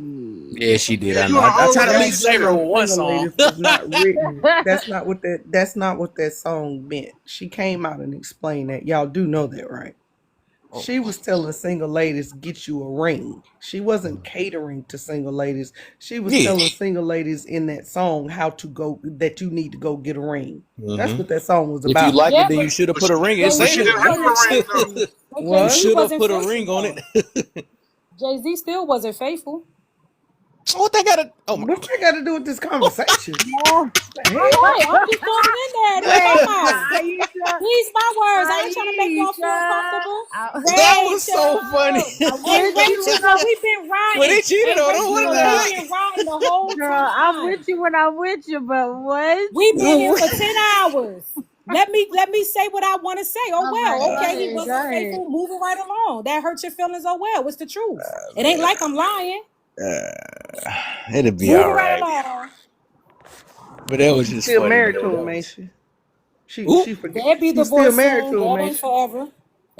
Yeah, she did. Yeah, I you know. in a I whole tried to at least save her relationship. with one Single song. ladies was not written. That's not what that song meant. She came out and explained that. Y'all do know that, right? She was telling single ladies, get you a ring. She wasn't catering to single ladies. She was telling single ladies in that song how to go, that you need to go get a ring. That's what that song was If you about. like Yeah, it, then you but should have put a ring. It But said she Jay-Z didn't have a ring it. though. but You What? Jay-Z should have wasn't put a faithful ring on though. it. Jay-Z still wasn't faithful. What they gotta? Oh my! What they got to do with this conversation? No, Right. I'm just throwing it in there to wait, come out. Aisha, These my words. I ain't trying to make y'all feel Aisha, uncomfortable. That Rachel. was so funny. I'm Hey, with Rachel, you. girl, we've been When riding. they cheated Hey, on them, Rachel, what girl, the we've Girl, been riding the whole girl, I'm time. with you when I'm with you, but what? We've been here for 10 hours. Let me say what I want to say. Oh All well, right, go okay, he ahead, wasn't go ahead. faithful, moving right along. That hurt your feelings. Oh well, it's the truth. It ain't like I'm lying. It'll be all Moving right right. along. But that was She's just still funny married though. to him, That ain't was. she? Oop. She forget. They'll be She's still divorced married soon. to him, That ain't ain't she? forever.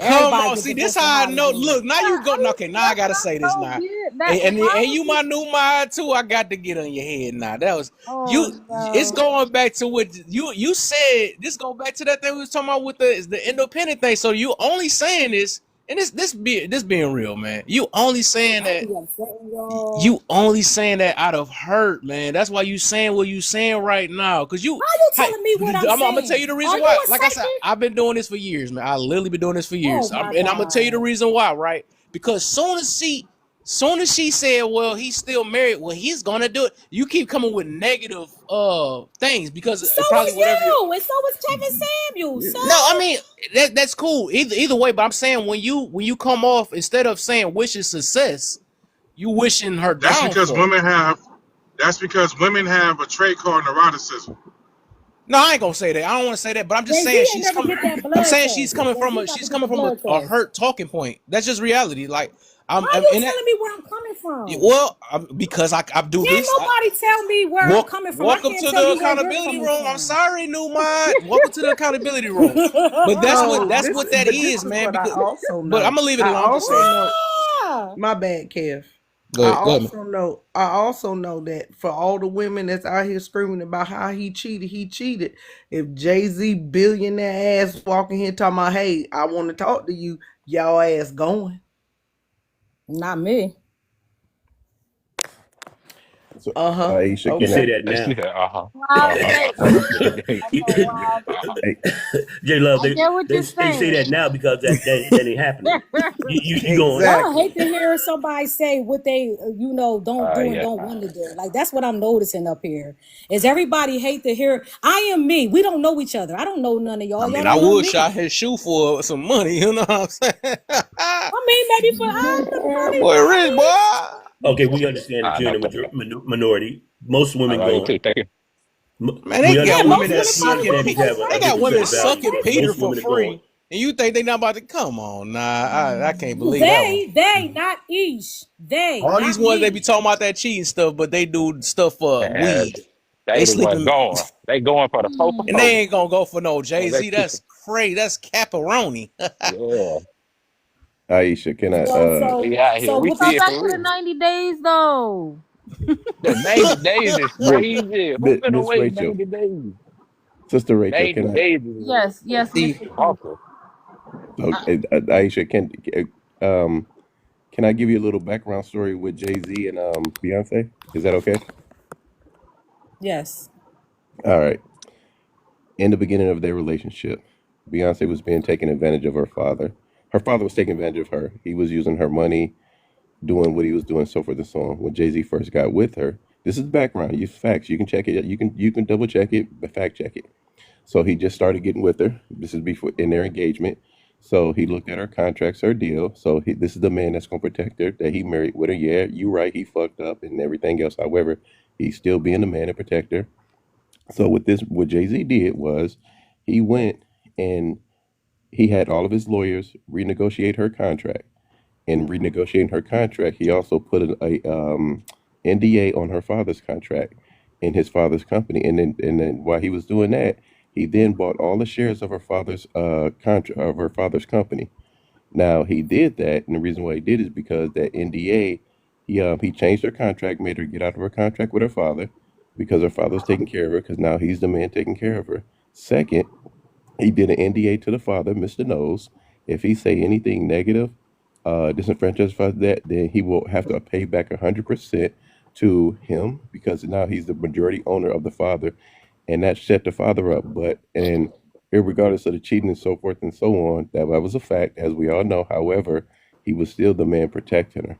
Come Everybody on, get see this divorced in how I know. Hollywood. Look, now you Yeah, go. I mean, Okay, now I that's gotta not say this so now. weird. That And why you would my you? new mind too. I got to get on your head now. That was Oh you. It's no. going back to what you said. This go back to that thing we was talking about with the independent thing. So you only saying this, and this being real, man. You only saying I that. be upsetting y'all. You only saying that out of hurt, man. That's why you saying what you saying right now. Cause you, How you hey, telling me what I'm I'm gonna tell saying? you the Are reason you why. a Like I said, psychic? I've been doing this for years, man. I literally been doing this for Oh years. my And I'm gonna tell you the God. reason why, right? Because soon as she said, well, he's still married, well, he's gonna do it. You keep coming with negative things because So probably is whatever you. you, and so is Kevin Samuels. So No, I mean that's cool. Either way, but I'm saying when you come off instead of saying wishing success, you wishing her That's because downfall. women have. That's because women have a trait called neuroticism. No, I ain't gonna say that. I don't want to say that, but I'm just Jay Z saying ain't she's never coming. get that I'm blood saying test. Jay Z about to she's get coming the from blood a test. hurt talking point. That's just reality. Like I'm, How you and that, telling me where I'm coming from? well, because I do Can't this. nobody tell me where I'm coming from. I Welcome can't to tell the you where you're accountability coming room. I'm from. sorry, new mod. Welcome to the accountability room. But So that's what that but this is, is man. what I Because, also but I'm know. gonna leave it I alone. I'm just also saying. know. Ah, My bad, Kev. Go ahead, go ahead. I also know that for all the women that's out here screaming about how he cheated. If Jay-Z billionaire ass walking here talking about, hey, I want to talk to you, y'all ass going. not me. So, Uh-huh. Aisha, You can say Okay. that now. She said, uh-huh. Wow, Uh-huh. wait. Okay, wow. I, J Love, I get what you're they say saying. that now because that ain't happening. You going? Y'all Exactly. hate to hear somebody say what they, don't do and Yeah. don't want to do. Like that's what I'm noticing up here. Is everybody hate to hear? I am me. We don't know each other. I don't know none of I y'all. Y'all mean, I don't know would me. shot his shoe for some money. You know what I'm saying? I mean, maybe for Man, probably. boy, I rich mean, boy. Okay, we understand that I you're know. in a minority. Most I women know you going. too. Thank you. Man, they We yeah, got understand most women you that have women you probably sucking will understand that P. you because have a They Rachel got is women different set a of nice values, sucking but Peter most lady. for women are going. free, and you think they not about to come on? Nah, I can't believe that one. They, not Ish. They, All these not ones they be me. talking about that cheating stuff, but they do stuff for And weed. they They the one sleeping, going. They going for the four for and they four. Hmm. ain't gonna go for no So Jay they Z. keep That's crazy. That's caparoni. yeah. Aisha, can I? We out here. So We what Go see the? it back for to the real. 90 days though. The 90 days is Well, crazy. Who finna Miss wait Rachel, 90 days? Sister Rachel, 90 can I? days is Yes, See, Mr. Q. awful. Okay, Aisha, can I give you a little background story with Jay Z and Beyonce? Is that okay? Yes. All right. In the beginning of their relationship, Beyonce was being taken advantage of her father. Her father was taking advantage of her. He was using her money, doing what he was doing, so forth and so on. When Jay Z first got with her, this is background. You facts. You can check it. You can double check it, but fact check it. So he just started getting with her. This is before in their engagement. So he looked at her contracts, her deal. So this is the man that's gonna protect her, that he married with her. Yeah, you right. He fucked up and everything else. However, he's still being the man and protect her. So what Jay Z did was he went and he had all of his lawyers renegotiate her contract. In renegotiating her contract, he also put a NDA on her father's contract in his father's company. And then while he was doing that, he then bought all the shares of her father's contract of her father's company. Now he did that, and the reason why he did is because that NDA, he changed her contract, made her get out of her contract with her father, because her father was taking care of her, because now he's the man taking care of her. Second, he did an NDA to the father, Mr. Knows. If he say anything negative, disenfranchise that, then he will have to pay back 100% to him, because now he's the majority owner of the father, and that set the father up. But and regardless of the cheating and so forth and so on, that was a fact, as we all know. However, he was still the man protecting her.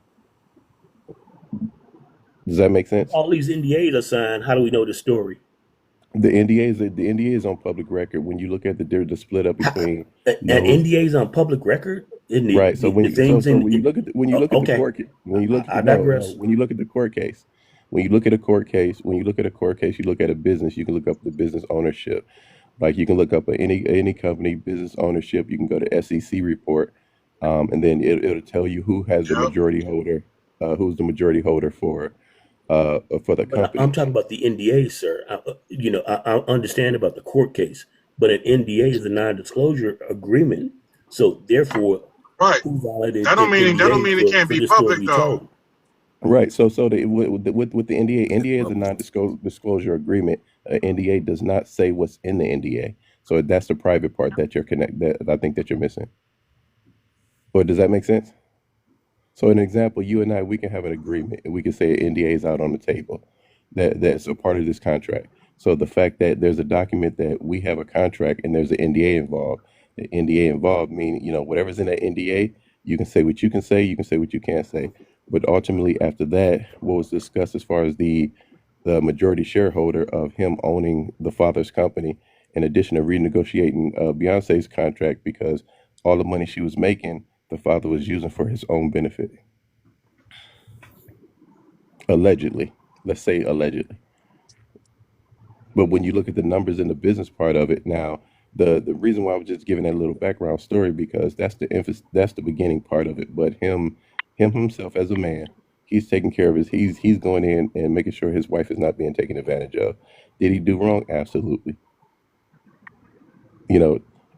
Does that make sense? All these NDAs are signed. How do we know the story? The NDA is on public record. When you look at the split up How, between an known, NDA is on public record, and right. So the things when you look at the okay, court when you look at I digress. when you look at the court case, when you look at a court case, when you look at a court case, you look at a business. You can look up the business ownership. Like you can look up any company business ownership. You can go to SEC report, and then it'll tell you who has the Yep. majority holder, who's the majority holder for the But I'm company. talking about the NDA, sir. I understand about the court case, but an NDA is a non-disclosure agreement. So therefore, Right. who violated That the don't mean NDA it can't for be this story to public be though. told? Right. With the NDA is a non-disclosure agreement. NDA does not say what's in the NDA. So that's the private part that that I think that you're missing. Or does that make sense? So an example, you and I, we can have an agreement and we can say NDA is out on the table. That's a part of this contract. So the fact that there's a document that we have a contract and there's an NDA involved, the NDA involved meaning, whatever's in that NDA, you can say what you can say, you can say what you can't say. But ultimately after that, what was discussed as far as the majority shareholder of him owning the father's company, in addition to renegotiating Beyonce's contract because all the money she was making, the father was using for his own benefit. Allegedly. Let's say allegedly. But when you look at the numbers and the business part of it now, the reason why I was just giving that little background story because that's the beginning part of it. But him himself as a man, he's taking care of he's going in and making sure his wife is not being taken advantage of. Did he do wrong? Absolutely.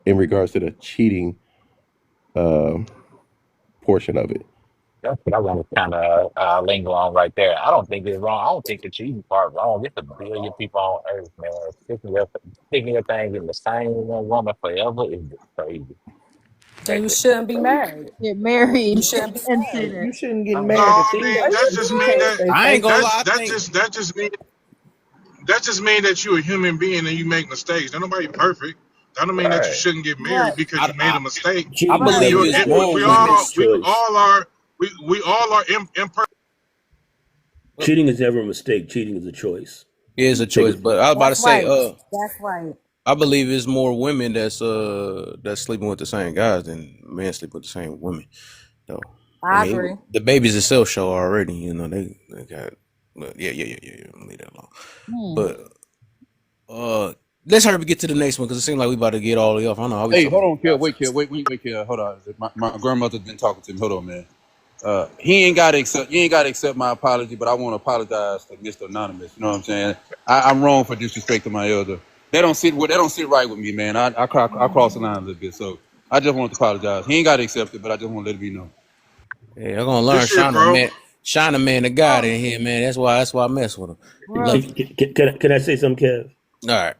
In regards to the cheating portion of it. That's what I want to kind of linger on right there. I don't think it's wrong. I don't think the cheating part wrong. It's a billion people on earth, man. Sticking your things in the same one woman forever is just crazy. Then you That's shouldn't be crazy. married. Get You married shouldn't be and say married. that. You shouldn't get No, married if I your mean wife that's if just you mean can't that stay I ain't gonna faithful. lie. I that think just mean that you're a human being and you make mistakes. There's nobody perfect. That don't mean that you Right. shouldn't get married Right. because I you made I, a mistake. I Cheating is Right. believe never it's Exactly. more We cheating women. all is choice. we all are imperfect. Cheating is never a mistake. Cheating is a choice. It's a Take choice, it. but I was about to That's say, right. That's right. I believe it's more women that's sleeping with the same guys than men sleep with the same women. Though, I I mean, agree. the babies itself show already. They got, but yeah. Leave that alone. Hmm. But let's hurry up and get to the next one because it seems like we about to get all the way off. I don't know how we Hey, talking hold about on, Kill. nonsense. Wait, Kill. Hold on. My grandmother's been talking to me. Hold on, man. He ain't got to accept. You ain't got to accept my apology, but I want to apologize to Mr. Anonymous. You know what I'm saying? I'm wrong for disrespecting my elder. They don't sit right with me, man. I cross the line a little bit, so I just want to apologize. He ain't got to accept it, but I just want to let it be known. Hey, I'm gonna learn This shit, Shina bro. man. Shina man, the God in here, man. That's why I mess with him. He Bro. love you. Can I say something, Kev? All right.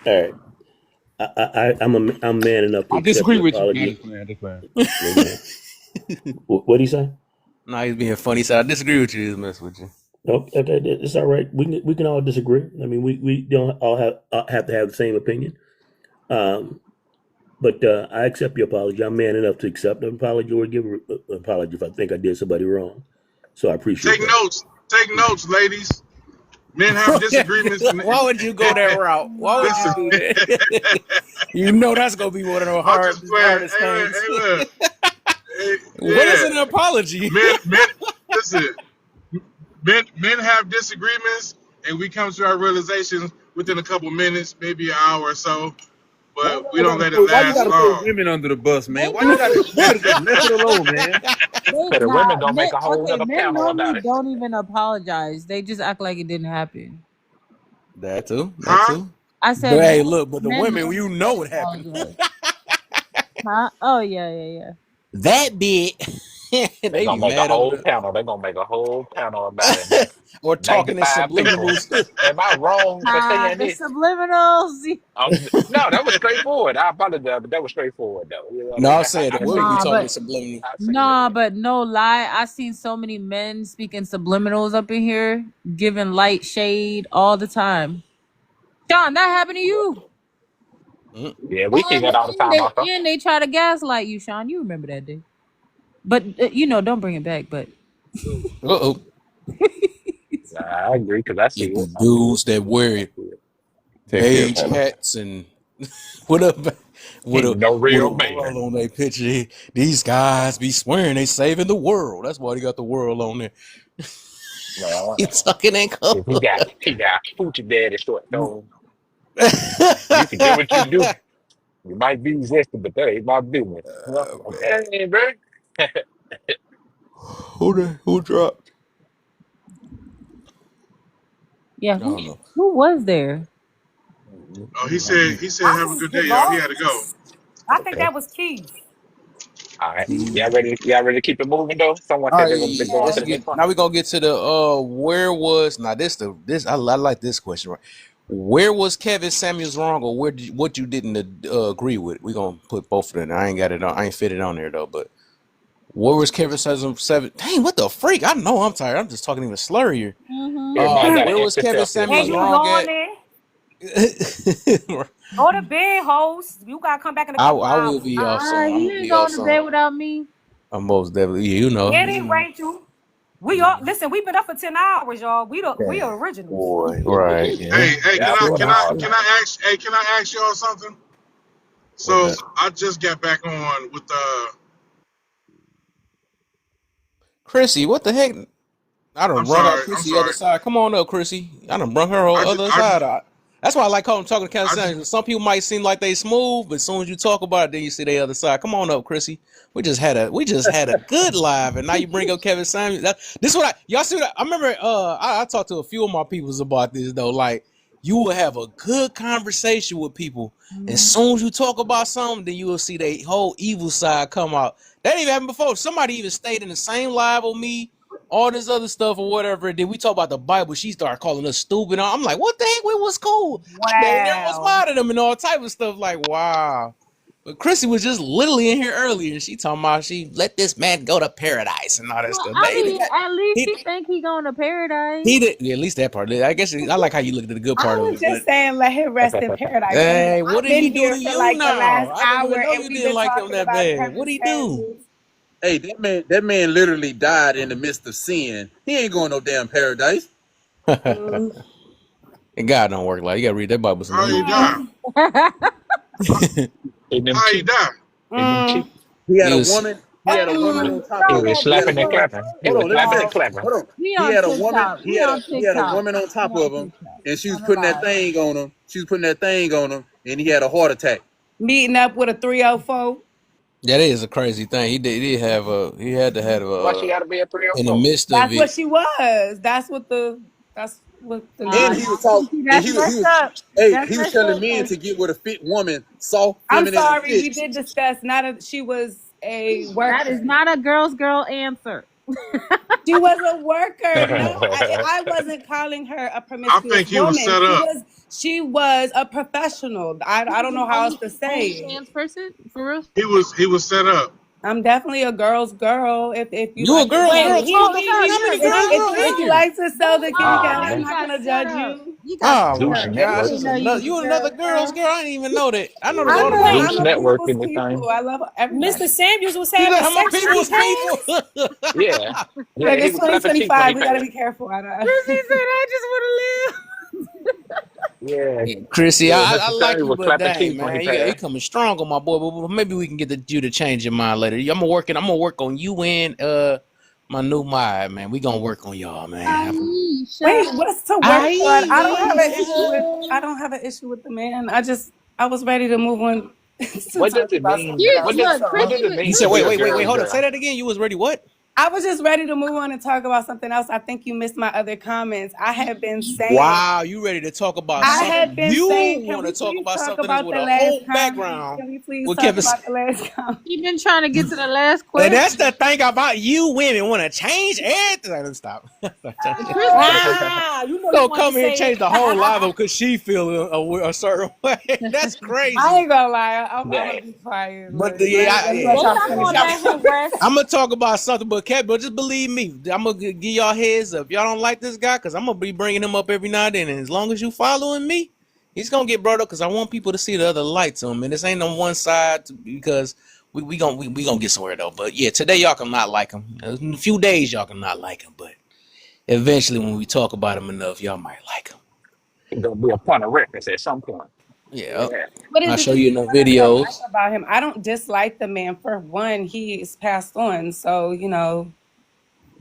All right. I'm man enough to I accept disagree your with you. Man, apology. just playing. Amen. What do you say? No, he's being funny. He said, I disagree with you. He's mess with you. Okay, it's all right. We can all disagree. I mean, we don't all have to have the same opinion. But I accept your apology. I'm man enough to accept an apology or give an apology if I think I did somebody wrong. So I appreciate Take that. notes. Take notes, ladies. Men have disagreements. Why would you go that route? Why would you Listen, do that? You know that's gonna be one of the I'm just playing. hardest things. Hey, look. Hey, What is yeah. an apology? Listen. Men have disagreements, and we come to our realizations within a couple minutes, maybe an hour or so. But we don't let it Why you last gotta throw long. women under the bus, They man? Why you don't gotta? You even could have just left it alone, man. they So the nah women gonna make men a whole okay, other men panel about normally it. don't even apologize. They just act like it didn't happen. That too. That Huh? too. I But said hey, look, but the men women, normally you know don't what happened. apologize. Huh? Oh yeah. That bit. They're They be gonna make a mad over whole the panel. They're gonna make a whole panel about it. Now, or talking in 95 people. subliminals. Am I wrong for saying The this? subliminals. No, that was straightforward. I apologize, but that was straightforward though. You know what I No, mean? I'm saying the I women seen be it. Nah, talking but subliminal. I seen it. nah, but no lie. I seen so many men speaking subliminals up in here, giving light shade all the time. John, that happened to you. Mm. Yeah, we see that all the time, also. And they try to gaslight you, Sean. You remember that day. But don't bring it back. But Uh-oh. I agree because I see If the it. I see it. dudes that wear I it see it. Take care, beige Hannah. hats and with a with Ain't a no with a real man. world on their picture, these guys be swearing they saving the world. That's why they got the world on there. No, You talking in color. if he got hoochie daddy short so you can do what you do. You might be existing, but that ain't my business. Well, okay, bro. Who dropped? Yeah, I don't know. who was there? Oh, he Might said be. he said I have a was good get day, y'all. He had lost. to go. I think Okay. that was Keith. All right. All Y'all ready to keep it moving though? Someone said right, they wanted to go Yeah. into let's the next get one. now. We're gonna get to the where was now this I like this question, right? Where was Kevin Samuels wrong, or what you didn't agree with? We're gonna put both of them. I ain't got it on. I ain't fit it on there though. But where was Kevin Samuels seven? Dang, what the freak? I know I'm tired. I'm just talking even slurrier. Mm-hmm. Everybody got an Where was empty Kevin self this And Samuels morning. you wrong at? yawning. Go to bed, host. You gotta come back in a couple I will hours. be off soon. I'm He gonna ain't be off going to bed soon. without me. I'm most definitely. You know. Get You it, know. Rachel. We all listen. We've been up for 10 hours, y'all. We Damn. are originals. Boy, right? Yeah. Hey, Yeah, I've been up all can night. I ask y'all something? What's So that? I just got back on with Chrissy, what the heck? I I'm done brung out sorry, Chrissy the other side. Come on up, Chrissy. I done brung her I on just other I side just out. That's why I like calling talking to I just California. Some people might seem like they smooth, but as soon as you talk about it, then you see the other side. Come on up, Chrissy. We just had a good live, and now you bring up Kevin Samuels. This what y'all see. What I remember. I talked to a few of my peoples about this though. Like you will have a good conversation with people, and as soon as you talk about something, then you will see the whole evil side come out. That ain't even happened before. Somebody even stayed in the same live with me, all this other stuff or whatever. Then we talk about the Bible. She started calling us stupid. I'm like, what the heck? It was cool. I damn near was Wow. mad at them and all type of stuff. Like, wow. But Chrissy was just literally in here earlier, and she talking about she let this man go to paradise and all that Well, stuff. I mean, That, at least he he think he going to paradise. he did yeah, at least that part. I guess I like how you looked at the good I part of was it. But just saying, let him rest in paradise. I mean, hey, what I've did he been do to here for you like the last now? I didn't hour, even know and you we've didn't been like him talking that about bad. What Kevin did he do? Samuels. Hey, that man literally died in the midst of sin. He ain't going no damn paradise. Mm. And God don't work like you gotta read that Bible some how he you die? Mm. In them How you cheeks. die? In them Mm. cheeks. He had he a was woman. He had a woman Mm. on top He of was him. He had a slapping and woman. clapping. He Hold was on, let me slapping finish. and clapping. Hold on. He He on had a woman. TikTok. He had a woman on top He of on him, TikTok. and she was On the putting that live. thing on him. She was putting that thing on him, and he had a heart attack. Meeting up with a 304. that is a crazy thing. He had to have Why she got to be a in the 304? midst of That's what it. she was. That's what the And Nah, news. he was talking. see, And that's he messed was. up. Hey, That's he was messed telling up. men 'Cause to get with a fit woman, soft, I'm feminine, and sorry, fit. we did discuss not a she was a that is worker. not a girl's girl answer. She was a worker. No, I wasn't calling her a I promiscuous think he was woman. set up. She was a professional. I don't know how else to say it. OnlyFans person for real. He was set up. I'm definitely a girl's girl. If you You a like to girl's sell girl the Wait, too? kitty Dang, how many he if girls got if girl you, set if in you here? up. like to sell the kitty Oh cat, You I'm man, not got gonna set judge up. you. You got Oh set Zeus my up. I gosh, didn't it's networking. know you another was a you another girl, girl's girl. girl. I didn't even know that. I know there's I all the know girls. Zeus I'm a people's networking the people. thing. I love Mr. everybody. Samuels was You having know how my sex when he people's people. passed. Yeah, Look, yeah. He it's was slapping cheeks when he 2025. We gotta passed. be careful. Chrissy said, "I just want to live." Yeah, Chrissy, yeah. I Mr. like Samuel you, was but slapping dang cheeks when he man, you passed. coming strong on my boy. But maybe we can get you to change your mind later. I'm gonna work on you and my new mind, man. We gonna work on y'all, man. Aisha. Wait, what's to work on? I don't have an issue with the man. I was ready to move on to What does talk it about mean? something You else. look, That's What all. does Chrissy it was You mean said to be wait, a wait. girl's Hold on. Say girl? that again. You was ready. What? I was just ready to move on and talk about something else. I think you missed my other comments. Wow, you ready to talk about I something? had been saying, You can want to we talk please about talk something that's about with the a last whole comment? background Can we please with talk Kevin. about the last comment? he been trying to get to the last And that's question. the thing about you women want to change everything. Let's stop. Chrissy, Ah, you know you Don't wanted to come here and say change it. the whole live because she feel a certain way. That's I crazy. ain't gonna lie. I'm Dang. gonna be quiet. But Look, let me let they y'all not finish gonna y'all let him comments. rest. I'm gonna talk about something, but just believe me, I'm gonna give y'all heads up. Y'all don't like this guy because I'm gonna be bringing him up every now and then. And as long as you following me, he's gonna get brought up because I want people to see the other lights on him. And this ain't on one side because we gonna get somewhere though. But yeah, today y'all can not like him. In a few days y'all can not like him, but eventually when we talk about him enough, y'all might like him. It's gonna be a point of reference at some point. Yeah. Yeah. What is I'll it show that you you're enough trying to like videos. about him? I don't dislike the man. For one, he is passed on, so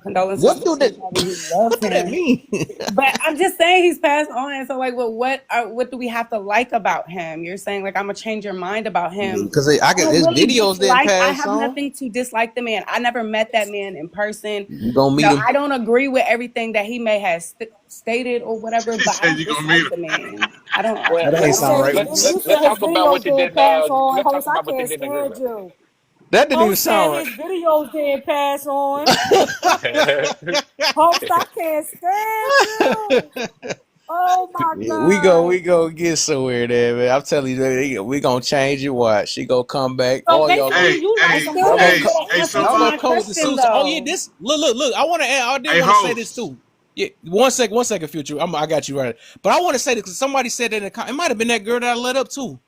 condolences What to do that anybody who loves what do that him. mean? But I'm just saying he's passed on. So like, well, what do we have to like about him? You're saying like I'm gonna change your mind about him. Because I I got don't his really videos didn't dislike. I pass have on. nothing to dislike the man. I never met that man in person. You gonna meet him? I don't agree with everything that he may have stated or whatever, He but I said don't you're gonna meet dislike him. the man. I don't. Well, That I ain't You don't. sound said right. let, you let, you let's said his talk about what videos you didn't didn't pass on. let's talk Host, I about what you can't didn't agree stand with. you. That didn't even Host said sound his videos didn't pass on. Host, I can't stand you. right. Oh my We God. go get somewhere there, man. I'm telling you, we gonna change it. Watch, she gonna come back. So All y'all gonna basically, Hey, you hey, like y'all him. Still gonna didn't hey, get come. an hey, answer Y'all to gonna my Super. come with the question suits. Oh yeah, though. this look. I want to. I did Hey, want to say this host. too. Yeah, one second, future. I got you right. But I want to say this because somebody said that it might have been that girl that I let up too.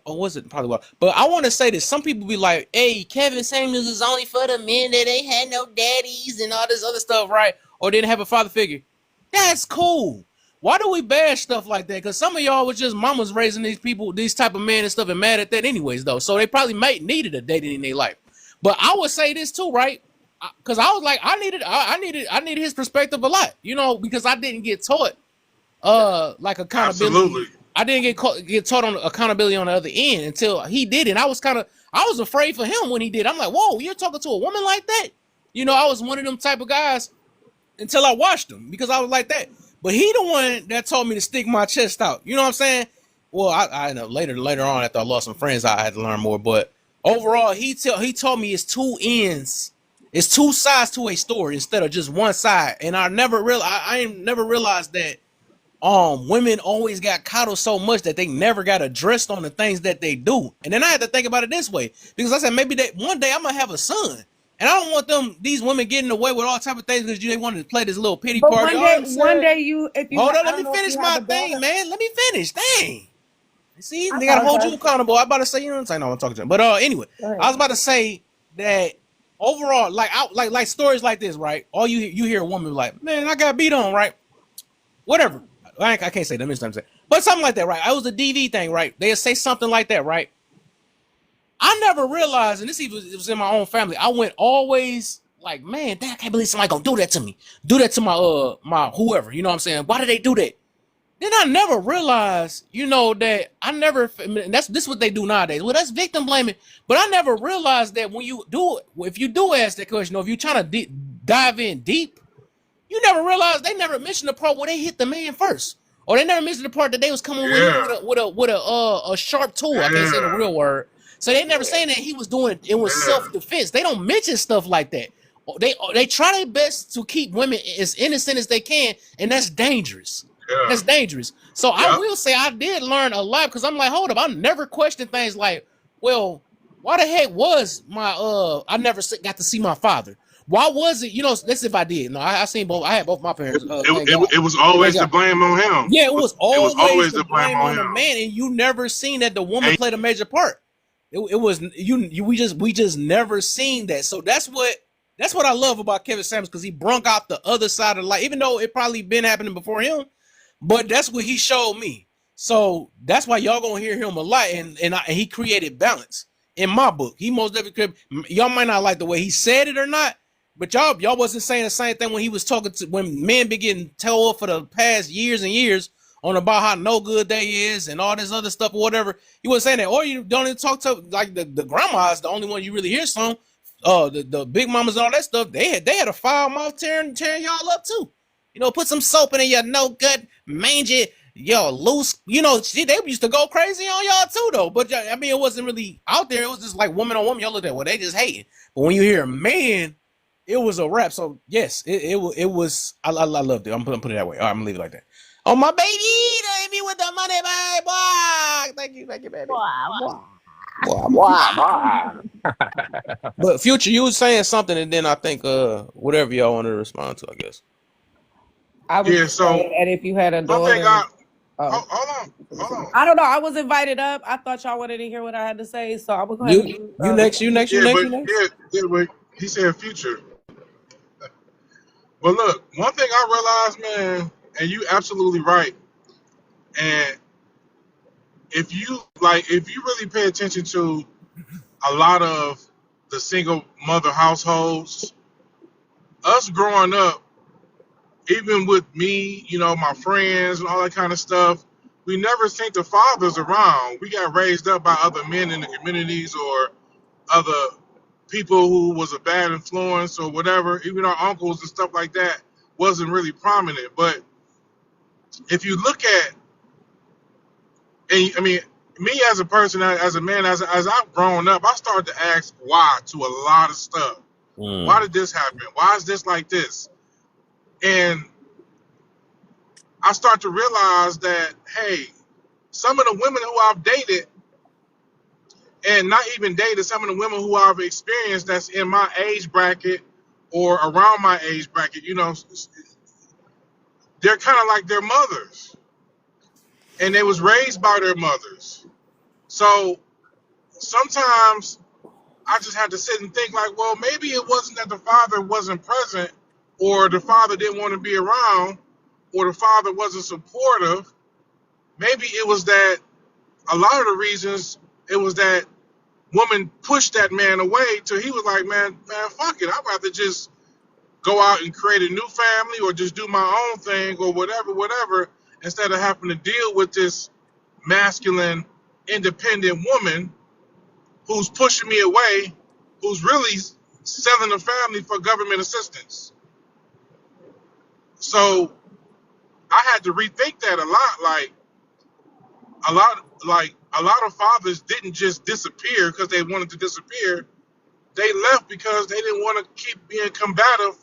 Or was it probably what? But I want to say this. Some people be like, "Hey, Kevin Samuels is only for the men that ain't had no daddies and all this other stuff, right? Or didn't have a father figure." That's cool. Why do we bash stuff like that? Because some of y'all was just mamas raising these people, these type of men and stuff, and mad at that anyways, though. So they probably needed a dating in their life. But I would say this too, right? Because I was like, I needed his perspective a lot, because I didn't get taught like Absolutely. accountability. I didn't get taught on accountability on the other end until he did it. And I was afraid for him when he did. I'm like, whoa, you're talking to a woman like that? I was one of them type of guys until I watched him because I was like that. But he the one that told me to stick my chest out. You know what I'm saying? Well, I know later on after I lost some friends, I had to learn more. But overall, he told me it's two ends, it's two sides to a story instead of just one side. And I ain't never realized that women always got coddled so much that they never got addressed on the things that they do. And then I had to think about it this way because I said maybe that one day I'm gonna have a son. And I don't want these women getting away with all type of things because they wanted to play this little pity But party. All I'm one saying, day hold on, I let don't me know if finish you have my a thing, daughter. man. Let me finish. Dang. See, I they gotta hold you apologize. accountable. I about to say, you know what I'm saying? No, I'm talking to him. But anyway, Go ahead. I was about to say that overall, like stories like this, right? All you hear a woman like, man, I got beat on, right? Whatever. I can't say that. But something like that, right? I was a DV thing, right? They'll say something like that, right? I never realized, and it was in my own family. I went always like, man, I can't believe somebody gonna do that to me. Do that to my whoever. You know what I'm saying? Why did they do that? Then I never realized, that I never. And this what they do nowadays. Well, that's victim blaming. But I never realized that when you do it, if you do ask that question, or if you're trying to dive in deep, you never realize they never mentioned the part where they hit the man first, or they never mentioned the part that they was coming with him Yeah. with a sharp tool. I can't say the Yeah. real word. So they never saying that he was doing it was Yeah. self defense. They don't mention stuff like that. They try their best to keep women as innocent as they can, and that's dangerous. Yeah. That's dangerous. So I Yep. will say I did learn a lot because I'm like, hold up, I never questioned things like, well, why the heck was I never got to see my father? Why was it? That's if I did. No, I seen both. I had both my parents. Thank God. It was Thank always the God. blame on him. Yeah, it was It was always always the the blame blame on on the him. man, and you never seen that the woman And played a major part. It was we just never seen that. So that's what I love about Kevin Samuels because he brung out the other side of life, even though it probably been happening before him. But that's what he showed me. So that's why y'all gonna hear him a lot, and he created balance in my book. He most definitely y'all might not like the way he said it or not, but y'all wasn't saying the same thing when he was talking to when men been getting told for the past years and years on about how no good they is and all this other stuff or whatever. He wasn't saying that, or you don't even talk to like the grandmas, the only one you really hear some. The big mamas and all that stuff. They had a foul mouth tearing y'all up too. Put some soap in your no good mangy, loose. They used to go crazy on y'all too, though. But I mean, it wasn't really out there. It was just like woman on woman. Y'all looked at, well, they just hating. But when you hear a man, it was a rap. So yes, it was. I loved it. I'm put it that way. All right, I'm gonna leave it like that. Oh my baby, hit me with the money, boy. Thank you, baby. Wow. But Future, you was saying something, and then I think whatever y'all wanted to respond to, I guess. I was yeah, just so saying that if you had a one thing daughter. Oh, hold on. I don't know. I was invited up. I thought y'all wanted to hear what I had to say, so I will go ahead and do. You next. Yeah, but he said future. Well, look, one thing I realized, man, and you absolutely right. And if you really pay attention to a lot of the single mother households, us growing up, even with me, my friends and all that kind of stuff, we never think the fathers around. We got raised up by other men in the communities or other people who was a bad influence or whatever. Even our uncles and stuff like that wasn't really prominent. But if you look at, and I mean, me as a person, as a man, as I've grown up, I started to ask why to a lot of stuff. Why did this happen? Why is this like this? And I start to realize that, hey, some of the women who I've dated, and not even dated, some of the women who I've experienced that's in my age bracket or around my age bracket, they're kind of like their mothers, and they was raised by their mothers. So sometimes I just had to sit and think like, well, maybe it wasn't that the father wasn't present or the father didn't want to be around or the father wasn't supportive. Maybe it was that a lot of the reasons it was that woman pushed that man away till he was like, man, fuck it. I'd rather just go out and create a new family or just do my own thing or whatever, instead of having to deal with this masculine, independent woman who's pushing me away, who's really selling the family for government assistance. So I had to rethink that a lot. A lot of fathers didn't just disappear because they wanted to disappear. They left because they didn't want to keep being combative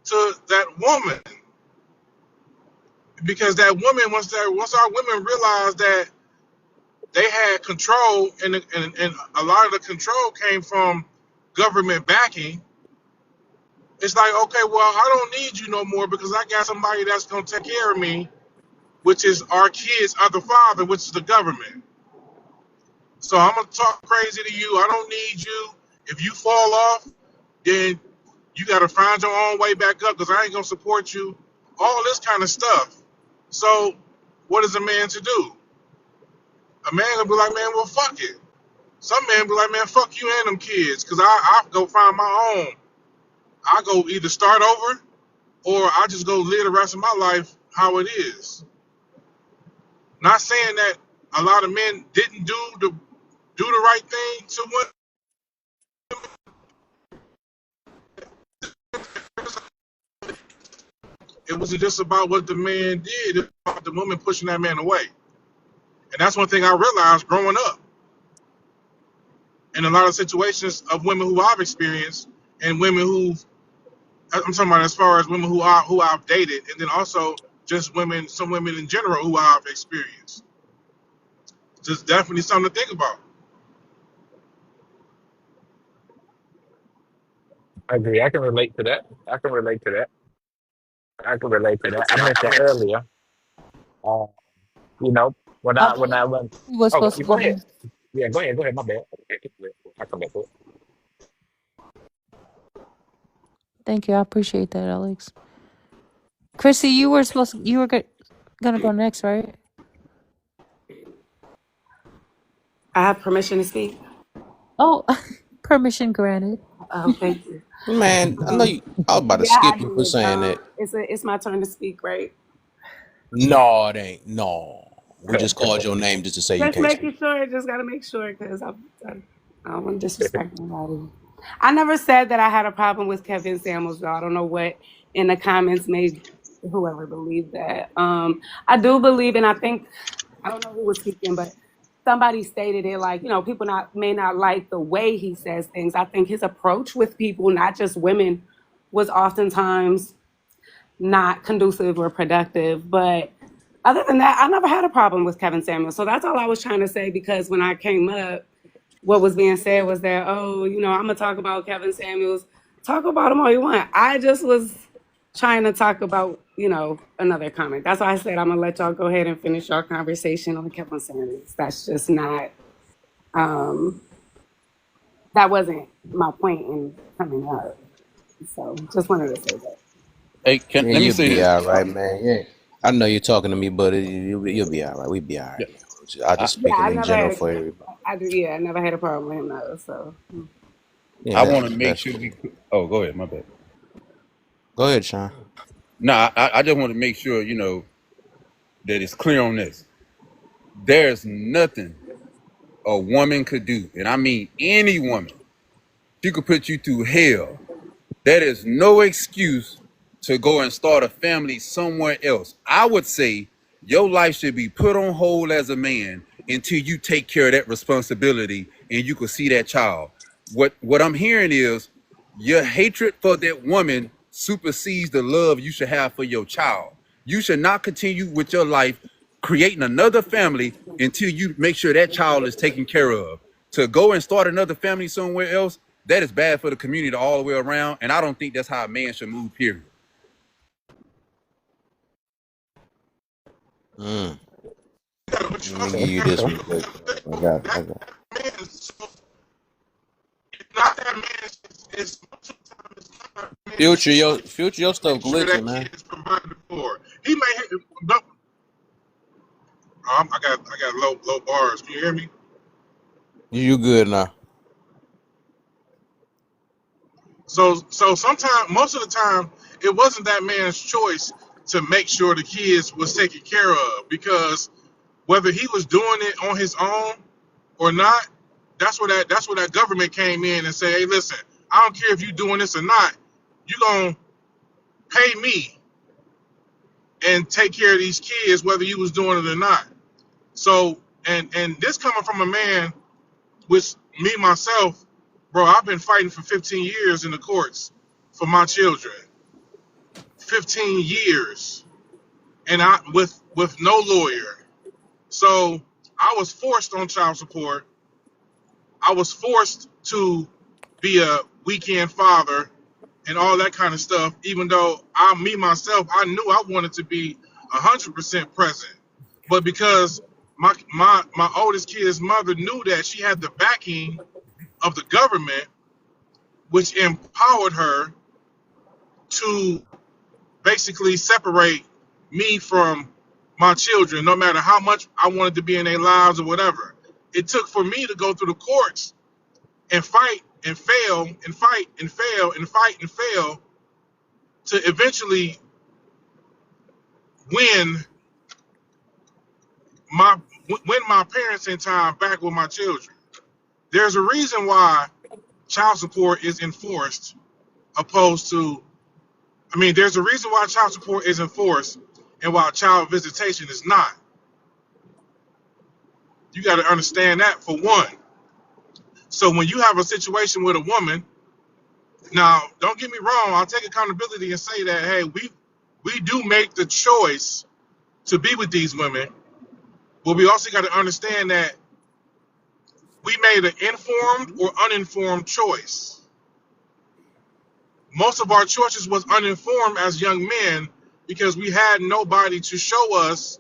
to that woman. Because that woman, once our women realized that they had control, and a lot of the control came from government backing, it's like, okay, well, I don't need you no more because I got somebody that's going to take care of me, which is our kids' other father, which is the government. So I'm going to talk crazy to you. I don't need you. If you fall off, then you got to find your own way back up because I ain't going to support you. All this kind of stuff. So what is a man to do? A man going to be like, man, well, fuck it. Some men be like, man, fuck you and them kids because I go find my own. I go either start over or I just go live the rest of my life how it is. Not saying that a lot of men didn't do the right thing to women. It wasn't just about what the man did, it was about the woman pushing that man away. And that's one thing I realized growing up. In a lot of situations of women who I've experienced and women who I'm talking about as far as women who I've dated, and then also just some women in general who I've experienced. Just definitely something to think about. I agree. I can relate to that. I can relate to that. I can relate to that. I mentioned earlier, uh, you know, when I went. He was Oh, supposed to you go go ahead. next. Yeah, go ahead. Go ahead. My bad. I come back to it. Thank you. I appreciate that, Alex. Chrissy, you were gonna go next, right? I have permission to speak. Oh, permission granted. Thank you. Man, I know you. I was about to Yeah, I skip you for did. saying that. It's my turn to speak, right? No, it ain't. No, we just called your name just to say you Just can't speak. making sure. Just gotta make sure because I don't want to disrespect nobody. I never said that I had a problem with Kevin Samuels, though. I don't know what in the comments made whoever believed that. I do believe, and I think I don't know who was speaking, but somebody stated it like, people may not like the way he says things. I think his approach with people, not just women, was oftentimes not conducive or productive. But other than that, I never had a problem with Kevin Samuels. So that's all I was trying to say, because when I came up, what was being said was that, oh, I'm going to talk about Kevin Samuels. Talk about him all you want. I just was trying to talk about, another comment. That's why I said I'm going to let y'all go ahead and finish your conversation on Kevin Samuels. That's just not, that wasn't my point in coming up. So just wanted to say that. Hey, Yeah, let me you'll say be this. all right, man. Yeah, I know you're talking to me, but you'll be all right. We be all right, Yeah, man. I I, just Yeah, speaking I in never general had. for everybody. I do. Yeah, I never had a problem with him though. So Yeah, I want to make that's sure cool. we. Oh, go ahead. My bad. Go ahead, Sean. Nah, I just want to make sure that it's clear on this. There's nothing a woman could do, and I mean any woman. She could put you through hell. That is no excuse to go and start a family somewhere else. I would say your life should be put on hold as a man until you take care of that responsibility and you can see that child. What I'm hearing is your hatred for that woman supersedes the love you should have for your child. You should not continue with your life creating another family until you make sure that child is taken care of. To go and start another family somewhere else, that is bad for the community all the way around. And I don't think that's how a man should move, period. Mm. Yeah, but you Let me give Okay, you understand this okay. one quick. I got, that I got. man is so, not that man is most of the time it's not that man is choice Future, your to make stuff sure glitching, that man. kid is provided for. He may have, no, I got low bars. Can you hear me? You good now? So sometimes, most of the time, it wasn't that man's choice to make sure the kids was taken care of, because whether he was doing it on his own or not, that's where that government came in and said, hey, listen, I don't care if you're doing this or not, you gonna pay me and take care of these kids whether you was doing it or not. So and this coming from a man, which me myself, bro, I've been fighting for 15 years in the courts for my children. 15 years, and I with no lawyer. So I was forced on child support. I was forced to be a weekend father and all that kind of stuff. Even though me myself, I knew I wanted to be 100% present, but because my oldest kid's mother knew that she had the backing of the government, which empowered her to basically separate me from my children, no matter how much I wanted to be in their lives or whatever. It took for me to go through the courts and fight and fail and fight and fail and fight and fail to eventually win my win my parents in time back with my children. There's a reason why child support is enforced opposed to, I mean, there's a reason why child support is enforced and why child visitation is not. You got to understand that for one. So when you have a situation with a woman, now don't get me wrong, I'll take accountability and say that, hey, we do make the choice to be with these women, but we also got to understand that we made an informed or uninformed choice. Most of our choices was uninformed as young men because we had nobody to show us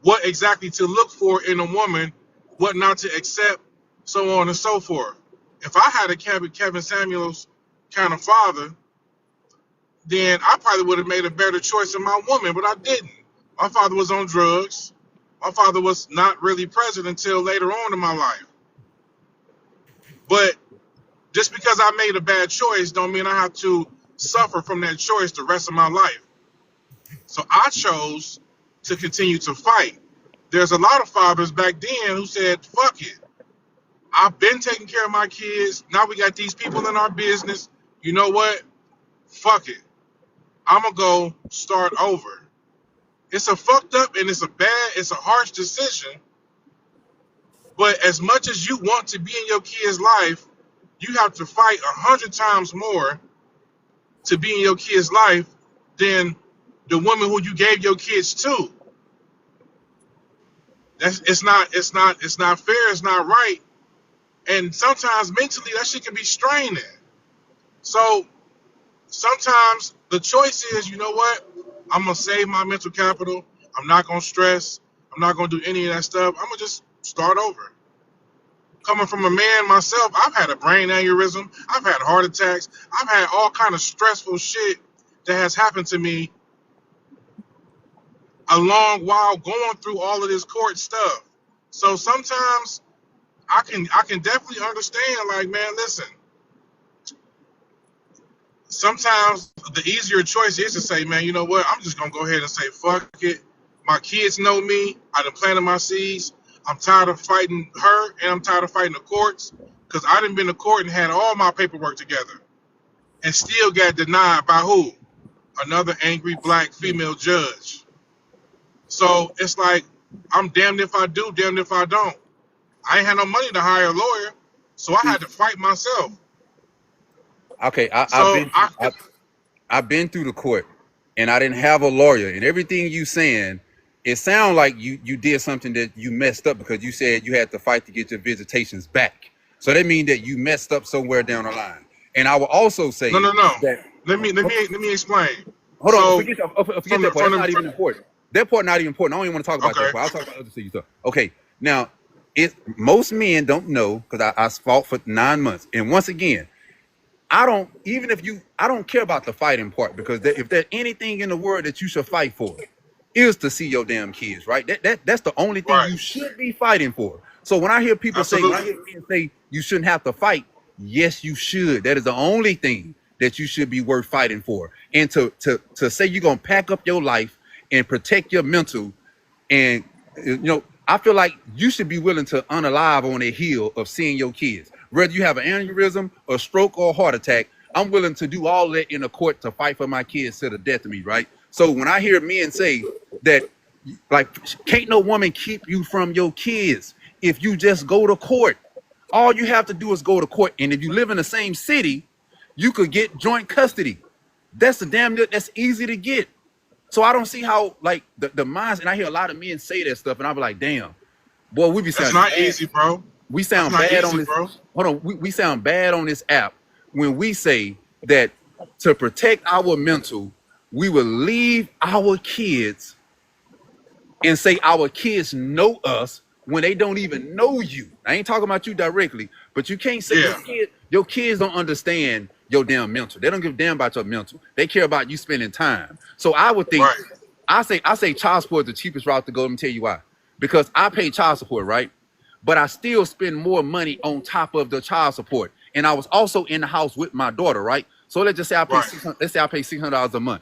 what exactly to look for in a woman, what not to accept, so on and so forth. If I had a Kevin Samuels kind of father, then I probably would have made a better choice in my woman, but I didn't. My father was on drugs. My father was not really present until later on in my life. But just because I made a bad choice don't mean I have to suffer from that choice the rest of my life. So I chose to continue to fight. There's a lot of fathers back then who said, fuck it. I've been taking care of my kids. Now we got these people in our business. You know what? Fuck it. I'm going to go start over. It's a fucked up and it's a harsh decision. But as much as you want to be in your kid's life, you have to fight 100 times more to be in your kid's life than the woman who you gave your kids to. It's not fair, it's not right. And sometimes mentally that shit can be straining. So sometimes the choice is, you know what? I'm gonna save my mental capital. I'm not gonna stress. I'm not gonna do any of that stuff. I'm gonna just start over. Coming from a man myself, I've had a brain aneurysm. I've had heart attacks. I've had all kind of stressful shit that has happened to me a long while going through all of this court stuff. So sometimes I can definitely understand, like, man, listen, sometimes the easier choice is to say, man, you know what, I'm just gonna go ahead and say, fuck it. My kids know me, I done planted my seeds. I'm tired of fighting her and I'm tired of fighting the courts. Cause I done been to court and had all my paperwork together and still got denied by who? Another angry black female judge. So it's like, I'm damned if I do, damned if I don't. I ain't had no money to hire a lawyer, so I had to fight myself. Okay, So I've been through the court, and I didn't have a lawyer. And everything you saying, it sounds like you did something that you messed up because you said you had to fight to get your visitations back. So that means that you messed up somewhere down the line. And I will also say no. that Let me explain. hold So on, forget that part. That's not even important. That part not even important. I don't even want to talk about that part. I'll talk about other stuff. Okay, now most men don't know because I fought for 9 months, and once again, I don't care about the fighting part because if there's anything in the world that you should fight for, is to see your damn kids, right? That's the only thing you should be fighting for. So when I hear people say, when I hear men say you shouldn't have to fight, yes, you should. That is the only thing that you should be worth fighting for. And to say you're gonna pack up your life and protect your mental, and I feel like you should be willing to unalive on a hill of seeing your kids. Whether you have an aneurysm, a stroke, or a heart attack, I'm willing to do all that in the court to fight for my kids to the death of me, right? So when I hear men say that, like, can't no woman keep you from your kids if you just go to court. All you have to do is go to court. And if you live in the same city, you could get joint custody. That's easy to get. So I don't see how, like, the minds, and I hear a lot of men say that stuff, and I'll be like, damn, boy, we be sounding that's not bad. easy, bro. We sound bad on this. Bro. Hold on, we sound bad on this app when we say that to protect our mental, we will leave our kids and say our kids know us when they don't even know you. I ain't talking about you directly, but you can't say your kids don't understand your damn mental. They don't give a damn about your mental. They care about you spending time. So I would think, I say child support is the cheapest route to go. Let me tell you why. Because I pay child support, right? But I still spend more money on top of the child support. And I was also in the house with my daughter, right? So let's just say I pay $600 a month.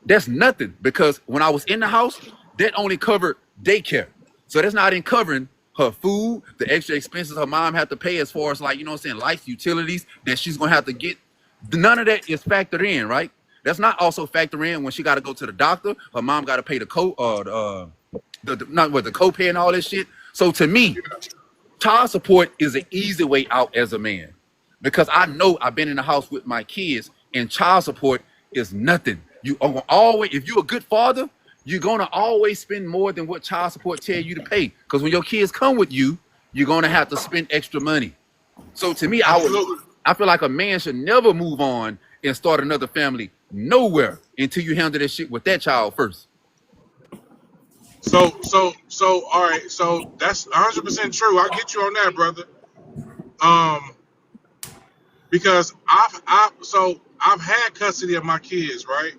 That's nothing, because when I was in the house, that only covered daycare. So that's not in covering her food, the extra expenses her mom had to pay as far as, like, life utilities that she's gonna have to get. None of that is factored in, right? That's not also factored in when she got to go to the doctor. Her mom got to pay the copay and all this shit. So to me, child support is an easy way out as a man, because I know I've been in the house with my kids, and child support is nothing. You are always, if you're a good father, you're gonna always spend more than what child support tell you to pay. Because when your kids come with you, you're gonna have to spend extra money. So to me, I feel like a man should never move on and start another family nowhere until you handle this shit with that child first. So all right, so that's 100% true. I get you on that, brother. Because I've had custody of my kids, right?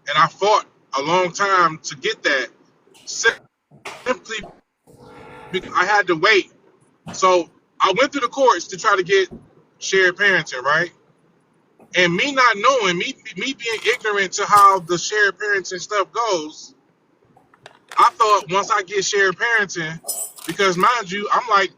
And I fought a long time to get that, simply because I had to wait. So I went through the courts to try to get shared parenting, right? And me not knowing, me being ignorant to how the shared parenting stuff goes, I thought once I get shared parenting, because mind you, I'm like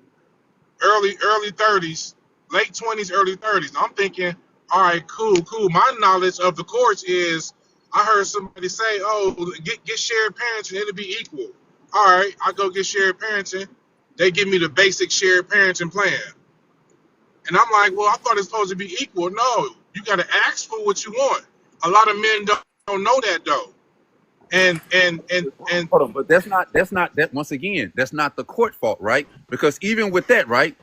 early 30s, late 20s, early 30s. I'm thinking, all right, cool. My knowledge of the courts is, I heard somebody say, oh, get shared parenting, it'll be equal. All right, I go get shared parenting. They give me the basic shared parenting plan. And I'm like, well, I thought it's supposed to be equal. No, you got to ask for what you want. A lot of men don't know that, though. And hold on, but that's not that, once again, that's not the court fault, right? Because even with that, right,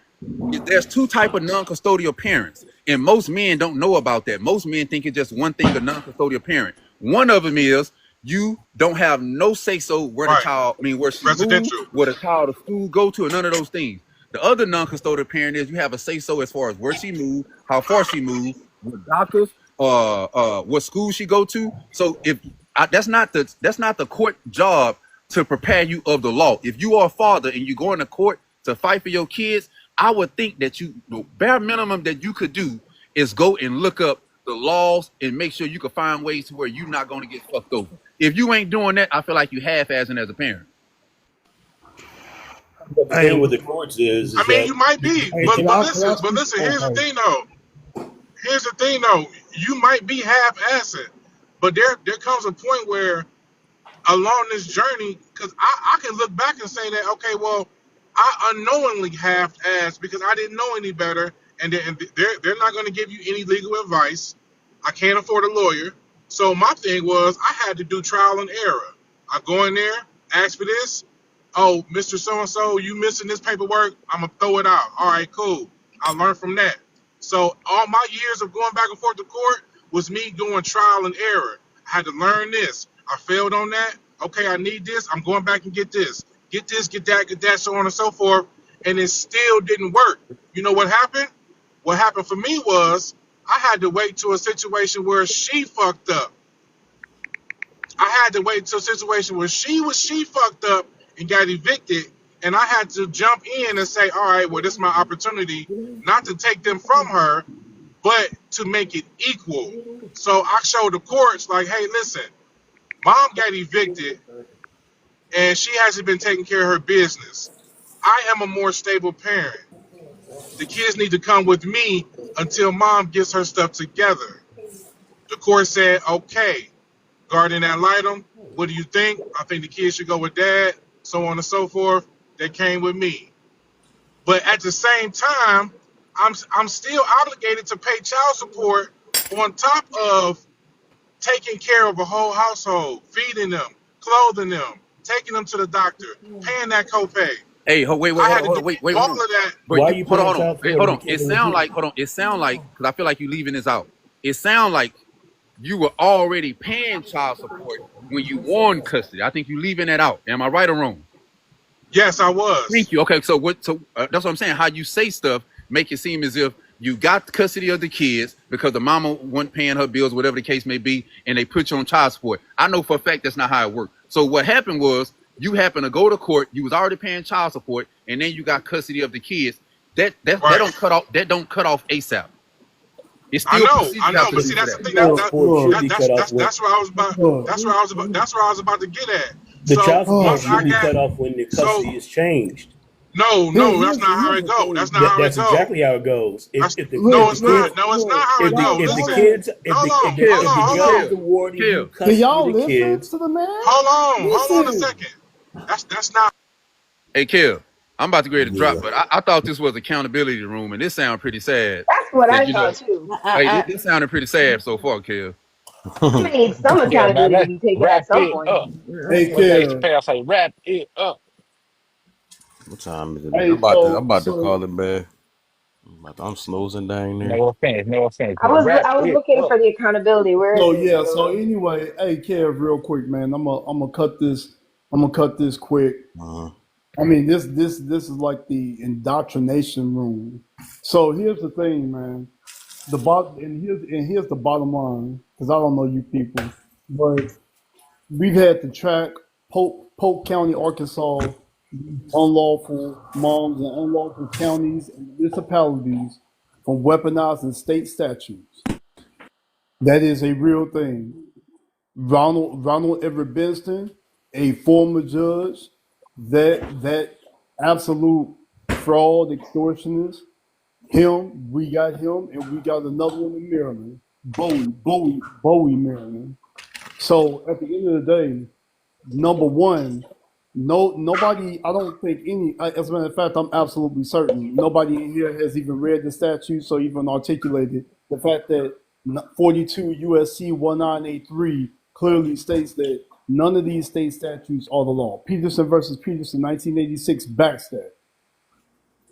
there's two type of non-custodial parents, and most men don't know about that. Most men think it's just one thing, a non-custodial parent. One of them is you don't have no say so where the child, where she moves, where the child to school go to, and none of those things. The other non-custodial parent is you have a say so as far as where she moved, how far she moved, with doctors, what school she go to. So if that's not the court job to prepare you of the law. If you are a father and you go into court to fight for your kids, I would think that the bare minimum that you could do is go and look up the laws and make sure you can find ways to where you're not going to get fucked over. If you ain't doing that, I feel like you half-assing as a parent. But the thing with the courts is I mean, that you might be, but listen. Here's the thing, though. You might be half-assing, but there comes a point where along this journey, because I can look back and say that, okay, well, I unknowingly half-assed because I didn't know any better, and they're not going to give you any legal advice. I can't afford a lawyer. So my thing was I had to do trial and error. I go in there, ask for this. Oh, Mr. So-and-so, you missing this paperwork? I'm going to throw it out. All right, cool. I learned from that. So all my years of going back and forth to court was me doing trial and error. I had to learn this. I failed on that. Okay, I need this. I'm going back and get this. Get this, get that, so on and so forth. And it still didn't work. You know what happened? What happened for me was I had to wait to a situation where she fucked up. I had to wait to a situation where she fucked up and got evicted, and I had to jump in and say, all right, well, this is my opportunity not to take them from her, but to make it equal. So I showed the courts, like, hey, listen, mom got evicted, and she hasn't been taking care of her business. I am a more stable parent. The kids need to come with me until mom gets her stuff together. The court said, okay, guardian ad litem, what do you think? I think the kids should go with dad, so on and so forth. They came with me. But at the same time, I'm still obligated to pay child support on top of taking care of a whole household, feeding them, clothing them, taking them to the doctor, paying that copay. Hey, wait, I had to all do of that. Why are you hold on. Hey, hold on. It sound like, because I feel like you're leaving this out. It sound like you were already paying child support when you won custody. I think you're leaving that out. Am I right or wrong? Yes, I was. Thank you. Okay, so that's what I'm saying. How you say stuff make it seem as if you got custody of the kids because the mama wasn't paying her bills, whatever the case may be, and they put you on child support. I know for a fact that's not how it worked. So what happened was you happened to go to court. You was already paying child support, and then you got custody of the kids. That don't cut off. That don't cut off ASAP. It's still I know, but see, that's the thing. That's where I was about. That's where I was about to get at. The child support should be cut off when the custody is changed. No, that's not how it goes. That's not how it goes. That's exactly how it goes. No, it's not. No, it's not how it goes. If the kids, if the judge is awarding you custody of the kids, to the man? Hold on a second. That's not. Hey, Kill, I'm about to go ahead and drop, but I thought this was accountability room, and this sounds pretty sad. That's what I thought too. Hey, this sounded pretty sad so far, Kill. I need some accountability to be taken at some point. Hey, Kill. Say, wrap it up. What time is it? Hey, I'm about to call it back. I'm snoozing down there. No offense. I was looking for the accountability. Where So is it? yeah. So anyway, hey, Kev, real quick, man. I'm gonna cut this. I'm gonna cut this quick. I mean, this is like the indoctrination room. So here's the thing, man. Here's the bottom line, because I don't know you people, but we've had to track Polk County, Arkansas, unlawful moms and unlawful counties and municipalities from weaponizing state statutes. That is a real thing. Ronald Everett Benston, a former judge, that absolute fraud, extortionist. We got him, and we got another one in Maryland, Bowie, Maryland. So at the end of the day, number one, nobody. I don't think any. As a matter of fact, I'm absolutely certain nobody in here has even read the statute, so even articulated the fact that 42 USC 1983 clearly states that none of these state statutes are the law. Peterson versus Peterson, 1986, backs that.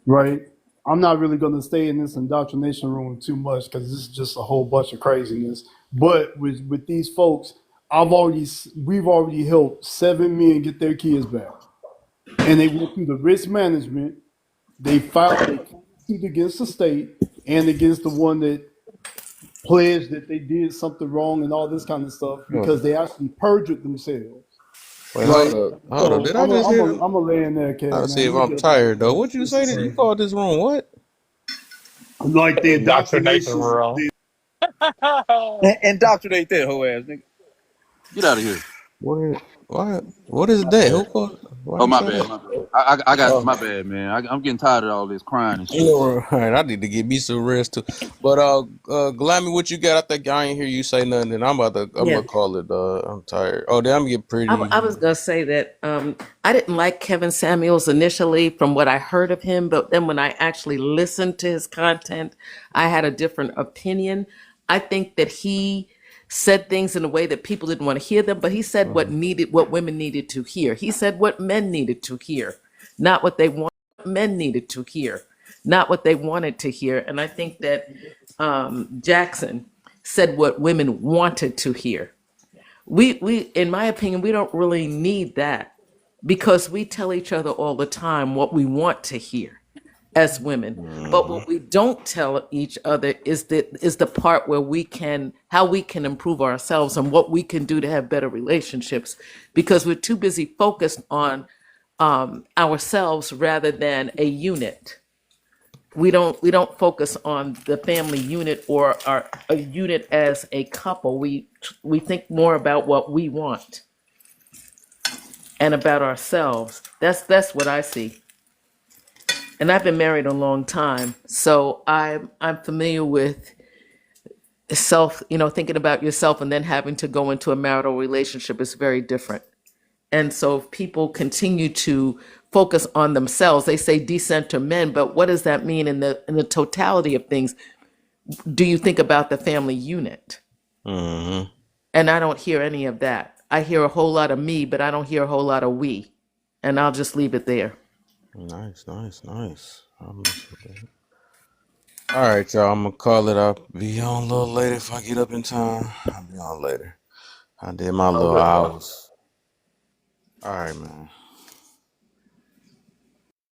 Right? I'm not really going to stay in this indoctrination room too much because this is just a whole bunch of craziness. But with these folks, we've already helped 7 men get their kids back, and they went through the risk management. They filed a suit against the state and against the one that pledge that they did something wrong and all this kind of stuff Hold because they actually perjured themselves, Wait, right? hold up. So Did I just hear? I'm a lay in there, I Kev, see man. if Let me I'm get up out of tired here, though. man. What you This say is that you crazy. called this room? What? Like the Indoctrination indoctrination. room. Indoctrinate that whole ass nigga. Get out of here. What? What is that? Who called? Why Oh, you my say bad. that? My bad. I got Oh. my bad, man. I'm getting tired of all this crying and You shit. know, right? I need to get me some rest too. But Glammy, what you got? I think I ain't hear you say nothing. And I'm Yeah, gonna call it. I'm tired. Oh, then I'm gonna get I pretty. was gonna say that I didn't like Kevin Samuels initially from what I heard of him, but then when I actually listened to his content, I had a different opinion. I think that he said things in a way that people didn't want to hear them, but he said what women needed to hear. He said what men needed to hear, not what they want. Men needed to hear, not what they wanted to hear. And I think that Jackson said what women wanted to hear. We in my opinion, we don't really need that because we tell each other all the time what we want to hear as women. But Mhm. what we don't tell each other is the part where we can how we can improve ourselves and what we can do to have better relationships because we're too busy focused on ourselves rather than a unit. We don't focus on the family unit or a unit as a couple. We think more about what we want and about ourselves. That's what I see. And I've been married a long time, so I'm familiar with self. Thinking about yourself and then having to go into a marital relationship is very different. And so if people continue to focus on themselves, they say decenter men, but what does that mean in the totality of things? Do you think about the family unit? Mhm. And I don't hear any of that. I hear a whole lot of me, but I don't hear a whole lot of we. And I'll just leave it there. Nice, nice, nice. I'm listening. All right, y'all. I'm gonna call it. I'll be on a little later if I get up in time. I'll be on later. I did my little Okay. hours. All right, man.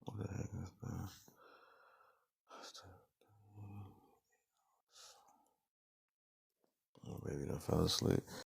What the heck is that? Oh, baby, done fell asleep.